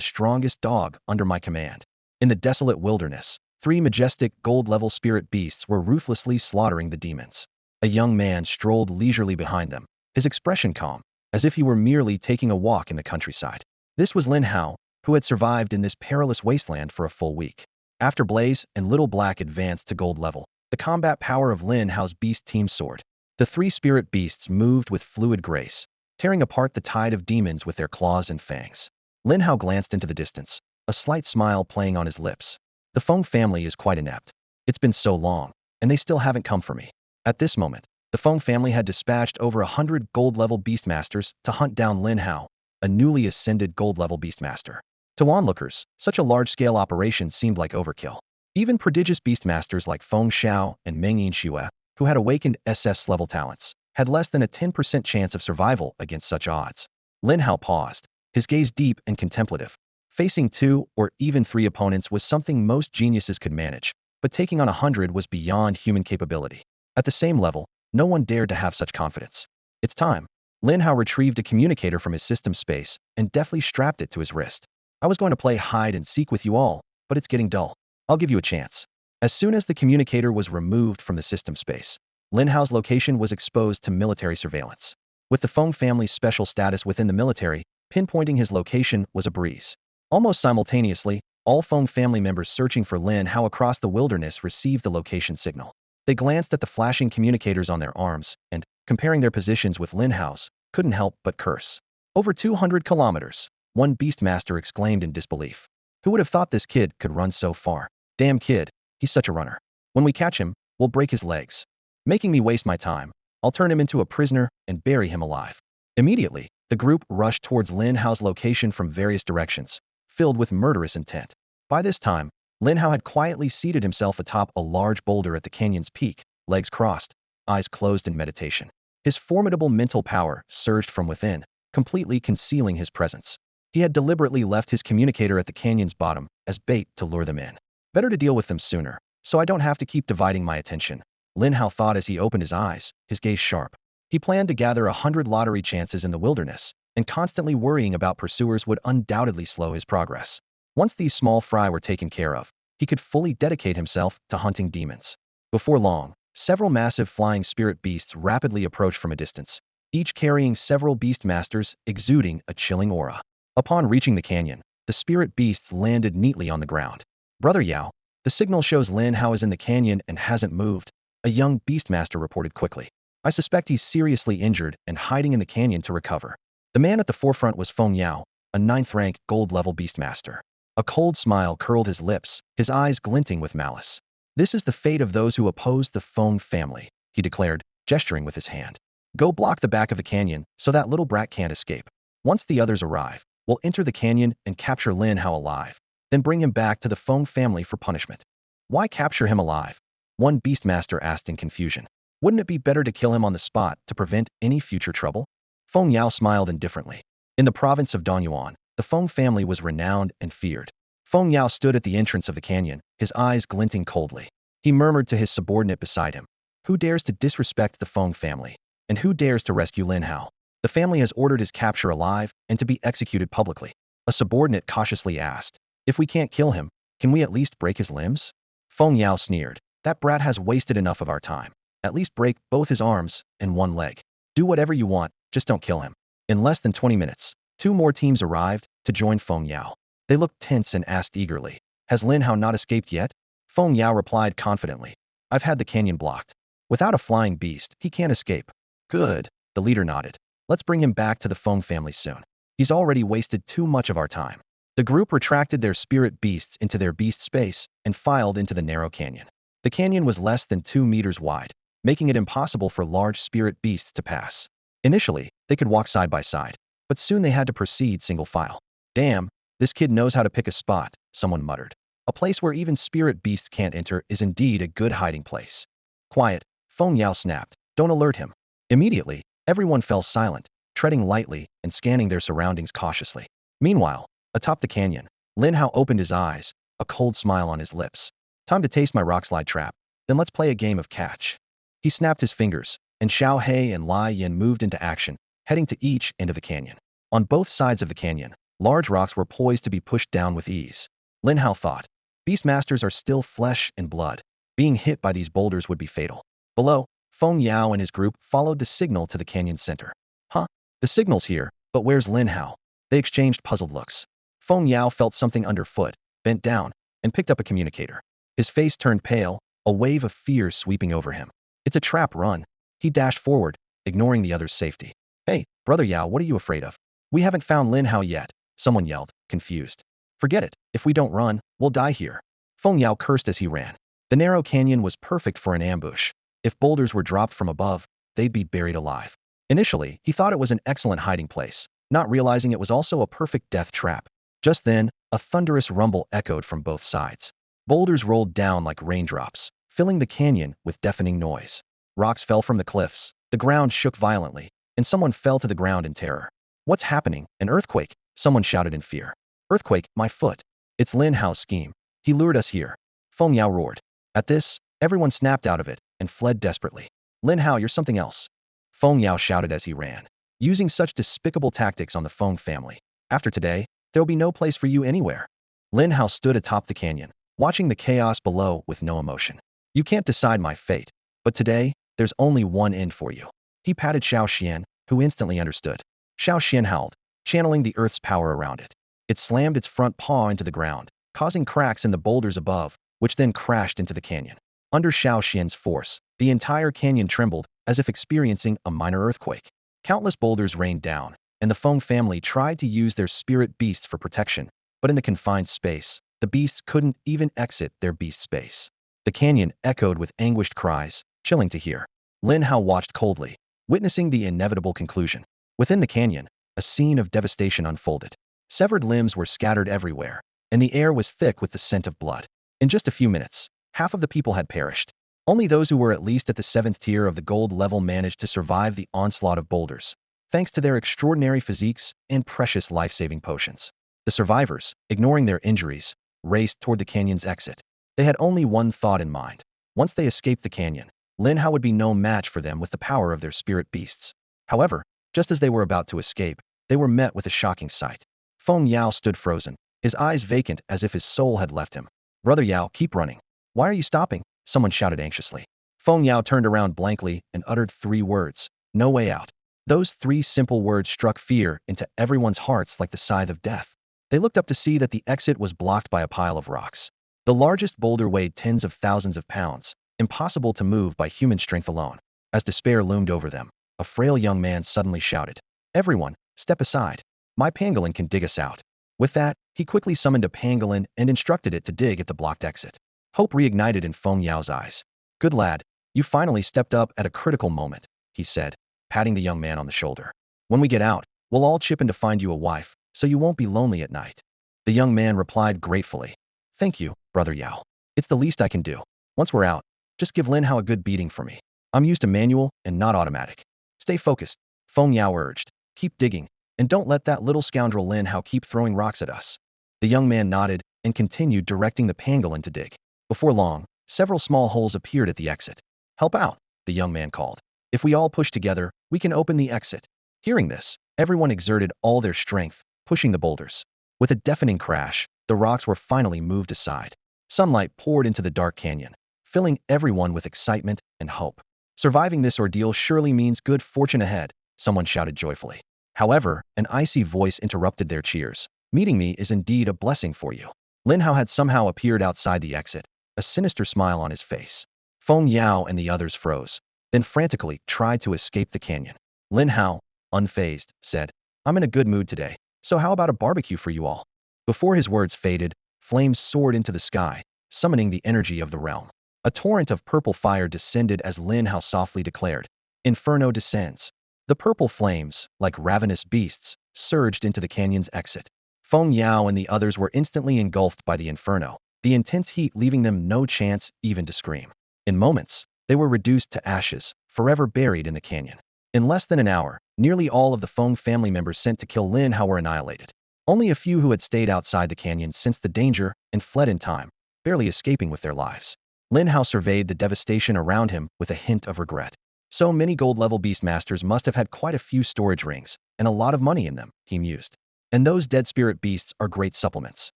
strongest dog under my command. In the desolate wilderness, 3 majestic gold-level spirit beasts were ruthlessly slaughtering the demons. A young man strolled leisurely behind them, his expression calm, as if he were merely taking a walk in the countryside. This was Lin Hao, who had survived in this perilous wasteland for a full week. After Blaze and Little Black advanced to gold level, the combat power of Lin Hao's Beast Team soared. The 3 spirit beasts moved with fluid grace, tearing apart the tide of demons with their claws and fangs. Lin Hao glanced into the distance, a slight smile playing on his lips. The Feng family is quite inept. It's been so long. and they still haven't come for me. At this moment, the Feng family had dispatched over 100 gold-level beastmasters to hunt down Lin Hao, a newly ascended gold-level beastmaster. To onlookers, such a large-scale operation seemed like overkill. Even prodigious beastmasters like Feng Xiao and Meng Yinxue, who had awakened SS-level talents, had less than a 10% chance of survival against such odds. Lin Hao paused, his gaze deep and contemplative. Facing 2 or even 3 opponents was something most geniuses could manage, but taking on 100 was beyond human capability. At the same level, no one dared to have such confidence. It's time. Lin Hao retrieved a communicator from his system space and deftly strapped it to his wrist. I was going to play hide and seek with you all, but it's getting dull. I'll give you a chance. As soon as the communicator was removed from the system space, Lin Hao's location was exposed to military surveillance. With the Feng family's special status within the military, pinpointing his location was a breeze. Almost simultaneously, all Feng family members searching for Lin Hao across the wilderness received the location signal. They glanced at the flashing communicators on their arms and, comparing their positions with Lin Hao's, couldn't help but curse. Over 200 kilometers, one beastmaster exclaimed in disbelief. Who would have thought this kid could run so far? Damn kid, he's such a runner. When we catch him, we'll break his legs. Making me waste my time, I'll turn him into a prisoner and bury him alive. Immediately, the group rushed towards Lin Hao's location from various directions, filled with murderous intent. By this time, Lin Hao had quietly seated himself atop a large boulder at the canyon's peak, legs crossed, eyes closed in meditation. His formidable mental power surged from within, completely concealing his presence. He had deliberately left his communicator at the canyon's bottom as bait to lure them in. Better to deal with them sooner, so I don't have to keep dividing my attention, Lin Hao thought as he opened his eyes, his gaze sharp. He planned to gather 100 lottery chances in the wilderness, and constantly worrying about pursuers would undoubtedly slow his progress. Once these small fry were taken care of, he could fully dedicate himself to hunting demons. Before long, several massive flying spirit beasts rapidly approached from a distance, each carrying several beastmasters exuding a chilling aura. Upon reaching the canyon, the spirit beasts landed neatly on the ground. Brother Yao, the signal shows Lin Hao is in the canyon and hasn't moved, a young beastmaster reported quickly. I suspect he's seriously injured and hiding in the canyon to recover. The man at the forefront was Feng Yao, a 9th-rank gold-level beastmaster. A cold smile curled his lips, his eyes glinting with malice. This is the fate of those who oppose the Feng family, he declared, gesturing with his hand. Go block the back of the canyon so that little brat can't escape. Once the others arrive, we'll enter the canyon and capture Lin Hao alive, then bring him back to the Feng family for punishment. Why capture him alive? One beastmaster asked in confusion. Wouldn't it be better to kill him on the spot to prevent any future trouble? Feng Yao smiled indifferently. In the province of Donyuan, the Feng family was renowned and feared. Feng Yao stood at the entrance of the canyon, his eyes glinting coldly. He murmured to his subordinate beside him. Who dares to disrespect the Feng family? And who dares to rescue Lin Hao? The family has ordered his capture alive and to be executed publicly. A subordinate cautiously asked. If we can't kill him, can we at least break his limbs? Feng Yao sneered. That brat has wasted enough of our time. At least break both his arms and one leg. Do whatever you want, just don't kill him. In less than 20 minutes, 2 more teams arrived to join Feng Yao. They looked tense and asked eagerly, has Lin Hao not escaped yet? Feng Yao replied confidently, I've had the canyon blocked. Without a flying beast, he can't escape. Good, the leader nodded. Let's bring him back to the Feng family soon. He's already wasted too much of our time. The group retracted their spirit beasts into their beast space and filed into the narrow canyon. The canyon was less than 2 meters wide, making it impossible for large spirit beasts to pass. Initially, they could walk side by side, but soon they had to proceed single file. Damn, this kid knows how to pick a spot, someone muttered. A place where even spirit beasts can't enter is indeed a good hiding place. Quiet, Feng Yao snapped. Don't alert him. Immediately, everyone fell silent, treading lightly and scanning their surroundings cautiously. Meanwhile, atop the canyon, Lin Hao opened his eyes, a cold smile on his lips. Time to taste my rockslide trap. Then let's play a game of catch. He snapped his fingers, and Shao Hai and Lai Yin moved into action, heading to each end of the canyon. On both sides of the canyon, large rocks were poised to be pushed down with ease. Lin Hao thought, beastmasters are still flesh and blood. Being hit by these boulders would be fatal. Below, Feng Yao and his group followed the signal to the canyon's center. Huh? The signal's here, but where's Lin Hao? They exchanged puzzled looks. Feng Yao felt something underfoot, bent down, and picked up a communicator. His face turned pale, a wave of fear sweeping over him. It's a trap, run. He dashed forward, ignoring the other's safety. Hey, Brother Yao, what are you afraid of? We haven't found Lin Hao yet, someone yelled, confused. Forget it, if we don't run, we'll die here. Feng Yao cursed as he ran. The narrow canyon was perfect for an ambush. If boulders were dropped from above, they'd be buried alive. Initially, he thought it was an excellent hiding place, not realizing it was also a perfect death trap. Just then, a thunderous rumble echoed from both sides. Boulders rolled down like raindrops, filling the canyon with deafening noise. Rocks fell from the cliffs, the ground shook violently, and someone fell to the ground in terror. What's happening? An earthquake? Someone shouted in fear. Earthquake, my foot. It's Lin Howe's scheme. He lured us here. Feng Yao roared. At this, everyone snapped out of it and fled desperately. Lin Hao, you're something else. Feng Yao shouted as he ran. Using such despicable tactics on the Feng family. After today, there'll be no place for you anywhere. Lin Hao stood atop the canyon, watching the chaos below with no emotion. You can't decide my fate, but today, there's only one end for you. He patted Shao Xian, who instantly understood. Shao Xian howled, channeling the earth's power around it. It slammed its front paw into the ground, causing cracks in the boulders above, which then crashed into the canyon. Under Shao Xian's force, the entire canyon trembled as if experiencing a minor earthquake. Countless boulders rained down, and the Feng family tried to use their spirit beasts for protection, but in the confined space, the beasts couldn't even exit their beast space. The canyon echoed with anguished cries, chilling to hear. Lin Hao watched coldly, witnessing the inevitable conclusion. Within the canyon, a scene of devastation unfolded. Severed limbs were scattered everywhere, and the air was thick with the scent of blood. In just a few minutes, half of the people had perished. Only those who were at least at the 7th tier of the gold level managed to survive the onslaught of boulders, thanks to their extraordinary physiques and precious life-saving potions. The survivors, ignoring their injuries, raced toward the canyon's exit. They had only one thought in mind. Once they escaped the canyon, Lin Hao would be no match for them with the power of their spirit beasts. However, just as they were about to escape, they were met with a shocking sight. Feng Yao stood frozen, his eyes vacant as if his soul had left him. Brother Yao, keep running. Why are you stopping? Someone shouted anxiously. Feng Yao turned around blankly and uttered 3 words. No way out. Those 3 simple words struck fear into everyone's hearts like the scythe of death. They looked up to see that the exit was blocked by a pile of rocks. The largest boulder weighed tens of thousands of pounds, impossible to move by human strength alone. As despair loomed over them, a frail young man suddenly shouted, "Everyone, step aside. My pangolin can dig us out." With that, he quickly summoned a pangolin and instructed it to dig at the blocked exit. Hope reignited in Feng Yao's eyes. "Good lad, you finally stepped up at a critical moment," he said, patting the young man on the shoulder. "When we get out, we'll all chip in to find you a wife, so you won't be lonely at night." The young man replied gratefully, "Thank you, Brother Yao. It's the least I can do. Once we're out, just give Lin Hao a good beating for me. I'm used to manual and not automatic." "Stay focused," Feng Yao urged. "Keep digging, and don't let that little scoundrel Lin Hao keep throwing rocks at us." The young man nodded and continued directing the pangolin to dig. Before long, several small holes appeared at the exit. "Help out," the young man called. "If we all push together, we can open the exit." Hearing this, everyone exerted all their strength, pushing the boulders. With a deafening crash, the rocks were finally moved aside. Sunlight poured into the dark canyon, filling everyone with excitement and hope. "Surviving this ordeal surely means good fortune ahead," someone shouted joyfully. However, an icy voice interrupted their cheers. "Meeting me is indeed a blessing for you." Lin Hao had somehow appeared outside the exit, a sinister smile on his face. Feng Yao and the others froze, then frantically tried to escape the canyon. Lin Hao, unfazed, said, "I'm in a good mood today, so how about a barbecue for you all?" Before his words faded, flames soared into the sky, summoning the energy of the realm. A torrent of purple fire descended as Lin Hao softly declared, "Inferno descends." The purple flames, like ravenous beasts, surged into the canyon's exit. Feng Yao and the others were instantly engulfed by the inferno, the intense heat leaving them no chance even to scream. In moments, they were reduced to ashes, forever buried in the canyon. In less than an hour, nearly all of the Feng family members sent to kill Lin Hao were annihilated. Only a few who had stayed outside the canyon sensed the danger and fled in time, barely escaping with their lives. Lin Hao surveyed the devastation around him with a hint of regret. So many gold-level beastmasters must have had quite a few storage rings, and a lot of money in them, he mused. And those dead spirit beasts are great supplements,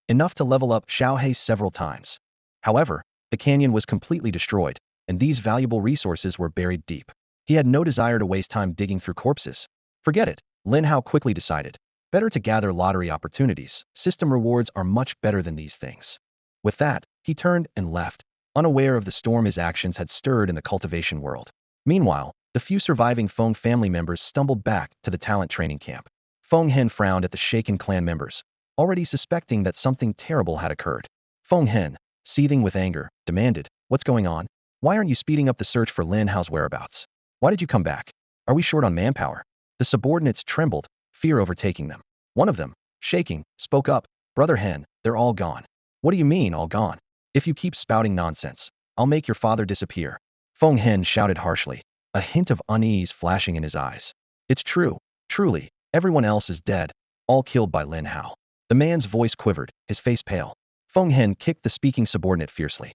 enough to level up Shao Hai several times. However, the canyon was completely destroyed, and these valuable resources were buried deep. He had no desire to waste time digging through corpses. Forget it, Lin Hao quickly decided. Better to gather lottery opportunities. System rewards are much better than these things. With that, he turned and left, unaware of the storm his actions had stirred in the cultivation world. Meanwhile, the few surviving Feng family members stumbled back to the talent training camp. Feng Hen frowned at the shaken clan members, already suspecting that something terrible had occurred. Feng Hen, seething with anger, demanded, What's going on? Why aren't you speeding up the search for Lin Howe's whereabouts? Why did you come back? Are we short on manpower? The subordinates trembled, fear overtaking them. One of them, shaking, spoke up. Brother Hen, they're all gone. What do you mean, all gone? If you keep spouting nonsense, I'll make your father disappear. Feng Hen shouted harshly, a hint of unease flashing in his eyes. It's true, truly, everyone else is dead, all killed by Lin Hao. The man's voice quivered, his face pale. Feng Hen kicked the speaking subordinate fiercely.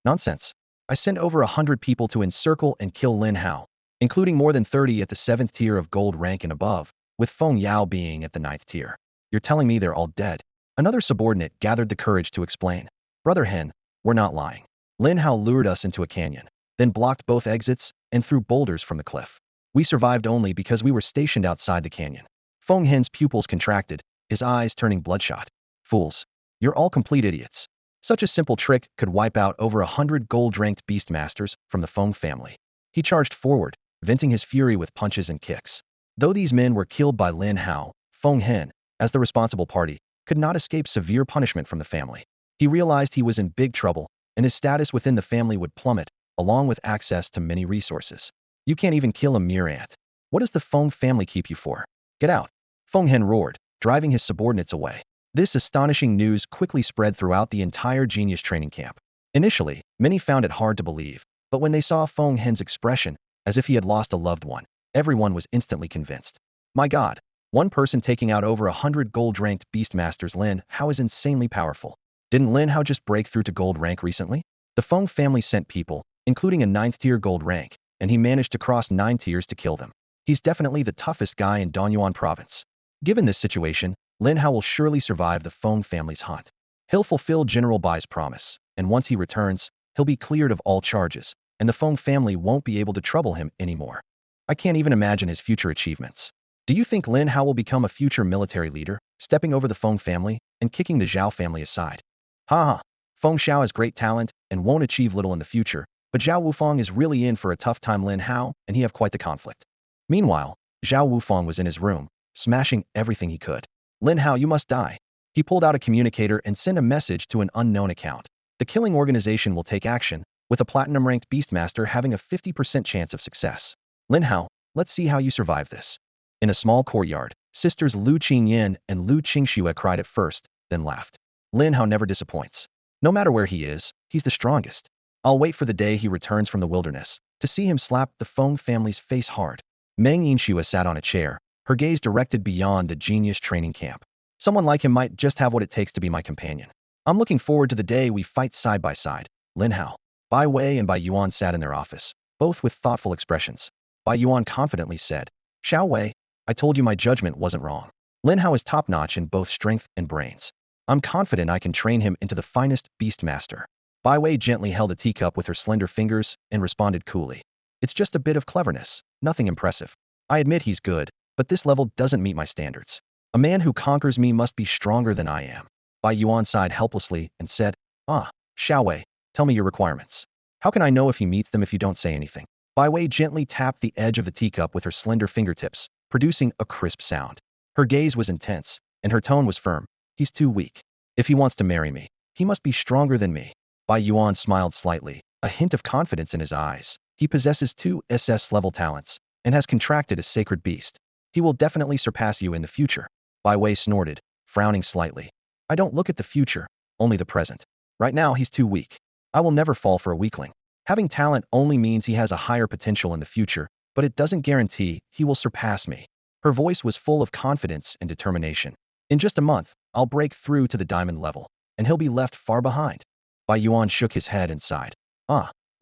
Nonsense. I sent over 100 people to encircle and kill Lin Hao, including more than 30 at the 7th tier of gold rank and above, with Feng Yao being at the 9th tier. You're telling me they're all dead? Another subordinate gathered the courage to explain. Brother Hen, we're not lying. Lin Hao lured us into a canyon, then blocked both exits and threw boulders from the cliff. We survived only because we were stationed outside the canyon. Feng Hen's pupils contracted, his eyes turning bloodshot. Fools. You're all complete idiots. Such a simple trick could wipe out over 100 gold-ranked beastmasters from the Feng family. He charged forward, venting his fury with punches and kicks. Though these men were killed by Lin Hao, Feng Hen, as the responsible party, could not escape severe punishment from the family. He realized he was in big trouble, and his status within the family would plummet, along with access to many resources. You can't even kill a mere ant. What does the Feng family keep you for? Get out. Feng Hen roared, driving his subordinates away. This astonishing news quickly spread throughout the entire genius training camp. Initially, many found it hard to believe, but when they saw Feng Hen's expression, as if he had lost a loved one, everyone was instantly convinced. My God, one person taking out over 100 gold-ranked beastmasters. Lin Hao is insanely powerful. Didn't Lin Hao just break through to gold rank recently? The Feng family sent people, including a 9th tier gold rank, and he managed to cross 9 tiers to kill them. He's definitely the toughest guy in Donyuan province. Given this situation, Lin Hao will surely survive the Feng family's hunt. He'll fulfill General Bai's promise, and once he returns, he'll be cleared of all charges, and the Feng family won't be able to trouble him anymore. I can't even imagine his future achievements. Do you think Lin Hao will become a future military leader, stepping over the Feng family and kicking the Zhao family aside? Haha, Feng Xiao has great talent and won't achieve little in the future, but Zhao Wufang is really in for a tough time. Lin Hao and he have quite the conflict. Meanwhile, Zhao Wufang was in his room, smashing everything he could. Lin Hao, you must die. He pulled out a communicator and sent a message to an unknown account. The killing organization will take action, with a platinum-ranked beastmaster having a 50% chance of success. Lin Hao, let's see how you survive this. In a small courtyard, sisters Lu Qingyan and Lu Qingxue cried at first, then laughed. Lin Hao never disappoints. No matter where he is, he's the strongest. I'll wait for the day he returns from the wilderness, to see him slap the Feng family's face hard. Meng Yinxue sat on a chair, her gaze directed beyond the genius training camp. Someone like him might just have what it takes to be my companion. I'm looking forward to the day we fight side by side. Lin Hao. Bai Wei and Bai Yuan sat in their office, both with thoughtful expressions. Bai Yuan confidently said, Shao Wei, I told you my judgment wasn't wrong. Lin Hao is top-notch in both strength and brains. I'm confident I can train him into the finest beastmaster. Bai Wei gently held a teacup with her slender fingers and responded coolly. It's just a bit of cleverness, nothing impressive. I admit he's good, but this level doesn't meet my standards. A man who conquers me must be stronger than I am. Bai Yuan sighed helplessly and said, Shao Wei, tell me your requirements. How can I know if he meets them if you don't say anything? Bai Wei gently tapped the edge of the teacup with her slender fingertips, producing a crisp sound. Her gaze was intense, and her tone was firm. He's too weak. If he wants to marry me, he must be stronger than me. Bai Yuan smiled slightly, a hint of confidence in his eyes. He possesses 2 SS-level talents, and has contracted a sacred beast. He will definitely surpass you in the future. Bai Wei snorted, frowning slightly. I don't look at the future, only the present. Right now he's too weak. I will never fall for a weakling. Having talent only means he has a higher potential in the future, but it doesn't guarantee he will surpass me. Her voice was full of confidence and determination. In just a month, I'll break through to the diamond level, and he'll be left far behind. Bai Yuan shook his head and sighed.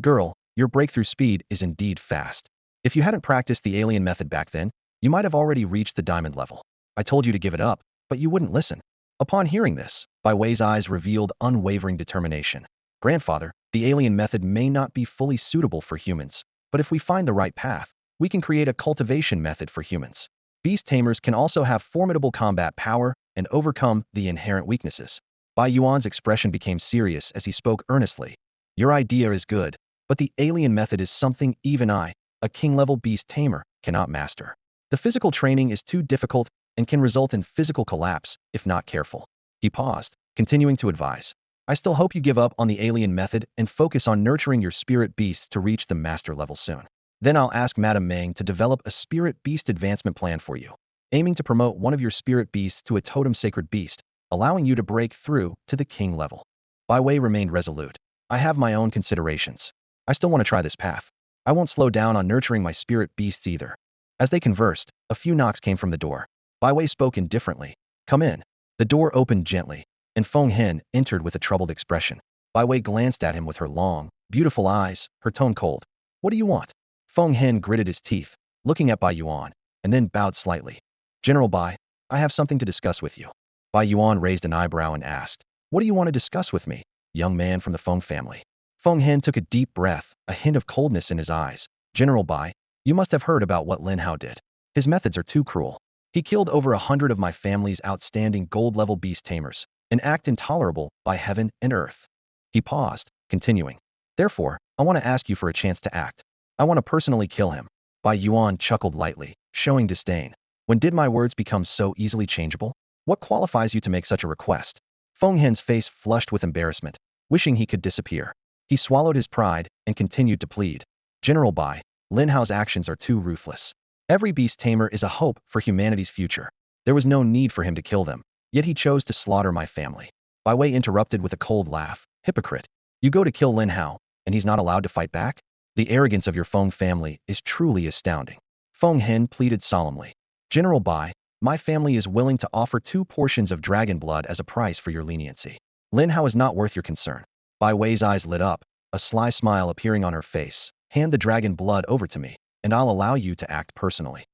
Girl, your breakthrough speed is indeed fast. If you hadn't practiced the alien method back then, you might have already reached the diamond level. I told you to give it up, but you wouldn't listen. Upon hearing this, Bai Wei's eyes revealed unwavering determination. Grandfather, the alien method may not be fully suitable for humans, but if we find the right path, we can create a cultivation method for humans. Beast Tamers can also have formidable combat power and overcome the inherent weaknesses. Bai Yuan's expression became serious as he spoke earnestly. Your idea is good, but the alien method is something even I, a king-level beast tamer, cannot master. The physical training is too difficult and can result in physical collapse if not careful. He paused, continuing to advise. I still hope you give up on the alien method and focus on nurturing your spirit beasts to reach the master level soon. Then I'll ask Madame Meng to develop a spirit beast advancement plan for you, aiming to promote one of your spirit beasts to a totem sacred beast, allowing you to break through to the king level. Bai Wei remained resolute. I have my own considerations. I still want to try this path. I won't slow down on nurturing my spirit beasts either. As they conversed, a few knocks came from the door. Bai Wei spoke indifferently. Come in. The door opened gently, and Feng Hen entered with a troubled expression. Bai Wei glanced at him with her long, beautiful eyes, her tone cold. What do you want? Feng Hen gritted his teeth, looking at Bai Yuan, and then bowed slightly. General Bai, I have something to discuss with you. Bai Yuan raised an eyebrow and asked, what do you want to discuss with me, young man from the Feng family? Feng Hen took a deep breath, a hint of coldness in his eyes. General Bai, you must have heard about what Lin Hao did. His methods are too cruel. He killed over 100 of my family's outstanding gold-level beast tamers, an act intolerable by heaven and earth. He paused, continuing. Therefore, I want to ask you for a chance to act. I want to personally kill him. Bai Yuan chuckled lightly, showing disdain. When did my words become so easily changeable? What qualifies you to make such a request? Feng Hen's face flushed with embarrassment, wishing he could disappear. He swallowed his pride and continued to plead. General Bai, Lin Hao's actions are too ruthless. Every beast tamer is a hope for humanity's future. There was no need for him to kill them, yet he chose to slaughter my family. Bai Wei interrupted with a cold laugh. Hypocrite. You go to kill Lin Hao, and he's not allowed to fight back? The arrogance of your Feng family is truly astounding. Feng Hen pleaded solemnly. General Bai, my family is willing to offer 2 portions of dragon blood as a price for your leniency. Lin Hao is not worth your concern. Bai Wei's eyes lit up, a sly smile appearing on her face. Hand the dragon blood over to me, and I'll allow you to act personally.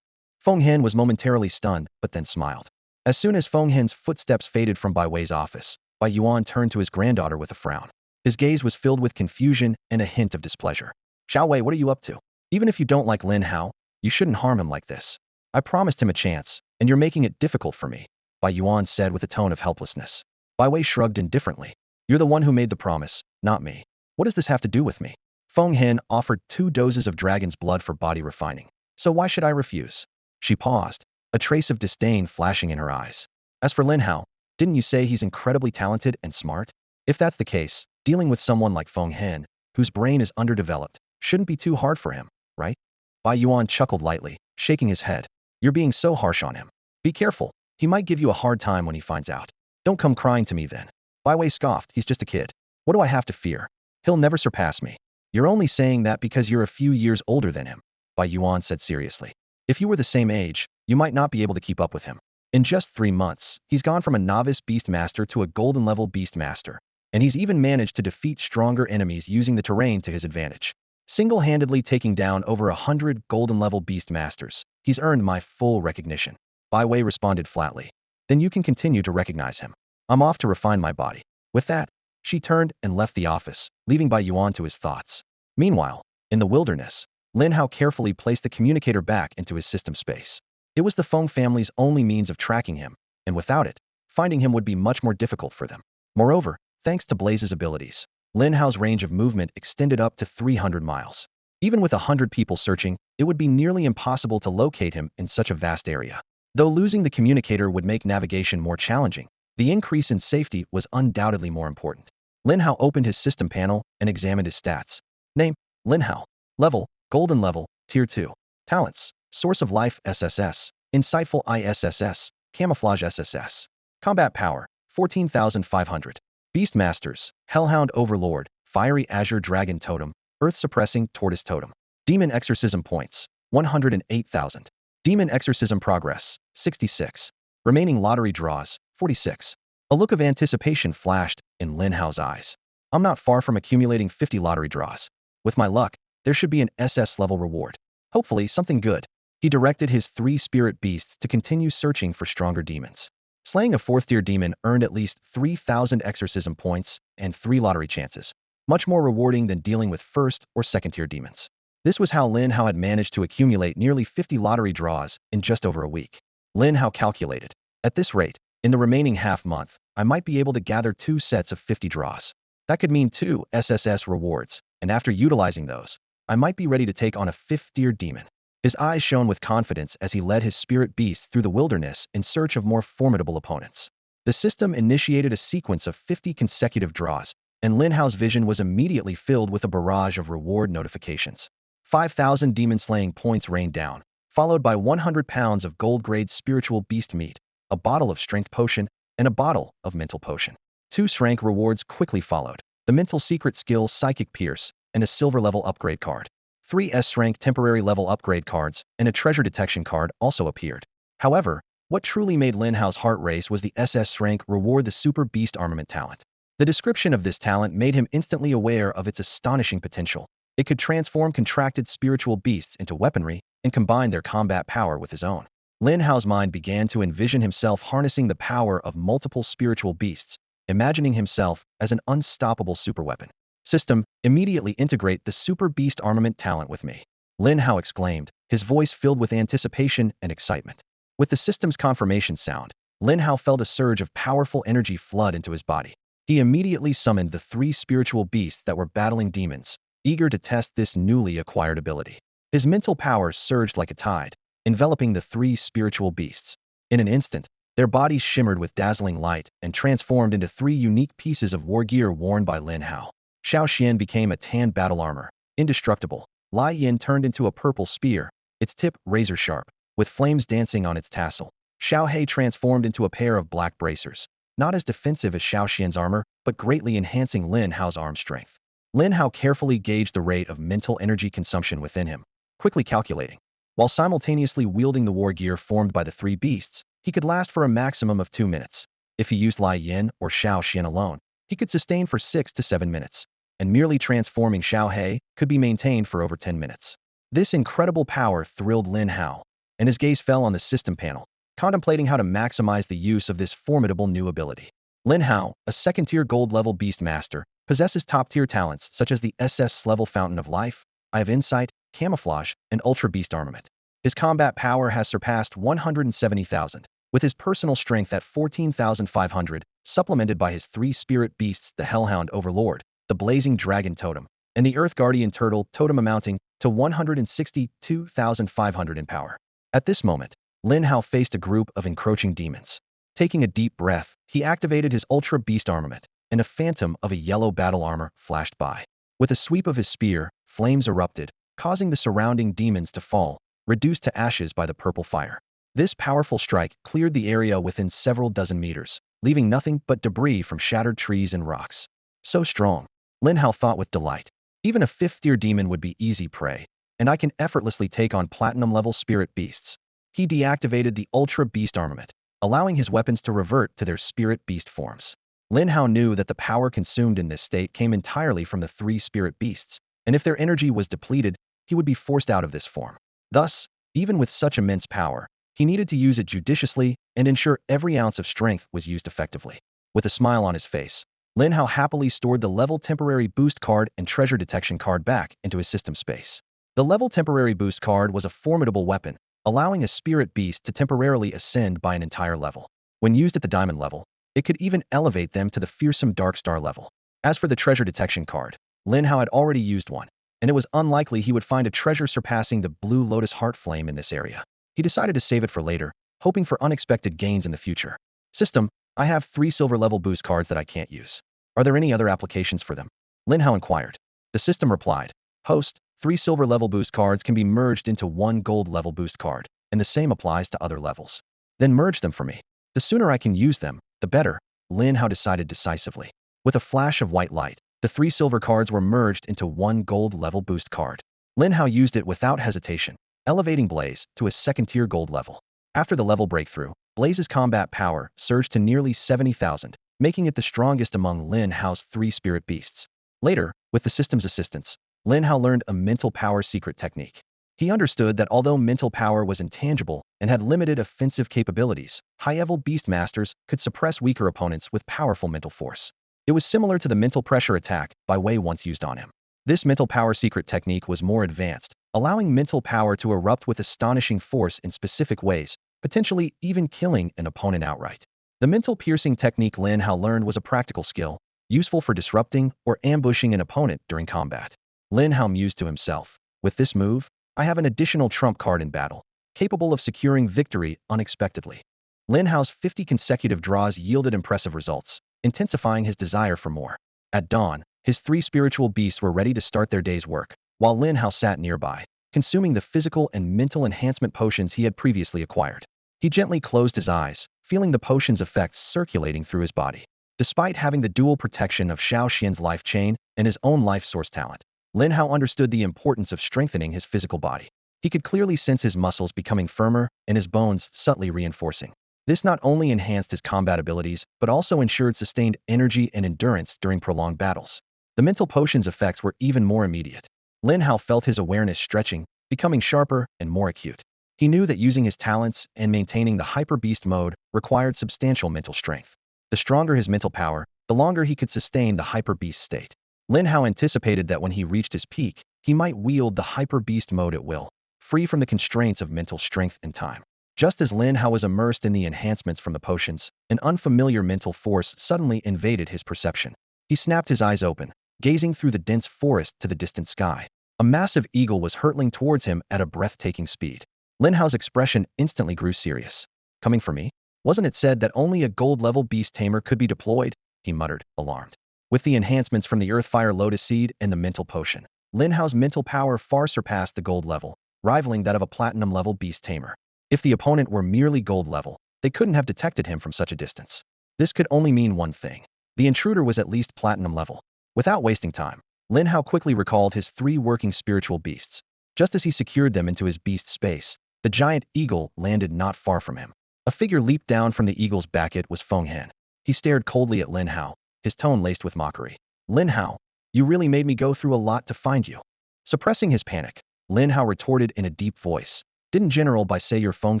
Feng Hen was momentarily stunned, but then smiled. As soon as Feng Hen's footsteps faded from Bai Wei's office, Bai Yuan turned to his granddaughter with a frown. His gaze was filled with confusion and a hint of displeasure. Shao Hai, what are you up to? Even if you don't like Lin Hao, you shouldn't harm him like this. I promised him a chance, and you're making it difficult for me, Bai Yuan said with a tone of helplessness. Bai Wei shrugged indifferently. You're the one who made the promise, not me. What does this have to do with me? Feng Hen offered 2 doses of dragon's blood for body refining. So why should I refuse? She paused, a trace of disdain flashing in her eyes. As for Lin Hao, didn't you say he's incredibly talented and smart? If that's the case, dealing with someone like Feng Hen, whose brain is underdeveloped, shouldn't be too hard for him, right? Bai Yuan chuckled lightly, shaking his head. You're being so harsh on him. Be careful. He might give you a hard time when he finds out. Don't come crying to me then. Bai Wei scoffed. He's just a kid. What do I have to fear? He'll never surpass me. You're only saying that because you're a few years older than him, Bai Yuan said seriously. If you were the same age, you might not be able to keep up with him. In just 3 months, he's gone from a novice beast master to a golden level beast master, and he's even managed to defeat stronger enemies using the terrain to his advantage. Single-handedly taking down over 100 golden level beast masters, he's earned my full recognition. Bai Wei responded flatly. Then you can continue to recognize him. I'm off to refine my body. With that, she turned and left the office, leaving Bai Yuan to his thoughts. Meanwhile, in the wilderness, Lin Hao carefully placed the communicator back into his system space. It was the Feng family's only means of tracking him, and without it, finding him would be much more difficult for them. Moreover, thanks to Blaze's abilities, Lin Hao's range of movement extended up to 300 miles. Even with 100 people searching, it would be nearly impossible to locate him in such a vast area. Though losing the communicator would make navigation more challenging, the increase in safety was undoubtedly more important. Lin Hao opened his system panel and examined his stats. Name, Lin Hao. Level, Golden Level, Tier 2. Talents, Source of Life SSS, Insightful ISSS, Camouflage SSS. Combat Power, 14,500. Beast Masters, Hellhound Overlord, Fiery Azure Dragon Totem, Earth Suppressing Tortoise Totem. Demon Exorcism Points, 108,000. Demon Exorcism Progress, 66. Remaining lottery draws, 46. A look of anticipation flashed in Lin Hao's eyes. I'm not far from accumulating 50 lottery draws. With my luck, there should be an SS level reward. Hopefully something good. He directed his 3 spirit beasts to continue searching for stronger demons. Slaying a 4th-tier demon earned at least 3,000 exorcism points and 3 lottery chances, much more rewarding than dealing with 1st or 2nd-tier demons. This was how Lin Hao had managed to accumulate nearly 50 lottery draws in just over a week. Lin Hao calculated. At this rate, in the remaining half-month, I might be able to gather 2 sets of 50 draws. That could mean 2 SSS rewards, and after utilizing those, I might be ready to take on a 5th-tier demon. His eyes shone with confidence as he led his spirit beasts through the wilderness in search of more formidable opponents. The system initiated a sequence of 50 consecutive draws, and Lin Hao's vision was immediately filled with a barrage of reward notifications. 5,000 demon-slaying points rained down, followed by 100 pounds of gold-grade spiritual beast meat, a bottle of strength potion, and a bottle of mental potion. 2 rank rewards quickly followed, the mental secret skill Psychic Pierce, and a silver level upgrade card. 3 S-rank temporary level upgrade cards and a treasure detection card also appeared. However, what truly made Lin Hao's heart race was the SS rank reward, the Super Beast Armament talent. The description of this talent made him instantly aware of its astonishing potential. It could transform contracted spiritual beasts into weaponry and combine their combat power with his own. Lin Hao's mind began to envision himself harnessing the power of multiple spiritual beasts, imagining himself as an unstoppable superweapon. System, immediately integrate the Super Beast Armament talent with me. Lin Hao exclaimed, his voice filled with anticipation and excitement. With the system's confirmation sound, Lin Hao felt a surge of powerful energy flood into his body. He immediately summoned the 3 spiritual beasts that were battling demons, eager to test this newly acquired ability. His mental power surged like a tide, enveloping the 3 spiritual beasts. In an instant, their bodies shimmered with dazzling light and transformed into 3 unique pieces of war gear worn by Lin Hao. Shao Xian became a tan battle armor, indestructible. Lai Yin turned into a purple spear, its tip razor-sharp, with flames dancing on its tassel. Shao Hai transformed into a pair of black bracers, not as defensive as Shao Xian's armor, but greatly enhancing Lin Hao's arm strength. Lin Hao carefully gauged the rate of mental energy consumption within him, quickly calculating. While simultaneously wielding the war gear formed by the 3 beasts, he could last for a maximum of 2 minutes. If he used Lai Yin or Shao Xian alone, he could sustain for 6 to 7 minutes, and merely transforming Shao Hai could be maintained for over 10 minutes. This incredible power thrilled Lin Hao, and his gaze fell on the system panel, contemplating how to maximize the use of this formidable new ability. Lin Hao, a second-tier gold-level beast master, possesses top-tier talents such as the SS-level Fountain of Life, Eye of Insight, Camouflage, and Ultra Beast Armament. His combat power has surpassed 170,000, with his personal strength at 14,500, supplemented by his 3 spirit beasts, the Hellhound Overlord, the Blazing Dragon Totem, and the Earth Guardian Turtle Totem, amounting to 162,500 in power. At this moment, Lin Hao faced a group of encroaching demons. Taking a deep breath, he activated his Ultra Beast Armament, and a phantom of a yellow battle armor flashed by. With a sweep of his spear, flames erupted, causing the surrounding demons to fall, reduced to ashes by the purple fire. This powerful strike cleared the area within several dozen meters, leaving nothing but debris from shattered trees and rocks. So strong, Lin Hao thought with delight. Even a 5th-tier demon would be easy prey, and I can effortlessly take on platinum-level spirit beasts. He deactivated the Ultra Beast Armament, allowing his weapons to revert to their spirit beast forms. Lin Hao knew that the power consumed in this state came entirely from the 3 spirit beasts, and if their energy was depleted, he would be forced out of this form. Thus, even with such immense power, he needed to use it judiciously and ensure every ounce of strength was used effectively. With a smile on his face, Lin Hao happily stored the level temporary boost card and treasure detection card back into his system space. The level temporary boost card was a formidable weapon, allowing a spirit beast to temporarily ascend by an entire level. When used at the diamond level, it could even elevate them to the fearsome dark star level. As for the treasure detection card, Lin Hao had already used one, and it was unlikely he would find a treasure surpassing the Blue Lotus Heart Flame in this area. He decided to save it for later, hoping for unexpected gains in the future. System, I have 3 silver level boost cards that I can't use. Are there any other applications for them? Lin Hao inquired. The system replied, Host, 3 silver level boost cards can be merged into 1 gold level boost card, and the same applies to other levels. Then merge them for me. The sooner I can use them, the better, Lin Hao decided decisively. With a flash of white light, the 3 silver cards were merged into 1 gold level boost card. Lin Hao used it without hesitation, elevating Blaze to a second-tier gold level. After the level breakthrough, Blaze's combat power surged to nearly 70,000, making it the strongest among Lin Hao's 3 spirit beasts. Later, with the system's assistance, Lin Hao learned a mental power secret technique. He understood that although mental power was intangible and had limited offensive capabilities, high-level beast masters could suppress weaker opponents with powerful mental force. It was similar to the mental pressure attack by Wei once used on him. This mental power secret technique was more advanced, allowing mental power to erupt with astonishing force in specific ways, potentially even killing an opponent outright. The mental piercing technique Lin Hao learned was a practical skill, useful for disrupting or ambushing an opponent during combat. Lin Hao mused to himself, with this move, I have an additional trump card in battle, capable of securing victory unexpectedly. Lin Hao's 50 consecutive draws yielded impressive results, intensifying his desire for more. At dawn, his 3 spiritual beasts were ready to start their day's work, while Lin Hao sat nearby, consuming the physical and mental enhancement potions he had previously acquired. He gently closed his eyes, feeling the potion's effects circulating through his body. Despite having the dual protection of Shao Xian's life chain and his own life source talent, Lin Hao understood the importance of strengthening his physical body. He could clearly sense his muscles becoming firmer and his bones subtly reinforcing. This not only enhanced his combat abilities, but also ensured sustained energy and endurance during prolonged battles. The mental potion's effects were even more immediate. Lin Hao felt his awareness stretching, becoming sharper and more acute. He knew that using his talents and maintaining the Hyper Beast mode required substantial mental strength. The stronger his mental power, the longer he could sustain the Hyper Beast state. Lin Hao anticipated that when he reached his peak, he might wield the Hyper Beast mode at will, free from the constraints of mental strength and time. Just as Lin Hao was immersed in the enhancements from the potions, an unfamiliar mental force suddenly invaded his perception. He snapped his eyes open, gazing through the dense forest to the distant sky. A massive eagle was hurtling towards him at a breathtaking speed. Lin Hao's expression instantly grew serious. Coming for me? Wasn't it said that only a gold-level beast tamer could be deployed? He muttered, alarmed. With the enhancements from the Earthfire Lotus Seed and the mental potion, Lin Hao's mental power far surpassed the gold level, rivaling that of a platinum-level beast tamer. If the opponent were merely gold level, they couldn't have detected him from such a distance. This could only mean one thing. The intruder was at least platinum level. Without wasting time, Lin Hao quickly recalled his 3 working spiritual beasts. Just as he secured them into his beast space, the giant eagle landed not far from him. A figure leaped down from the eagle's back. It was Feng Hen. He stared coldly at Lin Hao, his tone laced with mockery. Lin Hao, you really made me go through a lot to find you. Suppressing his panic, Lin Hao retorted in a deep voice. Didn't General Bai say your Feng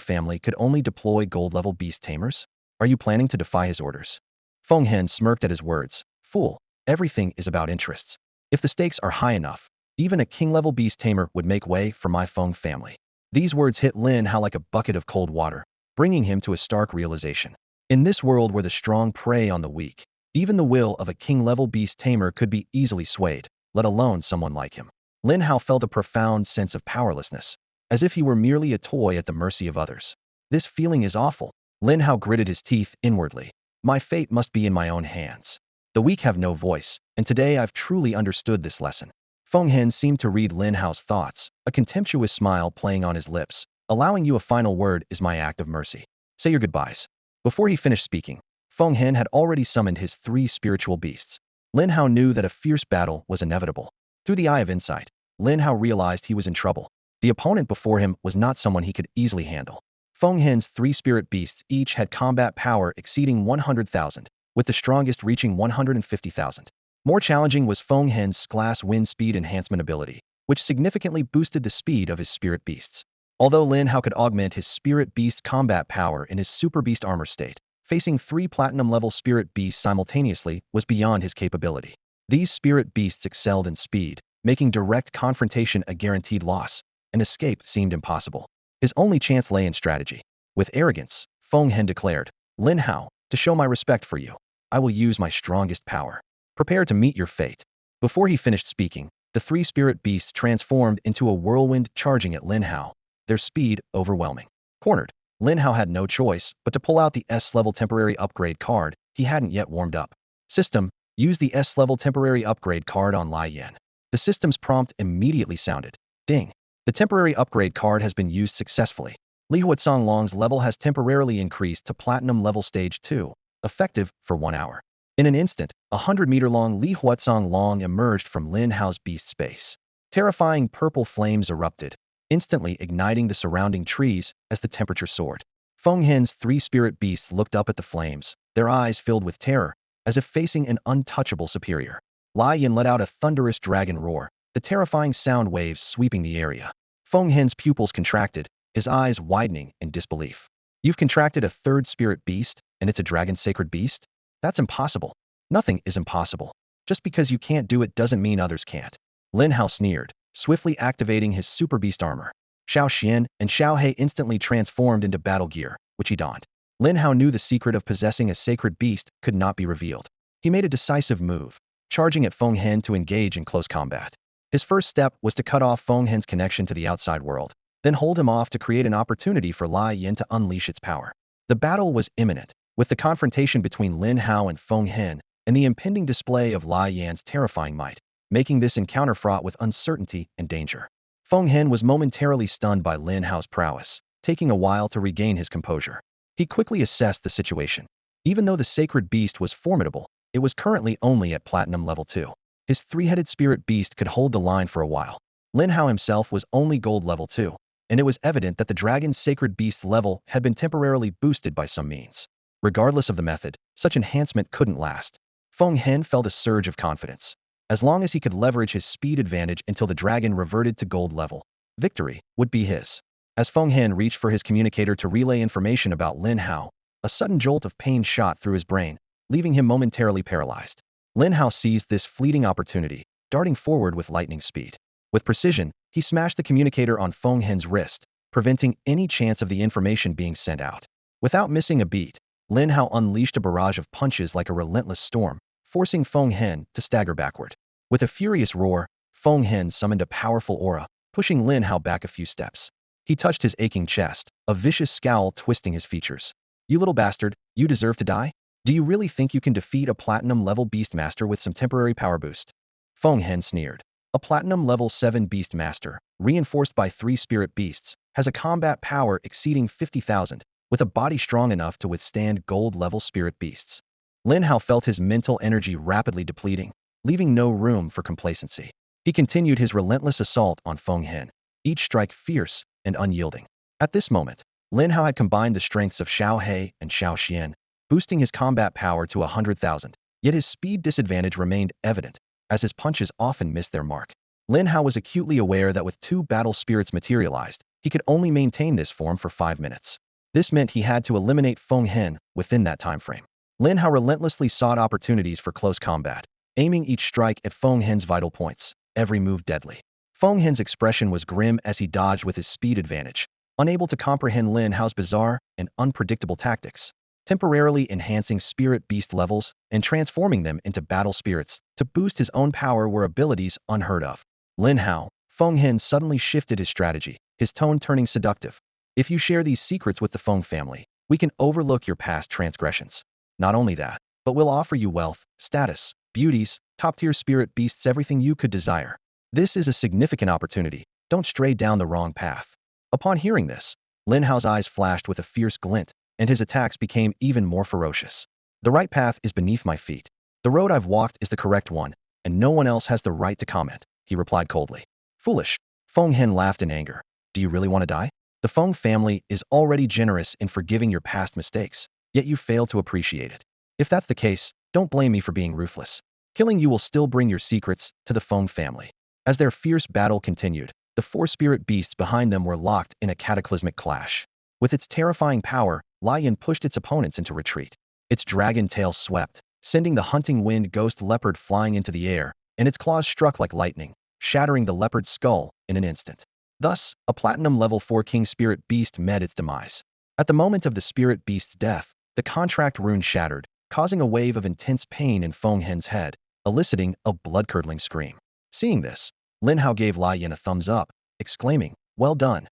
family could only deploy gold-level beast tamers? Are you planning to defy his orders? Feng Hen smirked at his words. Fool, everything is about interests. If the stakes are high enough, even a king-level beast tamer would make way for my Feng family. These words hit Lin Hao like a bucket of cold water, bringing him to a stark realization. In this world where the strong prey on the weak, even the will of a king-level beast tamer could be easily swayed, let alone someone like him. Lin Hao felt a profound sense of powerlessness, as if he were merely a toy at the mercy of others. This feeling is awful. Lin Hao gritted his teeth inwardly. My fate must be in my own hands. The weak have no voice, and today I've truly understood this lesson. Feng Hen seemed to read Lin Hao's thoughts, a contemptuous smile playing on his lips. Allowing you a final word is my act of mercy. Say your goodbyes. Before he finished speaking, Feng Hen had already summoned his 3 spiritual beasts. Lin Hao knew that a fierce battle was inevitable. Through the eye of insight, Lin Hao realized he was in trouble. The opponent before him was not someone he could easily handle. Feng Hen's 3 spirit beasts each had combat power exceeding 100,000, with the strongest reaching 150,000. More challenging was Feng Hen's class wind speed enhancement ability, which significantly boosted the speed of his spirit beasts. Although Lin Hao could augment his spirit beast combat power in his super beast armor state, facing 3 platinum-level spirit beasts simultaneously was beyond his capability. These spirit beasts excelled in speed, making direct confrontation a guaranteed loss. An escape seemed impossible. His only chance lay in strategy. With arrogance, Feng Hen declared, Lin Hao, to show my respect for you, I will use my strongest power. Prepare to meet your fate. Before he finished speaking, the 3 spirit beasts transformed into a whirlwind charging at Lin Hao, their speed overwhelming. Cornered, Lin Hao had no choice but to pull out the S-level temporary upgrade card he hadn't yet warmed up. System, use the S-level temporary upgrade card on Lai Yan. The system's prompt immediately sounded. Ding. The temporary upgrade card has been used successfully. Li Huatsonglong's level has temporarily increased to Platinum level Stage 2, effective for 1 hour. In an instant, 100-meter-long Li Huatsonglong emerged from Lin Hao's beast space. Terrifying purple flames erupted, instantly igniting the surrounding trees as the temperature soared. Feng Hen's 3 spirit beasts looked up at the flames, their eyes filled with terror, as if facing an untouchable superior. Lai Yan let out a thunderous dragon roar, the terrifying sound waves sweeping the area. Feng Hen's pupils contracted, his eyes widening in disbelief. You've contracted a 3rd spirit beast, and it's a dragon sacred beast? That's impossible. Nothing is impossible. Just because you can't do it doesn't mean others can't. Lin Hao sneered, swiftly activating his super beast armor. Shao Xian and Shao Hai instantly transformed into battle gear, which he donned. Lin Hao knew the secret of possessing a sacred beast could not be revealed. He made a decisive move, charging at Feng Hen to engage in close combat. His first step was to cut off Feng Hen's connection to the outside world, then hold him off to create an opportunity for Lai Yan to unleash its power. The battle was imminent, with the confrontation between Lin Hao and Feng Hen, and the impending display of Lai Yan's terrifying might, making this encounter fraught with uncertainty and danger. Feng Hen was momentarily stunned by Lin Hao's prowess, taking a while to regain his composure. He quickly assessed the situation. Even though the sacred beast was formidable, it was currently only at platinum level 2. His three-headed spirit beast could hold the line for a while. Lin Hao himself was only gold level 2, and it was evident that the dragon's sacred beast's level had been temporarily boosted by some means. Regardless of the method, such enhancement couldn't last. Feng Hen felt a surge of confidence. As long as he could leverage his speed advantage until the dragon reverted to gold level, victory would be his. As Feng Hen reached for his communicator to relay information about Lin Hao, a sudden jolt of pain shot through his brain, leaving him momentarily paralyzed. Lin Hao seized this fleeting opportunity, darting forward with lightning speed. With precision, he smashed the communicator on Feng Hen's wrist, preventing any chance of the information being sent out. Without missing a beat, Lin Hao unleashed a barrage of punches like a relentless storm, forcing Feng Hen to stagger backward. With a furious roar, Feng Hen summoned a powerful aura, pushing Lin Hao back a few steps. He touched his aching chest, a vicious scowl twisting his features. "You little bastard, you deserve to die? Do you really think you can defeat a platinum-level Beastmaster with some temporary power boost?" Feng Hen sneered. A platinum level 7 Beastmaster, reinforced by 3 spirit beasts, has a combat power exceeding 50,000, with a body strong enough to withstand gold-level spirit beasts. Lin Hao felt his mental energy rapidly depleting, leaving no room for complacency. He continued his relentless assault on Feng Hen, each strike fierce and unyielding. At this moment, Lin Hao had combined the strengths of Shao Hai and Shao Xian, boosting his combat power to 100,000, yet his speed disadvantage remained evident, as his punches often missed their mark. Lin Hao was acutely aware that with 2 battle spirits materialized, he could only maintain this form for 5 minutes. This meant he had to eliminate Feng Hen within that time frame. Lin Hao relentlessly sought opportunities for close combat, aiming each strike at Feng Hen's vital points, every move deadly. Feng Hen's expression was grim as he dodged with his speed advantage, unable to comprehend Lin Hao's bizarre and unpredictable tactics, temporarily enhancing spirit beast levels and transforming them into battle spirits to boost his own power were abilities unheard of. Lin Hao, Feng Hen suddenly shifted his strategy, his tone turning seductive. "If you share these secrets with the Feng family, we can overlook your past transgressions. Not only that, but we'll offer you wealth, status, beauties, top-tier spirit beasts, everything you could desire. This is a significant opportunity. Don't stray down the wrong path." Upon hearing this, Lin Hao's eyes flashed with a fierce glint, and his attacks became even more ferocious. "The right path is beneath my feet. The road I've walked is the correct one, and no one else has the right to comment," he replied coldly. "Foolish." Feng Hen laughed in anger. "Do you really want to die? The Feng family is already generous in forgiving your past mistakes, yet you fail to appreciate it. If that's the case, don't blame me for being ruthless. Killing you will still bring your secrets to the Feng family." As their fierce battle continued, the 4 spirit beasts behind them were locked in a cataclysmic clash. With its terrifying power, Lion pushed its opponents into retreat. Its dragon tail swept, sending the hunting wind ghost leopard flying into the air, and its claws struck like lightning, shattering the leopard's skull in an instant. Thus, a platinum level 4 king spirit beast met its demise. At the moment of the spirit beast's death, the contract rune shattered, causing a wave of intense pain in Feng Hen's head, eliciting a blood-curdling scream. Seeing this, Lin Hao gave Lai Yan a thumbs up, exclaiming, "Well done.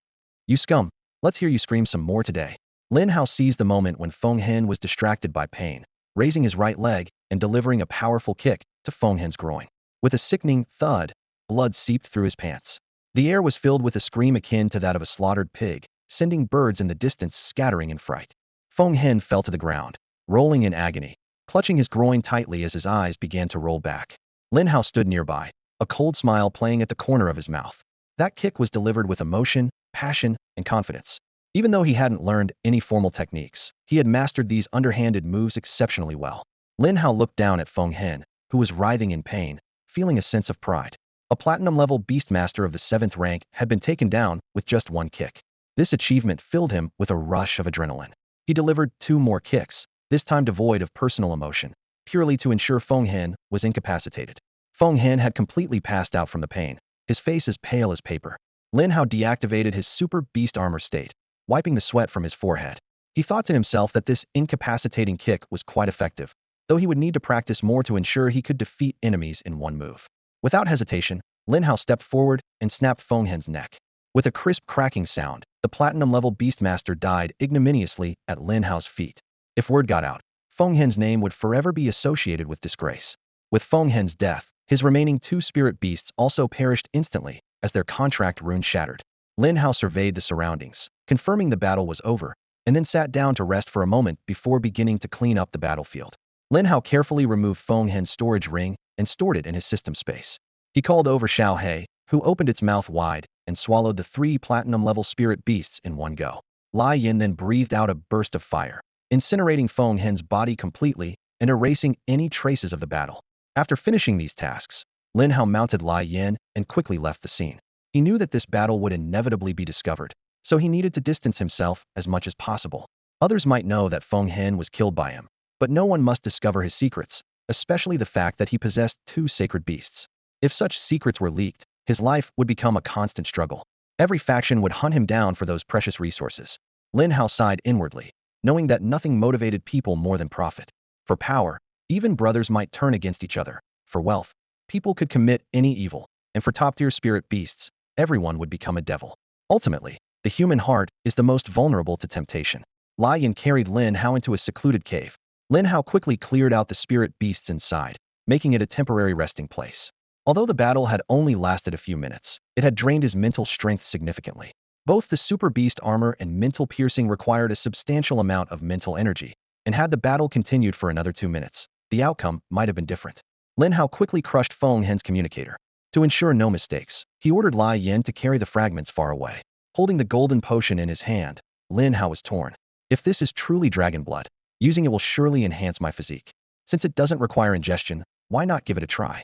You scum, let's hear you scream some more today." Lin Hao seized the moment when Feng Hen was distracted by pain, raising his right leg and delivering a powerful kick to Feng Hen's groin. With a sickening thud, blood seeped through his pants. The air was filled with a scream akin to that of a slaughtered pig, sending birds in the distance scattering in fright. Feng Hen fell to the ground, rolling in agony, clutching his groin tightly as his eyes began to roll back. Lin Hao stood nearby, a cold smile playing at the corner of his mouth. That kick was delivered with emotion, passion, and confidence. Even though he hadn't learned any formal techniques, he had mastered these underhanded moves exceptionally well. Lin Hao looked down at Feng Hen, who was writhing in pain, feeling a sense of pride. A platinum-level beastmaster of the 7th rank had been taken down with just 1 kick. This achievement filled him with a rush of adrenaline. He delivered 2 more kicks, this time devoid of personal emotion, purely to ensure Feng Hen was incapacitated. Feng Hen had completely passed out from the pain, his face as pale as paper. Lin Hao deactivated his super beast armor state, wiping the sweat from his forehead. He thought to himself that this incapacitating kick was quite effective, though he would need to practice more to ensure he could defeat enemies in 1 move. Without hesitation, Lin Hao stepped forward and snapped Feng Hen's neck. With a crisp cracking sound, the platinum-level Beastmaster died ignominiously at Lin Hao's feet. If word got out, Feng Hen's name would forever be associated with disgrace. With Feng Hen's death, his remaining two spirit beasts also perished instantly as their contract rune shattered. Lin Hao surveyed the surroundings, confirming the battle was over, and then sat down to rest for a moment before beginning to clean up the battlefield. Lin Hao carefully removed Feng Hen's storage ring and stored it in his system space. He called over Shao Hai, who opened its mouth wide and swallowed the 3 platinum-level spirit beasts in one go. Lai Yin then breathed out a burst of fire, incinerating Feng Hen's body completely and erasing any traces of the battle. After finishing these tasks, Lin Hao mounted Lai Yin and quickly left the scene. He knew that this battle would inevitably be discovered, so he needed to distance himself as much as possible. Others might know that Feng Hen was killed by him, but no one must discover his secrets, especially the fact that he possessed 2 sacred beasts. If such secrets were leaked, his life would become a constant struggle. Every faction would hunt him down for those precious resources. Lin Hao sighed inwardly, knowing that nothing motivated people more than profit. For power, even brothers might turn against each other. For wealth, people could commit any evil. And for top-tier spirit beasts, everyone would become a devil. Ultimately, the human heart is the most vulnerable to temptation. Lai Yin carried Lin Hao into a secluded cave. Lin Hao quickly cleared out the spirit beasts inside, making it a temporary resting place. Although the battle had only lasted a few minutes, it had drained his mental strength significantly. Both the super beast armor and mental piercing required a substantial amount of mental energy, and had the battle continued for another 2 minutes, the outcome might have been different. Lin Hao quickly crushed Feng Hen's communicator. To ensure no mistakes, he ordered Lai Yin to carry the fragments far away. Holding the golden potion in his hand, Lin Hao was torn. If this is truly dragon blood, using it will surely enhance my physique. Since it doesn't require ingestion, why not give it a try?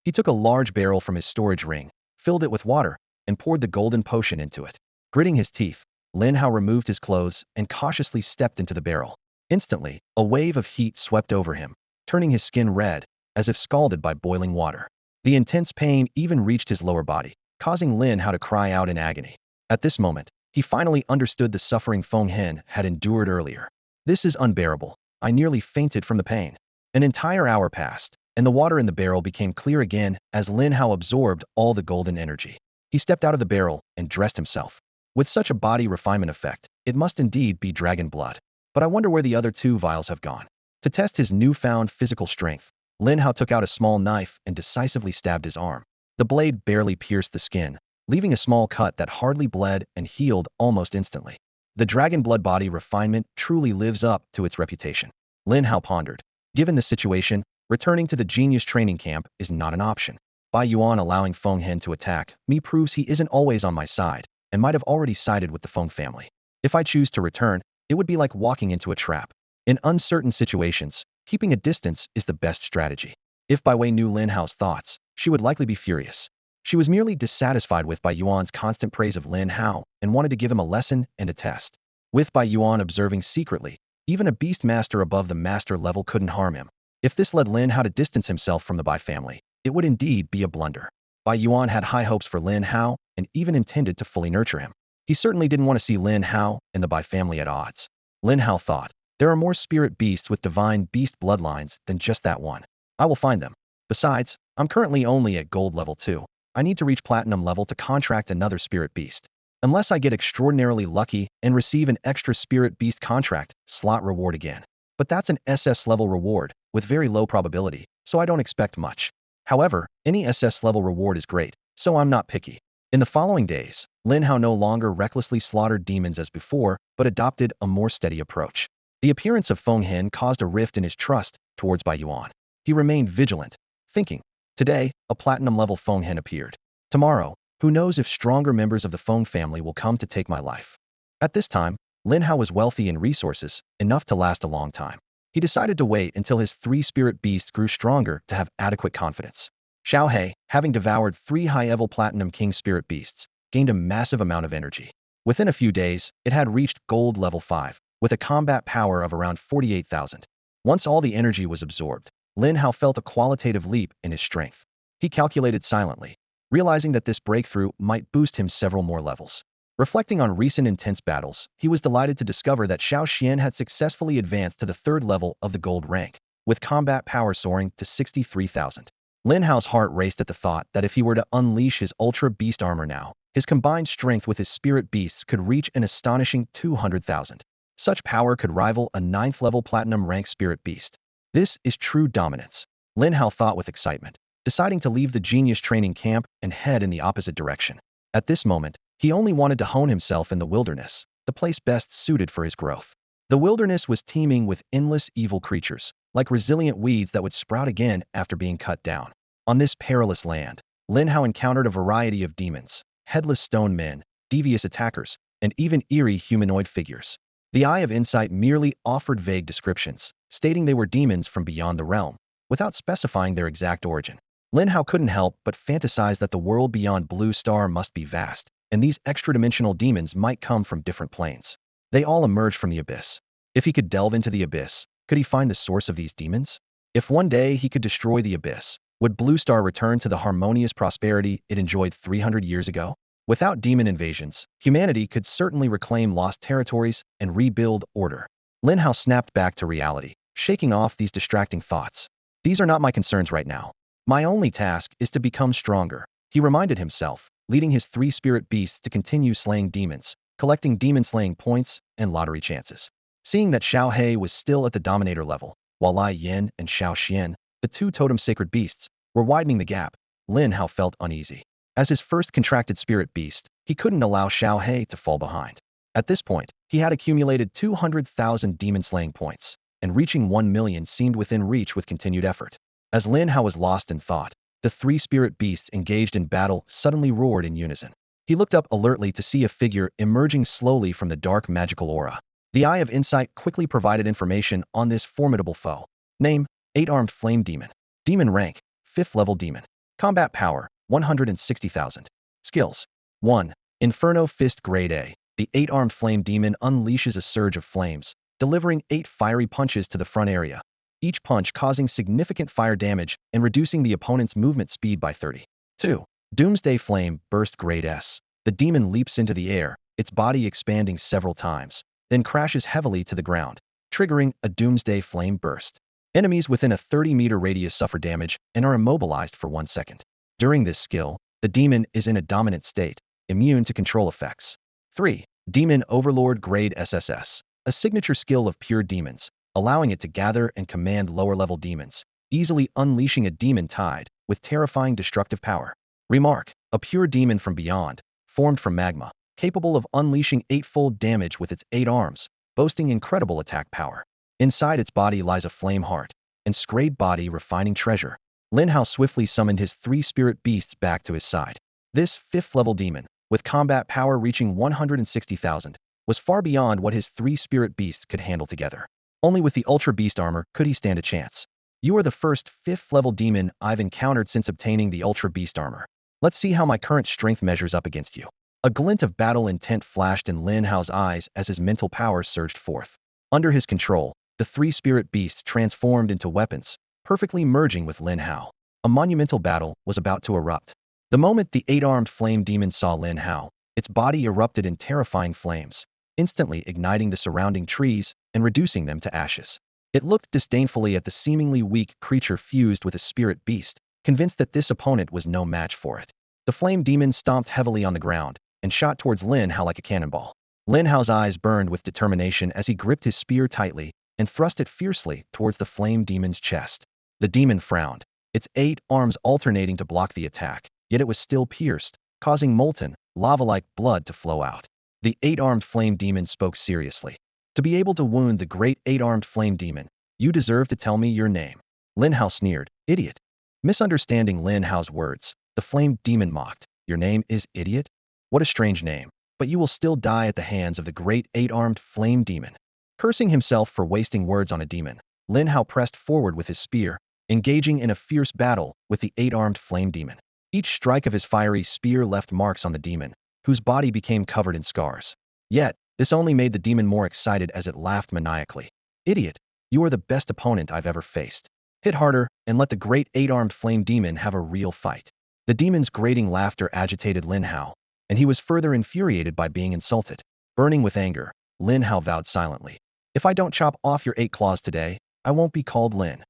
He took a large barrel from his storage ring, filled it with water, and poured the golden potion into it. Gritting his teeth, Lin Hao removed his clothes and cautiously stepped into the barrel. Instantly, a wave of heat swept over him, turning his skin red, as if scalded by boiling water. The intense pain even reached his lower body, causing Lin Hao to cry out in agony. At this moment, he finally understood the suffering Feng Hen had endured earlier. This is unbearable. I nearly fainted from the pain. An entire hour passed, and the water in the barrel became clear again as Lin Hao absorbed all the golden energy. He stepped out of the barrel and dressed himself. With such a body refinement effect, it must indeed be dragon blood. But I wonder where the other 2 vials have gone. To test his newfound physical strength, Lin Hao took out a small knife and decisively stabbed his arm. The blade barely pierced the skin, leaving a small cut that hardly bled and healed almost instantly. The dragon blood body refinement truly lives up to its reputation. Lin Hao pondered. Given the situation, returning to the genius training camp is not an option. Bai Yuan allowing Feng Hen to attack me proves he isn't always on my side, and might have already sided with the Feng family. If I choose to return, it would be like walking into a trap. In uncertain situations, keeping a distance is the best strategy. If Bai Wei knew Lin Hao's thoughts, she would likely be furious. She was merely dissatisfied with Bai Yuan's constant praise of Lin Hao and wanted to give him a lesson and a test. With Bai Yuan observing secretly, even a beast master above the master level couldn't harm him. If this led Lin Hao to distance himself from the Bai family, it would indeed be a blunder. Bai Yuan had high hopes for Lin Hao and even intended to fully nurture him. He certainly didn't want to see Lin Hao and the Bai family at odds. Lin Hao thought, there are more spirit beasts with divine beast bloodlines than just that one. I will find them. Besides, I'm currently only at gold level 2. I need to reach platinum level to contract another spirit beast. Unless I get extraordinarily lucky and receive an extra spirit beast contract slot reward again. But that's an SS level reward, with very low probability, so I don't expect much. However, any SS level reward is great, so I'm not picky. In the following days, Lin Hao no longer recklessly slaughtered demons as before, but adopted a more steady approach. The appearance of Feng Hen caused a rift in his trust towards Bai Yuan. He remained vigilant, thinking, today, a platinum-level Feng Hen appeared. Tomorrow, who knows if stronger members of the Feng family will come to take my life. At this time, Lin Hao was wealthy in resources, enough to last a long time. He decided to wait until his 3 spirit beasts grew stronger to have adequate confidence. Shao Hai, having devoured 3 high-level platinum king spirit beasts, gained a massive amount of energy. Within a few days, it had reached gold level 5, with a combat power of around 48,000. Once all the energy was absorbed, Lin Hao felt a qualitative leap in his strength. He calculated silently, realizing that this breakthrough might boost him several more levels. Reflecting on recent intense battles, he was delighted to discover that Shao Xian had successfully advanced to the 3rd level of the gold rank, with combat power soaring to 63,000. Lin Hao's heart raced at the thought that if he were to unleash his ultra beast armor now, His combined strength with his spirit beasts could reach an astonishing 200,000. Such power could rival a 9th-level platinum rank spirit beast. This is true dominance. Lin Hao thought with excitement, deciding to leave the genius training camp and head in the opposite direction. At this moment, he only wanted to hone himself in the wilderness, the place best suited for his growth. The wilderness was teeming with endless evil creatures, like resilient weeds that would sprout again after being cut down. On this perilous land, Lin Hao encountered a variety of demons, headless stone men, devious attackers, and even eerie humanoid figures. The Eye of Insight merely offered vague descriptions, stating they were demons from beyond the realm, without specifying their exact origin. Lin Hao couldn't help but fantasize that the world beyond Blue Star must be vast, and these extra-dimensional demons might come from different planes. They all emerged from the abyss. If he could delve into the abyss, could he find the source of these demons? If one day he could destroy the abyss, would Blue Star return to the harmonious prosperity it enjoyed 300 years ago? Without demon invasions, humanity could certainly reclaim lost territories and rebuild order. Lin Hao snapped back to reality, shaking off these distracting thoughts. These are not my concerns right now. My only task is to become stronger, he reminded himself, leading his 3 spirit beasts to continue slaying demons, collecting demon-slaying points and lottery chances. Seeing that Shao Hai was still at the Dominator level, while Lai Yin and Shao Xian, the 2 totem sacred beasts, were widening the gap, Lin Hao felt uneasy. As his first contracted spirit beast, he couldn't allow Shao Hai to fall behind. At this point, he had accumulated 200,000 demon-slaying points, and reaching 1 million seemed within reach with continued effort. As Lin Hao was lost in thought, the 3 spirit beasts engaged in battle suddenly roared in unison. He looked up alertly to see a figure emerging slowly from the dark magical aura. The Eye of Insight quickly provided information on this formidable foe. Name: 8-armed flame demon. Demon rank: 5th level demon. Combat power: 160,000. Skills: 1. Inferno Fist Grade A. The 8-armed flame demon unleashes a surge of flames, delivering 8 fiery punches to the front area, each punch causing significant fire damage and reducing the opponent's movement speed by 30. 2. Doomsday Flame Burst Grade S. The demon leaps into the air, its body expanding several times, then crashes heavily to the ground, triggering a Doomsday Flame Burst. Enemies within a 30-meter radius suffer damage and are immobilized for 1 second. During this skill, the demon is in a dominant state, immune to control effects. 3. Demon Overlord Grade SSS. A signature skill of pure demons, allowing it to gather and command lower-level demons, easily unleashing a demon tide with terrifying destructive power. Remark: a pure demon from beyond, formed from magma, capable of unleashing 8-fold damage with its 8 arms, boasting incredible attack power. Inside its body lies a flame heart, and scraped body refining treasure. Lin Hao swiftly summoned his 3 spirit beasts back to his side. This 5th-level demon, with combat power reaching 160,000, was far beyond what his 3 spirit beasts could handle together. Only with the Ultra Beast armor could he stand a chance. You are the first 5th-level demon I've encountered since obtaining the Ultra Beast armor. Let's see how my current strength measures up against you. A glint of battle intent flashed in Lin Hao's eyes as his mental powers surged forth. Under his control, the 3 spirit beasts transformed into weapons, perfectly merging with Lin Hao. A monumental battle was about to erupt. The moment the 8-armed flame demon saw Lin Hao, its body erupted in terrifying flames, instantly igniting the surrounding trees and reducing them to ashes. It looked disdainfully at the seemingly weak creature fused with a spirit beast, convinced that this opponent was no match for it. The flame demon stomped heavily on the ground and shot towards Lin Hao like a cannonball. Lin Hao's eyes burned with determination as he gripped his spear tightly and thrust it fiercely towards the flame demon's chest. The demon frowned, its 8 arms alternating to block the attack, yet it was still pierced, causing molten, lava-like blood to flow out. The 8-armed flame demon spoke seriously. To be able to wound the great 8-armed flame demon, you deserve to tell me your name. Lin Hao sneered. Idiot. Misunderstanding Lin Hao's words, the flame demon mocked. Your name is Idiot? What a strange name. But you will still die at the hands of the great 8-armed flame demon. Cursing himself for wasting words on a demon, Lin Hao pressed forward with his spear, engaging in a fierce battle with the 8-armed flame demon. Each strike of his fiery spear left marks on the demon, whose body became covered in scars. Yet, this only made the demon more excited as it laughed maniacally. Idiot, you are the best opponent I've ever faced. Hit harder, and let the great 8-armed flame demon have a real fight. The demon's grating laughter agitated Lin Hao, and he was further infuriated by being insulted. Burning with anger, Lin Hao vowed silently. If I don't chop off your 8 claws today, I won't be called Lin.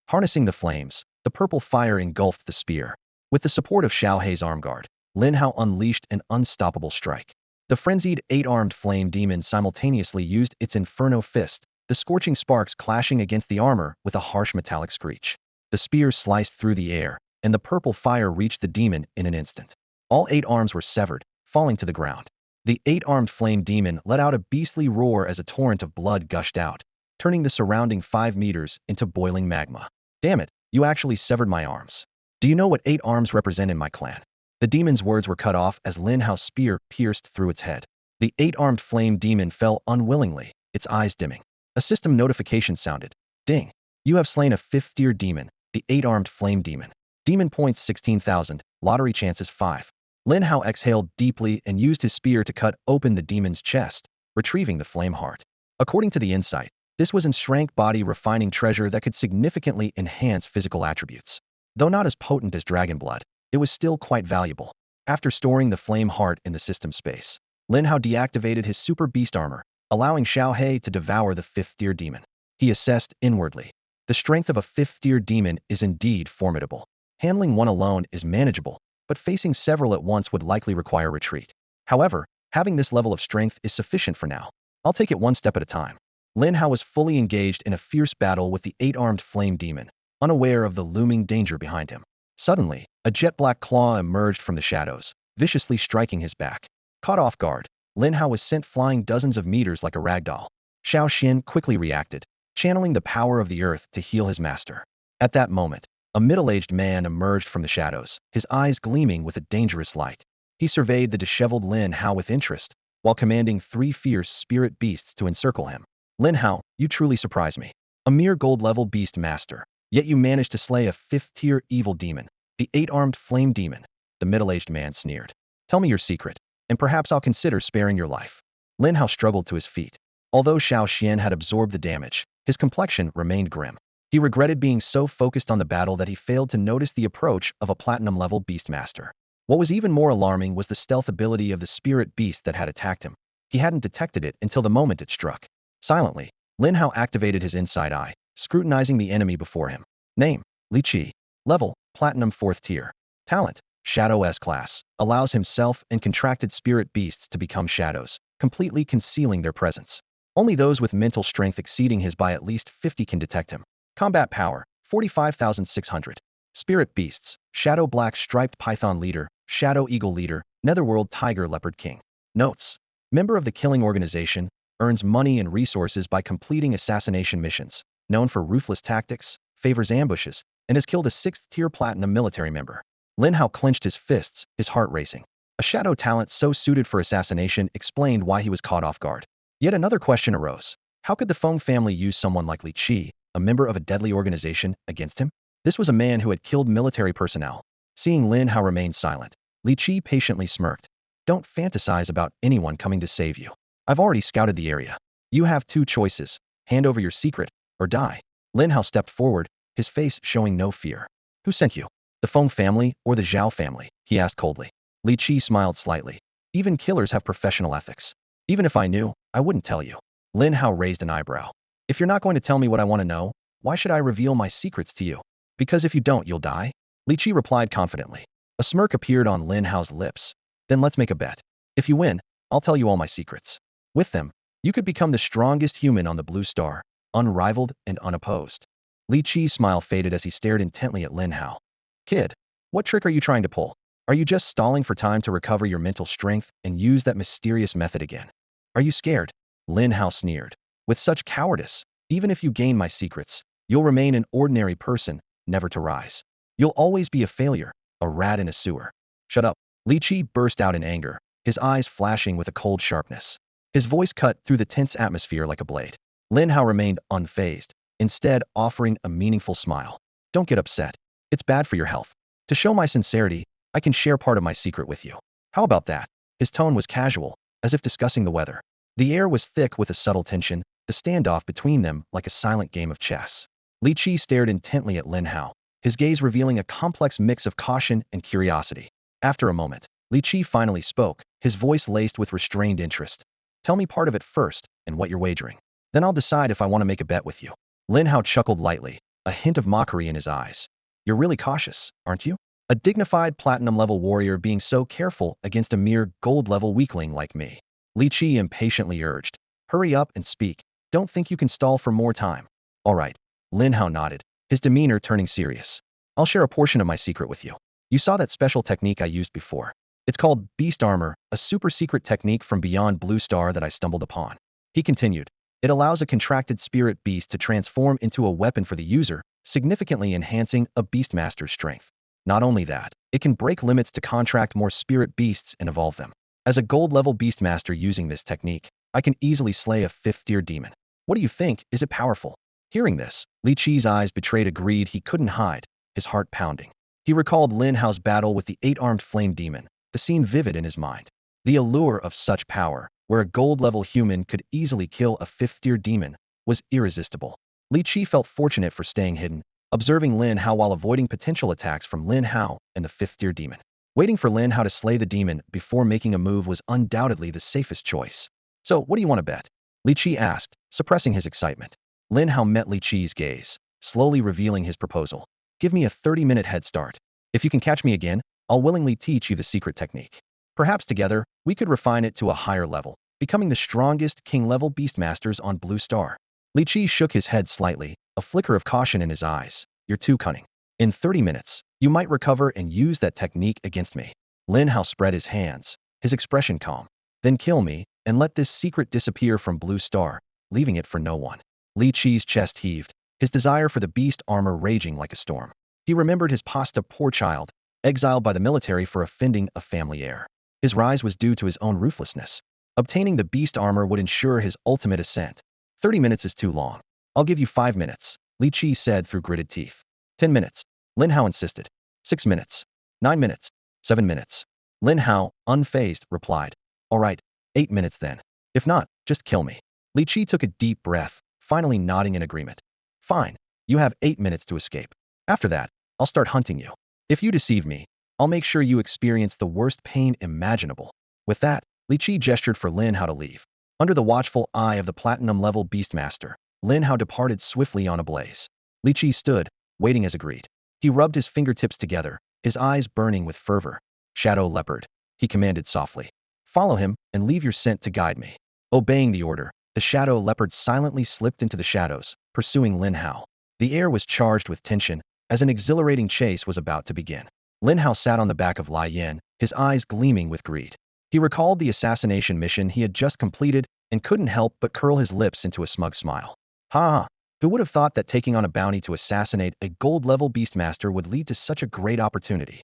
Harnessing the flames, the purple fire engulfed the spear. With the support of Shao Hai's arm guard, Lin Hao unleashed an unstoppable strike. The frenzied eight-armed flame demon simultaneously used its inferno fist, the scorching sparks clashing against the armor with a harsh metallic screech. The spear sliced through the air, and the purple fire reached the demon in an instant. All 8 arms were severed, falling to the ground. The 8-armed flame demon let out a beastly roar as a torrent of blood gushed out, turning the surrounding 5 meters into boiling magma. Damn it, you actually severed my arms. Do you know what 8 arms represent in my clan? The demon's words were cut off as Lin Hao's spear pierced through its head. The 8-armed flame demon fell unwillingly, its eyes dimming. A system notification sounded. Ding. You have slain a 5th-tier demon, the 8-armed flame demon. Demon points 16,000, lottery chances 5. Lin Hao exhaled deeply and used his spear to cut open the demon's chest, retrieving the flame heart. According to the insight, this was an shrank body refining treasure that could significantly enhance physical attributes. Though not as potent as dragon blood, it was still quite valuable. After storing the flame heart in the system space, Lin Hao deactivated his super beast armor, allowing Shao Hai to devour the 5th-tier demon. He assessed inwardly. The strength of a 5th-tier demon is indeed formidable. Handling one alone is manageable, but facing several at once would likely require retreat. However, having this level of strength is sufficient for now. I'll take it one step at a time. Lin Hao was fully engaged in a fierce battle with the 8-armed flame demon, unaware of the looming danger behind him. Suddenly, a jet-black claw emerged from the shadows, viciously striking his back. Caught off guard, Lin Hao was sent flying dozens of meters like a ragdoll. Xiao Xin quickly reacted, channeling the power of the earth to heal his master. At that moment, a middle-aged man emerged from the shadows, his eyes gleaming with a dangerous light. He surveyed the disheveled Lin Hao with interest, while commanding 3 fierce spirit beasts to encircle him. Lin Hao, you truly surprise me. A mere gold-level beast master, yet you managed to slay a 5th-tier evil demon, the 8-armed flame demon. The middle-aged man sneered. Tell me your secret, and perhaps I'll consider sparing your life. Lin Hao struggled to his feet. Although Xiao Xian had absorbed the damage, his complexion remained grim. He regretted being so focused on the battle that he failed to notice the approach of a platinum-level beastmaster. What was even more alarming was the stealth ability of the spirit beast that had attacked him. He hadn't detected it until the moment it struck. Silently, Lin Hao activated his inside eye, scrutinizing the enemy before him. Name: Li Qi. Level: Platinum 4th tier. Talent: Shadow S-class. Allows himself and contracted spirit beasts to become shadows, completely concealing their presence. Only those with mental strength exceeding his by at least 50 can detect him. Combat power: 45,600. Spirit beasts: Shadow Black Striped Python Leader, Shadow Eagle Leader, Netherworld Tiger Leopard King. Notes: Member of the Killing Organization, earns money and resources by completing assassination missions, known for ruthless tactics, favors ambushes, and has killed a 6th-tier platinum military member. Lin Hao clenched his fists, his heart racing. A shadow talent so suited for assassination explained why he was caught off guard. Yet another question arose. How could the Feng family use someone like Li Qi, a member of a deadly organization, against him? This was a man who had killed military personnel. Seeing Lin Hao remain silent, Li Qi patiently smirked. Don't fantasize about anyone coming to save you. I've already scouted the area. You have 2 choices: hand over your secret, or die. Lin Hao stepped forward, his face showing no fear. Who sent you? The Feng family or the Zhao family? He asked coldly. Li Qi smiled slightly. Even killers have professional ethics. Even if I knew, I wouldn't tell you. Lin Hao raised an eyebrow. If you're not going to tell me what I want to know, why should I reveal my secrets to you? Because if you don't, you'll die? Li Qi replied confidently. A smirk appeared on Lin Hao's lips. Then let's make a bet. If you win, I'll tell you all my secrets. With them, you could become the strongest human on the Blue Star, unrivaled and unopposed. Li Qi's smile faded as he stared intently at Lin Hao. Kid, what trick are you trying to pull? Are you just stalling for time to recover your mental strength and use that mysterious method again? Are you scared? Lin Hao sneered. With such cowardice, even if you gain my secrets, you'll remain an ordinary person, never to rise. You'll always be a failure, a rat in a sewer. Shut up. Li Qi burst out in anger, his eyes flashing with a cold sharpness. His voice cut through the tense atmosphere like a blade. Lin Hao remained unfazed, instead offering a meaningful smile. Don't get upset. It's bad for your health. To show my sincerity, I can share part of my secret with you. How about that? His tone was casual, as if discussing the weather. The air was thick with a subtle tension, the standoff between them like a silent game of chess. Li Qi stared intently at Lin Hao, his gaze revealing a complex mix of caution and curiosity. After a moment, Li Qi finally spoke, his voice laced with restrained interest. Tell me part of it first, and what you're wagering. Then I'll decide if I want to make a bet with you. Lin Hao chuckled lightly, a hint of mockery in his eyes. You're really cautious, aren't you? A dignified platinum-level warrior being so careful against a mere gold-level weakling like me. Li Qi impatiently urged. Hurry up and speak. Don't think you can stall for more time. All right. Lin Hao nodded, his demeanor turning serious. I'll share a portion of my secret with you. You saw that special technique I used before. It's called Beast Armor, a super-secret technique from beyond Blue Star that I stumbled upon. He continued. It allows a contracted spirit beast to transform into a weapon for the user, significantly enhancing a Beastmaster's strength. Not only that, it can break limits to contract more spirit beasts and evolve them. As a gold-level Beastmaster using this technique, I can easily slay a 5th-tier demon. What do you think? Is it powerful? Hearing this, Li Qi's eyes betrayed a greed he couldn't hide, his heart pounding. He recalled Lin Hao's battle with the 8-armed flame demon, the scene vivid in his mind. The allure of such power, where a gold-level human could easily kill a 5th-tier demon, was irresistible. Li Qi felt fortunate for staying hidden, observing Lin Hao while avoiding potential attacks from Lin Hao and the 5th-tier demon. Waiting for Lin Hao to slay the demon before making a move was undoubtedly the safest choice. So, what do you want to bet? Li Qi asked, suppressing his excitement. Lin Hao met Li Qi's gaze, slowly revealing his proposal. Give me a 30-minute head start. If you can catch me again, I'll willingly teach you the secret technique. Perhaps together, we could refine it to a higher level, becoming the strongest king-level beastmasters on Blue Star. Li Qi shook his head slightly, a flicker of caution in his eyes. You're too cunning. In 30 minutes, you might recover and use that technique against me. Lin Hao spread his hands, his expression calm. Then kill me, and let this secret disappear from Blue Star, leaving it for no one. Li Qi's chest heaved, his desire for the beast armor raging like a storm. He remembered his pasta poor child, exiled by the military for offending a family heir. His rise was due to his own ruthlessness. Obtaining the beast armor would ensure his ultimate ascent. 30 minutes is too long. I'll give you 5 minutes, Li Qi said through gritted teeth. 10 minutes, Lin Hao insisted. 6 minutes. 9 minutes. 7 minutes. Lin Hao, unfazed, replied. All right, 8 minutes then. If not, just kill me. Li Qi took a deep breath, finally nodding in agreement. Fine, you have 8 minutes to escape. After that, I'll start hunting you. If you deceive me, I'll make sure you experience the worst pain imaginable. With that, Li Qi gestured for Lin Hao to leave. Under the watchful eye of the platinum-level Beastmaster, Lin Hao departed swiftly on a blaze. Li Qi stood, waiting as agreed. He rubbed his fingertips together, his eyes burning with fervor. Shadow Leopard, he commanded softly. Follow him and leave your scent to guide me. Obeying the order, the Shadow Leopard silently slipped into the shadows, pursuing Lin Hao. The air was charged with tension, as an exhilarating chase was about to begin. Lin Hao sat on the back of Lai Yan, his eyes gleaming with greed. He recalled the assassination mission he had just completed and couldn't help but curl his lips into a smug smile. Ha ha! Who would have thought that taking on a bounty to assassinate a gold-level beastmaster would lead to such a great opportunity?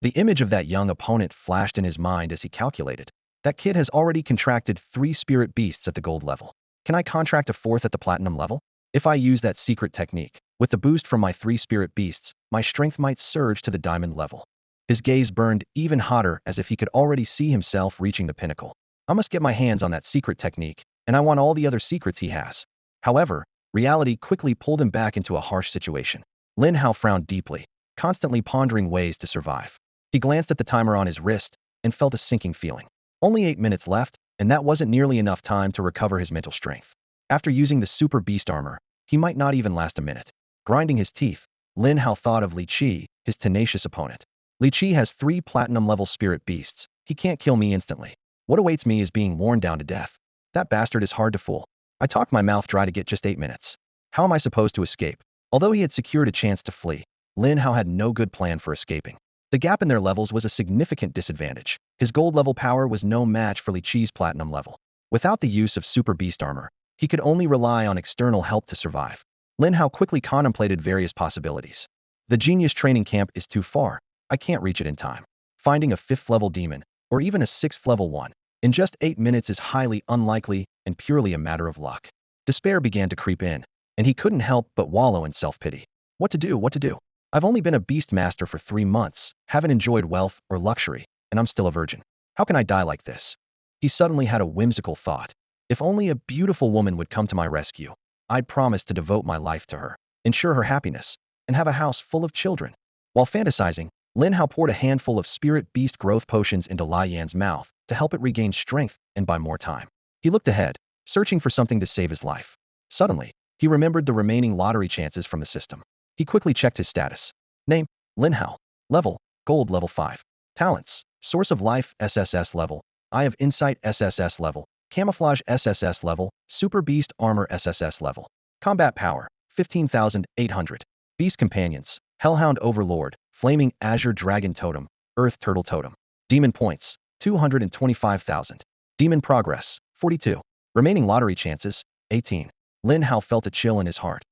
The image of that young opponent flashed in his mind as he calculated. That kid has already contracted 3 spirit beasts at the gold level. Can I contract a 4th at the platinum level? If I use that secret technique, with the boost from my 3 spirit beasts, my strength might surge to the diamond level. His gaze burned even hotter as if he could already see himself reaching the pinnacle. I must get my hands on that secret technique, and I want all the other secrets he has. However, reality quickly pulled him back into a harsh situation. Lin Hao frowned deeply, constantly pondering ways to survive. He glanced at the timer on his wrist and felt a sinking feeling. Only 8 minutes left, and that wasn't nearly enough time to recover his mental strength. After using the super beast armor, he might not even last a minute. Grinding his teeth, Lin Hao thought of Li Qi, his tenacious opponent. Li Qi has 3 platinum-level spirit beasts. He can't kill me instantly. What awaits me is being worn down to death. That bastard is hard to fool. I talked my mouth dry to get just 8 minutes. How am I supposed to escape? Although he had secured a chance to flee, Lin Hao had no good plan for escaping. The gap in their levels was a significant disadvantage. His gold-level power was no match for Li Qi's platinum level. Without the use of super beast armor, he could only rely on external help to survive. Lin Hao quickly contemplated various possibilities. The genius training camp is too far. I can't reach it in time. Finding a 5th-level demon, or even a 6th-level one, in just 8 minutes is highly unlikely and purely a matter of luck. Despair began to creep in, and he couldn't help but wallow in self-pity. What to do? What to do? I've only been a beast master for 3 months, haven't enjoyed wealth or luxury, and I'm still a virgin. How can I die like this? He suddenly had a whimsical thought. If only a beautiful woman would come to my rescue, I'd promise to devote my life to her, ensure her happiness, and have a house full of children. While fantasizing, Lin Hao poured a handful of spirit beast growth potions into Lai Yan's mouth to help it regain strength and buy more time. He looked ahead, searching for something to save his life. Suddenly, he remembered the remaining lottery chances from the system. He quickly checked his status. Name, Lin Hao. Level, Gold level 5. Talents. Source of Life SSS level. Eye of Insight SSS level. Camouflage SSS level. Super Beast Armor SSS level. Combat Power 15,800. Beast Companions. Hellhound Overlord. Flaming Azure Dragon Totem. Earth Turtle Totem. Demon Points 225,000. Demon Progress 42. Remaining lottery chances 18. Lin Hao felt a chill in his heart.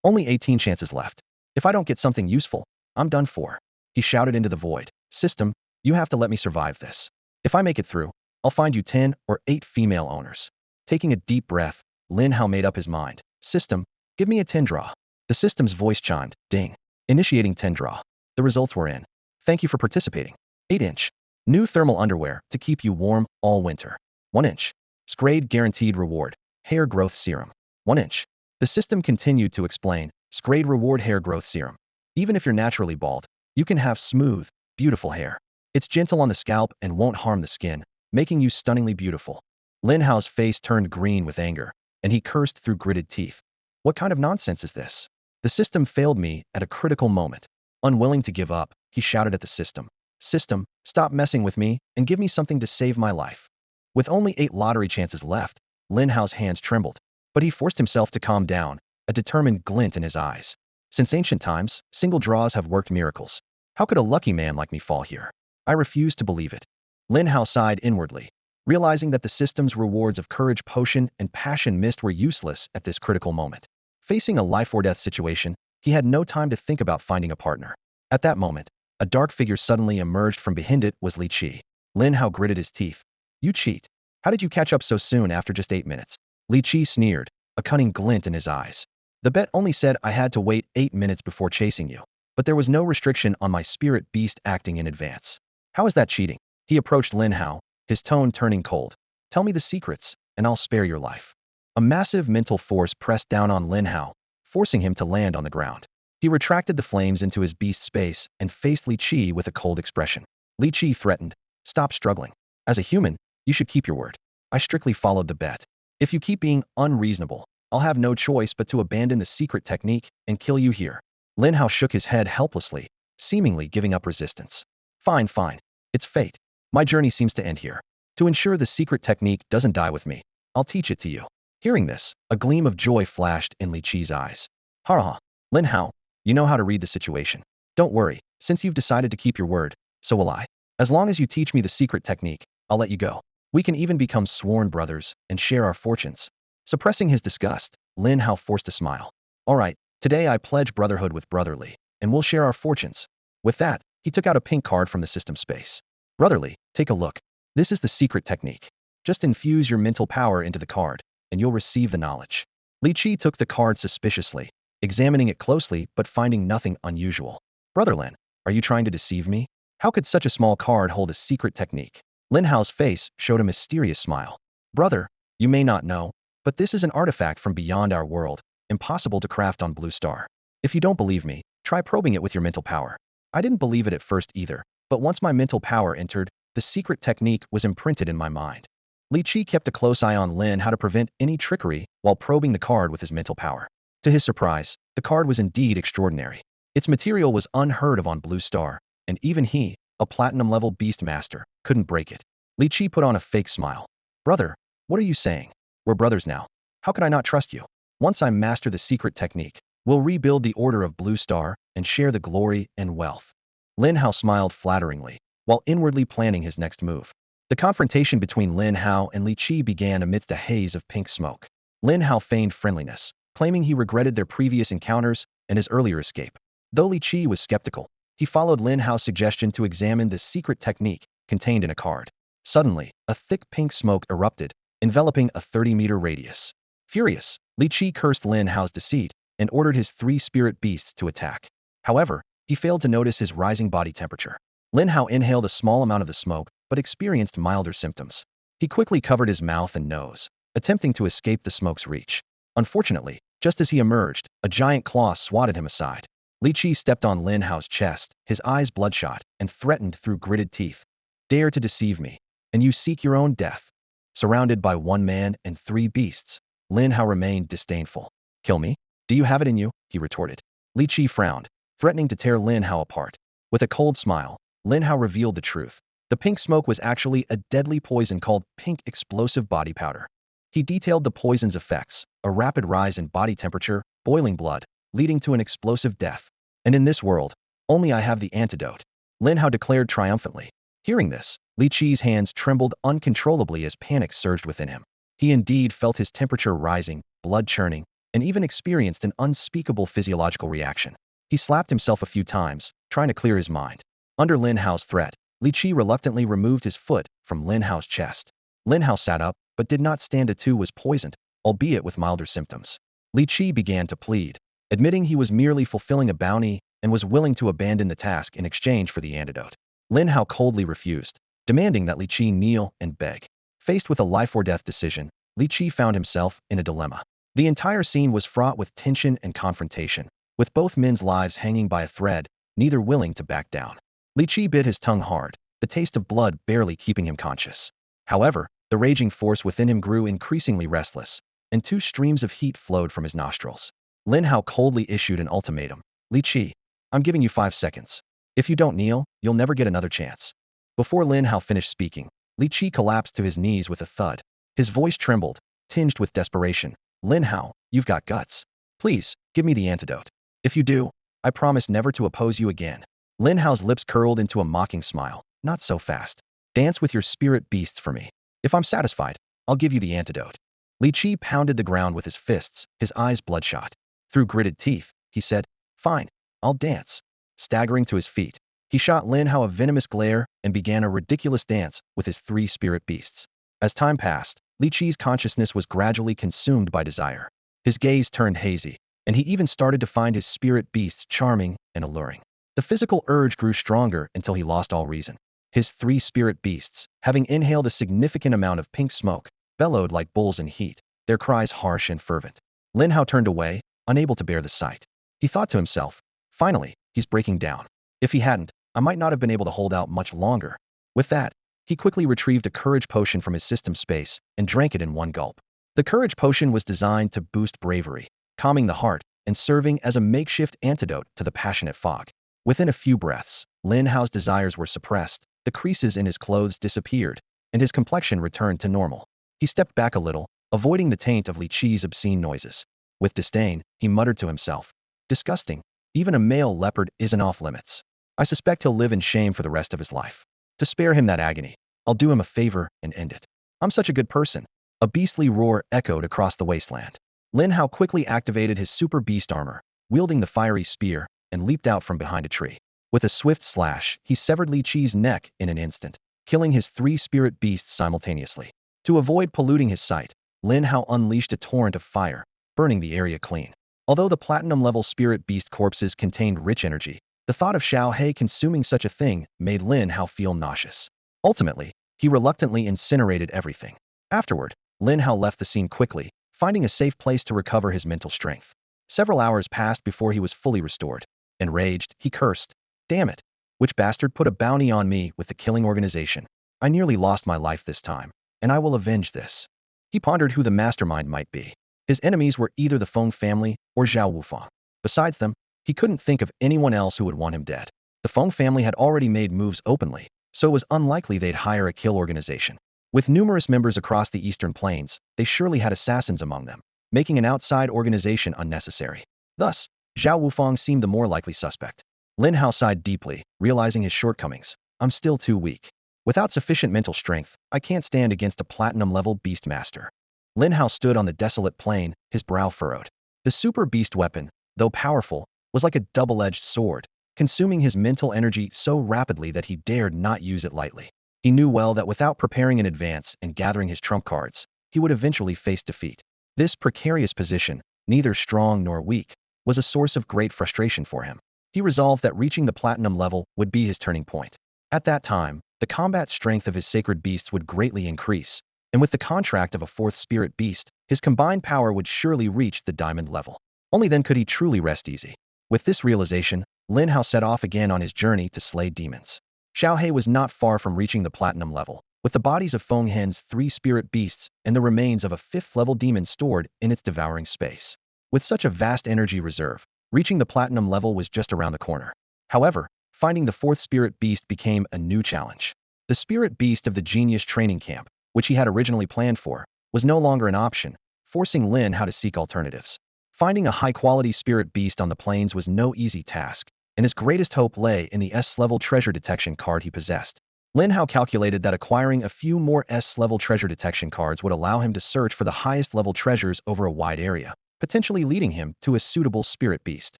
Only 18 chances left. If I don't get something useful, I'm done for. He shouted into the void. System, you have to let me survive this. If I make it through, I'll find you 10 or 8 female owners. Taking a deep breath, Lin Hao made up his mind. System, give me a 10 draw. The system's voice chimed. Ding. Initiating 10 draw. The results were in. Thank you for participating. 8-inch. New thermal underwear to keep you warm all winter. 1-inch. Scrade guaranteed reward. Hair growth serum. 1-inch. The system continued to explain. Scrade reward hair growth serum. Even if you're naturally bald, you can have smooth, beautiful hair. It's gentle on the scalp and won't harm the skin, making you stunningly beautiful. Lin Hao's face turned green with anger, and he cursed through gritted teeth. What kind of nonsense is this? The system failed me at a critical moment. Unwilling to give up, he shouted at the system. System, stop messing with me and give me something to save my life. With only 8 lottery chances left, Lin Hao's hands trembled, but he forced himself to calm down, a determined glint in his eyes. Since ancient times, single draws have worked miracles. How could a lucky man like me fall here? I refuse to believe it. Lin Hao sighed inwardly, realizing that the system's rewards of courage potion and passion mist were useless at this critical moment. Facing a life-or-death situation, he had no time to think about finding a partner. At that moment, a dark figure suddenly emerged from behind it was Li Qi. Lin Hao gritted his teeth. You cheat. How did you catch up so soon after just 8 minutes? Li Qi sneered, a cunning glint in his eyes. The bet only said I had to wait 8 minutes before chasing you, but there was no restriction on my spirit beast acting in advance. How is that cheating? He approached Lin Hao, his tone turning cold. Tell me the secrets, and I'll spare your life. A massive mental force pressed down on Lin Hao, forcing him to land on the ground. He retracted the flames into his beast space and faced Li Qi with a cold expression. Li Qi threatened, stop struggling. As a human, you should keep your word. I strictly followed the bet. If you keep being unreasonable, I'll have no choice but to abandon the secret technique and kill you here. Lin Hao shook his head helplessly, seemingly giving up resistance. Fine, fine. It's fate. My journey seems to end here. To ensure the secret technique doesn't die with me, I'll teach it to you. Hearing this, a gleam of joy flashed in Li Qi's eyes. Ha ha. Lin Hao, you know how to read the situation. Don't worry, since you've decided to keep your word, so will I. As long as you teach me the secret technique, I'll let you go. We can even become sworn brothers and share our fortunes. Suppressing his disgust, Lin Hao forced a smile. All right, today I pledge brotherhood with Brotherly, and we'll share our fortunes. With that, he took out a pink card from the system space. Brotherly, take a look. This is the secret technique. Just infuse your mental power into the card, and you'll receive the knowledge. Li Qi took the card suspiciously, examining it closely but finding nothing unusual. Brother Lin, are you trying to deceive me? How could such a small card hold a secret technique? Lin Hao's face showed a mysterious smile. Brother, you may not know, but this is an artifact from beyond our world, impossible to craft on Blue Star. If you don't believe me, try probing it with your mental power. I didn't believe it at first either, but once my mental power entered, the secret technique was imprinted in my mind. Li Qi kept a close eye on Lin Hao to prevent any trickery while probing the card with his mental power. To his surprise, the card was indeed extraordinary. Its material was unheard of on Blue Star, and even he, a platinum-level beast master, couldn't break it. Li Qi put on a fake smile. Brother, what are you saying? We're brothers now. How could I not trust you? Once I master the secret technique, we'll rebuild the Order of Blue Star and share the glory and wealth. Lin Hao smiled flatteringly, while inwardly planning his next move. The confrontation between Lin Hao and Li Qi began amidst a haze of pink smoke. Lin Hao feigned friendliness, claiming he regretted their previous encounters and his earlier escape. Though Li Qi was skeptical, he followed Lin Hao's suggestion to examine the secret technique contained in a card. Suddenly, a thick pink smoke erupted, enveloping a 30-meter radius. Furious, Li Qi cursed Lin Hao's deceit and ordered his 3 spirit beasts to attack. However, he failed to notice his rising body temperature. Lin Hao inhaled a small amount of the smoke, but experienced milder symptoms. He quickly covered his mouth and nose, attempting to escape the smoke's reach. Unfortunately, just as he emerged, a giant claw swatted him aside. Li Qi stepped on Lin Hao's chest, his eyes bloodshot, and threatened through gritted teeth. Dare to deceive me, and you seek your own death. Surrounded by 1 man and 3 beasts, Lin Hao remained disdainful. Kill me? Do you have it in you? He retorted. Li Qi frowned, threatening to tear Lin Hao apart. With a cold smile, Lin Hao revealed the truth. The pink smoke was actually a deadly poison called pink explosive body powder. He detailed the poison's effects: a rapid rise in body temperature, boiling blood, leading to an explosive death. And in this world, only I have the antidote, Lin Hao declared triumphantly. Hearing this, Li Qi's hands trembled uncontrollably as panic surged within him. He indeed felt his temperature rising, blood churning, and even experienced an unspeakable physiological reaction. He slapped himself a few times, trying to clear his mind. Under Lin Hao's threat, Li Qi reluctantly removed his foot from Lin Hao's chest. Lin Hao sat up, but did not stand it too was poisoned, albeit with milder symptoms. Li Qi began to plead, admitting he was merely fulfilling a bounty and was willing to abandon the task in exchange for the antidote. Lin Hao coldly refused, demanding that Li Qi kneel and beg. Faced with a life-or-death decision, Li Qi found himself in a dilemma. The entire scene was fraught with tension and confrontation, with both men's lives hanging by a thread, neither willing to back down. Li Qi bit his tongue hard, the taste of blood barely keeping him conscious. However, the raging force within him grew increasingly restless, and two streams of heat flowed from his nostrils. Lin Hao coldly issued an ultimatum. Li Qi, I'm giving you 5 seconds. If you don't kneel, you'll never get another chance. Before Lin Hao finished speaking, Li Qi collapsed to his knees with a thud. His voice trembled, tinged with desperation. Lin Hao, you've got guts. Please, give me the antidote. If you do, I promise never to oppose you again. Lin Hao's lips curled into a mocking smile. Not so fast. Dance with your spirit beasts for me. If I'm satisfied, I'll give you the antidote. Li Qi pounded the ground with his fists, his eyes bloodshot. Through gritted teeth, he said, Fine, I'll dance. Staggering to his feet, he shot Lin Hao a venomous glare and began a ridiculous dance with his 3 spirit beasts. As time passed, Li Qi's consciousness was gradually consumed by desire. His gaze turned hazy, and he even started to find his spirit beasts charming and alluring. The physical urge grew stronger until he lost all reason. His 3 spirit beasts, having inhaled a significant amount of pink smoke, bellowed like bulls in heat, their cries harsh and fervent. Lin Hao turned away, unable to bear the sight. He thought to himself, finally, he's breaking down. If he hadn't, I might not have been able to hold out much longer. With that, he quickly retrieved a courage potion from his system space and drank it in one gulp. The courage potion was designed to boost bravery, calming the heart, and serving as a makeshift antidote to the passionate fog. Within a few breaths, Lin Hao's desires were suppressed, the creases in his clothes disappeared, and his complexion returned to normal. He stepped back a little, avoiding the taint of Li Qi's obscene noises. With disdain, he muttered to himself, Disgusting. Even a male leopard isn't off limits. I suspect he'll live in shame for the rest of his life. To spare him that agony, I'll do him a favor and end it. I'm such a good person. A beastly roar echoed across the wasteland. Lin Hao quickly activated his super beast armor, wielding the fiery spear, and leaped out from behind a tree. With a swift slash, he severed Li Qi's neck in an instant, killing his 3 spirit beasts simultaneously. To avoid polluting his sight, Lin Hao unleashed a torrent of fire, burning the area clean. Although the platinum-level spirit beast corpses contained rich energy, the thought of Shao Hai consuming such a thing made Lin Hao feel nauseous. Ultimately, he reluctantly incinerated everything. Afterward, Lin Hao left the scene quickly, finding a safe place to recover his mental strength. Several hours passed before he was fully restored. Enraged, he cursed, Damn it! Which bastard put a bounty on me with the killing organization? I nearly lost my life this time, and I will avenge this. He pondered who the mastermind might be. His enemies were either the Feng family or Zhao Wufang. Besides them, he couldn't think of anyone else who would want him dead. The Feng family had already made moves openly, so it was unlikely they'd hire a kill organization. With numerous members across the Eastern Plains, they surely had assassins among them, making an outside organization unnecessary. Thus, Zhao Wufang seemed the more likely suspect. Lin Hao sighed deeply, realizing his shortcomings. I'm still too weak. Without sufficient mental strength, I can't stand against a platinum-level beast master. Lin Hao stood on the desolate plain, his brow furrowed. The super beast weapon, though powerful, was like a double-edged sword, consuming his mental energy so rapidly that he dared not use it lightly. He knew well that without preparing in advance and gathering his trump cards, he would eventually face defeat. This precarious position, neither strong nor weak, was a source of great frustration for him. He resolved that reaching the platinum level would be his turning point. At that time, the combat strength of his sacred beasts would greatly increase, and with the contract of a 4th spirit beast, his combined power would surely reach the diamond level. Only then could he truly rest easy. With this realization, Lin Hao set off again on his journey to slay demons. Shao Hai was not far from reaching the platinum level, with the bodies of Feng Hen's 3 spirit beasts and the remains of a 5th-level demon stored in its devouring space. With such a vast energy reserve, reaching the platinum level was just around the corner. However, finding the fourth spirit beast became a new challenge. The spirit beast of the genius training camp, which he had originally planned for, was no longer an option, forcing Lin Hao to seek alternatives. Finding a high-quality spirit beast on the plains was no easy task, and his greatest hope lay in the S-level treasure detection card he possessed. Lin Hao calculated that acquiring a few more S-level treasure detection cards would allow him to search for the highest-level treasures over a wide area, potentially leading him to a suitable spirit beast.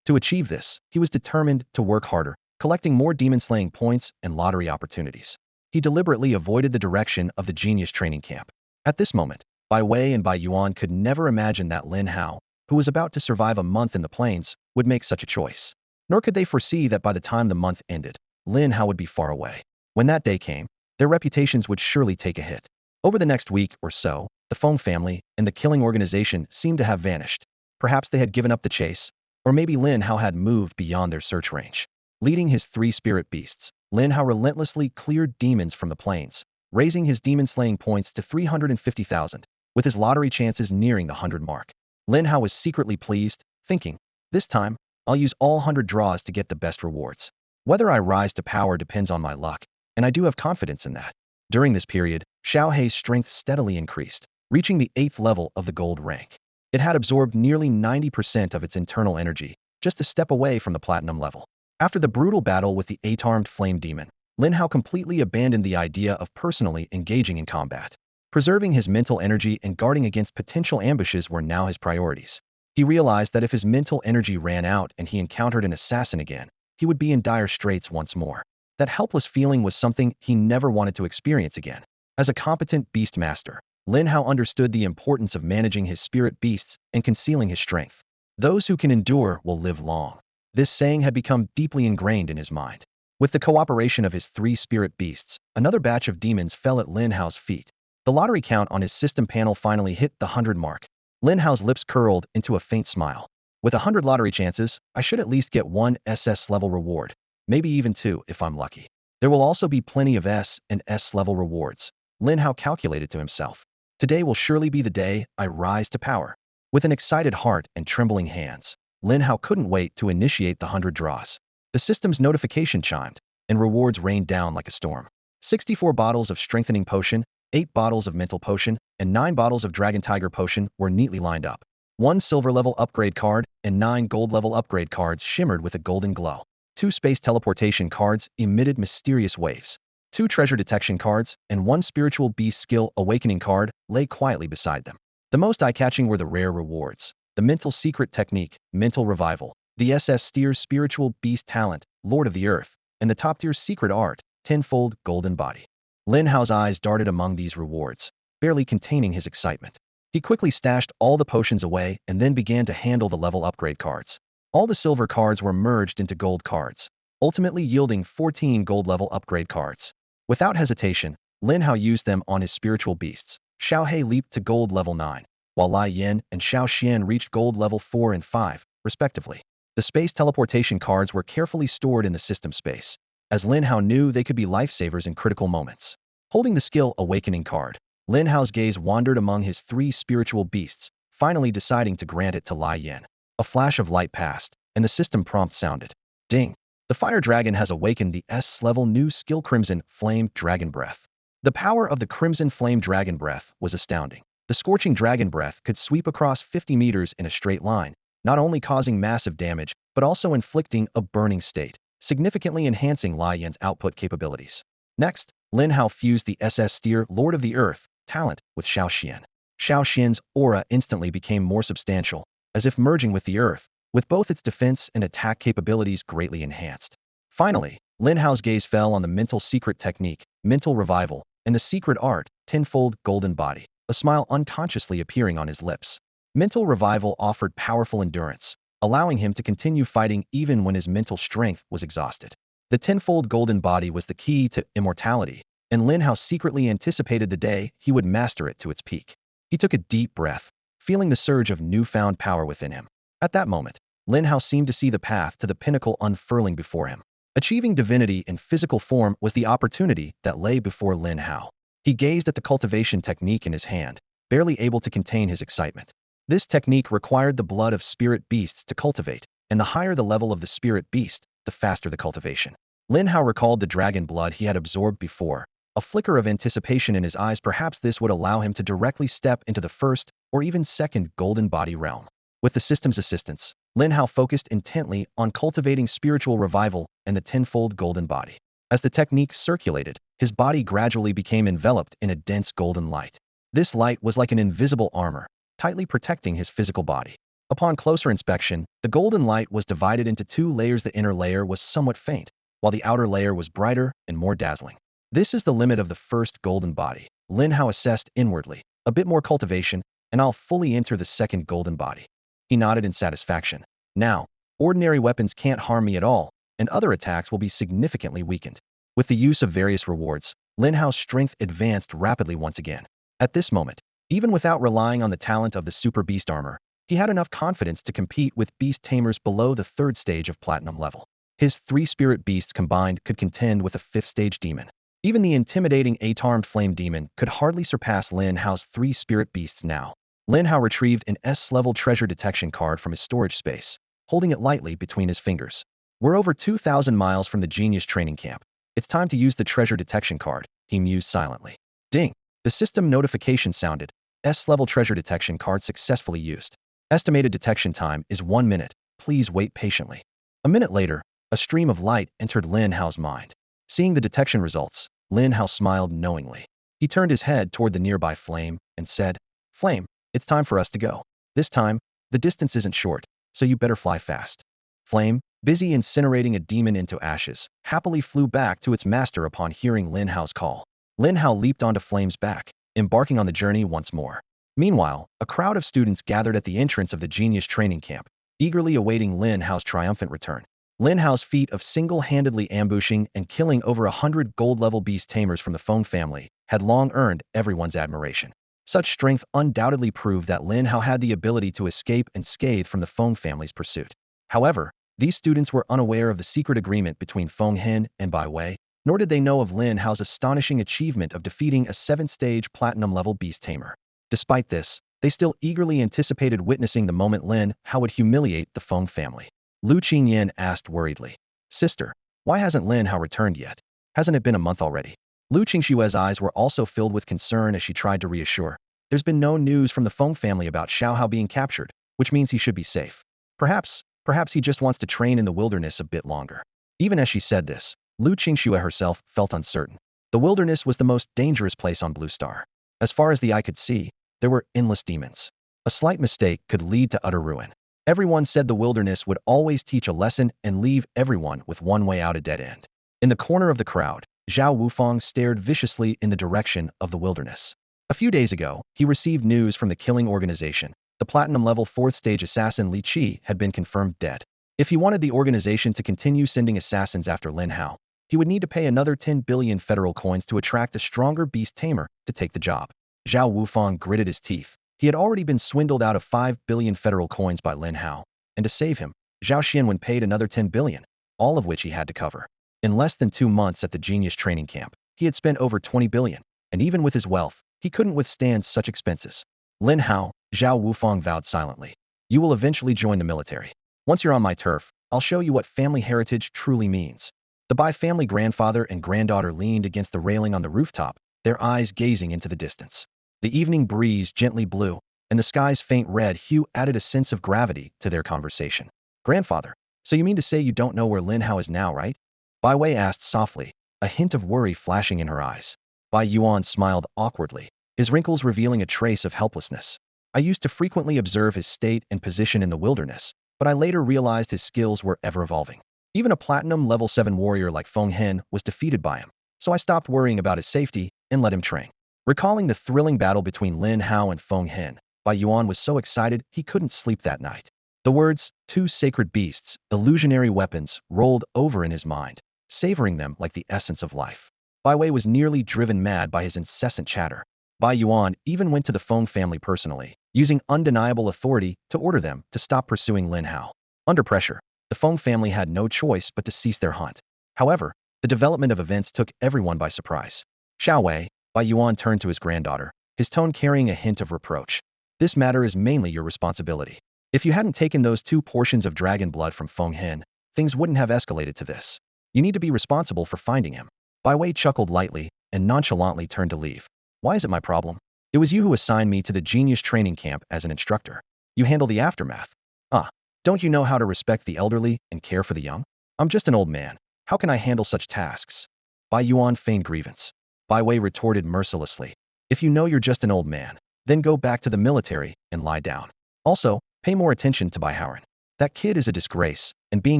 To achieve this, he was determined to work harder, collecting more demon-slaying points and lottery opportunities. He deliberately avoided the direction of the genius training camp. At this moment, Bai Wei and Bai Yuan could never imagine that Lin Hao, who was about to survive a month in the plains, would make such a choice. Nor could they foresee that by the time the month ended, Lin Hao would be far away. When that day came, their reputations would surely take a hit. Over the next week or so, the Feng family and the killing organization seemed to have vanished. Perhaps they had given up the chase, or maybe Lin Hao had moved beyond their search range. Leading his 3 spirit beasts, Lin Hao relentlessly cleared demons from the plains, raising his demon-slaying points to 350,000, with his lottery chances nearing the 100 mark. Lin Hao was secretly pleased, thinking, "This time, I'll use all 100 draws to get the best rewards. Whether I rise to power depends on my luck, and I do have confidence in that." During this period, Shao Hai's strength steadily increased, reaching the 8th level of the gold rank. It had absorbed nearly 90% of its internal energy, just a step away from the platinum level. After the brutal battle with the 8-armed flame demon, Lin Hao completely abandoned the idea of personally engaging in combat. Preserving his mental energy and guarding against potential ambushes were now his priorities. He realized that if his mental energy ran out and he encountered an assassin again, he would be in dire straits once more. That helpless feeling was something he never wanted to experience again. As a competent beast master, Lin Hao understood the importance of managing his spirit beasts and concealing his strength. Those who can endure will live long. This saying had become deeply ingrained in his mind. With the cooperation of his 3 spirit beasts, another batch of demons fell at Lin Hao's feet. The lottery count on his system panel finally hit the 100 mark. Lin Hao's lips curled into a faint smile. With 100 lottery chances, I should at least get 1 SS level reward, maybe even 2 if I'm lucky. There will also be plenty of S and S level rewards, Lin Hao calculated to himself. Today will surely be the day I rise to power. With an excited heart and trembling hands, Lin Hao couldn't wait to initiate the 100 draws. The system's notification chimed, and rewards rained down like a storm. 64 bottles of strengthening potion, 8 bottles of mental potion, and 9 bottles of dragon tiger potion were neatly lined up. 1 silver level upgrade card and 9 gold level upgrade cards shimmered with a golden glow. 2 space teleportation cards emitted mysterious waves. 2 treasure detection cards and 1 spiritual beast skill awakening card lay quietly beside them. The most eye-catching were the rare rewards: the mental secret technique, mental revival, the SS Steer's spiritual beast talent, Lord of the Earth, and the top-tier secret art, tenfold golden body. Lin Hao's eyes darted among these rewards, barely containing his excitement. He quickly stashed all the potions away and then began to handle the level upgrade cards. All the silver cards were merged into gold cards, ultimately yielding 14 gold level upgrade cards. Without hesitation, Lin Hao used them on his spiritual beasts. Shao Hai leaped to gold level 9, while Lai Yin and Shao Xian reached gold level 4 and 5, respectively. The space teleportation cards were carefully stored in the system space, as Lin Hao knew they could be lifesavers in critical moments. Holding the skill awakening card, Lin Hao's gaze wandered among his 3 spiritual beasts, finally deciding to grant it to Lai Yin. A flash of light passed, and the system prompt sounded. Ding! The fire dragon has awakened the S-level new skill Crimson Flame Dragon Breath. The power of the Crimson Flame Dragon Breath was astounding. The scorching dragon breath could sweep across 50 meters in a straight line, not only causing massive damage, but also inflicting a burning state, significantly enhancing Lai Yin's output capabilities. Next, Lin Hao fused the SS Steer Lord of the Earth talent with Shao Xian. Shao Xian's aura instantly became more substantial, as if merging with the Earth, with both its defense and attack capabilities greatly enhanced. Finally, Lin Hao's gaze fell on the mental secret technique, mental revival, and the secret art, tenfold golden body, a smile unconsciously appearing on his lips. Mental revival offered powerful endurance, allowing him to continue fighting even when his mental strength was exhausted. The tenfold golden body was the key to immortality, and Lin Hao secretly anticipated the day he would master it to its peak. He took a deep breath, feeling the surge of newfound power within him. At that moment, Lin Hao seemed to see the path to the pinnacle unfurling before him. Achieving divinity in physical form was the opportunity that lay before Lin Hao. He gazed at the cultivation technique in his hand, barely able to contain his excitement. This technique required the blood of spirit beasts to cultivate, and the higher the level of the spirit beast, the faster the cultivation. Lin Hao recalled the dragon blood he had absorbed before, a flicker of anticipation in his eyes. Perhaps this would allow him to directly step into the first or even second golden body realm. With the system's assistance, Lin Hao focused intently on cultivating spiritual revival and the tenfold golden body. As the technique circulated, his body gradually became enveloped in a dense golden light. This light was like an invisible armor, tightly protecting his physical body. Upon closer inspection, the golden light was divided into two layers. The inner layer was somewhat faint, while the outer layer was brighter and more dazzling. This is the limit of the first golden body, Lin Hao assessed inwardly. A bit more cultivation, and I'll fully enter the second golden body. He nodded in satisfaction. Now, ordinary weapons can't harm me at all, and other attacks will be significantly weakened. With the use of various rewards, Lin Hao's strength advanced rapidly once again. At this moment, even without relying on the talent of the super beast armor, he had enough confidence to compete with beast tamers below the third stage of platinum level. His 3 spirit beasts combined could contend with a 5th stage demon. Even the intimidating 8-armed flame demon could hardly surpass Lin Hao's 3 spirit beasts now. Lin Hao retrieved an S-level treasure detection card from his storage space, holding it lightly between his fingers. We're over 2,000 miles from the genius training camp. It's time to use the treasure detection card, he mused silently. Ding! The system notification sounded. S-level treasure detection card successfully used. Estimated detection time is 1 minute. Please wait patiently. A minute later, a stream of light entered Lin Hao's mind. Seeing the detection results, Lin Hao smiled knowingly. He turned his head toward the nearby flame and said, Flame, it's time for us to go. This time, the distance isn't short, so you better fly fast. Flame, busy incinerating a demon into ashes, happily flew back to its master upon hearing Lin Hao's call. Lin Hao leaped onto Flame's back, embarking on the journey once more. Meanwhile, a crowd of students gathered at the entrance of the genius training camp, eagerly awaiting Lin Hao's triumphant return. Lin Hao's feat of single-handedly ambushing and killing over 100 gold-level beast tamers from the Feng family had long earned everyone's admiration. Such strength undoubtedly proved that Lin Hao had the ability to escape unscathed from the Feng family's pursuit. However, these students were unaware of the secret agreement between Feng Hen and Bai Wei, nor did they know of Lin Hao's astonishing achievement of defeating a 7th-stage platinum-level beast tamer. Despite this, they still eagerly anticipated witnessing the moment Lin Hao would humiliate the Feng family. Lu Qingyan asked worriedly, Sister, why hasn't Lin Hao returned yet? Hasn't it been a month already? Lu Qingshue's eyes were also filled with concern as she tried to reassure. There's been no news from the Feng family about Shao Hai being captured, which means he should be safe. Perhaps he just wants to train in the wilderness a bit longer. Even as she said this, Lu Qingxue herself felt uncertain. The wilderness was the most dangerous place on Blue Star. As far as the eye could see, there were endless demons. A slight mistake could lead to utter ruin. Everyone said the wilderness would always teach a lesson and leave everyone with one way out, a dead end. In the corner of the crowd, Zhao Wufang stared viciously in the direction of the wilderness. A few days ago, he received news from the killing organization. The platinum-level 4th stage assassin Li Qi had been confirmed dead. If he wanted the organization to continue sending assassins after Lin Hao, he would need to pay another 10 billion federal coins to attract a stronger beast tamer to take the job. Zhao Wufang gritted his teeth. He had already been swindled out of 5 billion federal coins by Lin Hao, and to save him, Zhao Xianwen paid another 10 billion, all of which he had to cover. In less than 2 months at the genius training camp, he had spent over 20 billion, and even with his wealth, he couldn't withstand such expenses. Lin Hao, Zhao Wufang vowed silently. You will eventually join the military. Once you're on my turf, I'll show you what family heritage truly means. The Bai family grandfather and granddaughter leaned against the railing on the rooftop, their eyes gazing into the distance. The evening breeze gently blew, and the sky's faint red hue added a sense of gravity to their conversation. Grandfather, so you mean to say you don't know where Lin Hao is now, right? Bai Wei asked softly, a hint of worry flashing in her eyes. Bai Yuan smiled awkwardly, his wrinkles revealing a trace of helplessness. I used to frequently observe his state and position in the wilderness, but I later realized his skills were ever-evolving. Even a platinum level 7 warrior like Feng Hen was defeated by him, so I stopped worrying about his safety and let him train. Recalling the thrilling battle between Lin Hao and Feng Hen, Bai Yuan was so excited he couldn't sleep that night. The words, 2 sacred beasts, illusionary weapons, rolled over in his mind, savoring them like the essence of life. Bai Wei was nearly driven mad by his incessant chatter. Bai Yuan even went to the Feng family personally, using undeniable authority to order them to stop pursuing Lin Hao. Under pressure, the Feng family had no choice but to cease their hunt. However, the development of events took everyone by surprise. Shao Hai, Bai Yuan turned to his granddaughter, his tone carrying a hint of reproach. This matter is mainly your responsibility. If you hadn't taken those 2 portions of dragon blood from Feng Hen, things wouldn't have escalated to this. You need to be responsible for finding him. Bai Wei chuckled lightly and nonchalantly turned to leave. Why is it my problem? It was you who assigned me to the genius training camp as an instructor. You handle the aftermath. Ah, don't you know how to respect the elderly and care for the young? I'm just an old man. How can I handle such tasks? Bai Yuan feigned grievance. Bai Wei retorted mercilessly. If you know you're just an old man, then go back to the military and lie down. Also, pay more attention to Bai Haoran. That kid is a disgrace, and being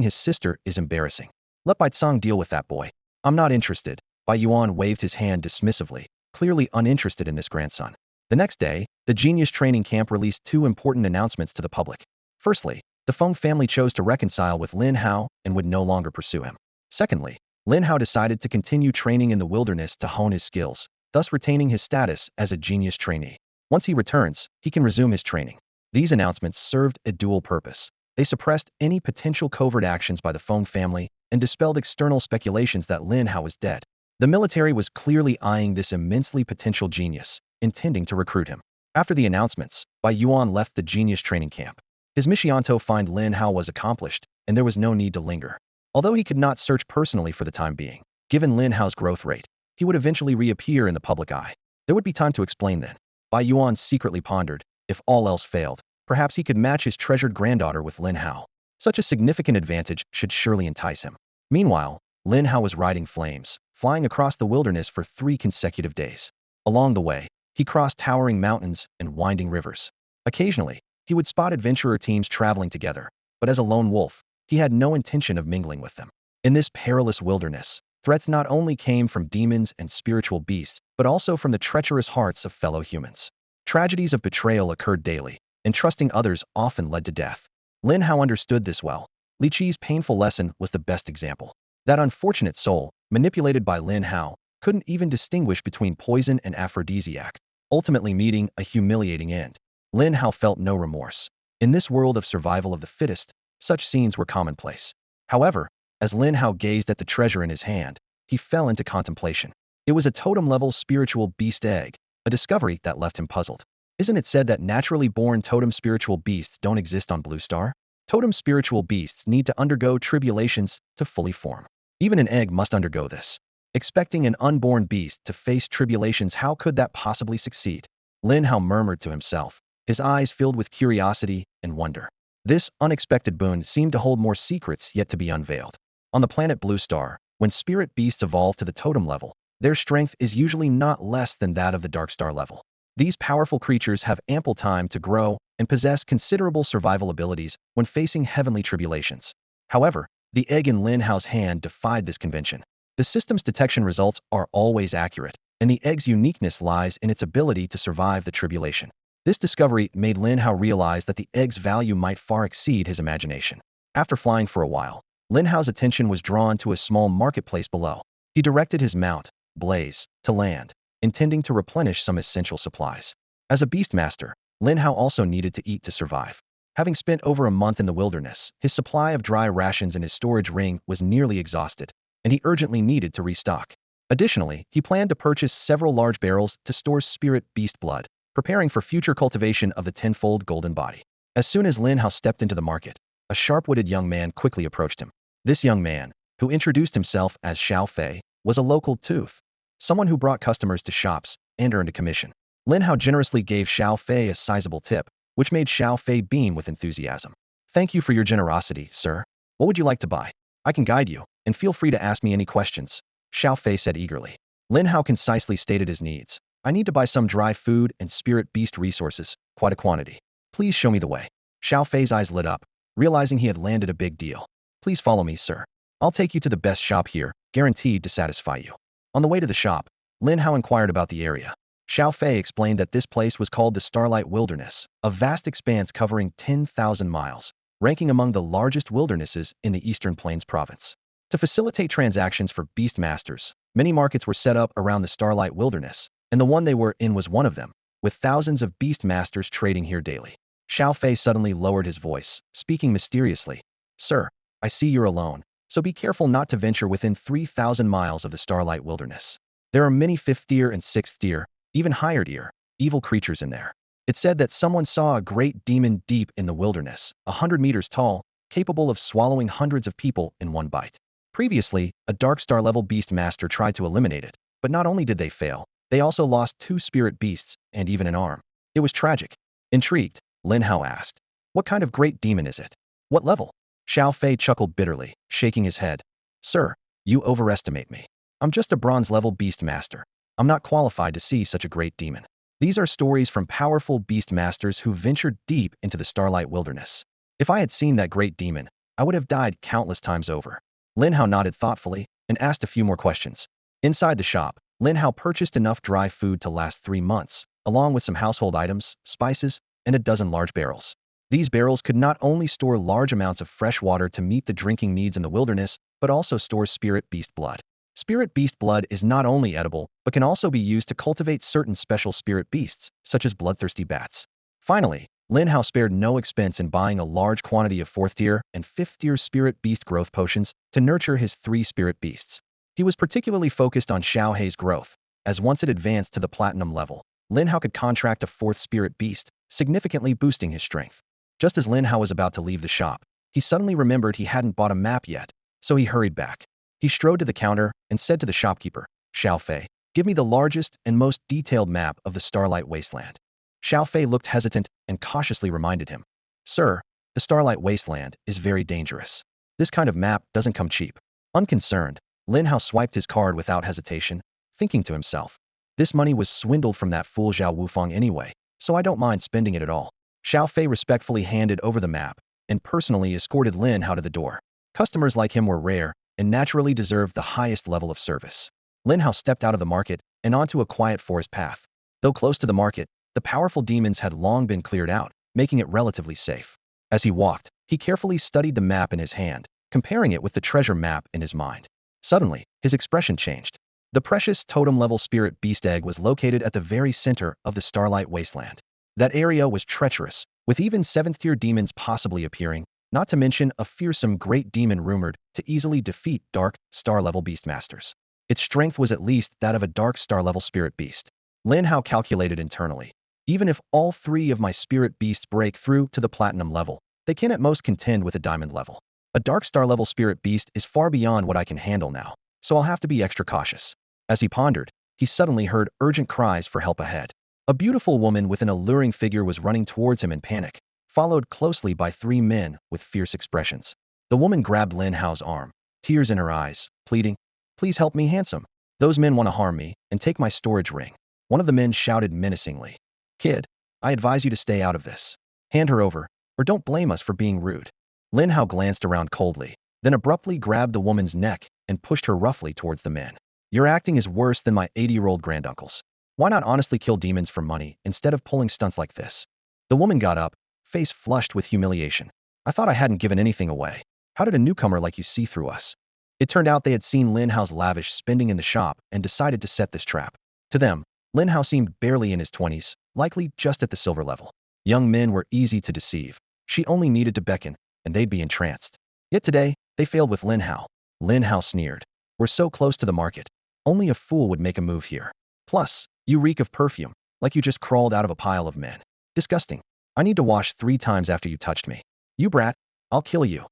his sister is embarrassing. Let Bai Tsang deal with that boy. I'm not interested. Bai Yuan waved his hand dismissively, clearly uninterested in this grandson. The next day, the genius training camp released two important announcements to the public. Firstly, the Feng family chose to reconcile with Lin Hao and would no longer pursue him. Secondly, Lin Hao decided to continue training in the wilderness to hone his skills, thus retaining his status as a genius trainee. Once he returns, he can resume his training. These announcements served a dual purpose. They suppressed any potential covert actions by the Feng family and dispelled external speculations that Lin Hao was dead. The military was clearly eyeing this immensely potential genius, intending to recruit him. After the announcements, Bai Yuan left the genius training camp. His mission to find Lin Hao was accomplished, and there was no need to linger. Although he could not search personally for the time being, given Lin Hao's growth rate, he would eventually reappear in the public eye. There would be time to explain then. Bai Yuan secretly pondered, if all else failed, perhaps he could match his treasured granddaughter with Lin Hao. Such a significant advantage should surely entice him. Meanwhile, Lin Hao was riding flames, flying across the wilderness for 3 consecutive days. Along the way, he crossed towering mountains and winding rivers. Occasionally, he would spot adventurer teams traveling together, but as a lone wolf, he had no intention of mingling with them. In this perilous wilderness, threats not only came from demons and spiritual beasts, but also from the treacherous hearts of fellow humans. Tragedies of betrayal occurred daily, and trusting others often led to death. Lin Hao understood this well. Li Qi's painful lesson was the best example. That unfortunate soul, manipulated by Lin Hao, couldn't even distinguish between poison and aphrodisiac, ultimately meeting a humiliating end. Lin Hao felt no remorse. In this world of survival of the fittest, such scenes were commonplace. However, as Lin Hao gazed at the treasure in his hand, he fell into contemplation. It was a totem-level spiritual beast egg, a discovery that left him puzzled. Isn't it said that naturally born totem spiritual beasts don't exist on Blue Star? Totem spiritual beasts need to undergo tribulations to fully form. Even an egg must undergo this. Expecting an unborn beast to face tribulations, how could that possibly succeed? Lin Hao murmured to himself, his eyes filled with curiosity and wonder. This unexpected boon seemed to hold more secrets yet to be unveiled. On the planet Blue Star, when spirit beasts evolve to the totem level, their strength is usually not less than that of the Dark Star level. These powerful creatures have ample time to grow and possess considerable survival abilities when facing heavenly tribulations. However, the egg in Lin Hao's hand defied this convention. The system's detection results are always accurate, and the egg's uniqueness lies in its ability to survive the tribulation. This discovery made Lin Hao realize that the egg's value might far exceed his imagination. After flying for a while, Lin Hao's attention was drawn to a small marketplace below. He directed his mount, Blaze, to land, intending to replenish some essential supplies. As a beastmaster, Lin Hao also needed to eat to survive. Having spent over a month in the wilderness, his supply of dry rations in his storage ring was nearly exhausted, and he urgently needed to restock. Additionally, he planned to purchase several large barrels to store spirit beast blood, preparing for future cultivation of the tenfold golden body. As soon as Lin Hao stepped into the market, a sharp-witted young man quickly approached him. This young man, who introduced himself as Shao Hai, was a local tooth, someone who brought customers to shops and earned a commission. Lin Hao generously gave Shao Hai a sizable tip, which made Shao Hai beam with enthusiasm. Thank you for your generosity, sir. What would you like to buy? I can guide you, and feel free to ask me any questions, Shao Hai said eagerly. Lin Hao concisely stated his needs. I need to buy some dry food and spirit beast resources, quite a quantity. Please show me the way. Shao Fei's eyes lit up, realizing he had landed a big deal. Please follow me, sir. I'll take you to the best shop here, guaranteed to satisfy you. On the way to the shop, Lin Hao inquired about the area. Shao Hai explained that this place was called the Starlight Wilderness, a vast expanse covering 10,000 miles, ranking among the largest wildernesses in the Eastern Plains province. To facilitate transactions for beastmasters, many markets were set up around the Starlight Wilderness, and the one they were in was one of them, with thousands of beastmasters trading here daily. Shao Hai suddenly lowered his voice, speaking mysteriously. Sir, I see you're alone, so be careful not to venture within 3,000 miles of the Starlight Wilderness. There are many 5th tier and 6th tier, even higher tier, evil creatures in there. It's said that someone saw a great demon deep in the wilderness, 100 meters tall, capable of swallowing hundreds of people in one bite. Previously, a Dark Star level beast master tried to eliminate it, but not only did they fail, they also lost 2 spirit beasts and even an arm. It was tragic. Intrigued, Lin Hao asked, "What kind of great demon is it? What level?" Shao Fei chuckled bitterly, shaking his head. "Sir, you overestimate me. I'm just a bronze level beast master. I'm not qualified to see such a great demon." These are stories from powerful beast masters who ventured deep into the starlight wilderness. If I had seen that great demon, I would have died countless times over. Lin Hao nodded thoughtfully and asked a few more questions. Inside the shop, Lin Hao purchased enough dry food to last 3 months, along with some household items, spices, and a dozen large barrels. These barrels could not only store large amounts of fresh water to meet the drinking needs in the wilderness, but also store spirit beast blood. Spirit beast blood is not only edible, but can also be used to cultivate certain special spirit beasts, such as bloodthirsty bats. Finally, Lin Hao spared no expense in buying a large quantity of 4th tier and 5th tier spirit beast growth potions to nurture his 3 spirit beasts. He was particularly focused on Shao Hai's growth, as once it advanced to the platinum level, Lin Hao could contract a 4th spirit beast, significantly boosting his strength. Just as Lin Hao was about to leave the shop, he suddenly remembered he hadn't bought a map yet, so he hurried back. He strode to the counter and said to the shopkeeper, "Shao Fei, give me the largest and most detailed map of the Starlight Wasteland." Shao Fei looked hesitant and cautiously reminded him, "Sir, the Starlight Wasteland is very dangerous. This kind of map doesn't come cheap." Unconcerned, Lin Hao swiped his card without hesitation, thinking to himself, "This money was swindled from that fool Zhao Wufang anyway, so I don't mind spending it at all." Shao Fei respectfully handed over the map and personally escorted Lin Hao to the door. Customers like him were rare and naturally deserved the highest level of service. Lin Hao stepped out of the market and onto a quiet forest path. Though close to the market, the powerful demons had long been cleared out, making it relatively safe. As he walked, he carefully studied the map in his hand, comparing it with the treasure map in his mind. Suddenly, his expression changed. The precious totem-level spirit beast egg was located at the very center of the Starlight Wasteland. That area was treacherous, with even 7th-tier demons possibly appearing, not to mention a fearsome great demon rumored to easily defeat Dark Star-level beastmasters. Its strength was at least that of a Dark Star-level spirit beast. Lin Hao calculated internally. Even if all 3 of my spirit beasts break through to the platinum level, they can at most contend with a diamond level. A Dark Star-level spirit beast is far beyond what I can handle now, so I'll have to be extra cautious. As he pondered, he suddenly heard urgent cries for help ahead. A beautiful woman with an alluring figure was running towards him in panic, followed closely by 3 men with fierce expressions. The woman grabbed Lin Hao's arm, tears in her eyes, pleading, "Please help me, handsome. Those men want to harm me and take my storage ring." One of the men shouted menacingly, "Kid, I advise you to stay out of this. Hand her over, or don't blame us for being rude." Lin Hao glanced around coldly, then abruptly grabbed the woman's neck and pushed her roughly towards the men. "Your acting is worse than my 80-year-old granduncle's. Why not honestly kill demons for money instead of pulling stunts like this?" The woman got up, face flushed with humiliation. "I thought I hadn't given anything away. How did a newcomer like you see through us?" It turned out they had seen Lin Hao's lavish spending in the shop and decided to set this trap. To them, Lin Hao seemed barely in his 20s, likely just at the silver level. Young men were easy to deceive. She only needed to beckon, and they'd be entranced. Yet today, they failed with Lin Hao. Lin Hao sneered. "We're so close to the market. Only a fool would make a move here. Plus, you reek of perfume, like you just crawled out of a pile of men. Disgusting. I need to wash 3 times after you touched me. You brat, I'll kill you."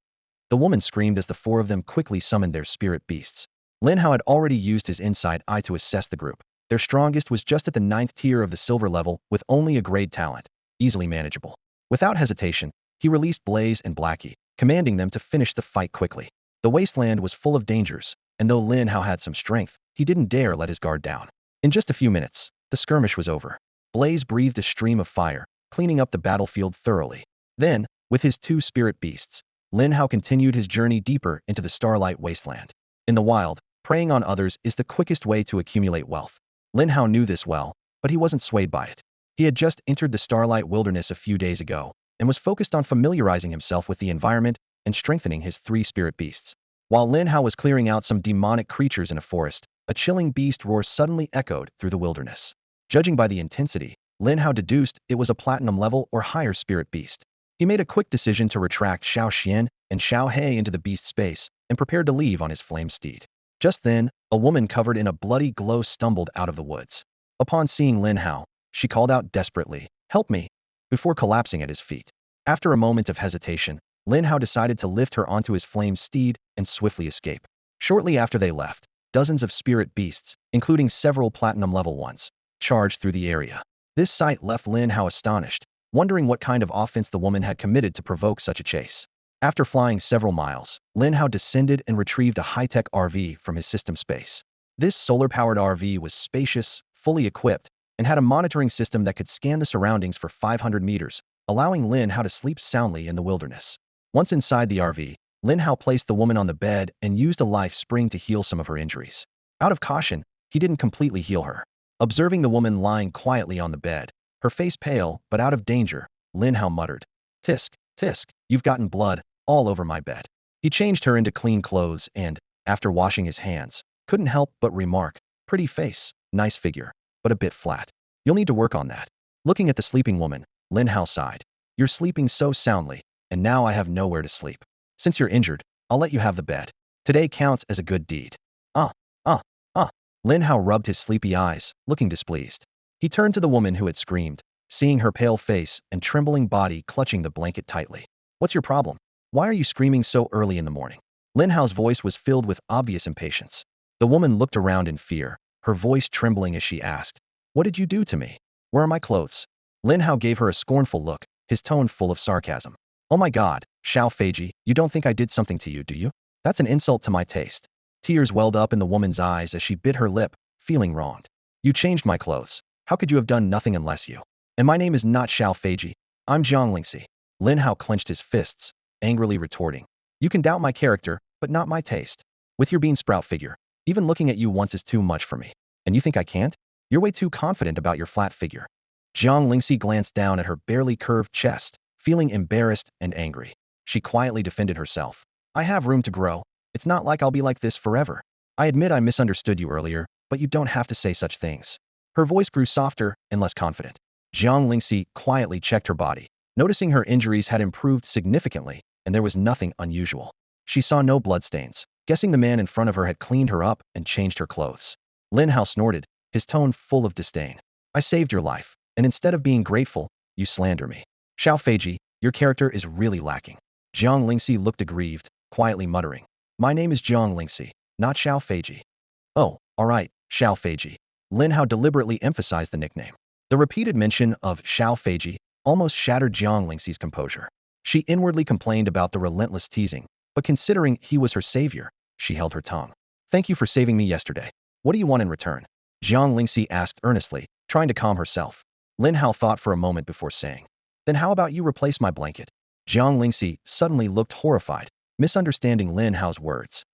The woman screamed as the 4 of them quickly summoned their spirit beasts. Lin Hao had already used his insight eye to assess the group. Their strongest was just at the 9th tier of the silver level with only a grade talent, easily manageable. Without hesitation, he released Blaze and Blackie, commanding them to finish the fight quickly. The wasteland was full of dangers, and though Lin Hao had some strength, he didn't dare let his guard down. In just a few minutes, the skirmish was over. Blaze breathed a stream of fire, cleaning up the battlefield thoroughly. Then, with his 2 spirit beasts, Lin Hao continued his journey deeper into the Starlight Wasteland. In the wild, preying on others is the quickest way to accumulate wealth. Lin Hao knew this well, but he wasn't swayed by it. He had just entered the Starlight Wilderness a few days ago, and was focused on familiarizing himself with the environment and strengthening his 3 spirit beasts. While Lin Hao was clearing out some demonic creatures in a forest, a chilling beast roar suddenly echoed through the wilderness. Judging by the intensity, Lin Hao deduced it was a platinum level or higher spirit beast. He made a quick decision to retract Shao Xian and Shao Hai into the beast space and prepared to leave on his flame steed. Just then, a woman covered in a bloody glow stumbled out of the woods. Upon seeing Lin Hao, she called out desperately, "Help me," before collapsing at his feet. After a moment of hesitation, Lin Hao decided to lift her onto his flame steed and swiftly escape. Shortly after they left, dozens of spirit beasts, including several platinum level ones, charged through the area. This sight left Lin Hao astonished, wondering what kind of offense the woman had committed to provoke such a chase. After flying several miles, Lin Hao descended and retrieved a high-tech RV from his system space. This solar-powered RV was spacious, fully equipped, and had a monitoring system that could scan the surroundings for 500 meters, allowing Lin Hao to sleep soundly in the wilderness. Once inside the RV, Lin Hao placed the woman on the bed and used a life spring to heal some of her injuries. Out of caution, he didn't completely heal her. Observing the woman lying quietly on the bed, her face pale but out of danger, Lin Hao muttered, "Tisk, tisk, you've gotten blood all over my bed." He changed her into clean clothes and, after washing his hands, couldn't help but remark, "Pretty face, nice figure, but a bit flat. You'll need to work on that." Looking at the sleeping woman, Lin Hao sighed. "You're sleeping so soundly, and now I have nowhere to sleep. Since you're injured, I'll let you have the bed. Today counts as a good deed." Ah, ah, ah. Lin Hao rubbed his sleepy eyes, looking displeased. He turned to the woman who had screamed, seeing her pale face and trembling body clutching the blanket tightly. "What's your problem? Why are you screaming so early in the morning?" Lin Hao's voice was filled with obvious impatience. The woman looked around in fear, her voice trembling as she asked, "What did you do to me? Where are my clothes?" Lin Hao gave her a scornful look, his tone full of sarcasm. "Oh my God, Shao Feiji, you don't think I did something to you, do you? That's an insult to my taste." Tears welled up in the woman's eyes as she bit her lip, feeling wronged. "You changed my clothes. How could you have done nothing unless you? And my name is not Shao Feiji. I'm Jiang Lingxi." Lin Hao clenched his fists, angrily retorting, "You can doubt my character, but not my taste. With your bean sprout figure, even looking at you once is too much for me. And you think I can't? You're way too confident about your flat figure." Jiang Lingxi glanced down at her barely curved chest, feeling embarrassed and angry. She quietly defended herself. "I have room to grow. It's not like I'll be like this forever. I admit I misunderstood you earlier, but you don't have to say such things." Her voice grew softer and less confident. Jiang Lingxi quietly checked her body, noticing her injuries had improved significantly, and there was nothing unusual. She saw no bloodstains, guessing the man in front of her had cleaned her up and changed her clothes. Lin Hao snorted, his tone full of disdain. "I saved your life, and instead of being grateful, you slander me. Shao Feiji, your character is really lacking." Jiang Lingxi looked aggrieved, quietly muttering, "My name is Jiang Lingxi, not Shao Feiji." "Oh, all right, Shao Feiji." Lin Hao deliberately emphasized the nickname. The repeated mention of Shao Feiji almost shattered Jiang Lingxi's composure. She inwardly complained about the relentless teasing, but considering he was her savior, she held her tongue. "Thank you for saving me yesterday. What do you want in return?" Jiang Lingxi asked earnestly, trying to calm herself. Lin Hao thought for a moment before saying, "Then how about you replace my blanket?" Jiang Lingxi suddenly looked horrified, misunderstanding Lin Hao's words.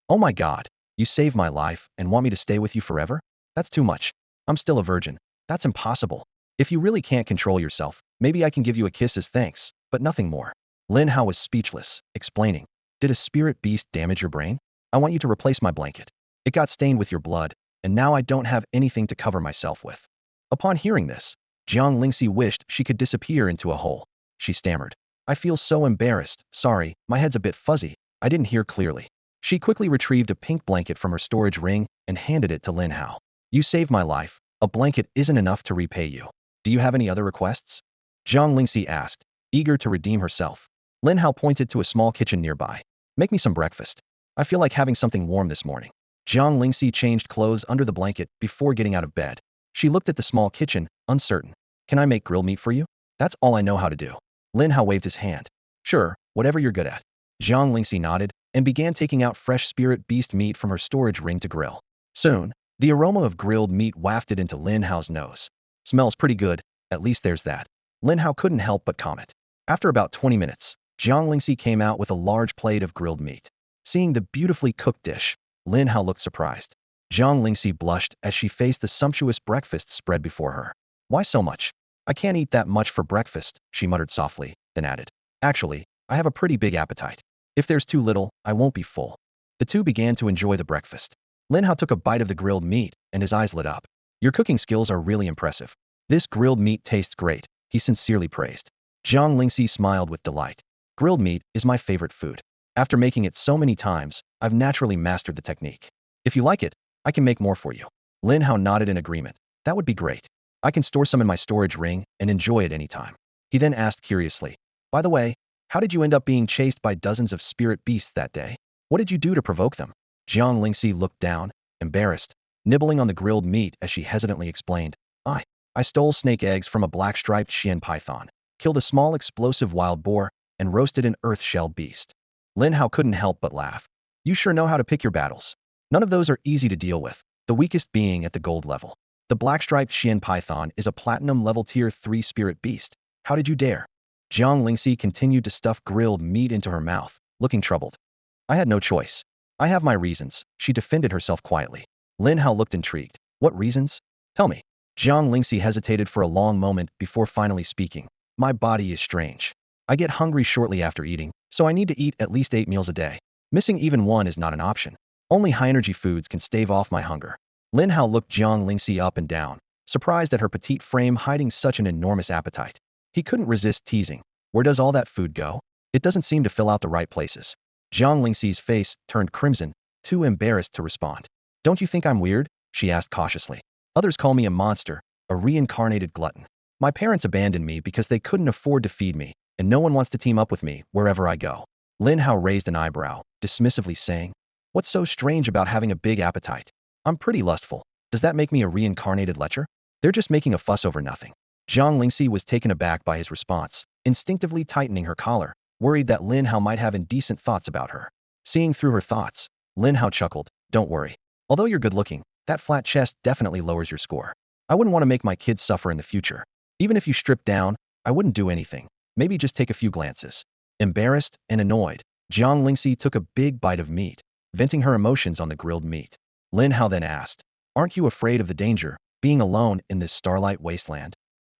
"Oh my God, you saved my life and want me to stay with you forever? That's too much. I'm still a virgin. That's impossible. If you really can't control yourself, maybe I can give you a kiss as thanks, but nothing more." Lin Hao was speechless, explaining, "Did a spirit beast damage your brain? I want you to replace my blanket. It got stained with your blood, and now I don't have anything to cover myself with." Upon hearing this, Jiang Lingxi wished she could disappear into a hole. She stammered, "I feel so embarrassed, sorry, my head's a bit fuzzy, I didn't hear clearly." She quickly retrieved a pink blanket from her storage ring and handed it to Lin Hao. "You saved my life. A blanket isn't enough to repay you. Do you have any other requests?" Jiang Lingxi asked, eager to redeem herself. Lin Hao pointed to a small kitchen nearby. "Make me some breakfast. I feel like having something warm this morning." Jiang Lingxi changed clothes under the blanket before getting out of bed. She looked at the small kitchen, uncertain. "Can I make grilled meat for you? That's all I know how to do." Lin Hao waved his hand. "Sure, whatever you're good at." Jiang Lingxi nodded and began taking out fresh spirit beast meat from her storage ring to grill. Soon, the aroma of grilled meat wafted into Lin Hao's nose. "Smells pretty good, at least there's that." Lin Hao couldn't help but comment. After about 20 minutes, Jiang Lingxi came out with a large plate of grilled meat. Seeing the beautifully cooked dish, Lin Hao looked surprised. Jiang Lingxi blushed as she faced the sumptuous breakfast spread before her. "Why so much? I can't eat that much for breakfast," she muttered softly, then added, "Actually, I have a pretty big appetite. If there's too little, I won't be full." The two began to enjoy the breakfast. Lin Hao took a bite of the grilled meat, and his eyes lit up. "Your cooking skills are really impressive. This grilled meat tastes great," he sincerely praised. Jiang Lingxi smiled with delight. "Grilled meat is my favorite food. After making it so many times, I've naturally mastered the technique. If you like it, I can make more for you." Lin Hao nodded in agreement. "That would be great. I can store some in my storage ring and enjoy it anytime." He then asked curiously, "By the way, how did you end up being chased by dozens of spirit beasts that day? What did you do to provoke them?" Jiang Lingxi looked down, embarrassed, nibbling on the grilled meat as she hesitantly explained, I, I stole snake eggs from a black-striped Xian python, killed a small explosive wild boar, and roasted an earth-shell beast. Lin Hao couldn't help but laugh. You sure know how to pick your battles. None of those are easy to deal with, the weakest being at the gold level. The black-striped Xian python is a platinum level tier 3 spirit beast. How did you dare? Jiang Lingxi continued to stuff grilled meat into her mouth, looking troubled. I had no choice. I have my reasons, she defended herself quietly. Lin Hao looked intrigued. What reasons? Tell me. Jiang Lingxi hesitated for a long moment before finally speaking. My body is strange. I get hungry shortly after eating, so I need to eat at least 8 meals a day. Missing even one is not an option. Only high-energy foods can stave off my hunger. Lin Hao looked Jiang Lingxi up and down, surprised at her petite frame hiding such an enormous appetite. He couldn't resist teasing. Where does all that food go? It doesn't seem to fill out the right places. Jiang Lingxi's face turned crimson, too embarrassed to respond. Don't you think I'm weird? She asked cautiously. Others call me a monster, a reincarnated glutton. My parents abandoned me because they couldn't afford to feed me, and no one wants to team up with me wherever I go. Lin Hao raised an eyebrow, dismissively saying, What's so strange about having a big appetite? I'm pretty lustful. Does that make me a reincarnated lecher? They're just making a fuss over nothing. Jiang Lingxi was taken aback by his response, instinctively tightening her collar, worried that Lin Hao might have indecent thoughts about her. Seeing through her thoughts, Lin Hao chuckled, Don't worry. Although you're good-looking, that flat chest definitely lowers your score. I wouldn't want to make my kids suffer in the future. Even if you stripped down, I wouldn't do anything. Maybe just take a few glances. Embarrassed and annoyed, Jiang Lingxi took a big bite of meat, venting her emotions on the grilled meat. Lin Hao then asked, Aren't you afraid of the danger, being alone in this starlight wasteland?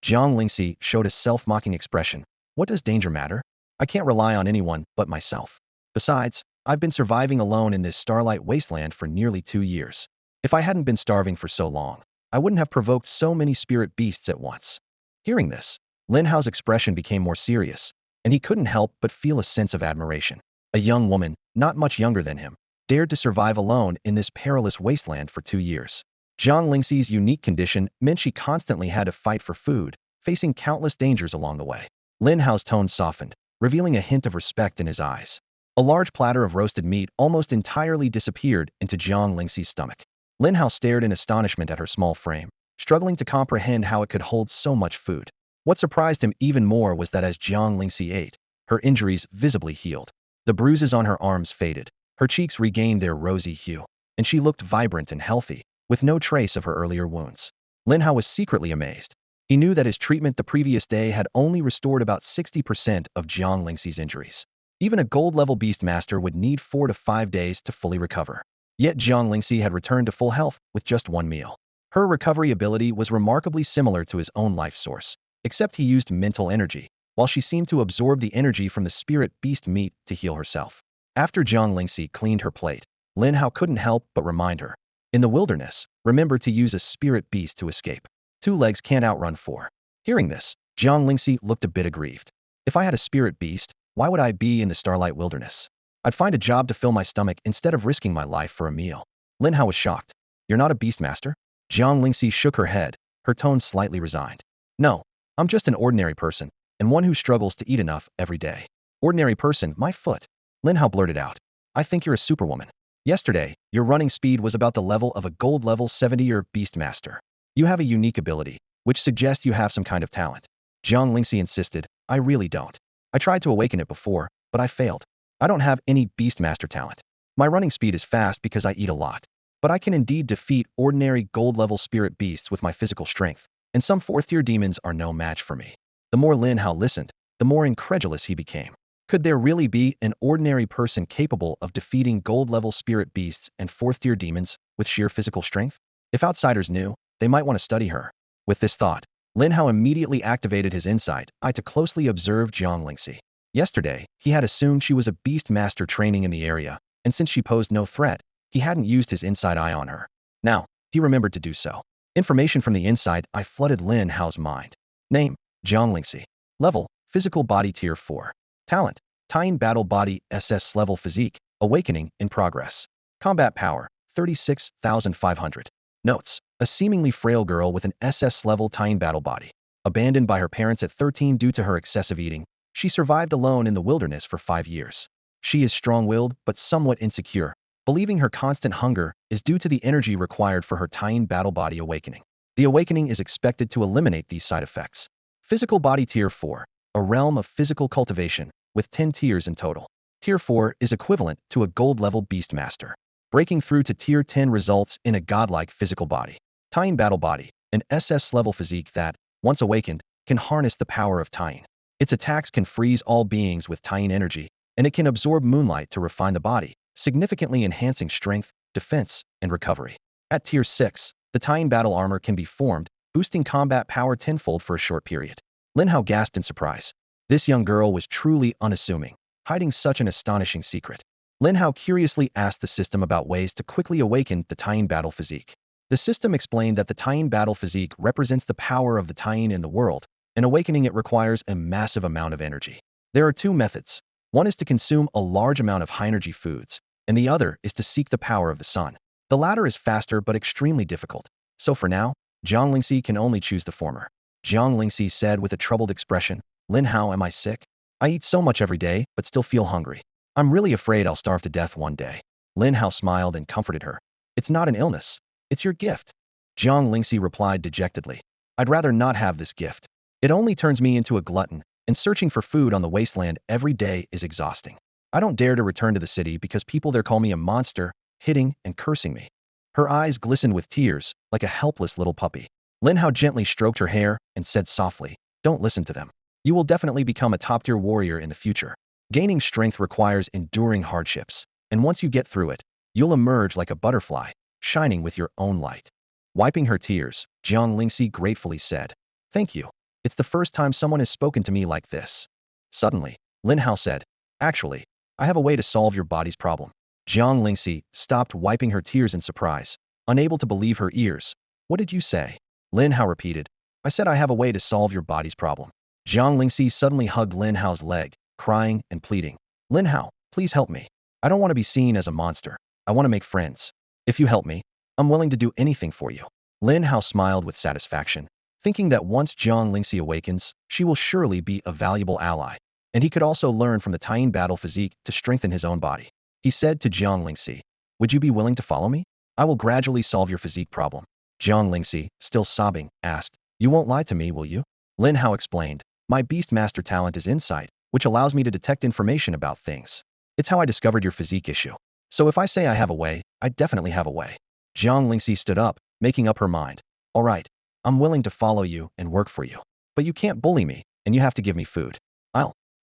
Jiang Lingxi showed a self-mocking expression. What does danger matter? I can't rely on anyone but myself. Besides, I've been surviving alone in this starlight wasteland for nearly 2 years. If I hadn't been starving for so long, I wouldn't have provoked so many spirit beasts at once. Hearing this, Lin Hao's expression became more serious, and he couldn't help but feel a sense of admiration. A young woman, not much younger than him, dared to survive alone in this perilous wasteland for 2 years. Jiang Lingxi's unique condition meant she constantly had to fight for food, facing countless dangers along the way. Lin Hao's tone softened, revealing a hint of respect in his eyes. A large platter of roasted meat almost entirely disappeared into Jiang Lingxi's stomach. Lin Hao stared in astonishment at her small frame, struggling to comprehend how it could hold so much food. What surprised him even more was that as Jiang Lingxi ate, her injuries visibly healed. The bruises on her arms faded, her cheeks regained their rosy hue, and she looked vibrant and healthy, with no trace of her earlier wounds. Lin Hao was secretly amazed. He knew that his treatment the previous day had only restored about 60% of Jiang Lingxi's injuries. Even a gold-level beastmaster would need 4 to 5 days to fully recover. Yet Jiang Lingxi had returned to full health with just 1 meal. Her recovery ability was remarkably similar to his own life source, except he used mental energy, while she seemed to absorb the energy from the spirit beast meat to heal herself. After Jiang Lingxi cleaned her plate, Lin Hao couldn't help but remind her, in the wilderness, remember to use a spirit beast to escape. 2 legs can't outrun 4. Hearing this, Jiang Lingxi looked a bit aggrieved. If I had a spirit beast, why would I be in the starlight wilderness? I'd find a job to fill my stomach instead of risking my life for a meal. Lin Hao was shocked. You're not a beastmaster? Jiang Lingxi shook her head, her tone slightly resigned. No, I'm just an ordinary person, and one who struggles to eat enough every day. Ordinary person, my foot. Lin Hao blurted out. I think you're a superwoman. Yesterday, your running speed was about the level of a gold level 70-year beastmaster. You have a unique ability, which suggests you have some kind of talent. Jiang Lingxi insisted, I really don't. I tried to awaken it before, but I failed. I don't have any beastmaster talent. My running speed is fast because I eat a lot. But I can indeed defeat ordinary gold-level spirit beasts with my physical strength, and some 4th-tier demons are no match for me. The more Lin Hao listened, the more incredulous he became. Could there really be an ordinary person capable of defeating gold-level spirit beasts and 4th-tier demons with sheer physical strength? If outsiders knew, they might want to study her. With this thought, Lin Hao immediately activated his insight eye to closely observe Jiang Lingxi. Yesterday, he had assumed she was a beast master training in the area, and since she posed no threat, he hadn't used his inside eye on her. Now, he remembered to do so. Information from the inside eye flooded Lin Hao's mind. Name, Jiang Lingxi. Level, physical body tier 4. Talent, Tying battle body SS level physique, awakening in progress. Combat power, 36,500. Notes, a seemingly frail girl with an SS level Tying battle body. Abandoned by her parents at 13 due to her excessive eating, she survived alone in the wilderness for 5 years. She is strong-willed but somewhat insecure, believing her constant hunger is due to the energy required for her tying battle body awakening. The awakening is expected to eliminate these side effects. Physical body Tier 4, a realm of physical cultivation, with 10 tiers in total. Tier 4 is equivalent to a gold-level Beastmaster. Breaking through to Tier 10 results in a godlike physical body. Tying battle body, an SS-level physique that, once awakened, can harness the power of tying. Its attacks can freeze all beings with tying energy, and it can absorb moonlight to refine the body, significantly enhancing strength, defense, and recovery. At Tier 6, the tying battle armor can be formed, boosting combat power tenfold for a short period. Lin Hao gasped in surprise. This young girl was truly unassuming, hiding such an astonishing secret. Lin Hao curiously asked the system about ways to quickly awaken the tying battle physique. The system explained that the tying battle physique represents the power of the tying in the world, and awakening it requires a massive amount of energy. There are two methods. One is to consume a large amount of high-energy foods, and the other is to seek the power of the sun. The latter is faster but extremely difficult, so for now, Jiang Lingxi can only choose the former. Jiang Lingxi said with a troubled expression, Lin Hao, am I sick? I eat so much every day, but still feel hungry. I'm really afraid I'll starve to death one day. Lin Hao smiled and comforted her. It's not an illness. It's your gift. Jiang Lingxi replied dejectedly. I'd rather not have this gift. It only turns me into a glutton, and searching for food on the wasteland every day is exhausting. I don't dare to return to the city because people there call me a monster, hitting and cursing me. Her eyes glistened with tears, like a helpless little puppy. Lin Hao gently stroked her hair and said softly, don't listen to them. You will definitely become a top-tier warrior in the future. Gaining strength requires enduring hardships, and once you get through it, you'll emerge like a butterfly, shining with your own light. Wiping her tears, Jiang Lingxi gratefully said, thank you. It's the first time someone has spoken to me like this. Suddenly, Lin Hao said, actually, I have a way to solve your body's problem. Jiang Lingxi stopped wiping her tears in surprise, unable to believe her ears. What did you say? Lin Hao repeated, I said I have a way to solve your body's problem. Jiang Lingxi suddenly hugged Lin Hao's leg, crying and pleading. Lin Hao, please help me. I don't want to be seen as a monster. I want to make friends. If you help me, I'm willing to do anything for you. Lin Hao smiled with satisfaction, thinking that once Jiang Lingxi awakens, she will surely be a valuable ally, and he could also learn from the tying battle physique to strengthen his own body. He said to Jiang Lingxi, would you be willing to follow me? I will gradually solve your physique problem. Jiang Lingxi, still sobbing, asked, you won't lie to me, will you? Lin Hao explained, my Beastmaster talent is insight, which allows me to detect information about things. It's how I discovered your physique issue. So if I say I have a way, I definitely have a way. Jiang Lingxi stood up, making up her mind. All right, I'm willing to follow you and work for you. But you can't bully me, and you have to give me food.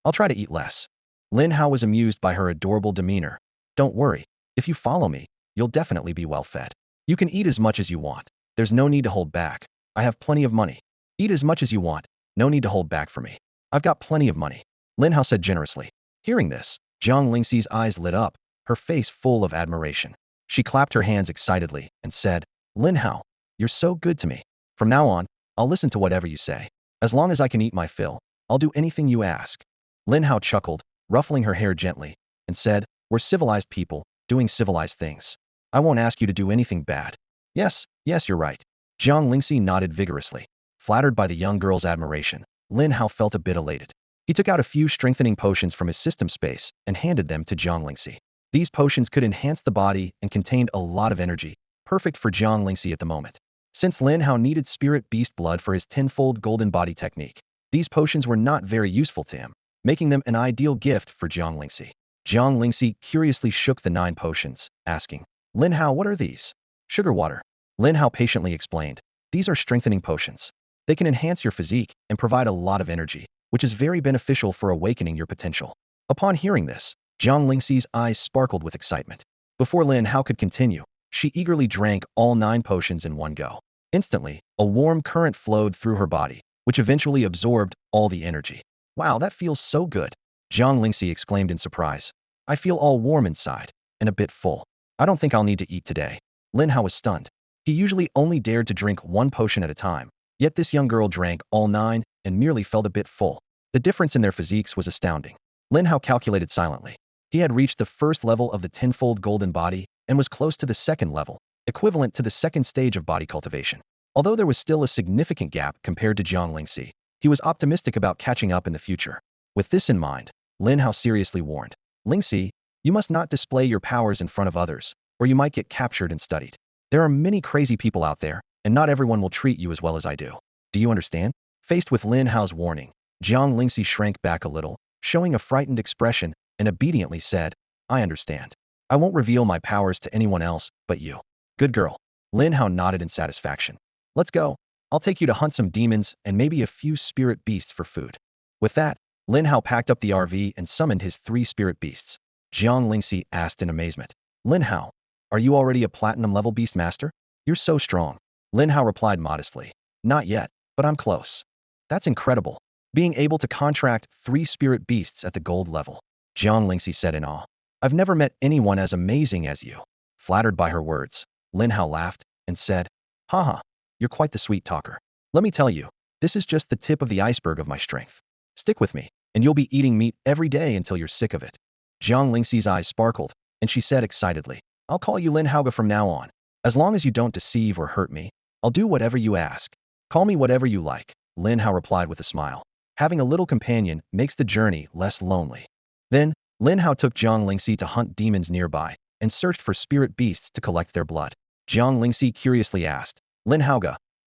I'll try to eat less. Lin Hao was amused by her adorable demeanor. Don't worry, if you follow me, you'll definitely be well fed. You can eat as much as you want. There's no need to hold back. I have plenty of money. Eat as much as you want. No need to hold back for me. I've got plenty of money. Lin Hao said generously. Hearing this, Jiang Lingxi's eyes lit up, her face full of admiration. She clapped her hands excitedly and said, Lin Hao, you're so good to me. From now on, I'll listen to whatever you say. As long as I can eat my fill, I'll do anything you ask. Lin Hao chuckled, ruffling her hair gently, and said, we're civilized people, doing civilized things. I won't ask you to do anything bad. Yes, you're right. Jiang Lingxi nodded vigorously. Flattered by the young girl's admiration, Lin Hao felt a bit elated. He took out a few strengthening potions from his system space and handed them to Jiang Lingxi. These potions could enhance the body and contained a lot of energy, perfect for Jiang Lingxi at the moment. Since Lin Hao needed spirit beast blood for his tenfold golden body technique, these potions were not very useful to him, making them an ideal gift for Jiang Lingxi. Jiang Lingxi curiously shook the 9 potions, asking, Lin Hao, what are these? Sugar water. Lin Hao patiently explained, these are strengthening potions. They can enhance your physique and provide a lot of energy, which is very beneficial for awakening your potential. Upon hearing this, Jiang Lingxi's eyes sparkled with excitement. Before Lin Hao could continue, she eagerly drank all 9 potions in one go. Instantly, a warm current flowed through her body, which eventually absorbed all the energy. Wow, that feels so good. Jiang Lingxi exclaimed in surprise. I feel all warm inside, and a bit full. I don't think I'll need to eat today. Lin Hao was stunned. He usually only dared to drink 1 potion at a time, yet this young girl drank all 9 and merely felt a bit full. The difference in their physiques was astounding. Lin Hao calculated silently. He had reached the first level of the tenfold golden body and was close to the second level, equivalent to the second stage of body cultivation. Although there was still a significant gap compared to Jiang Lingxi, he was optimistic about catching up in the future. With this in mind, Lin Hao seriously warned, Lingxi, You must not display your powers in front of others, or you might get captured and studied. There are many crazy people out there, and not everyone will treat you as well as I do. Do you understand? Faced with Lin Hao's warning, Jiang Lingxi shrank back a little, showing a frightened expression, and obediently said, I understand. I won't reveal my powers to anyone else but you. Good girl. Lin Hao nodded in satisfaction. Let's go. I'll take you to hunt some demons and maybe a few spirit beasts for food. With that, Lin Hao packed up the RV and summoned his 3 spirit beasts. Jiang Lingxi asked in amazement, Lin Hao, are you already a platinum level beast master? You're so strong. Lin Hao replied modestly, not yet, but I'm close. That's incredible. Being able to contract 3 spirit beasts at the gold level. Jiang Lingxi said in awe. I've never met anyone as amazing as you. Flattered by her words, Lin Hao laughed and said, haha, you're quite the sweet talker. Let me tell you, this is just the tip of the iceberg of my strength. Stick with me, and you'll be eating meat every day until you're sick of it. Jiang Lingxi's eyes sparkled, and she said excitedly, I'll call you Lin Hao from now on. As long as you don't deceive or hurt me, I'll do whatever you ask. Call me whatever you like, Lin Hao replied with a smile. Having a little companion makes the journey less lonely. Then, Lin Hao took Jiang Lingxi to hunt demons nearby, and searched for spirit beasts to collect their blood. Jiang Lingxi curiously asked, Lin Hao,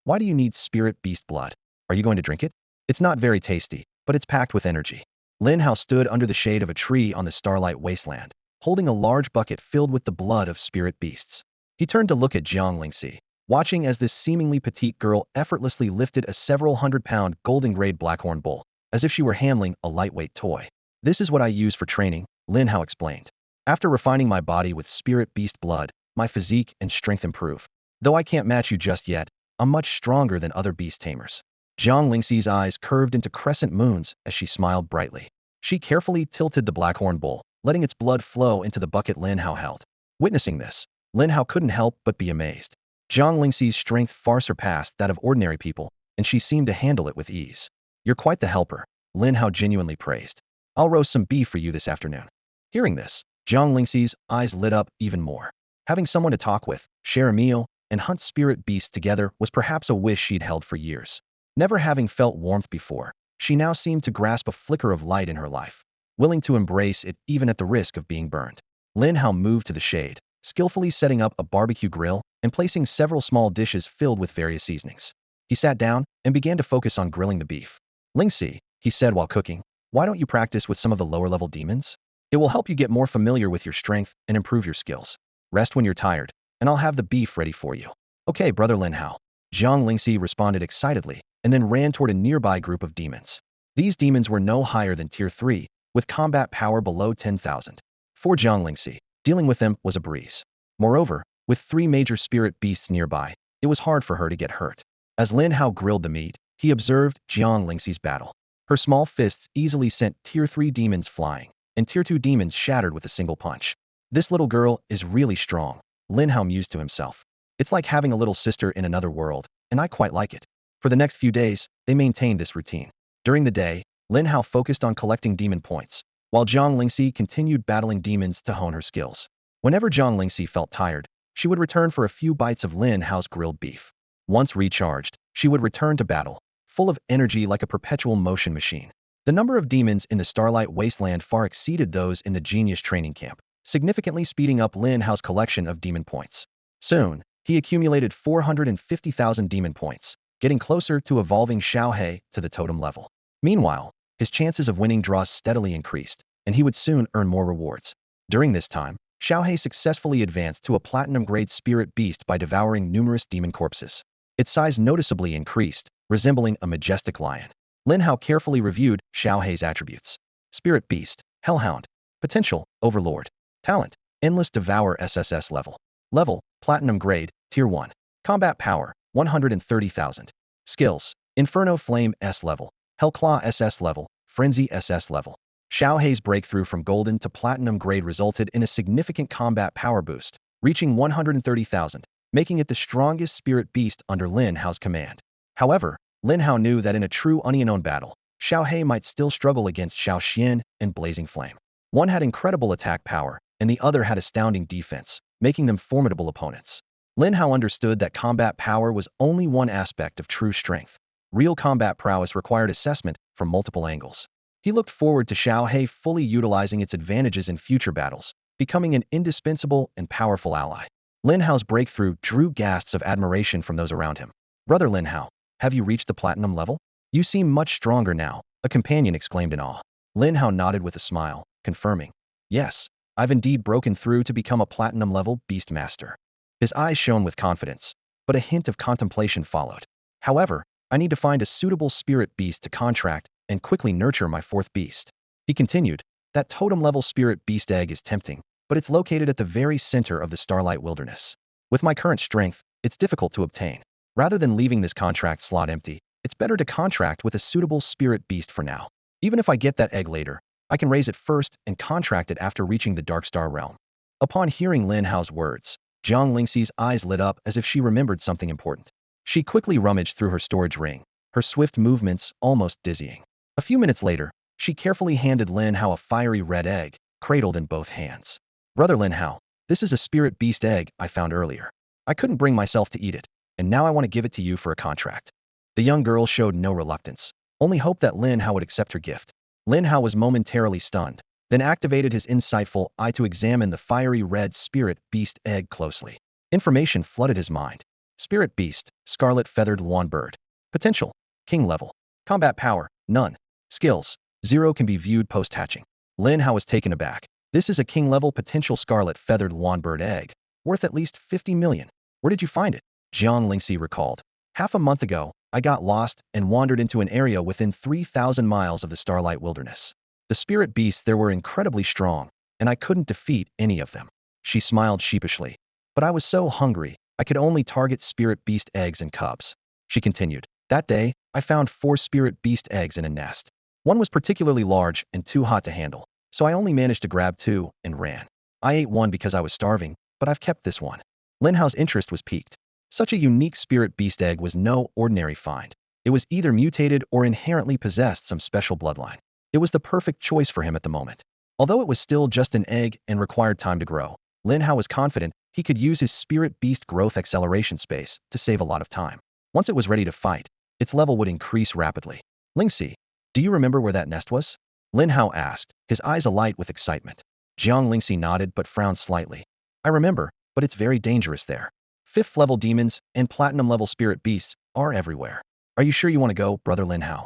why do you need spirit beast blood? Are you going to drink it? It's not very tasty, but it's packed with energy. Lin Hao stood under the shade of a tree on the starlight wasteland, holding a large bucket filled with the blood of spirit beasts. He turned to look at Jiang Lingxi, watching as this seemingly petite girl effortlessly lifted a several hundred-pound golden-grade blackhorn bull, as if she were handling a lightweight toy. This is what I use for training, Lin Hao explained. After refining my body with spirit beast blood, my physique and strength improve. Though I can't match you just yet, I'm much stronger than other beast tamers. Jiang Lingxi's eyes curved into crescent moons as she smiled brightly. She carefully tilted the blackhorn bull, letting its blood flow into the bucket Lin Hao held. Witnessing this, Lin Hao couldn't help but be amazed. Jiang Lingxi's strength far surpassed that of ordinary people, and she seemed to handle it with ease. You're quite the helper, Lin Hao genuinely praised. I'll roast some beef for you this afternoon. Hearing this, Jiang Lingxi's eyes lit up even more. Having someone to talk with, share a meal, and hunt spirit beasts together was perhaps a wish she'd held for years. Never having felt warmth before, she now seemed to grasp a flicker of light in her life, willing to embrace it even at the risk of being burned. Lin Hao moved to the shade, skillfully setting up a barbecue grill and placing several small dishes filled with various seasonings. He sat down and began to focus on grilling the beef. Lingxi, he said while cooking, why don't you practice with some of the lower-level demons? It will help you get more familiar with your strength and improve your skills. Rest when you're tired, and I'll have the beef ready for you. Okay, brother Lin Hao. Jiang Lingxi responded excitedly, and then ran toward a nearby group of demons. These demons were no higher than Tier 3, with combat power below 10,000. For Jiang Lingxi, dealing with them was a breeze. Moreover, with 3 major spirit beasts nearby, it was hard for her to get hurt. As Lin Hao grilled the meat, he observed Jiang Lingxi's battle. Her small fists easily sent Tier 3 demons flying, and Tier 2 demons shattered with a single punch. This little girl is really strong, Lin Hao mused to himself. It's like having a little sister in another world, and I quite like it. For the next few days, they maintained this routine. During the day, Lin Hao focused on collecting demon points, while Jiang Lingxi continued battling demons to hone her skills. Whenever Jiang Lingxi felt tired, she would return for a few bites of Lin Hao's grilled beef. Once recharged, she would return to battle, full of energy like a perpetual motion machine. The number of demons in the Starlight Wasteland far exceeded those in the Genius training camp, significantly speeding up Lin Hao's collection of demon points. Soon, he accumulated 450,000 demon points, getting closer to evolving Shao Hai to the totem level. Meanwhile, his chances of winning draws steadily increased, and he would soon earn more rewards. During this time, Shao Hai successfully advanced to a platinum-grade spirit beast by devouring numerous demon corpses. Its size noticeably increased, resembling a majestic lion. Lin Hao carefully reviewed Shao Hai's attributes. Spirit Beast, Hellhound. Potential, Overlord. Talent, Endless Devour SSS level. Level, Platinum Grade, Tier 1. Combat Power, 130,000. Skills, Inferno Flame S level. Hellclaw SS level, Frenzy SS level. Shao Hai's breakthrough from Golden to Platinum Grade resulted in a significant combat power boost, reaching 130,000, making it the strongest spirit beast under Lin Hao's command. However, Lin Hao knew that in a true unknown battle, Shao Hai might still struggle against Shao Xian and Blazing Flame. One had incredible attack power, and the other had astounding defense, making them formidable opponents. Lin Hao understood that combat power was only one aspect of true strength. Real combat prowess required assessment from multiple angles. He looked forward to Shao Hai fully utilizing its advantages in future battles, becoming an indispensable and powerful ally. Lin Hao's breakthrough drew gasps of admiration from those around him. Brother Lin Hao, have you reached the platinum level? You seem much stronger now, a companion exclaimed in awe. Lin Hao nodded with a smile, confirming, yes, I've indeed broken through to become a platinum level beast master. His eyes shone with confidence, but a hint of contemplation followed. However, I need to find a suitable spirit beast to contract and quickly nurture my fourth beast. He continued, that totem-level spirit beast egg is tempting, but it's located at the very center of the Starlight Wilderness. With my current strength, it's difficult to obtain. Rather than leaving this contract slot empty, it's better to contract with a suitable spirit beast for now. Even if I get that egg later, I can raise it first and contract it after reaching the Dark Star realm. Upon hearing Lin Hao's words, Jiang Lingxi's eyes lit up as if she remembered something important. She quickly rummaged through her storage ring, her swift movements almost dizzying. A few minutes later, she carefully handed Lin Hao a fiery red egg, cradled in both hands. Brother Lin Hao, this is a spirit beast egg I found earlier. I couldn't bring myself to eat it, and now I want to give it to you for a contract. The young girl showed no reluctance, only hope that Lin Hao would accept her gift. Lin Hao was momentarily stunned, then activated his insightful eye to examine the fiery red spirit beast egg closely. Information flooded his mind. Spirit beast, scarlet feathered lawn bird. Potential, king level. Combat power, none. Skills, 0 can be viewed post-hatching. Lin Hao was taken aback. This is a king-level potential scarlet feathered lawn bird egg, worth at least 50 million. Where did you find it? Jiang Lingxi recalled. Half a month ago, I got lost and wandered into an area within 3,000 miles of the Starlight Wilderness. The spirit beasts there were incredibly strong, and I couldn't defeat any of them. She smiled sheepishly. But I was so hungry, I could only target spirit beast eggs and cubs. She continued. That day, I found 4 spirit beast eggs in a nest. One was particularly large and too hot to handle, so I only managed to grab 2 and ran. I ate one because I was starving, but I've kept this one. Lin Hao's interest was piqued. Such a unique spirit beast egg was no ordinary find. It was either mutated or inherently possessed some special bloodline. It was the perfect choice for him at the moment. Although it was still just an egg and required time to grow, Lin Hao was confident he could use his spirit beast growth acceleration space to save a lot of time. Once it was ready to fight, its level would increase rapidly. Lingxi, do you remember where that nest was? Lin Hao asked, his eyes alight with excitement. Jiang Lingxi nodded but frowned slightly. I remember, but it's very dangerous there. 5th level demons and platinum level spirit beasts are everywhere. Are you sure you want to go, Brother Lin Hao?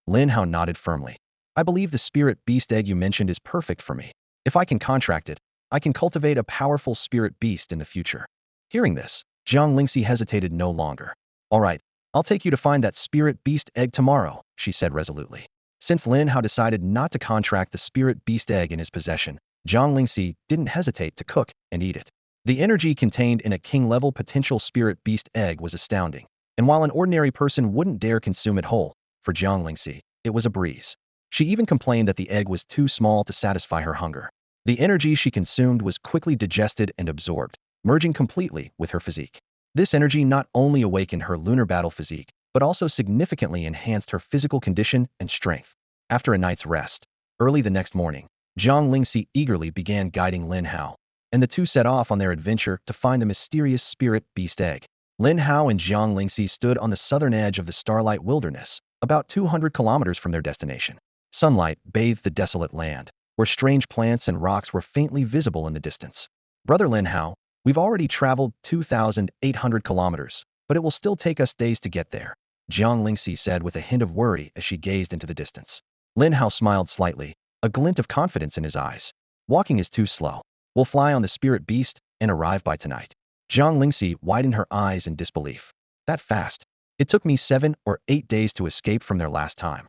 Lin Hao nodded firmly. I believe the spirit beast egg you mentioned is perfect for me. If I can contract it, I can cultivate a powerful spirit beast in the future. Hearing this, Jiang Lingxi hesitated no longer. All right, I'll take you to find that spirit beast egg tomorrow, she said resolutely. Since Lin Hao decided not to contract the spirit beast egg in his possession, Jiang Lingxi didn't hesitate to cook and eat it. The energy contained in a king-level potential spirit beast egg was astounding, and while an ordinary person wouldn't dare consume it whole, for Jiang Lingxi, it was a breeze. She even complained that the egg was too small to satisfy her hunger. The energy she consumed was quickly digested and absorbed, merging completely with her physique. This energy not only awakened her lunar battle physique, but also significantly enhanced her physical condition and strength. After a night's rest, early the next morning, Jiang Lingxi eagerly began guiding Lin Hao, and the two set off on their adventure to find the mysterious spirit beast egg. Lin Hao and Jiang Lingxi stood on the southern edge of the Starlight Wilderness, about 200 kilometers from their destination. Sunlight bathed the desolate land, where strange plants and rocks were faintly visible in the distance. Brother Lin Hao, we've already traveled 2,800 kilometers, but it will still take us days to get there, Jiang Lingxi said with a hint of worry as she gazed into the distance. Lin Hao smiled slightly, a glint of confidence in his eyes. Walking is too slow. We'll fly on the spirit beast and arrive by tonight. Jiang Lingxi widened her eyes in disbelief. That fast? It took me 7 or 8 days to escape from their last time.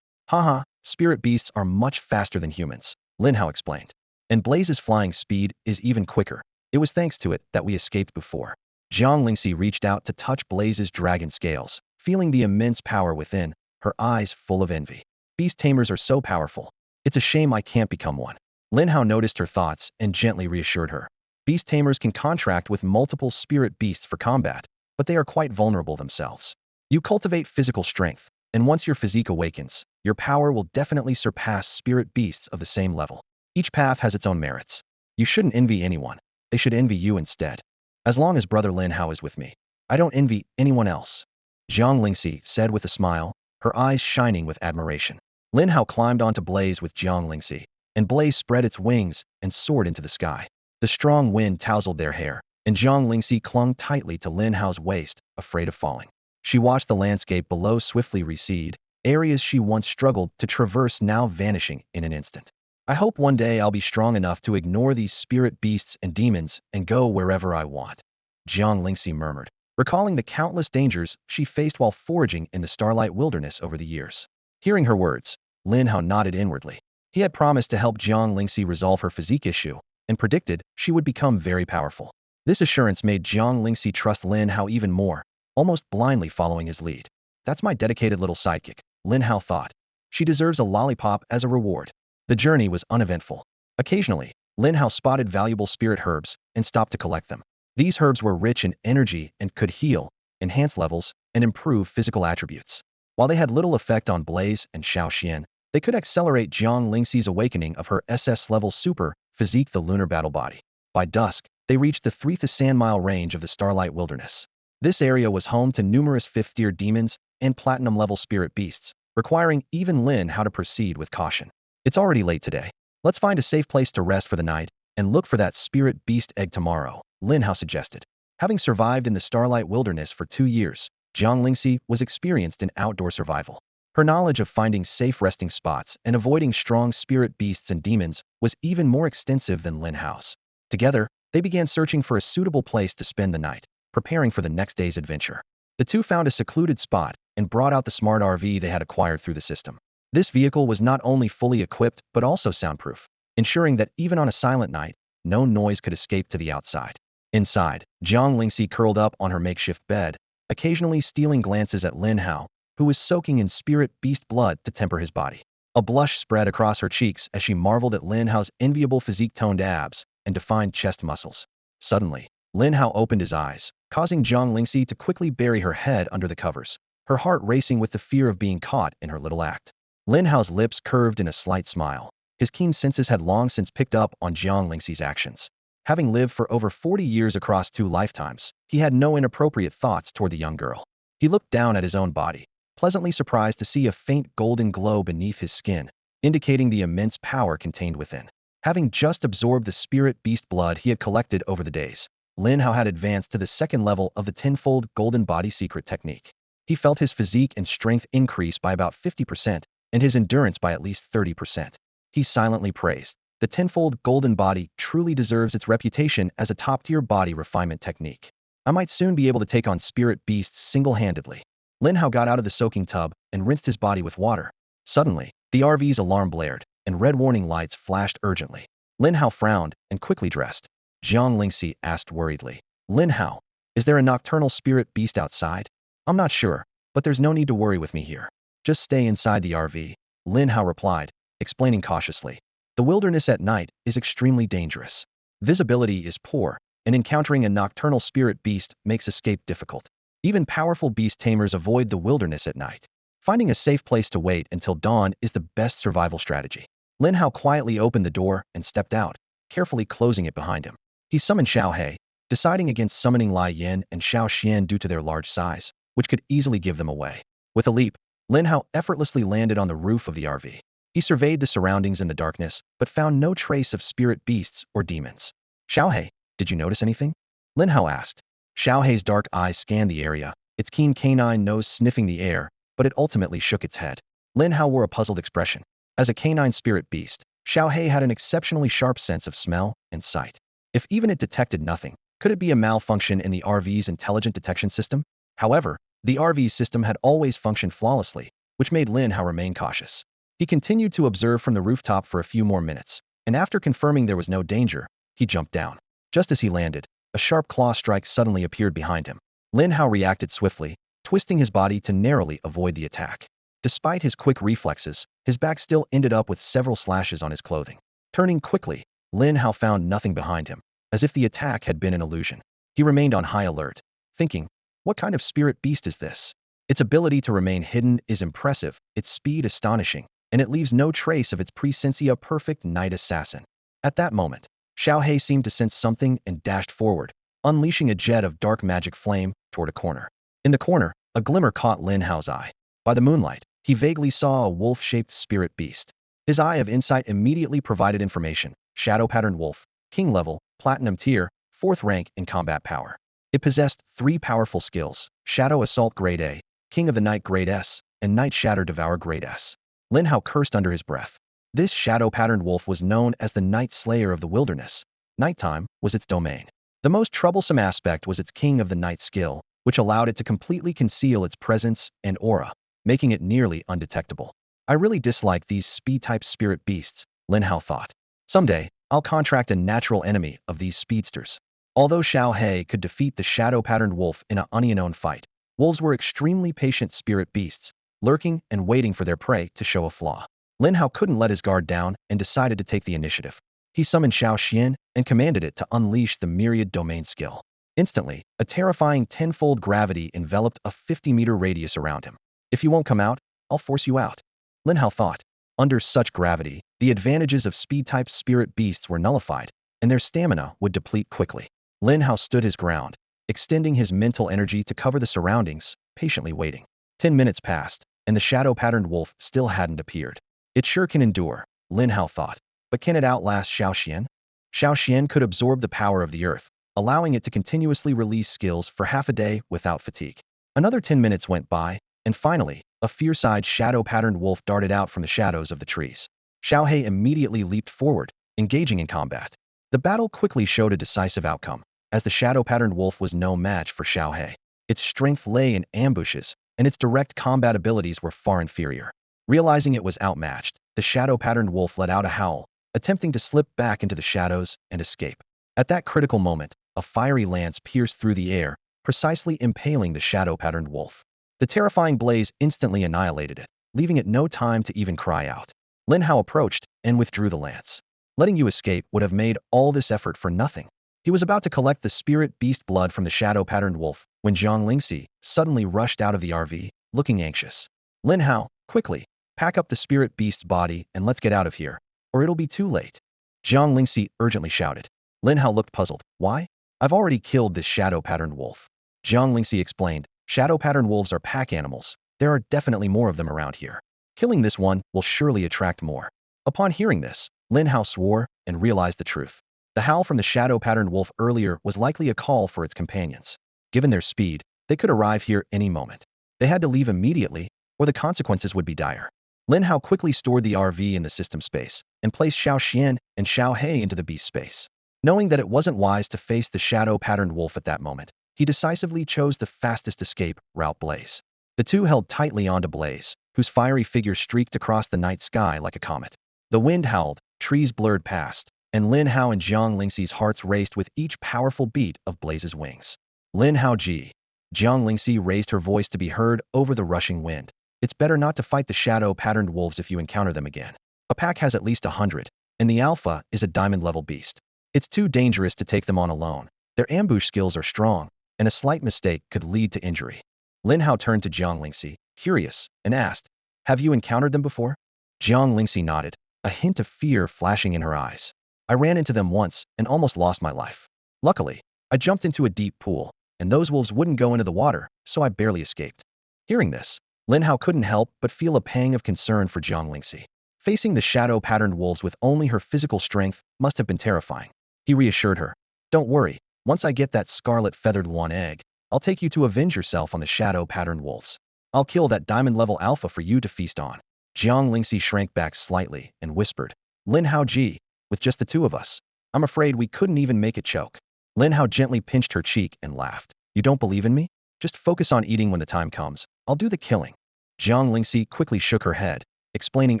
Haha, spirit beasts are much faster than humans, Lin Hao explained. And Blaze's flying speed is even quicker. It was thanks to it that we escaped before. Jiang Lingxi reached out to touch Blaze's dragon scales, feeling the immense power within, her eyes full of envy. Beast tamers are so powerful. It's a shame I can't become one. Lin Hao noticed her thoughts and gently reassured her. Beast tamers can contract with multiple spirit beasts for combat, but they are quite vulnerable themselves. You cultivate physical strength, and once your physique awakens, your power will definitely surpass spirit beasts of the same level. Each path has its own merits. You shouldn't envy anyone. They should envy you instead. As long as Brother Lin Hao is with me, I don't envy anyone else, Jiang Lingxi said with a smile, her eyes shining with admiration. Lin Hao climbed onto Blaze with Jiang Lingxi, and Blaze spread its wings and soared into the sky. The strong wind tousled their hair, and Jiang Lingxi clung tightly to Lin Hao's waist, afraid of falling. She watched the landscape below swiftly recede, areas she once struggled to traverse now vanishing in an instant. I hope one day I'll be strong enough to ignore these spirit beasts and demons and go wherever I want, Jiang Lingxi murmured, recalling the countless dangers she faced while foraging in the starlight wilderness over the years. Hearing her words, Lin Hao nodded inwardly. He had promised to help Jiang Lingxi resolve her physique issue, and predicted she would become very powerful. This assurance made Jiang Lingxi trust Lin Hao even more, almost blindly following his lead. That's my dedicated little sidekick, Lin Hao thought. She deserves a lollipop as a reward. The journey was uneventful. Occasionally, Lin Hao spotted valuable spirit herbs and stopped to collect them. These herbs were rich in energy and could heal, enhance levels, and improve physical attributes. While they had little effect on Blaze and Shao Xian, they could accelerate Jiang Lingxi's awakening of her SS-level super physique, the lunar battle body. By dusk, they reached the 3,000 mile range of the Starlight Wilderness. This area was home to numerous fifth-tier demons and platinum-level spirit beasts, requiring even Lin Hao to proceed with caution. It's already late today. Let's find a safe place to rest for the night and look for that spirit beast egg tomorrow, Lin Hao suggested. Having survived in the Starlight Wilderness for 2 years, Jiang Lingxi was experienced in outdoor survival. Her knowledge of finding safe resting spots and avoiding strong spirit beasts and demons was even more extensive than Lin Hao's. Together, they began searching for a suitable place to spend the night, preparing for the next day's adventure. The two found a secluded spot and brought out the smart RV they had acquired through the system. This vehicle was not only fully equipped but also soundproof, ensuring that even on a silent night, no noise could escape to the outside. Inside, Jiang Lingxi curled up on her makeshift bed, occasionally stealing glances at Lin Hao, who was soaking in spirit beast blood to temper his body. A blush spread across her cheeks as she marveled at Lin Hao's enviable physique-toned abs and defined chest muscles. Suddenly, Lin Hao opened his eyes, causing Jiang Lingxi to quickly bury her head under the covers, her heart racing with the fear of being caught in her little act. Lin Hao's lips curved in a slight smile. His keen senses had long since picked up on Jiang Lingxi's actions. Having lived for over 40 years across 2 lifetimes, he had no inappropriate thoughts toward the young girl. He looked down at his own body, pleasantly surprised to see a faint golden glow beneath his skin, indicating the immense power contained within. Having just absorbed the spirit beast blood he had collected over the days, Lin Hao had advanced to the second level of the tenfold golden body secret technique. He felt his physique and strength increase by about 50%, and his endurance by at least 30%. He silently praised, the tenfold golden body truly deserves its reputation as a top-tier body refinement technique. I might soon be able to take on spirit beasts single-handedly. Lin Hao got out of the soaking tub and rinsed his body with water. Suddenly, the RV's alarm blared, and red warning lights flashed urgently. Lin Hao frowned and quickly dressed. Jiang Lingxi asked worriedly, Lin Hao, is there a nocturnal spirit beast outside? I'm not sure, but there's no need to worry with me here. Just stay inside the RV, Lin Hao replied, explaining cautiously. The wilderness at night is extremely dangerous. Visibility is poor, and encountering a nocturnal spirit beast makes escape difficult. Even powerful beast tamers avoid the wilderness at night. Finding a safe place to wait until dawn is the best survival strategy. Lin Hao quietly opened the door and stepped out, carefully closing it behind him. He summoned Shao Hai, deciding against summoning Lai Yin and Shao Xian due to their large size, which could easily give them away. With a leap, Lin Hao effortlessly landed on the roof of the RV. He surveyed the surroundings in the darkness, but found no trace of spirit beasts or demons. Shao Hai, did you notice anything? Lin Hao asked. Shao Hai's dark eyes scanned the area, its keen canine nose sniffing the air, but it ultimately shook its head. Lin Hao wore a puzzled expression. As a canine spirit beast, Shao Hai had an exceptionally sharp sense of smell and sight. If even it detected nothing, could it be a malfunction in the RV's intelligent detection system? However, the RV's system had always functioned flawlessly, which made Lin Hao remain cautious. He continued to observe from the rooftop for a few more minutes, and after confirming there was no danger, he jumped down. Just as he landed, a sharp claw strike suddenly appeared behind him. Lin Hao reacted swiftly, twisting his body to narrowly avoid the attack. Despite his quick reflexes, his back still ended up with several slashes on his clothing. Turning quickly, Lin Hao found nothing behind him, as if the attack had been an illusion. He remained on high alert, thinking, what kind of spirit beast is this? Its ability to remain hidden is impressive, its speed astonishing, and it leaves no trace of its presence, a perfect night assassin. At that moment, Shao Hai seemed to sense something and dashed forward, unleashing a jet of dark magic flame toward a corner. In the corner, a glimmer caught Lin Hao's eye. By the moonlight, he vaguely saw a wolf-shaped spirit beast. His eye of insight immediately provided information. Shadow patterned wolf, king level, Platinum tier, 4th rank in combat power. It possessed 3 powerful skills: Shadow Assault Grade A, King of the Night Grade S, and Night Shatter Devour Grade S. Lin Hao cursed under his breath. This shadow-patterned wolf was known as the Night Slayer of the Wilderness. Nighttime was its domain. The most troublesome aspect was its King of the Night skill, which allowed it to completely conceal its presence and aura, making it nearly undetectable. I really dislike these speed-type spirit beasts, Lin Hao thought. Someday, I'll contract a natural enemy of these speedsters. Although Shao Hai could defeat the shadow-patterned wolf in an unknown fight, wolves were extremely patient spirit beasts, lurking and waiting for their prey to show a flaw. Lin Hao couldn't let his guard down and decided to take the initiative. He summoned Shao Xian and commanded it to unleash the myriad domain skill. Instantly, a terrifying tenfold gravity enveloped a 50-meter radius around him. If you won't come out, I'll force you out. Lin Hao thought. Under such gravity, the advantages of speed-type spirit beasts were nullified, and their stamina would deplete quickly. Lin Hao stood his ground, extending his mental energy to cover the surroundings, patiently waiting. 10 minutes passed, and the shadow-patterned wolf still hadn't appeared. It sure can endure, Lin Hao thought. But can it outlast Shao Xian? Shao Xian could absorb the power of the earth, allowing it to continuously release skills for half a day without fatigue. Another 10 minutes went by, and finally, a fierce-eyed shadow-patterned wolf darted out from the shadows of the trees. Shao Hai immediately leaped forward, engaging in combat. The battle quickly showed a decisive outcome, as the shadow-patterned wolf was no match for Shao Hai. Its strength lay in ambushes, and its direct combat abilities were far inferior. Realizing it was outmatched, the shadow-patterned wolf let out a howl, attempting to slip back into the shadows and escape. At that critical moment, a fiery lance pierced through the air, precisely impaling the shadow-patterned wolf. The terrifying blaze instantly annihilated it, leaving it no time to even cry out. Lin Hao approached and withdrew the lance. Letting you escape would have made all this effort for nothing. He was about to collect the spirit beast blood from the shadow-patterned wolf when Zhang Lingxi suddenly rushed out of the RV, looking anxious. Lin Hao, quickly, pack up the spirit beast's body and let's get out of here, or it'll be too late. Zhang Lingxi urgently shouted. Lin Hao looked puzzled. Why? I've already killed this shadow-patterned wolf. Zhang Lingxi explained. Shadow-patterned wolves are pack animals. There are definitely more of them around here. Killing this one will surely attract more. Upon hearing this, Lin Hao swore and realized the truth. The howl from the shadow-patterned wolf earlier was likely a call for its companions. Given their speed, they could arrive here any moment. They had to leave immediately, or the consequences would be dire. Lin Hao quickly stored the RV in the system space and placed Shao Xian and Shao Hai into the beast space. Knowing that it wasn't wise to face the shadow-patterned wolf at that moment, he decisively chose the fastest escape route, Blaze. The two held tightly onto Blaze, whose fiery figure streaked across the night sky like a comet. The wind howled, trees blurred past, and Lin Hao and Zhang Lingxi's hearts raced with each powerful beat of Blaze's wings. Lin Hao Ji. Zhang Lingxi raised her voice to be heard over the rushing wind. It's better not to fight the shadow-patterned wolves if you encounter them again. A pack has at least 100, and the alpha is a diamond-level beast. It's too dangerous to take them on alone. Their ambush skills are strong, and a slight mistake could lead to injury. Lin Hao turned to Zhang Lingxi, curious, and asked, have you encountered them before? Zhang Lingxi nodded, a hint of fear flashing in her eyes. I ran into them once and almost lost my life. Luckily, I jumped into a deep pool, and those wolves wouldn't go into the water, so I barely escaped. Hearing this, Lin Hao couldn't help but feel a pang of concern for Zhang Lingxi. Facing the shadow-patterned wolves with only her physical strength must have been terrifying. He reassured her. Don't worry, once I get that scarlet feathered one egg, I'll take you to avenge yourself on the shadow-patterned wolves. I'll kill that diamond-level alpha for you to feast on. Zhang Lingxi shrank back slightly and whispered, Lin Hao Ji, with just the two of us, I'm afraid we couldn't even make it choke. Lin Hao gently pinched her cheek and laughed. You don't believe in me? Just focus on eating when the time comes. I'll do the killing. Zhang Lingxi quickly shook her head, explaining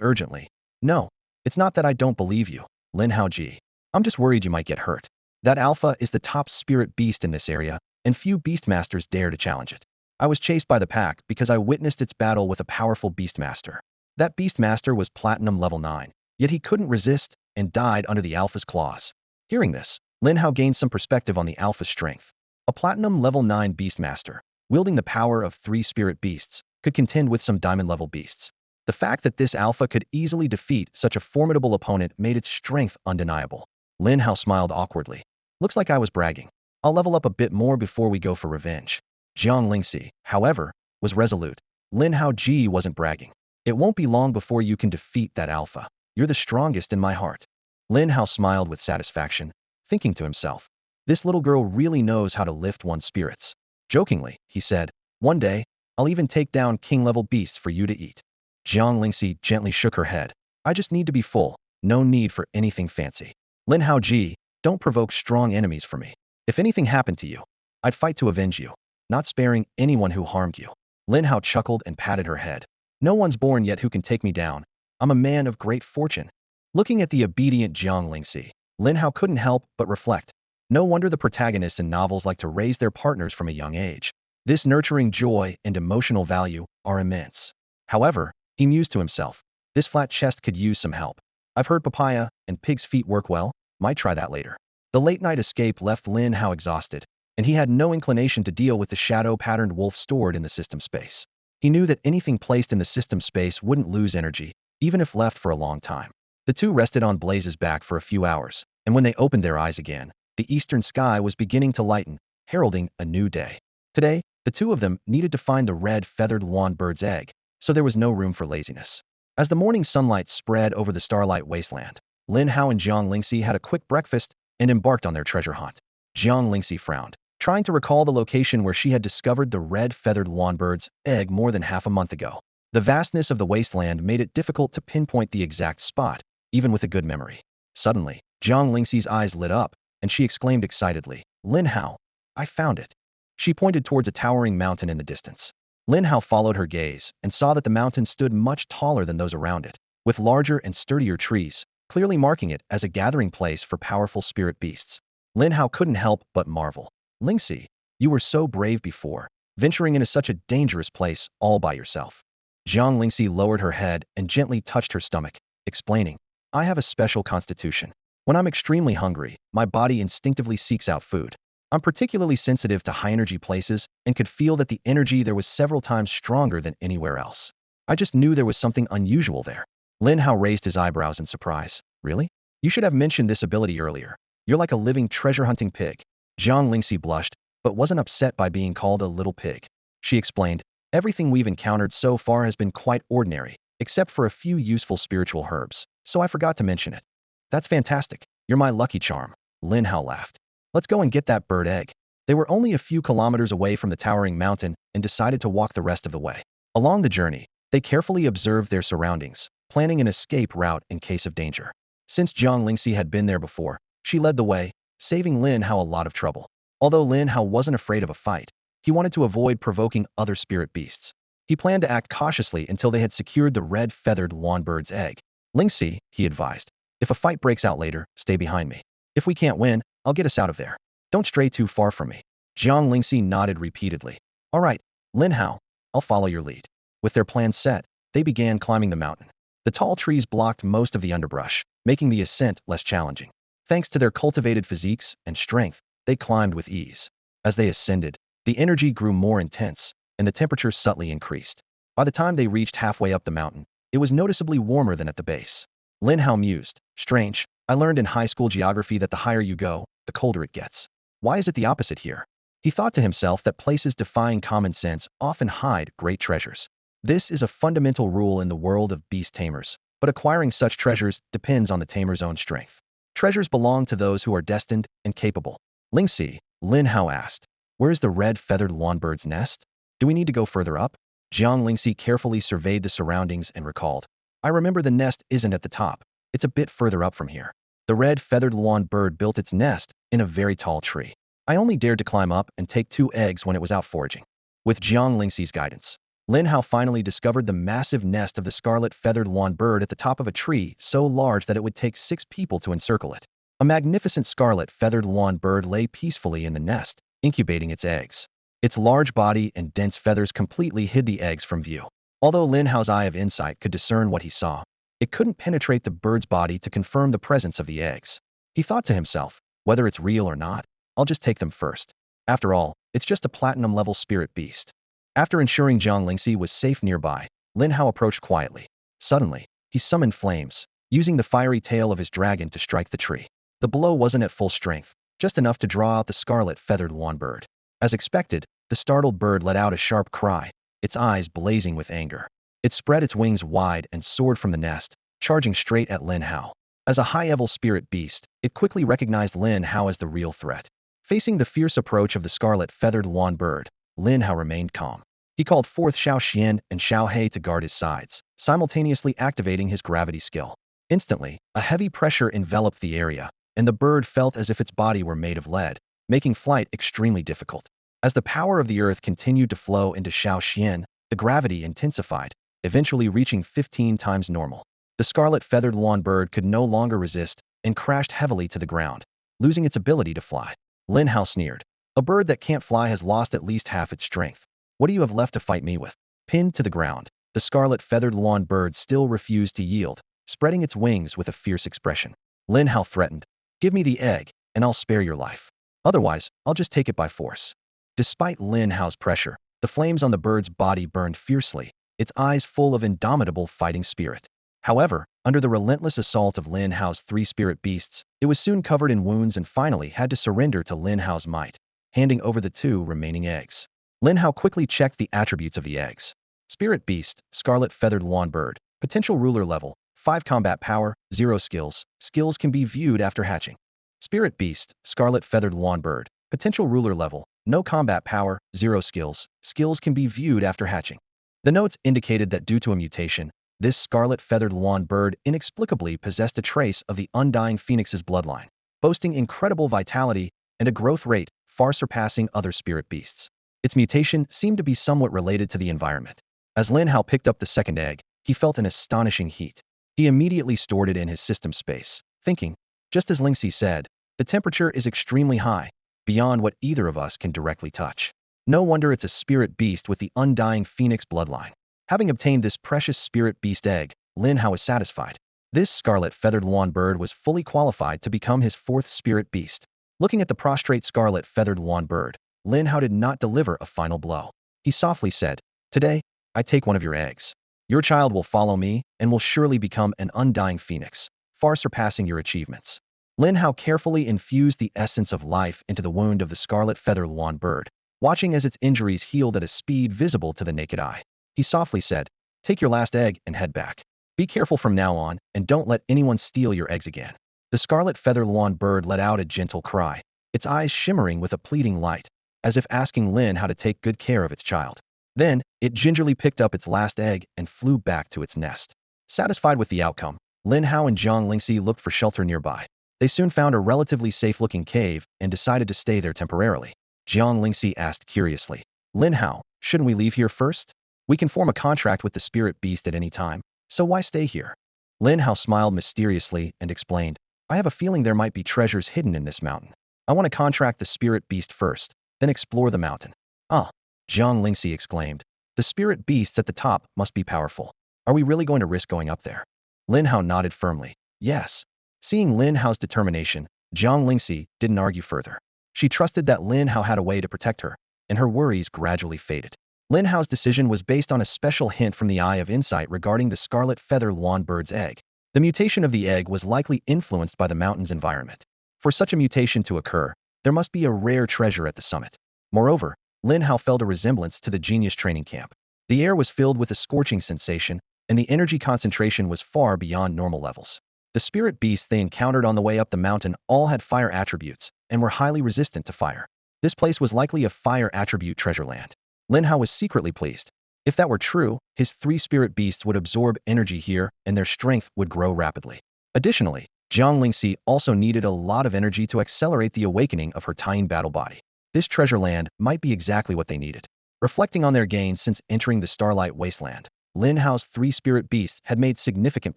urgently. No, it's not that I don't believe you, Lin Hao Ji. I'm just worried you might get hurt. That alpha is the top spirit beast in this area, and few beastmasters dare to challenge it. I was chased by the pack because I witnessed its battle with a powerful beastmaster. That beastmaster was platinum level 9, yet he couldn't resist and died under the alpha's claws. Hearing this, Lin Hao gained some perspective on the alpha's strength. A platinum level 9 beastmaster, wielding the power of 3 spirit beasts, could contend with some diamond-level beasts. The fact that this alpha could easily defeat such a formidable opponent made its strength undeniable. Lin Hao smiled awkwardly. Looks like I was bragging. I'll level up a bit more before we go for revenge. Zhang Lingxi, however, was resolute. Lin Hao Ji wasn't bragging. It won't be long before you can defeat that alpha. You're the strongest in my heart. Lin Hao smiled with satisfaction, thinking to himself. This little girl really knows how to lift one's spirits. Jokingly, he said, one day, I'll even take down king-level beasts for you to eat. Jiang Lingxi gently shook her head. I just need to be full, no need for anything fancy. Lin Hao Ji, don't provoke strong enemies for me. If anything happened to you, I'd fight to avenge you, not sparing anyone who harmed you. Lin Hao chuckled and patted her head. No one's born yet who can take me down. I'm a man of great fortune. Looking at the obedient Jiang Lingxi, Lin Hao couldn't help but reflect. No wonder the protagonists in novels like to raise their partners from a young age. This nurturing joy and emotional value are immense. However, he mused to himself, this flat chest could use some help. I've heard papaya and pig's feet work well, might try that later. The late-night escape left Lin Hao exhausted, and he had no inclination to deal with the shadow-patterned wolf stored in the system space. He knew that anything placed in the system space wouldn't lose energy, even if left for a long time. The two rested on Blaze's back for a few hours, and when they opened their eyes again, the eastern sky was beginning to lighten, heralding a new day. Today, the two of them needed to find the red feathered lawn bird's egg, so there was no room for laziness. As the morning sunlight spread over the starlight wasteland, Lin Hao and Jiang Lingxi had a quick breakfast and embarked on their treasure hunt. Jiang Lingxi frowned, trying to recall the location where she had discovered the red feathered lawn bird's egg more than half a month ago. The vastness of the wasteland made it difficult to pinpoint the exact spot, even with a good memory. Suddenly, Jiang Lingxi's eyes lit up, and she exclaimed excitedly, Lin Hao, I found it. She pointed towards a towering mountain in the distance. Lin Hao followed her gaze and saw that the mountain stood much taller than those around it, with larger and sturdier trees, clearly marking it as a gathering place for powerful spirit beasts. Lin Hao couldn't help but marvel. Lingxi, you were so brave before, venturing into such a dangerous place all by yourself. Jiang Lingxi lowered her head and gently touched her stomach, explaining, I have a special constitution. When I'm extremely hungry, my body instinctively seeks out food. I'm particularly sensitive to high-energy places and could feel that the energy there was several times stronger than anywhere else. I just knew there was something unusual there. Lin Hao raised his eyebrows in surprise. Really? You should have mentioned this ability earlier. You're like a living treasure-hunting pig. Jiang Lingxi blushed, but wasn't upset by being called a little pig. She explained, everything we've encountered so far has been quite ordinary, except for a few useful spiritual herbs, so I forgot to mention it. That's fantastic. You're my lucky charm. Lin Hao laughed. Let's go and get that bird egg. They were only a few kilometers away from the towering mountain and decided to walk the rest of the way. Along the journey, they carefully observed their surroundings, planning an escape route in case of danger. Since Jiang Lingxi had been there before, she led the way, saving Lin Hao a lot of trouble. Although Lin Hao wasn't afraid of a fight, he wanted to avoid provoking other spirit beasts. He planned to act cautiously until they had secured the red feathered lawn bird's egg. Lingxi, he advised, if a fight breaks out later, stay behind me. If we can't win, I'll get us out of there. Don't stray too far from me. Jiang Lingxi nodded repeatedly. All right, Lin Hao, I'll follow your lead. With their plans set, they began climbing the mountain. The tall trees blocked most of the underbrush, making the ascent less challenging. Thanks to their cultivated physiques and strength, they climbed with ease. As they ascended, the energy grew more intense, and the temperature subtly increased. By the time they reached halfway up the mountain, it was noticeably warmer than at the base. Lin Hao mused, strange, I learned in high school geography that the higher you go, the colder it gets. Why is it the opposite here? He thought to himself that places defying common sense often hide great treasures. This is a fundamental rule in the world of beast tamers, but acquiring such treasures depends on the tamer's own strength. Treasures belong to those who are destined and capable. Lingxi, Lin Hao asked, where is the red feathered lawn bird's nest? Do we need to go further up? Jiang Lingxi carefully surveyed the surroundings and recalled, I remember the nest isn't at the top. It's a bit further up from here. The red feathered lawn bird built its nest in a very tall tree. I only dared to climb up and take 2 eggs when it was out foraging. With Jiang Lingxi's guidance, Lin Hao finally discovered the massive nest of the scarlet feathered lawn bird at the top of a tree so large that it would take 6 people to encircle it. A magnificent scarlet feathered lawn bird lay peacefully in the nest, incubating its eggs. Its large body and dense feathers completely hid the eggs from view. Although Lin Hao's eye of insight could discern what he saw, it couldn't penetrate the bird's body to confirm the presence of the eggs. He thought to himself, whether it's real or not, I'll just take them first. After all, it's just a platinum-level spirit beast. After ensuring Jiang Lingxi was safe nearby, Lin Hao approached quietly. Suddenly, he summoned flames, using the fiery tail of his dragon to strike the tree. The blow wasn't at full strength, just enough to draw out the scarlet feathered lawn bird. As expected, the startled bird let out a sharp cry, its eyes blazing with anger. It spread its wings wide and soared from the nest, charging straight at Lin Hao. As a high-level spirit beast, it quickly recognized Lin Hao as the real threat. Facing the fierce approach of the scarlet-feathered lawn bird, Lin Hao remained calm. He called forth Shao Xian and Shao Hai to guard his sides, simultaneously activating his gravity skill. Instantly, a heavy pressure enveloped the area, and the bird felt as if its body were made of lead, making flight extremely difficult. As the power of the earth continued to flow into Shao Xian, the gravity intensified, eventually reaching 15 times normal. The scarlet-feathered lawn bird could no longer resist and crashed heavily to the ground, losing its ability to fly. Lin Hao sneered. A bird that can't fly has lost at least half its strength. What do you have left to fight me with? Pinned to the ground, the scarlet-feathered lawn bird still refused to yield, spreading its wings with a fierce expression. Lin Hao threatened, "Give me the egg, and I'll spare your life. Otherwise, I'll just take it by force." Despite Lin Hao's pressure, the flames on the bird's body burned fiercely, its eyes full of indomitable fighting spirit. However, under the relentless assault of Lin Hao's three spirit beasts, it was soon covered in wounds and finally had to surrender to Lin Hao's might, handing over the two remaining eggs. Lin Hao quickly checked the attributes of the eggs. Spirit Beast, Scarlet-Feathered Lawn Bird, Potential Ruler Level, 5 Combat Power, 0 Skills. Skills can be viewed after hatching. Spirit Beast, Scarlet-Feathered Lawn Bird, Potential Ruler Level, no Combat Power, 0 Skills. Skills can be viewed after hatching. The notes indicated that due to a mutation, this scarlet-feathered lawn bird inexplicably possessed a trace of the undying phoenix's bloodline, boasting incredible vitality and a growth rate far surpassing other spirit beasts. Its mutation seemed to be somewhat related to the environment. As Lin Hao picked up the second egg, he felt an astonishing heat. He immediately stored it in his system space, thinking, just as Lingxi said, the temperature is extremely high, beyond what either of us can directly touch. No wonder it's a spirit beast with the undying phoenix bloodline. Having obtained this precious spirit beast egg, Lin Hao was satisfied. This scarlet-feathered lawn bird was fully qualified to become his fourth spirit beast. Looking at the prostrate scarlet-feathered lawn bird, Lin Hao did not deliver a final blow. He softly said, "Today, I take one of your eggs. Your child will follow me and will surely become an undying phoenix, far surpassing your achievements." Lin Hao carefully infused the essence of life into the wound of the scarlet-feathered lawn bird, watching as its injuries healed at a speed visible to the naked eye. He softly said, "Take your last egg and head back. Be careful from now on and don't let anyone steal your eggs again." The scarlet-feathered lawn bird let out a gentle cry, its eyes shimmering with a pleading light, as if asking Lin how to take good care of its child. Then, it gingerly picked up its last egg and flew back to its nest. Satisfied with the outcome, Lin Hao and Zhang Lingxi looked for shelter nearby. They soon found a relatively safe-looking cave and decided to stay there temporarily. Zhang Lingxi asked curiously, "Lin Hao, shouldn't we leave here first? We can form a contract with the spirit beast at any time, so why stay here?" Lin Hao smiled mysteriously and explained, "I have a feeling there might be treasures hidden in this mountain. I want to contract the spirit beast first, then explore the mountain." "Ah," Zhang Lingxi exclaimed, "the spirit beasts at the top must be powerful. Are we really going to risk going up there?" Lin Hao nodded firmly, "Yes." Seeing Lin Hao's determination, Zhang Lingxi didn't argue further. She trusted that Lin Hao had a way to protect her, and her worries gradually faded. Lin Hao's decision was based on a special hint from the Eye of Insight regarding the scarlet feather lawn bird's egg. The mutation of the egg was likely influenced by the mountain's environment. For such a mutation to occur, there must be a rare treasure at the summit. Moreover, Lin Hao felt a resemblance to the genius training camp. The air was filled with a scorching sensation, and the energy concentration was far beyond normal levels. The spirit beasts they encountered on the way up the mountain all had fire attributes and were highly resistant to fire. This place was likely a fire attribute treasure land. Lin Hao was secretly pleased. If that were true, his 3 spirit beasts would absorb energy here and their strength would grow rapidly. Additionally, Zhang Lingxi also needed a lot of energy to accelerate the awakening of her tiny battle body. This treasure land might be exactly what they needed. Reflecting on their gains since entering the Starlight Wasteland, Lin Hao's 3 spirit beasts had made significant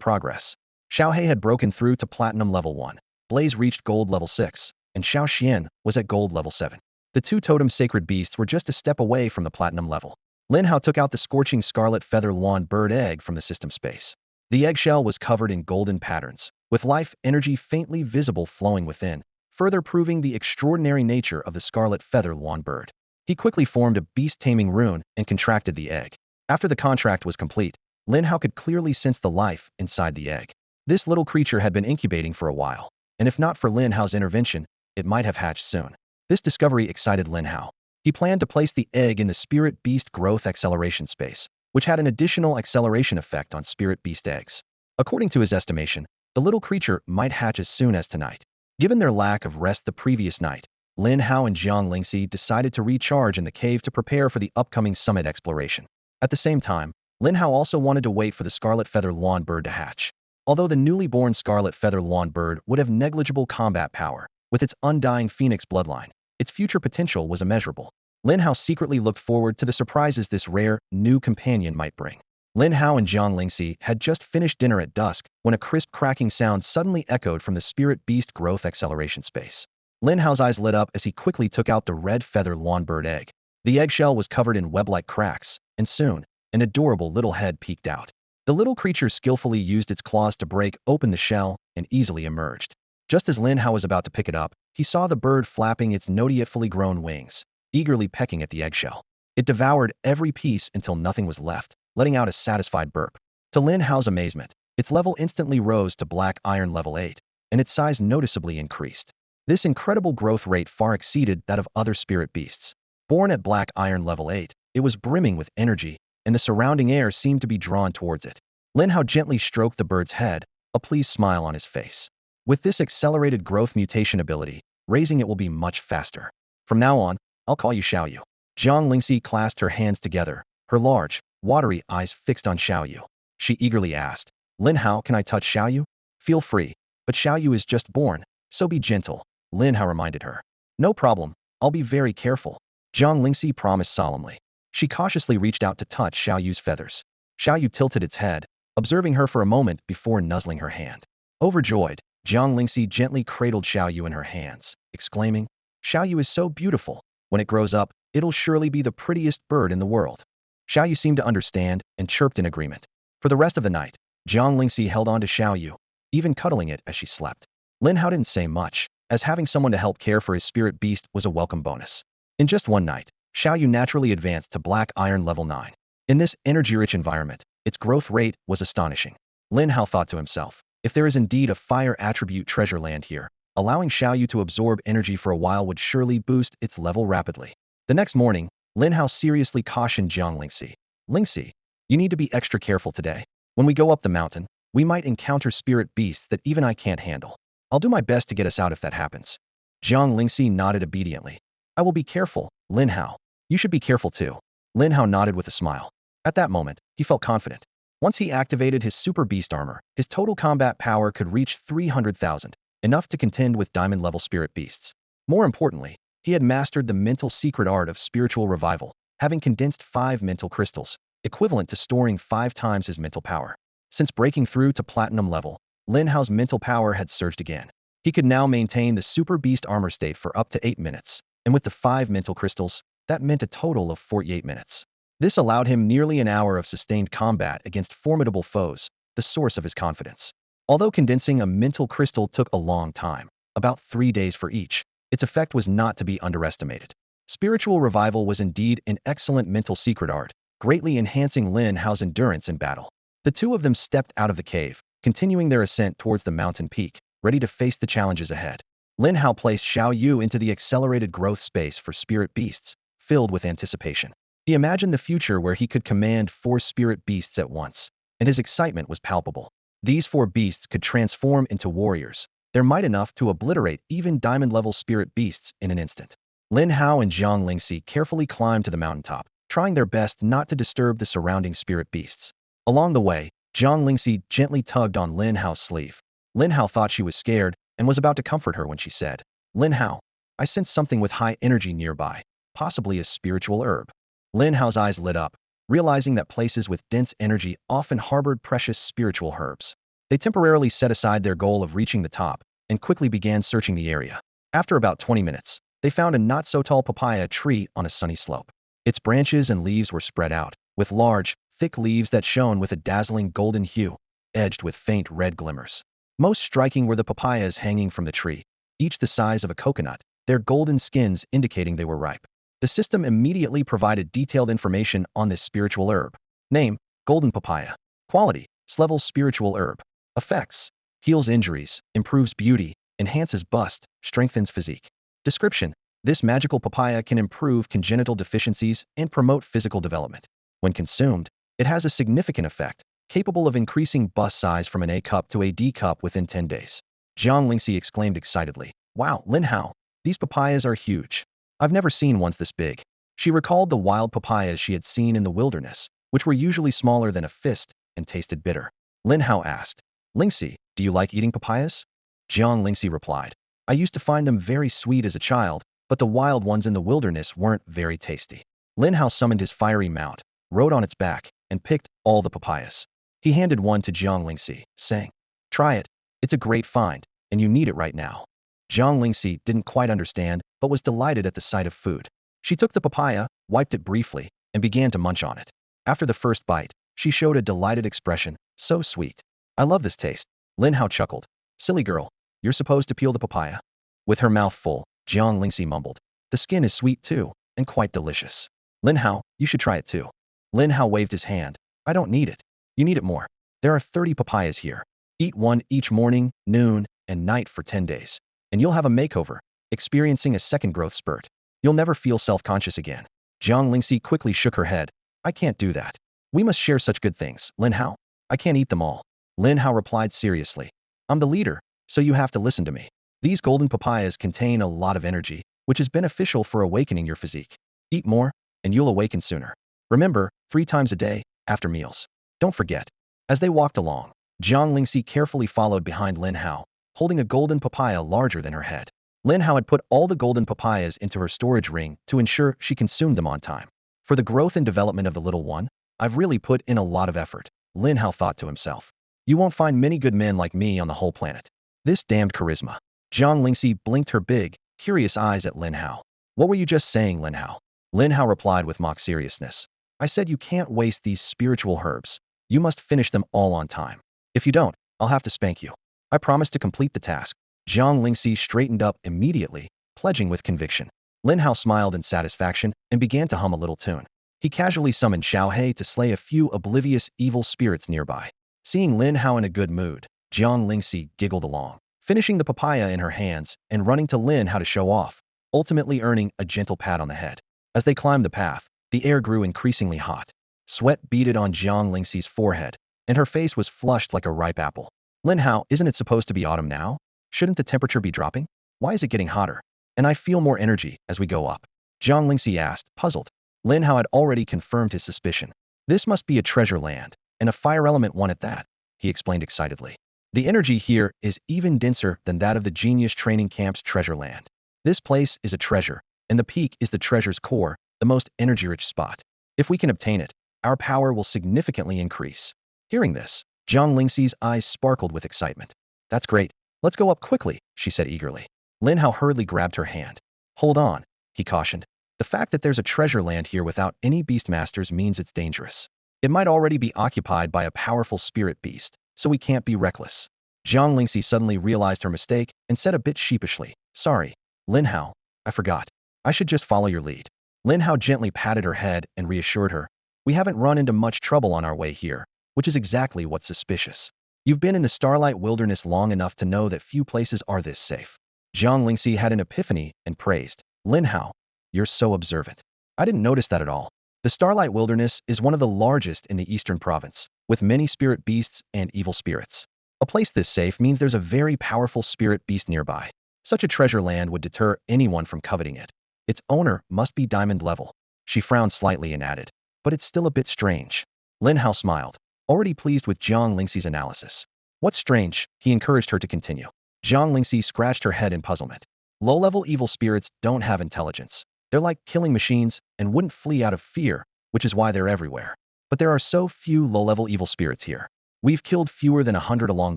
progress. Shao Hai had broken through to Platinum Level 1, Blaze reached Gold Level 6, and Shao Xian was at Gold Level 7. The 2 totem sacred beasts were just a step away from the platinum level. Lin Hao took out the scorching scarlet feather lawn bird egg from the system space. The eggshell was covered in golden patterns, with life energy faintly visible flowing within, further proving the extraordinary nature of the scarlet feather lawn bird. He quickly formed a beast taming rune and contracted the egg. After the contract was complete, Lin Hao could clearly sense the life inside the egg. This little creature had been incubating for a while, and if not for Lin Hao's intervention, it might have hatched soon. This discovery excited Lin Hao. He planned to place the egg in the Spirit Beast Growth Acceleration space, which had an additional acceleration effect on Spirit Beast eggs. According to his estimation, The little creature might hatch as soon as tonight. Given their lack of rest the previous night, Lin Hao and Jiang Lingxi decided to recharge in the cave to prepare for the upcoming summit exploration. At the same time, Lin Hao also wanted to wait for the scarlet feather lawn bird to hatch. Although the newly born scarlet feather lawn bird would have negligible combat power, with its undying phoenix bloodline, its future potential was immeasurable. Lin Hao secretly looked forward to the surprises this rare, new companion might bring. Lin Hao and Jiang Lingxi had just finished dinner at dusk when a crisp cracking sound suddenly echoed from the spirit beast growth acceleration space. Lin Hao's eyes lit up as he quickly took out the red feather lawn bird egg. The eggshell was covered in web-like cracks, and soon, an adorable little head peeked out. The little creature skillfully used its claws to break open the shell and easily emerged. Just as Lin Hao was about to pick it up, he saw the bird flapping its not yet fully grown wings, eagerly pecking at the eggshell. It devoured every piece until nothing was left, letting out a satisfied burp. To Lin Hao's amazement, its level instantly rose to black iron level 8, and its size noticeably increased. This incredible growth rate far exceeded that of other spirit beasts. Born at black iron level 8, it was brimming with energy, and the surrounding air seemed to be drawn towards it. Lin Hao gently stroked the bird's head, a pleased smile on his face. With this accelerated growth mutation ability, raising it will be much faster. From now on, I'll call you Xiao Yu. Jiang Lingxi clasped her hands together, her large, watery eyes fixed on Xiao Yu. She eagerly asked, Lin Hao, can I touch Xiao Yu? Feel free, but Xiao Yu is just born, so be gentle, Lin Hao reminded her. No problem, I'll be very careful, Jiang Lingxi promised solemnly. She cautiously reached out to touch Xiao Yu's feathers. Xiao Yu tilted its head, observing her for a moment before nuzzling her hand. Overjoyed, Jiang Lingxi gently cradled Xiao Yu in her hands, exclaiming, Xiao Yu is so beautiful. When it grows up, it'll surely be the prettiest bird in the world. Xiao Yu seemed to understand and chirped in agreement. For the rest of the night, Jiang Lingxi held on to Xiao Yu, even cuddling it as she slept. Lin Hao didn't say much, as having someone to help care for his spirit beast was a welcome bonus. In just one night, Xiao Yu naturally advanced to black iron level 9. In this energy-rich environment, its growth rate was astonishing. Lin Hao thought to himself, if there is indeed a fire attribute treasure land here, allowing Xiao Yu to absorb energy for a while would surely boost its level rapidly. The next morning, Lin Hao seriously cautioned Jiang Lingxi. Lingxi, you need to be extra careful today. When we go up the mountain, we might encounter spirit beasts that even I can't handle. I'll do my best to get us out if that happens. Jiang Lingxi nodded obediently. I will be careful, Lin Hao. You should be careful too. Lin Hao nodded with a smile. At that moment, he felt confident. Once he activated his super beast armor, his total combat power could reach 300,000, enough to contend with diamond-level spirit beasts. More importantly, he had mastered the mental secret art of spiritual revival, having condensed 5 mental crystals, equivalent to storing 5 times his mental power. Since breaking through to platinum level, Lin Hao's mental power had surged again. He could now maintain the super beast armor state for up to 8 minutes, and with the 5 mental crystals, that meant a total of 48 minutes. This allowed him nearly an hour of sustained combat against formidable foes, the source of his confidence. Although condensing a mental crystal took a long time, about 3 days for each, its effect was not to be underestimated. Spiritual revival was indeed an excellent mental secret art, greatly enhancing Lin Hao's endurance in battle. The two of them stepped out of the cave, continuing their ascent towards the mountain peak, ready to face the challenges ahead. Lin Hao placed Xiao Yu into the accelerated growth space for spirit beasts, filled with anticipation. He imagined the future where he could command 4 spirit beasts at once, and his excitement was palpable. These 4 beasts could transform into warriors, their might enough to obliterate even diamond-level spirit beasts in an instant. Lin Hao and Jiang Lingxi carefully climbed to the mountaintop, trying their best not to disturb the surrounding spirit beasts. Along the way, Jiang Lingxi gently tugged on Lin Hao's sleeve. Lin Hao thought she was scared and was about to comfort her when she said, Lin Hao, I sense something with high energy nearby, possibly a spiritual herb. Lin Hao's eyes lit up, realizing that places with dense energy often harbored precious spiritual herbs. They temporarily set aside their goal of reaching the top and quickly began searching the area. After about 20 minutes, they found a not-so-tall papaya tree on a sunny slope. Its branches and leaves were spread out, with large, thick leaves that shone with a dazzling golden hue, edged with faint red glimmers. Most striking were the papayas hanging from the tree, each the size of a coconut, their golden skins indicating they were ripe. The system immediately provided detailed information on this spiritual herb. Name, golden papaya. Quality, level spiritual herb. Effects, heals injuries, improves beauty, enhances bust, strengthens physique. Description, this magical papaya can improve congenital deficiencies and promote physical development. When consumed, it has a significant effect, capable of increasing bus size from an A cup to a D cup within 10 days. Jiang Lingxi exclaimed excitedly. Wow, Lin Hao, these papayas are huge. I've never seen ones this big. She recalled the wild papayas she had seen in the wilderness, which were usually smaller than a fist and tasted bitter. Lin Hao asked, Lingxi, do you like eating papayas? Jiang Lingxi replied, I used to find them very sweet as a child, but the wild ones in the wilderness weren't very tasty. Lin Hao summoned his fiery mount, rode on its back, and picked all the papayas. He handed one to Jiang Lingxi, saying, Try it. It's a great find, and you need it right now. Jiang Lingxi didn't quite understand, but was delighted at the sight of food. She took the papaya, wiped it briefly, and began to munch on it. After the first bite, she showed a delighted expression, so sweet. I love this taste. Lin Hao chuckled. Silly girl, you're supposed to peel the papaya. With her mouth full, Jiang Lingxi mumbled. The skin is sweet too, and quite delicious. Lin Hao, you should try it too. Lin Hao waved his hand. I don't need it. You need it more. There are 30 papayas here. Eat one each morning, noon, and night for 10 days. And you'll have a makeover, experiencing a second growth spurt. You'll never feel self-conscious again. Jiang Lingxi quickly shook her head. I can't do that. We must share such good things, Lin Hao. I can't eat them all. Lin Hao replied seriously. I'm the leader, so you have to listen to me. These golden papayas contain a lot of energy, which is beneficial for awakening your physique. Eat more, and you'll awaken sooner. Remember, 3 times a day, after meals. Don't forget. As they walked along, Jiang Lingxi carefully followed behind Lin Hao, holding a golden papaya larger than her head. Lin Hao had put all the golden papayas into her storage ring to ensure she consumed them on time. For the growth and development of the little one, I've really put in a lot of effort, Lin Hao thought to himself. You won't find many good men like me on the whole planet. This damned charisma. Jiang Lingxi blinked her big, curious eyes at Lin Hao. What were you just saying, Lin Hao? Lin Hao replied with mock seriousness. I said you can't waste these spiritual herbs. You must finish them all on time. If you don't, I'll have to spank you. I promise to complete the task. Jiang Lingxi straightened up immediately, pledging with conviction. Lin Hao smiled in satisfaction and began to hum a little tune. He casually summoned Shao Hai to slay a few oblivious evil spirits nearby. Seeing Lin Hao in a good mood, Jiang Lingxi giggled along, finishing the papaya in her hands and running to Lin Hao to show off, ultimately earning a gentle pat on the head. As they climbed the path, the air grew increasingly hot. Sweat beaded on Jiang Lingxi's forehead, and her face was flushed like a ripe apple. Lin Hao, isn't it supposed to be autumn now? Shouldn't the temperature be dropping? Why is it getting hotter? And I feel more energy as we go up. Jiang Lingxi asked, puzzled. Lin Hao had already confirmed his suspicion. This must be a treasure land, and a fire element one at that, he explained excitedly. The energy here is even denser than that of the Genius Training Camp's treasure land. This place is a treasure, and the peak is the treasure's core, the most energy-rich spot. If we can obtain it, our power will significantly increase. Hearing this, Jiang Lingxi's eyes sparkled with excitement. That's great. Let's go up quickly, she said eagerly. Lin Hao hurriedly grabbed her hand. Hold on, he cautioned. The fact that there's a treasure land here without any beastmasters means it's dangerous. It might already be occupied by a powerful spirit beast, so we can't be reckless. Jiang Lingxi suddenly realized her mistake and said a bit sheepishly, Sorry, Lin Hao, I forgot. I should just follow your lead. Lin Hao gently patted her head and reassured her. We haven't run into much trouble on our way here, which is exactly what's suspicious. You've been in the Starlight Wilderness long enough to know that few places are this safe. Jiang Lingxi had an epiphany and praised. Lin Hao, you're so observant. I didn't notice that at all. The Starlight Wilderness is one of the largest in the Eastern Province, with many spirit beasts and evil spirits. A place this safe means there's a very powerful spirit beast nearby. Such a treasure land would deter anyone from coveting it. Its owner must be diamond level. She frowned slightly and added, but it's still a bit strange. Lin Hao smiled, already pleased with Jiang Lingxi's analysis. What's strange? He encouraged her to continue. Jiang Lingxi scratched her head in puzzlement. Low-level evil spirits don't have intelligence. They're like killing machines and wouldn't flee out of fear, which is why they're everywhere. But there are so few low-level evil spirits here. We've killed fewer than 100 along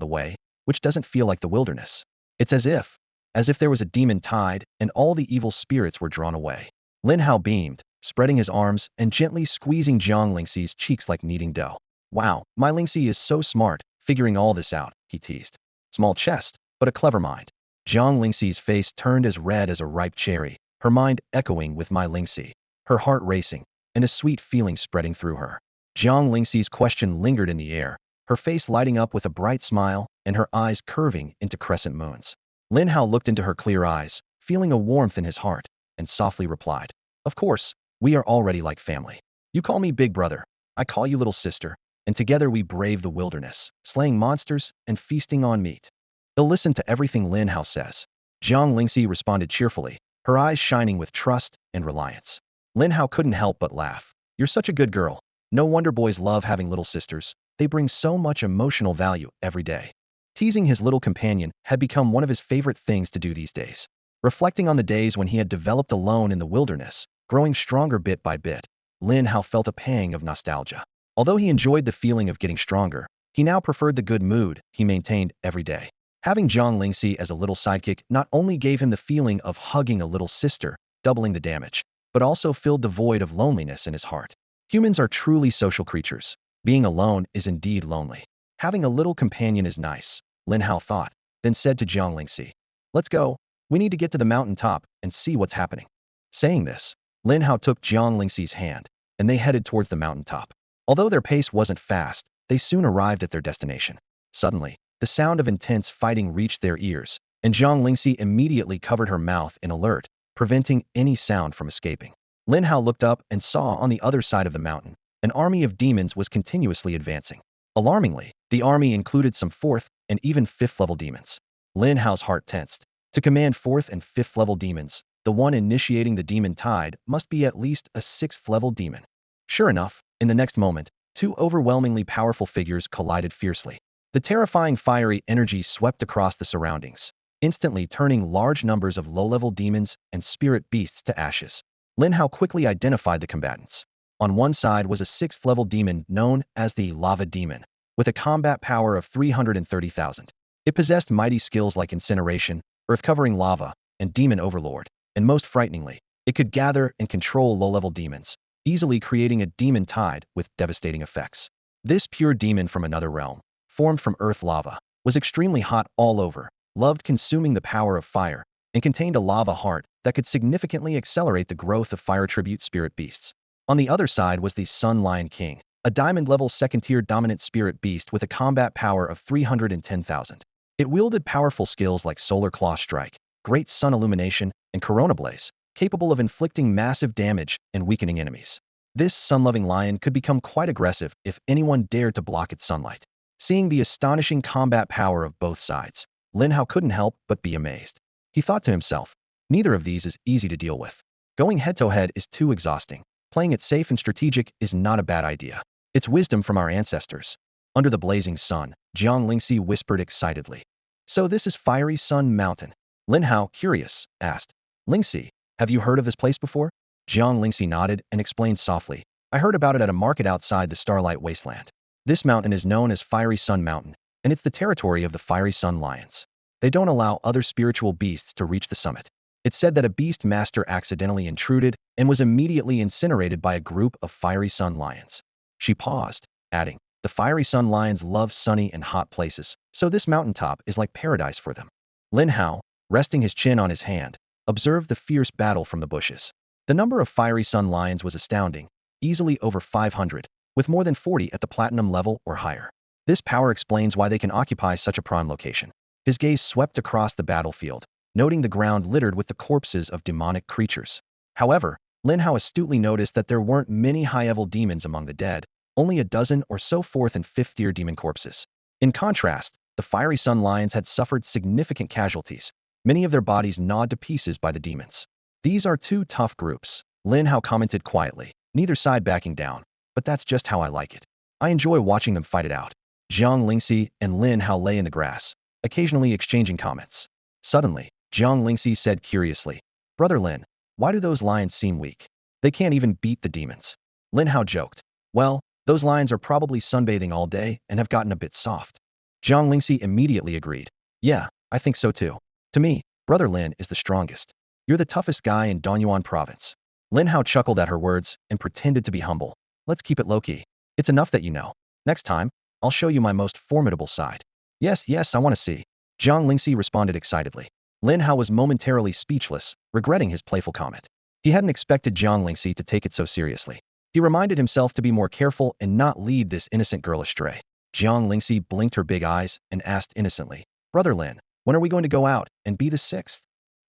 the way, which doesn't feel like the wilderness. It's as if there was a demon tide and all the evil spirits were drawn away. Lin Hao beamed, spreading his arms and gently squeezing Jiang Lingxi's cheeks like kneading dough. Wow, my Lingxi is so smart, figuring all this out, he teased. Small chest, but a clever mind. Jiang Lingxi's face turned as red as a ripe cherry, her mind echoing with my Lingxi, her heart racing, and a sweet feeling spreading through her. Jiang Lingxi's question lingered in the air, her face lighting up with a bright smile and her eyes curving into crescent moons. Lin Hao looked into her clear eyes, feeling a warmth in his heart, and softly replied, Of course, we are already like family. You call me big brother. I call you little sister. and together we brave the wilderness, slaying monsters and feasting on meat. He'll listen to everything Lin Hao says. Jiang Lingxi responded cheerfully, her eyes shining with trust and reliance. Lin Hao couldn't help but laugh. You're such a good girl. No wonder boys love having little sisters. They bring so much emotional value every day. Teasing his little companion had become one of his favorite things to do these days. Reflecting on the days when he had developed alone in the wilderness, growing stronger bit by bit, Lin Hao felt a pang of nostalgia. Although he enjoyed the feeling of getting stronger, he now preferred the good mood he maintained every day. Having Jiang Lingxi as a little sidekick not only gave him the feeling of hugging a little sister, doubling the damage, but also filled the void of loneliness in his heart. Humans are truly social creatures. Being alone is indeed lonely. Having a little companion is nice, Lin Hao thought, then said to Jiang Lingxi, let's go. We need to get to the mountaintop and see what's happening. Saying this, Lin Hao took Jiang Lingxi's hand, and they headed towards the mountaintop. Although their pace wasn't fast, they soon arrived at their destination. Suddenly, the sound of intense fighting reached their ears, and Jiang Lingxi immediately covered her mouth in alert, preventing any sound from escaping. Lin Hao looked up and saw on the other side of the mountain, an army of demons was continuously advancing. Alarmingly, the army included some 4th and even 5th level demons. Lin Hao's heart tensed. To command 4th and 5th level demons, the one initiating the demon tide must be at least a 6th level demon. Sure enough, in the next moment, 2 overwhelmingly powerful figures collided fiercely. The terrifying fiery energy swept across the surroundings, instantly turning large numbers of low-level demons and spirit beasts to ashes. Lin Hao quickly identified the combatants. On one side was a 6th level demon known as the Lava Demon, with a combat power of 330,000. It possessed mighty skills like incineration, earth-covering lava, and demon overlord, and most frighteningly, it could gather and control low-level demons, easily creating a demon tide with devastating effects. This pure demon from another realm, formed from earth lava, was extremely hot all over, loved consuming the power of fire, and contained a lava heart that could significantly accelerate the growth of fire tribute spirit beasts. On the other side was the Sun Lion King, a diamond-level second-tier dominant spirit beast with a combat power of 310,000. It wielded powerful skills like Solar Claw Strike, Great Sun Illumination, and Corona Blaze, capable of inflicting massive damage and weakening enemies. This sun-loving lion could become quite aggressive if anyone dared to block its sunlight. Seeing the astonishing combat power of both sides, Lin Hao couldn't help but be amazed. He thought to himself, neither of these is easy to deal with. Going head-to-head is too exhausting. Playing it safe and strategic is not a bad idea. It's wisdom from our ancestors. Under the blazing sun, Jiang Lingxi whispered excitedly. So this is Fiery Sun Mountain? Lin Hao, curious, asked. Lingxi, have you heard of this place before? Jiang Lingxi nodded and explained softly. I heard about it at a market outside the Starlight Wasteland. This mountain is known as Fiery Sun Mountain, and it's the territory of the Fiery Sun Lions. They don't allow other spiritual beasts to reach the summit. It's said that a beast master accidentally intruded and was immediately incinerated by a group of Fiery Sun Lions. She paused, adding, the Fiery Sun Lions love sunny and hot places, so this mountaintop is like paradise for them. Lin Hao, resting his chin on his hand, observed the fierce battle from the bushes. The number of Fiery Sun Lions was astounding, easily over 500, with more than 40 at the platinum level or higher. This power explains why they can occupy such a prime location. His gaze swept across the battlefield, noting the ground littered with the corpses of demonic creatures. However, Lin Hao astutely noticed that there weren't many high-level demons among the dead, only a dozen or so 4th and 5th-tier demon corpses. In contrast, the Fiery Sun Lions had suffered significant casualties, many of their bodies gnawed to pieces by the demons. These are 2 tough groups, Lin Hao commented quietly, neither side backing down, but that's just how I like it. I enjoy watching them fight it out. Jiang Lingxi and Lin Hao lay in the grass, occasionally exchanging comments. Suddenly, Jiang Lingxi said curiously, Brother Lin, why do those lions seem weak? They can't even beat the demons. Lin Hao joked, well, those lions are probably sunbathing all day and have gotten a bit soft. Jiang Lingxi immediately agreed. Yeah, I think so too. To me, Brother Lin is the strongest. You're the toughest guy in Donyuan province. Lin Hao chuckled at her words and pretended to be humble. Let's keep it low-key. It's enough that you know. Next time, I'll show you my most formidable side. Yes, I want to see. Jiang Lingxi responded excitedly. Lin Hao was momentarily speechless, regretting his playful comment. He hadn't expected Jiang Lingxi to take it so seriously. He reminded himself to be more careful and not lead this innocent girl astray. Jiang Lingxi blinked her big eyes and asked innocently, Brother Lin, when are we going to go out and be the 6th?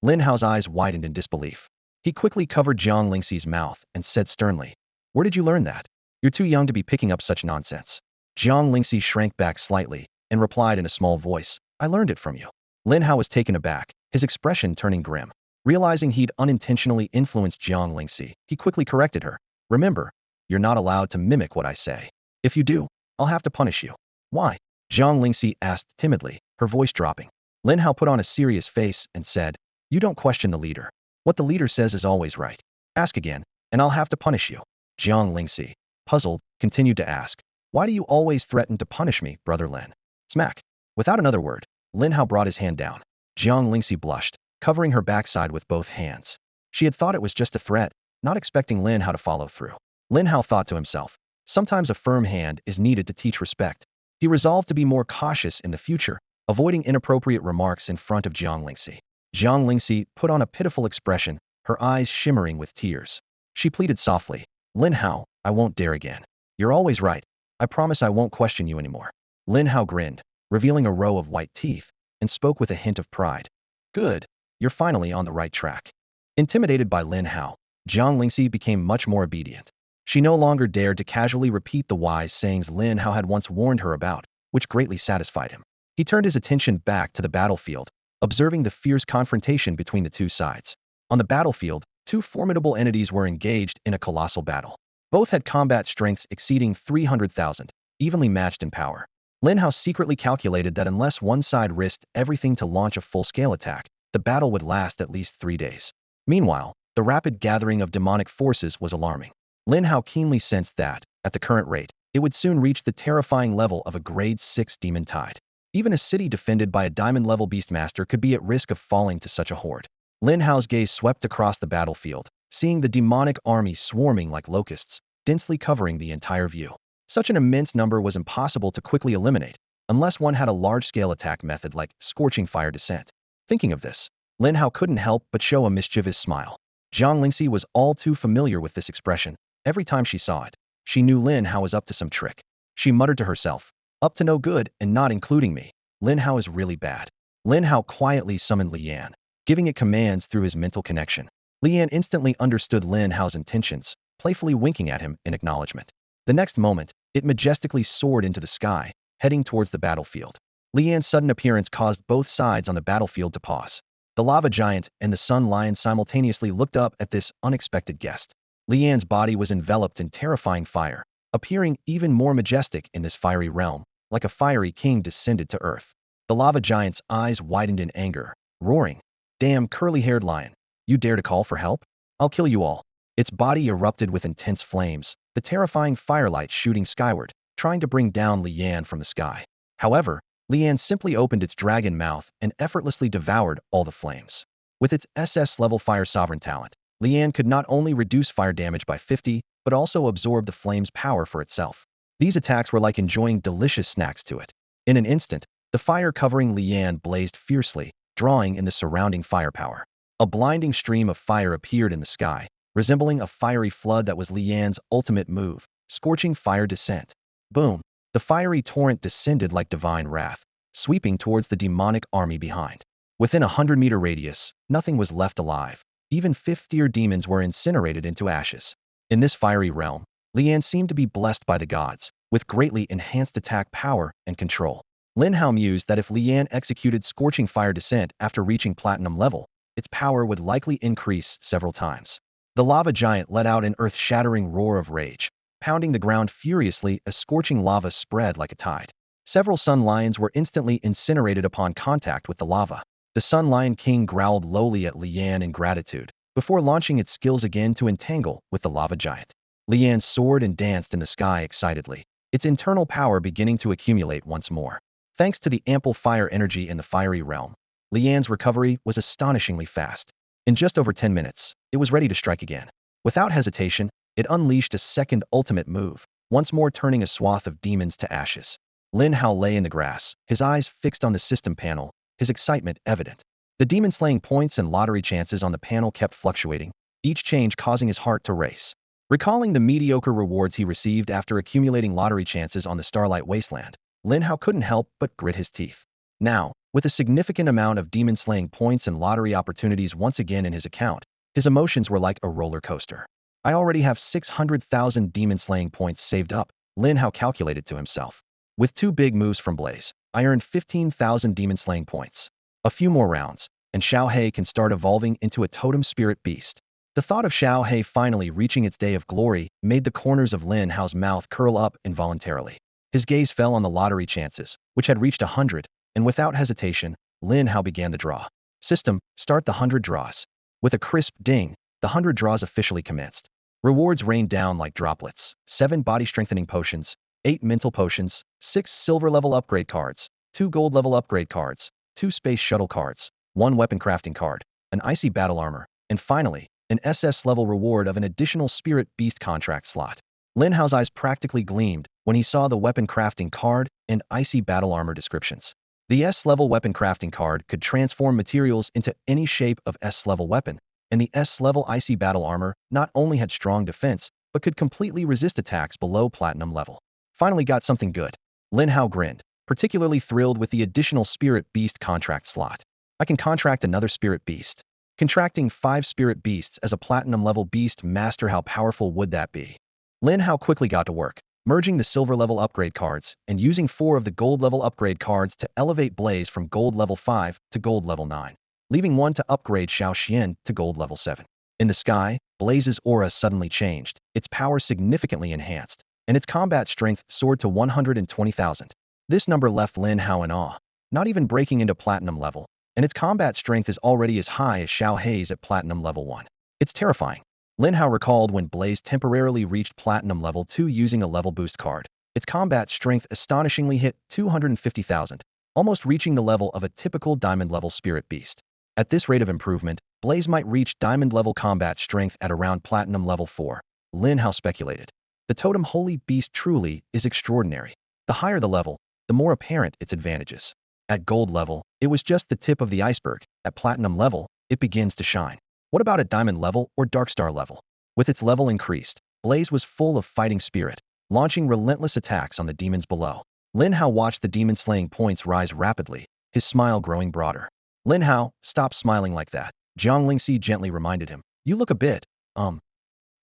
Lin Hao's eyes widened in disbelief. He quickly covered Jiang Lingxi's mouth and said sternly, Where did you learn that? You're too young to be picking up such nonsense. Jiang Lingxi shrank back slightly and replied in a small voice, I learned it from you. Lin Hao was taken aback, his expression turning grim. Realizing he'd unintentionally influenced Jiang Lingxi, he quickly corrected her. Remember, you're not allowed to mimic what I say. If you do, I'll have to punish you. Why? Jiang Lingxi asked timidly, her voice dropping. Lin Hao put on a serious face and said, You don't question the leader. What the leader says is always right. Ask again, and I'll have to punish you. Jiang Lingxi, puzzled, continued to ask, Why do you always threaten to punish me, Brother Lin? Smack. Without another word, Lin Hao brought his hand down. Jiang Lingxi blushed, covering her backside with both hands. She had thought it was just a threat, not expecting Lin Hao to follow through. Lin Hao thought to himself, sometimes a firm hand is needed to teach respect. He resolved to be more cautious in the future, avoiding inappropriate remarks in front of Jiang Lingxi. Jiang Lingxi put on a pitiful expression, her eyes shimmering with tears. She pleaded softly, Lin Hao, I won't dare again. You're always right. I promise I won't question you anymore. Lin Hao grinned, revealing a row of white teeth, and spoke with a hint of pride. Good. You're finally on the right track. Intimidated by Lin Hao, Jiang Lingxi became much more obedient. She no longer dared to casually repeat the wise sayings Lin Hao had once warned her about, which greatly satisfied him. He turned his attention back to the battlefield, observing the fierce confrontation between the two sides. On the battlefield, two formidable entities were engaged in a colossal battle. Both had combat strengths exceeding 300,000, evenly matched in power. Lin Hao secretly calculated that unless one side risked everything to launch a full-scale attack, the battle would last at least 3 days. Meanwhile, the rapid gathering of demonic forces was alarming. Lin Hao keenly sensed that, at the current rate, it would soon reach the terrifying level of a grade 6 demon tide. Even a city defended by a diamond-level beastmaster could be at risk of falling to such a horde. Lin Hao's gaze swept across the battlefield, seeing the demonic army swarming like locusts, densely covering the entire view. Such an immense number was impossible to quickly eliminate, unless one had a large-scale attack method like scorching fire descent. Thinking of this, Lin Hao couldn't help but show a mischievous smile. Jiang Lingxi was all too familiar with this expression. Every time she saw it, she knew Lin Hao was up to some trick. She muttered to herself, up to no good and not including me. Lin Hao is really bad. Lin Hao quietly summoned Lian, giving it commands through his mental connection. Lian instantly understood Lin Hao's intentions, playfully winking at him in acknowledgement. The next moment, it majestically soared into the sky, heading towards the battlefield. Lian's sudden appearance caused both sides on the battlefield to pause. The lava giant and the sun lion simultaneously looked up at this unexpected guest. Lian's body was enveloped in terrifying fire, appearing even more majestic in this fiery realm, like a fiery king descended to earth. The lava giant's eyes widened in anger, roaring, Damn curly-haired lion, you dare to call for help? I'll kill you all. Its body erupted with intense flames, the terrifying firelight shooting skyward, trying to bring down Lian from the sky. However, Lian simply opened its dragon mouth and effortlessly devoured all the flames. With its SS-level fire sovereign talent, Lian could not only reduce fire damage by 50, but also absorb the flame's power for itself. These attacks were like enjoying delicious snacks to it. In an instant, the fire covering Lian blazed fiercely, drawing in the surrounding firepower. A blinding stream of fire appeared in the sky, resembling a fiery flood that was Lian's ultimate move, scorching fire descent. Boom! The fiery torrent descended like divine wrath, sweeping towards the demonic army behind. Within a 100-meter radius, nothing was left alive. Even fifth-tier demons were incinerated into ashes. In this fiery realm, Lian seemed to be blessed by the gods, with greatly enhanced attack power and control. Lin Hao mused that if Lian executed Scorching Fire Descent after reaching platinum level, its power would likely increase several times. The lava giant let out an earth-shattering roar of rage, pounding the ground furiously as scorching lava spread like a tide. Several sun lions were instantly incinerated upon contact with the lava. The Sun Lion King growled lowly at Lian in gratitude, before launching its skills again to entangle with the lava giant. Lian soared and danced in the sky excitedly, its internal power beginning to accumulate once more. Thanks to the ample fire energy in the fiery realm, Lian's recovery was astonishingly fast. In just over 10 minutes, it was ready to strike again. Without hesitation, it unleashed a second ultimate move, once more turning a swath of demons to ashes. Lin Hao lay in the grass, his eyes fixed on the system panel, his excitement evident. The demon-slaying points and lottery chances on the panel kept fluctuating, each change causing his heart to race. Recalling the mediocre rewards he received after accumulating lottery chances on the Starlight Wasteland, Lin Hao couldn't help but grit his teeth. Now, with a significant amount of demon-slaying points and lottery opportunities once again in his account, his emotions were like a roller coaster. I already have 600,000 demon-slaying points saved up, Lin Hao calculated to himself. With 2 big moves from Blaze, I earned 15,000 demon slaying points. A few more rounds, and Shao Hai can start evolving into a totem spirit beast. The thought of Shao Hai finally reaching its day of glory made the corners of Lin Hao's mouth curl up involuntarily. His gaze fell on the lottery chances, which had reached 100, and without hesitation, Lin Hao began the draw. System, start the 100 draws. With a crisp ding, the 100 draws officially commenced. Rewards rained down like droplets: 7 body strengthening potions, 8 mental potions, 6 silver level upgrade cards, 2 gold level upgrade cards, 2 space shuttle cards, 1 weapon crafting card, an icy battle armor, and finally, an SS level reward of an additional spirit beast contract slot. Lin Hao's eyes practically gleamed when he saw the weapon crafting card and icy battle armor descriptions. The S-level weapon crafting card could transform materials into any shape of S-level weapon, and the S-level icy battle armor not only had strong defense, but could completely resist attacks below platinum level. Finally got something good. Lin Hao grinned, particularly thrilled with the additional spirit beast contract slot. I can contract another spirit beast. Contracting 5 spirit beasts as a platinum level beast master, how powerful would that be? Lin Hao quickly got to work, merging the silver level upgrade cards and using 4 of the gold level upgrade cards to elevate Blaze from gold level 5 to gold level 9, leaving 1 to upgrade Shao Xian to gold level 7. In the sky, Blaze's aura suddenly changed, its power significantly enhanced, and its combat strength soared to 120,000. This number left Lin Hao in awe, not even breaking into platinum level, and its combat strength is already as high as Shao Hai's at platinum level 1. It's terrifying. Lin Hao recalled when Blaze temporarily reached platinum level 2 using a level boost card. Its combat strength astonishingly hit 250,000, almost reaching the level of a typical diamond level spirit beast. At this rate of improvement, Blaze might reach diamond level combat strength at around platinum level 4, Lin Hao speculated. The totem holy beast truly is extraordinary. The higher the level, the more apparent its advantages. At gold level, it was just the tip of the iceberg. At platinum level, it begins to shine. What about at diamond level or dark star level? With its level increased, Blaze was full of fighting spirit, launching relentless attacks on the demons below. Lin Hao watched the demon slaying points rise rapidly, his smile growing broader. Lin Hao, stop smiling like that, Jiang Lingxi gently reminded him. You look a bit,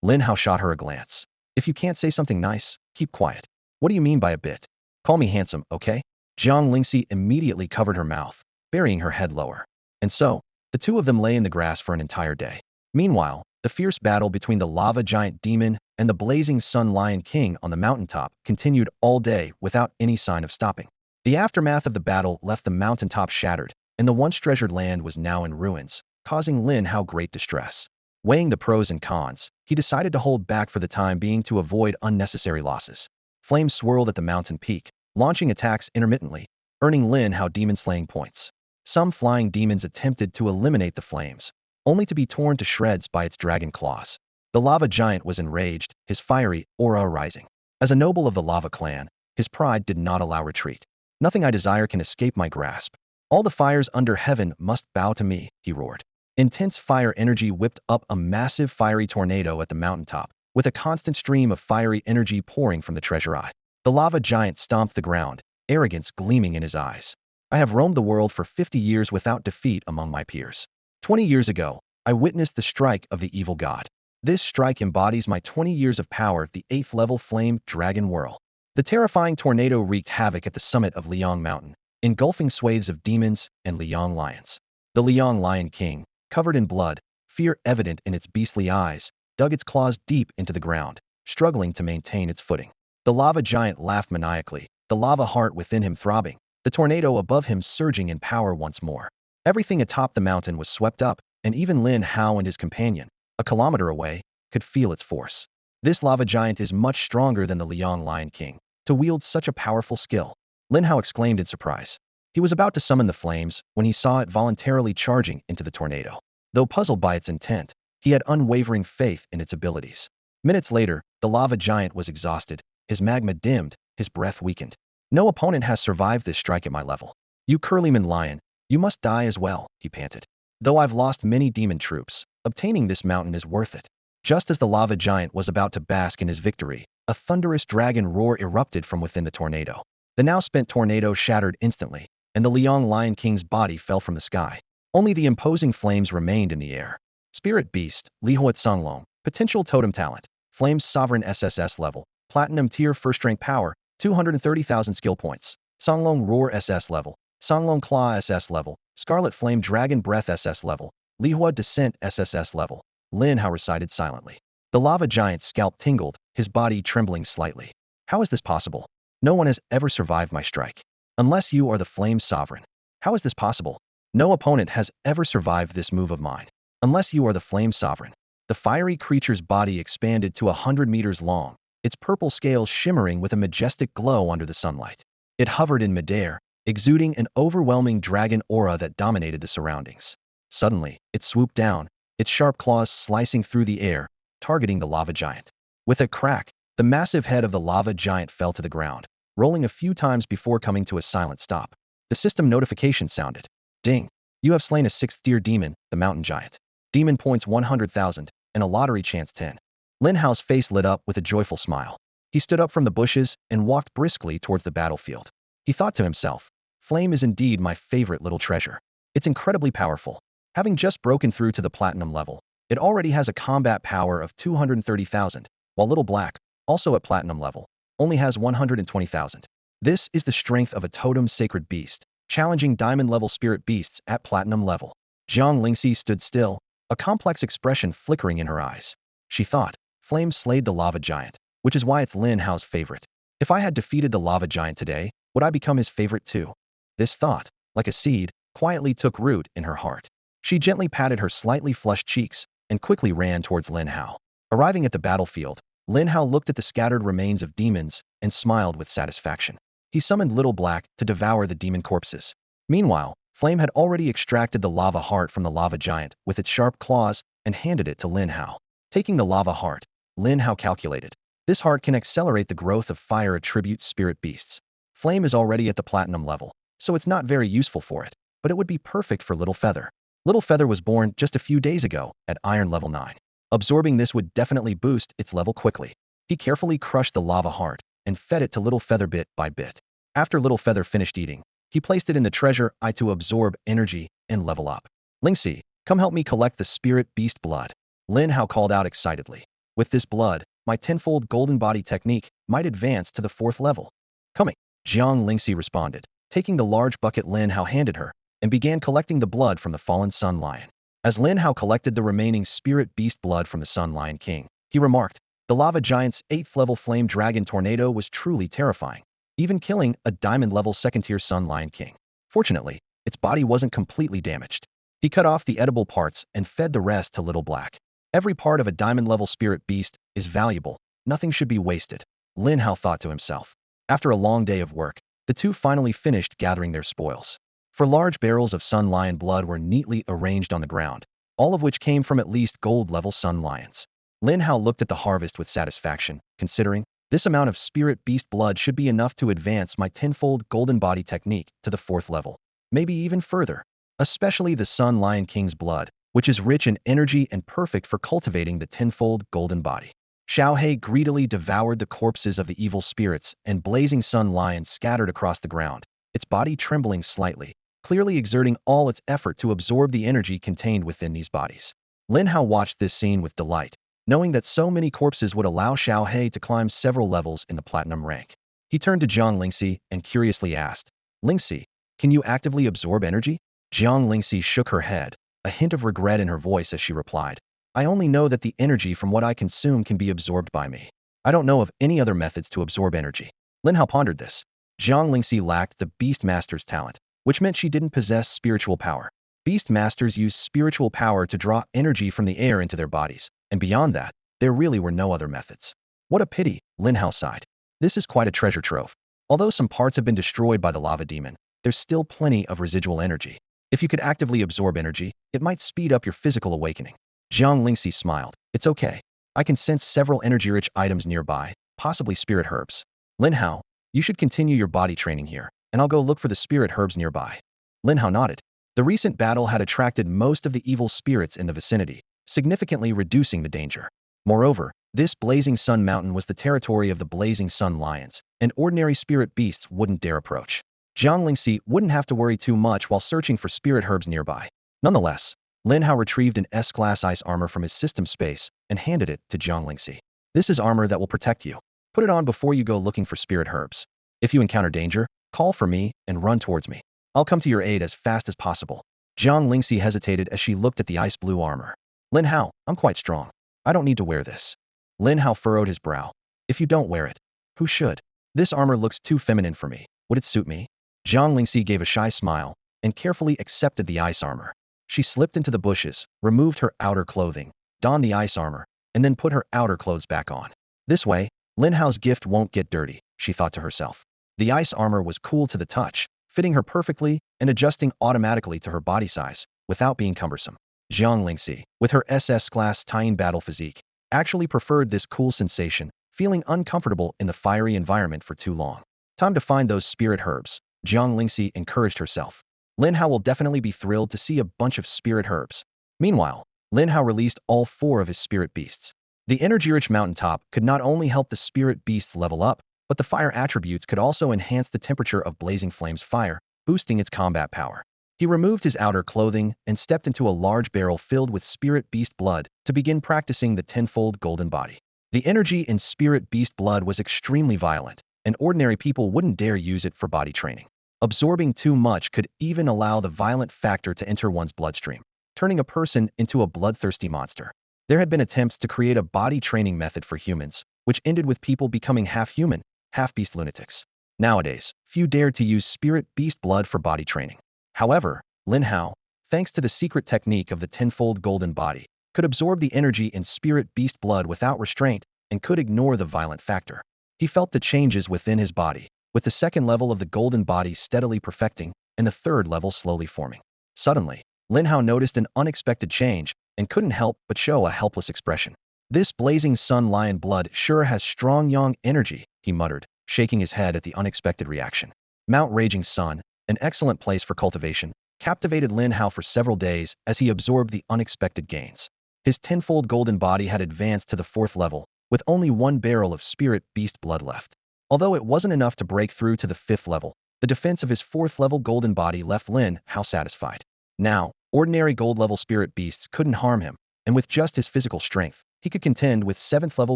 Lin Hao shot her a glance. If you can't say something nice, keep quiet. What do you mean by a bit? Call me handsome, okay? Jiang Lingxi immediately covered her mouth, burying her head lower. And so, the two of them lay in the grass for an entire day. Meanwhile, the fierce battle between the lava giant demon and the blazing sun lion king on the mountaintop continued all day without any sign of stopping. The aftermath of the battle left the mountaintop shattered, and the once treasured land was now in ruins, causing Lin Hao great distress. Weighing the pros and cons, he decided to hold back for the time being to avoid unnecessary losses. Flames swirled at the mountain peak, launching attacks intermittently, earning Lin Hao demon-slaying points. Some flying demons attempted to eliminate the flames, only to be torn to shreds by its dragon claws. The lava giant was enraged, his fiery aura rising. As a noble of the lava clan, his pride did not allow retreat. Nothing I desire can escape my grasp. All the fires under heaven must bow to me, he roared. Intense fire energy whipped up a massive fiery tornado at the mountaintop, with a constant stream of fiery energy pouring from the treasure eye. The lava giant stomped the ground, arrogance gleaming in his eyes. I have roamed the world for 50 years without defeat among my peers. 20 years ago, I witnessed the strike of the evil god. This strike embodies my 20 years of power, the 8th level flame dragon whirl. The terrifying tornado wreaked havoc at the summit of Liang Mountain, engulfing swathes of demons and Liang lions. The Liang Lion King, covered in blood, fear evident in its beastly eyes, dug its claws deep into the ground, struggling to maintain its footing. The lava giant laughed maniacally, the lava heart within him throbbing, the tornado above him surging in power once more. Everything atop the mountain was swept up, and even Lin Hao and his companion, a kilometer away, could feel its force. This lava giant is much stronger than the Liang Lion King to wield such a powerful skill, Lin Hao exclaimed in surprise. He was about to summon the flames when he saw it voluntarily charging into the tornado. Though puzzled by its intent, he had unwavering faith in its abilities. Minutes later, the lava giant was exhausted, his magma dimmed, his breath weakened. No opponent has survived this strike at my level. You Curlyman lion, you must die as well, he panted. Though I've lost many demon troops, obtaining this mountain is worth it. Just as the lava giant was about to bask in his victory, a thunderous dragon roar erupted from within the tornado. The now spent tornado shattered instantly, and the Liang Lion King's body fell from the sky. Only the imposing flames remained in the air. Spirit Beast, Lihuat Songlong, potential totem talent, Flames Sovereign SSS level, Platinum tier first rank power, 230,000 skill points. Songlong Roar SS level. Songlong Claw SS level. Scarlet Flame Dragon Breath SS level. Lihua Descent SSS level. Lin Hao recited silently. The lava giant's scalp tingled, his body trembling slightly. How is this possible? No one has ever survived my strike. Unless you are the Flame Sovereign. How is this possible? No opponent has ever survived this move of mine. Unless you are the Flame Sovereign. The fiery creature's body expanded to 100 meters long, its purple scales shimmering with a majestic glow under the sunlight. It hovered in midair, exuding an overwhelming dragon aura that dominated the surroundings. Suddenly, it swooped down, its sharp claws slicing through the air, targeting the lava giant. With a crack, the massive head of the lava giant fell to the ground, rolling a few times before coming to a silent stop. The system notification sounded. Ding! You have slain a 6th-tier demon, the mountain giant. Demon points 100,000, and a lottery chance 10. Lin Hao's face lit up with a joyful smile. He stood up from the bushes and walked briskly towards the battlefield. He thought to himself, Flame is indeed my favorite little treasure. It's incredibly powerful. Having just broken through to the platinum level, it already has a combat power of 230,000, while Little Black, also at platinum level, only has 120,000. This is the strength of a totem sacred beast, challenging diamond-level spirit beasts at platinum level. Jiang Lingxi stood still, a complex expression flickering in her eyes. She thought, Flame slayed the lava giant, which is why it's Lin Hao's favorite. If I had defeated the lava giant today, would I become his favorite too? This thought, like a seed, quietly took root in her heart. She gently patted her slightly flushed cheeks and quickly ran towards Lin Hao. Arriving at the battlefield, Lin Hao looked at the scattered remains of demons and smiled with satisfaction. He summoned Little Black to devour the demon corpses. Meanwhile, Flame had already extracted the lava heart from the lava giant with its sharp claws and handed it to Lin Hao. Taking the lava heart, Lin Hao calculated. This heart can accelerate the growth of fire attribute spirit beasts. Flame is already at the platinum level, so it's not very useful for it, but it would be perfect for Little Feather. Little Feather was born just a few days ago at Iron level 9. Absorbing this would definitely boost its level quickly. He carefully crushed the lava heart and fed it to Little Feather bit by bit. After Little Feather finished eating, he placed it in the treasure eye to absorb energy and level up. Lingxi, come help me collect the spirit beast blood. Lin Hao called out excitedly. With this blood, my tenfold golden body technique might advance to the 4th level. Coming, Jiang Lingxi responded, taking the large bucket Lin Hao handed her, and began collecting the blood from the fallen Sun Lion. As Lin Hao collected the remaining spirit beast blood from the Sun Lion King, he remarked, the lava giant's 8th level flame dragon tornado was truly terrifying, even killing a diamond level 2nd-tier Sun Lion King. Fortunately, its body wasn't completely damaged. He cut off the edible parts and fed the rest to Little Black. Every part of a diamond-level spirit beast is valuable. Nothing should be wasted, Lin Hao thought to himself. After a long day of work, the two finally finished gathering their spoils. 4 large barrels of Sun Lion blood were neatly arranged on the ground, all of which came from at least gold-level Sun Lions. Lin Hao looked at the harvest with satisfaction, considering, this amount of spirit beast blood should be enough to advance my tenfold golden body technique to the 4th level, maybe even further, especially the Sun Lion King's blood, which is rich in energy and perfect for cultivating the tenfold golden body. Shao Hai greedily devoured the corpses of the evil spirits and blazing sun lions scattered across the ground, its body trembling slightly, clearly exerting all its effort to absorb the energy contained within these bodies. Lin Hao watched this scene with delight, knowing that so many corpses would allow Shao Hai to climb several levels in the platinum rank. He turned to Jiang Lingxi and curiously asked, Lingxi, can you actively absorb energy? Jiang Lingxi shook her head, a hint of regret in her voice as she replied, I only know that the energy from what I consume can be absorbed by me. I don't know of any other methods to absorb energy. Lin Hao pondered this. Jiang Lingxi lacked the Beast Master's talent, which meant she didn't possess spiritual power. Beast Masters use spiritual power to draw energy from the air into their bodies, and beyond that, there really were no other methods. What a pity, Lin Hao sighed. This is quite a treasure trove. Although some parts have been destroyed by the lava demon, there's still plenty of residual energy. If you could actively absorb energy, it might speed up your physical awakening. Jiang Lingxi smiled. It's okay. I can sense several energy-rich items nearby, possibly spirit herbs. Lin Hao, you should continue your body training here, and I'll go look for the spirit herbs nearby. Lin Hao nodded. The recent battle had attracted most of the evil spirits in the vicinity, significantly reducing the danger. Moreover, this Blazing Sun Mountain was the territory of the Blazing Sun Lions, and ordinary spirit beasts wouldn't dare approach. Jiang Lingxi wouldn't have to worry too much while searching for spirit herbs nearby. Nonetheless, Lin Hao retrieved an S-class ice armor from his system space and handed it to Jiang Lingxi. This is armor that will protect you. Put it on before you go looking for spirit herbs. If you encounter danger, call for me and run towards me. I'll come to your aid as fast as possible. Jiang Lingxi hesitated as she looked at the ice blue armor. Lin Hao, I'm quite strong. I don't need to wear this. Lin Hao furrowed his brow. If you don't wear it, who should? This armor looks too feminine for me. Would it suit me? Jiang Lingxi gave a shy smile and carefully accepted the ice armor. She slipped into the bushes, removed her outer clothing, donned the ice armor, and then put her outer clothes back on. This way, Lin Hao's gift won't get dirty, she thought to herself. The ice armor was cool to the touch, fitting her perfectly and adjusting automatically to her body size, without being cumbersome. Jiang Lingxi, with her SS-class Tying battle physique, actually preferred this cool sensation, feeling uncomfortable in the fiery environment for too long. Time to find those spirit herbs, Jiang Lingxi encouraged herself. Lin Hao will definitely be thrilled to see a bunch of spirit herbs. Meanwhile, Lin Hao released all 4 of his spirit beasts. The energy-rich mountaintop could not only help the spirit beasts level up, but the fire attributes could also enhance the temperature of Blazing Flame's fire, boosting its combat power. He removed his outer clothing and stepped into a large barrel filled with spirit beast blood to begin practicing the tenfold golden body. The energy in spirit beast blood was extremely violent, and ordinary people wouldn't dare use it for body training. Absorbing too much could even allow the violent factor to enter one's bloodstream, turning a person into a bloodthirsty monster. There had been attempts to create a body training method for humans, which ended with people becoming half-human, half-beast lunatics. Nowadays, few dared to use spirit beast blood for body training. However, Lin Hao, thanks to the secret technique of the tenfold golden body, could absorb the energy in spirit beast blood without restraint and could ignore the violent factor. He felt the changes within his body, with the second level of the golden body steadily perfecting and the third level slowly forming. Suddenly, Lin Hao noticed an unexpected change and couldn't help but show a helpless expression. This blazing sun lion blood sure has strong yang energy, he muttered, shaking his head at the unexpected reaction. Mount Raging Sun, an excellent place for cultivation, captivated Lin Hao for several days as he absorbed the unexpected gains. His tenfold golden body had advanced to the 4th level, with only 1 barrel of spirit beast blood left. Although it wasn't enough to break through to the 5th level, the defense of his 4th level golden body left Lin Hao satisfied. Now, ordinary gold level spirit beasts couldn't harm him, and with just his physical strength, he could contend with 7th level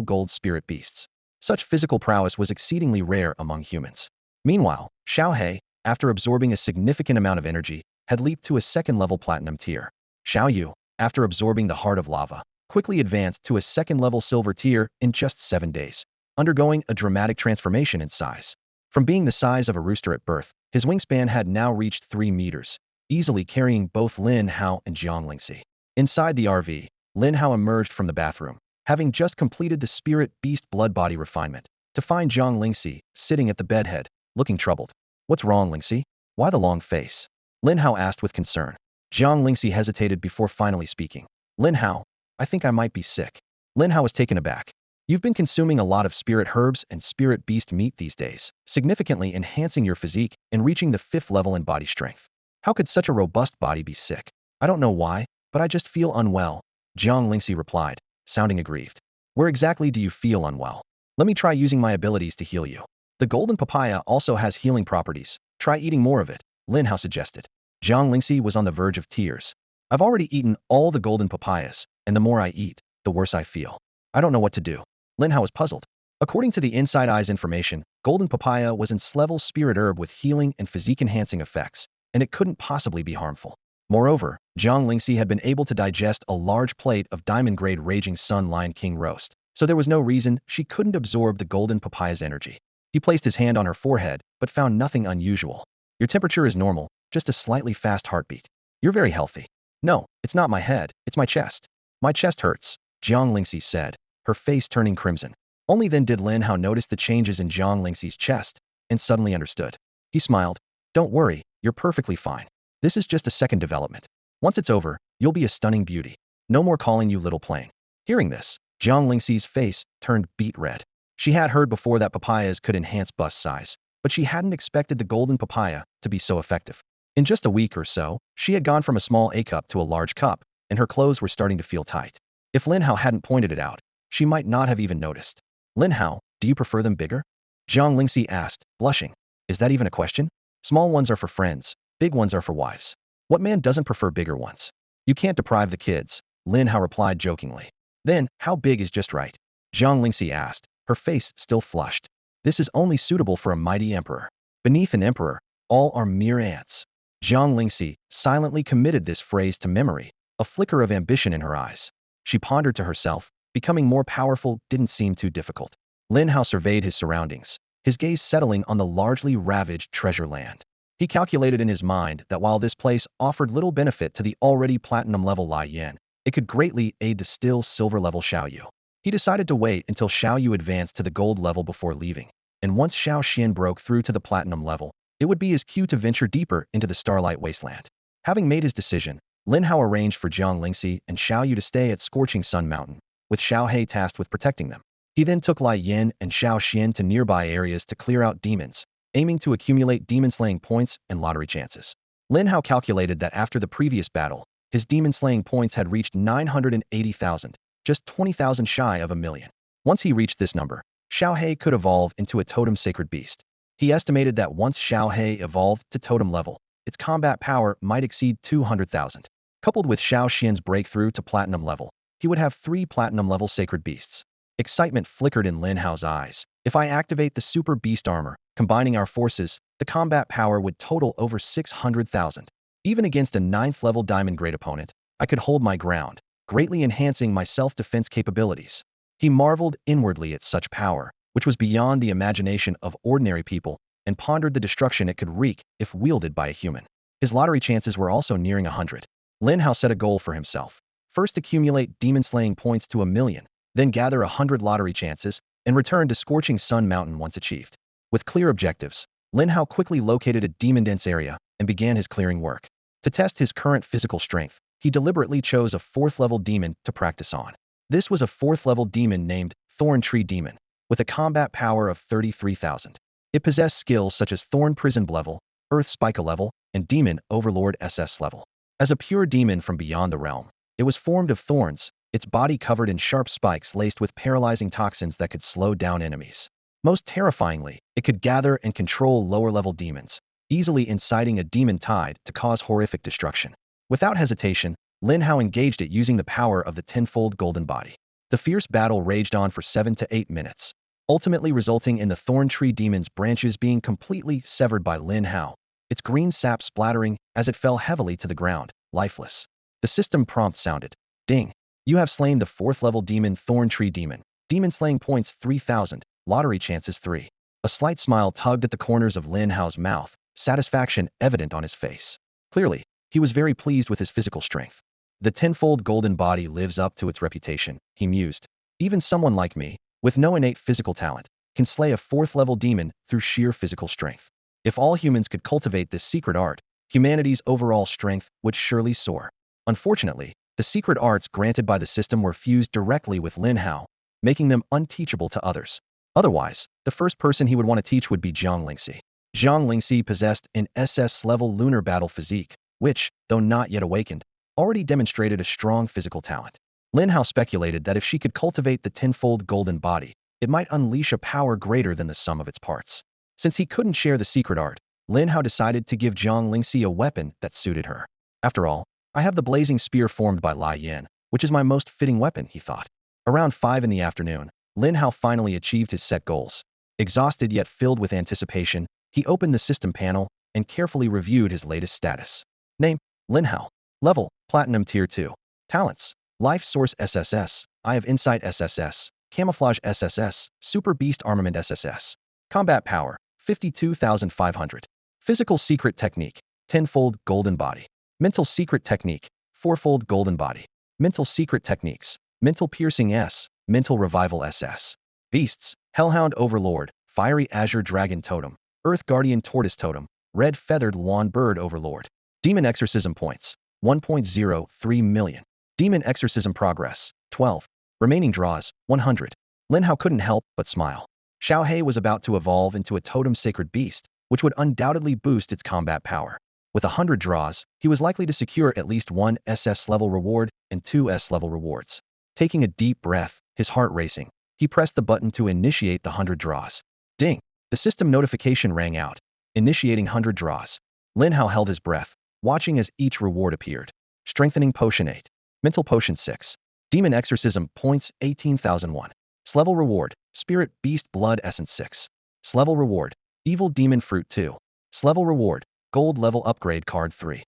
gold spirit beasts. Such physical prowess was exceedingly rare among humans. Meanwhile, Shao Hai, after absorbing a significant amount of energy, had leaped to a 2nd level platinum tier. Shao Yu, after absorbing the heart of lava, quickly advanced to a 2nd level silver tier in just 7 days, undergoing a dramatic transformation in size. From being the size of a rooster at birth, his wingspan had now reached 3 meters, easily carrying both Lin Hao and Jiang Lingxi. Inside the RV, Lin Hao emerged from the bathroom, having just completed the spirit beast blood body refinement, to find Jiang Lingxi sitting at the bedhead, looking troubled. What's wrong, Lingxi? Why the long face? Lin Hao asked with concern. Jiang Lingxi hesitated before finally speaking. Lin Hao, I think I might be sick. Lin Hao was taken aback. You've been consuming a lot of spirit herbs and spirit beast meat these days, significantly enhancing your physique and reaching the 5th level in body strength. How could such a robust body be sick? I don't know why, but I just feel unwell, Jiang Lingxi replied, sounding aggrieved. Where exactly do you feel unwell? Let me try using my abilities to heal you. The golden papaya also has healing properties. Try eating more of it, Lin Hao suggested. Jiang Lingxi was on the verge of tears. I've already eaten all the golden papayas, and the more I eat, the worse I feel. I don't know what to do. Lin Hao was puzzled. According to the Inside Eyes information, golden papaya was an S-level spirit herb with healing and physique-enhancing effects, and it couldn't possibly be harmful. Moreover, Jiang Lingxi had been able to digest a large plate of diamond-grade Raging Sun Lion King roast, so there was no reason she couldn't absorb the golden papaya's energy. He placed his hand on her forehead, but found nothing unusual. Your temperature is normal, just a slightly fast heartbeat. You're very healthy. No, it's not my head, it's my chest. My chest hurts, Jiang Lingxi said, her face turning crimson. Only then did Lin Hao notice the changes in Jiang Lingxi's chest, and suddenly understood. He smiled. Don't worry, you're perfectly fine. This is just a second development. Once it's over, you'll be a stunning beauty. No more calling you little plane. Hearing this, Jiang Lingxi's face turned beet red. She had heard before that papayas could enhance bust size, but she hadn't expected the golden papaya to be so effective. In just a week or so, she had gone from a small A cup to a large cup, and her clothes were starting to feel tight. If Lin Hao hadn't pointed it out, she might not have even noticed. Lin Hao, do you prefer them bigger? Jiang Lingxi asked, blushing. Is that even a question? Small ones are for friends, big ones are for wives. What man doesn't prefer bigger ones? You can't deprive the kids, Lin Hao replied jokingly. Then, how big is just right? Jiang Lingxi asked, her face still flushed. This is only suitable for a mighty emperor. Beneath an emperor, all are mere ants. Jiang Lingxi silently committed this phrase to memory, a flicker of ambition in her eyes. She pondered to herself, becoming more powerful didn't seem too difficult. Lin Hao surveyed his surroundings, his gaze settling on the largely ravaged treasure land. He calculated in his mind that while this place offered little benefit to the already platinum-level Lai Yan, it could greatly aid the still silver-level Shao Yu. He decided to wait until Shao Yu advanced to the gold level before leaving, and once Shao Xian broke through to the platinum level, it would be his cue to venture deeper into the Starlight Wasteland. Having made his decision, Lin Hao arranged for Jiang Lingxi and Shao Yu to stay at Scorching Sun Mountain, with Shao Hai tasked with protecting them. He then took Lai Yan and Shao Xian to nearby areas to clear out demons, aiming to accumulate demon-slaying points and lottery chances. Lin Hao calculated that after the previous battle, his demon-slaying points had reached 980,000, just 20,000 shy of a million. Once he reached this number, Shao Hai could evolve into a totem sacred beast. He estimated that once Shao Hai evolved to totem level, its combat power might exceed 200,000. Coupled with Shao Xian's breakthrough to platinum level, he would have 3 platinum-level sacred beasts. Excitement flickered in Lin Hao's eyes. If I activate the super beast armor, combining our forces, the combat power would total over 600,000. Even against a 9th-level diamond-grade opponent, I could hold my ground, greatly enhancing my self-defense capabilities. He marveled inwardly at such power, which was beyond the imagination of ordinary people, and pondered the destruction it could wreak if wielded by a human. His lottery chances were also nearing 100. Lin Hao set a goal for himself. First accumulate demon-slaying points to 1,000,000, then gather 100 lottery chances, and return to Scorching Sun Mountain once achieved. With clear objectives, Lin Hao quickly located a demon-dense area and began his clearing work. To test his current physical strength, he deliberately chose a 4th-level demon to practice on. This was a 4th-level demon named Thorn Tree Demon, with a combat power of 33,000. It possessed skills such as Thorn Prison level, Earth Spica level, and Demon Overlord SS level. As a pure demon from beyond the realm, it was formed of thorns, its body covered in sharp spikes laced with paralyzing toxins that could slow down enemies. Most terrifyingly, it could gather and control lower-level demons, easily inciting a demon tide to cause horrific destruction. Without hesitation, Lin Hao engaged it using the power of the tenfold golden body. The fierce battle raged on for 7 to 8 minutes, ultimately resulting in the Thorn Tree Demon's branches being completely severed by Lin Hao, its green sap splattering as it fell heavily to the ground, lifeless. The system prompt sounded. Ding. You have slain the 4th-level demon Thorn Tree Demon. Demon slaying points 3,000, lottery chances 3. A slight smile tugged at the corners of Lin Hao's mouth, satisfaction evident on his face. Clearly, he was very pleased with his physical strength. The tenfold golden body lives up to its reputation, he mused. Even someone like me, with no innate physical talent, can slay a 4th-level demon through sheer physical strength. If all humans could cultivate this secret art, humanity's overall strength would surely soar. Unfortunately, the secret arts granted by the system were fused directly with Lin Hao, making them unteachable to others. Otherwise, the first person he would want to teach would be Jiang Lingxi. Jiang Lingxi possessed an SS-level lunar battle physique, which, though not yet awakened, already demonstrated a strong physical talent. Lin Hao speculated that if she could cultivate the tenfold golden body, it might unleash a power greater than the sum of its parts. Since he couldn't share the secret art, Lin Hao decided to give Jiang Lingxi a weapon that suited her. After all, I have the blazing spear formed by Lai Yan, which is my most fitting weapon, he thought. Around 5 in the afternoon, Lin Hao finally achieved his set goals. Exhausted yet filled with anticipation, he opened the system panel and carefully reviewed his latest status. Name, Lin Hao. Level, Platinum Tier 2. Talents, Life Source SSS, Eye of Insight SSS, Camouflage SSS, Super Beast Armament SSS. Combat Power, 52,500. Physical Secret Technique, Tenfold Golden Body. Mental Secret Technique, Fourfold Golden Body. Mental Secret Techniques, Mental Piercing S, Mental Revival SS. Beasts, Hellhound Overlord, Fiery Azure Dragon Totem, Earth Guardian Tortoise Totem, Red Feathered Lawn Bird Overlord. Demon Exorcism Points, 1.03 million. Demon Exorcism Progress, 12. Remaining draws, 100. Lin Hao couldn't help but smile. Shao Hai was about to evolve into a totem sacred beast, which would undoubtedly boost its combat power. With 100 draws, he was likely to secure at least 1 SS-level reward and 2 S-level rewards. Taking a deep breath, his heart racing, he pressed the button to initiate the 100 draws. Ding! The system notification rang out. Initiating 100 draws. Lin Hao held his breath, watching as each reward appeared. Strengthening Potion 8. Mental Potion 6. Demon Exorcism Points 18,001. Level reward, Spirit Beast Blood Essence 6. Level reward, Evil Demon Fruit 2. Level reward, Gold Level Upgrade Card 3.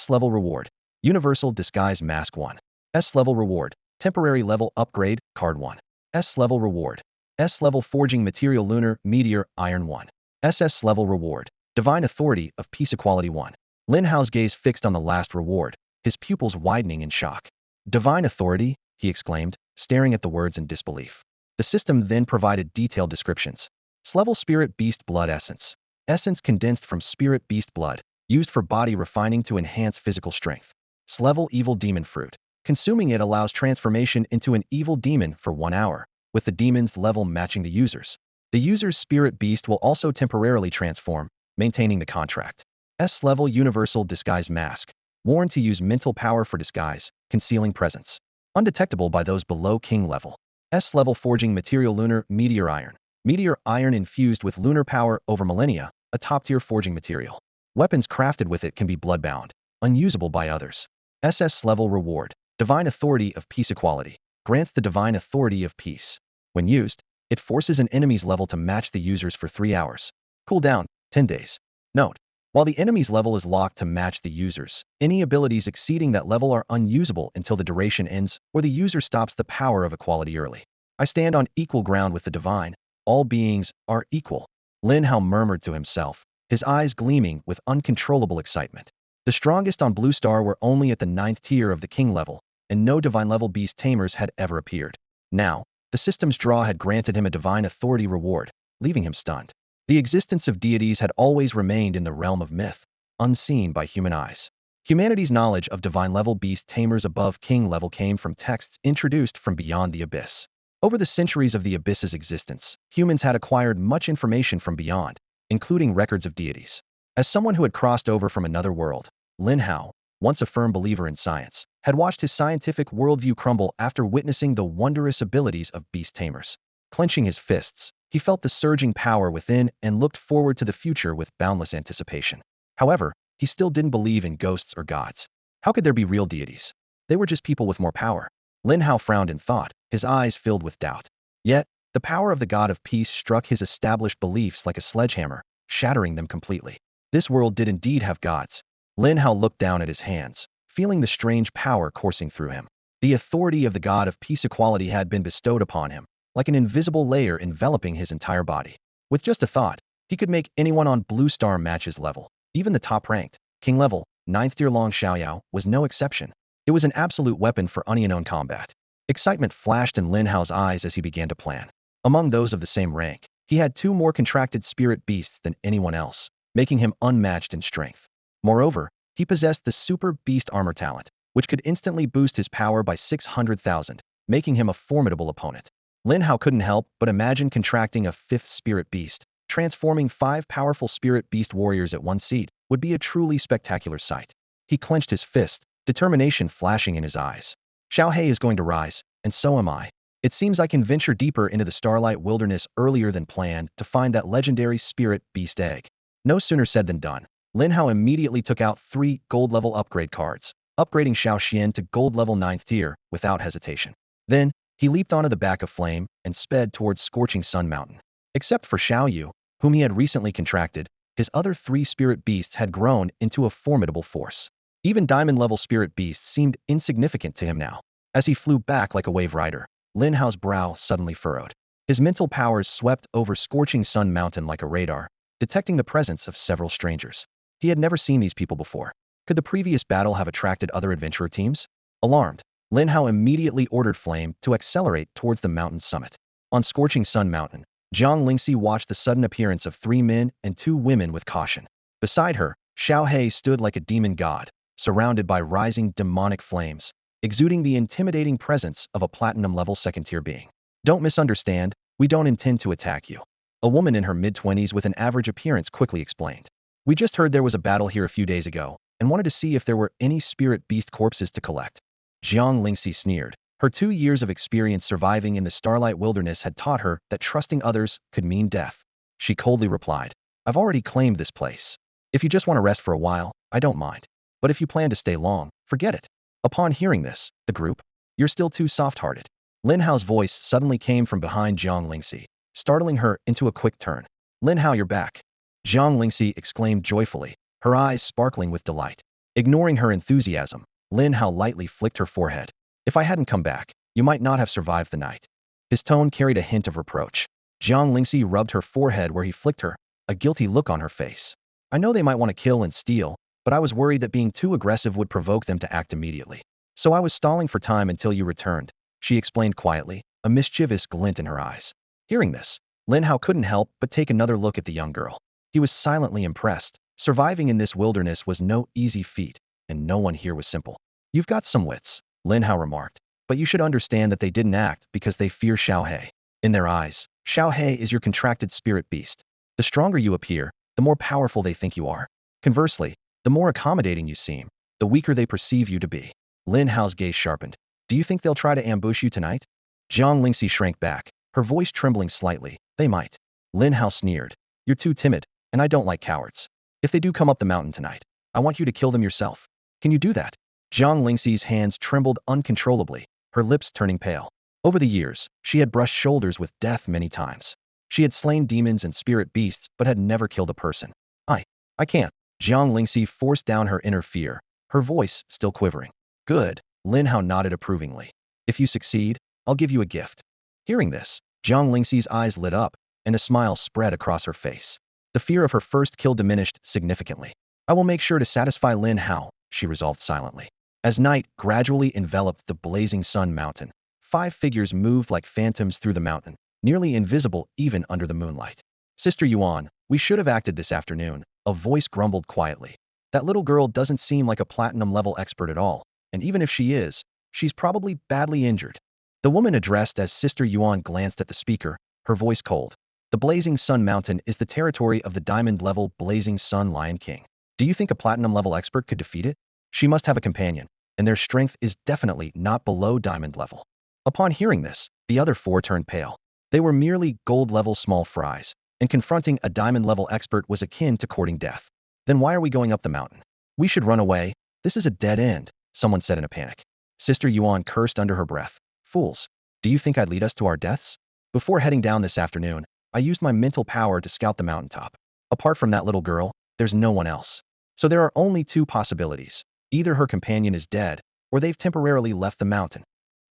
Level reward, Universal Disguise Mask 1. Level reward, Temporary Level Upgrade Card 1. Level reward, Level Forging Material Lunar Meteor Iron 1. Level reward, Divine Authority of Peace Equality 1. Lin Hao's gaze fixed on the last reward, his pupils widening in shock. Divine Authority? He exclaimed, staring at the words in disbelief. The system then provided detailed descriptions. Level Spirit Beast Blood Essence. Essence condensed from Spirit Beast Blood, used for body refining to enhance physical strength. Level Evil Demon Fruit. Consuming it allows transformation into an evil demon for 1 hour, with the demon's level matching the user's. The user's spirit beast will also temporarily transform, maintaining the contract. Level Universal Disguise Mask. Worn to use mental power for disguise, concealing presence. Undetectable by those below king level. Level Forging Material Lunar Meteor Iron. Meteor iron infused with lunar power over millennia, a top-tier forging material. Weapons crafted with it can be bloodbound, unusable by others. Level Reward. Divine Authority of Peace Equality. Grants the Divine Authority of Peace. When used, it forces an enemy's level to match the user's for 3 hours. Cooldown, 10 days. Note: while the enemy's level is locked to match the user's, any abilities exceeding that level are unusable until the duration ends or the user stops the power of equality early. I stand on equal ground with the divine. All beings are equal. Lin Hao murmured to himself, his eyes gleaming with uncontrollable excitement. The strongest on Blue Star were only at the 9th tier of the king level, and no divine-level beast tamers had ever appeared. Now, the system's draw had granted him a divine authority reward, leaving him stunned. The existence of deities had always remained in the realm of myth, unseen by human eyes. Humanity's knowledge of divine-level beast tamers above king level came from texts introduced from beyond the abyss. Over the centuries of the abyss's existence, humans had acquired much information from beyond, including records of deities. As someone who had crossed over from another world, Lin Hao, once a firm believer in science, had watched his scientific worldview crumble after witnessing the wondrous abilities of beast tamers. Clenching his fists, he felt the surging power within and looked forward to the future with boundless anticipation. However, he still didn't believe in ghosts or gods. How could there be real deities? They were just people with more power. Lin Hao frowned in thought, his eyes filled with doubt. Yet, the power of the god of peace struck his established beliefs like a sledgehammer, shattering them completely. This world did indeed have gods. Lin Hao looked down at his hands, feeling the strange power coursing through him. The authority of the god of peace equality had been bestowed upon him, like an invisible layer enveloping his entire body. With just a thought, he could make anyone on Blue Star match his level. Even the top-ranked, king level, 9th tier Long Xiaoyao was no exception. It was an absolute weapon for unknown combat. Excitement flashed in Lin Hao's eyes as he began to plan. Among those of the same rank, he had 2 more contracted spirit beasts than anyone else, making him unmatched in strength. Moreover, he possessed the Super Beast Armor talent, which could instantly boost his power by 600,000, making him a formidable opponent. Lin Hao couldn't help but imagine contracting a 5th spirit beast. Transforming 5 powerful spirit beast warriors at one seat would be a truly spectacular sight. He clenched his fist, determination flashing in his eyes. Shao Hai is going to rise, and so am I. It seems I can venture deeper into the Starlight Wilderness earlier than planned to find that legendary spirit beast egg. No sooner said than done. Lin Hao immediately took out 3 gold level upgrade cards, upgrading Shao Xian to gold level 9th tier without hesitation. Then, he leaped onto the back of Flame and sped towards Scorching Sun Mountain. Except for Xiao Yu, whom he had recently contracted, his other 3 spirit beasts had grown into a formidable force. Even diamond-level spirit beasts seemed insignificant to him now. As he flew back like a wave rider, Lin Hao's brow suddenly furrowed. His mental powers swept over Scorching Sun Mountain like a radar, detecting the presence of several strangers. He had never seen these people before. Could the previous battle have attracted other adventurer teams? Alarmed, Lin Hao immediately ordered Flame to accelerate towards the mountain's summit. On Scorching Sun Mountain, Jiang Lingxi watched the sudden appearance of 3 men and 2 women with caution. Beside her, Shao Hai stood like a demon god, surrounded by rising demonic flames, exuding the intimidating presence of a platinum-level 2nd-tier being. Don't misunderstand, we don't intend to attack you. A woman in her mid-20s with an average appearance quickly explained. We just heard there was a battle here a few days ago, and wanted to see if there were any spirit beast corpses to collect. Jiang Lingxi sneered. Her 2 years of experience surviving in the Starlight Wilderness had taught her that trusting others could mean death. She coldly replied, I've already claimed this place. If you just want to rest for a while, I don't mind. But if you plan to stay long, forget it. Upon hearing this, the group, you're still too soft-hearted. Lin Hao's voice suddenly came from behind Jiang Lingxi, startling her into a quick turn. Lin Hao, you're back. Jiang Lingxi exclaimed joyfully, her eyes sparkling with delight. Ignoring her enthusiasm, Lin Hao lightly flicked her forehead. If I hadn't come back, you might not have survived the night. His tone carried a hint of reproach. Jiang Lingxi rubbed her forehead where he flicked her, a guilty look on her face. I know they might want to kill and steal, but I was worried that being too aggressive would provoke them to act immediately. So I was stalling for time until you returned, she explained quietly, a mischievous glint in her eyes. Hearing this, Lin Hao couldn't help but take another look at the young girl. He was silently impressed. Surviving in this wilderness was no easy feat, and no one here was simple. You've got some wits, Lin Hao remarked, but you should understand that they didn't act because they fear Shao Hai. In their eyes, Shao Hai is your contracted spirit beast. The stronger you appear, the more powerful they think you are. Conversely, the more accommodating you seem, the weaker they perceive you to be. Lin Hao's gaze sharpened. Do you think they'll try to ambush you tonight? Jiang Lingxi shrank back, her voice trembling slightly. They might. Lin Hao sneered. You're too timid, and I don't like cowards. If they do come up the mountain tonight, I want you to kill them yourself. Can you do that? Jiang Lingxi's hands trembled uncontrollably, her lips turning pale. Over the years, she had brushed shoulders with death many times. She had slain demons and spirit beasts but had never killed a person. I can't. Jiang Lingxi forced down her inner fear, her voice still quivering. Good, Lin Hao nodded approvingly. If you succeed, I'll give you a gift. Hearing this, Jiang Lingxi's eyes lit up, and a smile spread across her face. The fear of her first kill diminished significantly. I will make sure to satisfy Lin Hao, she resolved silently. As night gradually enveloped the blazing sun mountain, 5 figures moved like phantoms through the mountain, nearly invisible even under the moonlight. Sister Yuan, we should have acted this afternoon, a voice grumbled quietly. That little girl doesn't seem like a platinum-level expert at all, and even if she is, she's probably badly injured. The woman addressed as Sister Yuan glanced at the speaker, her voice cold. The Blazing Sun Mountain is the territory of the diamond-level Blazing Sun Lion King. Do you think a platinum-level expert could defeat it? She must have a companion, and their strength is definitely not below diamond level. Upon hearing this, the other 4 turned pale. They were merely gold-level small fries, and confronting a diamond-level expert was akin to courting death. Then why are we going up the mountain? We should run away. This is a dead end, someone said in a panic. Sister Yuan cursed under her breath. Fools, do you think I'd lead us to our deaths? Before heading down this afternoon, I used my mental power to scout the mountaintop. Apart from that little girl, there's no one else. So there are only 2 possibilities. Either her companion is dead, or they've temporarily left the mountain.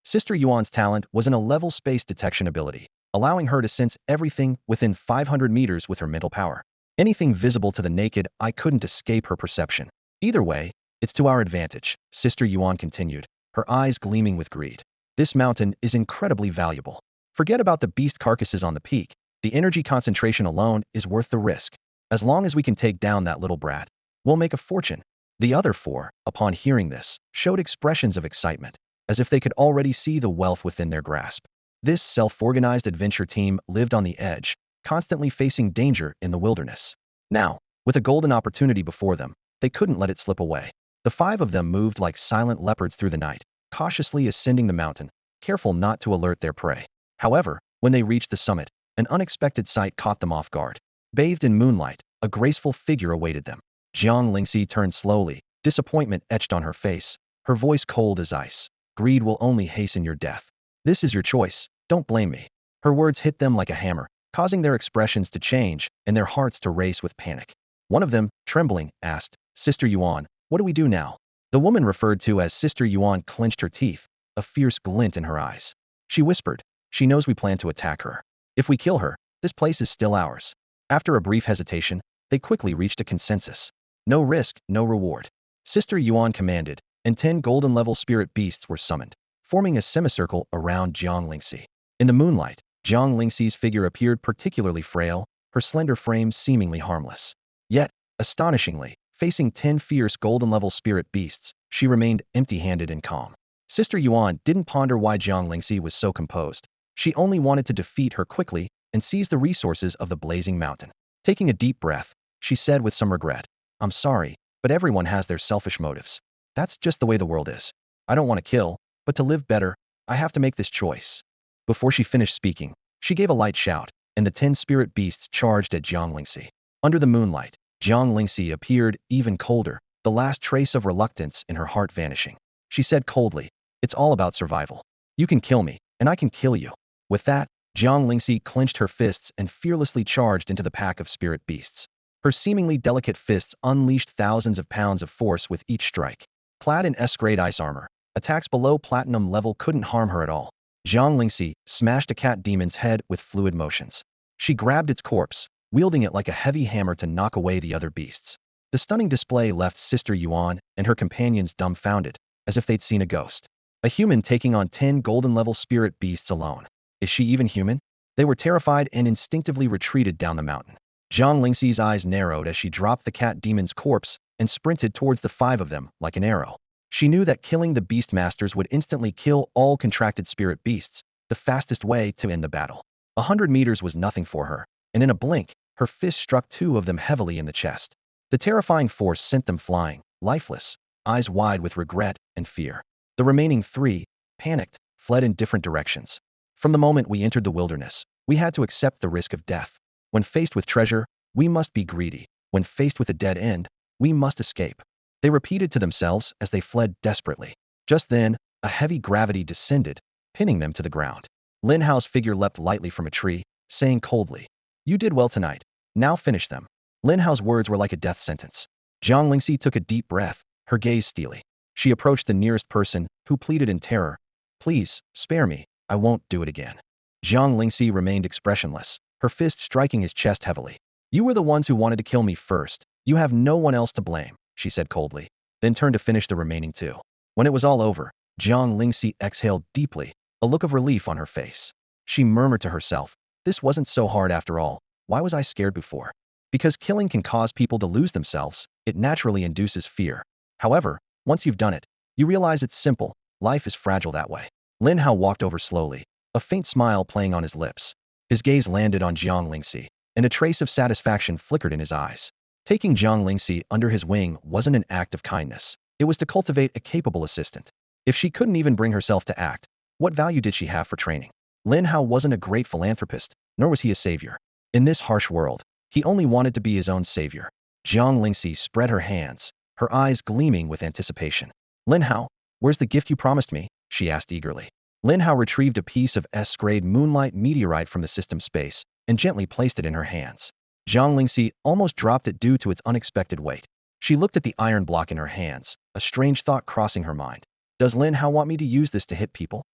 Sister Yuan's talent was an 11 space detection ability, allowing her to sense everything within 500 meters with her mental power. Anything visible to the naked eye couldn't escape her perception. Either way, it's to our advantage, Sister Yuan continued, her eyes gleaming with greed. This mountain is incredibly valuable. Forget about the beast carcasses on the peak. The energy concentration alone is worth the risk. As long as we can take down that little brat, we'll make a fortune. The other 4, upon hearing this, showed expressions of excitement, as if they could already see the wealth within their grasp. This self-organized adventure team lived on the edge, constantly facing danger in the wilderness. Now, with a golden opportunity before them, they couldn't let it slip away. The 5 of them moved like silent leopards through the night, cautiously ascending the mountain, careful not to alert their prey. However, when they reached the summit, an unexpected sight caught them off guard. Bathed in moonlight, a graceful figure awaited them. Jiang Lingxi turned slowly, disappointment etched on her face, her voice cold as ice. Greed will only hasten your death. This is your choice, don't blame me. Her words hit them like a hammer, causing their expressions to change and their hearts to race with panic. One of them, trembling, asked, Sister Yuan, what do we do now? The woman referred to as Sister Yuan clenched her teeth, a fierce glint in her eyes. She whispered, she knows we plan to attack her. If we kill her, this place is still ours. After a brief hesitation, they quickly reached a consensus. No risk, no reward. Sister Yuan commanded, and 10 golden-level spirit beasts were summoned, forming a semicircle around Jiang Lingxi. In the moonlight, Jiang Lingxi's figure appeared particularly frail, her slender frame seemingly harmless. Yet, astonishingly, facing 10 fierce golden-level spirit beasts, she remained empty-handed and calm. Sister Yuan didn't ponder why Jiang Lingxi was so composed. She only wanted to defeat her quickly and seize the resources of the blazing mountain. Taking a deep breath, she said with some regret, I'm sorry, but everyone has their selfish motives. That's just the way the world is. I don't want to kill, but to live better, I have to make this choice. Before she finished speaking, she gave a light shout, and the 10 spirit beasts charged at Jiang Lingxi. Under the moonlight, Jiang Lingxi appeared even colder, the last trace of reluctance in her heart vanishing. She said coldly, it's all about survival. You can kill me, and I can kill you. With that, Jiang Lingxi clenched her fists and fearlessly charged into the pack of spirit beasts. Her seemingly delicate fists unleashed thousands of pounds of force with each strike. Clad in S-grade ice armor, attacks below platinum level couldn't harm her at all. Jiang Lingxi smashed a cat demon's head with fluid motions. She grabbed its corpse, wielding it like a heavy hammer to knock away the other beasts. The stunning display left Sister Yuan and her companions dumbfounded, as if they'd seen a ghost. A human taking on 10 golden-level spirit beasts alone. Is she even human? They were terrified and instinctively retreated down the mountain. Jiang Lingxi's eyes narrowed as she dropped the cat demon's corpse and sprinted towards the 5 of them like an arrow. She knew that killing the beast masters would instantly kill all contracted spirit beasts, the fastest way to end the battle. 100 meters was nothing for her, and in a blink, her fist struck 2 of them heavily in the chest. The terrifying force sent them flying, lifeless, eyes wide with regret and fear. The remaining 3, panicked, fled in different directions. From the moment we entered the wilderness, we had to accept the risk of death. When faced with treasure, we must be greedy. When faced with a dead end, we must escape. They repeated to themselves as they fled desperately. Just then, a heavy gravity descended, pinning them to the ground. Lin Hao's figure leapt lightly from a tree, saying coldly, "You did well tonight. Now finish them." Lin Hao's words were like a death sentence. Jiang Lingxi took a deep breath, her gaze steely. She approached the nearest person, who pleaded in terror, "Please, spare me. I won't do it again." Jiang Lingxi remained expressionless, her fist striking his chest heavily. "You were the ones who wanted to kill me first. You have no one else to blame," she said coldly, then turned to finish the remaining 2. When it was all over, Jiang Lingxi exhaled deeply, a look of relief on her face. She murmured to herself, "This wasn't so hard after all. Why was I scared before?" Because killing can cause people to lose themselves, it naturally induces fear. However, once you've done it, you realize it's simple. Life is fragile that way. Lin Hao walked over slowly, a faint smile playing on his lips. His gaze landed on Jiang Lingxi, and a trace of satisfaction flickered in his eyes. Taking Jiang Lingxi under his wing wasn't an act of kindness. It was to cultivate a capable assistant. If she couldn't even bring herself to act, what value did she have for training? Lin Hao wasn't a great philanthropist, nor was he a savior. In this harsh world, he only wanted to be his own savior. Jiang Lingxi spread her hands, her eyes gleaming with anticipation. "Lin Hao, where's the gift you promised me?" she asked eagerly. Lin Hao retrieved a piece of S-grade moonlight meteorite from the system space and gently placed it in her hands. Jiang Lingxi almost dropped it due to its unexpected weight. She looked at the iron block in her hands, a strange thought crossing her mind. "Does Lin Hao want me to use this to hit people?"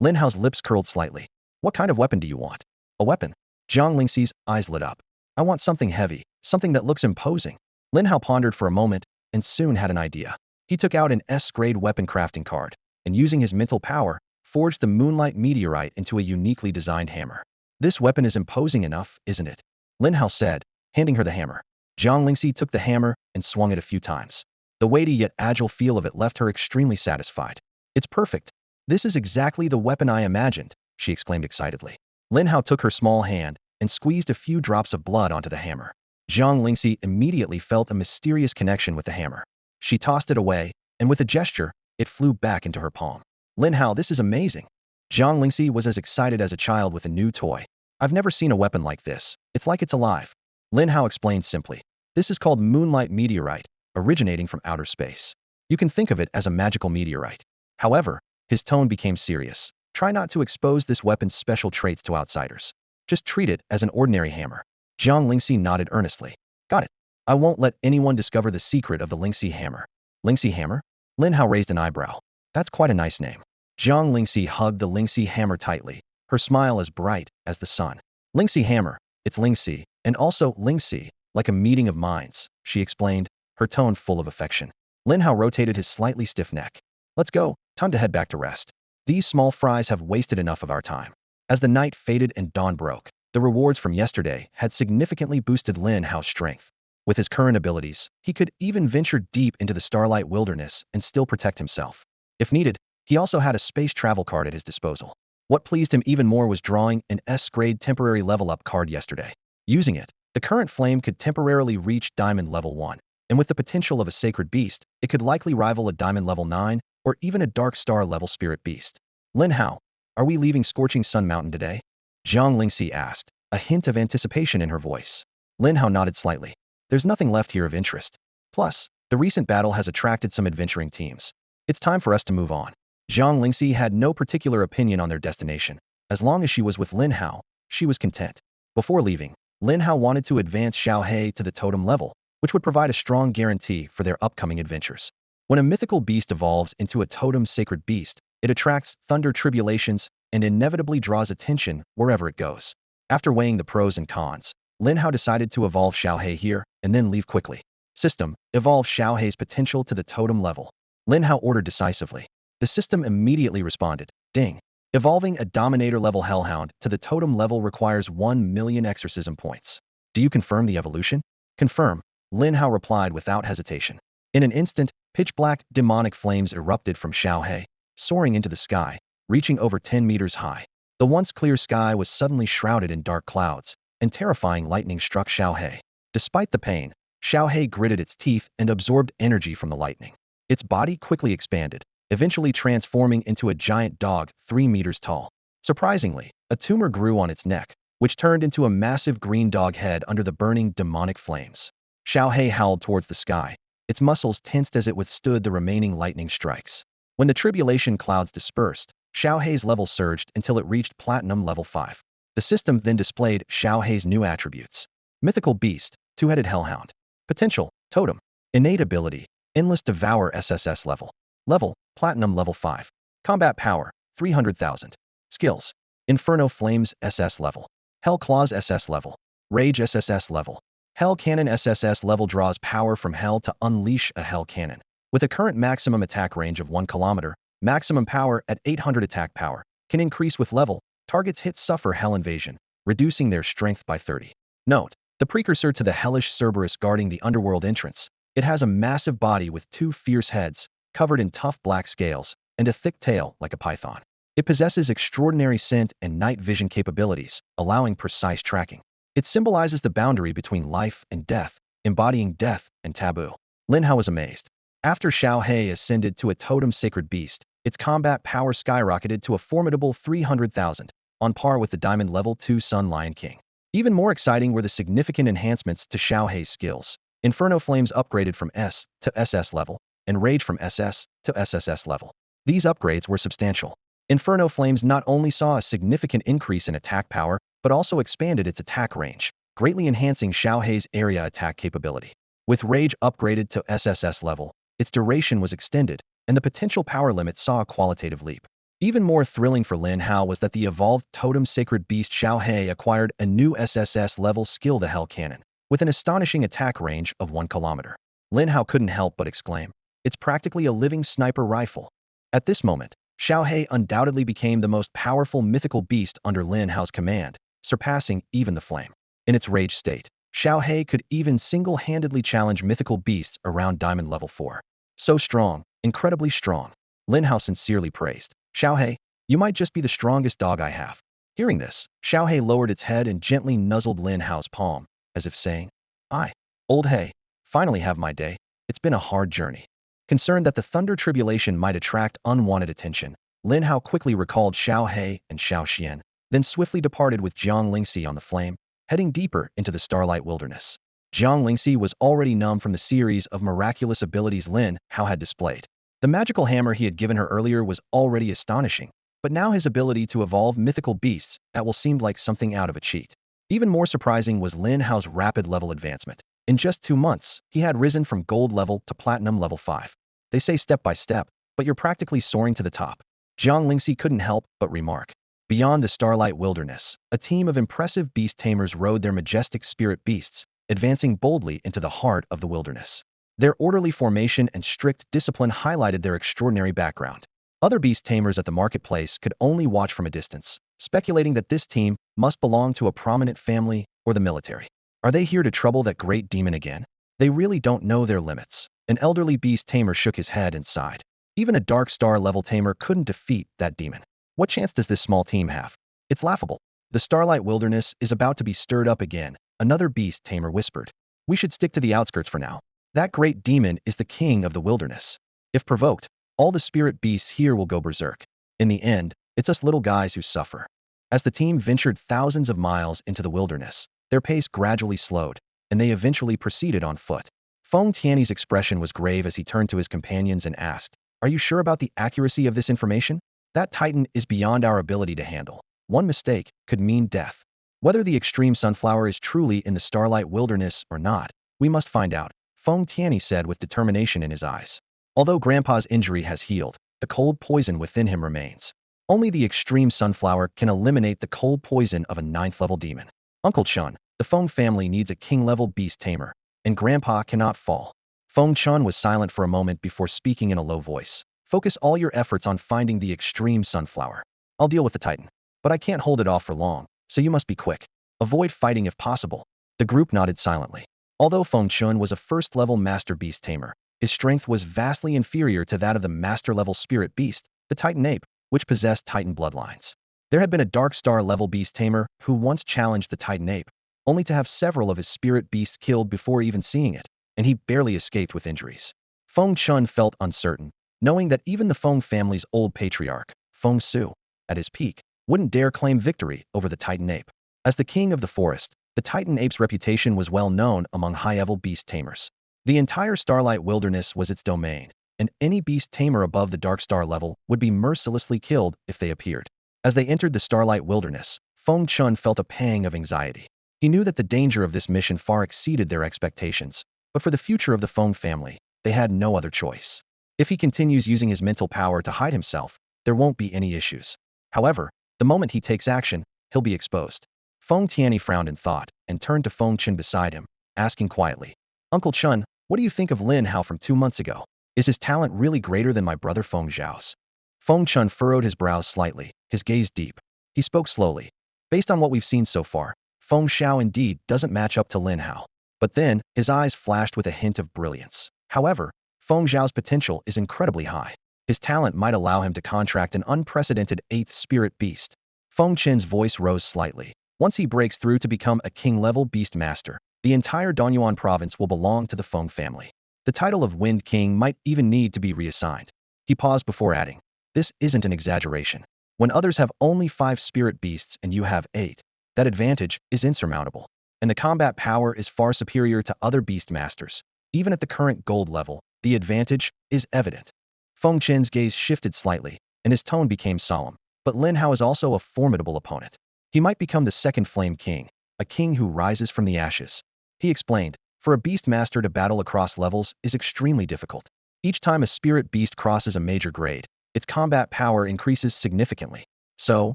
Lin Hao's lips curled slightly. "What kind of weapon do you want?" "A weapon?" Jiang Lingxi's eyes lit up. "I want something heavy, something that looks imposing." Lin Hao pondered for a moment and soon had an idea. He took out an S-grade weapon crafting card, and using his mental power, forged the moonlight meteorite into a uniquely designed hammer. "This weapon is imposing enough, isn't it?" Lin Hao said, handing her the hammer. Jiang Lingxi took the hammer and swung it a few times. The weighty yet agile feel of it left her extremely satisfied. "It's perfect. This is exactly the weapon I imagined," she exclaimed excitedly. Lin Hao took her small hand and squeezed a few drops of blood onto the hammer. Jiang Lingxi immediately felt a mysterious connection with the hammer. She tossed it away, and with a gesture, it flew back into her palm. "Lin Hao, this is amazing." Jiang Lingxi was as excited as a child with a new toy. "I've never seen a weapon like this. It's like it's alive." Lin Hao explained simply. "This is called moonlight meteorite, originating from outer space. You can think of it as a magical meteorite." However, his tone became serious. "Try not to expose this weapon's special traits to outsiders. Just treat it as an ordinary hammer." Jiang Lingxi nodded earnestly. "Got it. I won't let anyone discover the secret of the Lingxi hammer." "Lingxi hammer?" Lin Hao raised an eyebrow. "That's quite a nice name." Jiang Lingxi hugged the Lingxi hammer tightly, her smile as bright as the sun. "Lingxi hammer, it's Lingxi, and also Lingxi, like a meeting of minds," she explained, her tone full of affection. Lin Hao rotated his slightly stiff neck. "Let's go, time to head back to rest. These small fries have wasted enough of our time." As the night faded and dawn broke, the rewards from yesterday had significantly boosted Lin Hao's strength. With his current abilities, he could even venture deep into the starlight wilderness and still protect himself. If needed, he also had a space travel card at his disposal. What pleased him even more was drawing an S-grade temporary level-up card yesterday. Using it, the current flame could temporarily reach Diamond Level 1, and with the potential of a sacred beast, it could likely rival a Diamond Level 9 or even a Dark Star level spirit beast. "Lin Hao, are we leaving Scorching Sun Mountain today?" Jiang Lingxi asked, a hint of anticipation in her voice. Lin Hao nodded slightly. "There's nothing left here of interest. Plus, the recent battle has attracted some adventuring teams. It's time for us to move on." Jiang Lingxi had no particular opinion on their destination. As long as she was with Lin Hao, she was content. Before leaving, Lin Hao wanted to advance Shao Hai to the totem level, which would provide a strong guarantee for their upcoming adventures. When a mythical beast evolves into a totem sacred beast, it attracts thunder tribulations and inevitably draws attention wherever it goes. After weighing the pros and cons, Lin Hao decided to evolve Shao Hai here and then leave quickly. System: evolve Shao Hai's potential to the totem level. Lin Hao ordered decisively. The system immediately responded. Ding. Evolving a Dominator-level Hellhound to the totem level requires 1 million exorcism points. Do you confirm the evolution? Confirm, Lin Hao replied without hesitation. In an instant, pitch-black, demonic flames erupted from Shao Hai, soaring into the sky, reaching over 10 meters high. The once clear sky was suddenly shrouded in dark clouds, and terrifying lightning struck Shao Hai. Despite the pain, Shao Hai gritted its teeth and absorbed energy from the lightning. Its body quickly expanded, eventually transforming into a giant dog 3 meters tall. Surprisingly, a tumor grew on its neck, which turned into a massive green dog head under the burning demonic flames. Shao Hai howled towards the sky, its muscles tensed as it withstood the remaining lightning strikes. When the tribulation clouds dispersed, Shao Hai's level surged until it reached Platinum level 5. The system then displayed Shao Hai's new attributes. Mythical Beast, Two-Headed Hellhound. Potential, Totem. Innate ability, Endless Devour SSS level. Level, Platinum level 5. Combat power, 300,000. Skills, Inferno Flames SS level. Hell Claws SS level. Rage SSS level. Hell Cannon SSS level draws power from Hell to unleash a Hell Cannon. With a current maximum attack range of 1 kilometer, maximum power at 800 attack power, can increase with level. Targets hit suffer Hell Invasion, reducing their strength by 30. Note, the precursor to the hellish Cerberus guarding the underworld entrance. It has a massive body with 2 fierce heads, covered in tough black scales, and a thick tail like a python. It possesses extraordinary scent and night vision capabilities, allowing precise tracking. It symbolizes the boundary between life and death, embodying death and taboo. Lin Hao was amazed. After Shao Hai ascended to a totem sacred beast, its combat power skyrocketed to a formidable 300,000, on par with the Diamond Level 2 Sun Lion King. Even more exciting were the significant enhancements to Shao Hai's skills. Inferno Flames upgraded from S to SS level, and Rage from SS to SSS level. These upgrades were substantial. Inferno Flames not only saw a significant increase in attack power, but also expanded its attack range, greatly enhancing Shao Hai's area attack capability. With Rage upgraded to SSS level, its duration was extended, and the potential power limit saw a qualitative leap. Even more thrilling for Lin Hao was that the evolved totem sacred beast Shao Hai acquired a new SSS level skill, the Hell Cannon, with an astonishing attack range of 1 kilometer. Lin Hao couldn't help but exclaim, "It's practically a living sniper rifle." At this moment, Shao Hai undoubtedly became the most powerful mythical beast under Lin Hao's command, surpassing even the Flame. In its rage state, Shao Hai could even single-handedly challenge mythical beasts around Diamond Level 4. So strong, incredibly strong. Lin Hao sincerely praised. "Shao Hai, you might just be the strongest dog I have." Hearing this, Shao Hai lowered its head and gently nuzzled Lin Hao's palm, as if saying, "I, old Hai, finally have my day. It's been a hard journey." Concerned that the thunder tribulation might attract unwanted attention, Lin Hao quickly recalled Shao Hai and Shao Xian, then swiftly departed with Jiang Lingxi on the Flame, heading deeper into the Starlight Wilderness. Jiang Lingxi was already numb from the series of miraculous abilities Lin Hao had displayed. The magical hammer he had given her earlier was already astonishing, but now his ability to evolve mythical beasts at will seemed like something out of a cheat. Even more surprising was Lin Hao's rapid level advancement. In just 2 months, he had risen from gold level to platinum level 5. They say step by step, but you're practically soaring to the top. Jiang Lingxi couldn't help but remark. Beyond the Starlight Wilderness, a team of impressive beast tamers rode their majestic spirit beasts, advancing boldly into the heart of the wilderness. Their orderly formation and strict discipline highlighted their extraordinary background. Other beast tamers at the marketplace could only watch from a distance, speculating that this team must belong to a prominent family or the military. Are they here to trouble that great demon again? They really don't know their limits. An elderly beast tamer shook his head and sighed. Even a dark star level tamer couldn't defeat that demon. What chance does this small team have? It's laughable. The Starlight Wilderness is about to be stirred up again, another beast tamer whispered. We should stick to the outskirts for now. That great demon is the king of the wilderness. If provoked, all the spirit beasts here will go berserk. In the end, it's us little guys who suffer. As the team ventured thousands of miles into the wilderness, their pace gradually slowed, and they eventually proceeded on foot. Feng Tiany's expression was grave as he turned to his companions and asked, Are you sure about the accuracy of this information? That titan is beyond our ability to handle. One mistake could mean death. Whether the extreme sunflower is truly in the starlight wilderness or not, we must find out, Feng Tianyi said with determination in his eyes. Although Grandpa's injury has healed, the cold poison within him remains. Only the extreme sunflower can eliminate the cold poison of a 9th-level demon. Uncle Chun, the Feng family needs a king-level beast tamer, and Grandpa cannot fall. Feng Chun was silent for a moment before speaking in a low voice. Focus all your efforts on finding the extreme sunflower. I'll deal with the titan. But I can't hold it off for long, so you must be quick. Avoid fighting if possible. The group nodded silently. Although Feng Chun was a first-level master beast tamer, his strength was vastly inferior to that of the master-level spirit beast, the Titan Ape, which possessed Titan bloodlines. There had been a Dark Star-level beast tamer who once challenged the Titan Ape, only to have several of his spirit beasts killed before even seeing it, and he barely escaped with injuries. Feng Chun felt uncertain, knowing that even the Feng family's old patriarch, Feng Su, at his peak, wouldn't dare claim victory over the Titan Ape. As the king of the forest, the Titan Ape's reputation was well known among high-level beast tamers. The entire Starlight Wilderness was its domain, and any beast tamer above the Dark Star level would be mercilessly killed if they appeared. As they entered the Starlight Wilderness, Feng Chun felt a pang of anxiety. He knew that the danger of this mission far exceeded their expectations, but for the future of the Feng family, they had no other choice. If he continues using his mental power to hide himself, there won't be any issues. However, the moment he takes action, he'll be exposed. Feng Tianyi frowned in thought and turned to Feng Chun beside him, asking quietly, Uncle Chun, what do you think of Lin Hao from 2 months ago? Is his talent really greater than my brother Feng Zhao's? Feng Chun furrowed his brows slightly, his gaze deep. He spoke slowly. Based on what we've seen so far, Feng Zhao indeed doesn't match up to Lin Hao. But then, his eyes flashed with a hint of brilliance. However, Feng Zhao's potential is incredibly high. His talent might allow him to contract an unprecedented 8th spirit beast. Feng Chen's voice rose slightly. Once he breaks through to become a king-level beast master, the entire Donyuan province will belong to the Feng family. The title of Wind King might even need to be reassigned. He paused before adding, this isn't an exaggeration. When others have only 5 spirit beasts and you have 8, that advantage is insurmountable. And the combat power is far superior to other beast masters. Even at the current gold level, the advantage is evident. Feng Chen's gaze shifted slightly, and his tone became solemn. But Lin Hao is also a formidable opponent. He might become the second Flame King, a king who rises from the ashes. He explained, for a beast master to battle across levels is extremely difficult. Each time a spirit beast crosses a major grade, its combat power increases significantly. So,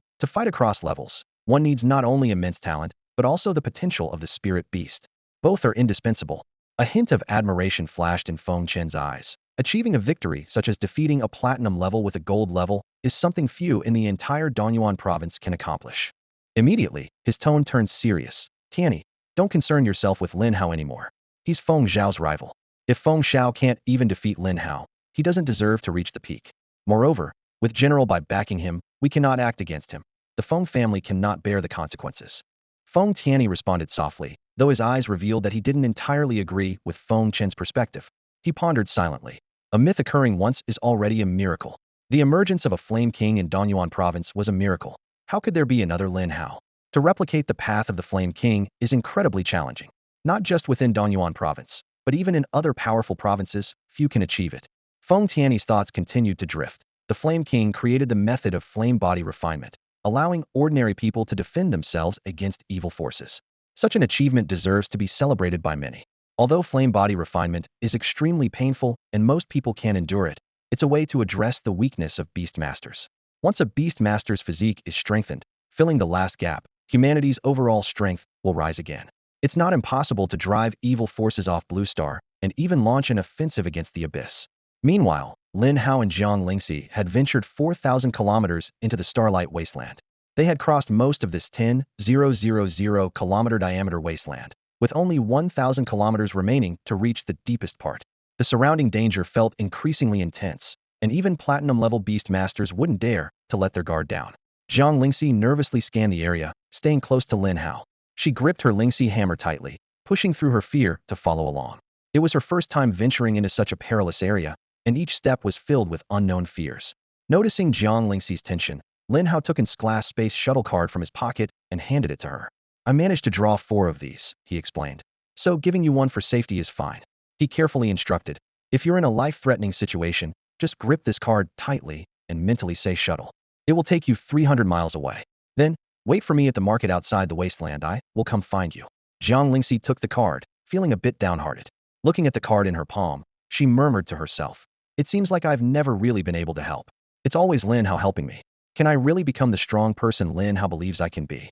to fight across levels, one needs not only immense talent, but also the potential of the spirit beast. Both are indispensable. A hint of admiration flashed in Feng Chen's eyes. Achieving a victory such as defeating a platinum level with a gold level is something few in the entire Donyuan province can accomplish. Immediately, his tone turned serious. Tianyi, don't concern yourself with Lin Hao anymore. He's Feng Zhao's rival. If Feng Zhao can't even defeat Lin Hao, he doesn't deserve to reach the peak. Moreover, with General by backing him, we cannot act against him. The Feng family cannot bear the consequences. Feng Tianyi responded softly, though his eyes revealed that he didn't entirely agree with Feng Chen's perspective. He pondered silently. A myth occurring once is already a miracle. The emergence of a Flame King in Donyuan province was a miracle. How could there be another Lin Hao? To replicate the path of the Flame King is incredibly challenging. Not just within Donyuan province, but even in other powerful provinces, few can achieve it. Feng Tianyi's thoughts continued to drift. The Flame King created the method of flame body refinement, allowing ordinary people to defend themselves against evil forces. Such an achievement deserves to be celebrated by many. Although flame body refinement is extremely painful and most people can't endure it, it's a way to address the weakness of beast masters. Once a beast master's physique is strengthened, filling the last gap, humanity's overall strength will rise again. It's not impossible to drive evil forces off Blue Star and even launch an offensive against the Abyss. Meanwhile, Lin Hao and Jiang Lingxi had ventured 4,000 kilometers into the Starlight Wasteland. They had crossed most of this 10,000 kilometer diameter wasteland, with only 1,000 kilometers remaining to reach the deepest part. The surrounding danger felt increasingly intense, and even platinum-level beast masters wouldn't dare to let their guard down. Jiang Lingxi nervously scanned the area, staying close to Lin Hao. She gripped her Lingxi hammer tightly, pushing through her fear to follow along. It was her first time venturing into such a perilous area, and each step was filled with unknown fears. Noticing Jiang Lingxi's tension, Lin Hao took his glass space shuttle card from his pocket and handed it to her. I managed to draw 4 of these, he explained. So giving you one for safety is fine. He carefully instructed. If you're in a life-threatening situation, Just grip this card tightly and mentally say shuttle. It will take you 300 miles away. Then, wait for me at the market outside the wasteland. I will come find you. Jiang Lingxi took the card, feeling a bit downhearted. Looking at the card in her palm, she murmured to herself, "It seems like I've never really been able to help. It's always Lin Hao helping me. Can I really become the strong person Lin Hao believes I can be?"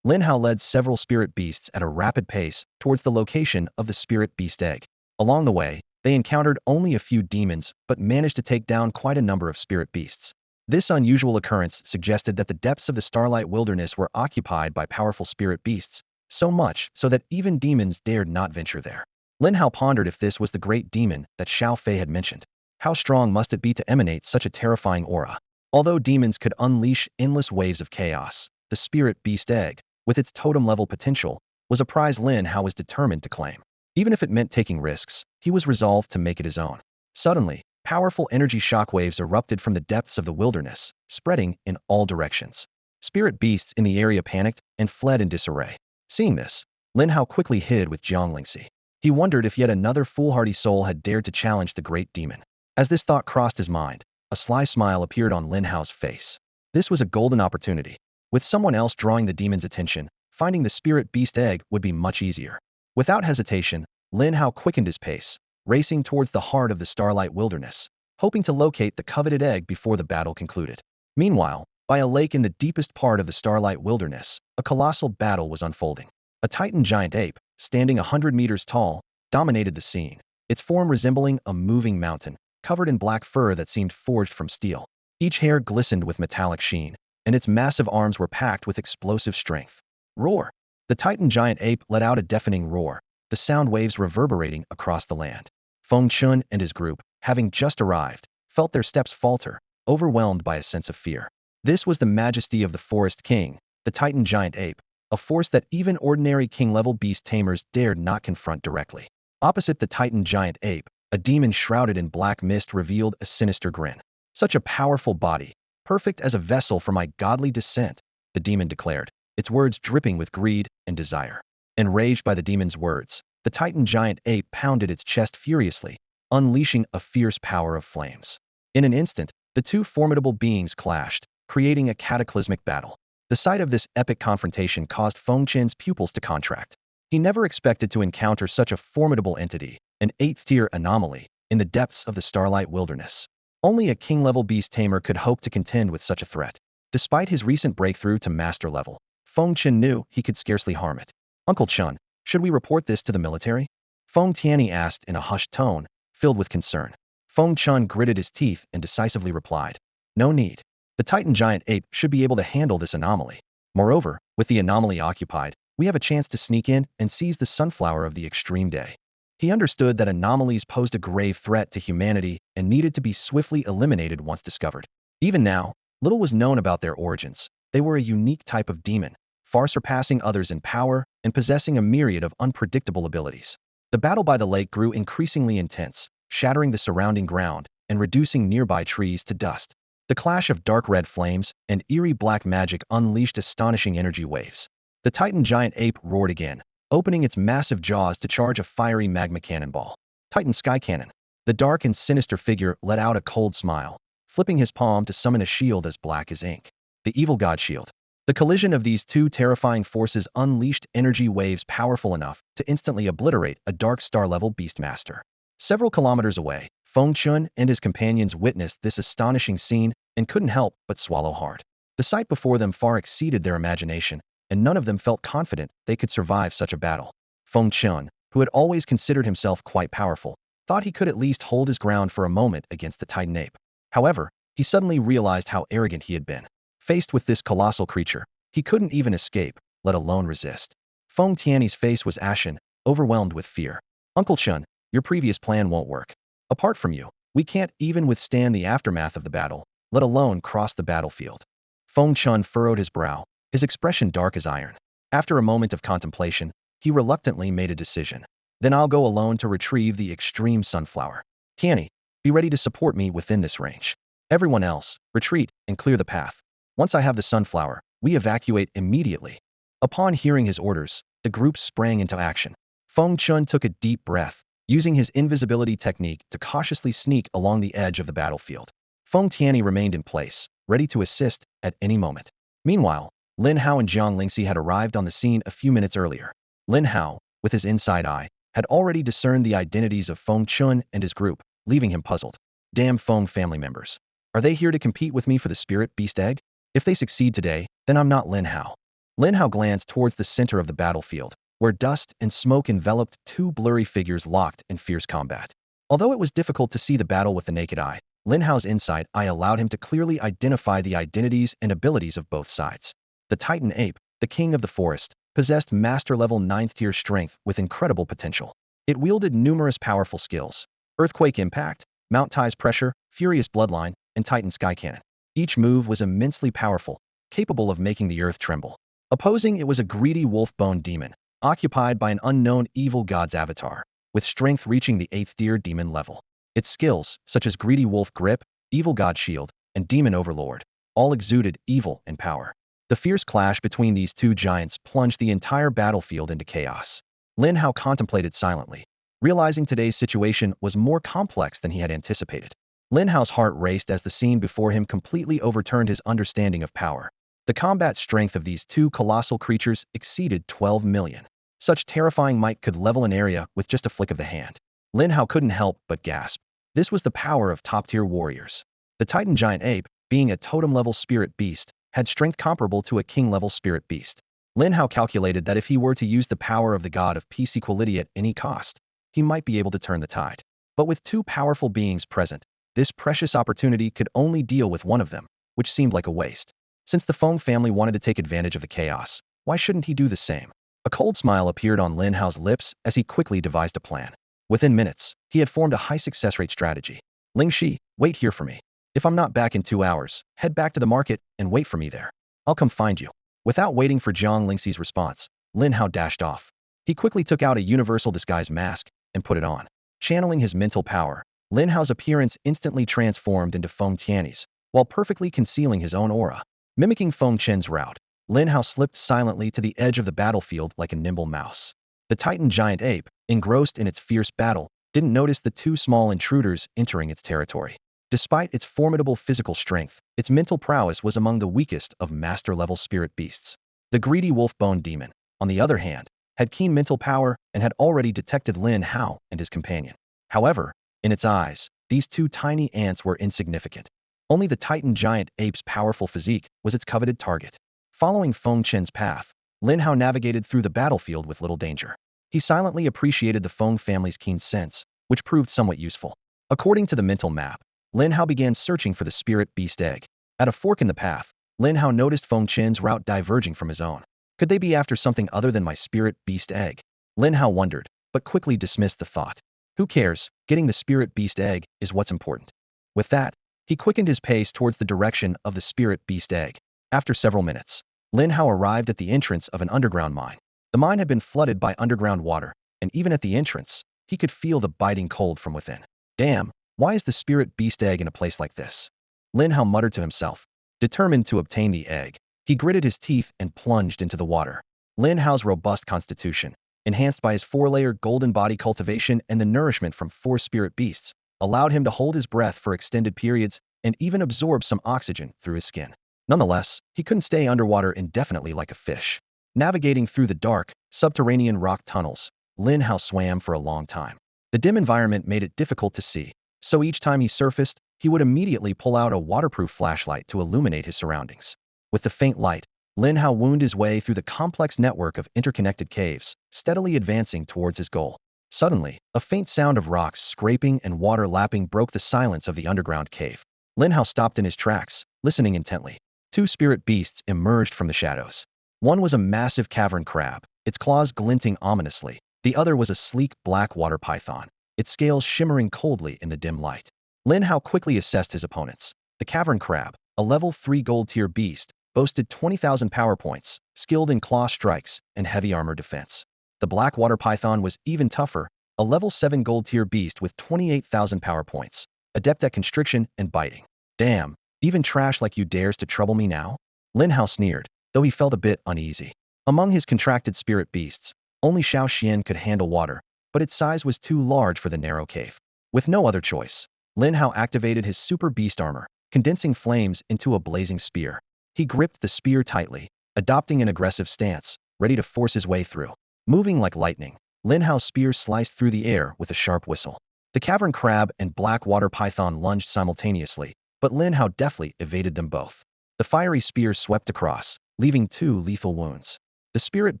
Lin Hao led several spirit beasts at a rapid pace towards the location of the spirit beast egg. Along the way, they encountered only a few demons but managed to take down quite a number of spirit beasts. This unusual occurrence suggested that the depths of the Starlight Wilderness were occupied by powerful spirit beasts, so much so that even demons dared not venture there. Lin Hao pondered if this was the great demon that Shao Fei had mentioned. How strong must it be to emanate such a terrifying aura? Although demons could unleash endless waves of chaos, the spirit beast egg, with its totem-level potential, was a prize Lin Hao was determined to claim. Even if it meant taking risks, he was resolved to make it his own. Suddenly, powerful energy shockwaves erupted from the depths of the wilderness, spreading in all directions. Spirit beasts in the area panicked and fled in disarray. Seeing this, Lin Hao quickly hid with Jiang Lingxi. He wondered if yet another foolhardy soul had dared to challenge the great demon. As this thought crossed his mind, a sly smile appeared on Lin Hao's face. This was a golden opportunity. With someone else drawing the demon's attention, finding the spirit beast egg would be much easier. Without hesitation, Lin Hao quickened his pace, racing towards the heart of the Starlight Wilderness, hoping to locate the coveted egg before the battle concluded. Meanwhile, by a lake in the deepest part of the Starlight Wilderness, a colossal battle was unfolding. A Titan giant ape, standing 100 meters tall, dominated the scene, its form resembling a moving mountain, covered in black fur that seemed forged from steel. Each hair glistened with metallic sheen, and its massive arms were packed with explosive strength. Roar! The Titan giant ape let out a deafening roar, the sound waves reverberating across the land. Feng Chun and his group, having just arrived, felt their steps falter, overwhelmed by a sense of fear. This was the majesty of the Forest King, the Titan giant ape, a force that even ordinary king-level beast tamers dared not confront directly. Opposite the Titan giant ape, a demon shrouded in black mist revealed a sinister grin. "Such a powerful body, perfect as a vessel for my godly descent," the demon declared, its words dripping with greed and desire. Enraged by the demon's words, the Titan giant ape pounded its chest furiously, unleashing a fierce power of flames. In an instant, the two formidable beings clashed, creating a cataclysmic battle. The sight of this epic confrontation caused Feng Chen's pupils to contract. He never expected to encounter such a formidable entity, an 8th-tier anomaly, in the depths of the Starlight Wilderness. Only a king-level beast tamer could hope to contend with such a threat. Despite his recent breakthrough to master level, Feng Chen knew he could scarcely harm it. "Uncle Chun, should we report this to the military?" Feng Tianyi asked in a hushed tone, filled with concern. Feng Chun gritted his teeth and decisively replied, "No need. The Titan giant ape should be able to handle this anomaly. Moreover, with the anomaly occupied, we have a chance to sneak in and seize the sunflower of the extreme day." He understood that anomalies posed a grave threat to humanity and needed to be swiftly eliminated once discovered. Even now, little was known about their origins. They were a unique type of demon, far surpassing others in power and possessing a myriad of unpredictable abilities. The battle by the lake grew increasingly intense, shattering the surrounding ground and reducing nearby trees to dust. The clash of dark red flames and eerie black magic unleashed astonishing energy waves. The Titan giant ape roared again, opening its massive jaws to charge a fiery magma cannonball. Titan Sky Cannon. The dark and sinister figure let out a cold smile, flipping his palm to summon a shield as black as ink. The Evil God Shield. The collision of these two terrifying forces unleashed energy waves powerful enough to instantly obliterate a dark star-level beastmaster. Several kilometers away, Feng Chun and his companions witnessed this astonishing scene and couldn't help but swallow hard. The sight before them far exceeded their imagination, and none of them felt confident they could survive such a battle. Feng Chun, who had always considered himself quite powerful, thought he could at least hold his ground for a moment against the Titan ape. However, he suddenly realized how arrogant he had been. Faced with this colossal creature, he couldn't even escape, let alone resist. Feng Tianyi's face was ashen, overwhelmed with fear. "Uncle Chun, your previous plan won't work. Apart from you, we can't even withstand the aftermath of the battle, let alone cross the battlefield." Feng Chun furrowed his brow, his expression dark as iron. After a moment of contemplation, he reluctantly made a decision. "Then I'll go alone to retrieve the extreme sunflower. Tianyi, be ready to support me within this range. Everyone else, retreat and clear the path. Once I have the sunflower, we evacuate immediately." Upon hearing his orders, the group sprang into action. Feng Chun took a deep breath, using his invisibility technique to cautiously sneak along the edge of the battlefield. Feng Tianyi remained in place, ready to assist at any moment. Meanwhile, Lin Hao and Jiang Lingxi had arrived on the scene a few minutes earlier. Lin Hao, with his inside eye, had already discerned the identities of Feng Chun and his group, leaving him puzzled. Damn Feng family members. Are they here to compete with me for the spirit beast egg? If they succeed today, then I'm not Lin Hao. Lin Hao glanced towards the center of the battlefield, where dust and smoke enveloped two blurry figures locked in fierce combat. Although it was difficult to see the battle with the naked eye, Lin Hao's inside eye allowed him to clearly identify the identities and abilities of both sides. The Titan ape, the king of the forest, possessed master-level 9th-tier strength with incredible potential. It wielded numerous powerful skills: Earthquake Impact, Mount Tai's Pressure, Furious Bloodline, and Titan Sky Cannon. Each move was immensely powerful, capable of making the earth tremble. Opposing it was a greedy wolf-bone demon, occupied by an unknown evil god's avatar, with strength reaching the 8th-tier demon level. Its skills, such as Greedy Wolf Grip, Evil God Shield, and Demon Overlord, all exuded evil and power. The fierce clash between these two giants plunged the entire battlefield into chaos. Lin Hao contemplated silently, realizing today's situation was more complex than he had anticipated. Lin Hao's heart raced as the scene before him completely overturned his understanding of power. The combat strength of these two colossal creatures exceeded 12 million. Such terrifying might could level an area with just a flick of the hand. Lin Hao couldn't help but gasp. This was the power of top-tier warriors. The Titan giant ape, being a totem-level spirit beast, had strength comparable to a king-level spirit beast. Lin Hao calculated that if he were to use the power of the god of peace equality at any cost, he might be able to turn the tide. But with two powerful beings present, this precious opportunity could only deal with one of them, which seemed like a waste. Since the Feng family wanted to take advantage of the chaos, why shouldn't he do the same? A cold smile appeared on Lin Hao's lips as he quickly devised a plan. Within minutes, he had formed a high success rate strategy. Lingxi, wait here for me. If I'm not back in 2 hours, head back to the market and wait for me there. I'll come find you. Without waiting for Jiang Lingxi's response, Lin Hao dashed off. He quickly took out a universal disguise mask and put it on. Channeling his mental power, Lin Hao's appearance instantly transformed into Feng Tianyi's, while perfectly concealing his own aura. Mimicking Feng Chen's route, Lin Hao slipped silently to the edge of the battlefield like a nimble mouse. The Titan giant ape, engrossed in its fierce battle, didn't notice the two small intruders entering its territory. Despite its formidable physical strength, its mental prowess was among the weakest of master-level spirit beasts. The greedy wolf-bone demon, on the other hand, had keen mental power and had already detected Lin Hao and his companion. However, in its eyes, these two tiny ants were insignificant. Only the Titan giant ape's powerful physique was its coveted target. Following Feng Chen's path, Lin Hao navigated through the battlefield with little danger. He silently appreciated the Feng family's keen sense, which proved somewhat useful. According to the mental map, Lin Hao began searching for the spirit beast egg. At a fork in the path, Lin Hao noticed Feng Chen's route diverging from his own. Could they be after something other than my spirit beast egg? Lin Hao wondered, but quickly dismissed the thought. Who cares? Getting the spirit beast egg is what's important. With that, he quickened his pace towards the direction of the spirit beast egg. After several minutes, Lin Hao arrived at the entrance of an underground mine. The mine had been flooded by underground water, and even at the entrance, he could feel the biting cold from within. Damn, why is the spirit beast egg in a place like this? Lin Hao muttered to himself. Determined to obtain the egg, he gritted his teeth and plunged into the water. Lin Hao's robust constitution, enhanced by his 4-layer golden body cultivation and the nourishment from 4 spirit beasts, allowed him to hold his breath for extended periods and even absorb some oxygen through his skin. Nonetheless, he couldn't stay underwater indefinitely like a fish. Navigating through the dark, subterranean rock tunnels, Lin Hao swam for a long time. The dim environment made it difficult to see, so each time he surfaced, he would immediately pull out a waterproof flashlight to illuminate his surroundings. With the faint light, Lin Hao wound his way through the complex network of interconnected caves, steadily advancing towards his goal. Suddenly, a faint sound of rocks scraping and water lapping broke the silence of the underground cave. Lin Hao stopped in his tracks, listening intently. 2 spirit beasts emerged from the shadows. One was a massive cavern crab, its claws glinting ominously. The other was a sleek black water python, its scales shimmering coldly in the dim light. Lin Hao quickly assessed his opponents. The cavern crab, a level 3 gold-tier beast, boasted 20,000 power points, skilled in claw strikes, and heavy armor defense. The black water python was even tougher, a level 7 gold-tier beast with 28,000 power points, adept at constriction and biting. Damn, even trash like you dares to trouble me now? Lin Hao sneered, though he felt a bit uneasy. Among his contracted spirit beasts, only Shao Xian could handle water, but its size was too large for the narrow cave. With no other choice, Lin Hao activated his super beast armor, condensing flames into a blazing spear. He gripped the spear tightly, adopting an aggressive stance, ready to force his way through. Moving like lightning, Lin Hao's spear sliced through the air with a sharp whistle. The cavern crab and black water python lunged simultaneously, but Lin Hao deftly evaded them both. The fiery spear swept across, leaving 2 lethal wounds. The spirit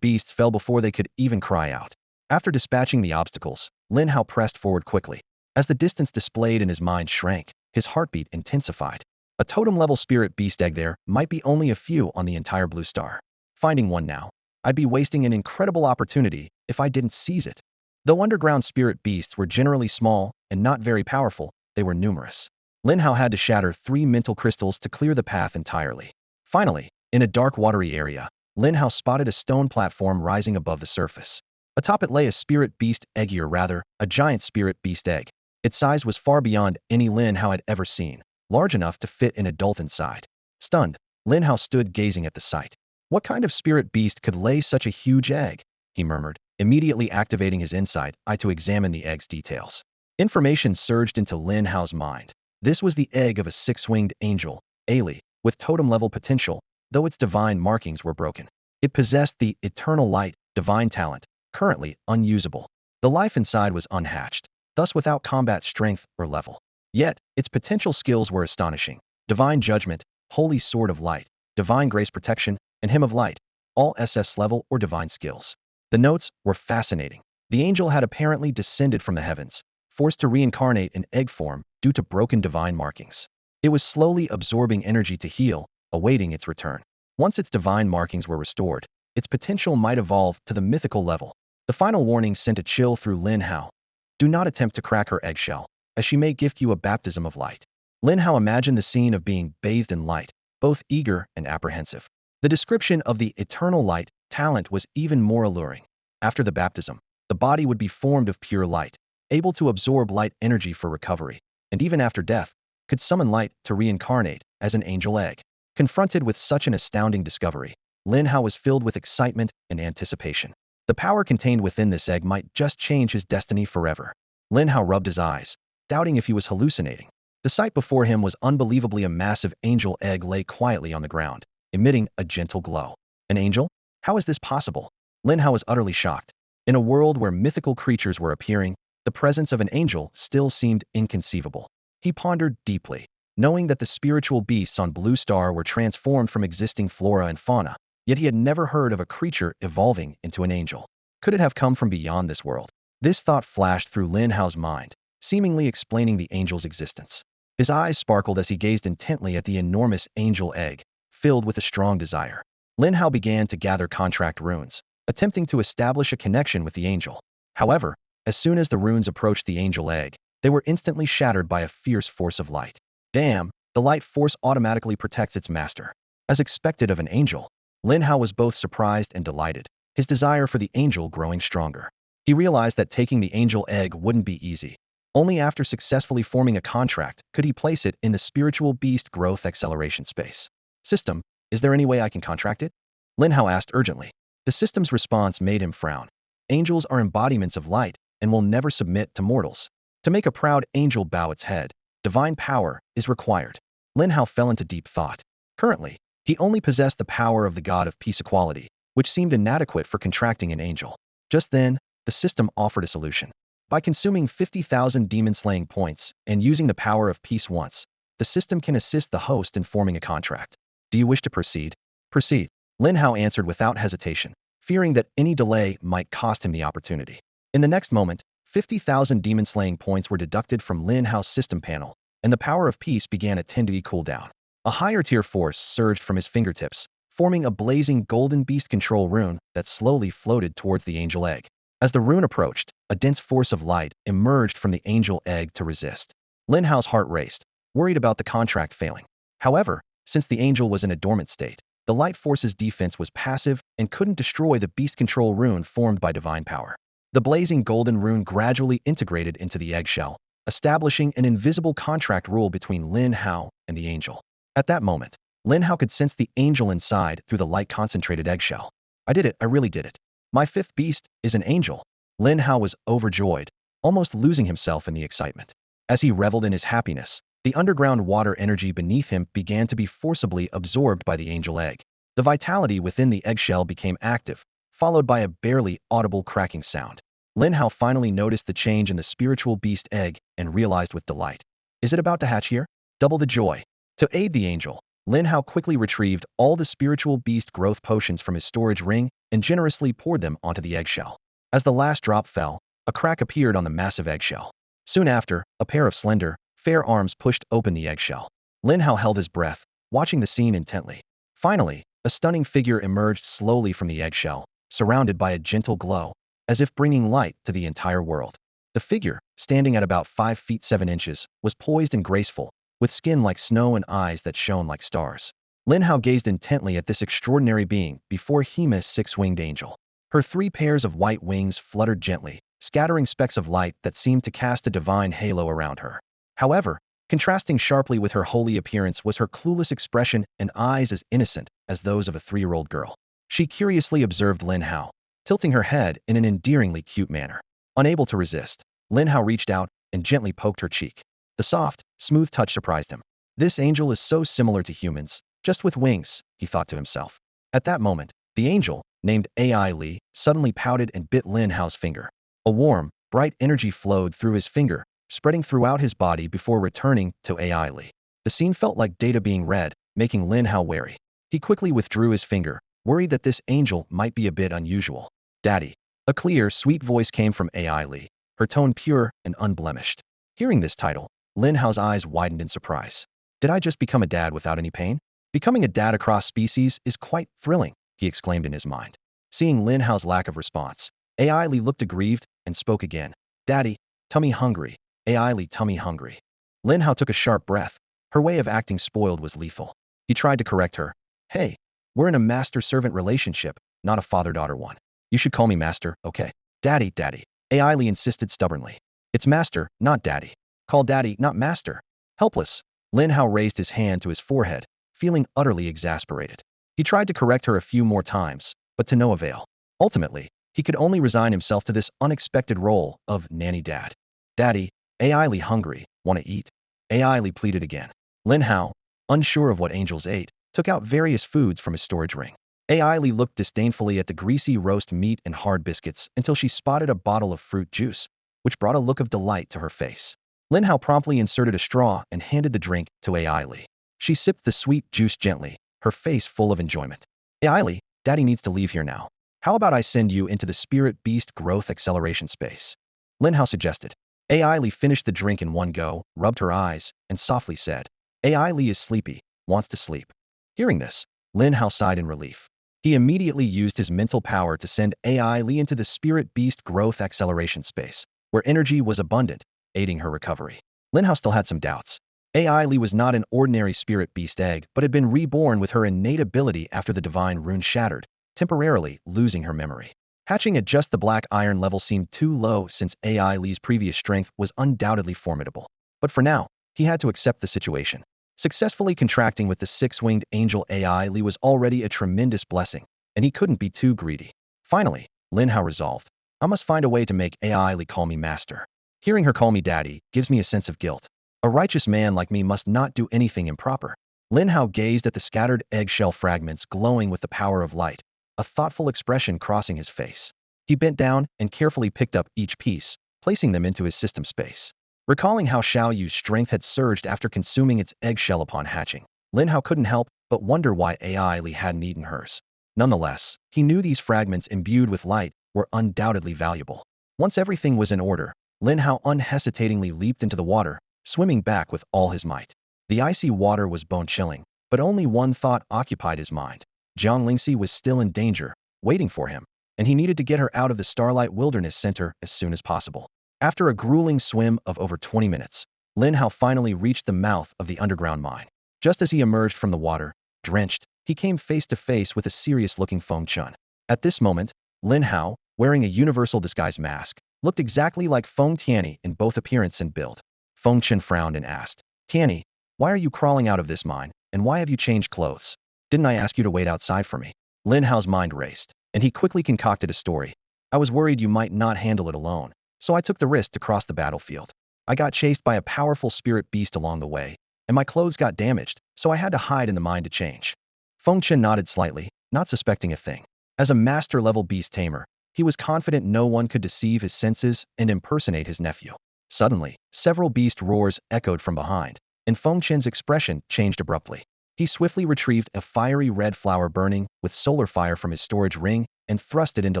beasts fell before they could even cry out. After dispatching the obstacles, Lin Hao pressed forward quickly. As the distance displayed in his mind shrank, his heartbeat intensified. A totem-level spirit beast egg there might be only a few on the entire blue star. Finding one now, I'd be wasting an incredible opportunity if I didn't seize it. Though underground spirit beasts were generally small and not very powerful, they were numerous. Lin Hao had to shatter 3 mental crystals to clear the path entirely. Finally, in a dark watery area, Lin Hao spotted a stone platform rising above the surface. Atop it lay a spirit beast egg, or rather, a giant spirit beast egg. Its size was far beyond any Lin Hao had ever seen, large enough to fit an adult inside. Stunned, Lin Hao stood gazing at the sight. What kind of spirit beast could lay such a huge egg? He murmured, immediately activating his insight eye to examine the egg's details. Information surged into Lin Hao's mind. This was the egg of a 6-winged angel, Ali, with totem-level potential, though its divine markings were broken. It possessed the eternal light, divine talent, currently unusable. The life inside was unhatched, thus without combat strength or level. Yet, its potential skills were astonishing. Divine judgment, holy sword of light, divine grace protection, and hymn of light, all SS level or divine skills. The notes were fascinating. The angel had apparently descended from the heavens, forced to reincarnate in egg form due to broken divine markings. It was slowly absorbing energy to heal, awaiting its return. Once its divine markings were restored, its potential might evolve to the mythical level. The final warning sent a chill through Lin Hao. Do not attempt to crack her eggshell, as she may gift you a baptism of light. Lin Hao imagined the scene of being bathed in light, both eager and apprehensive. The description of the eternal light talent was even more alluring. After the baptism, the body would be formed of pure light, able to absorb light energy for recovery, and even after death, could summon light to reincarnate as an angel egg. Confronted with such an astounding discovery, Lin Hao was filled with excitement and anticipation. The power contained within this egg might just change his destiny forever. Lin Hao rubbed his eyes, doubting if he was hallucinating. The sight before him was unbelievably. A massive angel egg lay quietly on the ground, emitting a gentle glow. An angel? How is this possible? Lin Hao was utterly shocked. In a world where mythical creatures were appearing, the presence of an angel still seemed inconceivable. He pondered deeply, knowing that the spiritual beasts on Blue Star were transformed from existing flora and fauna, yet he had never heard of a creature evolving into an angel. Could it have come from beyond this world? This thought flashed through Lin Hao's mind, seemingly explaining the angel's existence. His eyes sparkled as he gazed intently at the enormous angel egg, filled with a strong desire. Lin Hao began to gather contract runes, attempting to establish a connection with the angel. However, as soon as the runes approached the angel egg, they were instantly shattered by a fierce force of light. Damn, the light force automatically protects its master. As expected of an angel, Lin Hao was both surprised and delighted, his desire for the angel growing stronger. He realized that taking the angel egg wouldn't be easy. Only after successfully forming a contract could he place it in the spiritual beast growth acceleration space. System, is there any way I can contract it? Lin Hao asked urgently. The system's response made him frown. Angels are embodiments of light and will never submit to mortals. To make a proud angel bow its head, divine power is required. Lin Hao fell into deep thought. Currently, he only possessed the power of the god of peace equality, which seemed inadequate for contracting an angel. Just then, the system offered a solution. By consuming 50,000 demon-slaying points and using the power of peace once, the system can assist the host in forming a contract. Do you wish to proceed? Proceed. Lin Hao answered without hesitation, fearing that any delay might cost him the opportunity. In the next moment, 50,000 demon-slaying points were deducted from Lin Hao's system panel, and the power of peace began a 10-degree cooldown. A higher-tier force surged from his fingertips, forming a blazing golden beast control rune that slowly floated towards the angel egg. As the rune approached, a dense force of light emerged from the angel egg to resist. Lin Hao's heart raced, worried about the contract failing. However, since the angel was in a dormant state, the light force's defense was passive and couldn't destroy the beast control rune formed by divine power. The blazing golden rune gradually integrated into the eggshell, establishing an invisible contract rule between Lin Hao and the angel. At that moment, Lin Hao could sense the angel inside through the light-concentrated eggshell. I did it, I really did it. My 5th beast is an angel. Lin Hao was overjoyed, almost losing himself in the excitement. As he reveled in his happiness, the underground water energy beneath him began to be forcibly absorbed by the angel egg. The vitality within the eggshell became active, followed by a barely audible cracking sound. Lin Hao finally noticed the change in the spiritual beast egg and realized with delight. Is it about to hatch here? Double the joy. To aid the angel, Lin Hao quickly retrieved all the spiritual beast growth potions from his storage ring and generously poured them onto the eggshell. As the last drop fell, a crack appeared on the massive eggshell. Soon after, a pair of slender, fair arms pushed open the eggshell. Lin Hao held his breath, watching the scene intently. Finally, a stunning figure emerged slowly from the eggshell, surrounded by a gentle glow, as if bringing light to the entire world. The figure, standing at about 5 feet 7 inches, was poised and graceful, with skin like snow and eyes that shone like stars. Lin Hao gazed intently at this extraordinary being before Hima's six-winged angel. Her 3 pairs of white wings fluttered gently, scattering specks of light that seemed to cast a divine halo around her. However, contrasting sharply with her holy appearance was her clueless expression and eyes as innocent as those of a 3-year-old girl. She curiously observed Lin Hao, tilting her head in an endearingly cute manner. Unable to resist, Lin Hao reached out and gently poked her cheek. The soft, smooth touch surprised him. This angel is so similar to humans, just with wings, he thought to himself. At that moment, the angel, named AI Li, suddenly pouted and bit Lin Hao's finger. A warm, bright energy flowed through his finger, spreading throughout his body before returning to AI Li. The scene felt like data being read, making Lin Hao wary. He quickly withdrew his finger, worried that this angel might be a bit unusual. Daddy. A clear, sweet voice came from AI Li, her tone pure and unblemished. Hearing this title, Lin Hao's eyes widened in surprise. Did I just become a dad without any pain? Becoming a dad across species is quite thrilling, he exclaimed in his mind. Seeing Lin Hao's lack of response, AI Li looked aggrieved and spoke again. Daddy, tummy hungry. AI Li tummy hungry. Lin Hao took a sharp breath. Her way of acting spoiled was lethal. He tried to correct her. Hey, we're in a master-servant relationship, not a father-daughter one. You should call me master, okay? Daddy, daddy. AI Li insisted stubbornly. It's master, not daddy. Call daddy, not master. Helpless, Lin Hao raised his hand to his forehead, feeling utterly exasperated. He tried to correct her a few more times, but to no avail. Ultimately, he could only resign himself to this unexpected role of nanny dad. Daddy, AI Li hungry, wanna eat? AI Li pleaded again. Lin Hao, unsure of what angels ate, took out various foods from his storage ring. AI Li looked disdainfully at the greasy roast meat and hard biscuits until she spotted a bottle of fruit juice, which brought a look of delight to her face. Lin Hao promptly inserted a straw and handed the drink to AI Li. She sipped the sweet juice gently, her face full of enjoyment. AI Li, Daddy needs to leave here now. How about I send you into the spirit beast growth acceleration space? Lin Hao suggested. AI Li finished the drink in one go, rubbed her eyes, and softly said, AI Li is sleepy, wants to sleep. Hearing this, Lin Hao sighed in relief. He immediately used his mental power to send AI Li into the spirit beast growth acceleration space, where energy was abundant, aiding her recovery. Lin Hao still had some doubts. AI Li was not an ordinary spirit beast egg, but had been reborn with her innate ability after the divine rune shattered, temporarily losing her memory. Hatching at just the black iron level seemed too low since AI Li's previous strength was undoubtedly formidable. But for now, he had to accept the situation. Successfully contracting with the 6-winged angel AI Li was already a tremendous blessing, and he couldn't be too greedy. Finally, Lin Hao resolved, I must find a way to make AI Li call me master. Hearing her call me daddy gives me a sense of guilt. A righteous man like me must not do anything improper. Lin Hao gazed at the scattered eggshell fragments glowing with the power of light, a thoughtful expression crossing his face. He bent down and carefully picked up each piece, placing them into his system space. Recalling how Shao Yu's strength had surged after consuming its eggshell upon hatching, Lin Hao couldn't help but wonder why AI Li hadn't eaten hers. Nonetheless, he knew these fragments imbued with light were undoubtedly valuable. Once everything was in order, Lin Hao unhesitatingly leaped into the water, swimming back with all his might. The icy water was bone-chilling, but only one thought occupied his mind. Jiang Lingxi was still in danger, waiting for him, and he needed to get her out of the Starlight Wilderness Center as soon as possible. After a grueling swim of over 20 minutes, Lin Hao finally reached the mouth of the underground mine. Just as he emerged from the water, drenched, he came face to face with a serious-looking Feng Chun. At this moment, Lin Hao, wearing a universal disguise mask, looked exactly like Feng Tianyi in both appearance and build. Feng Chen frowned and asked, Tianyi, why are you crawling out of this mine, and why have you changed clothes? Didn't I ask you to wait outside for me? Lin Hao's mind raced, and he quickly concocted a story. I was worried you might not handle it alone, so I took the risk to cross the battlefield. I got chased by a powerful spirit beast along the way, and my clothes got damaged, so I had to hide in the mine to change. Feng Chen nodded slightly, not suspecting a thing. As a master-level beast tamer, he was confident no one could deceive his senses and impersonate his nephew. Suddenly, several beast roars echoed from behind, and Feng Chen's expression changed abruptly. He swiftly retrieved a fiery red flower burning with solar fire from his storage ring and thrust it into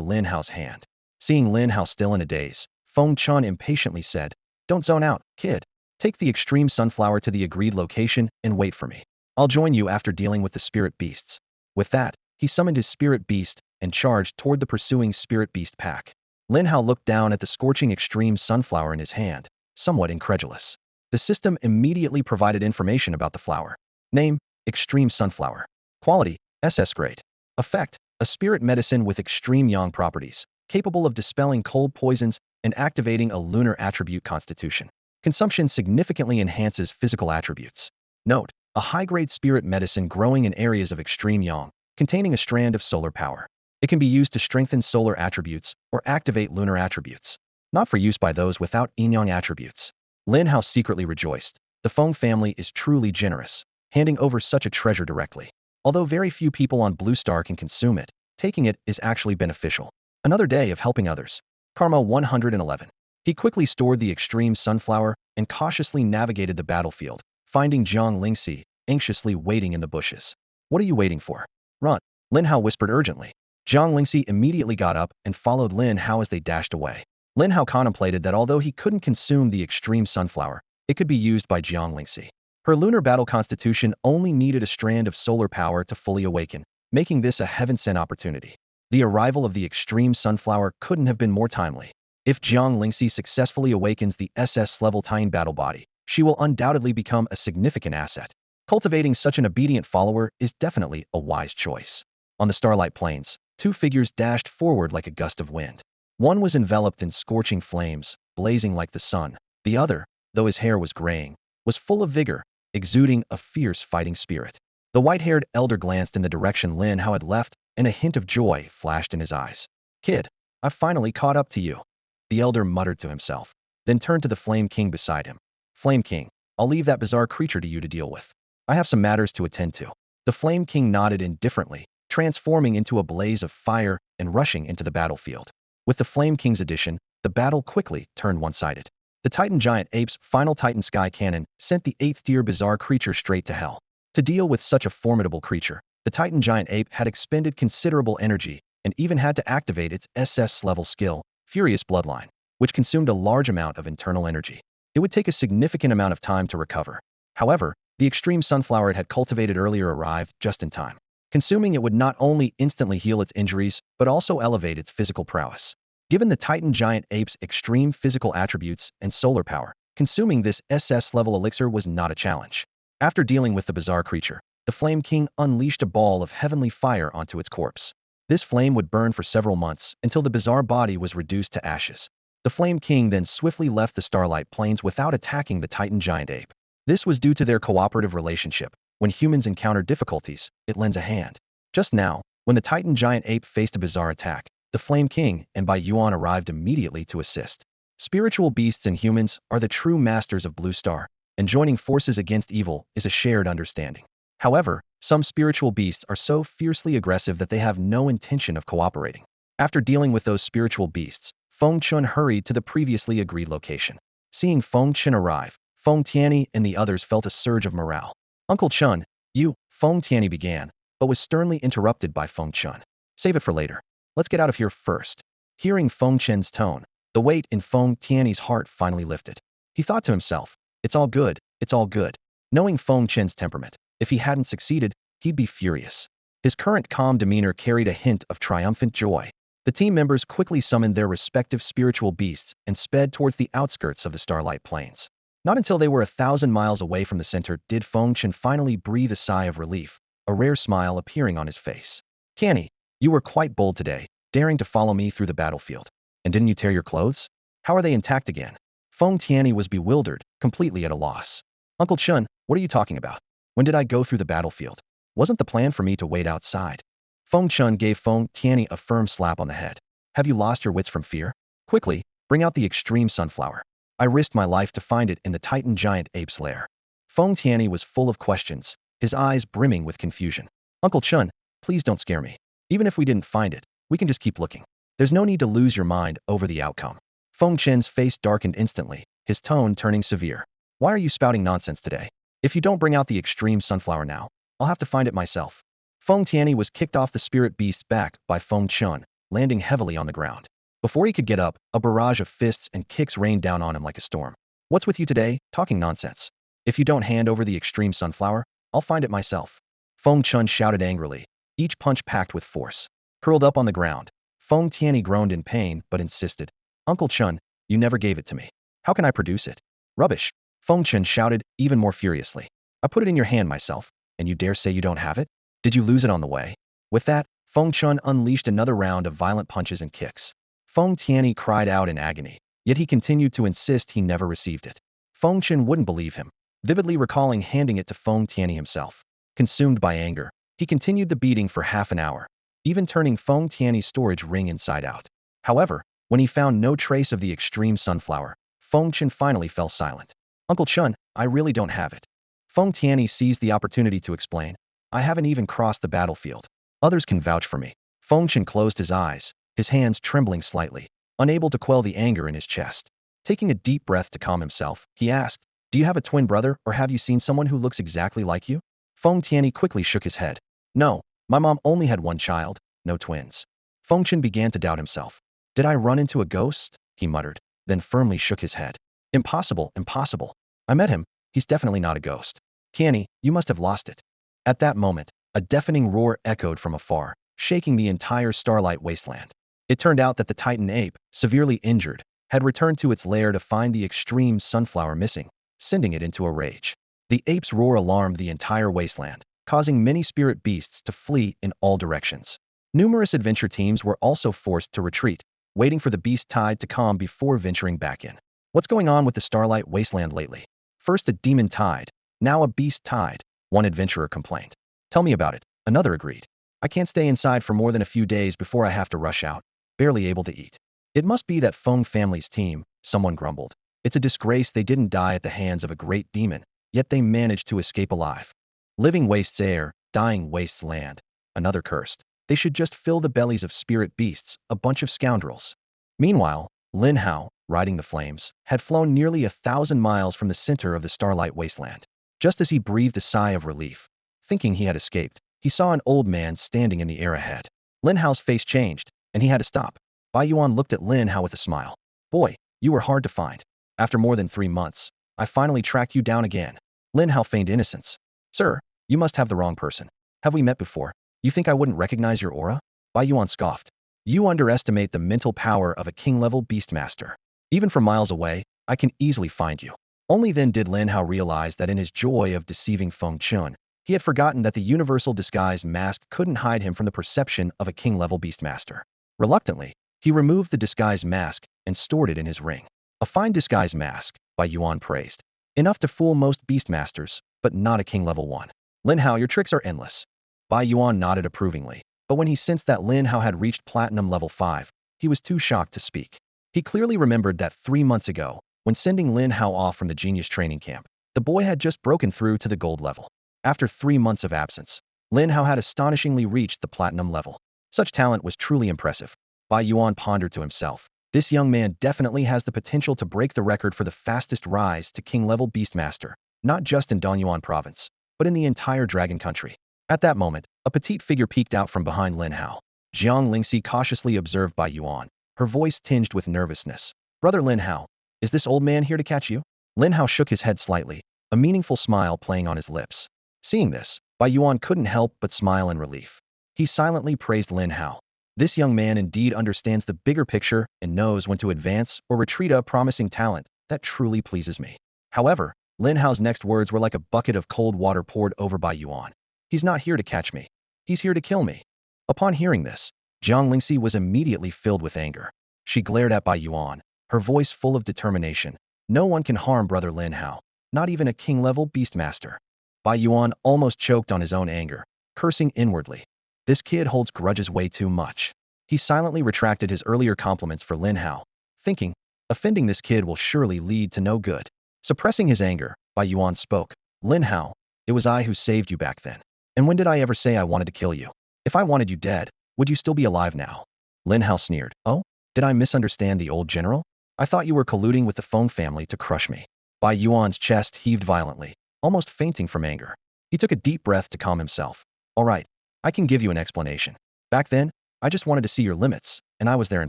Lin Hao's hand. Seeing Lin Hao still in a daze, Feng Chen impatiently said, "Don't zone out, kid. Take the extreme sunflower to the agreed location and wait for me. I'll join you after dealing with the spirit beasts." With that, he summoned his spirit beast and charged toward the pursuing spirit beast pack. Lin Hao looked down at the scorching extreme sunflower in his hand, somewhat incredulous. The system immediately provided information about the flower. Name: Extreme Sunflower. Quality: SS grade. Effect: a spirit medicine with extreme yang properties, capable of dispelling cold poisons and activating a lunar attribute constitution. Consumption significantly enhances physical attributes. Note: a high-grade spirit medicine growing in areas of extreme yang, containing a strand of solar power. It can be used to strengthen solar attributes or activate lunar attributes. Not for use by those without yin-yang attributes. Lin Hao secretly rejoiced. The Feng family is truly generous, handing over such a treasure directly. Although very few people on Blue Star can consume it, taking it is actually beneficial. Another day of helping others. Karma 111. He quickly stored the extreme sunflower and cautiously navigated the battlefield, finding Jiang Lingxi anxiously waiting in the bushes. "What are you waiting for? Run," Lin Hao whispered urgently. Jiang Lingxi immediately got up and followed Lin Hao as they dashed away. Lin Hao contemplated that although he couldn't consume the extreme sunflower, it could be used by Jiang Lingxi. Her lunar battle constitution only needed a strand of solar power to fully awaken, making this a heaven-sent opportunity. The arrival of the extreme sunflower couldn't have been more timely. If Jiang Lingxi successfully awakens the SS-level Tian battle body, she will undoubtedly become a significant asset. Cultivating such an obedient follower is definitely a wise choice. On the starlight plains, two figures dashed forward like a gust of wind. One was enveloped in scorching flames, blazing like the sun. The other, though his hair was graying, was full of vigor, exuding a fierce fighting spirit. The white-haired elder glanced in the direction Lin Hao had left, and a hint of joy flashed in his eyes. "Kid, I've finally caught up to you," the elder muttered to himself, then turned to the Flame King beside him. "Flame King, I'll leave that bizarre creature to you to deal with. I have some matters to attend to." The Flame King nodded indifferently, transforming into a blaze of fire and rushing into the battlefield. With the Flame King's addition, the battle quickly turned one-sided. The Titan Giant Ape's final Titan Sky Cannon sent the 8th-tier bizarre creature straight to hell. To deal with such a formidable creature, the Titan Giant Ape had expended considerable energy and even had to activate its SS-level skill, Furious Bloodline, which consumed a large amount of internal energy. It would take a significant amount of time to recover. However, the extreme sunflower it had cultivated earlier arrived just in time. Consuming it would not only instantly heal its injuries, but also elevate its physical prowess. Given the Titan Giant Ape's extreme physical attributes and solar power, consuming this SS-level elixir was not a challenge. After dealing with the bizarre creature, the Flame King unleashed a ball of heavenly fire onto its corpse. This flame would burn for several months until the bizarre body was reduced to ashes. The Flame King then swiftly left the Starlight Plains without attacking the Titan Giant Ape. This was due to their cooperative relationship. When humans encounter difficulties, it lends a hand. Just now, when the Titan Giant Ape faced a bizarre attack, the Flame King and Bai Yuan arrived immediately to assist. Spiritual beasts and humans are the true masters of Blue Star, and joining forces against evil is a shared understanding. However, some spiritual beasts are so fiercely aggressive that they have no intention of cooperating. After dealing with those spiritual beasts, Feng Chun hurried to the previously agreed location. Seeing Feng Chun arrive, Feng Tianyi and the others felt a surge of morale. "Uncle Chun, you," Feng Tianyi began, but was sternly interrupted by Feng Chun. "Save it for later. Let's get out of here first." Hearing Feng Chen's tone, the weight in Feng Tianyi's heart finally lifted. He thought to himself, it's all good, it's all good. Knowing Feng Chen's temperament, if he hadn't succeeded, he'd be furious. His current calm demeanor carried a hint of triumphant joy. The team members quickly summoned their respective spiritual beasts and sped towards the outskirts of the Starlight Plains. Not until they were 1,000 miles away from the center did Feng Chen finally breathe a sigh of relief, a rare smile appearing on his face. "Tianyi, you were quite bold today, daring to follow me through the battlefield. And didn't you tear your clothes? How are they intact again?" Feng Tianyi was bewildered, completely at a loss. "Uncle Chun, what are you talking about? When did I go through the battlefield? Wasn't the plan for me to wait outside?" Feng Chun gave Feng Tianyi a firm slap on the head. Have you lost your wits from fear? Quickly, bring out the extreme sunflower. I risked my life to find it in the Titan giant ape's lair. Feng Tianyi was full of questions, his eyes brimming with confusion. Uncle Chun, please don't scare me. Even if we didn't find it, we can just keep looking. There's no need to lose your mind over the outcome. Feng Chen's face darkened instantly, his tone turning severe. Why are you spouting nonsense today? If you don't bring out the extreme sunflower now, I'll have to find it myself. Feng Tianyi was kicked off the spirit beast's back by Feng Chun, landing heavily on the ground. Before he could get up, a barrage of fists and kicks rained down on him like a storm. What's with you today, talking nonsense? If you don't hand over the extreme sunflower, I'll find it myself. Feng Chun shouted angrily, each punch packed with force. Curled up on the ground, Feng Tianyi groaned in pain but insisted. Uncle Chun, you never gave it to me. How can I produce it? Rubbish. Feng Chun shouted, even more furiously. I put it in your hand myself, and you dare say you don't have it? Did you lose it on the way? With that, Feng Chun unleashed another round of violent punches and kicks. Feng Tianyi cried out in agony, yet he continued to insist he never received it. Feng Chun wouldn't believe him, vividly recalling handing it to Feng Tianyi himself. Consumed by anger, he continued the beating for half an hour, even turning Feng Tianyi's storage ring inside out. However, when he found no trace of the extreme sunflower, Feng Chun finally fell silent. Uncle Chun, I really don't have it. Feng Tianyi seized the opportunity to explain. I haven't even crossed the battlefield. Others can vouch for me. Feng Chun closed his eyes, his hands trembling slightly, unable to quell the anger in his chest. Taking a deep breath to calm himself, he asked, do you have a twin brother or have you seen someone who looks exactly like you? Feng Tianyi quickly shook his head. No, my mom only had one child, no twins. Feng Chun began to doubt himself. Did I run into a ghost? He muttered, then firmly shook his head. Impossible, impossible. I met him, he's definitely not a ghost. Tianyi, you must have lost it. At that moment, a deafening roar echoed from afar, shaking the entire starlight wasteland. It turned out that the Titan ape, severely injured, had returned to its lair to find the extreme sunflower missing, sending it into a rage. The ape's roar alarmed the entire wasteland, causing many spirit beasts to flee in all directions. Numerous adventure teams were also forced to retreat, waiting for the beast tide to calm before venturing back in. What's going on with the starlight wasteland lately? First a demon tide, now a beast tide, one adventurer complained. Tell me about it, another agreed. I can't stay inside for more than a few days before I have to rush out, barely able to eat. It must be that Feng family's team, someone grumbled. It's a disgrace they didn't die at the hands of a great demon, yet they managed to escape alive. Living wastes air, dying wastes land. Another cursed. They should just fill the bellies of spirit beasts, a bunch of scoundrels. Meanwhile, Lin Hao, riding the flames, had flown nearly 1,000 miles from the center of the starlight wasteland. Just as he breathed a sigh of relief, thinking he had escaped, he saw an old man standing in the air ahead. Lin Hao's face changed, and he had to stop. Bai Yuan looked at Lin Hao with a smile. Boy, you were hard to find. After more than 3 months, I finally tracked you down again. Lin Hao feigned innocence. Sir, you must have the wrong person. Have we met before? You think I wouldn't recognize your aura? Bai Yuan scoffed. You underestimate the mental power of a king-level beastmaster. Even from miles away, I can easily find you. Only then did Lin Hao realize that in his joy of deceiving Feng Chun, he had forgotten that the universal disguise mask couldn't hide him from the perception of a king-level beastmaster. Reluctantly, he removed the disguise mask and stored it in his ring. A fine disguise mask, Bai Yuan praised. Enough to fool most beastmasters, but not a king-level one. Lin Hao, your tricks are endless. Bai Yuan nodded approvingly, but when he sensed that Lin Hao had reached platinum level 5, he was too shocked to speak. He clearly remembered that 3 months ago, when sending Lin Hao off from the genius training camp, the boy had just broken through to the gold level. After 3 months of absence, Lin Hao had astonishingly reached the platinum level. Such talent was truly impressive. Bai Yuan pondered to himself. This young man definitely has the potential to break the record for the fastest rise to king-level beastmaster, not just in Dongyuan province, but in the entire dragon country. At that moment, a petite figure peeked out from behind Lin Hao. Jiang Lingxi cautiously observed Bai Yuan, her voice tinged with nervousness. Brother Lin Hao, is this old man here to catch you? Lin Hao shook his head slightly, a meaningful smile playing on his lips. Seeing this, Bai Yuan couldn't help but smile in relief. He silently praised Lin Hao. This young man indeed understands the bigger picture and knows when to advance or retreat a promising talent that truly pleases me. However, Lin Hao's next words were like a bucket of cold water poured over Bai Yuan. He's not here to catch me. He's here to kill me. Upon hearing this, Jiang Lingxi was immediately filled with anger. She glared at Bai Yuan, her voice full of determination. No one can harm Brother Lin Hao, not even a king-level beastmaster. Bai Yuan almost choked on his own anger, cursing inwardly. This kid holds grudges way too much. He silently retracted his earlier compliments for Lin Hao, thinking, offending this kid will surely lead to no good. Suppressing his anger, Bai Yuan spoke. Lin Hao, it was I who saved you back then. And when did I ever say I wanted to kill you? If I wanted you dead, would you still be alive now? Lin Hao sneered. Oh, did I misunderstand the old general? I thought you were colluding with the Feng family to crush me. Bai Yuan's chest heaved violently, almost fainting from anger. He took a deep breath to calm himself. All right, I can give you an explanation. Back then, I just wanted to see your limits, and I was there in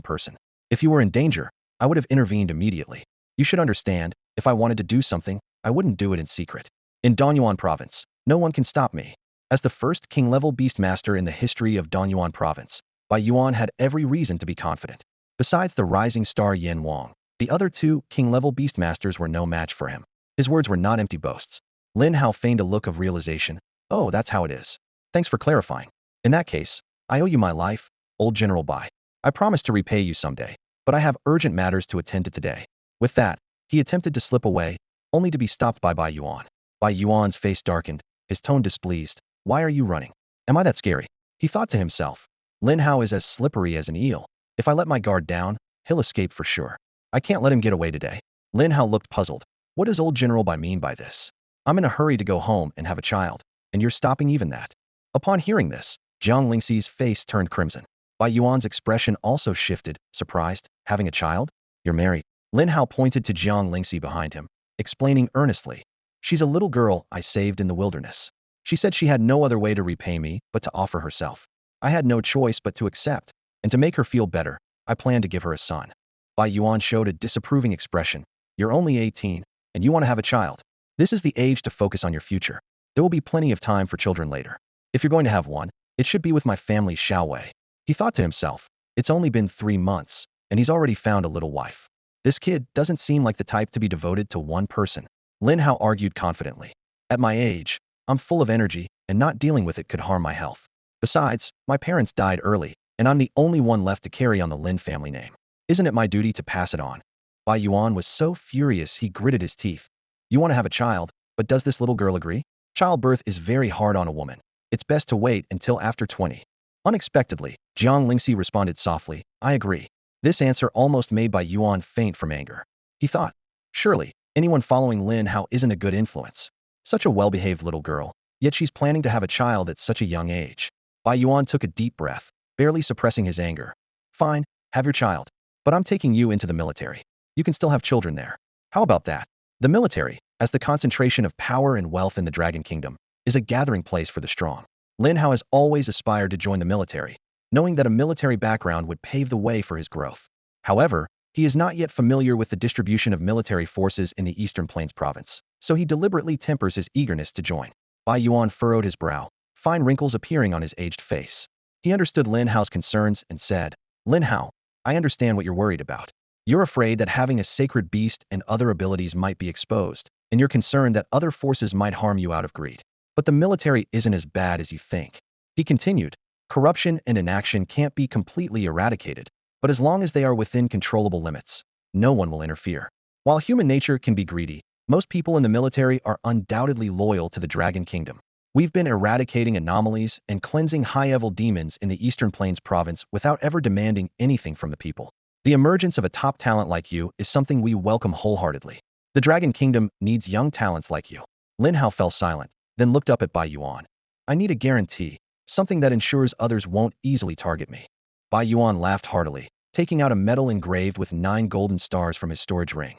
person. If you were in danger, I would have intervened immediately. You should understand, if I wanted to do something, I wouldn't do it in secret. In Danyuan province, no one can stop me. As the first king-level beastmaster in the history of Danyuan province, Bai Yuan had every reason to be confident. Besides the rising star Yin Wang, the other two king-level beastmasters were no match for him. His words were not empty boasts. Lin Hao feigned a look of realization. Oh, that's how it is. Thanks for clarifying. In that case, I owe you my life, old General Bai. I promise to repay you someday, but I have urgent matters to attend to today. With that, he attempted to slip away, only to be stopped by Bai Yuan. Bai Yuan's face darkened, his tone displeased. Why are you running? Am I that scary? He thought to himself. Lin Hao is as slippery as an eel. If I let my guard down, he'll escape for sure. I can't let him get away today. Lin Hao looked puzzled. What does old General Bai mean by this? I'm in a hurry to go home and have a child, and you're stopping even that. Upon hearing this, Jiang Lingxi's face turned crimson. Bai Yuan's expression also shifted, surprised. Having a child? You're married. Lin Hao pointed to Jiang Lingxi behind him, explaining earnestly. She's a little girl I saved in the wilderness. She said she had no other way to repay me but to offer herself. I had no choice but to accept, and to make her feel better, I planned to give her a son. Bai Yuan showed a disapproving expression. You're only 18, and you want to have a child. This is the age to focus on your future. There will be plenty of time for children later. If you're going to have one, it should be with my family's Shao Hai. He thought to himself, it's only been 3 months, and he's already found a little wife. This kid doesn't seem like the type to be devoted to one person. Lin Hao argued confidently. At my age, I'm full of energy, and not dealing with it could harm my health. Besides, my parents died early, and I'm the only one left to carry on the Lin family name. Isn't it my duty to pass it on? Bai Yuan was so furious he gritted his teeth. You want to have a child, but does this little girl agree? Childbirth is very hard on a woman. It's best to wait until after 20. Unexpectedly, Jiang Lingxi responded softly, I agree. This answer almost made Bai Yuan faint from anger. He thought, surely, anyone following Lin Hao isn't a good influence. Such a well-behaved little girl, yet she's planning to have a child at such a young age. Bai Yuan took a deep breath, barely suppressing his anger. Fine, have your child. But I'm taking you into the military. You can still have children there. How about that? The military, as the concentration of power and wealth in the Dragon Kingdom, is a gathering place for the strong. Lin Hao has always aspired to join the military, knowing that a military background would pave the way for his growth. However, he is not yet familiar with the distribution of military forces in the Eastern Plains province, so he deliberately tempers his eagerness to join. Bai Yuan furrowed his brow, fine wrinkles appearing on his aged face. He understood Lin Hao's concerns and said, Lin Hao, I understand what you're worried about. You're afraid that having a sacred beast and other abilities might be exposed, and you're concerned that other forces might harm you out of greed. But the military isn't as bad as you think. He continued, corruption and inaction can't be completely eradicated, but as long as they are within controllable limits, no one will interfere. While human nature can be greedy, most people in the military are undoubtedly loyal to the Dragon Kingdom. We've been eradicating anomalies and cleansing high-level demons in the Eastern Plains province without ever demanding anything from the people. The emergence of a top talent like you is something we welcome wholeheartedly. The Dragon Kingdom needs young talents like you. Lin Hao fell silent, then looked up at Bai Yuan. I need a guarantee, something that ensures others won't easily target me. Bai Yuan laughed heartily, taking out a medal engraved with 9 golden stars from his storage ring.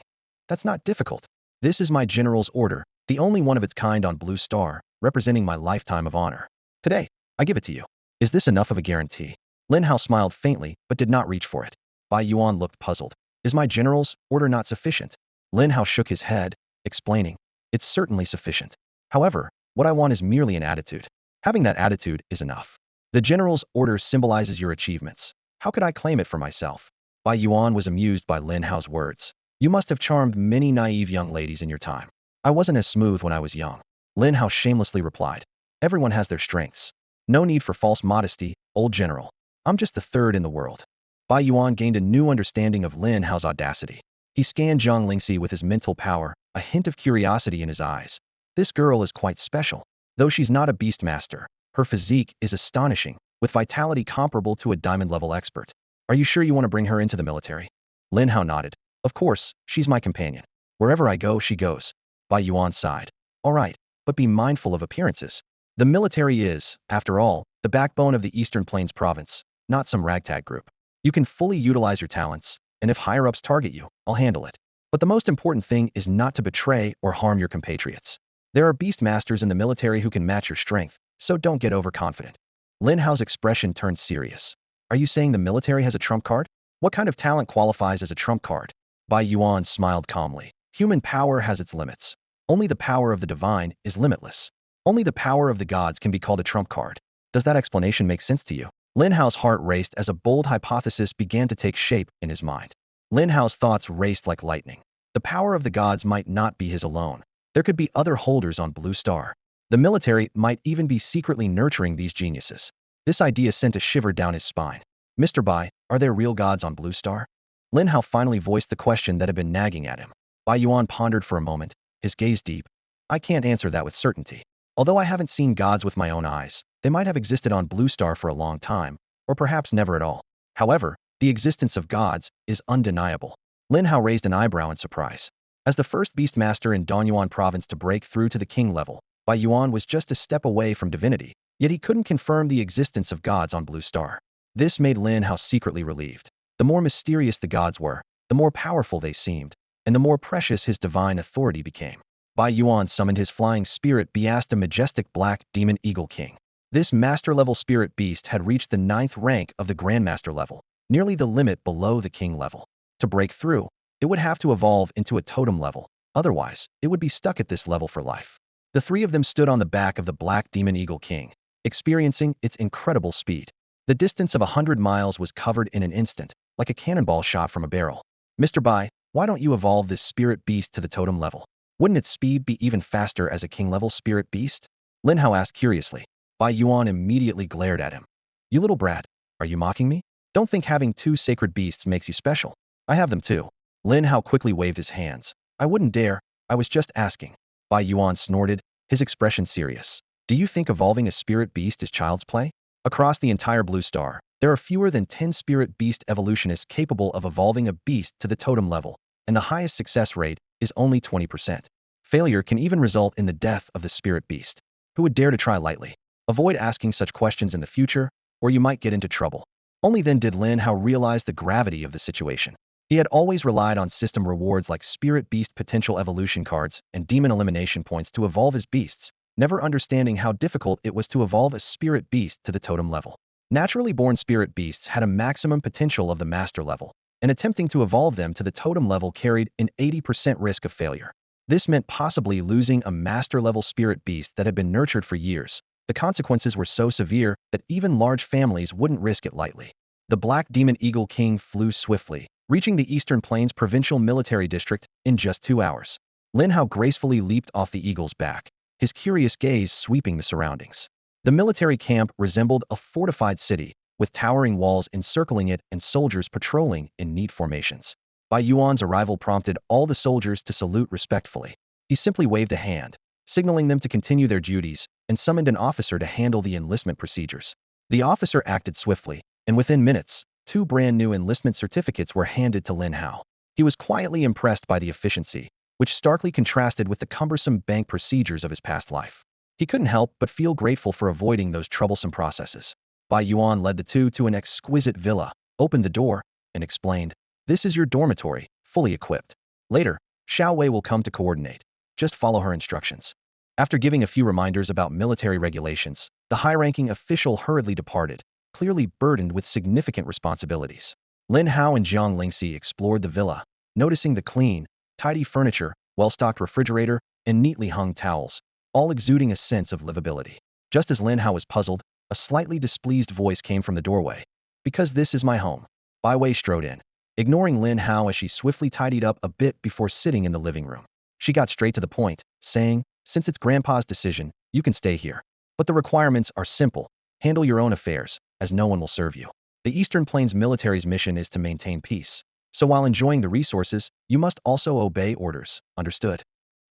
That's not difficult. This is my general's order, the only one of its kind on Blue Star, representing my lifetime of honor. Today, I give it to you. Is this enough of a guarantee? Lin Hao smiled faintly, but did not reach for it. Bai Yuan looked puzzled. Is my general's order not sufficient? Lin Hao shook his head, explaining, it's certainly sufficient. However, what I want is merely an attitude. Having that attitude is enough. The general's order symbolizes your achievements. How could I claim it for myself? Bai Yuan was amused by Lin Hao's words. You must have charmed many naive young ladies in your time. I wasn't as smooth when I was young. Lin Hao shamelessly replied. Everyone has their strengths. No need for false modesty, old general. I'm just the third in the world. Bai Yuan gained a new understanding of Lin Hao's audacity. He scanned Jiang Lingxi with his mental power, a hint of curiosity in his eyes. This girl is quite special. Though she's not a beastmaster, her physique is astonishing, with vitality comparable to a diamond-level expert. Are you sure you want to bring her into the military? Lin Hao nodded. Of course, she's my companion. Wherever I go, she goes. Bai Yuan sighed. All right, but be mindful of appearances. The military is, after all, the backbone of the Eastern Plains province, not some ragtag group. You can fully utilize your talents, and if higher-ups target you, I'll handle it. But the most important thing is not to betray or harm your compatriots. There are beast masters in the military who can match your strength, so don't get overconfident. Lin Hao's expression turned serious. Are you saying the military has a trump card? What kind of talent qualifies as a trump card? Bai Yuan smiled calmly. Human power has its limits. Only the power of the divine is limitless. Only the power of the gods can be called a trump card. Does that explanation make sense to you? Lin Hao's heart raced as a bold hypothesis began to take shape in his mind. Lin Hao's thoughts raced like lightning. The power of the gods might not be his alone. There could be other holders on Blue Star. The military might even be secretly nurturing these geniuses. This idea sent a shiver down his spine. Mr. Bai, are there real gods on Blue Star? Lin Hao finally voiced the question that had been nagging at him. Bai Yuan pondered for a moment, his gaze deep. I can't answer that with certainty. Although I haven't seen gods with my own eyes, they might have existed on Blue Star for a long time, or perhaps never at all. However, the existence of gods is undeniable. Lin Hao raised an eyebrow in surprise. As the first Beastmaster in Donyuan province to break through to the king level, Bai Yuan was just a step away from divinity, yet he couldn't confirm the existence of gods on Blue Star. This made Lin Hao secretly relieved. The more mysterious the gods were, the more powerful they seemed, and the more precious his divine authority became. Bai Yuan summoned his flying spirit beast, a majestic black demon eagle king. This master-level spirit beast had reached the 9th rank of the Grandmaster level, nearly the limit below the king level. To break through, it would have to evolve into a totem level, otherwise, it would be stuck at this level for life. The three of them stood on the back of the black demon eagle king, experiencing its incredible speed. The distance of 100 miles was covered in an instant, like a cannonball shot from a barrel. Mr. Bai, why don't you evolve this spirit beast to the totem level? Wouldn't its speed be even faster as a king-level spirit beast? Lin Hao asked curiously. Bai Yuan immediately glared at him. You little brat, are you mocking me? Don't think having two sacred beasts makes you special. I have them too. Lin Hao quickly waved his hands. I wouldn't dare, I was just asking. Bai Yuan snorted, his expression serious. Do you think evolving a spirit beast is child's play? Across the entire Blue Star, there are fewer than 10 spirit beast evolutionists capable of evolving a beast to the totem level, and the highest success rate is only 20%. Failure can even result in the death of the spirit beast. Who would dare to try lightly? Avoid asking such questions in the future, or you might get into trouble. Only then did Lin Hao realize the gravity of the situation. He had always relied on system rewards like spirit beast potential evolution cards and demon elimination points to evolve his beasts, never understanding how difficult it was to evolve a spirit beast to the totem level. Naturally born spirit beasts had a maximum potential of the master level, and attempting to evolve them to the totem level carried an 80% risk of failure. This meant possibly losing a master-level spirit beast that had been nurtured for years. The consequences were so severe that even large families wouldn't risk it lightly. The Black Demon Eagle King flew swiftly, reaching the Eastern Plains Provincial Military District in just 2 hours. Lin Hao gracefully leaped off the eagle's back, his curious gaze sweeping the surroundings. The military camp resembled a fortified city, with towering walls encircling it and soldiers patrolling in neat formations. Bai Yuan's arrival prompted all the soldiers to salute respectfully. He simply waved a hand, signaling them to continue their duties, and summoned an officer to handle the enlistment procedures. The officer acted swiftly, and within minutes, 2 brand-new enlistment certificates were handed to Lin Hao. He was quietly impressed by the efficiency, which starkly contrasted with the cumbersome bank procedures of his past life. He couldn't help but feel grateful for avoiding those troublesome processes. Bai Yuan led the 2 to an exquisite villa, opened the door, and explained, "This is your dormitory, fully equipped. Later, Shao Hai will come to coordinate. Just follow her instructions." After giving a few reminders about military regulations, the high-ranking official hurriedly departed, clearly burdened with significant responsibilities. Lin Hao and Jiang Lingxi explored the villa, noticing the clean, tidy furniture, well-stocked refrigerator, and neatly hung towels, all exuding a sense of livability. Just as Lin Hao was puzzled, a slightly displeased voice came from the doorway. "Because this is my home." Bai Wei strode in, ignoring Lin Hao as she swiftly tidied up a bit before sitting in the living room. She got straight to the point, saying, "Since it's Grandpa's decision, you can stay here. But the requirements are simple. Handle your own affairs, as no one will serve you. The Eastern Plains military's mission is to maintain peace. So while enjoying the resources, you must also obey orders, understood?"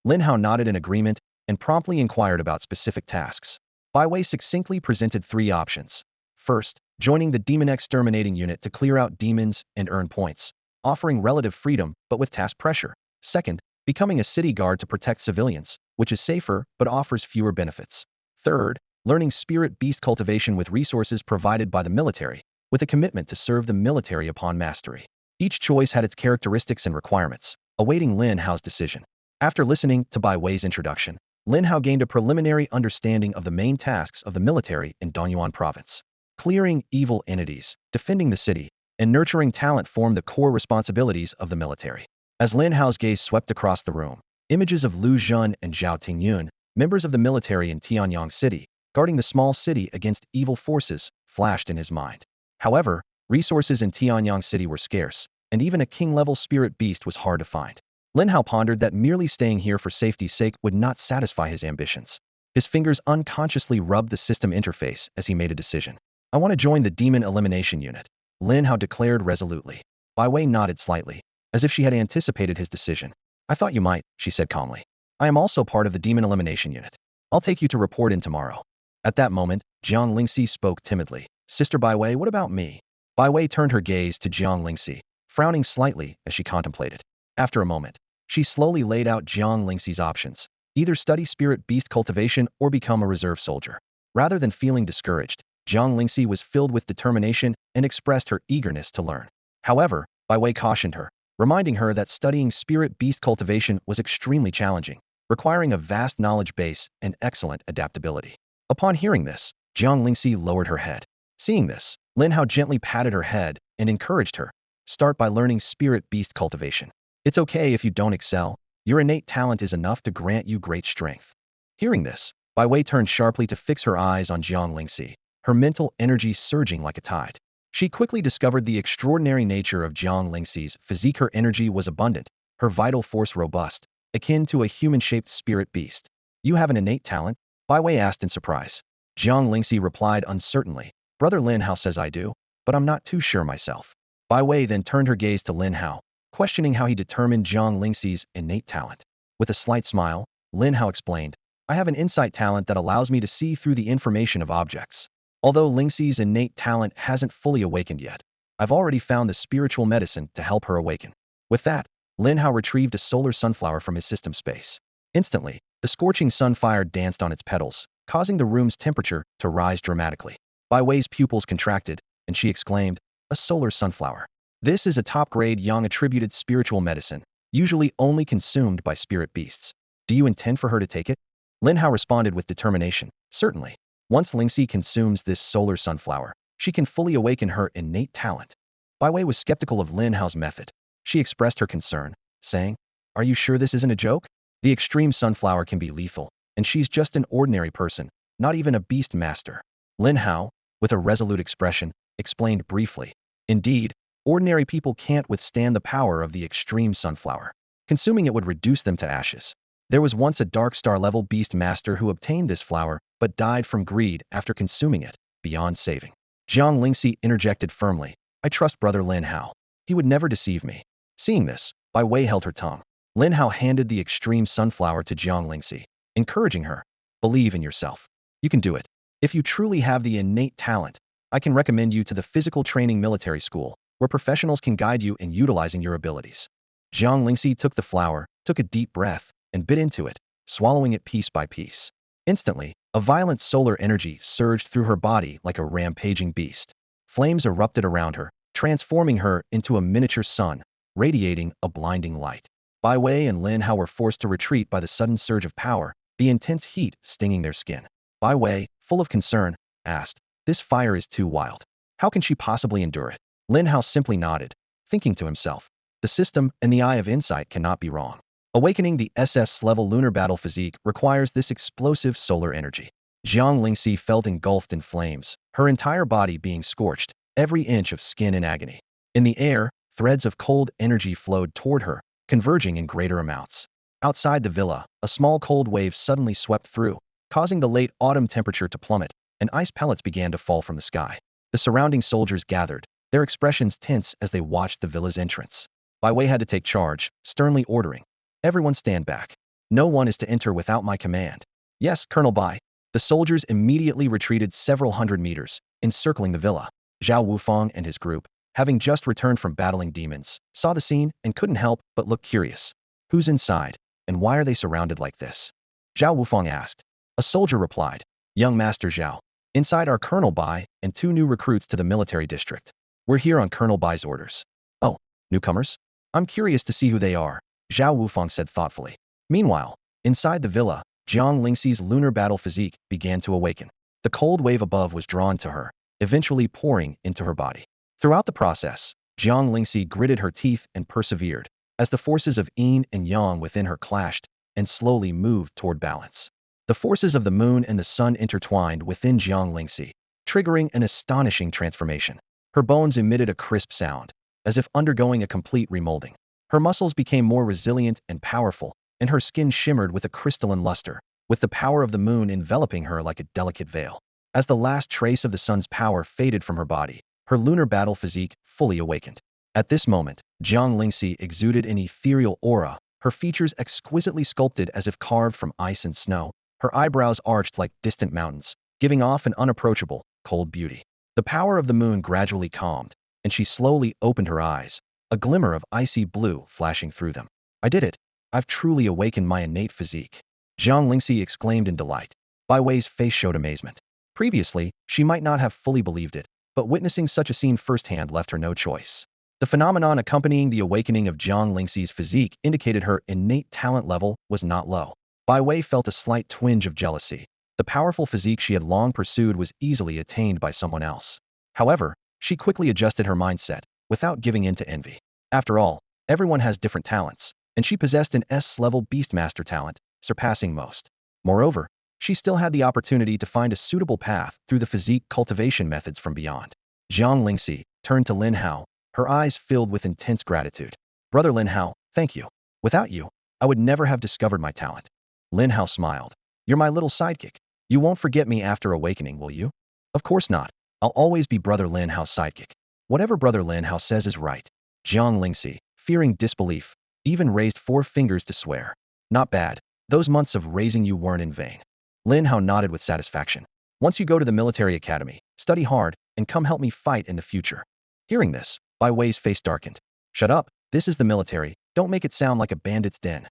Lin Hao nodded in agreement and promptly inquired about specific tasks. Bai Wei succinctly presented 3 options. First, joining the Demon Exterminating Unit to clear out demons and earn points, offering relative freedom but with task pressure. Second, becoming a city guard to protect civilians, which is safer but offers fewer benefits. Third, learning spirit beast cultivation with resources provided by the military, with a commitment to serve the military upon mastery. Each choice had its characteristics and requirements, awaiting Lin Hao's decision. After listening to Bai Wei's introduction, Lin Hao gained a preliminary understanding of the main tasks of the military in Donyuan province. Clearing evil entities, defending the city, and nurturing talent formed the core responsibilities of the military. As Lin Hao's gaze swept across the room, images of Lu Zhun and Zhao Tingyun, members of the military in Tianyang City, guarding the small city against evil forces, flashed in his mind. However, resources in Tianyang City were scarce, and even a king-level spirit beast was hard to find. Lin Hao pondered that merely staying here for safety's sake would not satisfy his ambitions. His fingers unconsciously rubbed the system interface as he made a decision. I want to join the Demon Elimination Unit, Lin Hao declared resolutely. Bai Wei nodded slightly, as if she had anticipated his decision. I thought you might, she said calmly. I am also part of the Demon Elimination Unit. I'll take you to report in tomorrow. At that moment, Jiang Lingxi spoke timidly. Sister Bai Wei, what about me? Bai Wei turned her gaze to Jiang Lingxi, frowning slightly as she contemplated. After a moment, she slowly laid out Jiang Lingxi's options. Either study spirit beast cultivation or become a reserve soldier. Rather than feeling discouraged, Jiang Lingxi was filled with determination and expressed her eagerness to learn. However, Bai Wei cautioned her, reminding her that studying spirit beast cultivation was extremely challenging, requiring a vast knowledge base and excellent adaptability. Upon hearing this, Jiang Lingxi lowered her head. Seeing this, Lin Hao gently patted her head and encouraged her. Start by learning spirit beast cultivation. It's okay if you don't excel. Your innate talent is enough to grant you great strength. Hearing this, Bai Wei turned sharply to fix her eyes on Jiang Lingxi, her mental energy surging like a tide. She quickly discovered the extraordinary nature of Jiang Lingxi's physique. Her energy was abundant, her vital force robust, akin to a human-shaped spirit beast. You have an innate talent? Bai Wei asked in surprise. Jiang Lingxi replied uncertainly. Brother Lin Hao says I do, but I'm not too sure myself. Bai Wei then turned her gaze to Lin Hao, questioning how he determined Jiang Lingxi's innate talent. With a slight smile, Lin Hao explained, I have an insight talent that allows me to see through the information of objects. Although Lingxi's innate talent hasn't fully awakened yet, I've already found the spiritual medicine to help her awaken. With that, Lin Hao retrieved a solar sunflower from his system space. Instantly, the scorching sunfire danced on its petals, causing the room's temperature to rise dramatically. Bai Wei's pupils contracted, and she exclaimed, a solar sunflower. This is a top-grade yang-attributed spiritual medicine, usually only consumed by spirit beasts. Do you intend for her to take it? Lin Hao responded with determination. Certainly. Once Lingxi consumes this solar sunflower, she can fully awaken her innate talent. Bai Wei was skeptical of Lin Hao's method. She expressed her concern, saying, Are you sure this isn't a joke? The extreme sunflower can be lethal, and she's just an ordinary person, not even a beast master. Lin Hao, with a resolute expression, explained briefly. Indeed, ordinary people can't withstand the power of the extreme sunflower. Consuming it would reduce them to ashes. There was once a Dark Star-level beast master who obtained this flower, but died from greed after consuming it, beyond saving. Jiang Lingxi interjected firmly, I trust Brother Lin Hao. He would never deceive me. Seeing this, Bai Wei held her tongue. Lin Hao handed the extreme sunflower to Jiang Lingxi, encouraging her, believe in yourself. You can do it. If you truly have the innate talent, I can recommend you to the physical training military school, where professionals can guide you in utilizing your abilities. Jiang Lingxi took the flower, took a deep breath, and bit into it, swallowing it piece by piece. Instantly, a violent solar energy surged through her body like a rampaging beast. Flames erupted around her, transforming her into a miniature sun, radiating a blinding light. Bai Wei and Lin Hao were forced to retreat by the sudden surge of power, the intense heat stinging their skin. Bai Wei, full of concern, asked, This fire is too wild. How can she possibly endure it? Lin Hao simply nodded, thinking to himself, the system and the eye of insight cannot be wrong. Awakening the SS-level lunar battle physique requires this explosive solar energy. Jiang Lingxi felt engulfed in flames, her entire body being scorched, every inch of skin in agony. In the air, threads of cold energy flowed toward her, converging in greater amounts. Outside the villa, a small cold wave suddenly swept through, causing the late autumn temperature to plummet, and ice pellets began to fall from the sky. The surrounding soldiers gathered, their expressions tense as they watched the villa's entrance. Bai Wei had to take charge, sternly ordering, Everyone stand back. No one is to enter without my command. Yes, Colonel Bai. The soldiers immediately retreated several hundred meters, encircling the villa. Zhao Wufang and his group, having just returned from battling demons, saw the scene and couldn't help but look curious. Who's inside, and why are they surrounded like this? Zhao Wufang asked. A soldier replied, Young Master Zhao, inside are Colonel Bai and 2 new recruits to the military district. We're here on Colonel Bai's orders. Oh, newcomers? I'm curious to see who they are, Zhao Wufang said thoughtfully. Meanwhile, inside the villa, Jiang Lingxi's lunar battle physique began to awaken. The cold wave above was drawn to her, eventually pouring into her body. Throughout the process, Jiang Lingxi gritted her teeth and persevered, as the forces of yin and yang within her clashed and slowly moved toward balance. The forces of the moon and the sun intertwined within Jiang Lingxi, triggering an astonishing transformation. Her bones emitted a crisp sound, as if undergoing a complete remolding. Her muscles became more resilient and powerful, and her skin shimmered with a crystalline luster, with the power of the moon enveloping her like a delicate veil. As the last trace of the sun's power faded from her body, her lunar battle physique fully awakened. At this moment, Jiang Lingxi exuded an ethereal aura, her features exquisitely sculpted as if carved from ice and snow, her eyebrows arched like distant mountains, giving off an unapproachable, cold beauty. The power of the moon gradually calmed, and she slowly opened her eyes, a glimmer of icy blue flashing through them. I did it. I've truly awakened my innate physique. Jiang Lingxi exclaimed in delight. Bai Wei's face showed amazement. Previously, she might not have fully believed it, but witnessing such a scene firsthand left her no choice. The phenomenon accompanying the awakening of Jiang Lingxi's physique indicated her innate talent level was not low. Bai Wei felt a slight twinge of jealousy. The powerful physique she had long pursued was easily attained by someone else. However, she quickly adjusted her mindset, without giving in to envy. After all, everyone has different talents, and she possessed an S-level Beastmaster talent, surpassing most. Moreover, she still had the opportunity to find a suitable path through the physique cultivation methods from beyond. Jiang Lingxi turned to Lin Hao, her eyes filled with intense gratitude. Brother Lin Hao, thank you. Without you, I would never have discovered my talent. Lin Hao smiled. You're my little sidekick. You won't forget me after awakening, will you? Of course not. I'll always be Brother Lin Hao's sidekick. Whatever Brother Lin Hao says is right. Jiang Lingxi, fearing disbelief, even raised 4 fingers to swear. Not bad. Those months of raising you weren't in vain. Lin Hao nodded with satisfaction. Once you go to the military academy, study hard, and come help me fight in the future. Hearing this, Bai Wei's face darkened. Shut up. This is the military. Don't make it sound like a bandit's den.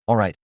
All right.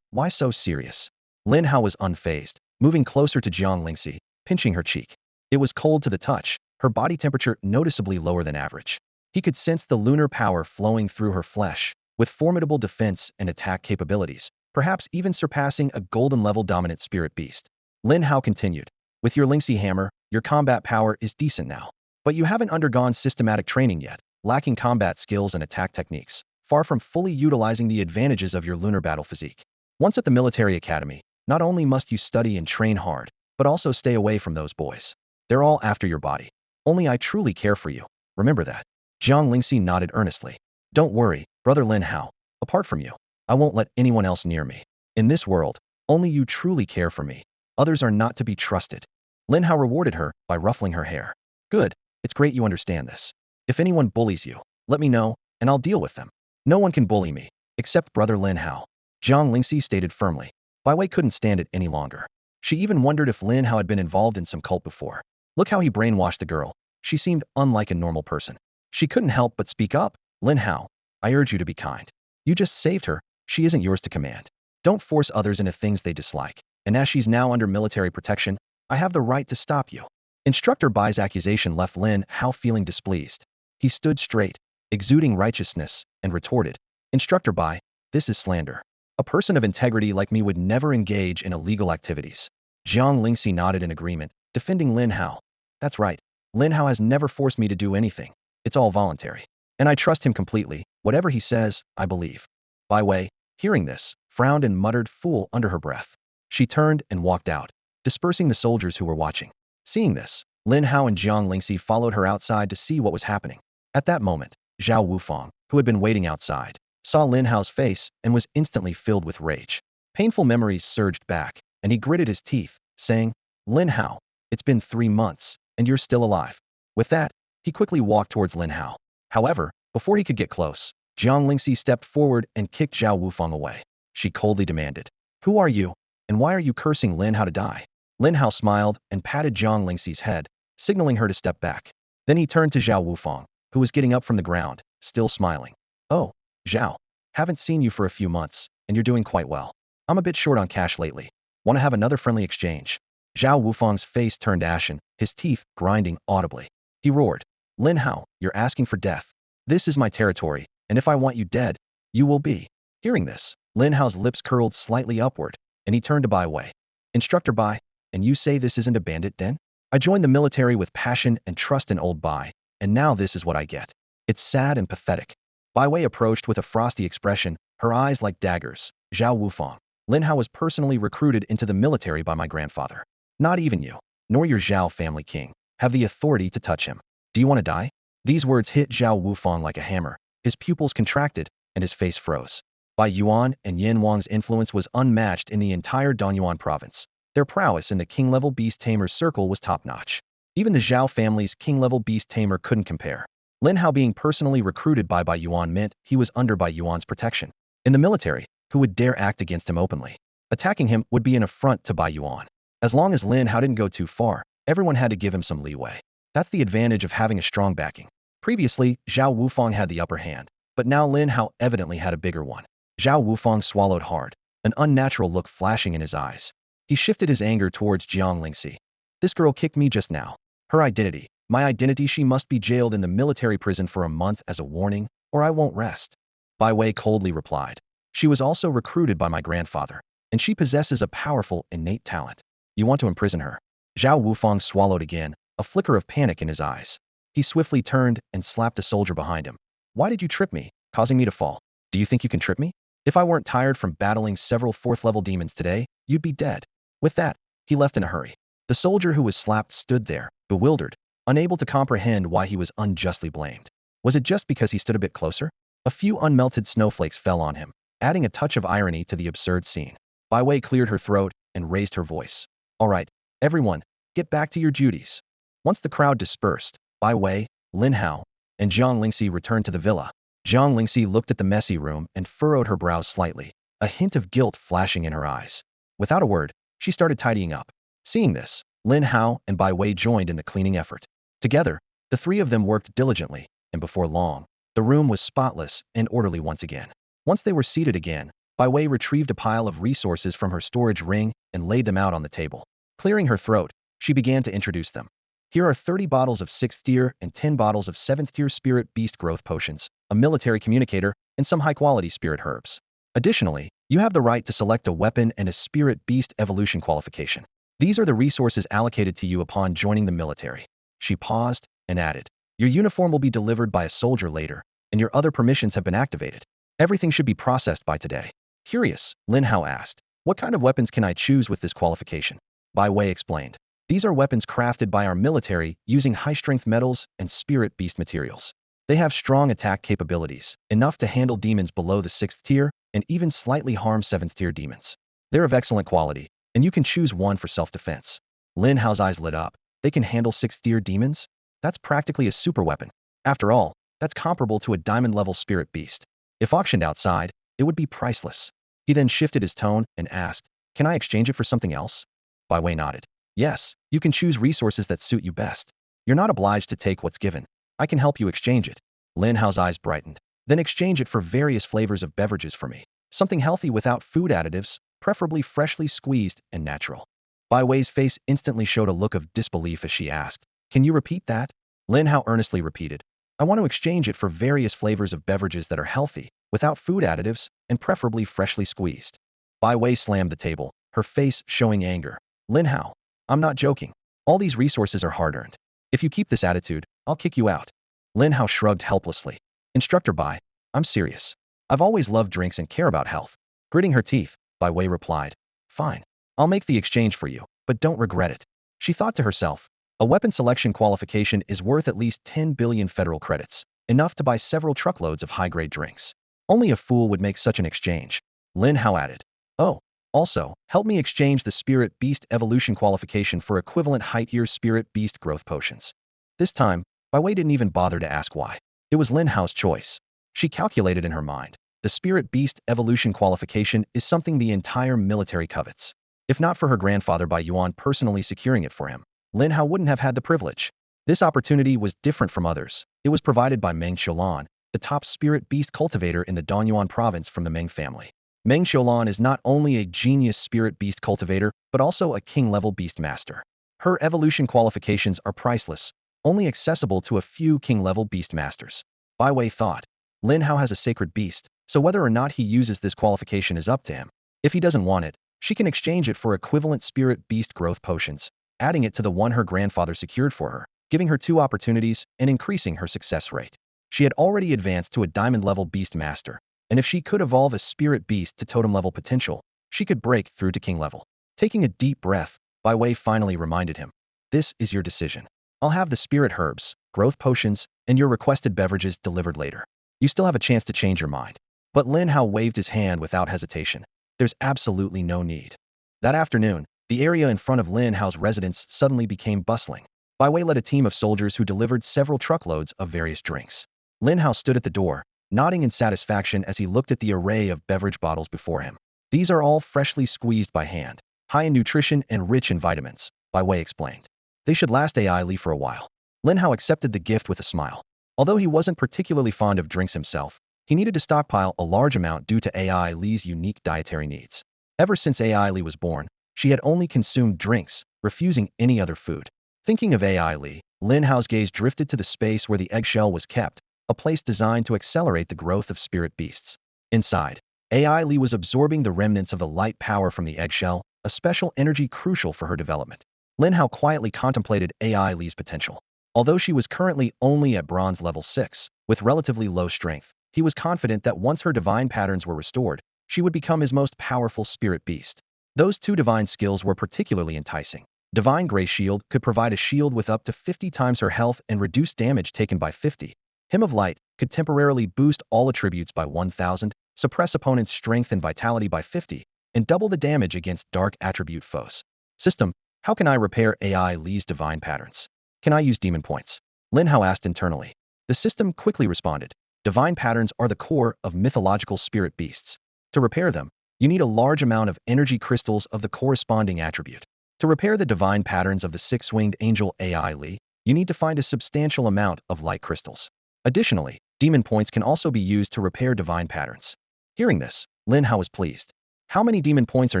Why so serious? Lin Hao was unfazed, moving closer to Jiang Lingxi, pinching her cheek. It was cold to the touch, her body temperature noticeably lower than average. He could sense the lunar power flowing through her flesh, with formidable defense and attack capabilities, perhaps even surpassing a golden-level dominant spirit beast. Lin Hao continued, with your Lingxi hammer, your combat power is decent now. But you haven't undergone systematic training yet, lacking combat skills and attack techniques, far from fully utilizing the advantages of your lunar battle physique. Once at the military academy, not only must you study and train hard, but also stay away from those boys. They're all after your body. Only I truly care for you. Remember that. Jiang Lingxi nodded earnestly. Don't worry, Brother Lin Hao. Apart from you, I won't let anyone else near me. In this world, only you truly care for me. Others are not to be trusted. Lin Hao rewarded her by ruffling her hair. Good. It's great you understand this. If anyone bullies you, let me know, and I'll deal with them. No one can bully me, except Brother Lin Hao. Jiang Lingxi stated firmly. Bai Wei couldn't stand it any longer. She even wondered if Lin Hao had been involved in some cult before. Look how he brainwashed the girl. She seemed unlike a normal person. She couldn't help but speak up. Lin Hao, I urge you to be kind. You just saved her. She isn't yours to command. Don't force others into things they dislike. And as she's now under military protection, I have the right to stop you. Instructor Bai's accusation left Lin Hao feeling displeased. He stood straight, exuding righteousness, and retorted, Instructor Bai, this is slander. A person of integrity like me would never engage in illegal activities. Jiang Lingxi nodded in agreement, defending Lin Hao. That's right. Lin Hao has never forced me to do anything. It's all voluntary. And I trust him completely. Whatever he says, I believe. Bai Wei, hearing this, frowned and muttered fool under her breath. She turned and walked out, dispersing the soldiers who were watching. Seeing this, Lin Hao and Jiang Lingxi followed her outside to see what was happening. At that moment, Zhao Wufang, who had been waiting outside, saw Lin Hao's face and was instantly filled with rage. Painful memories surged back, and he gritted his teeth, saying, Lin Hao, it's been 3 months, and you're still alive. With that, he quickly walked towards Lin Hao. However, before he could get close, Jiang Lingxi stepped forward and kicked Zhao Wufang away. She coldly demanded, Who are you, and why are you cursing Lin Hao to die? Lin Hao smiled and patted Zhang Lingxi's head, signaling her to step back. Then he turned to Zhao Wufang, who was getting up from the ground, still smiling. Oh, Zhao. Haven't seen you for a few months, and you're doing quite well. I'm a bit short on cash lately. Want to have another friendly exchange? Zhao Wufang's face turned ashen, his teeth grinding audibly. He roared. Lin Hao, you're asking for death. This is my territory, and if I want you dead, you will be. Hearing this, Lin Hao's lips curled slightly upward, and he turned to Bai Wei. Instructor Bai, and you say this isn't a bandit den? I joined the military with passion and trust in old Bai, and now this is what I get. It's sad and pathetic. Bai Wei approached with a frosty expression, her eyes like daggers. Zhao Wufang. Lin Hao was personally recruited into the military by my grandfather. Not even you, nor your Zhao family king, have the authority to touch him. Do you want to die? These words hit Zhao Wufang like a hammer. His pupils contracted, and his face froze. Bai Yuan and Yin Wang's influence was unmatched in the entire Danyuan province. Their prowess in the king-level Beast Tamer's circle was top-notch. Even the Zhao family's king-level Beast Tamer couldn't compare. Lin Hao being personally recruited by Bai Yuan meant he was under Bai Yuan's protection. In the military, who would dare act against him openly? Attacking him would be an affront to Bai Yuan. As long as Lin Hao didn't go too far, everyone had to give him some leeway. That's the advantage of having a strong backing. Previously, Zhao Wufang had the upper hand, but now Lin Hao evidently had a bigger one. Zhao Wufang swallowed hard, an unnatural look flashing in his eyes. He shifted his anger towards Jiang Lingxi. This girl kicked me just now. Her identity, my identity, she must be jailed in the military prison for a month as a warning, or I won't rest. Bai Wei coldly replied. She was also recruited by my grandfather, and she possesses a powerful, innate talent. You want to imprison her? Zhao Wufang swallowed again, a flicker of panic in his eyes. He swiftly turned and slapped the soldier behind him. Why did you trip me, causing me to fall? Do you think you can trip me? If I weren't tired from battling several fourth-level demons today, you'd be dead. With that, he left in a hurry. The soldier who was slapped stood there, bewildered, unable to comprehend why he was unjustly blamed. Was it just because he stood a bit closer? A few unmelted snowflakes fell on him, adding a touch of irony to the absurd scene. Bai Wei cleared her throat and raised her voice. All right, everyone, get back to your duties. Once the crowd dispersed, Bai Wei, Lin Hao, and Zhang Lingxi returned to the villa. Zhang Lingxi looked at the messy room and furrowed her brows slightly, a hint of guilt flashing in her eyes. Without a word, she started tidying up. Seeing this, Lin Hao and Bai Wei joined in the cleaning effort. Together, the three of them worked diligently, and before long, the room was spotless and orderly once again. Once they were seated again, Bai Wei retrieved a pile of resources from her storage ring and laid them out on the table. Clearing her throat, she began to introduce them. Here are 30 bottles of 6th tier and 10 bottles of 7th tier spirit beast growth potions, a military communicator, and some high-quality spirit herbs. Additionally, you have the right to select a weapon and a spirit beast evolution qualification. These are the resources allocated to you upon joining the military. She paused and added, your uniform will be delivered by a soldier later, and your other permissions have been activated. Everything should be processed by today. Curious, Lin Hao asked, what kind of weapons can I choose with this qualification? Bai Wei explained. These are weapons crafted by our military using high-strength metals and spirit beast materials. They have strong attack capabilities, enough to handle demons below the 6th tier and even slightly harm 7th tier demons. They're of excellent quality, and you can choose one for self-defense. Lin Hao's eyes lit up. They can handle 6th tier demons? That's practically a super weapon. After all, that's comparable to a diamond-level spirit beast. If auctioned outside, it would be priceless. He then shifted his tone and asked, can I exchange it for something else? Bai Wei nodded. Yes, you can choose resources that suit you best. You're not obliged to take what's given. I can help you exchange it. Lin Hao's eyes brightened. Then exchange it for various flavors of beverages for me. Something healthy without food additives, preferably freshly squeezed and natural. Bai Wei's face instantly showed a look of disbelief as she asked, can you repeat that? Lin Hao earnestly repeated, I want to exchange it for various flavors of beverages that are healthy, without food additives, and preferably freshly squeezed. Bai Wei slammed the table, her face showing anger. Lin Hao, I'm not joking. All these resources are hard-earned. If you keep this attitude, I'll kick you out. Lin Hao shrugged helplessly. Instructor Bai, I'm serious. I've always loved drinks and care about health. Gritting her teeth, Bai Wei replied, fine. I'll make the exchange for you, but don't regret it. She thought to herself, a weapon selection qualification is worth at least 10 billion federal credits, enough to buy several truckloads of high-grade drinks. Only a fool would make such an exchange. Lin Hao added, oh, also, help me exchange the Spirit Beast Evolution qualification for equivalent height-year Spirit Beast growth potions. This time, Bai Wei didn't even bother to ask why. It was Lin Hao's choice. She calculated in her mind. The Spirit Beast Evolution qualification is something the entire military covets. If not for her grandfather Bai Yuan personally securing it for him, Lin Hao wouldn't have had the privilege. This opportunity was different from others. It was provided by Meng Xiulan, the top spirit beast cultivator in the Donyuan province from the Meng family. Meng Xiulan is not only a genius spirit beast cultivator, but also a king-level beast master. Her evolution qualifications are priceless, only accessible to a few king-level beast masters. Bai Wei thought, Lin Hao has a sacred beast, so whether or not he uses this qualification is up to him. If he doesn't want it, she can exchange it for equivalent spirit beast growth potions, adding it to the one her grandfather secured for her, giving her 2 opportunities and increasing her success rate. She had already advanced to a diamond-level beast master, and if she could evolve a spirit beast to totem-level potential, she could break through to king level. Taking a deep breath, Bai Wei finally reminded him, this is your decision. I'll have the spirit herbs, growth potions, and your requested beverages delivered later. You still have a chance to change your mind. But Lin Hao waved his hand without hesitation. There's absolutely no need. That afternoon, the area in front of Lin Hao's residence suddenly became bustling. Bai Wei led a team of soldiers who delivered several truckloads of various drinks. Lin Hao stood at the door, nodding in satisfaction as he looked at the array of beverage bottles before him. These are all freshly squeezed by hand, high in nutrition and rich in vitamins, Bai Wei explained. They should last Ai Li for a while. Lin Hao accepted the gift with a smile. Although he wasn't particularly fond of drinks himself, he needed to stockpile a large amount due to Ai Li's unique dietary needs. Ever since Ai Li was born, she had only consumed drinks, refusing any other food. Thinking of Ai Li, Lin Hao's gaze drifted to the space where the eggshell was kept, a place designed to accelerate the growth of spirit beasts. Inside, Ai Li was absorbing the remnants of the light power from the eggshell, a special energy crucial for her development. Lin Hao quietly contemplated Ai Li's potential. Although she was currently only at bronze level 6, with relatively low strength, he was confident that once her divine patterns were restored, she would become his most powerful spirit beast. Those 2 divine skills were particularly enticing. Divine Grey Shield could provide a shield with up to 50 times her health and reduce damage taken by 50. Hymn of Light could temporarily boost all attributes by 1000, suppress opponents' strength and vitality by 50, and double the damage against dark attribute foes. System, how can I repair Ai Li's divine patterns? Can I use demon points? Lin Hao asked internally. The system quickly responded. Divine patterns are the core of mythological spirit beasts. To repair them, you need a large amount of energy crystals of the corresponding attribute. To repair the divine patterns of the 6-winged angel Ai Li, you need to find a substantial amount of light crystals. Additionally, demon points can also be used to repair divine patterns. Hearing this, Lin Hao was pleased. How many demon points are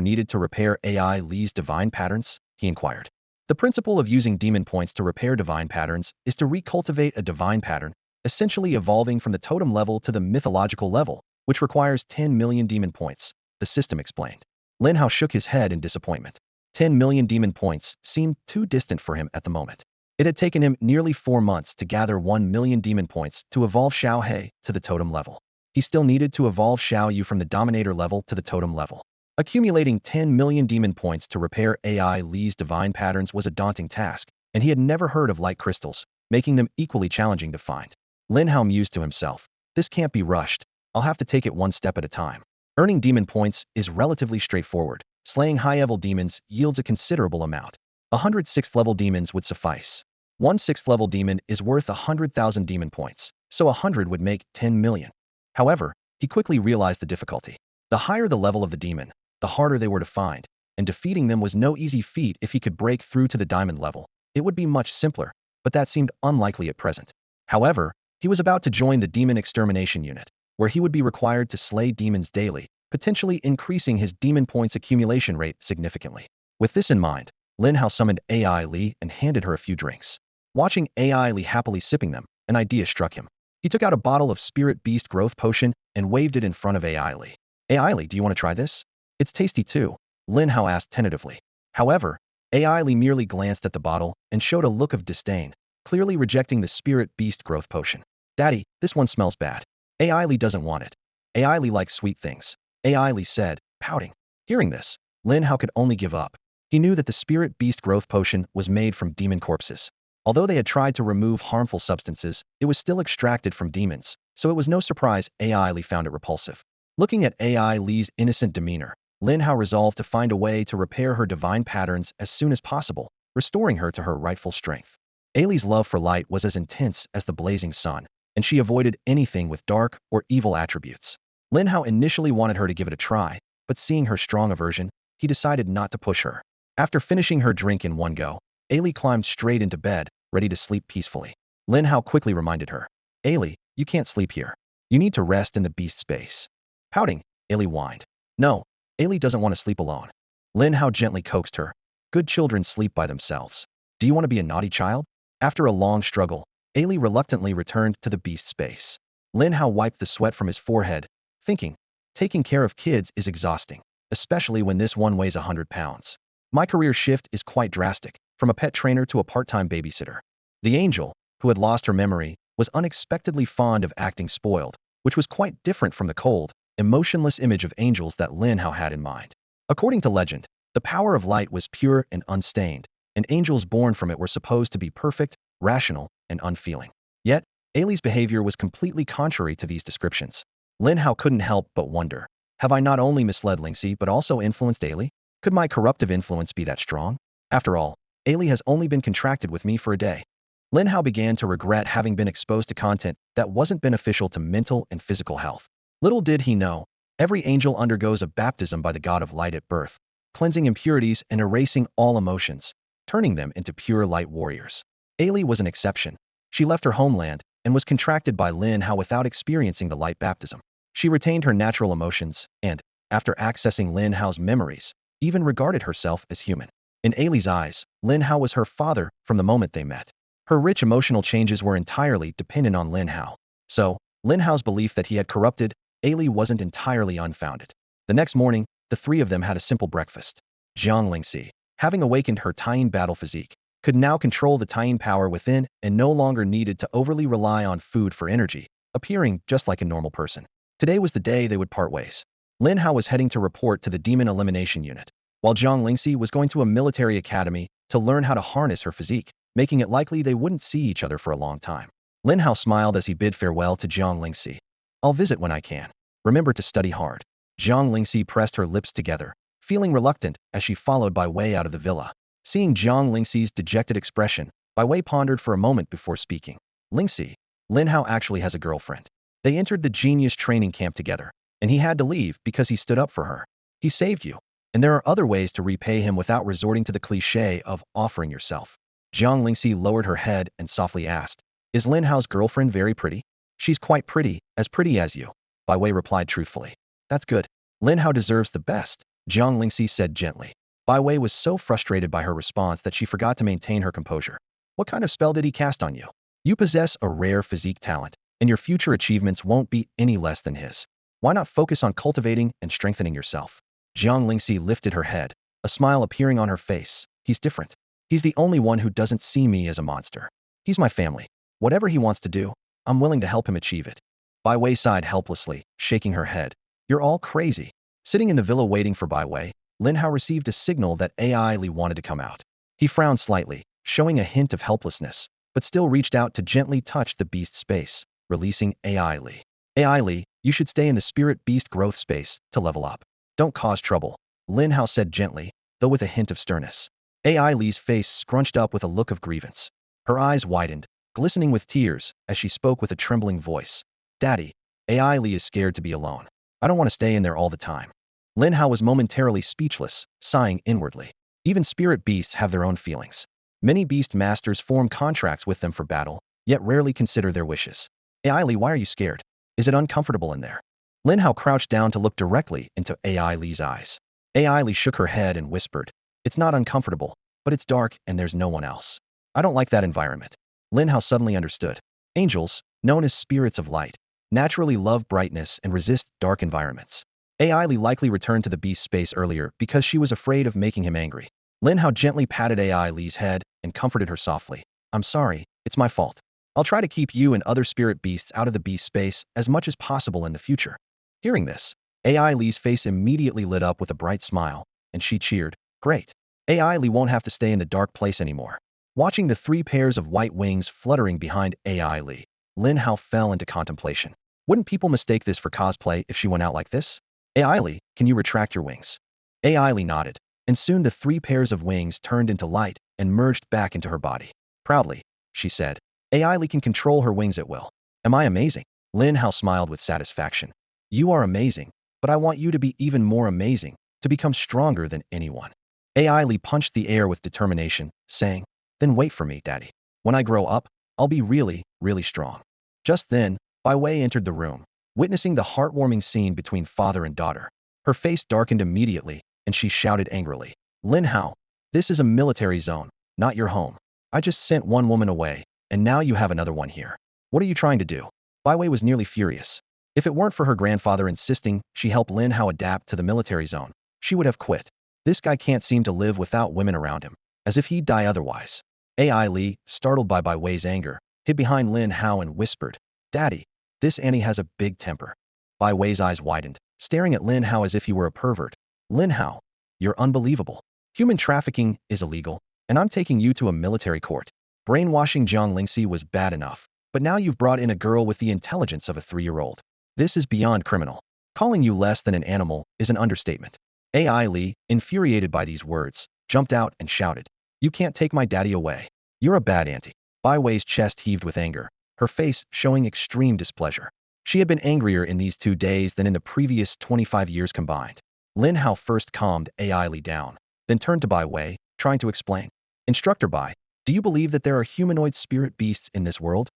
needed to repair Ai Li's divine patterns? He inquired. The principle of using demon points to repair divine patterns is to recultivate a divine pattern, essentially evolving from the totem level to the mythological level, which requires 10 million demon points, the system explained. Lin Hao shook his head in disappointment. 10 million demon points seemed too distant for him at the moment. It had taken him nearly 4 months to gather 1 million demon points to evolve Shao Hai to the totem level. He still needed to evolve Shao Yu from the dominator level to the totem level. Accumulating 10 million demon points to repair Ai Li's divine patterns was a daunting task, and he had never heard of light crystals, making them equally challenging to find. Lin Hao mused to himself, this can't be rushed, I'll have to take it one step at a time. Earning demon points is relatively straightforward. Slaying high-level demons yields a considerable amount. 100 6th-level demons would suffice. One 6th-level demon is worth 100,000 demon points, so 100 would make 10 million. However, he quickly realized the difficulty. The higher the level of the demon, the harder they were to find, and defeating them was no easy feat. If he could break through to the diamond level, it would be much simpler, but that seemed unlikely at present. However, he was about to join the demon extermination unit, where he would be required to slay demons daily, potentially increasing his demon points accumulation rate significantly. With this in mind, Lin Hao summoned Ai Li and handed her a few drinks. Watching Ai Li happily sipping them, an idea struck him. He took out a bottle of Spirit Beast Growth Potion and waved it in front of Ai Li. Ai Li, do you want to try this? It's tasty too, Lin Hao asked tentatively. However, Ai Li merely glanced at the bottle and showed a look of disdain, clearly rejecting the Spirit Beast Growth Potion. Daddy, this one smells bad. Ai Li doesn't want it. Ai Li likes sweet things, Ai Li said, pouting. Hearing this, Lin Hao could only give up. He knew that the Spirit Beast Growth Potion was made from demon corpses. Although they had tried to remove harmful substances, it was still extracted from demons, so it was no surprise Ai Li found it repulsive. Looking at Ai Li's innocent demeanor, Lin Hao resolved to find a way to repair her divine patterns as soon as possible, restoring her to her rightful strength. Li's love for light was as intense as the blazing sun, and she avoided anything with dark or evil attributes. Lin Hao initially wanted her to give it a try, but seeing her strong aversion, he decided not to push her. After finishing her drink in one go, Ailey climbed straight into bed, ready to sleep peacefully. Lin Hao quickly reminded her, Ailey, you can't sleep here. You need to rest in the beast space. Pouting, Ailey whined. No, Ailey doesn't want to sleep alone. Lin Hao gently coaxed her. Good children sleep by themselves. Do you want to be a naughty child? After a long struggle, Ailey reluctantly returned to the beast space. Lin Hao wiped the sweat from his forehead, thinking, taking care of kids is exhausting, especially when this one weighs 100 pounds. My career shift is quite drastic, from a pet trainer to a part-time babysitter. The angel, who had lost her memory, was unexpectedly fond of acting spoiled, which was quite different from the cold, emotionless image of angels that Lin Hao had in mind. According to legend, the power of light was pure and unstained, and angels born from it were supposed to be perfect, rational, and unfeeling. Yet, Ailey's behavior was completely contrary to these descriptions. Lin Hao couldn't help but wonder, have I not only misled Lingxi but also influenced Ailey? Could my corruptive influence be that strong? After all, Ailey has only been contracted with me for a day. Lin Hao began to regret having been exposed to content that wasn't beneficial to mental and physical health. Little did he know, every angel undergoes a baptism by the god of light at birth, cleansing impurities and erasing all emotions, turning them into pure light warriors. Ailey was an exception. She left her homeland and was contracted by Lin Hao without experiencing the light baptism. She retained her natural emotions and, after accessing Lin Hao's memories, even regarded herself as human. In Ailey's eyes, Lin Hao was her father from the moment they met. Her rich emotional changes were entirely dependent on Lin Hao. So, Lin Hao's belief that he had corrupted Ailey wasn't entirely unfounded. The next morning, the three of them had a simple breakfast. Jiang Lingxi, having awakened her Taiyin battle physique, could now control the Taiyin power within and no longer needed to overly rely on food for energy, appearing just like a normal person. Today was the day they would part ways. Lin Hao was heading to report to the Demon Elimination Unit, while Jiang Lingxi was going to a military academy to learn how to harness her physique, making it likely they wouldn't see each other for a long time. Lin Hao smiled as he bid farewell to Jiang Lingxi. I'll visit when I can. Remember to study hard. Jiang Lingxi pressed her lips together, feeling reluctant as she followed Bai Wei out of the villa. Seeing Jiang Lingxi's dejected expression, Bai Wei pondered for a moment before speaking. Lingxi, Lin Hao actually has a girlfriend. They entered the genius training camp together, and he had to leave because he stood up for her. He saved you, and there are other ways to repay him without resorting to the cliché of offering yourself. Jiang Lingxi lowered her head and softly asked, is Lin Hao's girlfriend very pretty? She's quite pretty as you, Bai Wei replied truthfully. That's good. Lin Hao deserves the best, Jiang Lingxi said gently. Bai Wei was so frustrated by her response that she forgot to maintain her composure. What kind of spell did he cast on you? You possess a rare physique talent, and your future achievements won't be any less than his. Why not focus on cultivating and strengthening yourself? Jiang Lingxi lifted her head, a smile appearing on her face. He's different. He's the only one who doesn't see me as a monster. He's my family. Whatever he wants to do, I'm willing to help him achieve it. Bai Wei sighed helplessly, shaking her head. You're all crazy. Sitting in the villa waiting for Bai Wei, Lin Hao received a signal that Ai Li wanted to come out. He frowned slightly, showing a hint of helplessness, but still reached out to gently touch the beast space, releasing Ai Li. Ai Li, you should stay in the spirit beast growth space to level up. Don't cause trouble, Lin Hao said gently, though with a hint of sternness. Ai Li's face scrunched up with a look of grievance. Her eyes widened, glistening with tears, as she spoke with a trembling voice. Daddy, Ai Li is scared to be alone. I don't want to stay in there all the time. Lin Hao was momentarily speechless, sighing inwardly. Even spirit beasts have their own feelings. Many beast masters form contracts with them for battle, yet rarely consider their wishes. Ai Li, why are you scared? Is it uncomfortable in there? Lin Hao crouched down to look directly into Ai Li's eyes. Ai Li shook her head and whispered, it's not uncomfortable, but it's dark and there's no one else. I don't like that environment. Lin Hao suddenly understood. Angels, known as spirits of light, naturally love brightness and resist dark environments. Ai Li likely returned to the beast space earlier because she was afraid of making him angry. Lin Hao gently patted Ai Li's head and comforted her softly. I'm sorry, it's my fault. I'll try to keep you and other spirit beasts out of the beast space as much as possible in the future. Hearing this, Ai Li's face immediately lit up with a bright smile, and she cheered, great. Ai Li won't have to stay in the dark place anymore. Watching the 3 pairs of white wings fluttering behind Ai Li, Lin Hao fell into contemplation. Wouldn't people mistake this for cosplay if she went out like this? Ai Li, can you retract your wings? Ai Li nodded, and soon the 3 pairs of wings turned into light and merged back into her body. Proudly, she said, Ai Li can control her wings at will. Am I amazing? Lin Hao smiled with satisfaction. You are amazing, but I want you to be even more amazing, to become stronger than anyone. AI Lee punched the air with determination, saying, "Then wait for me, Daddy. When I grow up, I'll be really, really strong." Just then, Bai Wei entered the room, witnessing the heartwarming scene between father and daughter. Her face darkened immediately, and she shouted angrily, "Lin Hao, this is a military zone, not your home. I just sent one woman away, and now you have another one here. What are you trying to do?" Bai Wei was nearly furious. If it weren't for her grandfather insisting she help Lin Hao adapt to the military zone, she would have quit. This guy can't seem to live without women around him, as if he'd die otherwise. AI Lee, startled by Bai Wei's anger, hid behind Lin Hao and whispered, "Daddy, this Annie has a big temper." Bai Wei's eyes widened, staring at Lin Hao as if he were a pervert. "Lin Hao, you're unbelievable. Human trafficking is illegal, and I'm taking you to a military court. Brainwashing Jiang Lingxi was bad enough, but now you've brought in a girl with the intelligence of a 3-year-old. This is beyond criminal. Calling you less than an animal is an understatement." AI Lee, infuriated by these words, jumped out and shouted, "You can't take my daddy away. You're a bad auntie." Bai Wei's chest heaved with anger, her face showing extreme displeasure. She had been angrier in these 2 days than in the previous 25 years combined. Lin Hao first calmed AI Lee down, then turned to Bai Wei, trying to explain. "Instructor Bai, do you believe that there are humanoid spirit beasts in this world?"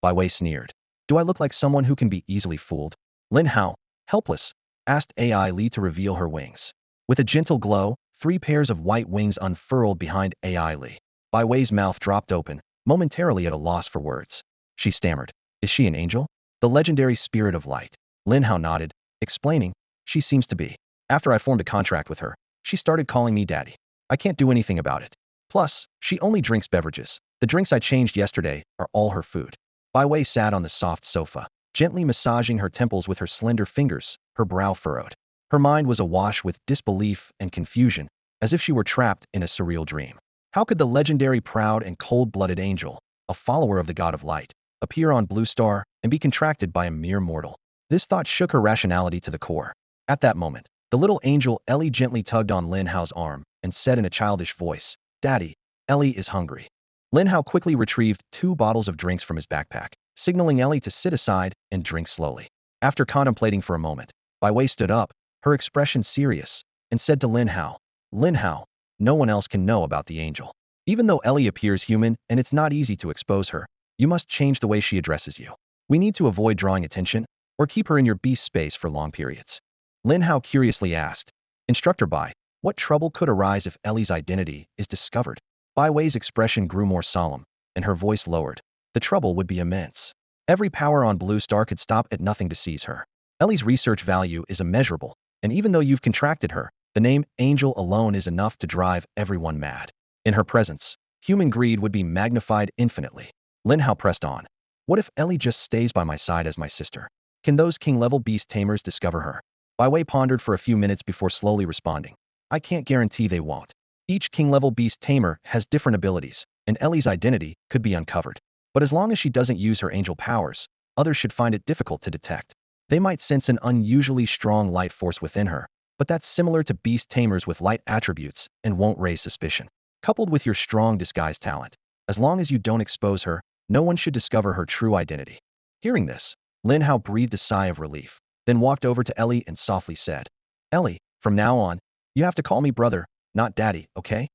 Bai Wei sneered. "Do I look like someone who can be easily fooled?" Lin Hao, helpless, asked AI Lee to reveal her wings. With a gentle glow, 3 pairs of white wings unfurled behind AI Lee. Bai Wei's mouth dropped open, momentarily at a loss for words. She stammered, "Is she an angel? The legendary spirit of light?" Lin Hao nodded, explaining, "She seems to be. After I formed a contract with her, she started calling me daddy. I can't do anything about it. Plus, she only drinks beverages. The drinks I changed yesterday are all her food." Bai Wei sat on the soft sofa, gently massaging her temples with her slender fingers, her brow furrowed. Her mind was awash with disbelief and confusion, as if she were trapped in a surreal dream. How could the legendary proud and cold-blooded angel, a follower of the god of light, appear on Blue Star and be contracted by a mere mortal? This thought shook her rationality to the core. At that moment, the little angel Ellie gently tugged on Lin Hao's arm and said in a childish voice, "Daddy, Ellie is hungry." Lin Hao quickly retrieved 2 bottles of drinks from his backpack, signaling Ellie to sit aside and drink slowly. After contemplating for a moment, Bai Wei stood up, her expression serious, and said to Lin Hao, "Lin Hao, no one else can know about the angel. Even though Ellie appears human and it's not easy to expose her, you must change the way she addresses you. We need to avoid drawing attention, or keep her in your beast space for long periods." Lin Hao curiously asked, "Instructor Bai, what trouble could arise if Ellie's identity is discovered?" Bai Wei's expression grew more solemn, and her voice lowered. "The trouble would be immense. Every power on Blue Star could stop at nothing to seize her. Ellie's research value is immeasurable, and even though you've contracted her, the name Angel alone is enough to drive everyone mad. In her presence, human greed would be magnified infinitely." Lin Hao pressed on. "What if Ellie just stays by my side as my sister? Can those king-level beast tamers discover her?" Bai Wei pondered for a few minutes before slowly responding. "I can't guarantee they won't. Each king-level beast tamer has different abilities, and Ellie's identity could be uncovered. But as long as she doesn't use her angel powers, others should find it difficult to detect. They might sense an unusually strong light force within her, but that's similar to beast tamers with light attributes and won't raise suspicion. Coupled with your strong disguise talent, as long as you don't expose her, no one should discover her true identity." Hearing this, Lin Hao breathed a sigh of relief, then walked over to Ellie and softly said, "Ellie, from now on, you have to call me brother, not daddy, okay?"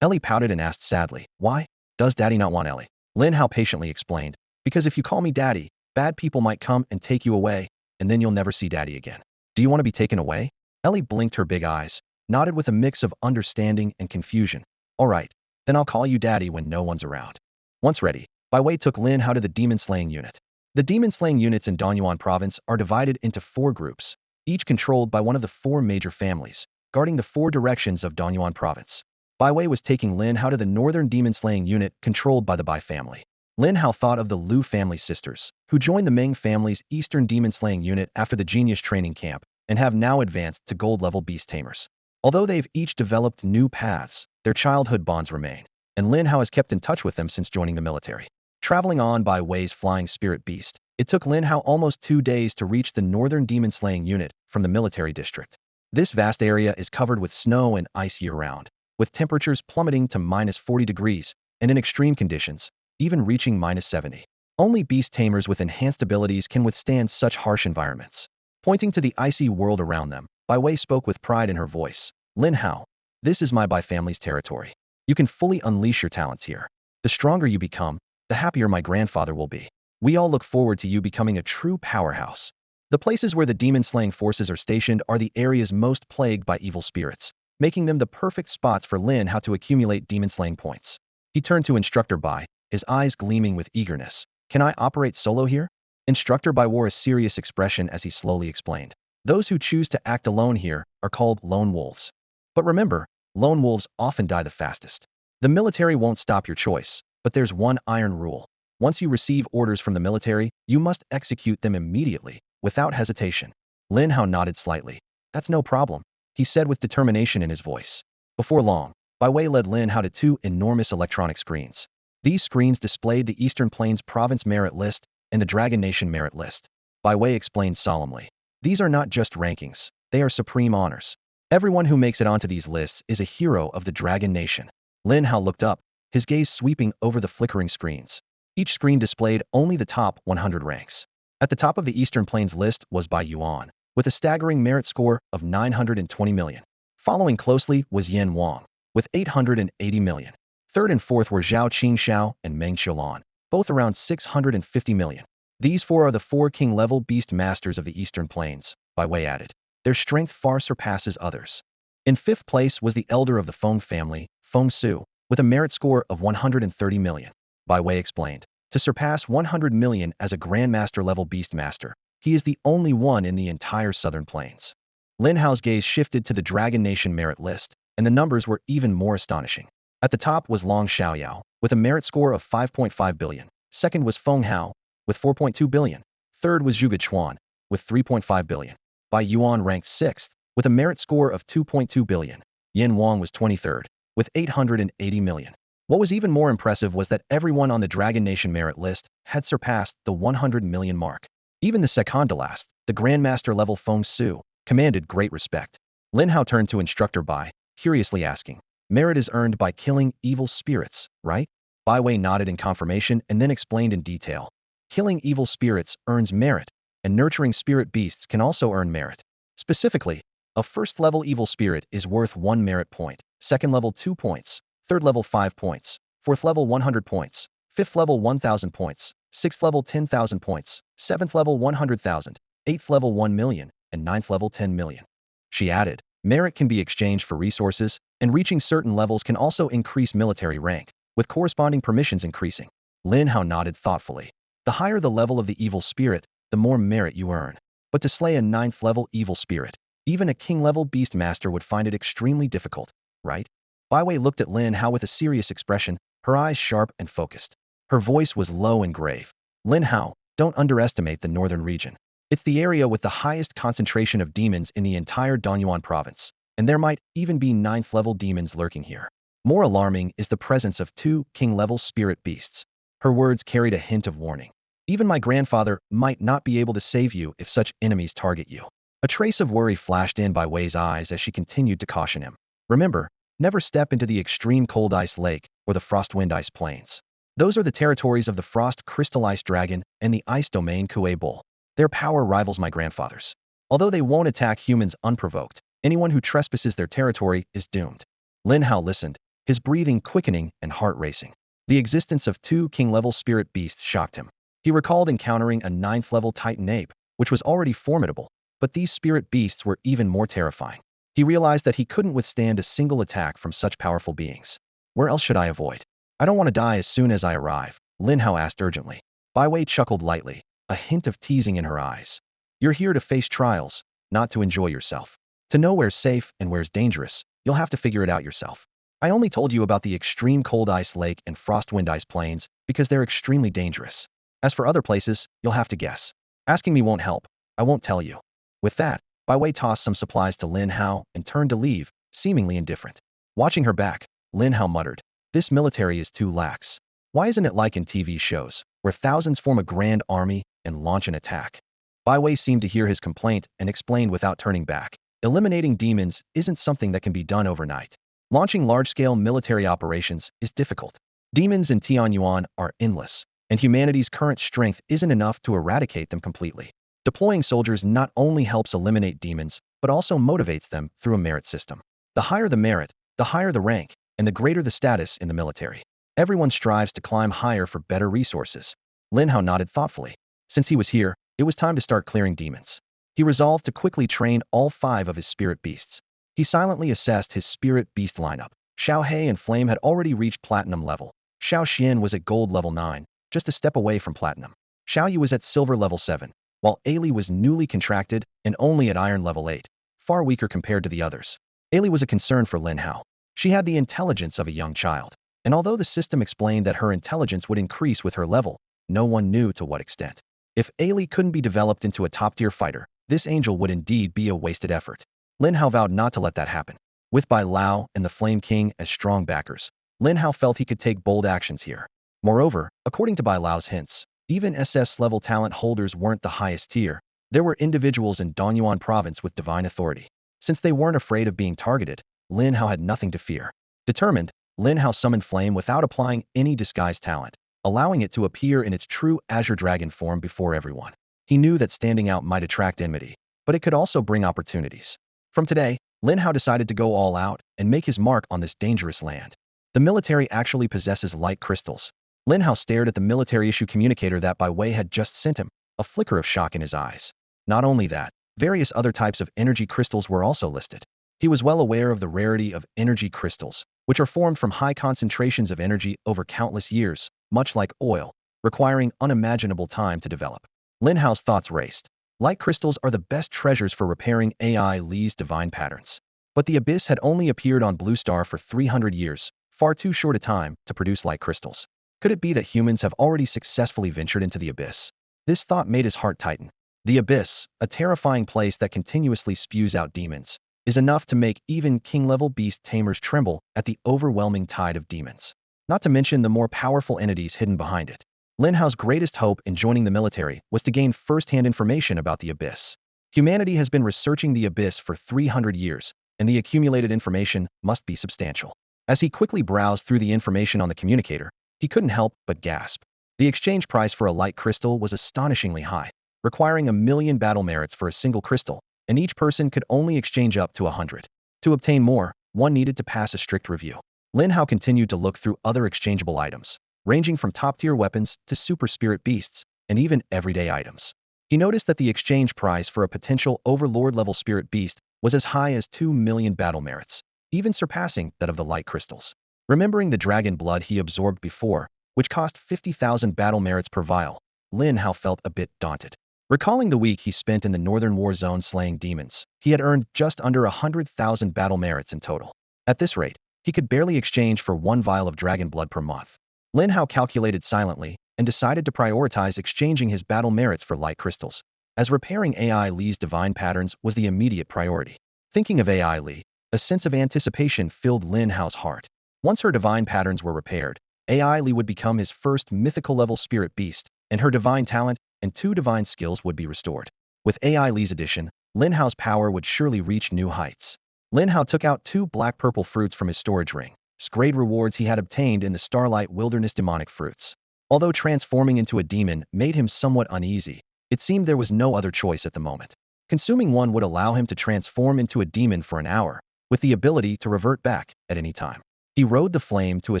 Ellie pouted and asked sadly, "Why? Does daddy not want Ellie?" Lin Hao patiently explained, "Because if you call me daddy, bad people might come and take you away, and then you'll never see daddy again." "Do you want to be taken away?" Ellie blinked her big eyes, nodded with a mix of understanding and confusion. "All right, then I'll call you daddy when no one's around." Once ready, Bai Wei took Lin Hao to the demon-slaying unit. The demon-slaying units in Danyuan province are divided into 4 groups, each controlled by one of the 4 major families, guarding the 4 directions of Danyuan province. Bai Wei was taking Lin Hao to the northern demon-slaying unit controlled by the Bai family. Lin Hao thought of the Liu family sisters, who joined the Meng family's eastern demon-slaying unit after the genius training camp, and have now advanced to gold-level beast tamers. Although they've each developed new paths, their childhood bonds remain, and Lin Hao has kept in touch with them since joining the military. Traveling on by Wei's flying spirit beast, it took Lin Hao almost 2 days to reach the northern demon-slaying unit from the military district. This vast area is covered with snow and ice year-round, with temperatures plummeting to -40 degrees, and in extreme conditions, even reaching -70. Only beast tamers with enhanced abilities can withstand such harsh environments. Pointing to the icy world around them, Bai Wei spoke with pride in her voice. Lin Hao, this is my Bai family's territory. You can fully unleash your talents here. The stronger you become, the happier my grandfather will be. We all look forward to you becoming a true powerhouse. The places where the demon-slaying forces are stationed are the areas most plagued by evil spirits, making them the perfect spots for Lin Hao to accumulate demon-slaying points. He turned to Instructor Bai, his eyes gleaming with eagerness. Can I operate solo here? Instructor Bai wore a serious expression as he slowly explained. Those who choose to act alone here are called lone wolves. But remember, lone wolves often die the fastest. The military won't stop your choice, but there's one iron rule. Once you receive orders from the military, you must execute them immediately, without hesitation. Lin Hao nodded slightly. That's no problem, he said with determination in his voice. Before long, Bai Wei led Lin Hao to two enormous electronic screens. These screens displayed the Eastern Plains Province Merit List and the Dragon Nation Merit List. Bai Wei explained solemnly. These are not just rankings, they are supreme honors. Everyone who makes it onto these lists is a hero of the Dragon Nation. Lin Hao looked up, his gaze sweeping over the flickering screens. Each screen displayed only the top 100 ranks. At the top of the Eastern Plains list was Bai Yuan, with a staggering merit score of 920 million. Following closely was Yan Wang, with 880 million. Third and fourth were Zhao Qingxiao and Meng Xiulan, both around 650 million. These four are the four king-level beast masters of the Eastern Plains, Bai Wei added. Their strength far surpasses others. In fifth place was the elder of the Feng family, Feng Su, with a merit score of 130 million. Bai Wei explained. To surpass 100 million as a Grandmaster-level Beastmaster, he is the only one in the entire Southern Plains. Lin Hao's gaze shifted to the Dragon Nation merit list, and the numbers were even more astonishing. At the top was Long Xiaoyao, with a merit score of 5.5 billion. Second was Feng Hao, with 4.2 billion. Third was Zhuge Chuan, with 3.5 billion. Bai Yuan ranked 6th, with a merit score of 2.2 billion. Yan Wang was 23rd, with 880 million. What was even more impressive was that everyone on the Dragon Nation merit list had surpassed the 100 million mark. Even the second to last, the Grandmaster-level Feng Su, commanded great respect. Lin Hao turned to Instructor Bai, curiously asking, merit is earned by killing evil spirits, right? Bai Wei nodded in confirmation and then explained in detail. Killing evil spirits earns merit, and nurturing spirit beasts can also earn merit. Specifically, a first-level evil spirit is worth 1 merit point, second level 2 points, third level 5 points, fourth level 100 points, fifth level 1,000 points, sixth level 10,000 points, seventh level 100,000, eighth level 1 million, and ninth level 10 million. She added, merit can be exchanged for resources, and reaching certain levels can also increase military rank, with corresponding permissions increasing. Lin Hao nodded thoughtfully. The higher the level of the evil spirit, the more merit you earn. But to slay a 9th level evil spirit, even a king-level beastmaster would find it extremely difficult, right? Bai Wei looked at Lin Hao with a serious expression, her eyes sharp and focused. Her voice was low and grave. Lin Hao, don't underestimate the northern region. It's the area with the highest concentration of demons in the entire Donyuan province, and there might even be 9th level demons lurking here. More alarming is the presence of 2 king-level spirit beasts. Her words carried a hint of warning. Even my grandfather might not be able to save you if such enemies target you. A trace of worry flashed in Bai Wei's eyes as she continued to caution him. Remember, never step into the extreme cold ice lake or the frostwind ice plains. Those are the territories of the frost crystal ice dragon and the ice domain Kuei bull. Their power rivals my grandfather's. Although they won't attack humans unprovoked, anyone who trespasses their territory is doomed. Lin Hao listened, his breathing quickening and heart racing. The existence of 2 king-level spirit beasts shocked him. He recalled encountering a 9th level Titan ape, which was already formidable, but these spirit beasts were even more terrifying. He realized that he couldn't withstand a single attack from such powerful beings. Where else should I avoid? I don't want to die as soon as I arrive, Lin Hao asked urgently. Bai Wei chuckled lightly, a hint of teasing in her eyes. You're here to face trials, not to enjoy yourself. To know where's safe and where's dangerous, you'll have to figure it out yourself. I only told you about the extreme cold ice lake and frostwind ice plains because they're extremely dangerous. As for other places, you'll have to guess. Asking me won't help. I won't tell you. With that, Bai Wei tossed some supplies to Lin Hao and turned to leave, seemingly indifferent. Watching her back, Lin Hao muttered, this military is too lax. Why isn't it like in TV shows, where thousands form a grand army and launch an attack? Bai Wei seemed to hear his complaint and explained without turning back. Eliminating demons isn't something that can be done overnight. Launching large-scale military operations is difficult. Demons in Tianyuan are endless, and humanity's current strength isn't enough to eradicate them completely. Deploying soldiers not only helps eliminate demons, but also motivates them through a merit system. The higher the merit, the higher the rank, and the greater the status in the military. Everyone strives to climb higher for better resources. Lin Hao nodded thoughtfully. Since he was here, it was time to start clearing demons. He resolved to quickly train all 5 of his spirit beasts. He silently assessed his spirit beast lineup. Shao Hai and Flame had already reached platinum level. Shao Xian was at gold level 9, just a step away from platinum. Shao Yu was at silver level 7, while Ailey was newly contracted and only at iron level 8, far weaker compared to the others. Ailey was a concern for Lin Hao. She had the intelligence of a young child, and although the system explained that her intelligence would increase with her level, no one knew to what extent. If Ailey couldn't be developed into a top-tier fighter, this angel would indeed be a wasted effort. Lin Hao vowed not to let that happen. With Bai Lao and the Flame King as strong backers, Lin Hao felt he could take bold actions here. Moreover, according to Bai Lao's hints, even SS-level talent holders weren't the highest tier. There were individuals in Donyuan province with divine authority. Since they weren't afraid of being targeted, Lin Hao had nothing to fear. Determined, Lin Hao summoned Flame without applying any disguise talent, allowing it to appear in its true Azure Dragon form before everyone. He knew that standing out might attract enmity, but it could also bring opportunities. From today, Lin Hao decided to go all out and make his mark on this dangerous land. The military actually possesses light crystals. Lin Hao stared at the military issue communicator that Bai Wei had just sent him, a flicker of shock in his eyes. Not only that, various other types of energy crystals were also listed. He was well aware of the rarity of energy crystals, which are formed from high concentrations of energy over countless years, much like oil, requiring unimaginable time to develop. Lin Hao's thoughts raced. Light crystals are the best treasures for repairing AI Li's divine patterns. But the Abyss had only appeared on Blue Star for 300 years, far too short a time to produce light crystals. Could it be that humans have already successfully ventured into the Abyss? This thought made his heart tighten. The Abyss, a terrifying place that continuously spews out demons, is enough to make even king-level beast tamers tremble at the overwhelming tide of demons. Not to mention the more powerful entities hidden behind it. Lin Hao's greatest hope in joining the military was to gain first-hand information about the Abyss. Humanity has been researching the Abyss for 300 years, and the accumulated information must be substantial. As he quickly browsed through the information on the communicator, he couldn't help but gasp. The exchange price for a light crystal was astonishingly high, requiring 1,000,000 battle merits for a single crystal, and each person could only exchange up to 100. To obtain more, one needed to pass a strict review. Lin Hao continued to look through other exchangeable items, ranging from top-tier weapons to super spirit beasts, and even everyday items. He noticed that the exchange price for a potential overlord-level spirit beast was as high as 2,000,000 battle merits, even surpassing that of the light crystals. Remembering the dragon blood he absorbed before, which cost 50,000 battle merits per vial, Lin Hao felt a bit daunted. Recalling the week he spent in the Northern War Zone slaying demons, he had earned just under 100,000 battle merits in total. At this rate, he could barely exchange for 1 vial of dragon blood per month. Lin Hao calculated silently and decided to prioritize exchanging his battle merits for light crystals, as repairing AI Li's divine patterns was the immediate priority. Thinking of AI Li, a sense of anticipation filled Lin Hao's heart. Once her divine patterns were repaired, AI Li would become his first mythical-level spirit beast, and her divine talent and 2 divine skills would be restored. With AI Li's addition, Lin Hao's power would surely reach new heights. Lin Hao took out 2 black-purple fruits from his storage ring, great rewards he had obtained in the Starlight Wilderness demonic fruits. Although transforming into a demon made him somewhat uneasy, it seemed there was no other choice at the moment. Consuming one would allow him to transform into a demon for an hour, with the ability to revert back at any time. He rode the flame to a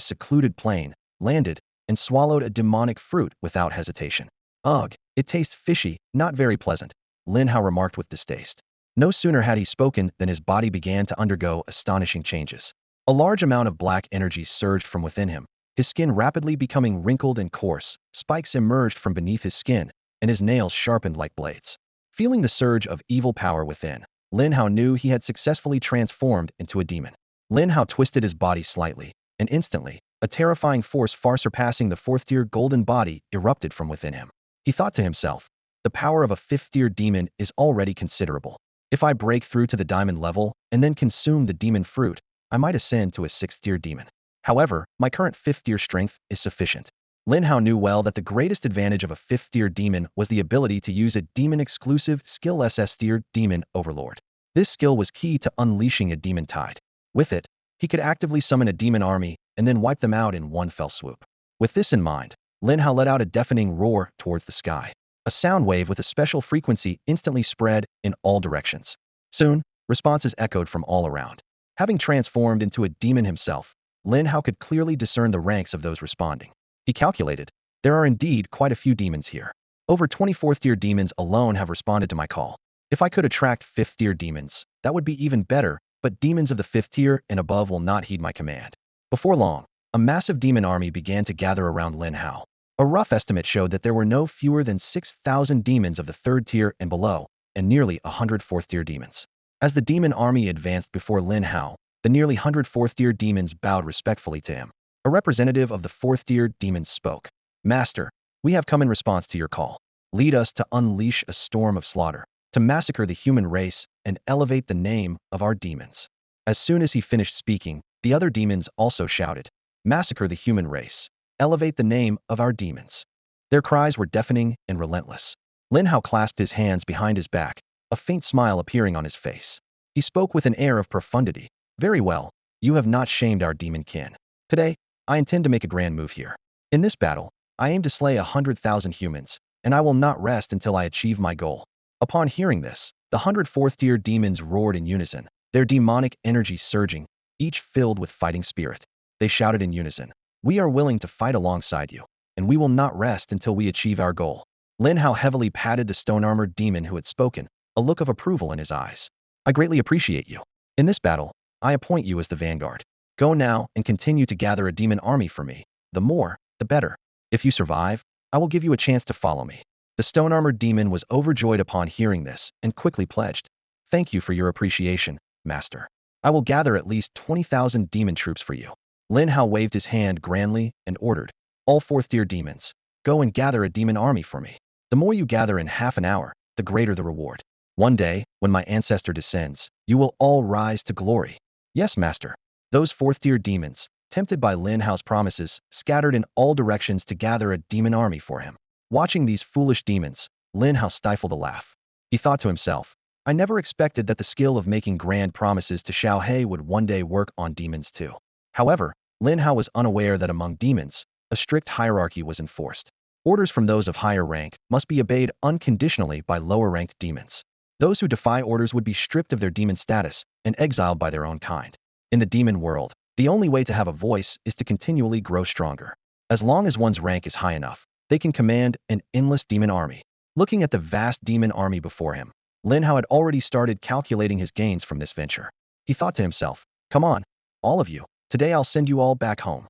secluded plain, landed, and swallowed a demonic fruit without hesitation. Ugh, it tastes fishy, not very pleasant, Lin Hao remarked with distaste. No sooner had he spoken than his body began to undergo astonishing changes. A large amount of black energy surged from within him, his skin rapidly becoming wrinkled and coarse, spikes emerged from beneath his skin, and his nails sharpened like blades. Feeling the surge of evil power within, Lin Hao knew he had successfully transformed into a demon. Lin Hao twisted his body slightly, and instantly, a terrifying force far surpassing the 4th-tier golden body erupted from within him. He thought to himself, the power of a 5th-tier demon is already considerable. If I break through to the diamond level and then consume the demon fruit, I might ascend to a 6th-tier demon. However, my current 5th-tier strength is sufficient. Lin Hao knew well that the greatest advantage of a 5th-tier demon was the ability to use a demon-exclusive skill SS-tier Demon Overlord. This skill was key to unleashing a demon tide. With it, he could actively summon a demon army and then wipe them out in one fell swoop. With this in mind, Lin Hao let out a deafening roar towards the sky. A sound wave with a special frequency instantly spread in all directions. Soon, Responses echoed from all around. Having transformed into a demon himself, Lin Hao could clearly discern the ranks of those responding. He calculated, there are indeed quite a few demons here. Over 24th-tier demons alone have responded to my call. If I could attract 5th-tier demons, that would be even better, but demons of the 5th tier and above will not heed my command. Before long, a massive demon army began to gather around Lin Hao. A rough estimate showed that there were no fewer than 6,000 demons of the 3rd tier and below, and nearly 100 4th-tier demons. As the demon army advanced before Lin Hao, the nearly 100 4th-tier demons bowed respectfully to him. A representative of the 4th-tier demons spoke. Master, we have come in response to your call. Lead us to unleash a storm of slaughter, to massacre the human race and elevate the name of our demons. As soon as he finished speaking, the other demons also shouted, massacre the human race, elevate the name of our demons. Their cries were deafening and relentless. Lin Hao clasped his hands behind his back, a faint smile appearing on his face. He spoke with an air of profundity. Very well, you have not shamed our demon kin. Today, I intend to make a grand move here. In this battle, I aim to slay 100,000 humans, and I will not rest until I achieve my goal. Upon hearing this, the 104th-tier demons roared in unison, their demonic energy surging, each filled with fighting spirit. They shouted in unison, we are willing to fight alongside you, and we will not rest until we achieve our goal. Lin Hao heavily patted the stone-armored demon who had spoken, a look of approval in his eyes. I greatly appreciate you. In this battle, I appoint you as the vanguard. Go now and continue to gather a demon army for me. The more, the better. If you survive, I will give you a chance to follow me. The stone-armored demon was overjoyed upon hearing this and quickly pledged. Thank you for your appreciation, Master. I will gather at least 20,000 demon troops for you. Lin Hao waved his hand grandly and ordered, all 4th-tier demons, go and gather a demon army for me. The more you gather in half an hour, the greater the reward. One day, when my ancestor descends, you will all rise to glory. Yes, Master. Those 4th-tier demons, tempted by Lin Hao's promises, scattered in all directions to gather a demon army for him. Watching these foolish demons, Lin Hao stifled a laugh. He thought to himself, I never expected that the skill of making grand promises to Shao Hai would one day work on demons too. However, Lin Hao was unaware that among demons, a strict hierarchy was enforced. Orders from those of higher rank must be obeyed unconditionally by lower-ranked demons. Those who defy orders would be stripped of their demon status and exiled by their own kind. In the demon world, the only way to have a voice is to continually grow stronger. As long as one's rank is high enough, they can command an endless demon army. Looking at the vast demon army before him, Lin Hao had already started calculating his gains from this venture. He thought to himself, come on, all of you, today I'll send you all back home.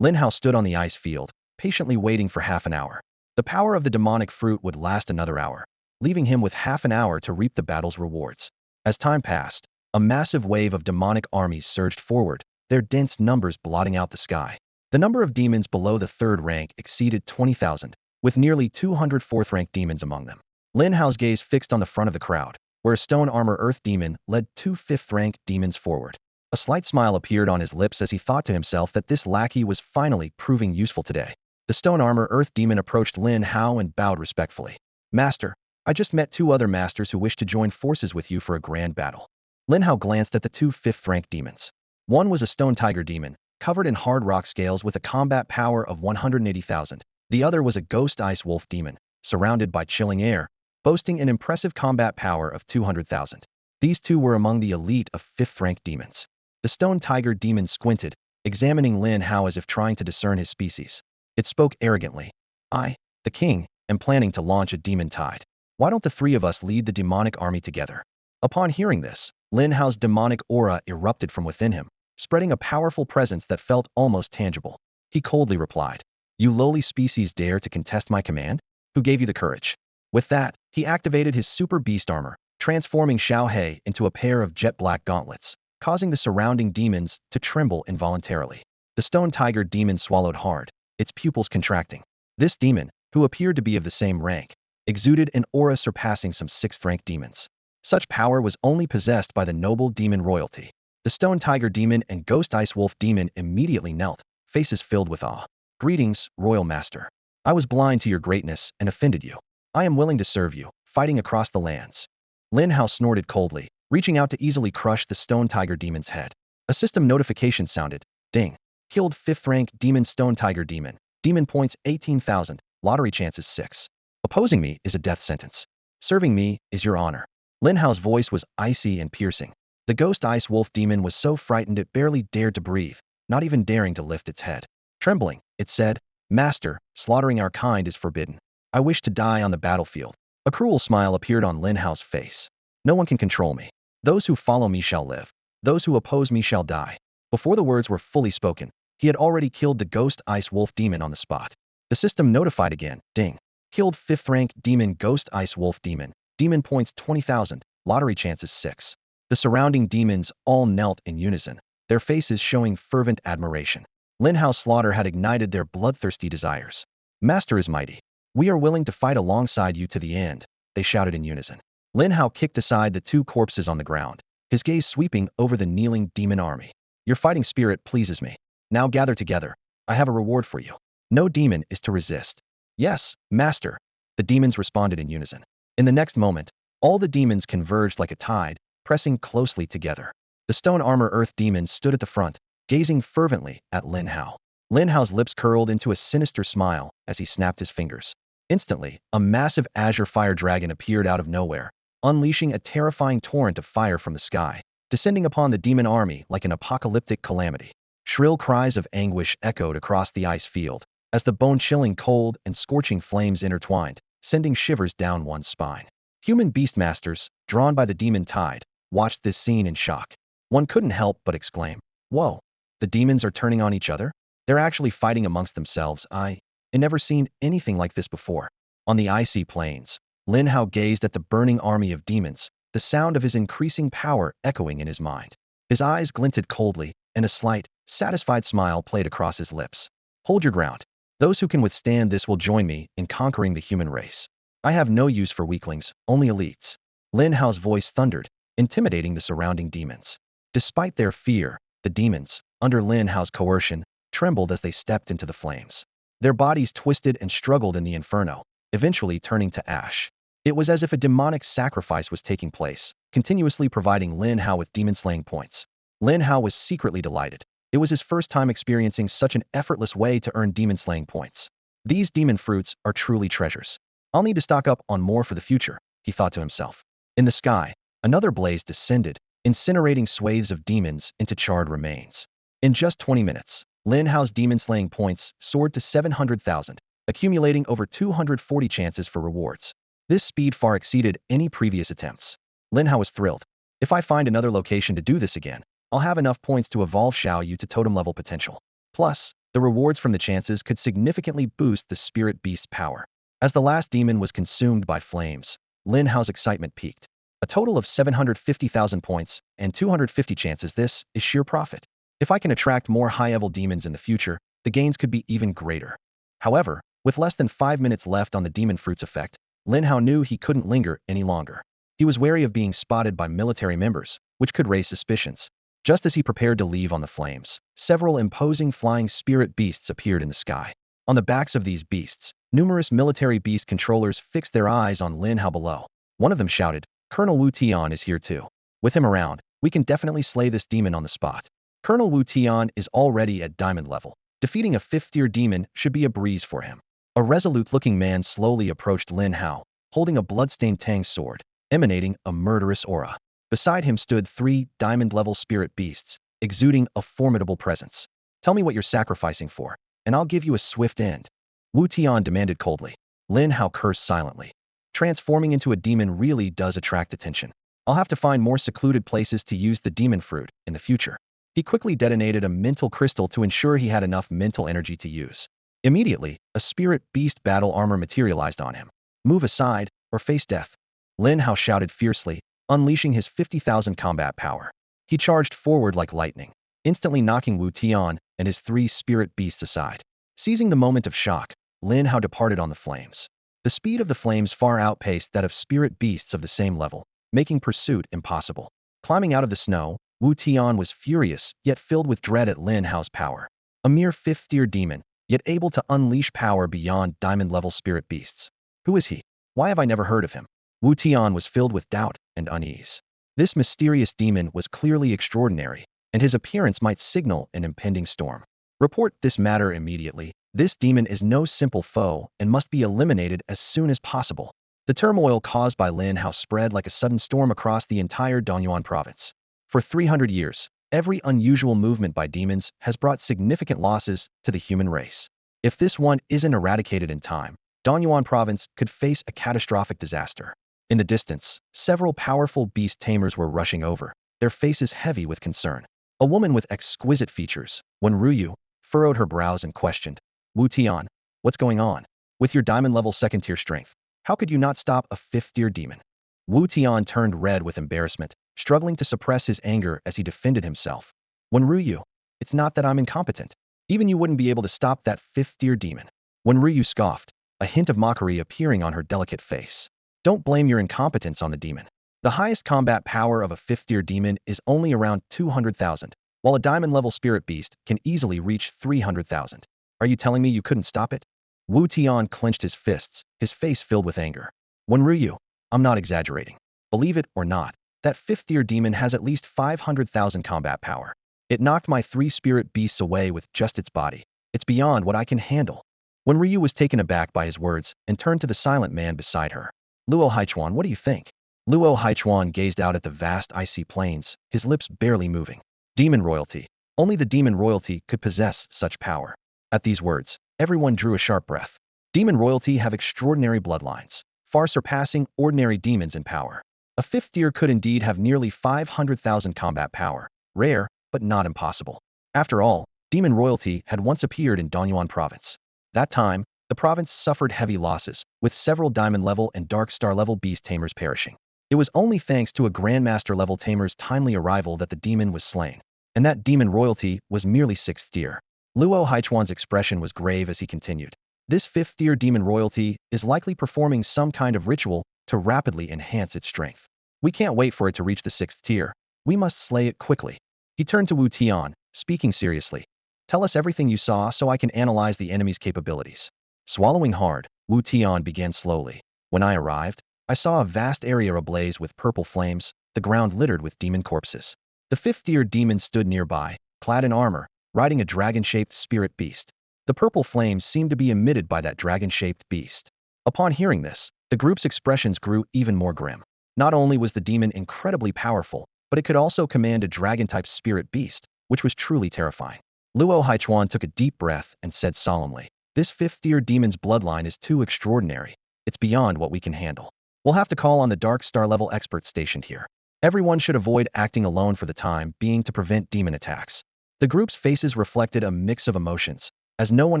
Lin Hao stood on the ice field, patiently waiting for half an hour. The power of the demonic fruit would last another hour, leaving him with half an hour to reap the battle's rewards. As time passed, a massive wave of demonic armies surged forward, their dense numbers blotting out the sky. The number of demons below the 3rd rank exceeded 20,000, with nearly 200 4th-rank demons among them. Lin Hao's gaze fixed on the front of the crowd, where a stone armor earth demon led 2 5th-rank demons forward. A slight smile appeared on his lips as he thought to himself that this lackey was finally proving useful today. The stone armor earth demon approached Lin Hao and bowed respectfully. Master, I just met 2 other masters who wish to join forces with you for a grand battle. Lin Hao glanced at the 2 5th-rank demons. One was a stone tiger demon, covered in hard rock scales with a combat power of 180,000. The other was a ghost ice wolf demon, surrounded by chilling air, boasting an impressive combat power of 200,000. These 2 were among the elite of 5th-rank demons. The stone tiger demon squinted, examining Lin Hao as if trying to discern his species. It spoke arrogantly. I, the king, am planning to launch a demon tide. Why don't the 3 of us lead the demonic army together? Upon hearing this, Lin Hao's demonic aura erupted from within him, spreading a powerful presence that felt almost tangible. He coldly replied, you lowly species dare to contest my command? Who gave you the courage? With that, he activated his super beast armor, transforming Shao Hai into a pair of jet-black gauntlets, causing the surrounding demons to tremble involuntarily. The stone tiger demon swallowed hard, its pupils contracting. This demon, who appeared to be of the same rank, exuded an aura surpassing some 6th-rank demons. Such power was only possessed by the noble demon royalty. The stone tiger demon and ghost ice wolf demon immediately knelt, faces filled with awe. Greetings, royal master. I was blind to your greatness and offended you. I am willing to serve you, fighting across the lands. Lin Hao snorted coldly, reaching out to easily crush the stone tiger demon's head. A system notification sounded. Ding. Killed 5th-rank demon stone tiger demon. Demon points 18,000, lottery chances 6. Opposing me is a death sentence. Serving me is your honor. Lin Hao's voice was icy and piercing. The ghost ice wolf demon was so frightened it barely dared to breathe, not even daring to lift its head. Trembling, it said, "Master, slaughtering our kind is forbidden. I wish to die on the battlefield." A cruel smile appeared on Lin Hao's face. "No one can control me. Those who follow me shall live. Those who oppose me shall die." Before the words were fully spoken, he had already killed the ghost ice wolf demon on the spot. The system notified again, ding. Killed 5th rank demon ghost ice wolf demon. Demon points 20,000, lottery chances 6. The surrounding demons all knelt in unison, their faces showing fervent admiration. Lin Hao's slaughter had ignited their bloodthirsty desires. "Master is mighty. We are willing to fight alongside you to the end," they shouted in unison. Lin Hao kicked aside the 2 corpses on the ground, his gaze sweeping over the kneeling demon army. "Your fighting spirit pleases me. Now gather together. I have a reward for you. No demon is to resist." "Yes, master," the demons responded in unison. In the next moment, all the demons converged like a tide, pressing closely together. The stone armor earth demon stood at the front, gazing fervently at Lin Hao. Lin Hao's lips curled into a sinister smile as he snapped his fingers. Instantly, a massive azure fire dragon appeared out of nowhere, unleashing a terrifying torrent of fire from the sky, descending upon the demon army like an apocalyptic calamity. Shrill cries of anguish echoed across the ice field, as the bone-chilling cold and scorching flames intertwined, sending shivers down one's spine. Human beastmasters, drawn by the demon tide, watched this scene in shock. One couldn't help but exclaim, "Whoa, the demons are turning on each other? They're actually fighting amongst themselves. I never seen anything like this before." On the icy plains, Lin Hao gazed at the burning army of demons, the sound of his increasing power echoing in his mind. His eyes glinted coldly, and a slight, satisfied smile played across his lips. "Hold your ground. Those who can withstand this will join me in conquering the human race. I have no use for weaklings, only elites." Lin Hao's voice thundered, intimidating the surrounding demons. Despite their fear, the demons, under Lin Hao's coercion, trembled as they stepped into the flames. Their bodies twisted and struggled in the inferno, eventually turning to ash. It was as if a demonic sacrifice was taking place, continuously providing Lin Hao with demon-slaying points. Lin Hao was secretly delighted. It was his first time experiencing such an effortless way to earn demon-slaying points. "These demon fruits are truly treasures. I'll need to stock up on more for the future," he thought to himself. In the sky, another blaze descended, incinerating swathes of demons into charred remains. In just 20 minutes, Lin Hao's demon-slaying points soared to 700,000, accumulating over 240 chances for rewards. This speed far exceeded any previous attempts. Lin Hao was thrilled. "If I find another location to do this again, I'll have enough points to evolve Shao Yu to totem-level potential. Plus, the rewards from the chances could significantly boost the spirit beast's power." As the last demon was consumed by flames, Lin Hao's excitement peaked. "A total of 750,000 points and 250 chances. This is sheer profit. If I can attract more high-level demons in the future, the gains could be even greater." However, with less than 5 minutes left on the demon fruits effect, Lin Hao knew he couldn't linger any longer. He was wary of being spotted by military members, which could raise suspicions. Just as he prepared to leave on the flames, several imposing flying spirit beasts appeared in the sky. On the backs of these beasts, numerous military beast controllers fixed their eyes on Lin Hao below. One of them shouted, "Colonel Wu Tian is here too. With him around, we can definitely slay this demon on the spot." Colonel Wu Tian is already at diamond level. Defeating a 5th-tier demon should be a breeze for him. A resolute-looking man slowly approached Lin Hao, holding a blood-stained Tang sword, emanating a murderous aura. Beside him stood 3 diamond-level spirit beasts, exuding a formidable presence. "Tell me what you're sacrificing for, and I'll give you a swift end," Wu Tian demanded coldly. Lin Hao cursed silently. Transforming into a demon really does attract attention. I'll have to find more secluded places to use the demon fruit in the future. He quickly detonated a mental crystal to ensure he had enough mental energy to use. Immediately, a spirit beast battle armor materialized on him. "Move aside, or face death," Lin Hao shouted fiercely, unleashing his 50,000 combat power. He charged forward like lightning, instantly knocking Wu Tian and his 3 spirit beasts aside. Seizing the moment of shock, Lin Hao departed on the flames. The speed of the flames far outpaced that of spirit beasts of the same level, making pursuit impossible. Climbing out of the snow, Wu Tian was furious, yet filled with dread at Lin Hao's power. A mere 5th-tier demon, yet able to unleash power beyond diamond-level spirit beasts. Who is he? Why have I never heard of him? Wu Tian was filled with doubt and unease. This mysterious demon was clearly extraordinary, and his appearance might signal an impending storm. "Report this matter immediately. This demon is no simple foe and must be eliminated as soon as possible." The turmoil caused by Lin Hao spread like a sudden storm across the entire Dongyuan province. For 300 years, every unusual movement by demons has brought significant losses to the human race. If this one isn't eradicated in time, Danyuan province could face a catastrophic disaster. In the distance, several powerful beast tamers were rushing over, their faces heavy with concern. A woman with exquisite features, Wen Ruyu, furrowed her brows and questioned, Wu Tian, what's going on? With your diamond-level second-tier strength, how could you not stop a fifth-tier demon? Wu Tian turned red with embarrassment, struggling to suppress his anger as he defended himself. Wen Ruyu, it's not that I'm incompetent. Even you wouldn't be able to stop that fifth-tier demon. Wen Ruyu scoffed, a hint of mockery appearing on her delicate face. Don't blame your incompetence on the demon. The highest combat power of a fifth-tier demon is only around 200,000, while a diamond-level spirit beast can easily reach 300,000. Are you telling me you couldn't stop it? Wu Tian clenched his fists, his face filled with anger. Wen Ruyu, I'm not exaggerating. Believe it or not, that fifth-tier demon has at least 500,000 combat power. It knocked my 3 spirit beasts away with just its body. It's beyond what I can handle. Wen Ryu was taken aback by his words and turned to the silent man beside her. Luo Haichuan, what do you think? Luo Haichuan gazed out at the vast icy plains, his lips barely moving. Demon royalty. Only the demon royalty could possess such power. At these words, everyone drew a sharp breath. Demon royalty have extraordinary bloodlines, far surpassing ordinary demons in power. A fifth tier could indeed have nearly 500,000 combat power. Rare, but not impossible. After all, demon royalty had once appeared in Danyuan province. That time, the province suffered heavy losses, with several diamond-level and dark star-level beast tamers perishing. It was only thanks to a grandmaster-level tamer's timely arrival that the demon was slain, and that demon royalty was merely 6th tier. Luo Haichuan's expression was grave as he continued. This 5th tier demon royalty is likely performing some kind of ritual to rapidly enhance its strength. We can't wait for it to reach the 6th tier. We must slay it quickly. He turned to Wu Tian, speaking seriously. Tell us everything you saw so I can analyze the enemy's capabilities. Swallowing hard, Wu Tian began slowly. When I arrived, I saw a vast area ablaze with purple flames, the ground littered with demon corpses. The 5th-tier demon stood nearby, clad in armor, riding a dragon-shaped spirit beast. The purple flames seemed to be emitted by that dragon-shaped beast. Upon hearing this, the group's expressions grew even more grim. Not only was the demon incredibly powerful, but it could also command a dragon-type spirit beast, which was truly terrifying. Luo Haichuan took a deep breath and said solemnly, this 5th-tier demon's bloodline is too extraordinary. It's beyond what we can handle. We'll have to call on the dark star-level experts stationed here. Everyone should avoid acting alone for the time being to prevent demon attacks. The group's faces reflected a mix of emotions, as no one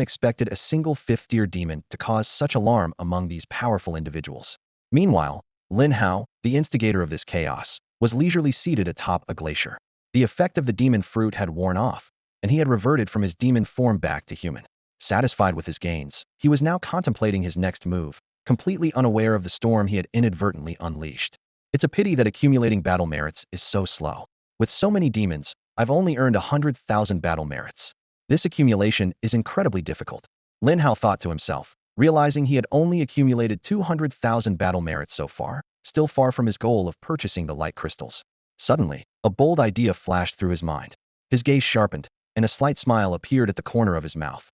expected a single 5th-tier demon to cause such alarm among these powerful individuals. Meanwhile, Lin Hao, the instigator of this chaos, was leisurely seated atop a glacier. The effect of the demon fruit had worn off, and he had reverted from his demon form back to human. Satisfied with his gains, he was now contemplating his next move, completely unaware of the storm he had inadvertently unleashed. It's a pity that accumulating battle merits is so slow. With so many demons, I've only earned 100,000 battle merits. This accumulation is incredibly difficult. Lin Hao thought to himself, realizing he had only accumulated 200,000 battle merits so far, still far from his goal of purchasing the light crystals. Suddenly, a bold idea flashed through his mind. His gaze sharpened, and a slight smile appeared at the corner of his mouth.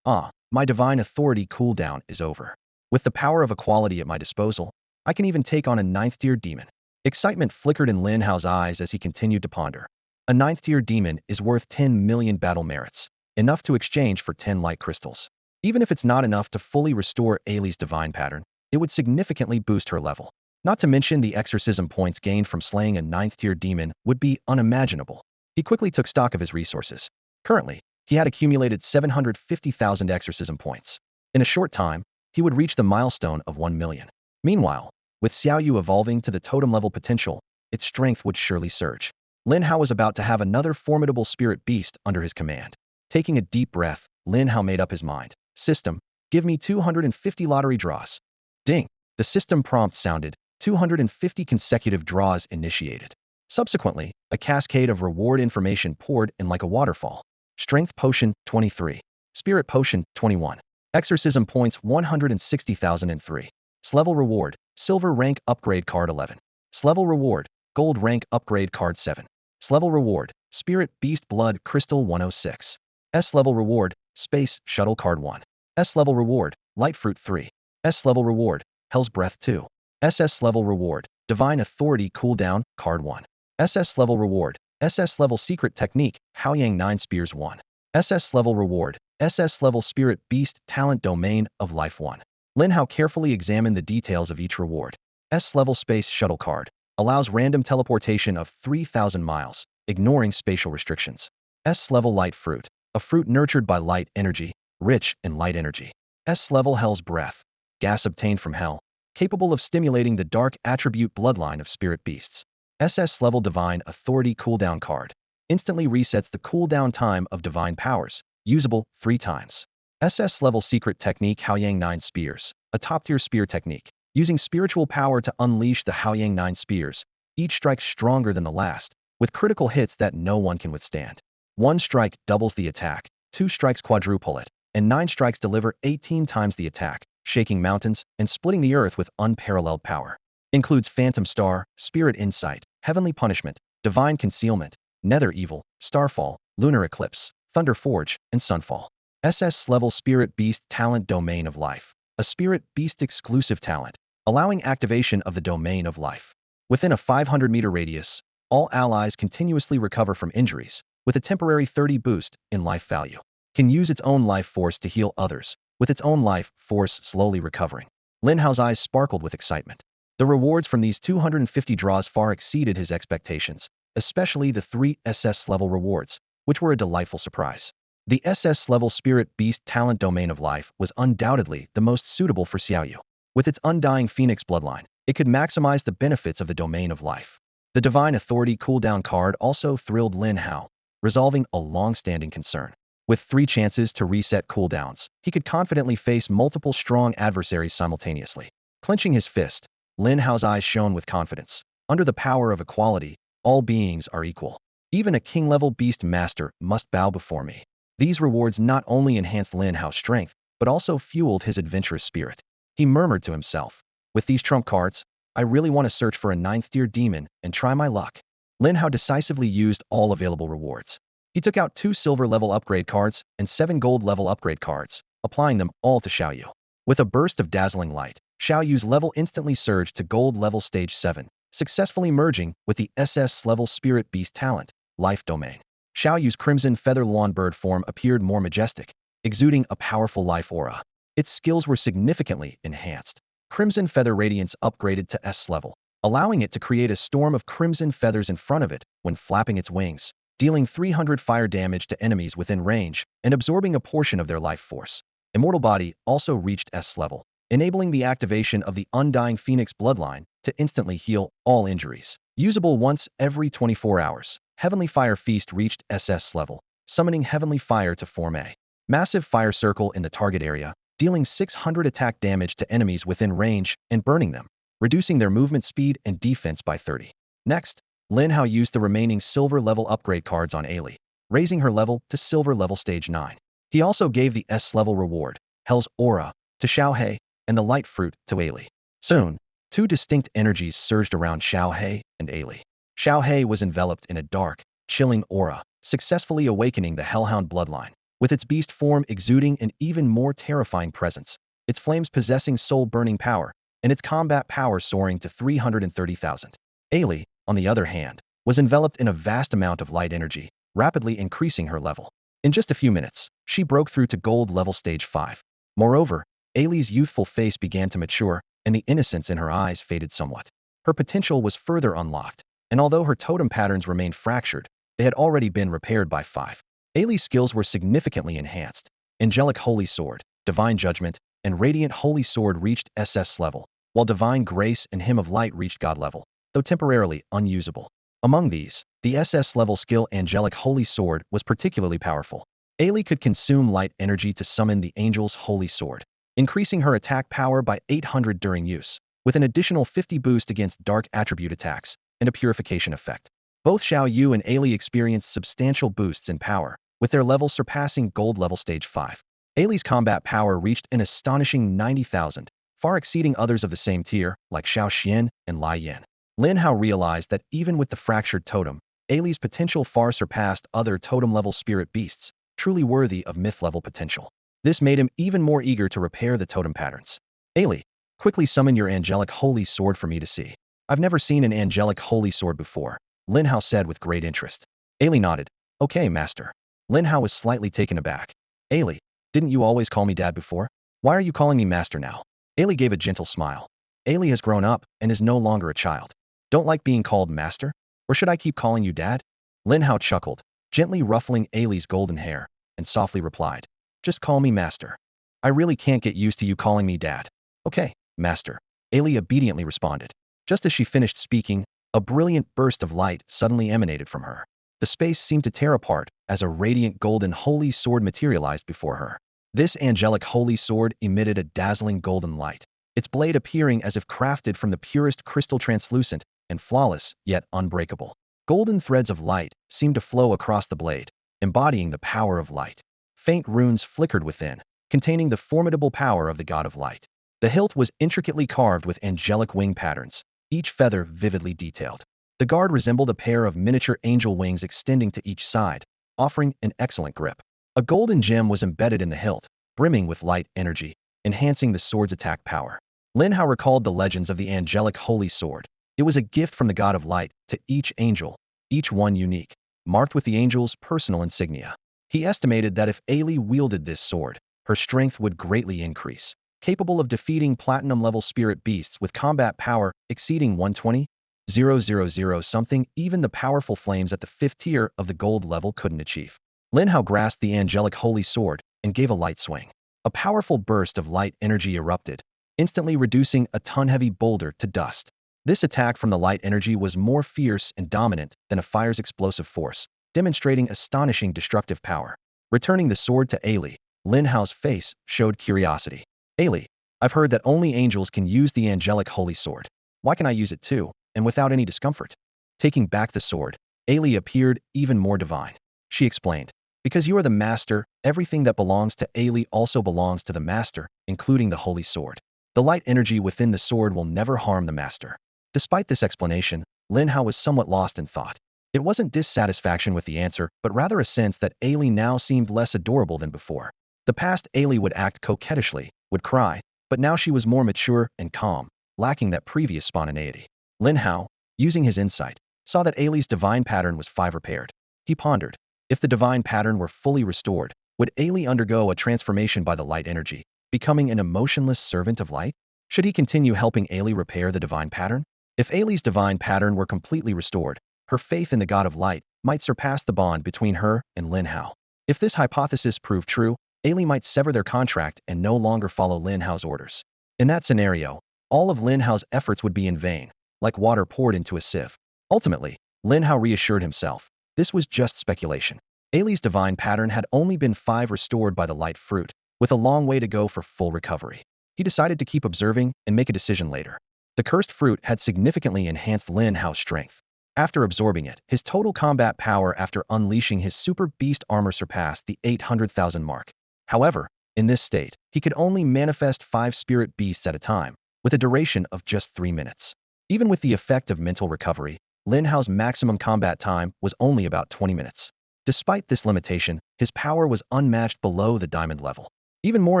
My divine authority cooldown is over. With the power of equality at my disposal, I can even take on a 9th-tier demon. Excitement flickered in Lin Hao's eyes as he continued to ponder. A 9th-tier demon is worth 10 million battle merits, enough to exchange for 10 light crystals. Even if it's not enough to fully restore Ailey's divine pattern, it would significantly boost her level. Not to mention the exorcism points gained from slaying a 9th-tier demon would be unimaginable. He quickly took stock of his resources. Currently, he had accumulated 750,000 exorcism points. In a short time, he would reach the milestone of 1 million. Meanwhile, with Xiaoyu evolving to the totem-level potential, its strength would surely surge. Lin Hao was about to have another formidable spirit beast under his command. Taking a deep breath, Lin Hao made up his mind. System, give me 250 lottery draws. Ding! The system prompt sounded, 250 consecutive draws initiated. Subsequently, a cascade of reward information poured in like a waterfall. Strength Potion, 23. Spirit Potion, 21. Exorcism Points, 160,003. S-Level Reward, Silver Rank Upgrade Card 11. S-Level Reward, Gold Rank Upgrade Card 7. S-Level Reward, Spirit Beast Blood Crystal 106. S-Level Reward, Space Shuttle Card 1. S-Level Reward, Light Fruit 3. S-Level Reward, Hell's Breath 2. SS Level Reward, Divine Authority Cooldown Card 1. SS Level Reward, SS level secret technique, Haoyang 9 Spears 1. SS level reward, SS level spirit beast talent domain of life 1. Lin Hao carefully examined the details of each reward. S level space shuttle card, allows random teleportation of 3,000 miles, ignoring spatial restrictions. S level light fruit, a fruit nurtured by light energy, rich in light energy. S level hell's breath, gas obtained from hell, capable of stimulating the dark attribute bloodline of spirit beasts. SS level divine authority cooldown card, instantly resets the cooldown time of divine powers, usable 3 times. SS level secret technique Haoyang 9 Spears, a top-tier spear technique, using spiritual power to unleash the Haoyang 9 Spears. Each strike stronger than the last, with critical hits that no one can withstand. 1 strike doubles the attack, 2 strikes quadruple it, and 9 strikes deliver 18 times the attack, shaking mountains and splitting the earth with unparalleled power. Includes Phantom Star, Spirit Insight, Heavenly Punishment, Divine Concealment, Nether Evil, Starfall, Lunar Eclipse, Thunder Forge, and Sunfall. SS level Spirit Beast Talent Domain of Life, a Spirit Beast exclusive talent, allowing activation of the Domain of Life. Within a 500-meter radius, all allies continuously recover from injuries, with a temporary 30 boost in life value. Can use its own life force to heal others, with its own life force slowly recovering. Lin Hao's eyes sparkled with excitement. The rewards from these 250 draws far exceeded his expectations, especially the 3 SS level rewards, which were a delightful surprise. The SS level Spirit Beast Talent Domain of Life was undoubtedly the most suitable for Xiaoyu. With its undying Phoenix bloodline, it could maximize the benefits of the Domain of Life. The Divine Authority cooldown card also thrilled Lin Hao, resolving a long-standing concern. With 3 chances to reset cooldowns, he could confidently face multiple strong adversaries simultaneously. Clenching his fist, Lin Hao's eyes shone with confidence. Under the power of equality, all beings are equal. Even a king-level beast master must bow before me. These rewards not only enhanced Lin Hao's strength, but also fueled his adventurous spirit. He murmured to himself, with these trump cards, I really want to search for a 9th-tier demon and try my luck. Lin Hao decisively used all available rewards. He took out 2 silver-level upgrade cards and 7 gold-level upgrade cards, applying them all to Xiaoyu. With a burst of dazzling light, Xiaoyu's level instantly surged to gold-level stage 7, successfully merging with the SS-level Spirit Beast talent, Life Domain. Xiaoyu's crimson feather lawn bird form appeared more majestic, exuding a powerful life aura. Its skills were significantly enhanced. Crimson feather radiance upgraded to S level, allowing it to create a storm of crimson feathers in front of it when flapping its wings, dealing 300 fire damage to enemies within range and absorbing a portion of their life force. Immortal Body also reached S level, enabling the activation of the Undying Phoenix bloodline to instantly heal all injuries. Usable once every 24 hours. Heavenly Fire Feast reached SS level, summoning Heavenly Fire to form a massive fire circle in the target area, dealing 600 attack damage to enemies within range and burning them, reducing their movement speed and defense by 30. Next, Lin Hao used the remaining silver level upgrade cards on Ailey, raising her level to silver level stage 9. He also gave the S level reward, Hell's Aura, to Shao Hai, and the Light Fruit to Ailey. Soon, 2 distinct energies surged around Shao Hai and Ailey. Shao Hai was enveloped in a dark, chilling aura, successfully awakening the Hellhound bloodline, with its beast form exuding an even more terrifying presence, its flames possessing soul-burning power, and its combat power soaring to 330,000. Ailey, on the other hand, was enveloped in a vast amount of light energy, rapidly increasing her level. In just a few minutes, she broke through to gold level stage 5. Moreover, Ailey's youthful face began to mature, and the innocence in her eyes faded somewhat. Her potential was further unlocked, and although her totem patterns remained fractured, they had already been repaired by 5. Ailey's skills were significantly enhanced. Angelic Holy Sword, Divine Judgment, and Radiant Holy Sword reached SS level, while Divine Grace and Hymn of Light reached God level, though temporarily unusable. Among these, the SS level skill Angelic Holy Sword was particularly powerful. Ailey could consume light energy to summon the Angel's Holy Sword, increasing her attack power by 800 during use, with an additional 50 boost against dark attribute attacks and a purification effect. Both Xiaoyu and Ailey experienced substantial boosts in power, with their levels surpassing gold level stage 5. Ailey's combat power reached an astonishing 90,000, far exceeding others of the same tier, like Xiao Xian and Lai Yan. Lin Hao realized that even with the fractured totem, Ailey's potential far surpassed other totem-level spirit beasts, truly worthy of myth-level potential. This made him even more eager to repair the totem patterns. Ailey, quickly summon your Angelic Holy Sword for me to see. I've never seen an Angelic Holy Sword before, Lin Hao said with great interest. Ailey nodded. Okay, master. Lin Hao was slightly taken aback. Ailey, didn't you always call me dad before? Why are you calling me master now? Ailey gave a gentle smile. Ailey has grown up and is no longer a child. Don't like being called master? Or should I keep calling you dad? Lin Hao chuckled, gently ruffling Ailey's golden hair, and softly replied, just call me master. I really can't get used to you calling me dad. Okay, master. Ailey obediently responded. Just as she finished speaking, a brilliant burst of light suddenly emanated from her. The space seemed to tear apart as a radiant golden holy sword materialized before her. This angelic holy sword emitted a dazzling golden light, its blade appearing as if crafted from the purest crystal, translucent and flawless, yet unbreakable. Golden threads of light seemed to flow across the blade, embodying the power of light. Faint runes flickered within, containing the formidable power of the god of light. The hilt was intricately carved with angelic wing patterns, each feather vividly detailed. The guard resembled a pair of miniature angel wings extending to each side, offering an excellent grip. A golden gem was embedded in the hilt, brimming with light energy, enhancing the sword's attack power. Lin Hao recalled the legends of the angelic holy sword. It was a gift from the god of light to each angel, each one unique, marked with the angel's personal insignia. He estimated that if Ailey wielded this sword, her strength would greatly increase, capable of defeating platinum-level spirit beasts with combat power exceeding 120,000 something even the powerful flames at the 5th tier of the gold level couldn't achieve. Lin Hao grasped the angelic holy sword and gave a light swing. A powerful burst of light energy erupted, instantly reducing a ton-heavy boulder to dust. This attack from the light energy was more fierce and dominant than a fire's explosive force, demonstrating astonishing destructive power. Returning the sword to Ailey, Lin Hao's face showed curiosity. Ailey, I've heard that only angels can use the angelic holy sword. Why can I use it too, and without any discomfort? Taking back the sword, Ailey appeared even more divine. She explained, because you are the master, everything that belongs to Ailey also belongs to the master, including the holy sword. The light energy within the sword will never harm the master. Despite this explanation, Lin Hao was somewhat lost in thought. It wasn't dissatisfaction with the answer, but rather a sense that Ailey now seemed less adorable than before. The past Ailey would act coquettishly, would cry, but now she was more mature and calm, lacking that previous spontaneity. Lin Hao, using his insight, saw that Ailey's divine pattern was 5 repaired. He pondered, if the divine pattern were fully restored, would Ailey undergo a transformation by the light energy, becoming an emotionless servant of light? Should he continue helping Ailey repair the divine pattern? If Ailey's divine pattern were completely restored, her faith in the god of light might surpass the bond between her and Lin Hao. If this hypothesis proved true, Ailey might sever their contract and no longer follow Lin Hao's orders. In that scenario, all of Lin Hao's efforts would be in vain, like water poured into a sieve. Ultimately, Lin Hao reassured himself, this was just speculation. Ailey's divine pattern had only been 5 restored by the light fruit, with a long way to go for full recovery. He decided to keep observing and make a decision later. The cursed fruit had significantly enhanced Lin Hao's strength. After absorbing it, his total combat power after unleashing his super beast armor surpassed the 800,000 mark. However, in this state, he could only manifest 5 spirit beasts at a time, with a duration of just 3 minutes. Even with the effect of mental recovery, Lin Hao's maximum combat time was only about 20 minutes. Despite this limitation, his power was unmatched below the diamond level. Even more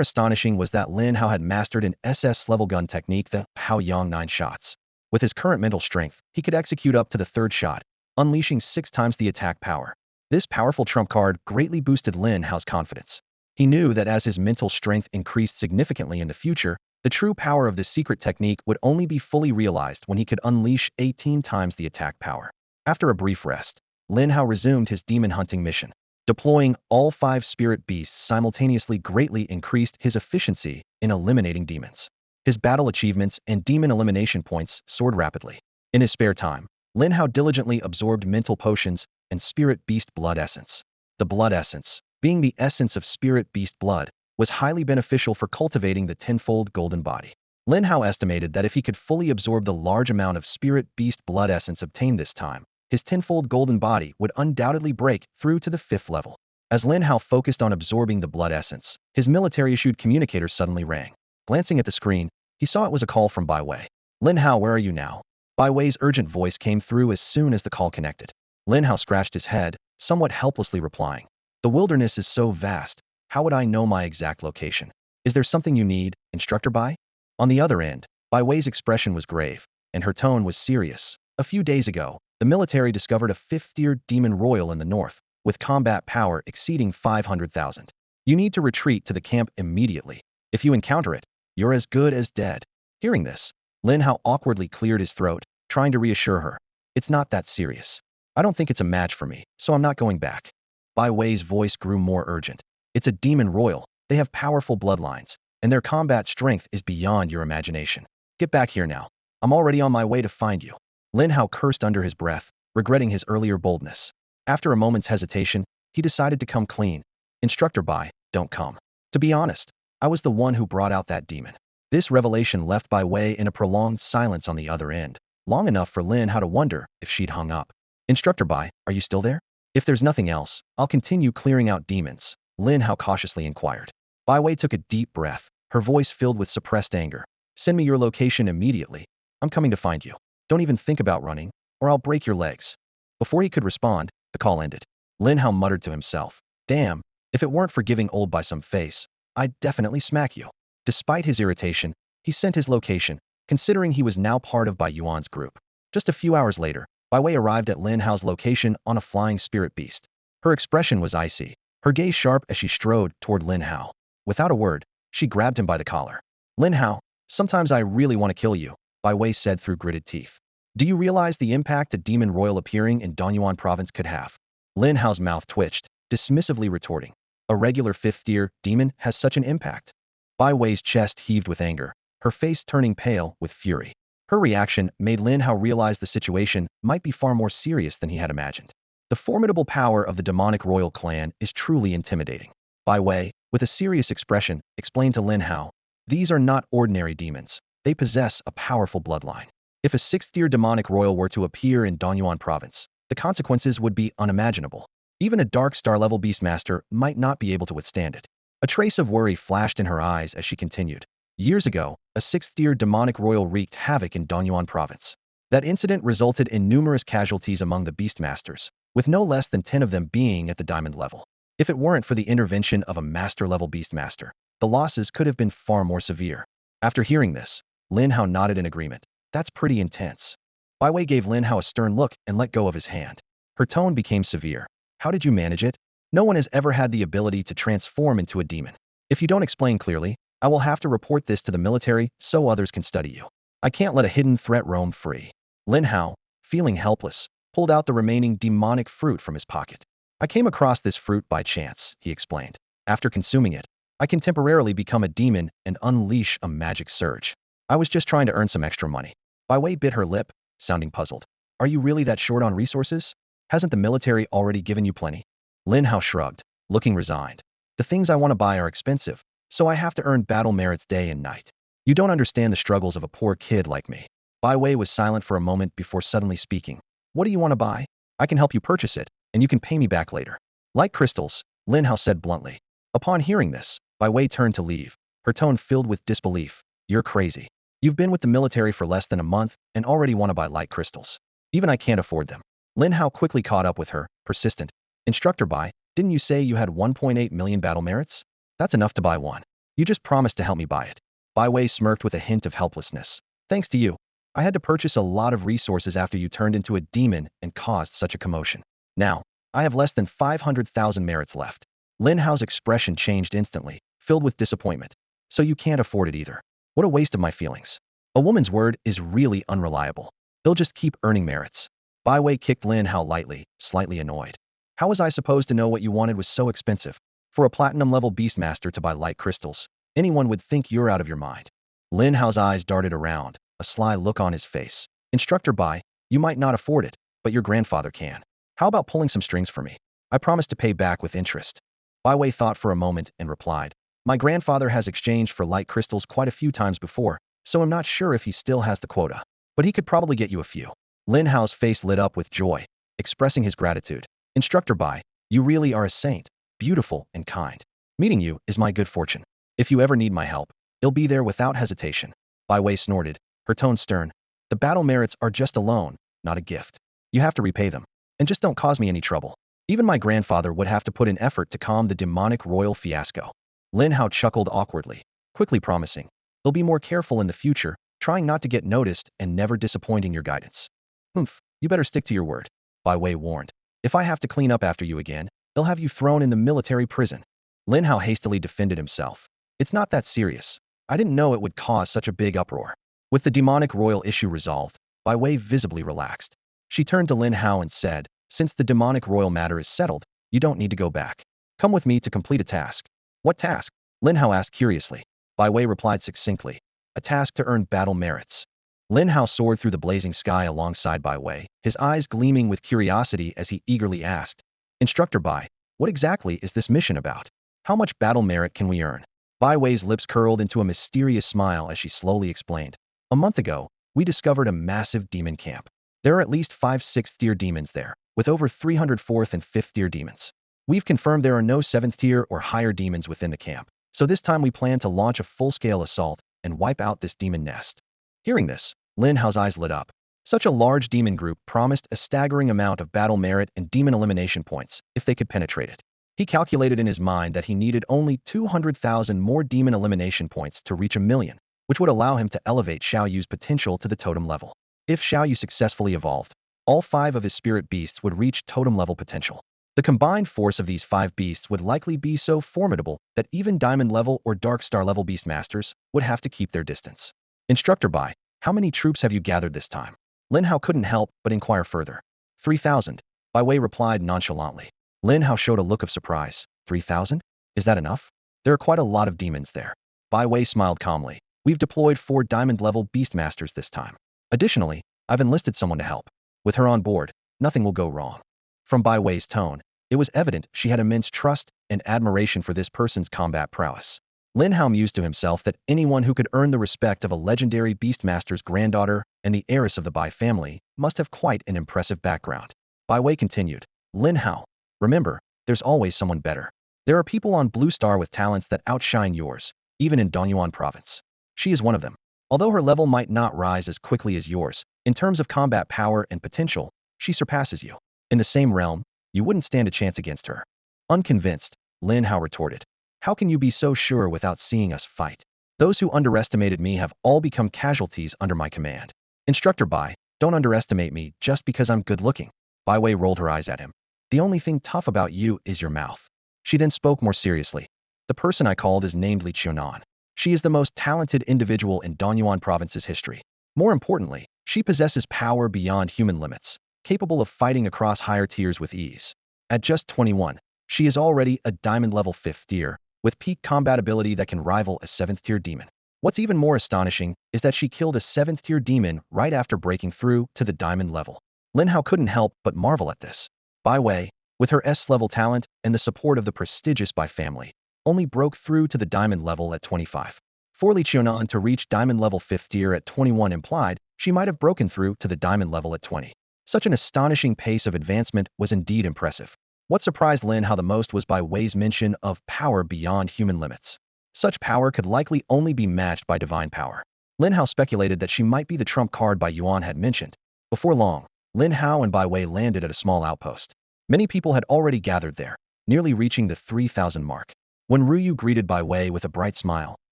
astonishing was that Lin Hao had mastered an SS-level gun technique, the Hao Yang 9 shots. With his current mental strength, he could execute up to the 3rd shot, unleashing 6 times the attack power. This powerful trump card greatly boosted Lin Hao's confidence. He knew that as his mental strength increased significantly in the future, the true power of this secret technique would only be fully realized when he could unleash 18 times the attack power. After a brief rest, Lin Hao resumed his demon hunting mission. Deploying all 5 spirit beasts simultaneously greatly increased his efficiency in eliminating demons. His battle achievements and demon elimination points soared rapidly. In his spare time, Lin Hao diligently absorbed mental potions and spirit beast blood essence. The blood essence, being the essence of spirit beast blood, was highly beneficial for cultivating the tenfold golden body. Lin Hao estimated that if he could fully absorb the large amount of spirit beast blood essence obtained this time, his tenfold golden body would undoubtedly break through to the 5th level. As Lin Hao focused on absorbing the blood essence, his military-issued communicator suddenly rang. Glancing at the screen, he saw it was a call from Bai Wei. Lin Hao, where are you now? Bai Wei's urgent voice came through as soon as the call connected. Lin Hao scratched his head, somewhat helplessly replying, the wilderness is so vast, how would I know my exact location? Is there something you need, Instructor Bai? On the other end, Bai Wei's expression was grave, and her tone was serious. A few days ago, the military discovered a 5th-tier demon royal in the north, with combat power exceeding 500,000. You need to retreat to the camp immediately. If you encounter it, you're as good as dead. Hearing this, Lin Hao awkwardly cleared his throat, trying to reassure her. It's not that serious. I don't think it's a match for me, so I'm not going back. Bai Wei's voice grew more urgent. It's a demon royal. They have powerful bloodlines, and their combat strength is beyond your imagination. Get back here now. I'm already on my way to find you. Lin Hao cursed under his breath, regretting his earlier boldness. After a moment's hesitation, he decided to come clean. Instructor Bai, don't come. To be honest, I was the one who brought out that demon. This revelation left Bai Wei in a prolonged silence on the other end, long enough for Lin Hao to wonder if she'd hung up. Instructor Bai, are you still there? If there's nothing else, I'll continue clearing out demons, Lin Hao cautiously inquired. Bai Wei took a deep breath, her voice filled with suppressed anger. Send me your location immediately. I'm coming to find you. Don't even think about running, or I'll break your legs. Before he could respond, the call ended. Lin Hao muttered to himself. Damn, if it weren't for giving old by some face, I'd definitely smack you. Despite his irritation, he sent his location, considering he was now part of Bai Yuan's group. Just a few hours later, Bai Wei arrived at Lin Hao's location on a flying spirit beast. Her expression was icy, her gaze sharp as she strode toward Lin Hao. Without a word, she grabbed him by the collar. Lin Hao, sometimes I really want to kill you, Bai Wei said through gritted teeth. Do you realize the impact a demon royal appearing in Donyuan province could have? Lin Hao's mouth twitched, dismissively retorting. A regular 5th-tier demon has such an impact. Bai Wei's chest heaved with anger, her face turning pale with fury. Her reaction made Lin Hao realize the situation might be far more serious than he had imagined. The formidable power of the demonic royal clan is truly intimidating. Bai Wei, with a serious expression, explained to Lin Hao, these are not ordinary demons. They possess a powerful bloodline. If a 6th-tier demonic royal were to appear in Donyuan province, the consequences would be unimaginable. Even a dark star-level beastmaster might not be able to withstand it. A trace of worry flashed in her eyes as she continued. Years ago, a 6th-tier demonic royal wreaked havoc in Donyuan province. That incident resulted in numerous casualties among the beastmasters, with no less than 10 of them being at the diamond level. If it weren't for the intervention of a master-level beastmaster, the losses could have been far more severe. After hearing this, Lin Hao nodded in agreement. That's pretty intense. Bai Wei gave Lin Hao a stern look and let go of his hand. Her tone became severe. How did you manage it? No one has ever had the ability to transform into a demon. If you don't explain clearly, I will have to report this to the military so others can study you. I can't let a hidden threat roam free. Lin Hao, feeling helpless, pulled out the remaining demonic fruit from his pocket. I came across this fruit by chance, he explained. After consuming it, I can temporarily become a demon and unleash a magic surge. I was just trying to earn some extra money. Bai Wei bit her lip, sounding puzzled. Are you really that short on resources? Hasn't the military already given you plenty? Lin Hao shrugged, looking resigned. The things I want to buy are expensive, so I have to earn battle merits day and night. You don't understand the struggles of a poor kid like me. Bai Wei was silent for a moment before suddenly speaking. What do you want to buy? I can help you purchase it, and you can pay me back later. Like crystals, Lin Hao said bluntly. Upon hearing this, Bai Wei turned to leave, her tone filled with disbelief. You're crazy. You've been with the military for less than a month and already want to buy light crystals. Even I can't afford them. Lin Hao quickly caught up with her, persistent. Instructor Bai, didn't you say you had 1.8 million battle merits? That's enough to buy one. You just promised to help me buy it. Bai Wei smirked with a hint of helplessness. Thanks to you, I had to purchase a lot of resources after you turned into a demon and caused such a commotion. Now, I have less than 500,000 merits left. Lin Hao's expression changed instantly, filled with disappointment. So you can't afford it either. What a waste of my feelings. A woman's word is really unreliable. They'll just keep earning merits. Bai Wei kicked Lin Hao lightly, slightly annoyed. How was I supposed to know what you wanted was so expensive? For a platinum-level beastmaster to buy light crystals, anyone would think you're out of your mind. Lin Hao's eyes darted around, a sly look on his face. Instructor Bai, you might not afford it, but your grandfather can. How about pulling some strings for me? I promise to pay back with interest. Bai Wei thought for a moment and replied. My grandfather has exchanged for light crystals quite a few times before, so I'm not sure if he still has the quota. But he could probably get you a few. Lin Hao's face lit up with joy, expressing his gratitude. Instructor Bai, you really are a saint, beautiful and kind. Meeting you is my good fortune. If you ever need my help, I'll be there without hesitation. Bai Wei snorted, her tone stern. The battle merits are just a loan, not a gift. You have to repay them. And just don't cause me any trouble. Even my grandfather would have to put in effort to calm the demonic royal fiasco. Lin Hao chuckled awkwardly, quickly promising. They'll be more careful in the future, trying not to get noticed and never disappointing your guidance. Humph, You better stick to your word, Bai Wei warned. If I have to clean up after you again, they'll have you thrown in the military prison. Lin Hao hastily defended himself. It's not that serious. I didn't know it would cause such a big uproar. With the demonic royal issue resolved, Bai Wei visibly relaxed. She turned to Lin Hao and said, since the demonic royal matter is settled, you don't need to go back. Come with me to complete a task. What task? Lin Hao asked curiously. Bai Wei replied succinctly. A task to earn battle merits. Lin Hao soared through the blazing sky alongside Bai Wei, his eyes gleaming with curiosity as he eagerly asked, Instructor Bai, what exactly is this mission about? How much battle merit can we earn? Bai Wei's lips curled into a mysterious smile as she slowly explained. A month ago, we discovered a massive demon camp. There are at least 5 6th-tier demons there, with over 300 4th and 5th-tier demons. We've confirmed there are no 7th-tier or higher demons within the camp, so this time we plan to launch a full-scale assault and wipe out this demon nest. Hearing this, Lin Hao's eyes lit up. Such a large demon group promised a staggering amount of battle merit and demon elimination points if they could penetrate it. He calculated in his mind that he needed only 200,000 more demon elimination points to reach 1,000,000, which would allow him to elevate Shao Yu's potential to the totem level. If Shao Yu successfully evolved, all 5 of his spirit beasts would reach totem level potential. The combined force of these 5 beasts would likely be so formidable that even diamond level or dark star level beastmasters would have to keep their distance. Instructor Bai, how many troops have you gathered this time? Lin Hao couldn't help but inquire further. 3,000, Bai Wei replied nonchalantly. Lin Hao showed a look of surprise. 3,000? Is that enough? There are quite a lot of demons there. Bai Wei smiled calmly. We've deployed 4 diamond level beastmasters this time. Additionally, I've enlisted someone to help. With her on board, nothing will go wrong. From Bai Wei's tone, it was evident she had immense trust and admiration for this person's combat prowess. Lin Hao mused to himself that anyone who could earn the respect of a legendary beastmaster's granddaughter and the heiress of the Bai family must have quite an impressive background. Bai Wei continued, Lin Hao, remember, there's always someone better. There are people on Blue Star with talents that outshine yours, even in Dongyuan province. She is one of them. Although her level might not rise as quickly as yours, in terms of combat power and potential, she surpasses you. In the same realm, you wouldn't stand a chance against her. Unconvinced, Lin Hao retorted. How can you be so sure without seeing us fight? Those who underestimated me have all become casualties under my command. Instructor Bai, don't underestimate me just because I'm good looking. Bai Wei rolled her eyes at him. The only thing tough about you is your mouth. She then spoke more seriously. The person I called is named Li Qiunan. She is the most talented individual in Dongyuan province's history. More importantly, she possesses power beyond human limits, capable of fighting across higher tiers with ease. At just 21, she is already a diamond level 5th tier, with peak combat ability that can rival a 7th tier demon. What's even more astonishing is that she killed a 7th tier demon right after breaking through to the diamond level. Lin Hao couldn't help but marvel at this. Bai Wei, with her S-level talent and the support of the prestigious Bai family, only broke through to the diamond level at 25. For Li Qiunan to reach diamond level 5th tier at 21 implied she might have broken through to the diamond level at 20. Such an astonishing pace of advancement was indeed impressive. What surprised Lin Hao the most was Bai Wei's mention of power beyond human limits. Such power could likely only be matched by divine power. Lin Hao speculated that she might be the trump card Bai Yuan had mentioned. Before long, Lin Hao and Bai Wei landed at a small outpost. Many people had already gathered there, nearly reaching the 3,000 mark. When Ruyu greeted Bai Wei with a bright smile,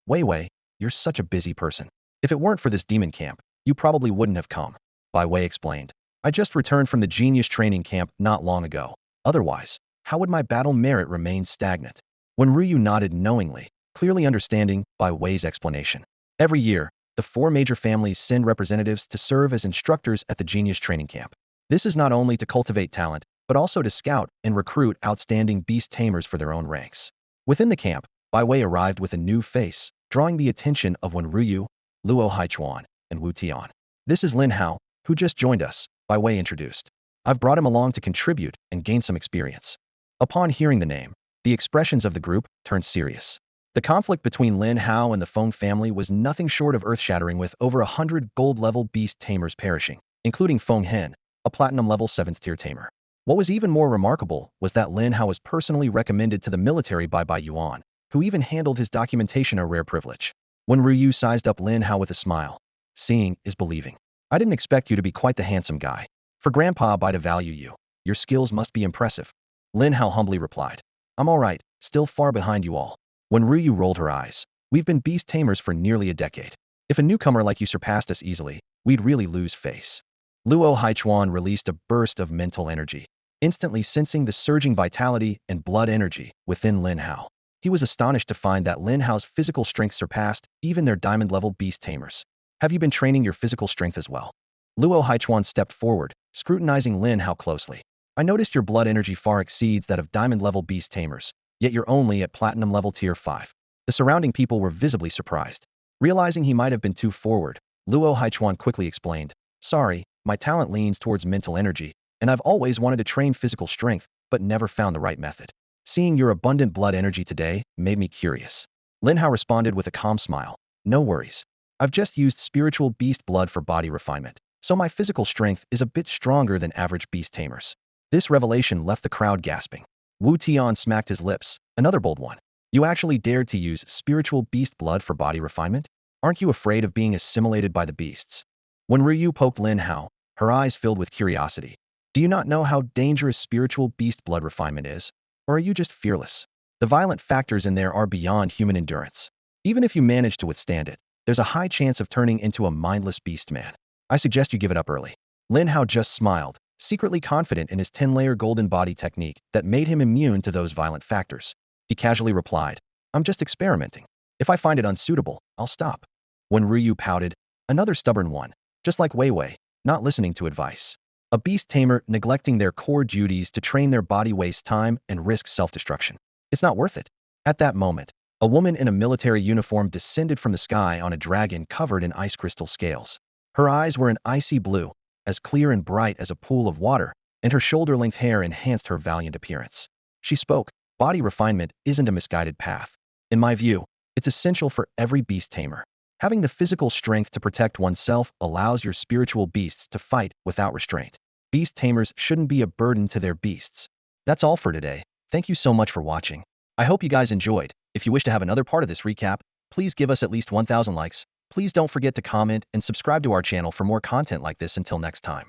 Wei Wei, you're such a busy person. If it weren't for this demon camp, you probably wouldn't have come. Bai Wei explained. I just returned from the genius training camp not long ago. Otherwise, how would my battle merit remain stagnant? When Ruyu nodded knowingly, clearly understanding Bai Wei's explanation. Every year, the 4 major families send representatives to serve as instructors at the genius training camp. This is not only to cultivate talent, but also to scout and recruit outstanding beast tamers for their own ranks. Within the camp, Bai Wei arrived with a new face, drawing the attention of Wen Ruyu, Luo Haichuan, and Wu Tian. This is Lin Hao, who just joined us, Bai Wei introduced. I've brought him along to contribute and gain some experience. Upon hearing the name, the expressions of the group turned serious. The conflict between Lin Hao and the Feng family was nothing short of earth-shattering, with over 100 gold-level beast tamers perishing, including Feng Hen, a platinum-level 7th tier tamer. What was even more remarkable was that Lin Hao was personally recommended to the military by Bai Yuan, who even handled his documentation, a rare privilege. When Ruyu sized up Lin Hao with a smile, seeing is believing. I didn't expect you to be quite the handsome guy. For Grandpa Bai to value you, your skills must be impressive. Lin Hao humbly replied. I'm all right, still far behind you all. When Ruyu rolled her eyes, we've been beast tamers for nearly a decade. If a newcomer like you surpassed us easily, we'd really lose face. Luo Haichuan released a burst of mental energy, instantly sensing the surging vitality and blood energy within Lin Hao. He was astonished to find that Lin Hao's physical strength surpassed even their diamond-level beast tamers. Have you been training your physical strength as well? Luo Haichuan stepped forward, scrutinizing Lin Hao closely. I noticed your blood energy far exceeds that of diamond-level beast tamers, yet you're only at platinum-level tier 5. The surrounding people were visibly surprised. Realizing he might have been too forward, Luo Haichuan quickly explained, "Sorry, my talent leans towards mental energy, and I've always wanted to train physical strength, but never found the right method. Seeing your abundant blood energy today made me curious." Lin Hao responded with a calm smile, "No worries. I've just used spiritual beast blood for body refinement, so my physical strength is a bit stronger than average beast tamers." This revelation left the crowd gasping. Wu Tian smacked his lips, another bold one. "You actually dared to use spiritual beast blood for body refinement? Aren't you afraid of being assimilated by the beasts?" When Ryu poked Lin Hao, her eyes filled with curiosity. "Do you not know how dangerous spiritual beast blood refinement is? Or are you just fearless? The violent factors in there are beyond human endurance. Even if you manage to withstand it, there's a high chance of turning into a mindless beast man. I suggest you give it up early." Lin Hao just smiled, secretly confident in his 10-layer golden body technique that made him immune to those violent factors. He casually replied, "I'm just experimenting. If I find it unsuitable, I'll stop." When Ryu pouted, another stubborn one, just like Wei Wei, not listening to advice. A beast tamer neglecting their core duties to train their body wastes time and risks self-destruction. It's not worth it. At that moment, a woman in a military uniform descended from the sky on a dragon covered in ice crystal scales. Her eyes were an icy blue, as clear and bright as a pool of water, and her shoulder-length hair enhanced her valiant appearance. She spoke, "Body refinement isn't a misguided path. In my view, it's essential for every beast tamer. Having the physical strength to protect oneself allows your spiritual beasts to fight without restraint. Beast tamers shouldn't be a burden to their beasts." That's all for today. Thank you so much for watching. I hope you guys enjoyed. If you wish to have another part of this recap, please give us at least 1,000 likes. Please don't forget to comment and subscribe to our channel for more content like this. Until next time.